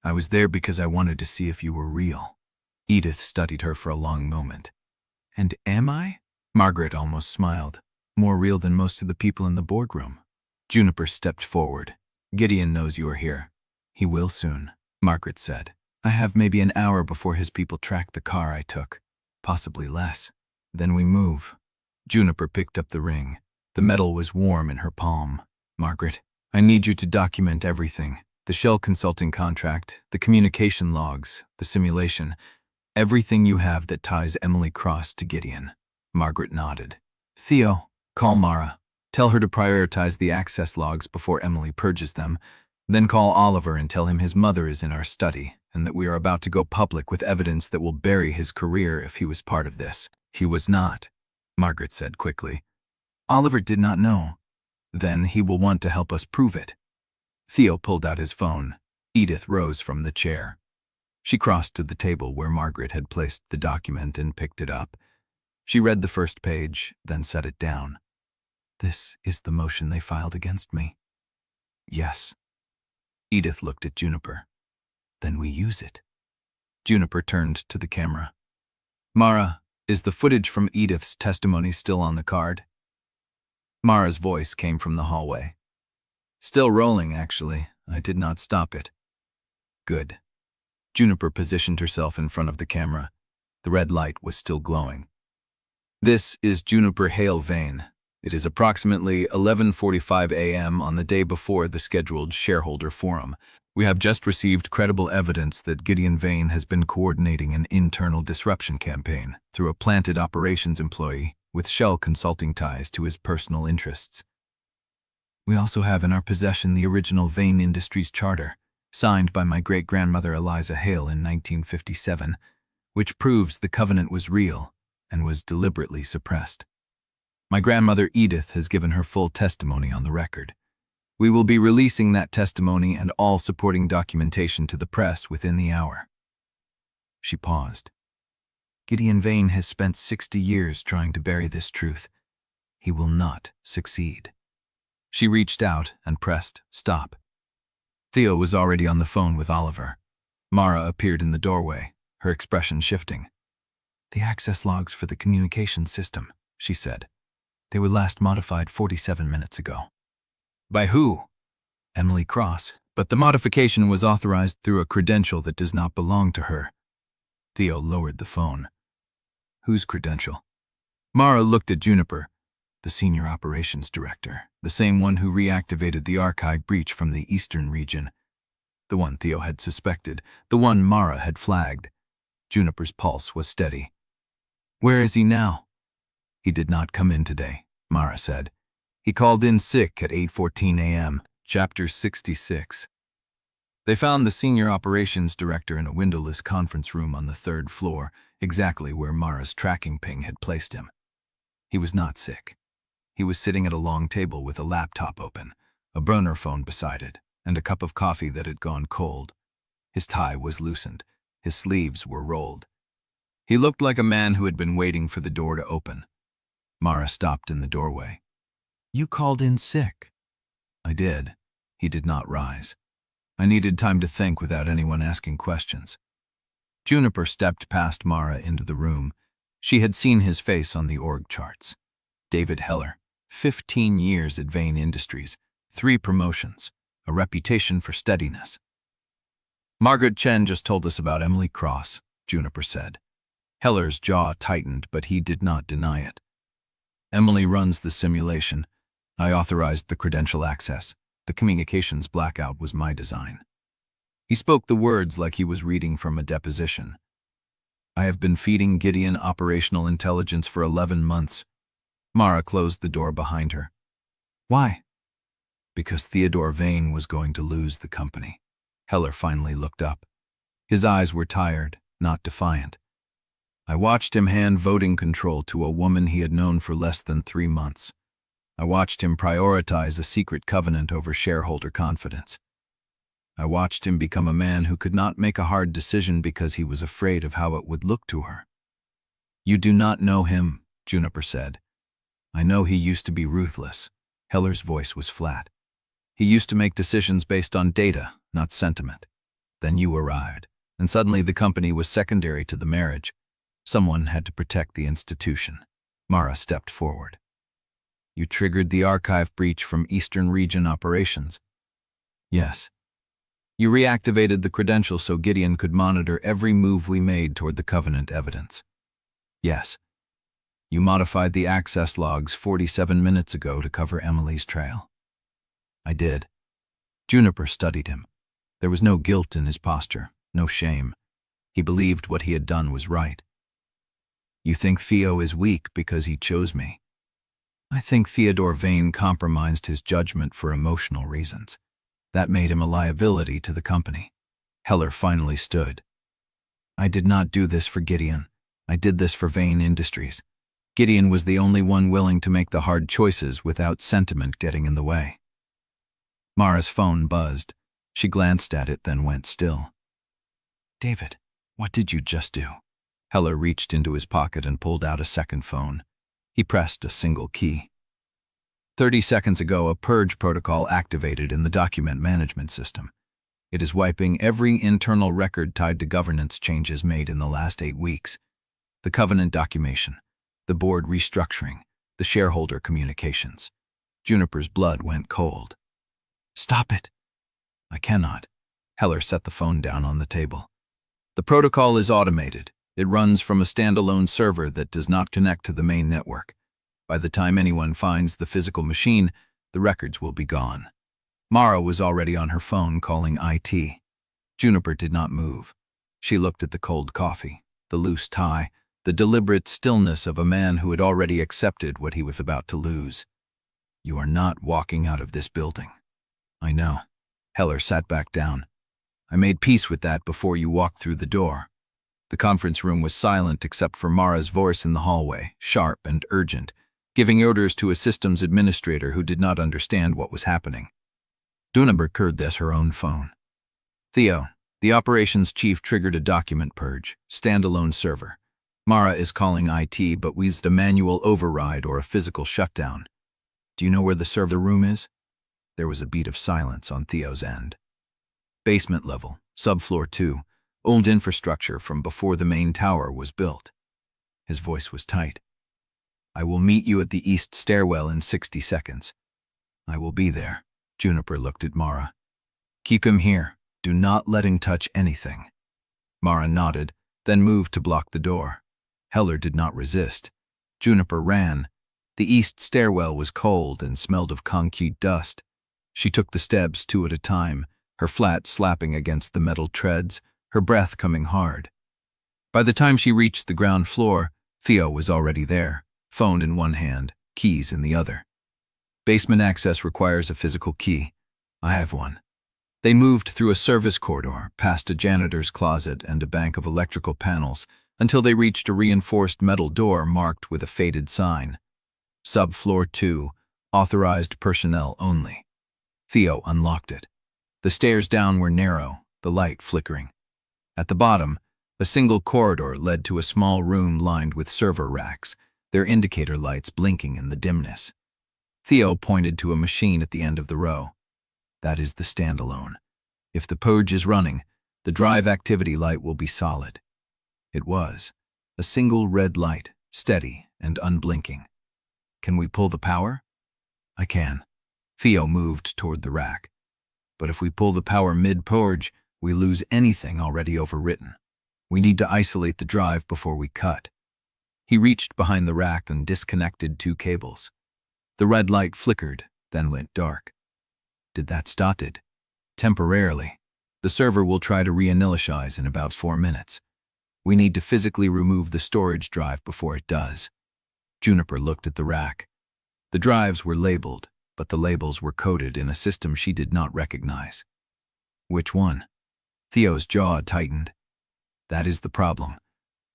I was there because I wanted to see if you were real." Edith studied her for a long moment. "And am I?" Margaret almost smiled. "More real than most of the people in the boardroom." Juniper stepped forward. "Gideon knows you are here." "He will soon," Margaret said. "I have maybe an hour before his people track the car I took. Possibly less. Then we move." Juniper picked up the ring. The metal was warm in her palm. "Margaret, I need you to document everything. The shell consulting contract, the communication logs, the simulation. Everything you have that ties Emily Cross to Gideon." Margaret nodded. "Theo, call Mara. Tell her to prioritize the access logs before Emily purges them. Then call Oliver and tell him his mother is in our study and that we are about to go public with evidence that will bury his career if he was part of this." "He was not," Margaret said quickly. "Oliver did not know. Then he will want to help us prove it." Theo pulled out his phone. Edith rose from the chair. She crossed to the table where Margaret had placed the document and picked it up. She read the first page, then set it down. "This is the motion they filed against me." "Yes," Edith looked at Juniper. Then we use it. Juniper turned to the camera. Mara, is the footage from Edith's testimony still on the card? Mara's voice came from the hallway. Still rolling, actually. I did not stop it. Good. Juniper positioned herself in front of the camera. The red light was still glowing. This is Juniper Hale Vane. It is approximately 11:45 a.m. on the day before the scheduled shareholder forum. We have just received credible evidence that Gideon Vane has been coordinating an internal disruption campaign through a planted operations employee with Shell consulting ties to his personal interests. We also have in our possession the original Vane Industries charter, signed by my great-grandmother Eliza Hale in 1957, which proves the covenant was real and was deliberately suppressed. My grandmother Edith has given her full testimony on the record. We will be releasing that testimony and all supporting documentation to the press within the hour. She paused. Gideon Vane has spent 60 years trying to bury this truth. He will not succeed. She reached out and pressed stop. Theo was already on the phone with Oliver. Mara appeared in the doorway, her expression shifting. The access logs for the communication system, she said. They were last modified 47 minutes ago. By who? Emily Cross, but the modification was authorized through a credential that does not belong to her. Theo lowered the phone. Whose credential? Mara looked at Juniper, the senior operations director, the same one who reactivated the archive breach from the eastern region. The one Theo had suspected, the one Mara had flagged. Juniper's pulse was steady. Where is he now? He did not come in today, Mara said. He called in sick at 8:14 a.m., Chapter 66. They found the senior operations director in a windowless conference room on the 3rd floor, exactly where Mara's tracking ping had placed him. He was not sick. He was sitting at a long table with a laptop open, a burner phone beside it, and a cup of coffee that had gone cold. His tie was loosened. His sleeves were rolled. He looked like a man who had been waiting for the door to open. Mara stopped in the doorway. You called in sick. I did. He did not rise. I needed time to think without anyone asking questions. Juniper stepped past Mara into the room. She had seen his face on the org charts. David Heller, 15 years at Vane Industries, 3 promotions, a reputation for steadiness. Margaret Chen just told us about Emily Cross, Juniper said. Heller's jaw tightened, but he did not deny it. Emily runs the simulation. I authorized the credential access. The communications blackout was my design. He spoke the words like he was reading from a deposition. I have been feeding Gideon operational intelligence for 11 months. Mara closed the door behind her. Why? Because Theodore Vane was going to lose the company. Heller finally looked up. His eyes were tired, not defiant. I watched him hand voting control to a woman he had known for less than 3 months. I watched him prioritize a secret covenant over shareholder confidence. I watched him become a man who could not make a hard decision because he was afraid of how it would look to her. You do not know him, Juniper said. I know he used to be ruthless. Heller's voice was flat. He used to make decisions based on data, not sentiment. Then you arrived, and suddenly the company was secondary to the marriage. Someone had to protect the institution. Mara stepped forward. You triggered the archive breach from Eastern Region operations. Yes. You reactivated the credential so Gideon could monitor every move we made toward the Covenant evidence. Yes. You modified the access logs 47 minutes ago to cover Emily's trail. I did. Juniper studied him. There was no guilt in his posture, no shame. He believed what he had done was right. You think Theo is weak because he chose me. I think Theodore Vane compromised his judgment for emotional reasons. That made him a liability to the company. Heller finally stood. I did not do this for Gideon. I did this for Vane Industries. Gideon was the only one willing to make the hard choices without sentiment getting in the way. Mara's phone buzzed. She glanced at it, then went still. David, what did you just do? Heller reached into his pocket and pulled out a second phone. He pressed a single key. 30 seconds ago, a purge protocol activated in the document management system. It is wiping every internal record tied to governance changes made in the last 8 weeks. The Covenant documentation, the board restructuring, the shareholder communications. Juniper's blood went cold. Stop it! I cannot. Heller set the phone down on the table. The protocol is automated. It runs from a standalone server that does not connect to the main network. By the time anyone finds the physical machine, the records will be gone. Mara was already on her phone calling IT. Juniper did not move. She looked at the cold coffee, the loose tie, the deliberate stillness of a man who had already accepted what he was about to lose. You are not walking out of this building. I know. Heller sat back down. I made peace with that before you walked through the door. The conference room was silent except for Mara's voice in the hallway, sharp and urgent, giving orders to a systems administrator who did not understand what was happening. Juniper heard this her own phone. Theo, the operations chief triggered a document purge, standalone server. Mara is calling IT, but we used a manual override or a physical shutdown. Do you know where the server room is? There was a beat of silence on Theo's end. Basement level, subfloor 2, old infrastructure from before the main tower was built. His voice was tight. I will meet you at the east stairwell in 60 seconds. I will be there. Juniper looked at Mara. Keep him here. Do not let him touch anything. Mara nodded, then moved to block the door. Heller did not resist. Juniper ran. The east stairwell was cold and smelled of concrete dust. She took the steps 2 at a time, her flat slapping against the metal treads, her breath coming hard. By the time she reached the ground floor, Theo was already there, phone in one hand, keys in the other. Basement access requires a physical key. I have one. They moved through a service corridor, past a janitor's closet and a bank of electrical panels, until they reached a reinforced metal door marked with a faded sign. Subfloor 2, authorized personnel only. Theo unlocked it. The stairs down were narrow, the light flickering. At the bottom, a single corridor led to a small room lined with server racks, their indicator lights blinking in the dimness. Theo pointed to a machine at the end of the row. That is the standalone. If the purge is running, the drive activity light will be solid. It was. A single red light, steady and unblinking. Can we pull the power? I can. Theo moved toward the rack. But if we pull the power mid-purge, we lose anything already overwritten. We need to isolate the drive before we cut. He reached behind the rack and disconnected 2 cables. The red light flickered, then went dark. Did that stop it? Temporarily. The server will try to re-initialize in about 4 minutes. We need to physically remove the storage drive before it does. Juniper looked at the rack. The drives were labeled, but the labels were coded in a system she did not recognize. Which one? Theo's jaw tightened. That is the problem.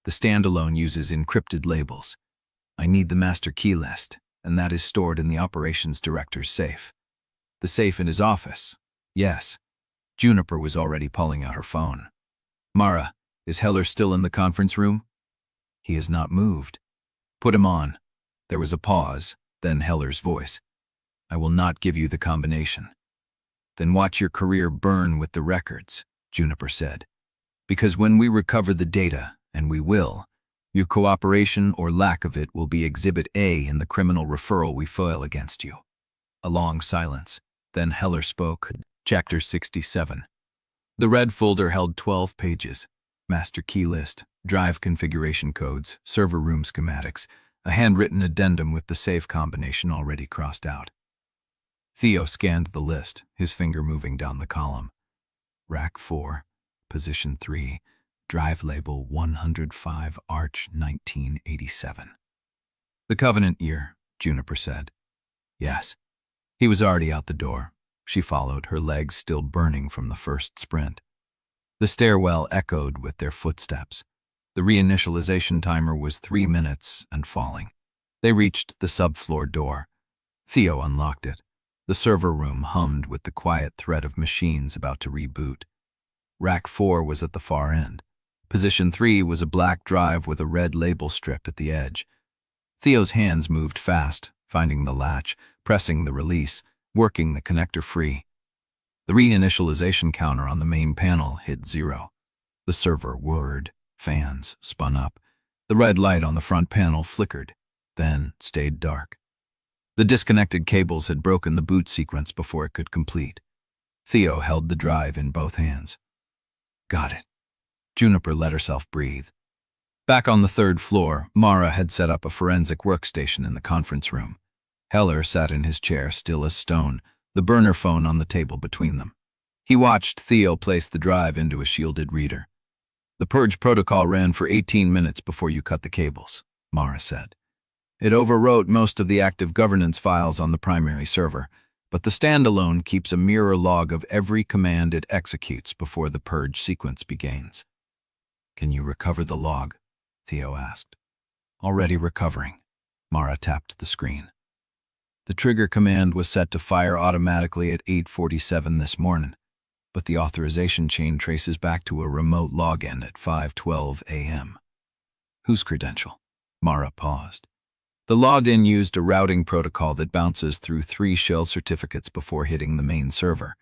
The standalone uses encrypted labels. I need the master key list, and that is stored in the operations director's safe. The safe in his office. Yes. Juniper was already pulling out her phone. Mara, is Heller still in the conference room? He has not moved. Put him on. There was a pause, then Heller's voice. I will not give you the combination. Then watch your career burn with the records, Juniper said. Because when we recover the data, and we will, your cooperation or lack of it will be Exhibit A in the criminal referral we file against you. A long silence. Then Heller spoke. Chapter 67. The red folder held 12 pages. Master key list, drive configuration codes, server room schematics, a handwritten addendum with the safe combination already crossed out. Theo scanned the list, his finger moving down the column. Rack 4, position 3, drive label 105 Arch 1987. The Covenant year, Juniper said. Yes. He was already out the door. She followed, her legs still burning from the first sprint. The stairwell echoed with their footsteps. The reinitialization timer was 3 minutes and falling. They reached the subfloor door. Theo unlocked it. The server room hummed with the quiet thread of machines about to reboot. Rack 4 was at the far end. Position 3 was a black drive with a red label strip at the edge. Theo's hands moved fast, finding the latch, pressing the release, working the connector free. The reinitialization counter on the main panel hit 0. The server whirred, fans spun up. The red light on the front panel flickered, then stayed dark. The disconnected cables had broken the boot sequence before it could complete. Theo held the drive in both hands. Got it. Juniper let herself breathe. Back on the 3rd floor, Mara had set up a forensic workstation in the conference room. Heller sat in his chair, still as stone, the burner phone on the table between them. He watched Theo place the drive into a shielded reader. The purge protocol ran for 18 minutes before you cut the cables, Mara said. It overwrote most of the active governance files on the primary server, but the standalone keeps a mirror log of every command it executes before the purge sequence begins. Can you recover the log? Theo asked. Already recovering. Mara tapped the screen. The trigger command was set to fire automatically at 8:47 this morning, but the authorization chain traces back to a remote login at 5:12 a.m. Whose credential? Mara paused. The logged-in used a routing protocol that bounces through 3 shell certificates before hitting the main server,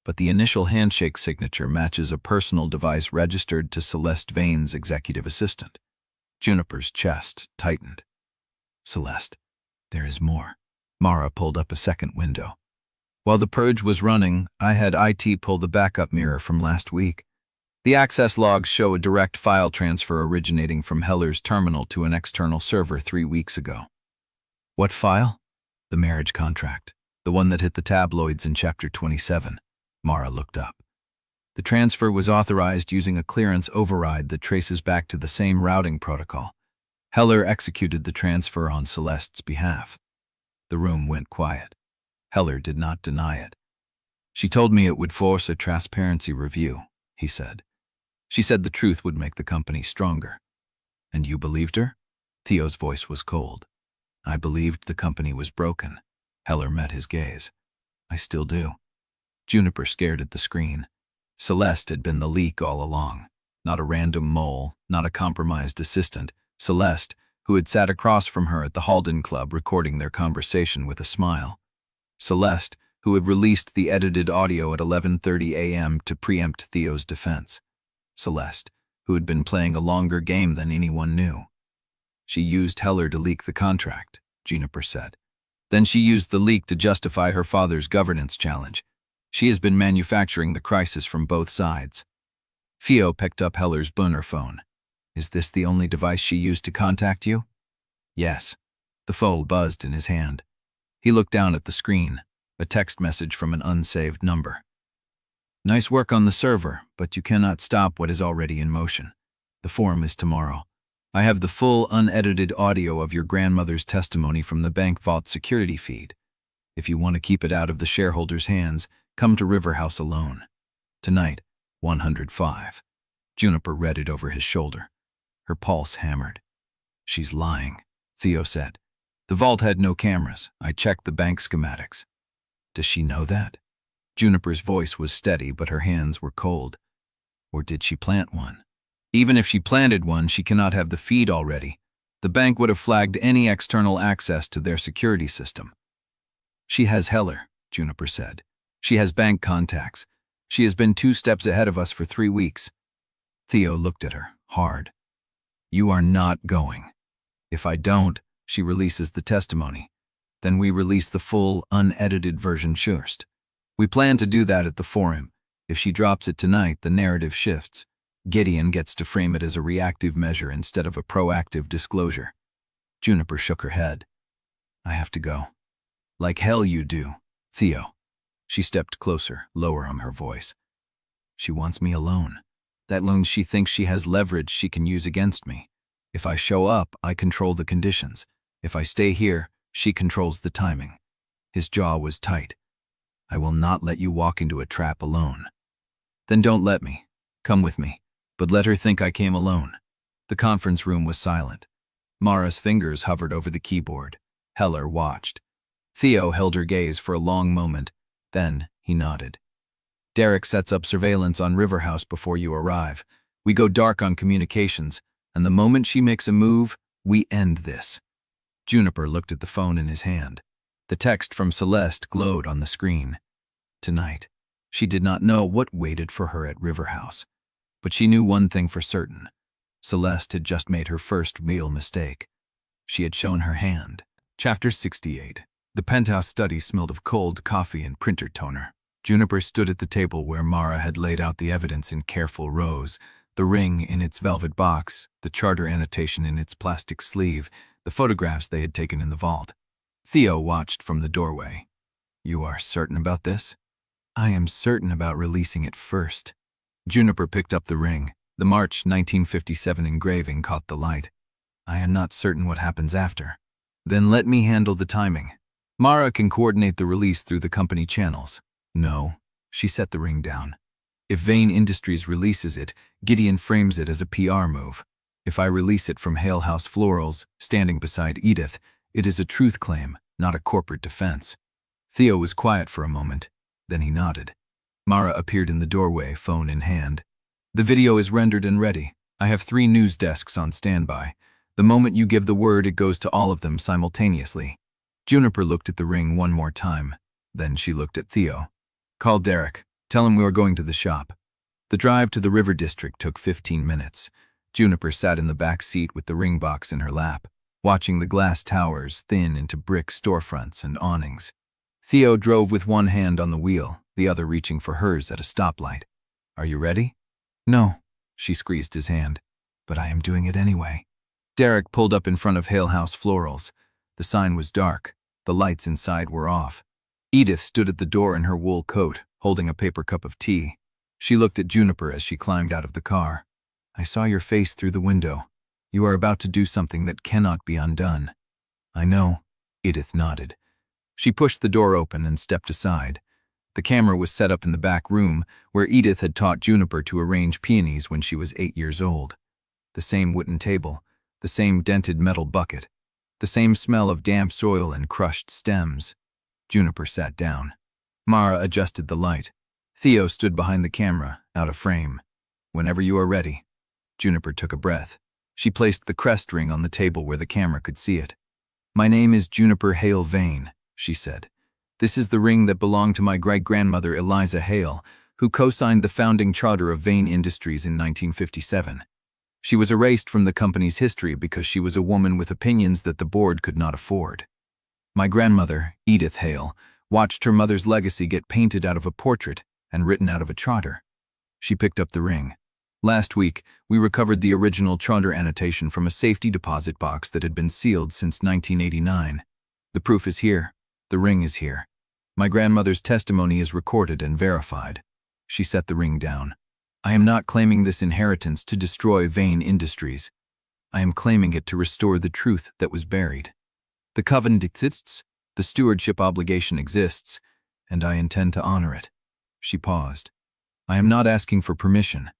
but the initial handshake signature matches a personal device registered to Celeste Vane's executive assistant. Juniper's chest tightened. Celeste, there is more. Mara pulled up a second window. While the purge was running, I had IT pull the backup mirror from last week. The access logs show a direct file transfer originating from Heller's terminal to an external server 3 weeks ago. What file? The marriage contract, the one that hit the tabloids in Chapter 27. Mara looked up. The transfer was authorized using a clearance override that traces back to the same routing protocol. Heller executed the transfer on Celeste's behalf. The room went quiet. Heller did not deny it. She told me it would force a transparency review, he said. She said the truth would make the company stronger. And you believed her? Theo's voice was cold. I believed the company was broken. Heller met his gaze. I still do. Juniper stared at the screen. Celeste had been the leak all along. Not a random mole, not a compromised assistant. Celeste, who had sat across from her at the Halden Club recording their conversation with a smile. Celeste, who had released the edited audio at 11:30 a.m. to preempt Theo's defense. Celeste, who had been playing a longer game than anyone knew. She used Heller to leak the contract, Juniper said. Then she used the leak to justify her father's governance challenge. She has been manufacturing the crisis from both sides. Theo picked up Heller's burner phone. Is this the only device she used to contact you? Yes. The phone buzzed in his hand. He looked down at the screen, a text message from an unsaved number. Nice work on the server, but you cannot stop what is already in motion. The forum is tomorrow. I have the full unedited audio of your grandmother's testimony from the bank vault security feed. If you want to keep it out of the shareholders' hands, come to River House alone. Tonight, 105. Juniper read it over his shoulder. Her pulse hammered. She's lying, Theo said. The vault had no cameras. I checked the bank schematics. Does she know that? Juniper's voice was steady, but her hands were cold. Or did she plant one? Even if she planted one, she cannot have the feed already. The bank would have flagged any external access to their security system. She has Heller, Juniper said. She has bank contacts. She has been 2 steps ahead of us for 3 weeks. Theo looked at her, hard. You are not going. If I don't, she releases the testimony. Then we release the full, unedited version first. We plan to do that at the forum. If she drops it tonight, the narrative shifts. Gideon gets to frame it as a reactive measure instead of a proactive disclosure. Juniper shook her head. I have to go. Like hell you do, Theo. She stepped closer, lower on her voice. She wants me alone. That means she thinks she has leverage she can use against me. If I show up, I control the conditions. If I stay here, she controls the timing. His jaw was tight. I will not let you walk into a trap alone. Then don't let me. Come with me. But let her think I came alone. The conference room was silent. Mara's fingers hovered over the keyboard. Heller watched. Theo held her gaze for a long moment. Then he nodded. Derek sets up surveillance on River House before you arrive. We go dark on communications, and the moment she makes a move, we end this. Juniper looked at the phone in his hand. The text from Celeste glowed on the screen. Tonight. She did not know what waited for her at River House, but she knew one thing for certain. Celeste had just made her first real mistake. She had shown her hand. Chapter 68. The penthouse study smelled of cold coffee and printer toner. Juniper stood at the table where Mara had laid out the evidence in careful rows, the ring in its velvet box, the charter annotation in its plastic sleeve, the photographs they had taken in the vault. Theo watched from the doorway. "You are certain about this?" "I am certain about releasing it first." Juniper picked up the ring. The March 1957 engraving caught the light. "I am not certain what happens after." "Then let me handle the timing. Mara can coordinate the release through the company channels." "No." She set the ring down. "If Vane Industries releases it, Gideon frames it as a PR move. If I release it from Hale House Florals, standing beside Edith, it is a truth claim, not a corporate defense." Theo was quiet for a moment. Then he nodded. Mara appeared in the doorway, phone in hand. "The video is rendered and ready. I have 3 news desks on standby. The moment you give the word, it goes to all of them simultaneously." Juniper looked at the ring one more time. Then she looked at Theo. "Call Derek. Tell him we are going to the shop." The drive to the River District took 15 minutes. Juniper sat in the back seat with the ring box in her lap, watching the glass towers thin into brick storefronts and awnings. Theo drove with one hand on the wheel, the other reaching for hers at a stoplight. "Are you ready?" "No." She squeezed his hand. "But I am doing it anyway." Derek pulled up in front of Hale House Florals. The sign was dark. The lights inside were off. Edith stood at the door in her wool coat, holding a paper cup of tea. She looked at Juniper as she climbed out of the car. "I saw your face through the window. You are about to do something that cannot be undone." "I know." Edith nodded. She pushed the door open and stepped aside. The camera was set up in the back room, where Edith had taught Juniper to arrange peonies when she was 8 years old. The same wooden table, the same dented metal bucket, the same smell of damp soil and crushed stems. Juniper sat down. Mara adjusted the light. Theo stood behind the camera, out of frame. "Whenever you are ready." Juniper took a breath. She placed the crest ring on the table where the camera could see it. "My name is Juniper Hale Vane," she said. "This is the ring that belonged to my great-grandmother Eliza Hale, who co-signed the founding charter of Vane Industries in 1957. She was erased from the company's history because she was a woman with opinions that the board could not afford. My grandmother, Edith Hale, watched her mother's legacy get painted out of a portrait and written out of a charter." She picked up the ring. "Last week, we recovered the original charter annotation from a safety deposit box that had been sealed since 1989. The proof is here. The ring is here. My grandmother's testimony is recorded and verified." She set the ring down. "I am not claiming this inheritance to destroy Vane Industries. I am claiming it to restore the truth that was buried. The covenant exists, the stewardship obligation exists, and I intend to honor it." She paused. "I am not asking for permission.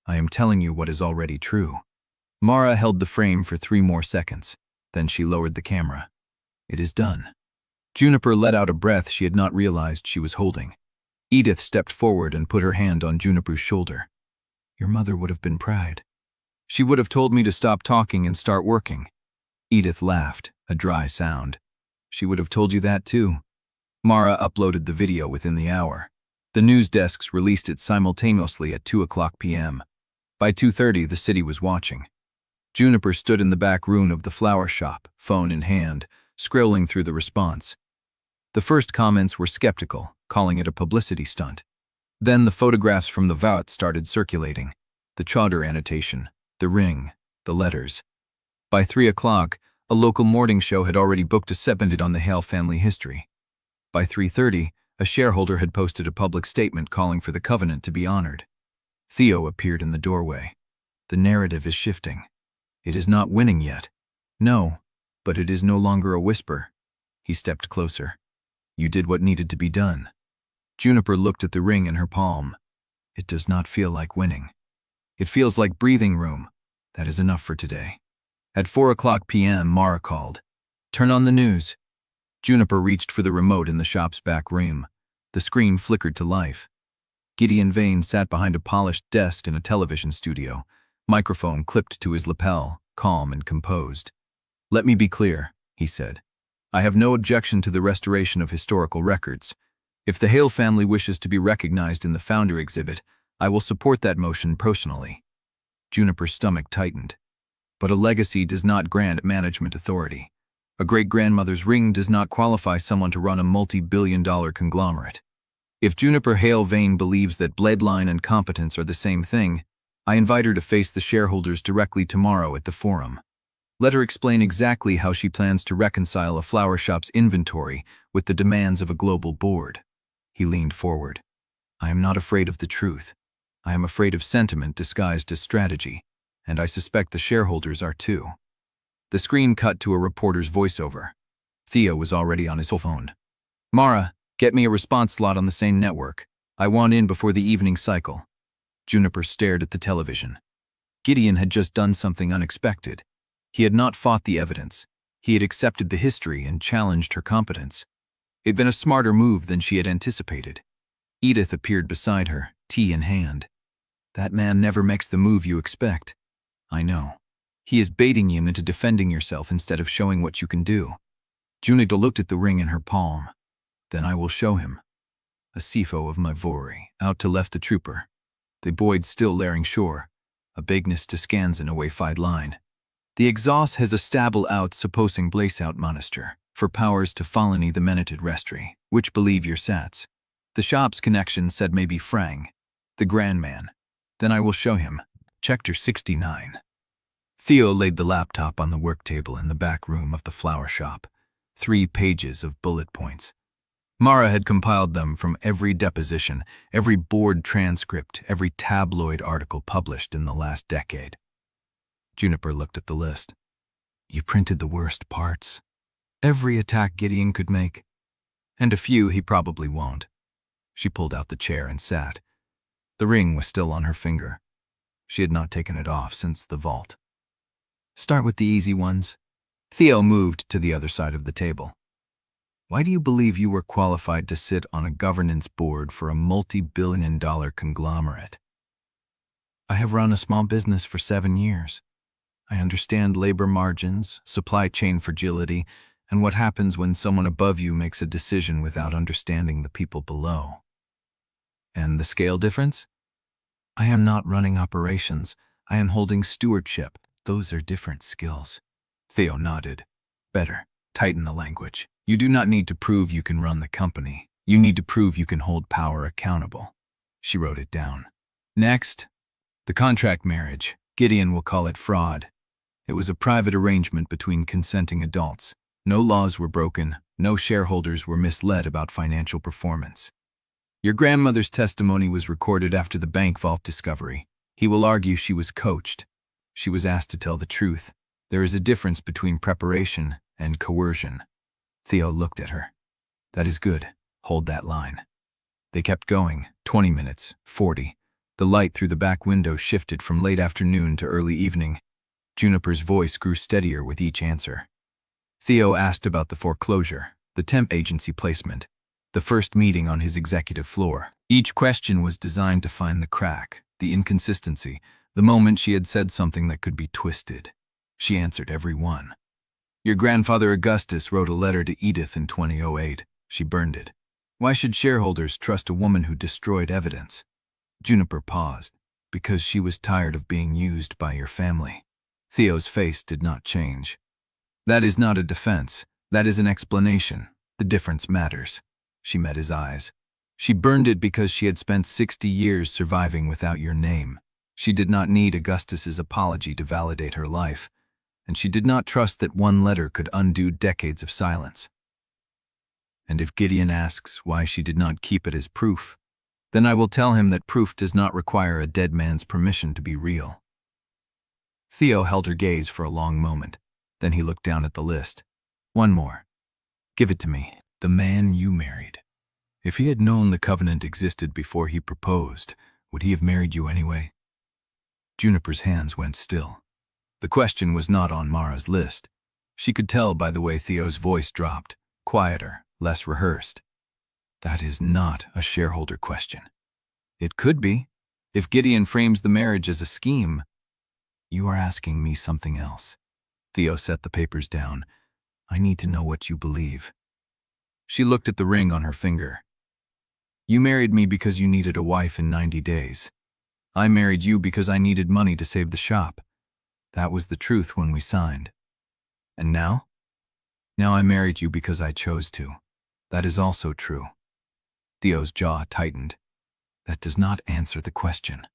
I am telling you what is already true." Mara held the frame for 3 more seconds. Then she lowered the camera. "It is done." Juniper let out a breath she had not realized she was holding. Edith stepped forward and put her hand on Juniper's shoulder. "Your mother would have been proud. She would have told me to stop talking and start working." Edith laughed, a dry sound. "She would have told you that too." Mara uploaded the video within the hour. The news desks released it simultaneously at 2:00 p.m. By 2:30, the city was watching. Juniper stood in the back room of the flower shop, phone in hand, scrolling through the response. The first comments were skeptical, calling it a publicity stunt. Then the photographs from the vault started circulating. The charter annotation, the ring, the letters. By 3:00, a local morning show had already booked a segment on the Hale family history. By 3:30, a shareholder had posted a public statement calling for the covenant to be honored. Theo appeared in the doorway. "The narrative is shifting. It is not winning yet." "No, but it is no longer a whisper." He stepped closer. "You did what needed to be done." Juniper looked at the ring in her palm. "It does not feel like winning. It feels like breathing room. That is enough for today." At 4:00 p.m., Mara called. "Turn on the news." Juniper reached for the remote in the shop's back room. The screen flickered to life. Gideon Vane sat behind a polished desk in a television studio, microphone clipped to his lapel, calm and composed. "Let me be clear," he said. "I have no objection to the restoration of historical records. If the Hale family wishes to be recognized in the founder exhibit, I will support that motion personally. Juniper's stomach tightened. But a legacy does not grant management authority. A great-grandmother's ring does not qualify someone to run a multi-billion-dollar conglomerate. If Juniper Hale Vane believes that bloodline and competence are the same thing, I invite her to face the shareholders directly tomorrow at the forum. Let her explain exactly how she plans to reconcile a flower shop's inventory with the demands of a global board. He leaned forward. I am not afraid of the truth. I am afraid of sentiment disguised as strategy, and I suspect the shareholders are too. The screen cut to a reporter's voiceover. Theo was already on his phone. Mara, get me a response slot on the same network. I want in before the evening cycle. Juniper stared at the television. Gideon had just done something unexpected. He had not fought the evidence. He had accepted the history and challenged her competence. It had been a smarter move than she had anticipated. Edith appeared beside her, tea in hand. That man never makes the move you expect. I know. He is baiting you into defending yourself instead of showing what you can do. Juniper looked at the ring in her palm. Then I will show him. A CFO of my Vori, out to left the trooper. The Boyd still laring shore. A bigness to scans in a way-fied line. The exhaust has a stable out supposing blaze out monaster, for powers to folony the menited restry, which believe your sats. The shop's connection said maybe Frang, the grand man. Then I will show him. Chapter 69. Theo laid the laptop on the work table in the back room of the flower shop. 3 pages of bullet points. Mara had compiled them from every deposition, every board transcript, every tabloid article published in the last decade. Juniper looked at the list. You printed the worst parts. Every attack Gideon could make. And a few he probably won't. She pulled out the chair and sat. The ring was still on her finger. She had not taken it off since the vault. Start with the easy ones. Theo moved to the other side of the table. Why do you believe you were qualified to sit on a governance board for a multi-billion-dollar conglomerate? I have run a small business for 7 years. I understand labor margins, supply chain fragility, and what happens when someone above you makes a decision without understanding the people below. And the scale difference? I am not running operations. I am holding stewardship. Those are different skills. Theo nodded. Better. Tighten the language. You do not need to prove you can run the company. You need to prove you can hold power accountable. She wrote it down. Next, the contract marriage. Gideon will call it fraud. It was a private arrangement between consenting adults. No laws were broken. No shareholders were misled about financial performance. Your grandmother's testimony was recorded after the bank vault discovery. He will argue she was coached. She was asked to tell the truth. There is a difference between preparation and coercion. Theo looked at her. That is good. Hold that line. They kept going. 20 minutes, 40. The light through the back window shifted from late afternoon to early evening. Juniper's voice grew steadier with each answer. Theo asked about the foreclosure, the temp agency placement, the first meeting on his executive floor. Each question was designed to find the crack, the inconsistency, the moment she had said something that could be twisted. She answered every one. Your grandfather Augustus wrote a letter to Edith in 2008. She burned it. Why should shareholders trust a woman who destroyed evidence? Juniper paused, because she was tired of being used by your family. Theo's face did not change. That is not a defense. That is an explanation. The difference matters. She met his eyes. She burned it because she had spent 60 years surviving without your name. She did not need Augustus's apology to validate her life, and she did not trust that one letter could undo decades of silence. And if Gideon asks why she did not keep it as proof, then I will tell him that proof does not require a dead man's permission to be real. Theo held her gaze for a long moment. Then he looked down at the list. One more. Give it to me. The man you married. If he had known the covenant existed before he proposed, would he have married you anyway? Juniper's hands went still. The question was not on Mara's list. She could tell by the way Theo's voice dropped, quieter, less rehearsed. That is not a shareholder question. It could be. If Gideon frames the marriage as a scheme, you are asking me something else. Theo set the papers down. I need to know what you believe. She looked at the ring on her finger. You married me because you needed a wife in 90 days. I married you because I needed money to save the shop. That was the truth when we signed. And now? Now I married you because I chose to. That is also true. Theo's jaw tightened. That does not answer the question.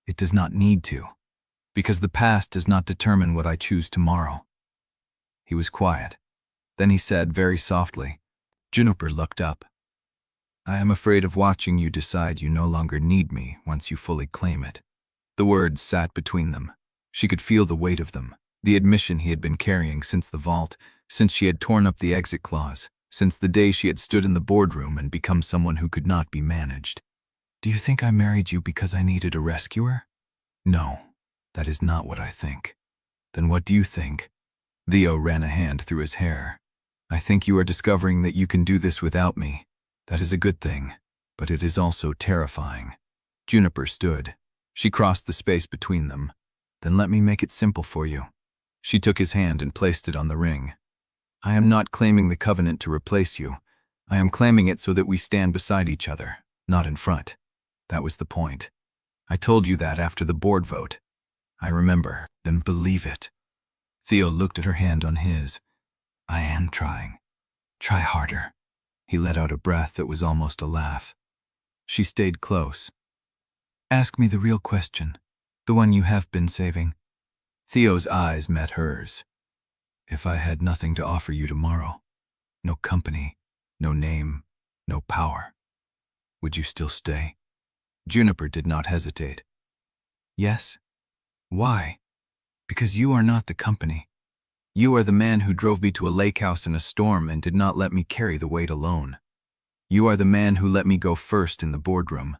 It does not need to, because the past does not determine what I choose tomorrow. He was quiet. Then he said very softly. Juniper looked up. I am afraid of watching you decide you no longer need me once you fully claim it. The words sat between them. She could feel the weight of them, the admission he had been carrying since the vault, since she had torn up the exit clause, since the day she had stood in the boardroom and become someone who could not be managed. Do you think I married you because I needed a rescuer? No, that is not what I think. Then what do you think? Theo ran a hand through his hair. I think you are discovering that you can do this without me. That is a good thing, but it is also terrifying. Juniper stood. She crossed the space between them. Then let me make it simple for you. She took his hand and placed it on the ring. I am not claiming the covenant to replace you. I am claiming it so that we stand beside each other, not in front. That was the point. I told you that after the board vote. I remember. Then believe it. Theo looked at her hand on his. I am trying. Try harder. He let out a breath that was almost a laugh. She stayed close. Ask me the real question, the one you have been saving. Theo's eyes met hers. If I had nothing to offer you tomorrow, no company, no name, no power, would you still stay? Juniper did not hesitate. Yes. Why? Because you are not the company. You are the man who drove me to a lake house in a storm and did not let me carry the weight alone. You are the man who let me go first in the boardroom.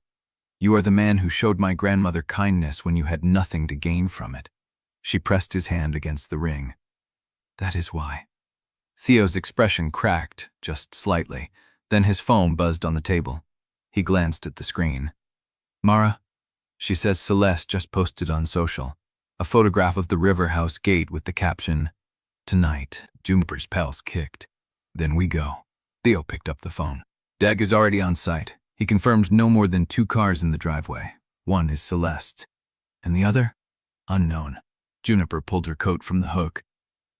You are the man who showed my grandmother kindness when you had nothing to gain from it. She pressed his hand against the ring. That is why. Theo's expression cracked, just slightly. Then his phone buzzed on the table. He glanced at the screen. Mara, she says Celeste just posted on social. A photograph of the river house gate with the caption, Tonight. Juniper's pulse kicked. Then we go. Theo picked up the phone. Dag is already on site. He confirmed no more than 2 cars in the driveway. One is Celeste's. And the other? Unknown. Juniper pulled her coat from the hook.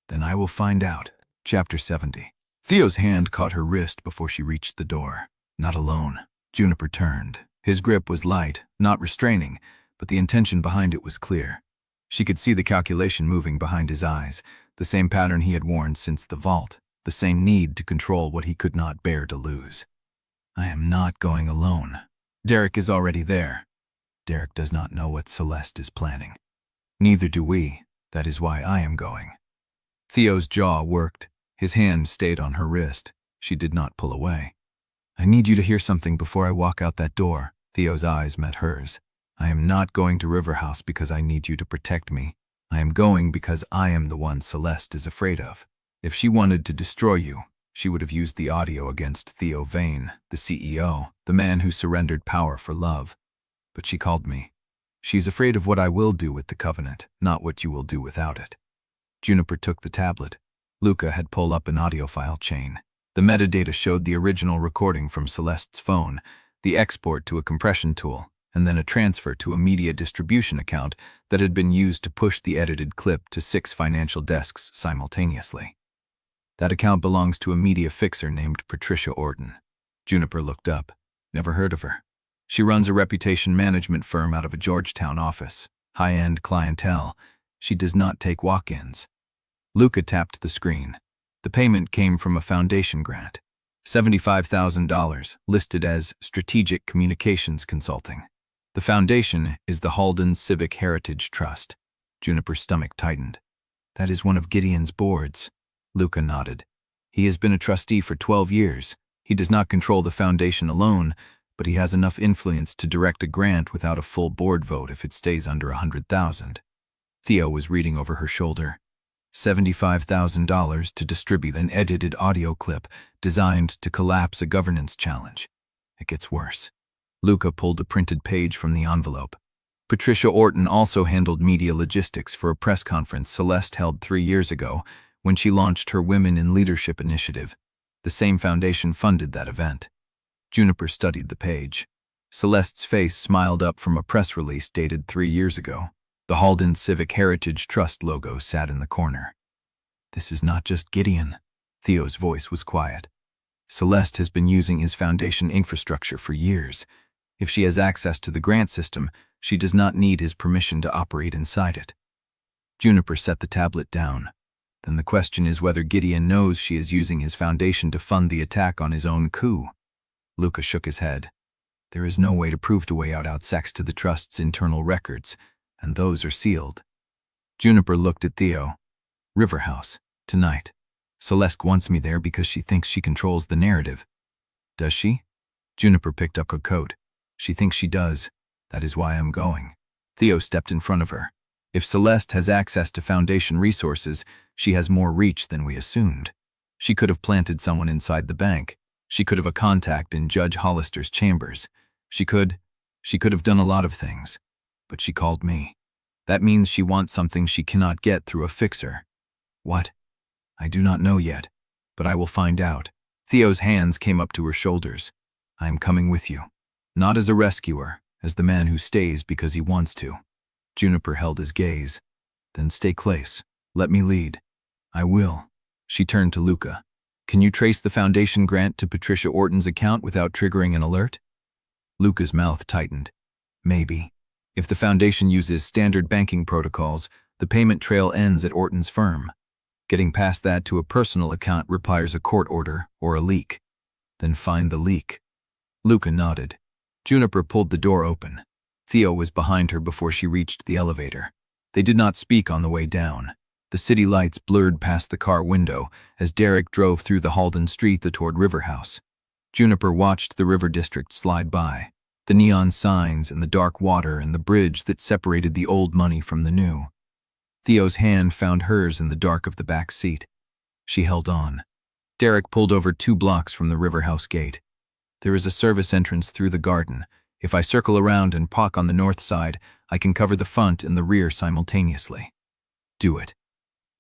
Then I will find out. Chapter 70. Theo's hand caught her wrist before she reached the door. Not alone. Juniper turned. His grip was light, not restraining, but the intention behind it was clear. She could see the calculation moving behind his eyes, the same pattern he had worn since the vault, the same need to control what he could not bear to lose. I am not going alone. Derek is already there. Derek does not know what Celeste is planning. Neither do we. That is why I am going. Theo's jaw worked. His hand stayed on her wrist. She did not pull away. I need you to hear something before I walk out that door. Theo's eyes met hers. I am not going to River House because I need you to protect me. I am going because I am the one Celeste is afraid of. If she wanted to destroy you, she would have used the audio against Theo Vane, the CEO, the man who surrendered power for love. But she called me. She's afraid of what I will do with the covenant, not what you will do without it. Juniper took the tablet. Luca had pulled up an audio file chain. The metadata showed the original recording from Celeste's phone, the export to a compression tool, and then a transfer to a media distribution account that had been used to push the edited clip to 6 financial desks simultaneously. That account belongs to a media fixer named Patricia Orton. Juniper looked up. Never heard of her. She runs a reputation management firm out of a Georgetown office. High-end clientele. She does not take walk-ins. Luca tapped the screen. The payment came from a foundation grant. $75,000, listed as Strategic Communications Consulting. The foundation is the Halden Civic Heritage Trust. Juniper's stomach tightened. That is one of Gideon's boards. Luca nodded. He has been a trustee for 12 years. He does not control the foundation alone, but he has enough influence to direct a grant without a full board vote if it stays under $100,000. Theo was reading over her shoulder. $75,000 to distribute an edited audio clip designed to collapse a governance challenge. It gets worse. Luca pulled a printed page from the envelope. Patricia Orton also handled media logistics for a press conference Celeste held 3 years ago when she launched her Women in Leadership initiative. The same foundation funded that event. Juniper studied the page. Celeste's face smiled up from a press release dated 3 years ago. The Halden Civic Heritage Trust logo sat in the corner. This is not just Gideon. Theo's voice was quiet. Celeste has been using his foundation infrastructure for years. If she has access to the grant system, she does not need his permission to operate inside it. Juniper set the tablet down. Then the question is whether Gideon knows she is using his foundation to fund the attack on his own coup. Luca shook his head. There is no way to prove to weigh out access to the trust's internal records, and those are sealed. Juniper looked at Theo. River House, tonight. Celeste wants me there because she thinks she controls the narrative. Does she? Juniper picked up her coat. She thinks she does. That is why I'm going. Theo stepped in front of her. If Celeste has access to Foundation resources, she has more reach than we assumed. She could have planted someone inside the bank. She could have a contact in Judge Hollister's chambers. She could have done a lot of things. But she called me. That means she wants something she cannot get through a fixer. What? I do not know yet, but I will find out. Theo's hands came up to her shoulders. I am coming with you. Not as a rescuer, as the man who stays because he wants to. Juniper held his gaze. Then stay close. Let me lead. I will. She turned to Luca. Can you trace the Foundation grant to Patricia Orton's account without triggering an alert? Luca's mouth tightened. Maybe. If the Foundation uses standard banking protocols, the payment trail ends at Orton's firm. Getting past that to a personal account requires a court order or a leak. Then find the leak. Luca nodded. Juniper pulled the door open. Theo was behind her before she reached the elevator. They did not speak on the way down. The city lights blurred past the car window as Derek drove through the Halden street toward River House. Juniper watched the river district slide by, the neon signs and the dark water and the bridge that separated the old money from the new. Theo's hand found hers in the dark of the back seat. She held on. Derek pulled over 2 blocks from the River House gate. There is a service entrance through the garden. If I circle around and park on the north side, I can cover the front and the rear simultaneously. Do it.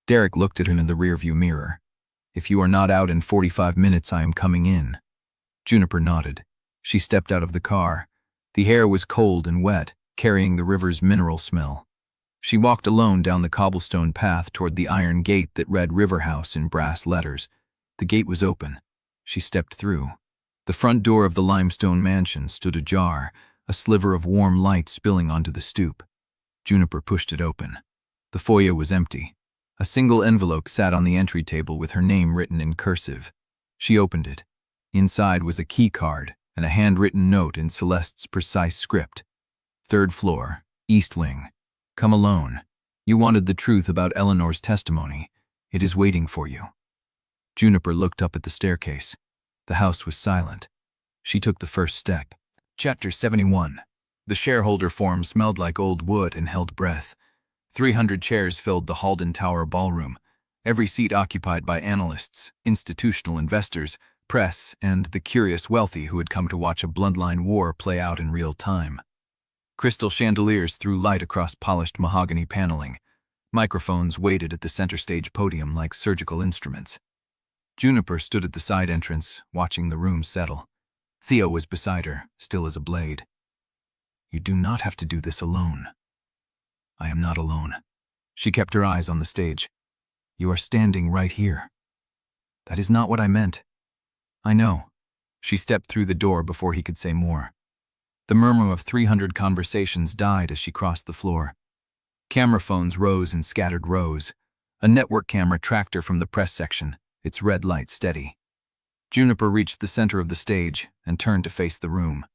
Derek looked at her in the rearview mirror. If you are not out in 45 minutes, I am coming in. Juniper nodded. She stepped out of the car. The air was cold and wet, carrying the river's mineral smell. She walked alone down the cobblestone path toward the iron gate that read River House in brass letters. The gate was open. She stepped through. The front door of the limestone mansion stood ajar, a sliver of warm light spilling onto the stoop. Juniper pushed it open. The foyer was empty. A single envelope sat on the entry table with her name written in cursive. She opened it. Inside was a key card and a handwritten note in Celeste's precise script. 3rd floor, East Wing. Come alone. You wanted the truth about Eleanor's testimony. It is waiting for you. Juniper looked up at the staircase. The house was silent. She took the first step. Chapter 71. The shareholder forum smelled like old wood and held breath. 300 chairs filled the Halden Tower ballroom, every seat occupied by analysts, institutional investors, press, and the curious wealthy who had come to watch a Bloodline war play out in real time. Crystal chandeliers threw light across polished mahogany paneling. Microphones waited at the center stage podium like surgical instruments. Juniper stood at the side entrance, watching the room settle. Theo was beside her, still as a blade. You do not have to do this alone. I am not alone. She kept her eyes on the stage. You are standing right here. That is not what I meant. I know. She stepped through the door before he could say more. The murmur of 300 conversations died as she crossed the floor. Camera phones rose in scattered rows. A network camera tracked her from the press section, its red light steady. Juniper reached the center of the stage and turned to face the room.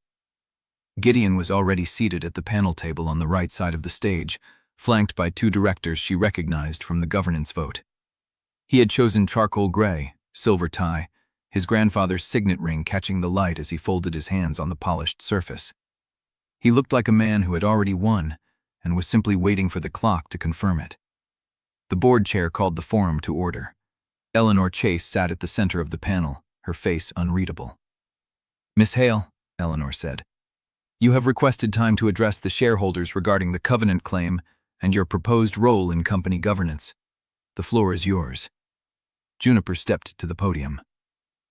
Gideon was already seated at the panel table on the right side of the stage, flanked by 2 directors she recognized from the governance vote. He had chosen charcoal gray, silver tie, his grandfather's signet ring catching the light as he folded his hands on the polished surface. He looked like a man who had already won and was simply waiting for the clock to confirm it. The board chair called the forum to order. Eleanor Chase sat at the center of the panel, her face unreadable. Miss Hale, Eleanor said, you have requested time to address the shareholders regarding the Covenant claim and your proposed role in company governance. The floor is yours. Juniper stepped to the podium.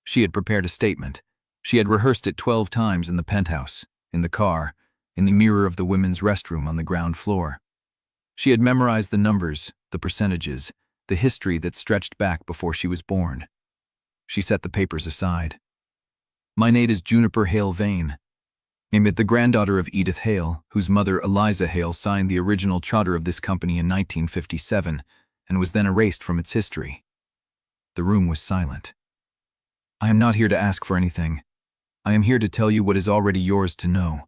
She had prepared a statement, She had rehearsed it 12 times in the penthouse, in the car, in the mirror of the women's restroom on the ground floor. She had memorized the numbers, the percentages, the history that stretched back before she was born. She set the papers aside. My name is Juniper Hale Vane. I'm the granddaughter of Edith Hale, whose mother Eliza Hale signed the original charter of this company in 1957 and was then erased from its history. The room was silent. I am not here to ask for anything. I am here to tell you what is already yours to know.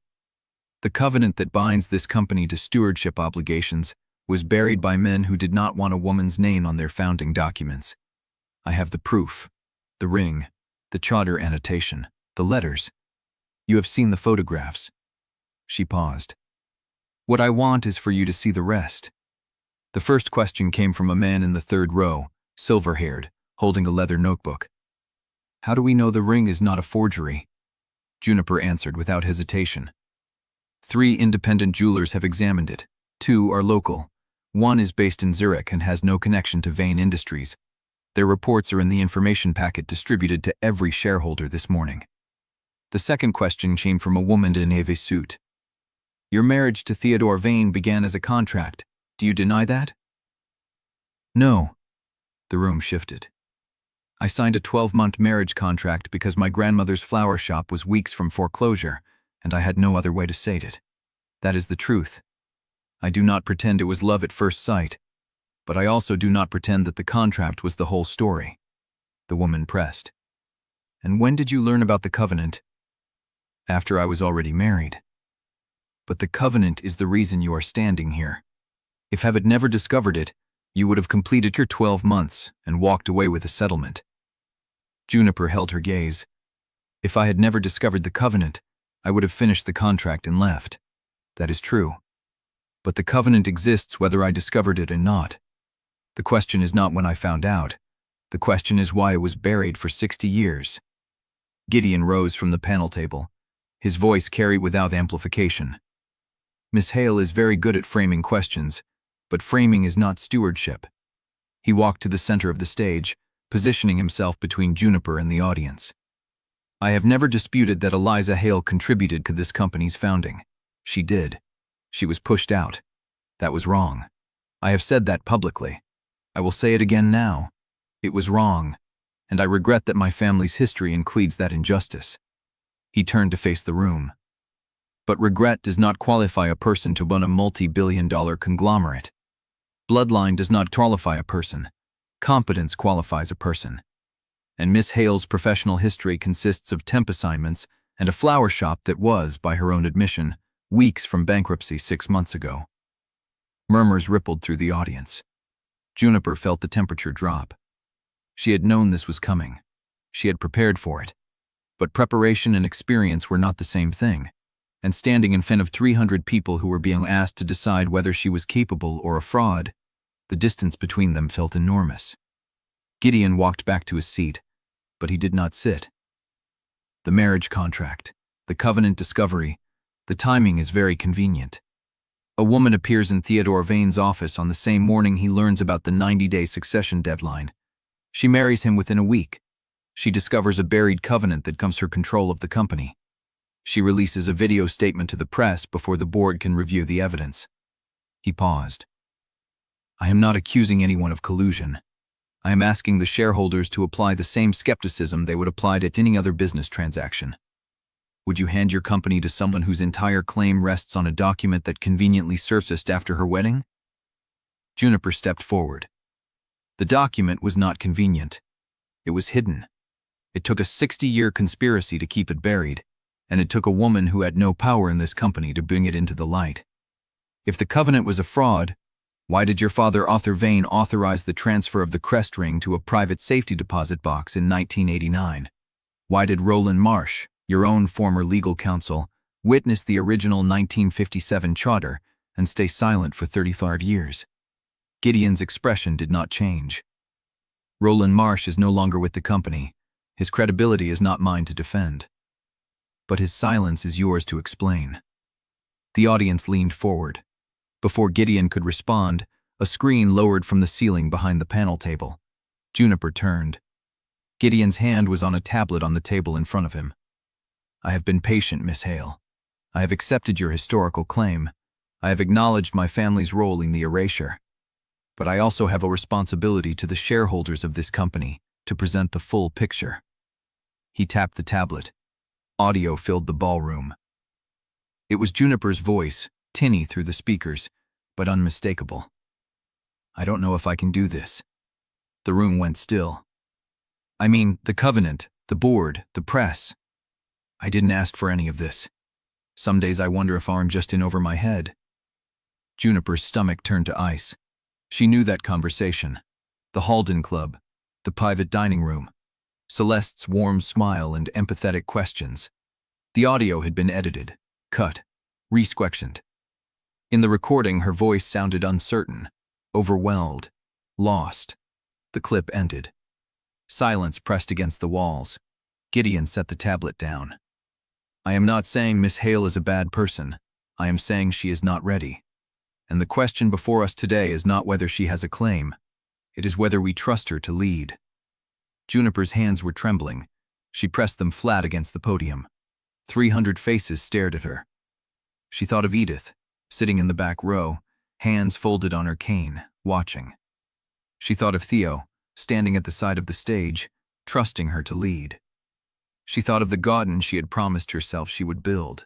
The covenant that binds this company to stewardship obligations was buried by men who did not want a woman's name on their founding documents. I have the proof, the ring, the charter annotation, the letters. You have seen the photographs. She paused. What I want is for you to see the rest. The first question came from a man in the third row, silver-haired, holding a leather notebook. How do we know the ring is not a forgery? Juniper answered without hesitation. 3 independent jewelers have examined it. 2 are local. 1 is based in Zurich and has no connection to Vane Industries. Their reports are in the information packet distributed to every shareholder this morning. The second question came from a woman in a navy suit. Your marriage to Theodore Vane began as a contract. Do you deny that? No. The room shifted. I signed a 12-month marriage contract because my grandmother's flower shop was weeks from foreclosure, and I had no other way to say it. That is the truth. I do not pretend it was love at first sight, but I also do not pretend that the contract was the whole story. The woman pressed. And when did you learn about the covenant? After I was already married. But the covenant is the reason you are standing here. If I had never discovered it, you would have completed your 12 months and walked away with a settlement. Juniper held her gaze. If I had never discovered the covenant, I would have finished the contract and left. That is true. But the covenant exists whether I discovered it or not. The question is not when I found out. The question is why it was buried for 60 years. Gideon rose from the panel table. His voice carried without amplification. Miss Hale is very good at framing questions, but framing is not stewardship. He walked to the center of the stage, positioning himself between Juniper and the audience. I have never disputed that Eliza Hale contributed to this company's founding. She did. She was pushed out. That was wrong. I have said that publicly. I will say it again now. It was wrong, and I regret that my family's history includes that injustice. He turned to face the room. But regret does not qualify a person to run a multi-billion-dollar conglomerate. Bloodline does not qualify a person. Competence qualifies a person. And Miss Hale's professional history consists of temp assignments and a flower shop that was, by her own admission, weeks from bankruptcy 6 months ago. Murmurs rippled through the audience. Juniper felt the temperature drop. She had known this was coming. She had prepared for it. But preparation and experience were not the same thing, and standing in front of 300 people who were being asked to decide whether she was capable or a fraud, the distance between them felt enormous. Gideon walked back to his seat, but he did not sit. The marriage contract, the covenant discovery, the timing is very convenient. A woman appears in Theodore Vane's office on the same morning he learns about the 90-day succession deadline. She marries him within a week. She discovers a buried covenant that comes her control of the company. She releases a video statement to the press before the board can review the evidence. He paused. I am not accusing anyone of collusion. I am asking the shareholders to apply the same skepticism they would apply to any other business transaction. Would you hand your company to someone whose entire claim rests on a document that conveniently surfaced after her wedding? Juniper stepped forward. The document was not convenient. It was hidden. It took a 60-year conspiracy to keep it buried, and it took a woman who had no power in this company to bring it into the light. If the covenant was a fraud, why did your father, Arthur Vane, authorize the transfer of the crest ring to a private safety deposit box in 1989? Why did Roland Marsh, your own former legal counsel, witness the original 1957 charter and stay silent for 35 years? Gideon's expression did not change. Roland Marsh is no longer with the company. His credibility is not mine to defend. But his silence is yours to explain. The audience leaned forward. Before Gideon could respond, a screen lowered from the ceiling behind the panel table. Juniper turned. Gideon's hand was on a tablet on the table in front of him. I have been patient, Miss Hale. I have accepted your historical claim. I have acknowledged my family's role in the erasure. But I also have a responsibility to the shareholders of this company to present the full picture. He tapped the tablet. Audio filled the ballroom. It was Juniper's voice, tinny through the speakers, but unmistakable. I don't know if I can do this. The room went still. I mean, the Covenant, the board, the press. I didn't ask for any of this. Some days I wonder if I'm just in over my head. Juniper's stomach turned to ice. She knew that conversation. The Halden Club, the private dining room, Celeste's warm smile and empathetic questions. The audio had been edited, cut, re-squectioned. In the recording, her voice sounded uncertain, overwhelmed, lost. The clip ended. Silence pressed against the walls. Gideon set the tablet down. I am not saying Miss Hale is a bad person. I am saying she is not ready. And the question before us today is not whether she has a claim. It is whether we trust her to lead. Juniper's hands were trembling. She pressed them flat against the podium. 300 faces stared at her. She thought of Edith, sitting in the back row, hands folded on her cane, watching. She thought of Theo, standing at the side of the stage, trusting her to lead. She thought of the garden she had promised herself she would build.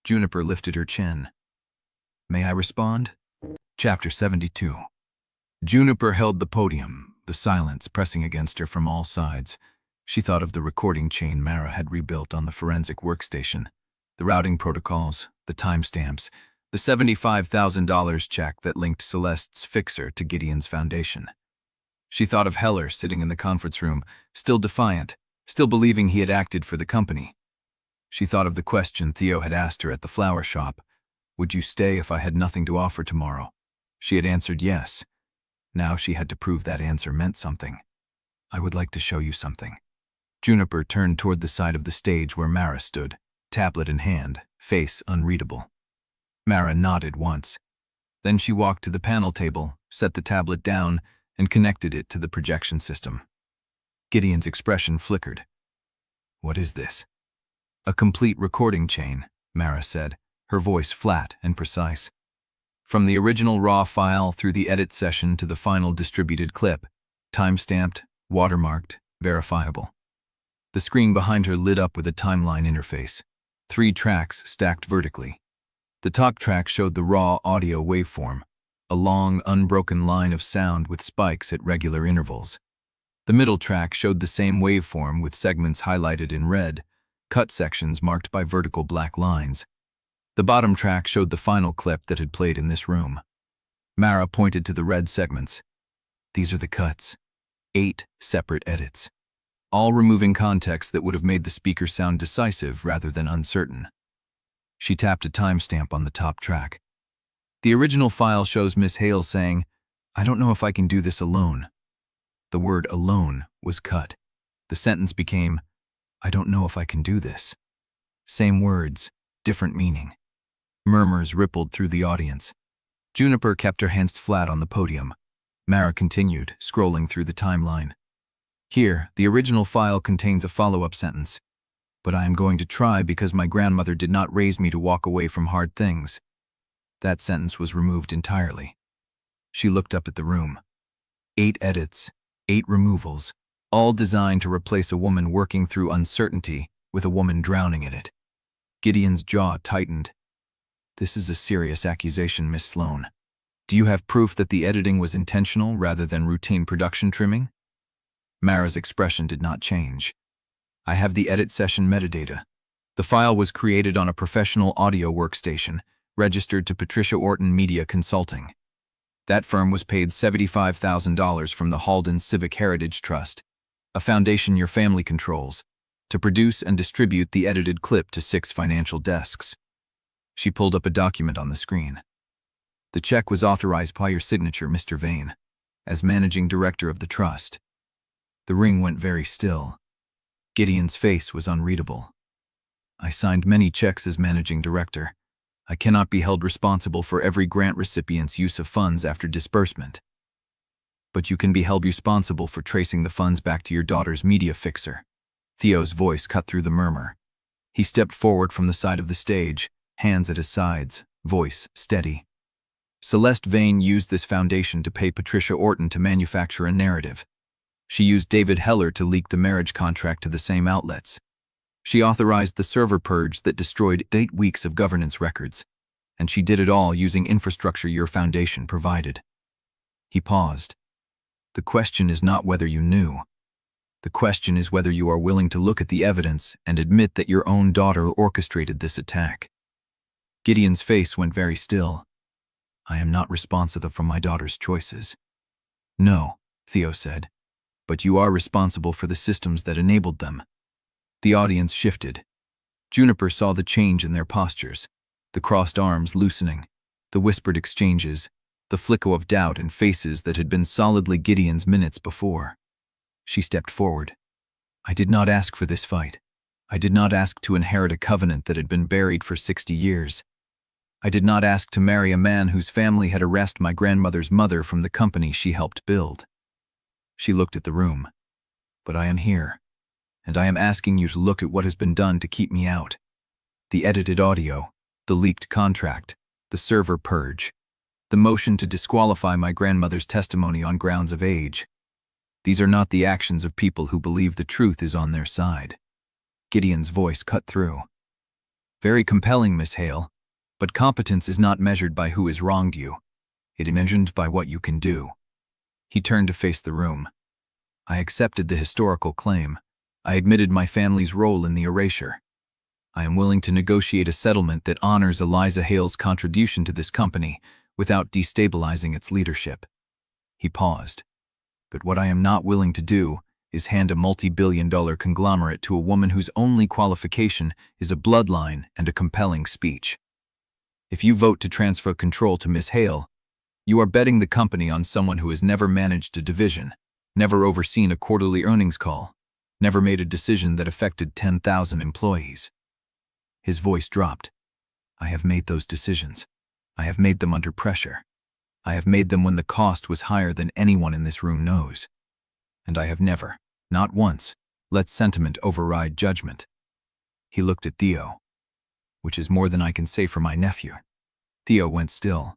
Juniper lifted her chin. May I respond? Chapter 72. Juniper held the podium, the silence pressing against her from all sides. She thought of the recording chain Mara had rebuilt on the forensic workstation, the routing protocols, the timestamps, the $75,000 check that linked Celeste's fixer to Gideon's foundation. She thought of Heller sitting in the conference room, still defiant, still believing he had acted for the company. She thought of the question Theo had asked her at the flower shop. Would you stay if I had nothing to offer tomorrow? She had answered yes. Now she had to prove that answer meant something. I would like to show you something. Juniper turned toward the side of the stage where Mara stood, tablet in hand, face unreadable. Mara nodded once. Then she walked to the panel table, set the tablet down, and connected it to the projection system. Gideon's expression flickered. What is this? A complete recording chain, Mara said, her voice flat and precise. From the original raw file through the edit session to the final distributed clip, time-stamped, watermarked, verifiable. The screen behind her lit up with a timeline interface. 3 tracks stacked vertically. The top track showed the raw audio waveform, a long, unbroken line of sound with spikes at regular intervals. The middle track showed the same waveform with segments highlighted in red, cut sections marked by vertical black lines. The bottom track showed the final clip that had played in this room. Mara pointed to the red segments. These are the cuts. 8 separate edits, all removing context that would have made the speaker sound decisive rather than uncertain. She tapped a timestamp on the top track. The original file shows Miss Hale saying, I don't know if I can do this alone. The word alone was cut. The sentence became, I don't know if I can do this. Same words, different meaning. Murmurs rippled through the audience. Juniper kept her hands flat on the podium. Mara continued, scrolling through the timeline. Here, the original file contains a follow-up sentence. But I am going to try because my grandmother did not raise me to walk away from hard things. That sentence was removed entirely. She looked up at the room. 8 edits, 8 removals, all designed to replace a woman working through uncertainty with a woman drowning in it. Gideon's jaw tightened. This is a serious accusation, Miss Sloan. Do you have proof that the editing was intentional rather than routine production trimming? Mara's expression did not change. I have the edit session metadata. The file was created on a professional audio workstation, registered to Patricia Orton Media Consulting. That firm was paid $75,000 from the Halden Civic Heritage Trust, a foundation your family controls, to produce and distribute the edited clip to 6 financial desks. She pulled up a document on the screen. The check was authorized by your signature, Mr. Vane, as managing director of the trust. The ring went very still. Gideon's face was unreadable. I signed many checks as managing director. I cannot be held responsible for every grant recipient's use of funds after disbursement. But you can be held responsible for tracing the funds back to your daughter's media fixer. Theo's voice cut through the murmur. He stepped forward from the side of the stage, hands at his sides, voice steady. Celeste Vane used this foundation to pay Patricia Orton to manufacture a narrative. She used David Heller to leak the marriage contract to the same outlets. She authorized the server purge that destroyed 8 weeks of governance records. And she did it all using infrastructure your foundation provided. He paused. The question is not whether you knew. The question is whether you are willing to look at the evidence and admit that your own daughter orchestrated this attack. Gideon's face went very still. I am not responsible for my daughter's choices. No, Theo said, but you are responsible for the systems that enabled them. The audience shifted. Juniper saw the change in their postures, the crossed arms loosening, the whispered exchanges, the flicker of doubt in faces that had been solidly Gideon's minutes before. She stepped forward. I did not ask for this fight. I did not ask to inherit a covenant that had been buried for 60 years. I did not ask to marry a man whose family had arrested my grandmother's mother from the company she helped build. She looked at the room. But I am here, and I am asking you to look at what has been done to keep me out. The edited audio, the leaked contract, the server purge, the motion to disqualify my grandmother's testimony on grounds of age. These are not the actions of people who believe the truth is on their side. Gideon's voice cut through. Very compelling, Miss Hale, but competence is not measured by who has wronged you. It is measured by what you can do. He turned to face the room. I accepted the historical claim. I admitted my family's role in the erasure. I am willing to negotiate a settlement that honors Eliza Hale's contribution to this company without destabilizing its leadership. He paused. But what I am not willing to do is hand a multi-billion-dollar conglomerate to a woman whose only qualification is a bloodline and a compelling speech. If you vote to transfer control to Miss Hale, you are betting the company on someone who has never managed a division, never overseen a quarterly earnings call, never made a decision that affected 10,000 employees. His voice dropped. I have made those decisions. I have made them under pressure. I have made them when the cost was higher than anyone in this room knows. And I have never, not once, let sentiment override judgment. He looked at Theo. Which is more than I can say for my nephew. Theo went still.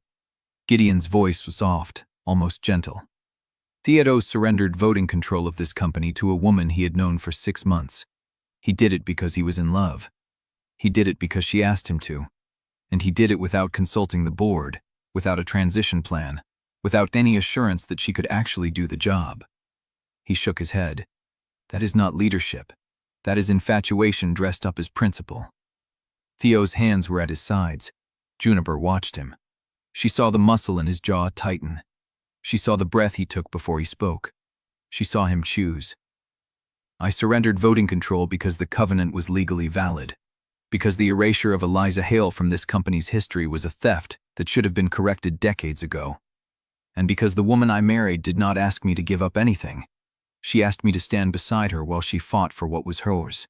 Gideon's voice was soft, almost gentle. Theodore surrendered voting control of this company to a woman he had known for 6 months. He did it because he was in love. He did it because she asked him to. And he did it without consulting the board, without a transition plan, without any assurance that she could actually do the job. He shook his head. That is not leadership. That is infatuation dressed up as principle. Theo's hands were at his sides. Juniper watched him. She saw the muscle in his jaw tighten. She saw the breath he took before he spoke. She saw him choose. I surrendered voting control because the covenant was legally valid. Because the erasure of Eliza Hale from this company's history was a theft that should have been corrected decades ago. And because the woman I married did not ask me to give up anything. She asked me to stand beside her while she fought for what was hers.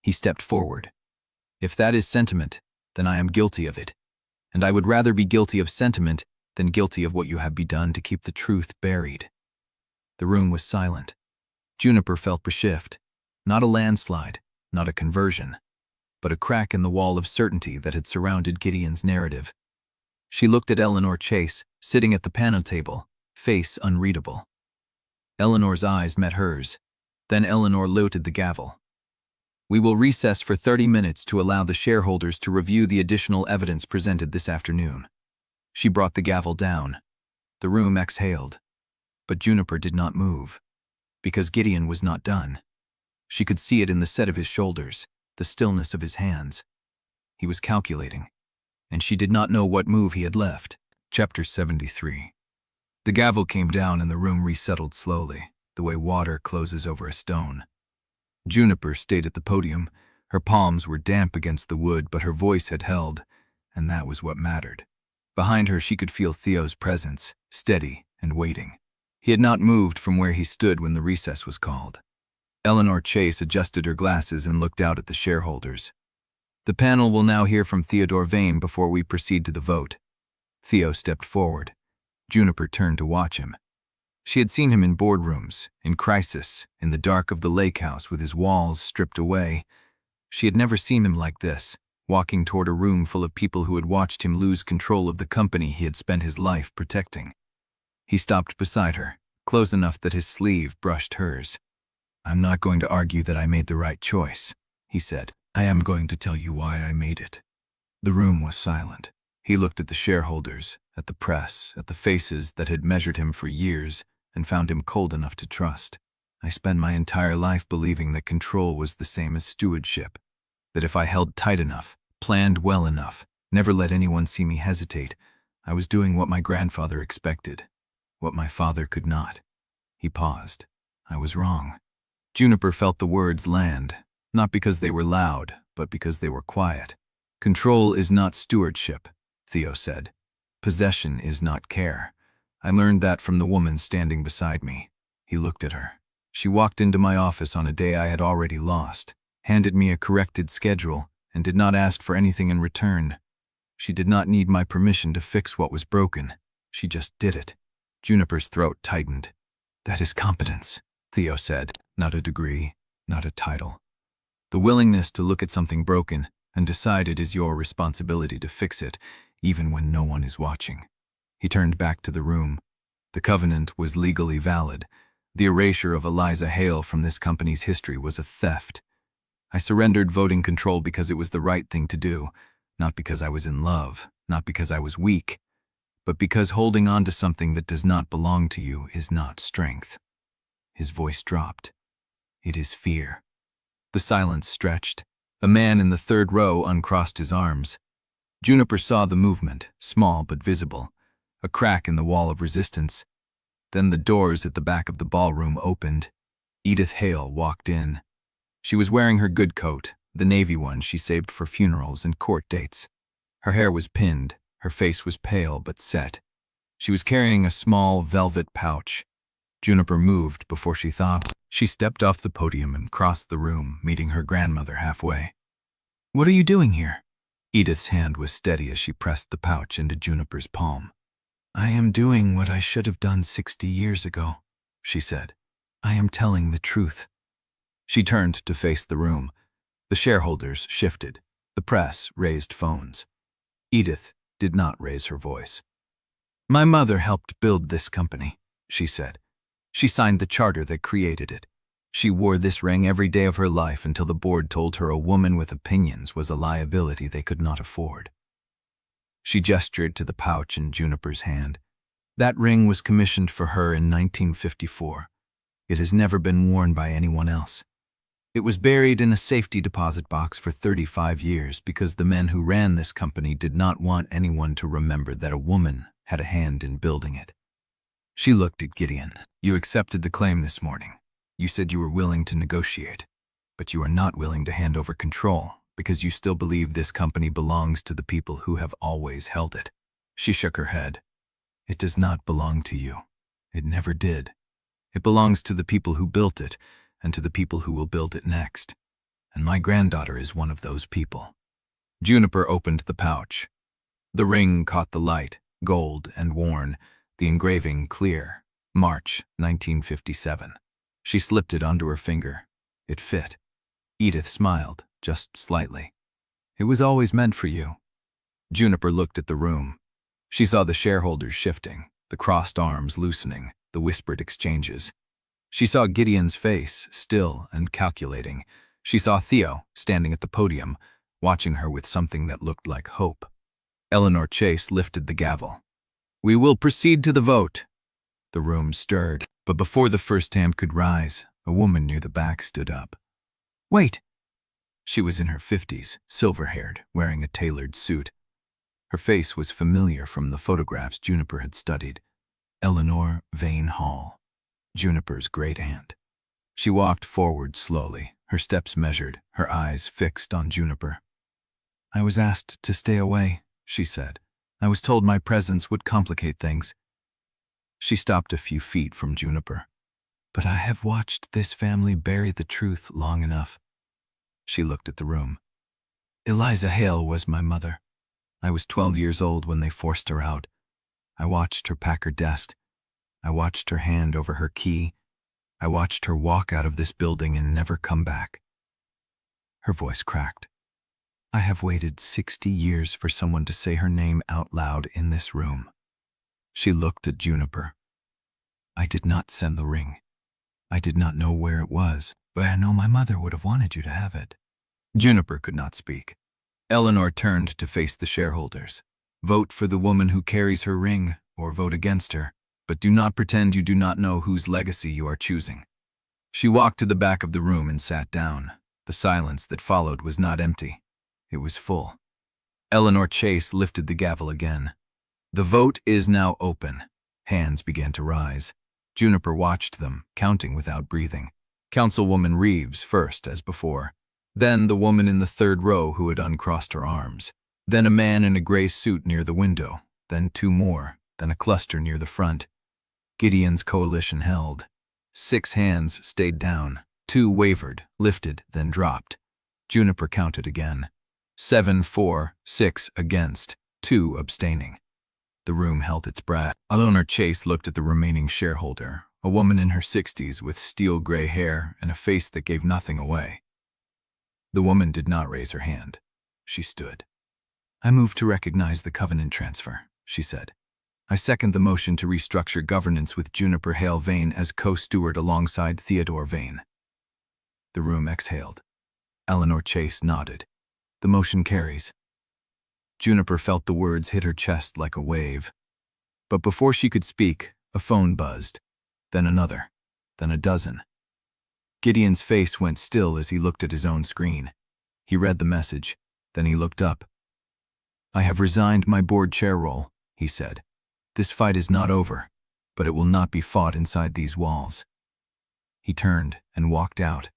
He stepped forward. If that is sentiment, then I am guilty of it. And I would rather be guilty of sentiment than guilty of what you have done to keep the truth buried. The room was silent. Juniper felt a shift. Not a landslide, not a conversion, but a crack in the wall of certainty that had surrounded Gideon's narrative. She looked at Eleanor Chase, sitting at the panel table, face unreadable. Eleanor's eyes met hers. Then Eleanor lifted the gavel. We will recess for 30 minutes to allow the shareholders to review the additional evidence presented this afternoon. She brought the gavel down. The room exhaled. But Juniper did not move. Because Gideon was not done. She could see it in the set of his shoulders, the stillness of his hands. He was calculating. And she did not know what move he had left. Chapter 73. The gavel came down and the room resettled slowly, the way water closes over a stone. Juniper stayed at the podium. Her palms were damp against the wood, but her voice had held, and that was what mattered. Behind her she could feel Theo's presence, steady and waiting. He had not moved from where he stood when the recess was called. Eleanor Chase adjusted her glasses and looked out at the shareholders. The panel will now hear from Theodore Vane before we proceed to the vote. Theo stepped forward. Juniper turned to watch him. She had seen him in boardrooms, in crisis, in the dark of the lake house with his walls stripped away. She had never seen him like this, walking toward a room full of people who had watched him lose control of the company he had spent his life protecting. He stopped beside her, close enough that his sleeve brushed hers. "I'm not going to argue that I made the right choice," he said. "I am going to tell you why I made it." The room was silent. He looked at the shareholders, at the press, at the faces that had measured him for years, and found him cold enough to trust. "I spent my entire life believing that control was the same as stewardship, that if I held tight enough, planned well enough, never let anyone see me hesitate, I was doing what my grandfather expected, what my father could not." He paused. "I was wrong." Juniper felt the words land, not because they were loud, but because they were quiet. "Control is not stewardship," Theo said. "Possession is not care. I learned that from the woman standing beside me." He looked at her. She walked into my office on a day I had already lost, handed me a corrected schedule, and did not ask for anything in return. She did not need my permission to fix what was broken. She just did it. Juniper's throat tightened. "That is competence," Theo said. "Not a degree, not a title. The willingness to look at something broken and decide it is your responsibility to fix it, even when no one is watching." He turned back to the room. The covenant was legally valid. The erasure of Eliza Hale from this company's history was a theft. I surrendered voting control because it was the right thing to do, not because I was in love, not because I was weak, but because holding on to something that does not belong to you is not strength. His voice dropped. "It is fear." The silence stretched. A man in the third row uncrossed his arms. Juniper saw the movement, small but visible, a crack in the wall of resistance. Then the doors at the back of the ballroom opened. Edith Hale walked in. She was wearing her good coat, the navy one she saved for funerals and court dates. Her hair was pinned, her face was pale but set. She was carrying a small velvet pouch. Juniper moved before she thought. She stepped off the podium and crossed the room, meeting her grandmother halfway. "What are you doing here?" Edith's hand was steady as she pressed the pouch into Juniper's palm. "I am doing what I should have done 60 years ago," she said. "I am telling the truth." She turned to face the room. The shareholders shifted. The press raised phones. Edith did not raise her voice. "My mother helped build this company," she said. "She signed the charter that created it. She wore this ring every day of her life until the board told her a woman with opinions was a liability they could not afford." She gestured to the pouch in Juniper's hand. "That ring was commissioned for her in 1954. It has never been worn by anyone else. It was buried in a safety deposit box for 35 years because the men who ran this company did not want anyone to remember that a woman had a hand in building it." She looked at Gideon. "You accepted the claim this morning. You said you were willing to negotiate, but you are not willing to hand over control because you still believe this company belongs to the people who have always held it." She shook her head. "It does not belong to you. It never did. It belongs to the people who built it and to the people who will build it next. And my granddaughter is one of those people." Juniper opened the pouch. The ring caught the light, gold and worn, the engraving clear. March 1957. She slipped it onto her finger. It fit. Edith smiled, just slightly. "It was always meant for you." Juniper looked at the room. She saw the shareholders shifting, the crossed arms loosening, the whispered exchanges. She saw Gideon's face, still and calculating. She saw Theo, standing at the podium, watching her with something that looked like hope. Eleanor Chase lifted the gavel. "We will proceed to the vote." The room stirred, but before the first hand could rise, a woman near the back stood up. "Wait." She was in her 50s, silver-haired, wearing a tailored suit. Her face was familiar from the photographs Juniper had studied. Eleanor Vane Hall, Juniper's great-aunt. She walked forward slowly, her steps measured, her eyes fixed on Juniper. "I was asked to stay away," she said. "I was told my presence would complicate things." She stopped a few feet from Juniper. "But I have watched this family bury the truth long enough." She looked at the room. "Eliza Hale was my mother. I was 12 years old when they forced her out. I watched her pack her desk. I watched her hand over her key. I watched her walk out of this building and never come back." Her voice cracked. I have waited 60 years for someone to say her name out loud in this room. She looked at Juniper. I did not send the ring. I did not know where it was, but I know my mother would have wanted you to have it. Juniper could not speak. Eleanor turned to face the shareholders. Vote for the woman who carries her ring, or vote against her, but do not pretend you do not know whose legacy you are choosing. She walked to the back of the room and sat down. The silence that followed was not empty. It was full. Eleanor Chase lifted the gavel again. The vote is now open. Hands began to rise. Juniper watched them, counting without breathing. Councilwoman Reeves first, as before. Then the woman in the third row who had uncrossed her arms. Then a man in a gray suit near the window. Then two more. Then a cluster near the front. Gideon's coalition held. 6 hands stayed down. 2 wavered, lifted, then dropped. Juniper counted again. 7 for, 6 against, 2 abstaining. The room held its breath. Eleanor Chase looked at the remaining shareholder, a woman in her 60s with steel gray hair and a face that gave nothing away. The woman did not raise her hand. She stood. I move to recognize the covenant transfer, she said. I second the motion to restructure governance with Juniper Hale Vane as co-steward alongside Theodore Vane. The room exhaled. Eleanor Chase nodded. The motion carries. Juniper felt the words hit her chest like a wave. But before she could speak, a phone buzzed. Then another. Then a dozen. Gideon's face went still as he looked at his own screen. He read the message. Then he looked up. I have resigned my board chair role, he said. This fight is not over, but it will not be fought inside these walls. He turned and walked out.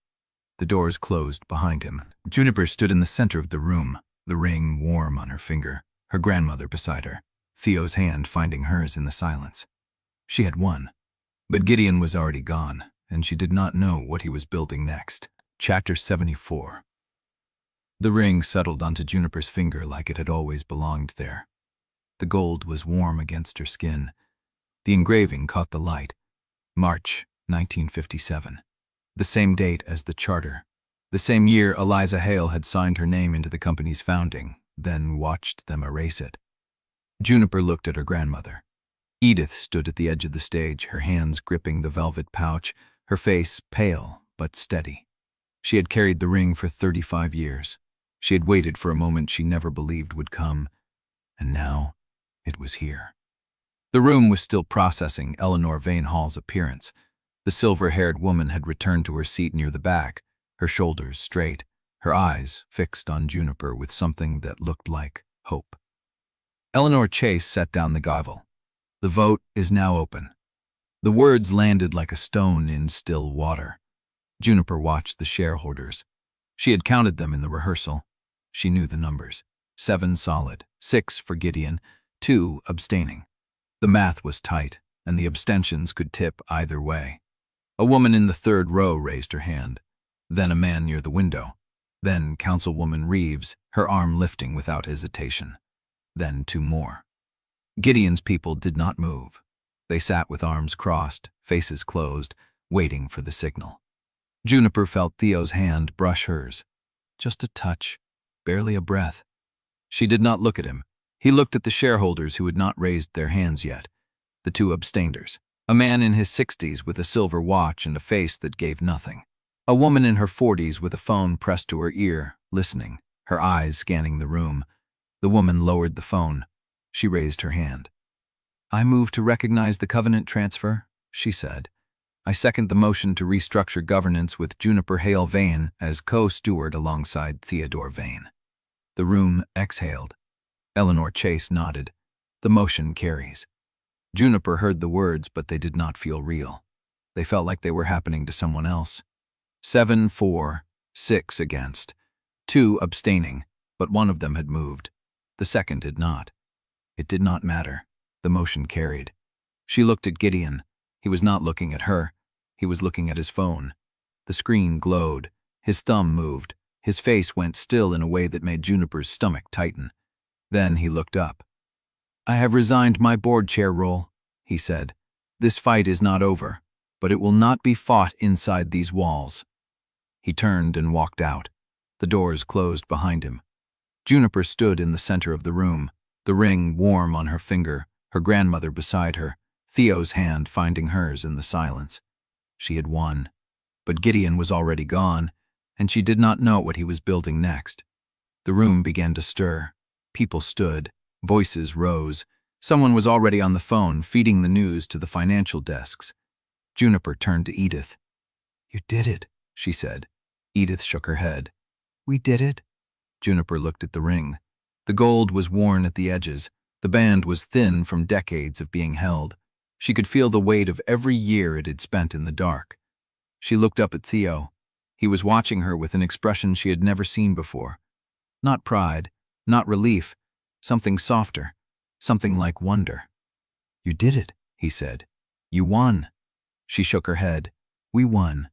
The doors closed behind him. Juniper stood in the center of the room, the ring warm on her finger, her grandmother beside her, Theo's hand finding hers in the silence. She had won, but Gideon was already gone, and she did not know what he was building next. Chapter 74. The ring settled onto Juniper's finger like it had always belonged there. The gold was warm against her skin. The engraving caught the light. March 1957. The same date as the charter. The same year Eliza Hale had signed her name into the company's founding, then watched them erase it. Juniper looked at her grandmother. Edith stood at the edge of the stage, her hands gripping the velvet pouch, her face pale but steady. She had carried the ring for 35 years. She had waited for a moment she never believed would come, and now it was here. The room was still processing Eleanor Vane Hall's appearance. The silver-haired woman had returned to her seat near the back, her shoulders straight, her eyes fixed on Juniper with something that looked like hope. Eleanor Chase set down the gavel. The vote is now open. The words landed like a stone in still water. Juniper watched the shareholders. She had counted them in the rehearsal. She knew the numbers. 7 solid, 6 for Gideon, 2 abstaining. The math was tight, and the abstentions could tip either way. A woman in the third row raised her hand. Then a man near the window. Then Councilwoman Reeves, her arm lifting without hesitation. Then 2 more. Gideon's people did not move. They sat with arms crossed, faces closed, waiting for the signal. Juniper felt Theo's hand brush hers. Just a touch, barely a breath. She did not look at him. He looked at the shareholders who had not raised their hands yet, the 2 abstainers. A man in his 60s with a silver watch and a face that gave nothing. A woman in her 40s with a phone pressed to her ear, listening, her eyes scanning the room. The woman lowered the phone. She raised her hand. I move to recognize the covenant transfer, she said. I second the motion to restructure governance with Juniper Hale Vane as co-steward alongside Theodore Vane. The room exhaled. Eleanor Chase nodded. The motion carries. Juniper heard the words, but they did not feel real. They felt like they were happening to someone else. 7 for, 6 against. 2 abstaining, but one of them had moved. The second had not. It did not matter. The motion carried. She looked at Gideon. He was not looking at her. He was looking at his phone. The screen glowed. His thumb moved. His face went still in a way that made Juniper's stomach tighten. Then he looked up. I have resigned my board chair role, he said. This fight is not over, but it will not be fought inside these walls. He turned and walked out. The doors closed behind him. Juniper stood in the center of the room, the ring warm on her finger, her grandmother beside her, Theo's hand finding hers in the silence. She had won. But Gideon was already gone, and she did not know what he was building next. The room began to stir. People stood. Voices rose. Someone was already on the phone, feeding the news to the financial desks. Juniper turned to Edith. "You did it," she said. Edith shook her head. "We did it." Juniper looked at the ring. The gold was worn at the edges. The band was thin from decades of being held. She could feel the weight of every year it had spent in the dark. She looked up at Theo. He was watching her with an expression she had never seen before. Not pride, not relief, something softer, something like wonder. "You did it," he said. "You won." She shook her head. "We won."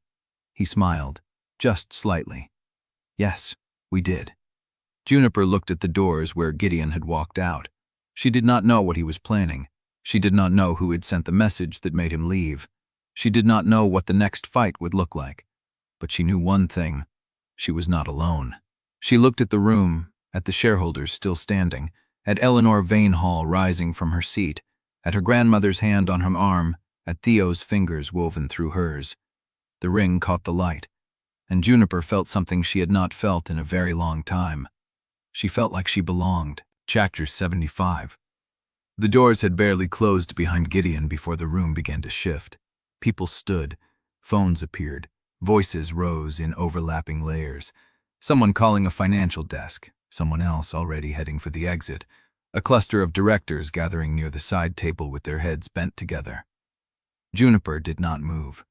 He smiled, just slightly. "Yes, we did." Juniper looked at the doors where Gideon had walked out. She did not know what he was planning. She did not know who had sent the message that made him leave. She did not know what the next fight would look like. But she knew one thing. She was not alone. She looked at the room, at the shareholders still standing, at Eleanor Vane Hall rising from her seat, at her grandmother's hand on her arm, at Theo's fingers woven through hers. The ring caught the light, and Juniper felt something she had not felt in a very long time. She felt like she belonged. Chapter 75. The doors had barely closed behind Gideon before the room began to shift. People stood. Phones appeared. Voices rose in overlapping layers. Someone calling a financial desk, someone else already heading for the exit, a cluster of directors gathering near the side table with their heads bent together. Juniper did not move.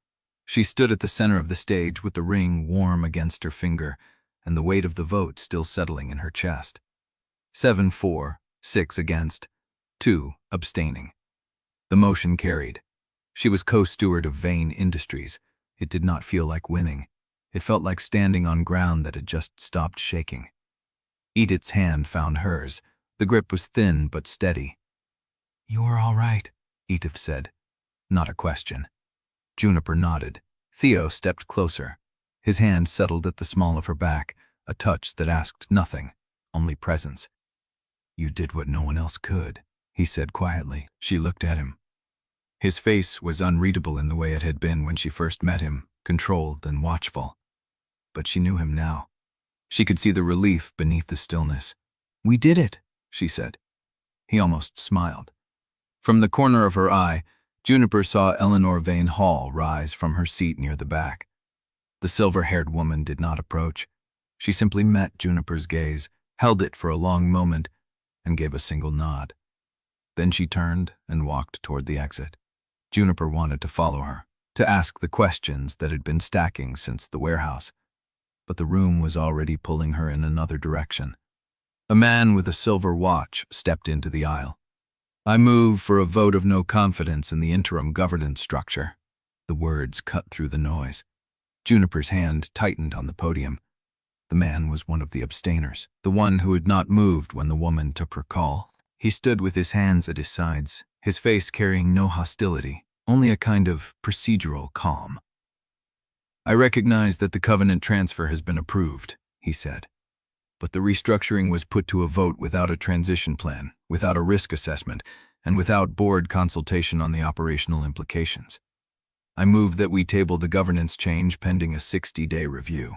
She stood at the center of the stage with the ring warm against her finger and the weight of the vote still settling in her chest. 7 for, 6 against, 2 abstaining. The motion carried. She was co-steward of Vane Industries. It did not feel like winning. It felt like standing on ground that had just stopped shaking. Edith's hand found hers. The grip was thin but steady. "You are all right," Edith said. Not a question. Juniper nodded. Theo stepped closer. His hand settled at the small of her back, a touch that asked nothing, only presence. "You did what no one else could," he said quietly. She looked at him. His face was unreadable in the way it had been when she first met him, controlled and watchful. But she knew him now. She could see the relief beneath the stillness. "We did it," she said. He almost smiled. From the corner of her eye, Juniper saw Eleanor Vane Hall rise from her seat near the back. The silver-haired woman did not approach. She simply met Juniper's gaze, held it for a long moment, and gave a single nod. Then she turned and walked toward the exit. Juniper wanted to follow her, to ask the questions that had been stacking since the warehouse. But the room was already pulling her in another direction. A man with a silver watch stepped into the aisle. "I move for a vote of no confidence in the interim governance structure." The words cut through the noise. Juniper's hand tightened on the podium. The man was one of the abstainers, the one who had not moved when the woman took her call. He stood with his hands at his sides, his face carrying no hostility, only a kind of procedural calm. "I recognize that the Covenant transfer has been approved," he said. "But the restructuring was put to a vote without a transition plan, without a risk assessment, and without board consultation on the operational implications. I move that we table the governance change pending a 60-day review."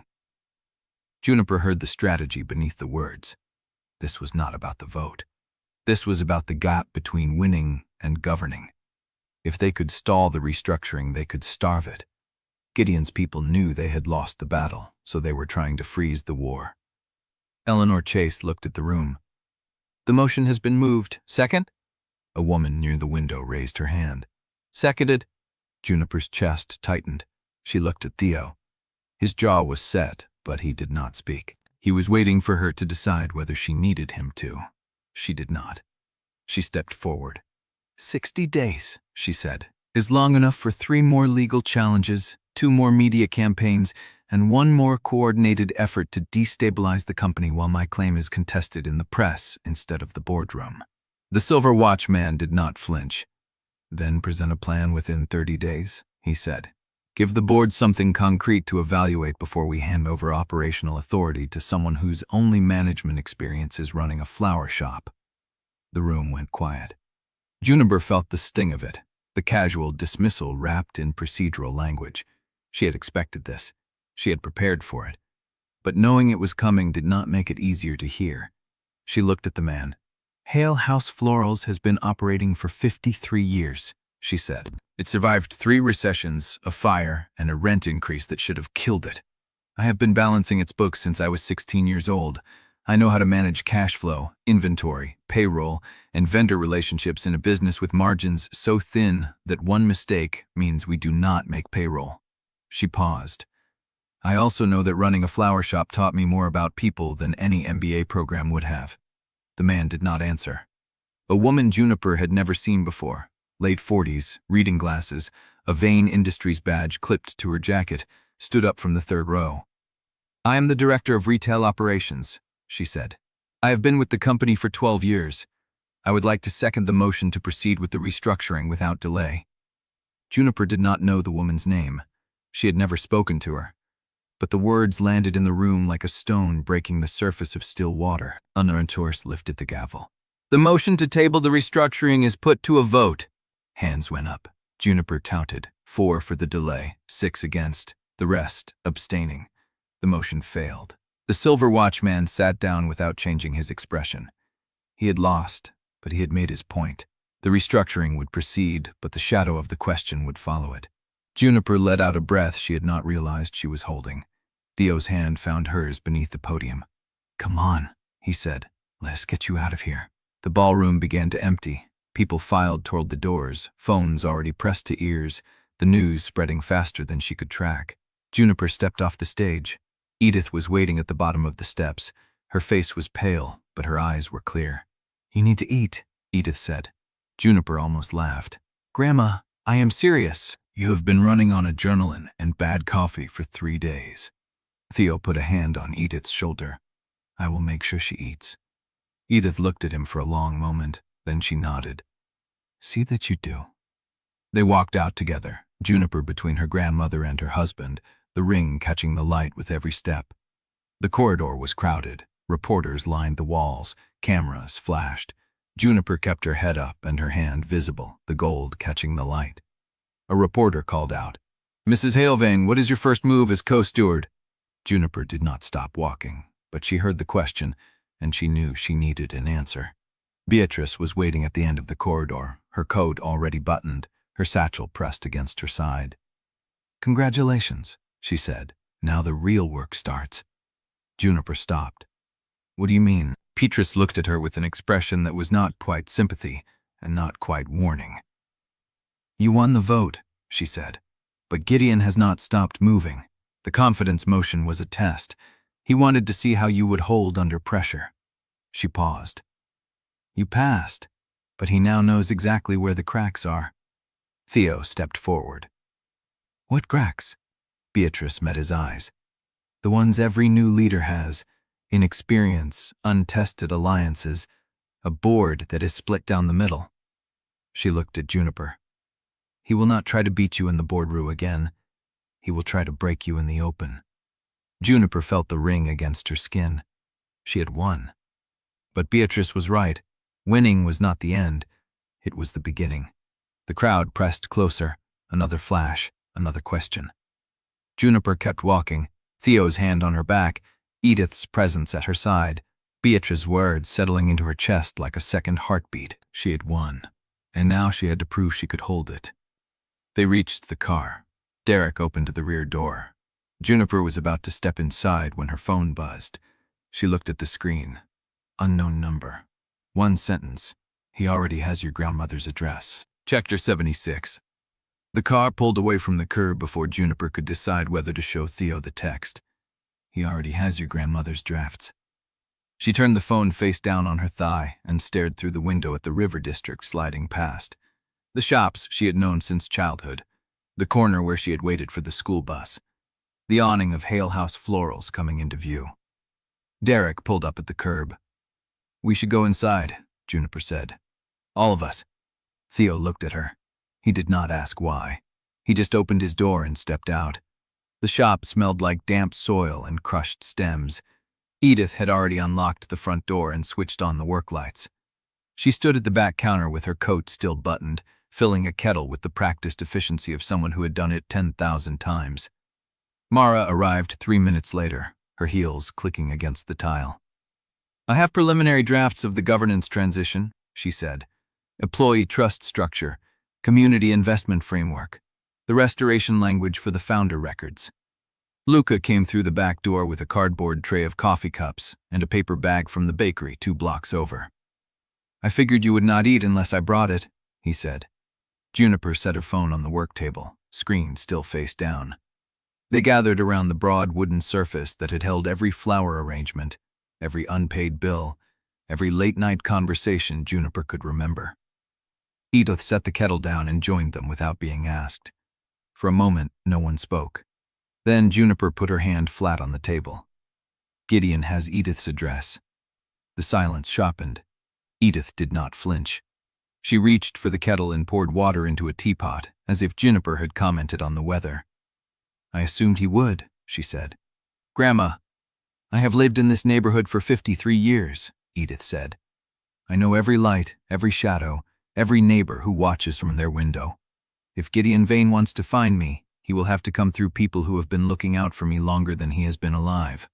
Juniper heard the strategy beneath the words. This was not about the vote. This was about the gap between winning and governing. If they could stall the restructuring, they could starve it. Gideon's people knew they had lost the battle, so they were trying to freeze the war. Eleanor Chase looked at the room. "The motion has been moved. Second?" A woman near the window raised her hand. "Seconded." Juniper's chest tightened. She looked at Theo. His jaw was set, but he did not speak. He was waiting for her to decide whether she needed him to. She did not. She stepped forward. 60 days, she said, is long enough for 3 more legal challenges, 2 more media campaigns, and 1 more coordinated effort to destabilize the company while my claim is contested in the press instead of the boardroom. The Silver Watch man did not flinch. "Then present a plan within 30 days, he said. Give the board something concrete to evaluate before we hand over operational authority to someone whose only management experience is running a flower shop." The room went quiet. Juniper felt the sting of it, the casual dismissal wrapped in procedural language. She had expected this. She had prepared for it. But knowing it was coming did not make it easier to hear. She looked at the man. "Hale House Florals has been operating for 53 years, she said. It survived 3 recessions, a fire, and a rent increase that should have killed it. I have been balancing its books since I was 16 years old. I know how to manage cash flow, inventory, payroll, and vendor relationships in a business with margins so thin that one mistake means we do not make payroll." She paused. "I also know that running a flower shop taught me more about people than any MBA program would have." The man did not answer. A woman Juniper had never seen before, late 40s, reading glasses, a Vane Industries badge clipped to her jacket, stood up from the third row. "I am the director of retail operations," she said. "I have been with the company for 12 years. I would like to second the motion to proceed with the restructuring without delay." Juniper did not know the woman's name. She had never spoken to her. But the words landed in the room like a stone breaking the surface of still water. Unedited lifted the gavel. "The motion to table the restructuring is put to a vote." Hands went up. Juniper touted, 4 for the delay, 6 against, the rest abstaining. The motion failed. The silver watchman sat down without changing his expression. He had lost, but he had made his point. The restructuring would proceed, but the shadow of the question would follow it. Juniper let out a breath she had not realized she was holding. Theo's hand found hers beneath the podium. "Come on," he said. "Let us get you out of here." The ballroom began to empty. People filed toward the doors, phones already pressed to ears, the news spreading faster than she could track. Juniper stepped off the stage. Edith was waiting at the bottom of the steps. Her face was pale, but her eyes were clear. "You need to eat," Edith said. Juniper almost laughed. "Grandma, I am serious. You have been running on adrenaline and bad coffee for 3 days." Theo put a hand on Edith's shoulder. "I will make sure she eats." Edith looked at him for a long moment, then she nodded. "See that you do." They walked out together, Juniper between her grandmother and her husband, the ring catching the light with every step. The corridor was crowded. Reporters lined the walls. Cameras flashed. Juniper kept her head up and her hand visible, the gold catching the light. A reporter called out, "Mrs. Hale Vane, what is your first move as co-steward?" Juniper did not stop walking, but she heard the question, and she knew she needed an answer. Beatrice was waiting at the end of the corridor, her coat already buttoned, her satchel pressed against her side. "Congratulations," she said. "Now the real work starts." Juniper stopped. "What do you mean?" Beatrice looked at her with an expression that was not quite sympathy and not quite warning. "You won the vote," she said, "but Gideon has not stopped moving. The confidence motion was a test. He wanted to see how you would hold under pressure." She paused. "You passed, but he now knows exactly where the cracks are." Theo stepped forward. "What cracks?" Beatrice met his eyes. "The ones every new leader has. Inexperience, untested alliances, a board that is split down the middle." She looked at Juniper. "He will not try to beat you in the boardroom again. He will try to break you in the open." Juniper felt the ring against her skin. She had won. But Beatrice was right. Winning was not the end. It was the beginning. The crowd pressed closer. Another flash, another question. Juniper kept walking, Theo's hand on her back, Edith's presence at her side, Beatrice's words settling into her chest like a second heartbeat. She had won, and now she had to prove she could hold it. They reached the car. Derek opened the rear door. Juniper was about to step inside when her phone buzzed. She looked at the screen. Unknown number. 1 sentence. "He already has your grandmother's address." Chapter 76. The car pulled away from the curb before Juniper could decide whether to show Theo the text. "He already has your grandmother's drafts." She turned the phone face down on her thigh and stared through the window at the river district sliding past. The shops she had known since childhood. The corner where she had waited for the school bus. The awning of Hale House Florals coming into view. Derek pulled up at the curb. "We should go inside," Juniper said. "All of us." Theo looked at her. He did not ask why. He just opened his door and stepped out. The shop smelled like damp soil and crushed stems. Edith had already unlocked the front door and switched on the work lights. She stood at the back counter with her coat still buttoned, filling a kettle with the practiced efficiency of someone who had done it 10,000 times. Mara arrived 3 minutes later, her heels clicking against the tile. "I have preliminary drafts of the governance transition," she said. "Employee trust structure, community investment framework, the restoration language for the founder records." Luca came through the back door with a cardboard tray of coffee cups and a paper bag from the bakery 2 blocks over. "I figured you would not eat unless I brought it," he said. Juniper set her phone on the work table, screen still face down. They gathered around the broad wooden surface that had held every flower arrangement, every unpaid bill, every late-night conversation Juniper could remember. Edith set the kettle down and joined them without being asked. For a moment, no one spoke. Then Juniper put her hand flat on the table. "Gideon has Edith's address." The silence sharpened. Edith did not flinch. She reached for the kettle and poured water into a teapot, as if Juniper had commented on the weather. "I assumed he would," she said. "Grandma, I have lived in this neighborhood for 53 years, Edith said. "I know every light, every shadow, every neighbor who watches from their window. If Gideon Vane wants to find me, he will have to come through people who have been looking out for me longer than he has been alive."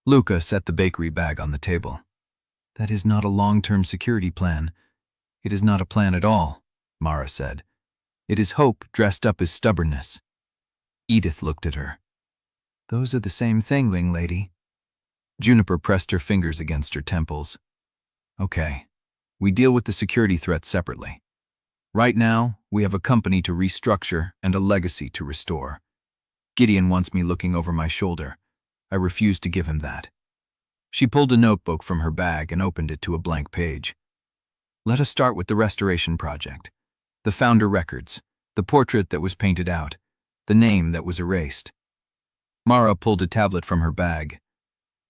Luca set the bakery bag on the table. "That is not a long-term security plan. It is not a plan at all," Mara said. "It is hope dressed up as stubbornness." Edith looked at her. "Those are the same thing, young lady." Juniper pressed her fingers against her temples. "Okay, we deal with the security threat separately. Right now, we have a company to restructure and a legacy to restore. Gideon wants me looking over my shoulder. I refuse to give him that." She pulled a notebook from her bag and opened it to a blank page. "Let us start with the restoration project. The founder records, the portrait that was painted out, the name that was erased." Mara pulled a tablet from her bag.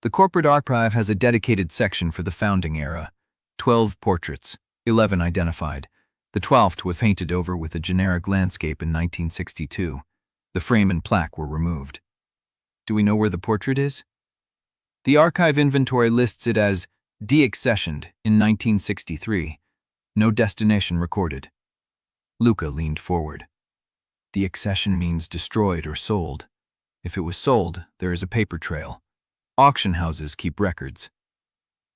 "The corporate archive has a dedicated section for the founding era. 12 portraits, 11 identified. The 12th was painted over with a generic landscape in 1962. The frame and plaque were removed." "Do we know where the portrait is?" "The archive inventory lists it as deaccessioned in 1963. No destination recorded." Luca leaned forward. "The accession means destroyed or sold. If it was sold, there is a paper trail. Auction houses keep records."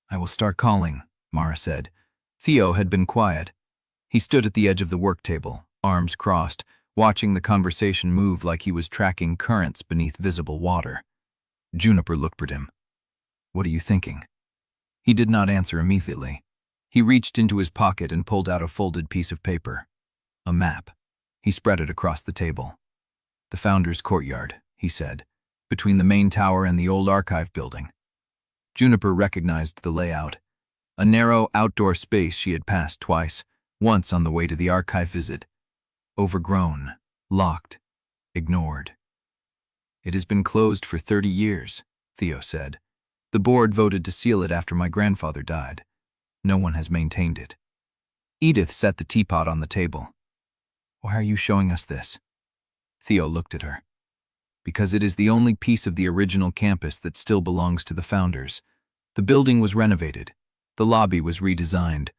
"I will start calling," Mara said. Theo had been quiet. He stood at the edge of the work table, arms crossed, watching the conversation move like he was tracking currents beneath visible water. Juniper looked at him. "What are you thinking?" He did not answer immediately. He reached into his pocket and pulled out a folded piece of paper. A map. He spread it across the table. "The Founders' Courtyard," he said, "between the main tower and the old archive building." Juniper recognized the layout. A narrow, outdoor space she had passed twice, once on the way to the archive visit. Overgrown, locked, ignored. "It has been closed for 30 years, Theo said. "The board voted to seal it after my grandfather died. No one has maintained it." Edith set the teapot on the table. "Why are you showing us this?" Theo looked at her. "Because it is the only piece of the original campus that still belongs to the founders. The building was renovated. The lobby was redesigned.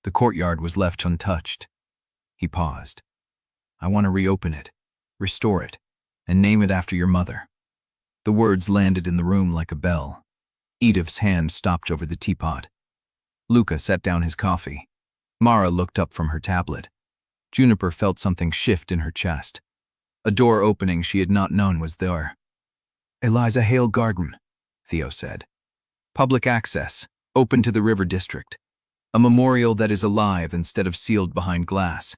The courtyard was left untouched." He paused. "I want to reopen it, restore it, and name it after your mother." The words landed in the room like a bell. Edith's hand stopped over the teapot. Luca set down his coffee. Mara looked up from her tablet. Juniper felt something shift in her chest. A door opening she had not known was there. "Eliza Hale Garden," Theo said. "Public access, open to the River District. A memorial that is alive instead of sealed behind glass."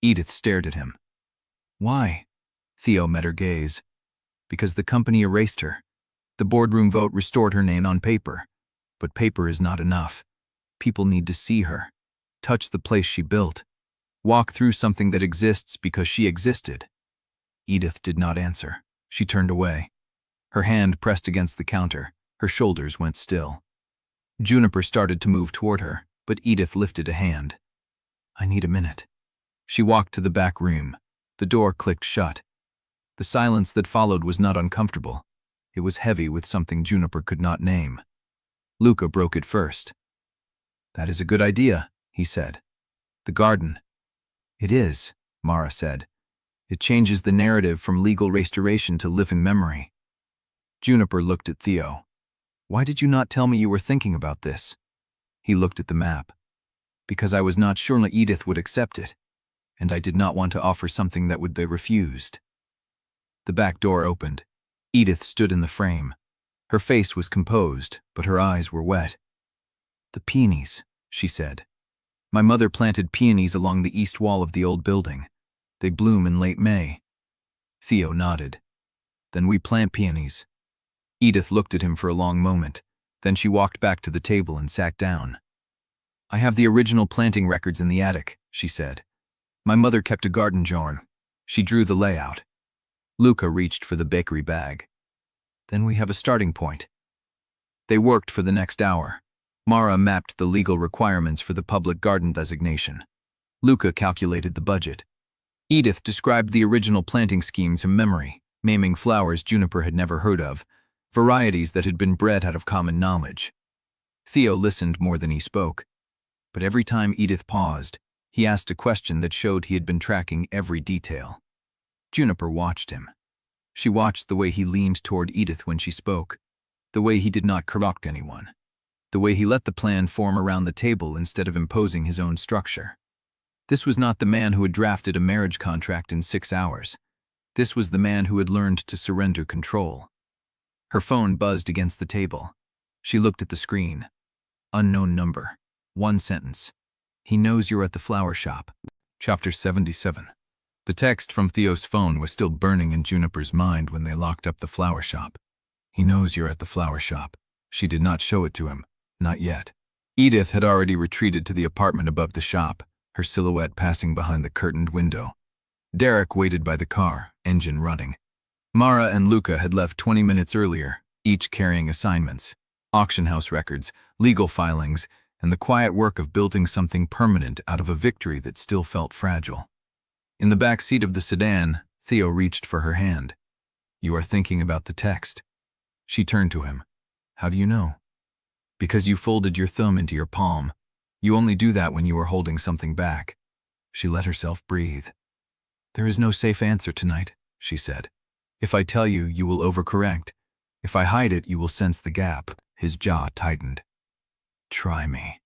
Edith stared at him. "Why?" Theo met her gaze. "Because the company erased her. The boardroom vote restored her name on paper. But paper is not enough. People need to see her, touch the place she built, walk through something that exists because she existed." Edith did not answer. She turned away. Her hand pressed against the counter. Her shoulders went still. Juniper started to move toward her, but Edith lifted a hand. "I need a minute." She walked to the back room. The door clicked shut. The silence that followed was not uncomfortable. It was heavy with something Juniper could not name. Luca broke it first. "That is a good idea," he said. "The garden." "It is," Mara said. "It changes the narrative from legal restoration to living memory." Juniper looked at Theo. "Why did you not tell me you were thinking about this?" He looked at the map. "Because I was not sure Edith would accept it, and I did not want to offer something that would be refused." The back door opened. Edith stood in the frame. Her face was composed, but her eyes were wet. "The peonies," she said. "My mother planted peonies along the east wall of the old building. They bloom in late May." Theo nodded. "Then we plant peonies." Edith looked at him for a long moment. Then she walked back to the table and sat down. "I have the original planting records in the attic," she said. "My mother kept a garden jar." She drew the layout. Luca reached for the bakery bag. "Then we have a starting point." They worked for the next hour. Mara mapped the legal requirements for the public garden designation. Luca calculated the budget. Edith described the original planting schemes in memory, naming flowers Juniper had never heard of, varieties that had been bred out of common knowledge. Theo listened more than he spoke, but every time Edith paused, he asked a question that showed he had been tracking every detail. Juniper watched him. She watched the way he leaned toward Edith when she spoke, the way he did not correct anyone, the way he let the plan form around the table instead of imposing his own structure. This was not the man who had drafted a marriage contract in 6 hours. This was the man who had learned to surrender control. Her phone buzzed against the table. She looked at the screen. Unknown number. 1 sentence. "He knows you're at the flower shop." Chapter 77. The text from Theo's phone was still burning in Juniper's mind when they locked up the flower shop. "He knows you're at the flower shop." She did not show it to him. Not yet. Edith had already retreated to the apartment above the shop, her silhouette passing behind the curtained window. Derek waited by the car, engine running. Mara and Luca had left 20 minutes earlier, each carrying assignments, auction house records, legal filings, and the quiet work of building something permanent out of a victory that still felt fragile. In the back seat of the sedan, Theo reached for her hand. "You are thinking about the text." She turned to him. "How do you know?" "Because you folded your thumb into your palm. You only do that when you are holding something back." She let herself breathe. "There is no safe answer tonight," she said. "If I tell you, you will overcorrect. If I hide it, you will sense the gap." His jaw tightened. "Try me."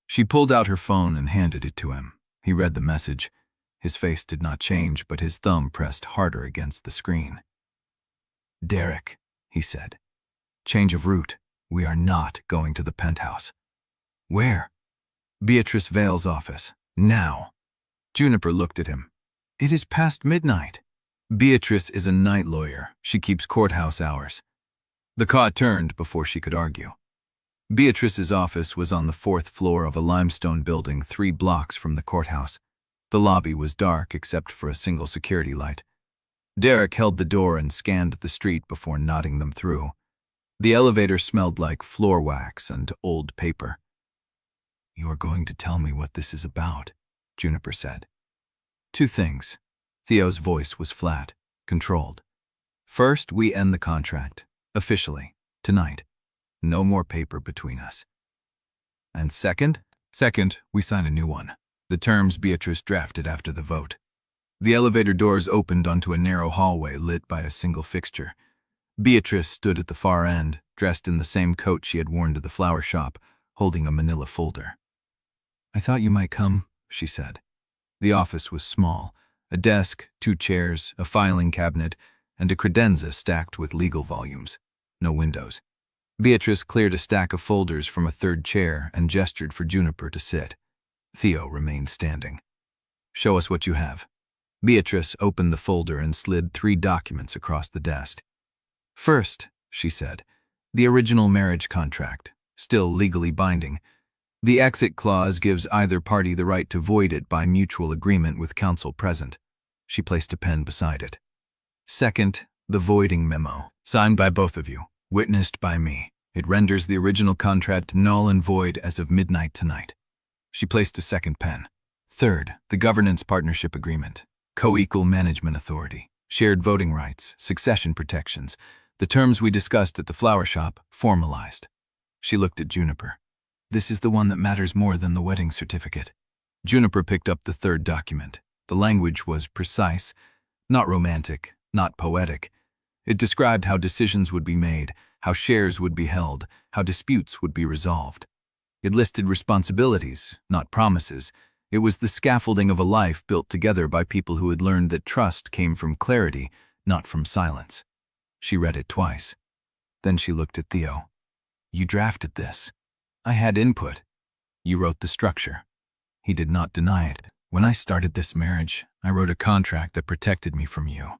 She pulled out her phone and handed it to him. He read the message. His face did not change, but his thumb pressed harder against the screen. "Derek," he said. "Change of route. We are not going to the Penthouse." "Where?" "Beatrice Vale's office. Now." Juniper looked at him. "It is past midnight." "Beatrice is a night lawyer. She keeps courthouse hours." The car turned before she could argue. Beatrice's office was on the 4th floor of a limestone building 3 blocks from the courthouse. The lobby was dark except for a single security light. Derek held the door and scanned the street before nodding them through. The elevator smelled like floor wax and old paper. "You are going to tell me what this is about," Juniper said. "2 things." Theo's voice was flat, controlled. "First, we end the contract. Officially. Tonight. No more paper between us. And second, we sign a new one. The terms Beatrice drafted after the vote." The elevator doors opened onto a narrow hallway lit by a single fixture. Beatrice stood at the far end, dressed in the same coat she had worn to the flower shop, holding a manila folder. "I thought you might come," she said. The office was small. A desk, 2 chairs, a filing cabinet, and a credenza stacked with legal volumes. No windows. Beatrice cleared a stack of folders from a 3rd chair and gestured for Juniper to sit. Theo remained standing. "Show us what you have." Beatrice opened the folder and slid 3 documents across the desk. "First," she said, "the original marriage contract, still legally binding. The exit clause gives either party the right to void it by mutual agreement with counsel present." She placed a pen beside it. "Second, the voiding memo, signed by both of you, witnessed by me. It renders the original contract null and void as of midnight tonight." She placed a second pen. "Third, the governance partnership agreement. Co-equal management authority, shared voting rights, succession protections, the terms we discussed at the flower shop, formalized. She looked at Juniper. This is the one that matters more than the wedding certificate. Juniper picked up the third document. The language was precise, not romantic, not poetic. It described how decisions would be made, how shares would be held, how disputes would be resolved. It listed responsibilities, not promises. It was the scaffolding of a life built together by people who had learned that trust came from clarity, not from silence. She read it twice. Then she looked at Theo. You drafted this. I had input. You wrote the structure. He did not deny it. When I started this marriage, I wrote a contract that protected me from you.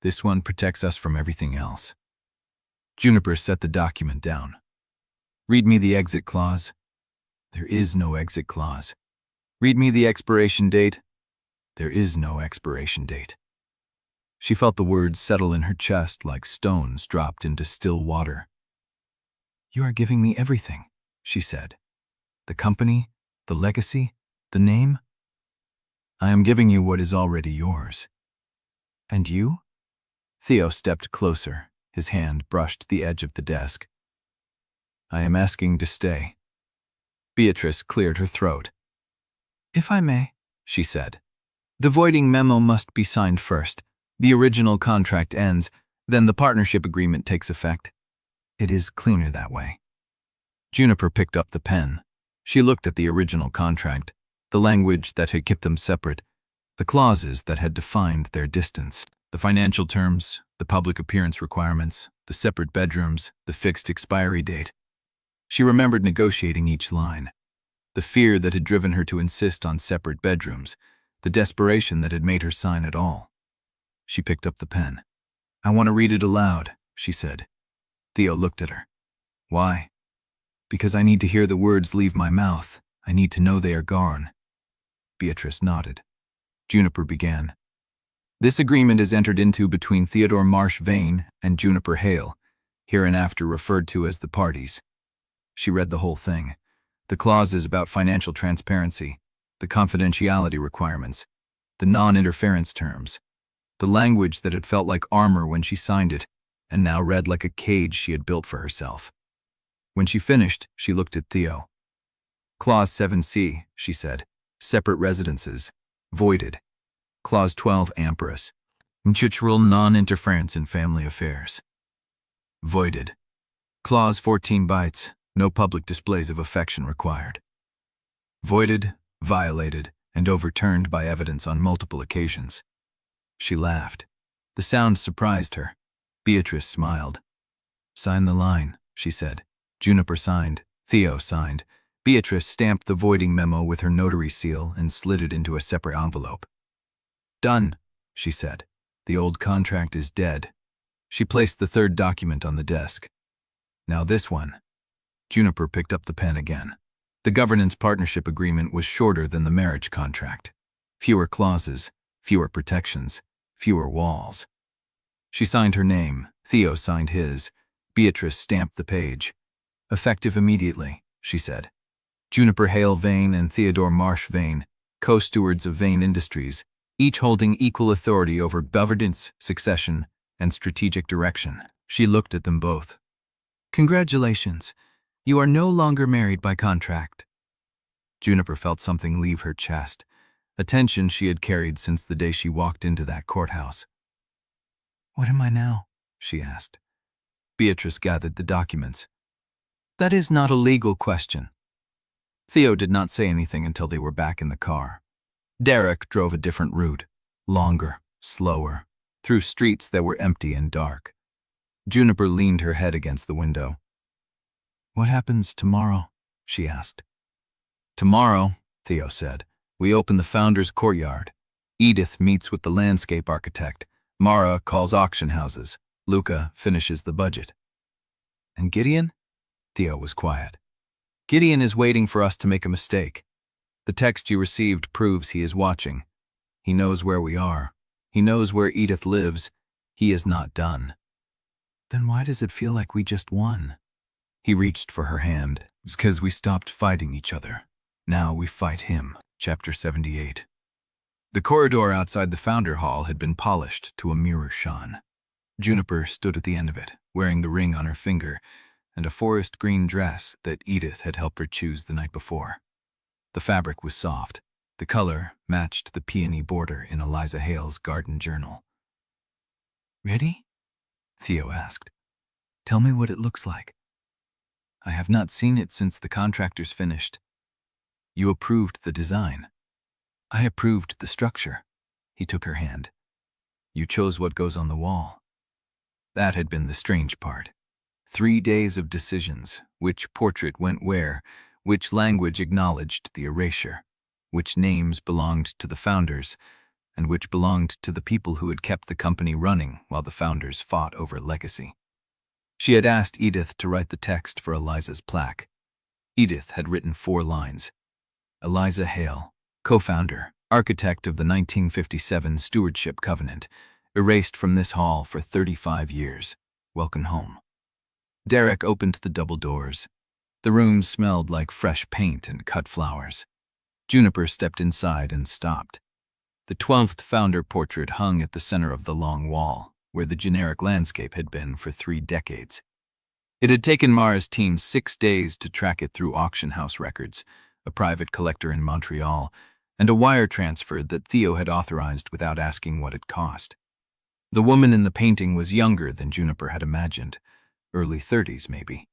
This one protects us from everything else. Juniper set the document down. Read me the exit clause. There is no exit clause. Read me the expiration date. There is no expiration date. She felt the words settle in her chest like stones dropped into still water. You are giving me everything, she said. The company, the legacy, the name. I am giving you what is already yours. And you? Theo stepped closer. His hand brushed the edge of the desk. I am asking to stay. Beatrice cleared her throat. If I may, she said. The voiding memo must be signed first. The original contract ends, then the partnership agreement takes effect. It is cleaner that way. Juniper picked up the pen. She looked at the original contract, the language that had kept them separate, the clauses that had defined their distance, the financial terms, the public appearance requirements, the separate bedrooms, the fixed expiry date. She remembered negotiating each line, the fear that had driven her to insist on separate bedrooms, the desperation that had made her sign at all. She picked up the pen. I want to read it aloud, she said. Theo looked at her. Why? Because I need to hear the words leave my mouth. I need to know they are gone. Beatrice nodded. Juniper began. This agreement is entered into between Theodore Vane and Juniper Hale, hereinafter referred to as the parties. She read the whole thing. The clauses about financial transparency, the confidentiality requirements, the non-interference terms, the language that had felt like armor when she signed it, and now read like a cage she had built for herself. When she finished, she looked at Theo. Clause 7C, she said, separate residences, voided. Clause 12 amperus, mutual non-interference in family affairs. Voided. Clause 14 bytes, no public displays of affection required. Voided, violated, and overturned by evidence on multiple occasions. She laughed. The sound surprised her. Beatrice smiled. Sign the line, she said. Juniper signed. Theo signed. Beatrice stamped the voiding memo with her notary seal and slid it into a separate envelope. Done, she said. The old contract is dead. She placed the third document on the desk. Now this one. Juniper picked up the pen again. The governance partnership agreement was shorter than the marriage contract. Fewer clauses, fewer protections, fewer walls. She signed her name. Theo signed his. Beatrice stamped the page. Effective immediately, she said. Juniper Hale Vane and Theodore Vane, co-stewards of Vane Industries, each holding equal authority over governance, succession, and strategic direction. She looked at them both. Congratulations. You are no longer married by contract. Juniper felt something leave her chest, a tension she had carried since the day she walked into that courthouse. What am I now? She asked. Beatrice gathered the documents. That is not a legal question. Theo did not say anything until they were back in the car. Derek drove a different route, longer, slower, through streets that were empty and dark. Juniper leaned her head against the window. What happens tomorrow? She asked. Tomorrow, Theo said, we open the founder's courtyard. Edith meets with the landscape architect. Mara calls auction houses. Luca finishes the budget. And Gideon? Theo was quiet. Gideon is waiting for us to make a mistake. The text you received proves he is watching. He knows where we are. He knows where Edith lives. He is not done. Then why does it feel like we just won? He reached for her hand. It's because we stopped fighting each other. Now we fight him. Chapter 78. The corridor outside the Founder Hall had been polished to a mirror shone. Juniper stood at the end of it, wearing the ring on her finger and a forest green dress that Edith had helped her choose the night before. The fabric was soft. The color matched the peony border in Eliza Hale's garden journal. "Ready?" Theo asked. "Tell me what it looks like." "I have not seen it since the contractors finished." "You approved the design." "I approved the structure." He took her hand. "You chose what goes on the wall." That had been the strange part. 3 days of decisions, which portrait went where, which language acknowledged the erasure, which names belonged to the founders, and which belonged to the people who had kept the company running while the founders fought over legacy. She had asked Edith to write the text for Eliza's plaque. Edith had written 4 lines. Eliza Hale, co-founder, architect of the 1957 Stewardship Covenant, erased from this hall for 35 years. Welcome home. Derek opened the double doors. The room smelled like fresh paint and cut flowers. Juniper stepped inside and stopped. The 12th founder portrait hung at the center of the long wall, where the generic landscape had been for 3 decades. It had taken Mara's team 6 days to track it through auction house records, a private collector in Montreal, and a wire transfer that Theo had authorized without asking what it cost. The woman in the painting was younger than Juniper had imagined, early 30s maybe.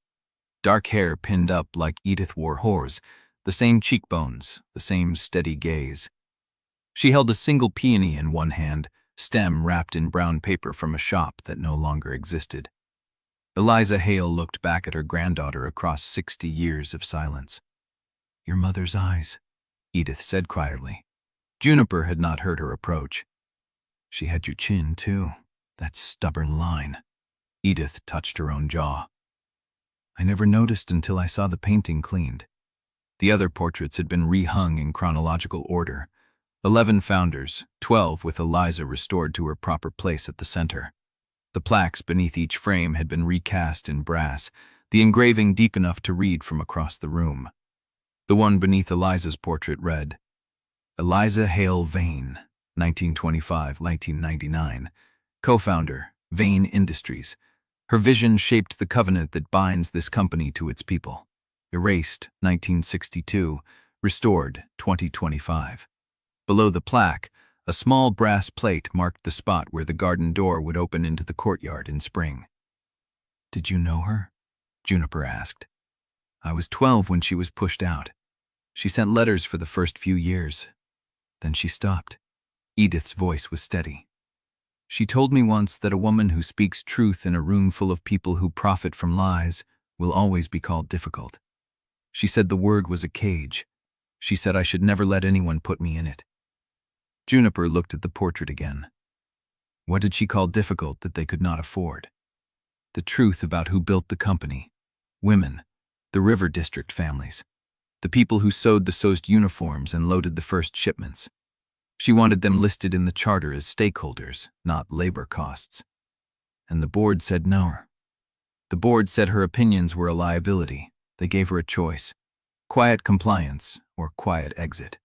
Dark hair pinned up like Edith wore hers, the same cheekbones, the same steady gaze. She held a single peony in one hand, stem wrapped in brown paper from a shop that no longer existed. Eliza Hale looked back at her granddaughter across 60 years of silence. "Your mother's eyes," Edith said quietly. Juniper had not heard her approach. "She had your chin, too. That stubborn line." Edith touched her own jaw. "I never noticed until I saw the painting cleaned." The other portraits had been rehung in chronological order. 11 founders, 12 with Eliza restored to her proper place at the center. The plaques beneath each frame had been recast in brass, the engraving deep enough to read from across the room. The one beneath Eliza's portrait read, Eliza Hale Vane, 1925-1999, co-founder, Vane Industries. Her vision shaped the covenant that binds this company to its people. Erased, 1962, restored, 2025. Below the plaque, a small brass plate marked the spot where the garden door would open into the courtyard in spring. "Did you know her?" Juniper asked. "I was 12 when she was pushed out. She sent letters for the first few years. Then she stopped." Edith's voice was steady. "She told me once that a woman who speaks truth in a room full of people who profit from lies will always be called difficult. She said the word was a cage. She said I should never let anyone put me in it." Juniper looked at the portrait again. What did she call difficult that they could not afford? The truth about who built the company. Women, the River District families, the people who sewed the Soest uniforms and loaded the first shipments. She wanted them listed in the charter as stakeholders, not labor costs. And the board said no. The board said her opinions were a liability. They gave her a choice: quiet compliance or quiet exit.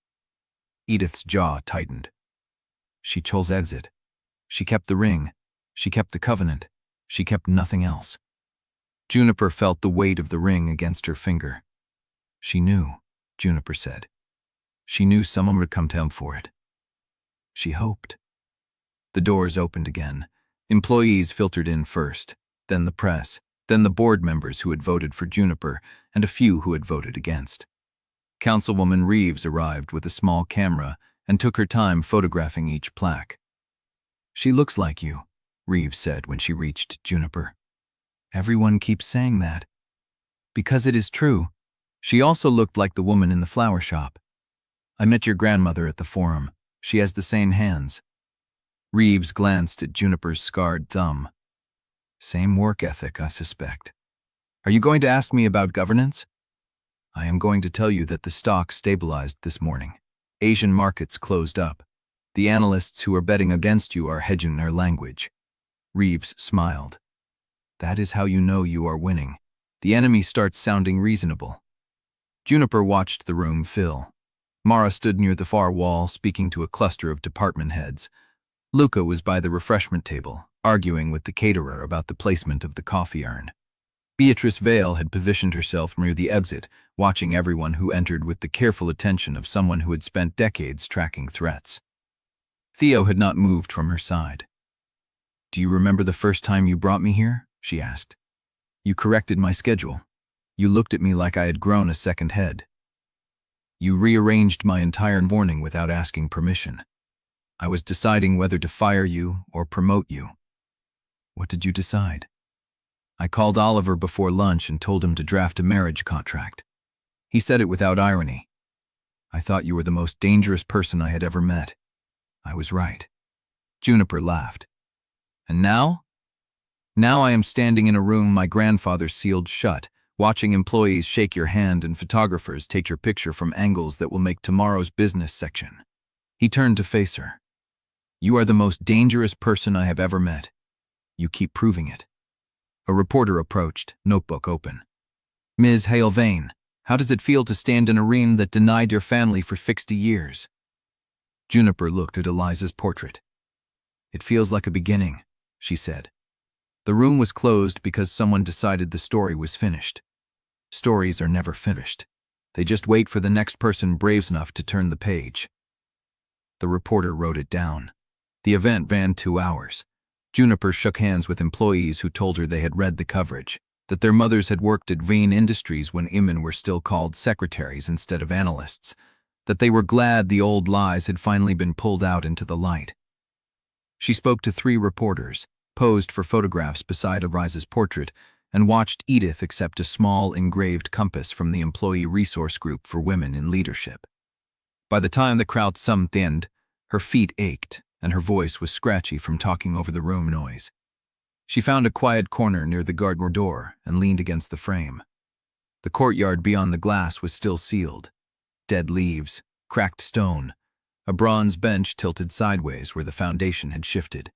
Edith's jaw tightened. She chose exit. She kept the ring. She kept the covenant. She kept nothing else. Juniper felt the weight of the ring against her finger. She knew, Juniper said. She knew someone would come to him for it. She hoped. The doors opened again. Employees filtered in first, then the press, then the board members who had voted for Juniper, and a few who had voted against. Councilwoman Reeves arrived with a small camera and took her time photographing each plaque. "She looks like you," Reeves said when she reached Juniper. "Everyone keeps saying that." "Because it is true. She also looked like the woman in the flower shop. I met your grandmother at the forum. She has the same hands." Reeves glanced at Juniper's scarred thumb. "Same work ethic, I suspect. Are you going to ask me about governance?" "I am going to tell you that the stock stabilized this morning. Asian markets closed up. The analysts who are betting against you are hedging their language." Reeves smiled. "That is how you know you are winning. The enemy starts sounding reasonable." Juniper watched the room fill. Mara stood near the far wall, speaking to a cluster of department heads. Luca was by the refreshment table, arguing with the caterer about the placement of the coffee urn. Beatrice Vale had positioned herself near the exit, watching everyone who entered with the careful attention of someone who had spent decades tracking threats. Theo had not moved from her side. "Do you remember the first time you brought me here?" she asked. "You corrected my schedule. You looked at me like I had grown a second head. You rearranged my entire morning without asking permission. I was deciding whether to fire you or promote you. What did you decide?" "I called Oliver before lunch and told him to draft a marriage contract. He said it without irony. I thought you were the most dangerous person I had ever met. I was right." Juniper laughed. "And now? Now I am standing in a room my grandfather sealed shut, watching employees shake your hand and photographers take your picture from angles that will make tomorrow's business section." He turned to face her. "You are the most dangerous person I have ever met. You keep proving it." A reporter approached, notebook open. "Ms. Hale Vane, how does it feel to stand in a room that denied your family for 60 years? Juniper looked at Eliza's portrait. "It feels like a beginning," she said. The room was closed because someone decided the story was finished. Stories are never finished. They just wait for the next person brave enough to turn the page. The reporter wrote it down. The event ran 2 hours. Juniper shook hands with employees who told her they had read the coverage, that their mothers had worked at Vane Industries when women were still called secretaries instead of analysts, that they were glad the old lies had finally been pulled out into the light. She spoke to 3 reporters, posed for photographs beside Eliza's portrait, and watched Edith accept a small engraved compass from the Employee Resource Group for Women in Leadership. By the time the crowd summed end, her feet ached, and her voice was scratchy from talking over the room noise. She found a quiet corner near the garden door and leaned against the frame. The courtyard beyond the glass was still sealed. Dead leaves, cracked stone, a bronze bench tilted sideways where the foundation had shifted.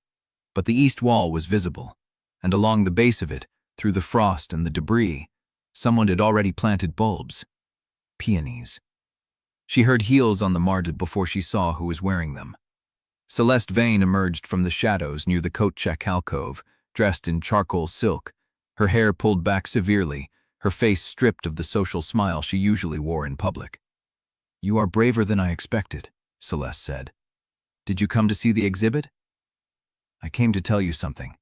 But the east wall was visible, and along the base of it, through the frost and the debris, someone had already planted bulbs. Peonies. She heard heels on the marble before she saw who was wearing them. Celeste Vane emerged from the shadows near the coat check alcove, dressed in charcoal silk, her hair pulled back severely, her face stripped of the social smile she usually wore in public. "You are braver than I expected," Celeste said. "Did you come to see the exhibit?" "I came to tell you something."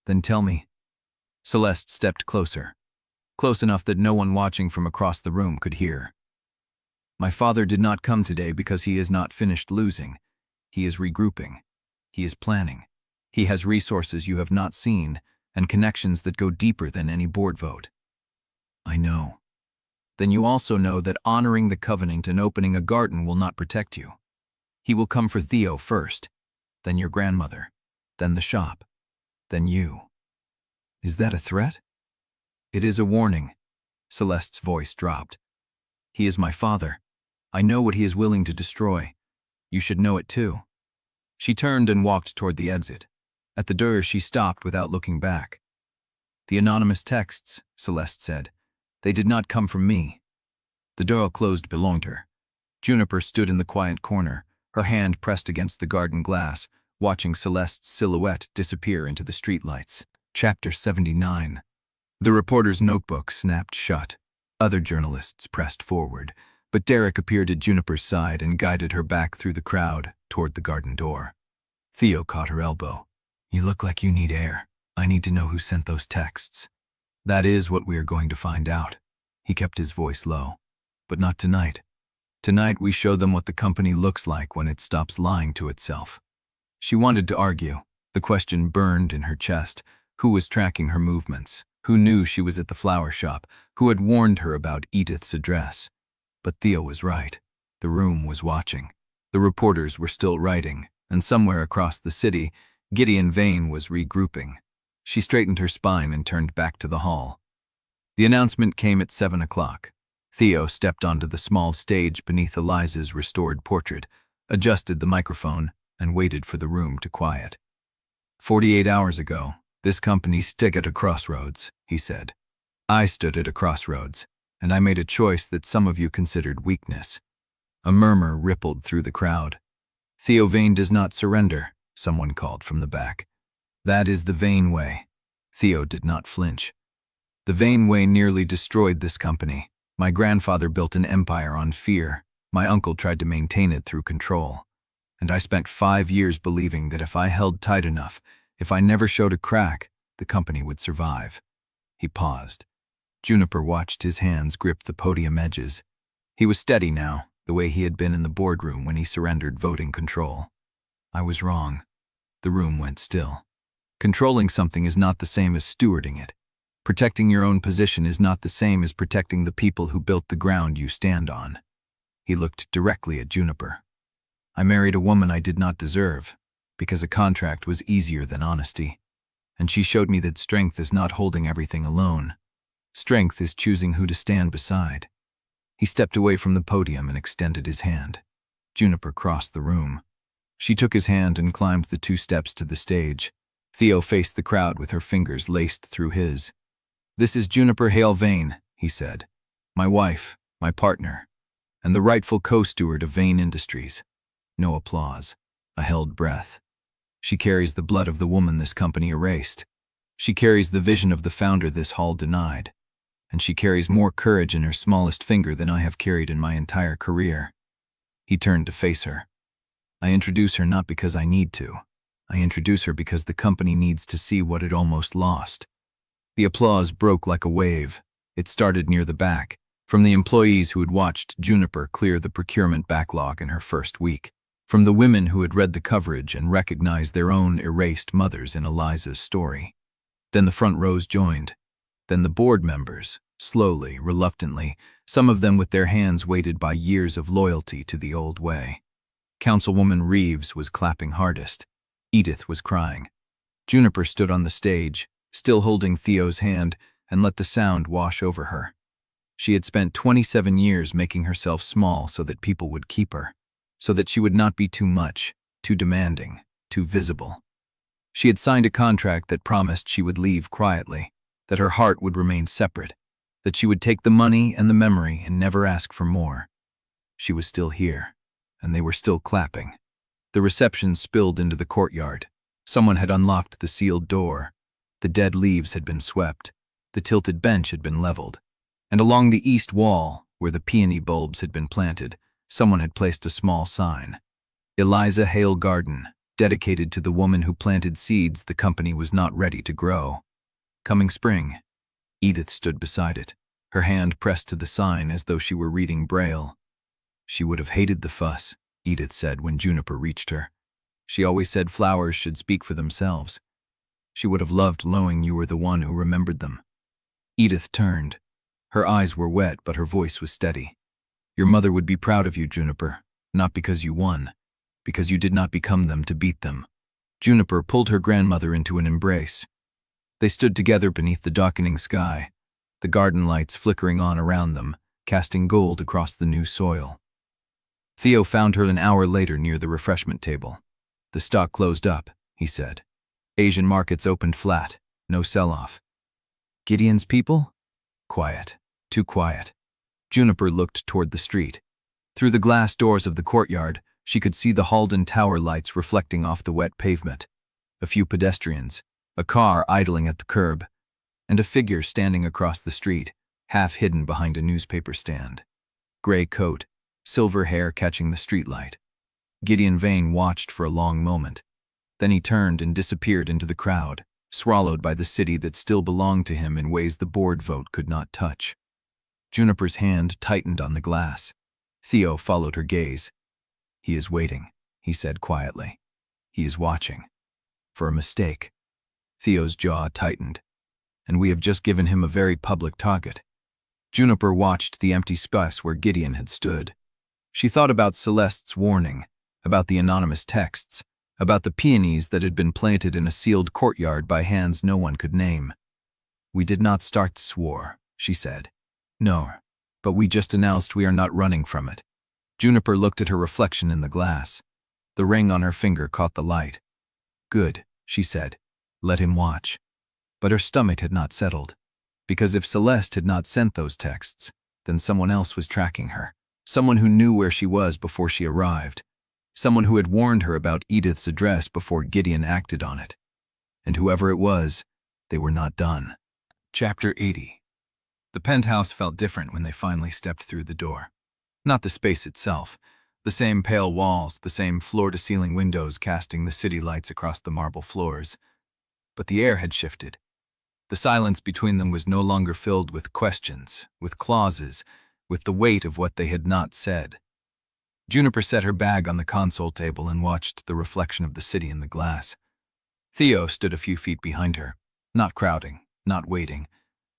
"Then tell me." Celeste stepped closer, close enough that no one watching from across the room could hear. "My father did not come today because he is not finished losing. He is regrouping. He is planning. He has resources you have not seen and connections that go deeper than any board vote." "I know." "Then you also know that honoring the covenant and opening a garden will not protect you. He will come for Theo first, then your grandmother, then the shop, then you." "Is that a threat?" "It is a warning." Celeste's voice dropped. "He is my father. I know what he is willing to destroy. You should know it too." She turned and walked toward the exit. At the door, she stopped without looking back. "The anonymous texts," Celeste said. "They did not come from me." The door closed behind her. Juniper stood in the quiet corner, her hand pressed against the garden glass, watching Celeste's silhouette disappear into the streetlights. Chapter 79. The reporter's notebook snapped shut. Other journalists pressed forward, but Derek appeared at Juniper's side and guided her back through the crowd toward the garden door. Theo caught her elbow. "You look like you need air. I need to know who sent those texts." "That is what we are going to find out." He kept his voice low. "But not tonight. Tonight we show them what the company looks like when it stops lying to itself." She wanted to argue. The question burned in her chest. Who was tracking her movements? Who knew she was at the flower shop? Who had warned her about Edith's address? But Theo was right. The room was watching. The reporters were still writing, and somewhere across the city, Gideon Vane was regrouping. She straightened her spine and turned back to the hall. The announcement came at 7 o'clock. Theo stepped onto the small stage beneath Eliza's restored portrait, adjusted the microphone, and waited for the room to quiet. 48 hours ago, this company stood at a crossroads, he said. I stood at a crossroads, and I made a choice that some of you considered weakness. A murmur rippled through the crowd. "Theo Vane does not surrender," someone called from the back. "That is the Vane way." Theo did not flinch. "The Vane way nearly destroyed this company. My grandfather built an empire on fear. My uncle tried to maintain it through control. And I spent 5 years believing that if I held tight enough, if I never showed a crack, the company would survive." He paused. Juniper watched his hands grip the podium edges. He was steady now, the way he had been in the boardroom when he surrendered voting control. "I was wrong." The room went still. Controlling something is not the same as stewarding it. Protecting your own position is not the same as protecting the people who built the ground you stand on. He looked directly at Juniper. "I married a woman I did not deserve, because a contract was easier than honesty. And she showed me that strength is not holding everything alone. Strength is choosing who to stand beside." He stepped away from the podium and extended his hand. Juniper crossed the room. She took his hand and climbed the 2 steps to the stage. Theo faced the crowd with her fingers laced through his. "This is Juniper Hale Vane," he said. "My wife, my partner, and the rightful co-steward of Vane Industries." No applause. A held breath. "She carries the blood of the woman this company erased. She carries the vision of the founder this hall denied. And she carries more courage in her smallest finger than I have carried in my entire career." He turned to face her. "I introduce her not because I need to. I introduce her because the company needs to see what it almost lost." The applause broke like a wave. It started near the back, from the employees who had watched Juniper clear the procurement backlog in her first week, from the women who had read the coverage and recognized their own erased mothers in Eliza's story. Then the front rows joined. Then the board members, slowly, reluctantly, some of them with their hands weighted by years of loyalty to the old way. Councilwoman Reeves was clapping hardest. Edith was crying. Juniper stood on the stage, still holding Theo's hand, and let the sound wash over her. She had spent 27 years making herself small so that people would keep her, so that she would not be too much, too demanding, too visible. She had signed a contract that promised she would leave quietly, that her heart would remain separate, that she would take the money and the memory and never ask for more. She was still here, and they were still clapping. The reception spilled into the courtyard. Someone had unlocked the sealed door. The dead leaves had been swept. The tilted bench had been leveled. And along the east wall, where the peony bulbs had been planted, someone had placed a small sign. "Eliza Hale Garden, dedicated to the woman who planted seeds the company was not ready to grow. Coming spring." Edith stood beside it, her hand pressed to the sign as though she were reading Braille. "She would have hated the fuss," Edith said when Juniper reached her. "She always said flowers should speak for themselves. She would have loved knowing you were the one who remembered them." Edith turned. Her eyes were wet, but her voice was steady. "Your mother would be proud of you, Juniper, not because you won, because you did not become them to beat them." Juniper pulled her grandmother into an embrace. They stood together beneath the darkening sky, the garden lights flickering on around them, casting gold across the new soil. Theo found her an hour later near the refreshment table. "The stock closed up," he said. "Asian markets opened flat, no sell-off." "Gideon's people?" "Quiet. Too quiet." Juniper looked toward the street. Through the glass doors of the courtyard, she could see the Halden tower lights reflecting off the wet pavement. A few pedestrians, a car idling at the curb, and a figure standing across the street, half hidden behind a newspaper stand. Gray coat, silver hair catching the streetlight. Gideon Vane watched for a long moment. Then he turned and disappeared into the crowd, swallowed by the city that still belonged to him in ways the board vote could not touch. Juniper's hand tightened on the glass. Theo followed her gaze. "He is waiting," he said quietly. "He is watching. For a mistake." Theo's jaw tightened. "And we have just given him a very public target." Juniper watched the empty space where Gideon had stood. She thought about Celeste's warning, about the anonymous texts, about the peonies that had been planted in a sealed courtyard by hands no one could name. "We did not start this war," she said. "No, but we just announced we are not running from it." Juniper looked at her reflection in the glass. The ring on her finger caught the light. "Good," she said. "Let him watch." But her stomach had not settled, because if Celeste had not sent those texts, then someone else was tracking her. Someone who knew where she was before she arrived. Someone who had warned her about Edith's address before Gideon acted on it. And whoever it was, they were not done. Chapter 80. The penthouse felt different when they finally stepped through the door. Not the space itself. The same pale walls, the same floor-to-ceiling windows casting the city lights across the marble floors. But the air had shifted. The silence between them was no longer filled with questions, with clauses, with the weight of what they had not said. Juniper set her bag on the console table and watched the reflection of the city in the glass. Theo stood a few feet behind her, not crowding, not waiting,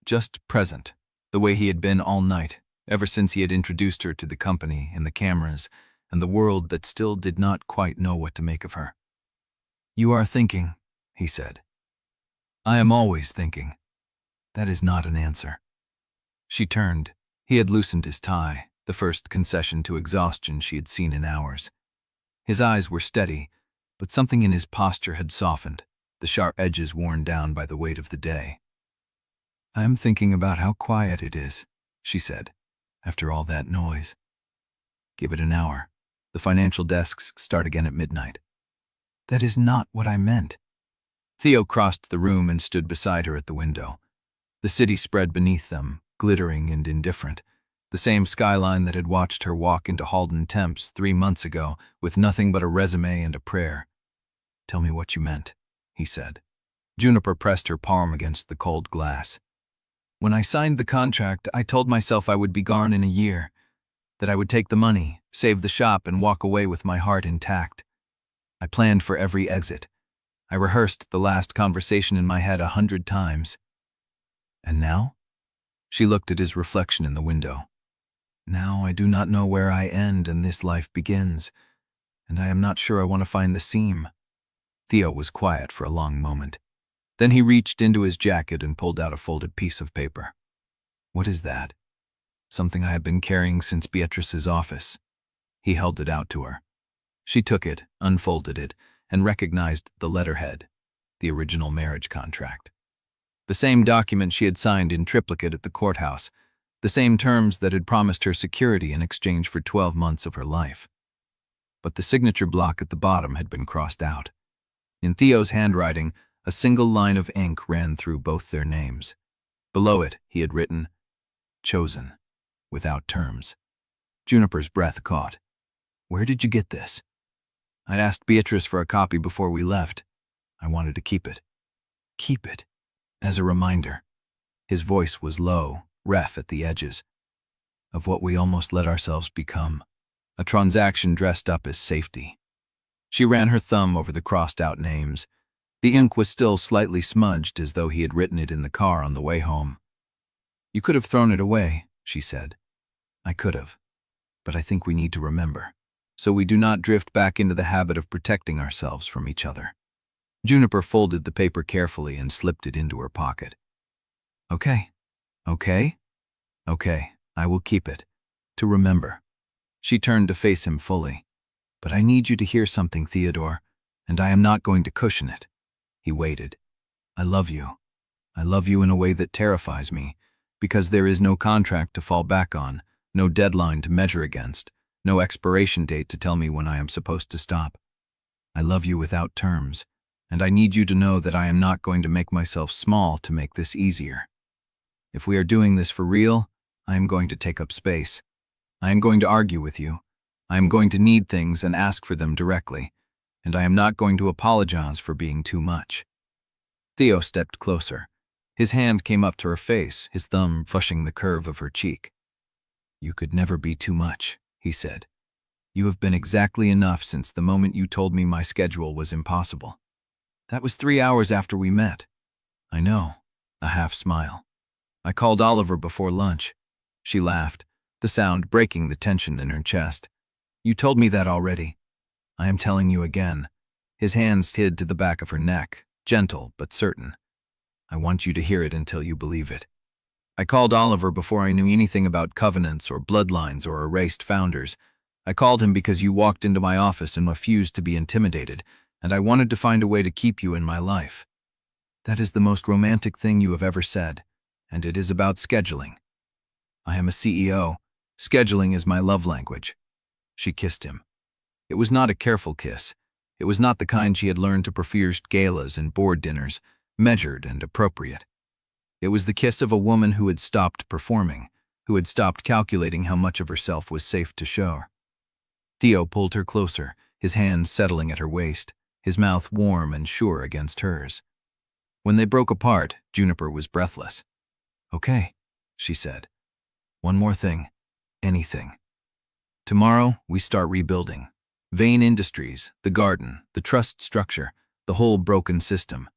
just present, the way he had been all night, ever since he had introduced her to the company and the cameras and the world that still did not quite know what to make of her. "You are thinking," he said. "I am always thinking." That is not an answer. She turned. He had loosened his tie, the first concession to exhaustion she had seen in hours. His eyes were steady, but something in his posture had softened, the sharp edges worn down by the weight of the day. "I am thinking about how quiet it is," she said, "after all that noise. Give it an hour. The financial desks start again at midnight." "That is not what I meant." Theo crossed the room and stood beside her at the window. The city spread beneath them, glittering and indifferent. The same skyline that had watched her walk into Halden Temps 3 months ago with nothing but a resume and a prayer. "Tell me what you meant," he said. Juniper pressed her palm against the cold glass. "When I signed the contract, I told myself I would be gone in a year, that I would take the money, save the shop, and walk away with my heart intact. I planned for every exit. I rehearsed the last conversation in my head 100 times. And now?" She looked at his reflection in the window. "Now I do not know where I end and this life begins, and I am not sure I want to find the seam." Theo was quiet for a long moment. Then he reached into his jacket and pulled out a folded piece of paper. "What is that?" "Something I have been carrying since Beatrice's office." He held it out to her. She took it, unfolded it, and recognized the letterhead, the original marriage contract. The same document she had signed in triplicate at the courthouse, the same terms that had promised her security in exchange for 12 months of her life. But the signature block at the bottom had been crossed out. In Theo's handwriting, a single line of ink ran through both their names. Below it, he had written, "Chosen, without terms." Juniper's breath caught. "Where did you get this?" "I'd asked Beatrice for a copy before we left. I wanted to keep it." "Keep it?" "As a reminder." His voice was low, rough at the edges. "Of what we almost let ourselves become. A transaction dressed up as safety." She ran her thumb over the crossed-out names. The ink was still slightly smudged, as though he had written it in the car on the way home. "You could have thrown it away," she said. "I could have. But I think we need to remember, so we do not drift back into the habit of protecting ourselves from each other." Juniper folded the paper carefully and slipped it into her pocket. "Okay. Okay? Okay, I will keep it. To remember." She turned to face him fully. "But I need you to hear something, Theodore, and I am not going to cushion it." He waited. "I love you. I love you in a way that terrifies me, because there is no contract to fall back on, no deadline to measure against, no expiration date to tell me when I am supposed to stop. I love you without terms, and I need you to know that I am not going to make myself small to make this easier. If we are doing this for real, I am going to take up space. I am going to argue with you. I am going to need things and ask for them directly, and I am not going to apologize for being too much." Theo stepped closer. His hand came up to her face, his thumb brushing the curve of her cheek. "You could never be too much," he said. "You have been exactly enough since the moment you told me my schedule was impossible." "That was 3 hours after we met." "I know," a half smile. "I called Oliver before lunch." She laughed, the sound breaking the tension in her chest. "You told me that already." "I am telling you again." His hands hid to the back of her neck, gentle but certain. "I want you to hear it until you believe it. I called Oliver before I knew anything about covenants or bloodlines or erased founders. I called him because you walked into my office and refused to be intimidated, and I wanted to find a way to keep you in my life." "That is the most romantic thing you have ever said, and it is about scheduling." "I am a CEO. Scheduling is my love language." She kissed him. It was not a careful kiss. It was not the kind she had learned to prefer galas and board dinners, measured and appropriate. It was the kiss of a woman who had stopped performing, who had stopped calculating how much of herself was safe to show. Theo pulled her closer, his hands settling at her waist, his mouth warm and sure against hers. When they broke apart, Juniper was breathless. "Okay," she said. "One more thing. Anything. Tomorrow, we start rebuilding. Vane Industries, the garden, the trust structure, the whole broken system.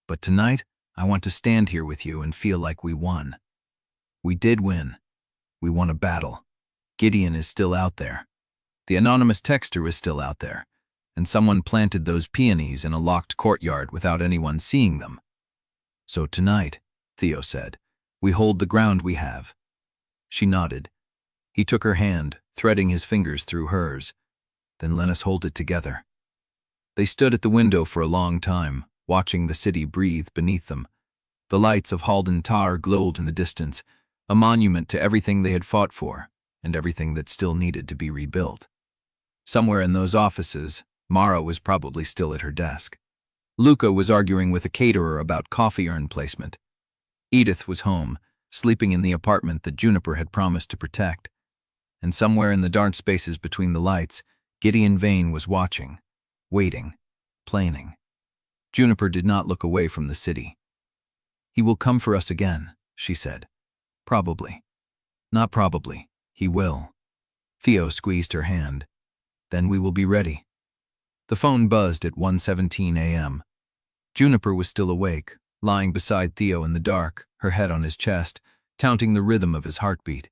But tonight, I want to stand here with you and feel like we won. We did win. We won a battle. Gideon is still out there. The anonymous texter is still out there. And someone planted those peonies in a locked courtyard without anyone seeing them. So tonight," Theo said, "we hold the ground we have." She nodded. He took her hand, threading his fingers through hers. "Then let us hold it together." They stood at the window for a long time, watching the city breathe beneath them. The lights of Halden Tower glowed in the distance, a monument to everything they had fought for, and everything that still needed to be rebuilt. Somewhere in those offices, Mara was probably still at her desk. Luca was arguing with a caterer about coffee urn placement. Edith was home, sleeping in the apartment that Juniper had promised to protect. And somewhere in the dark spaces between the lights, Gideon Vane was watching, waiting, planning. Juniper did not look away from the city. "He will come for us again," she said. "Probably. Not probably. He will." Theo squeezed her hand. "Then we will be ready." The phone buzzed at 1:17 a.m. Juniper was still awake, lying beside Theo in the dark, her head on his chest, counting the rhythm of his heartbeat.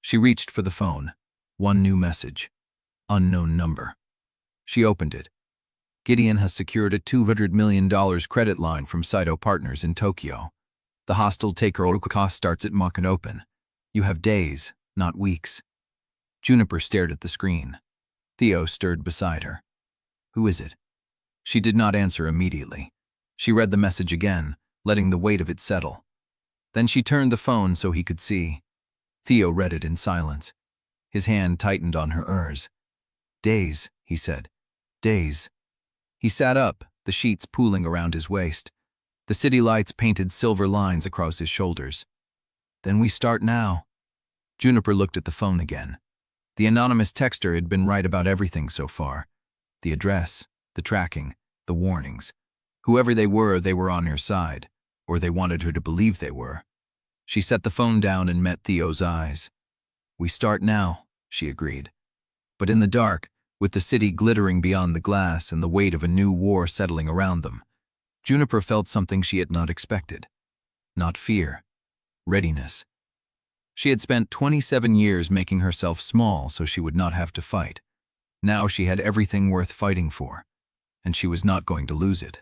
She reached for the phone. One new message. Unknown number. She opened it. "Gideon has secured a $200 million credit line from Saito Partners in Tokyo. The hostile takeover cost starts at market open. You have days, not weeks." Juniper stared at the screen. Theo stirred beside her. "Who is it?" She did not answer immediately. She read the message again, letting the weight of it settle. Then she turned the phone so he could see. Theo read it in silence. His hand tightened on hers. "Days," he said. "Days." He sat up, the sheets pooling around his waist. The city lights painted silver lines across his shoulders. "Then we start now." Juniper looked at the phone again. The anonymous texter had been right about everything so far. The address, the tracking, the warnings. Whoever they were on her side, or they wanted her to believe they were. She set the phone down and met Theo's eyes. "We start now," she agreed. But in the dark, with the city glittering beyond the glass and the weight of a new war settling around them, Juniper felt something she had not expected. Not fear. Readiness. She had spent 27 years making herself small so she would not have to fight. Now she had everything worth fighting for, and she was not going to lose it.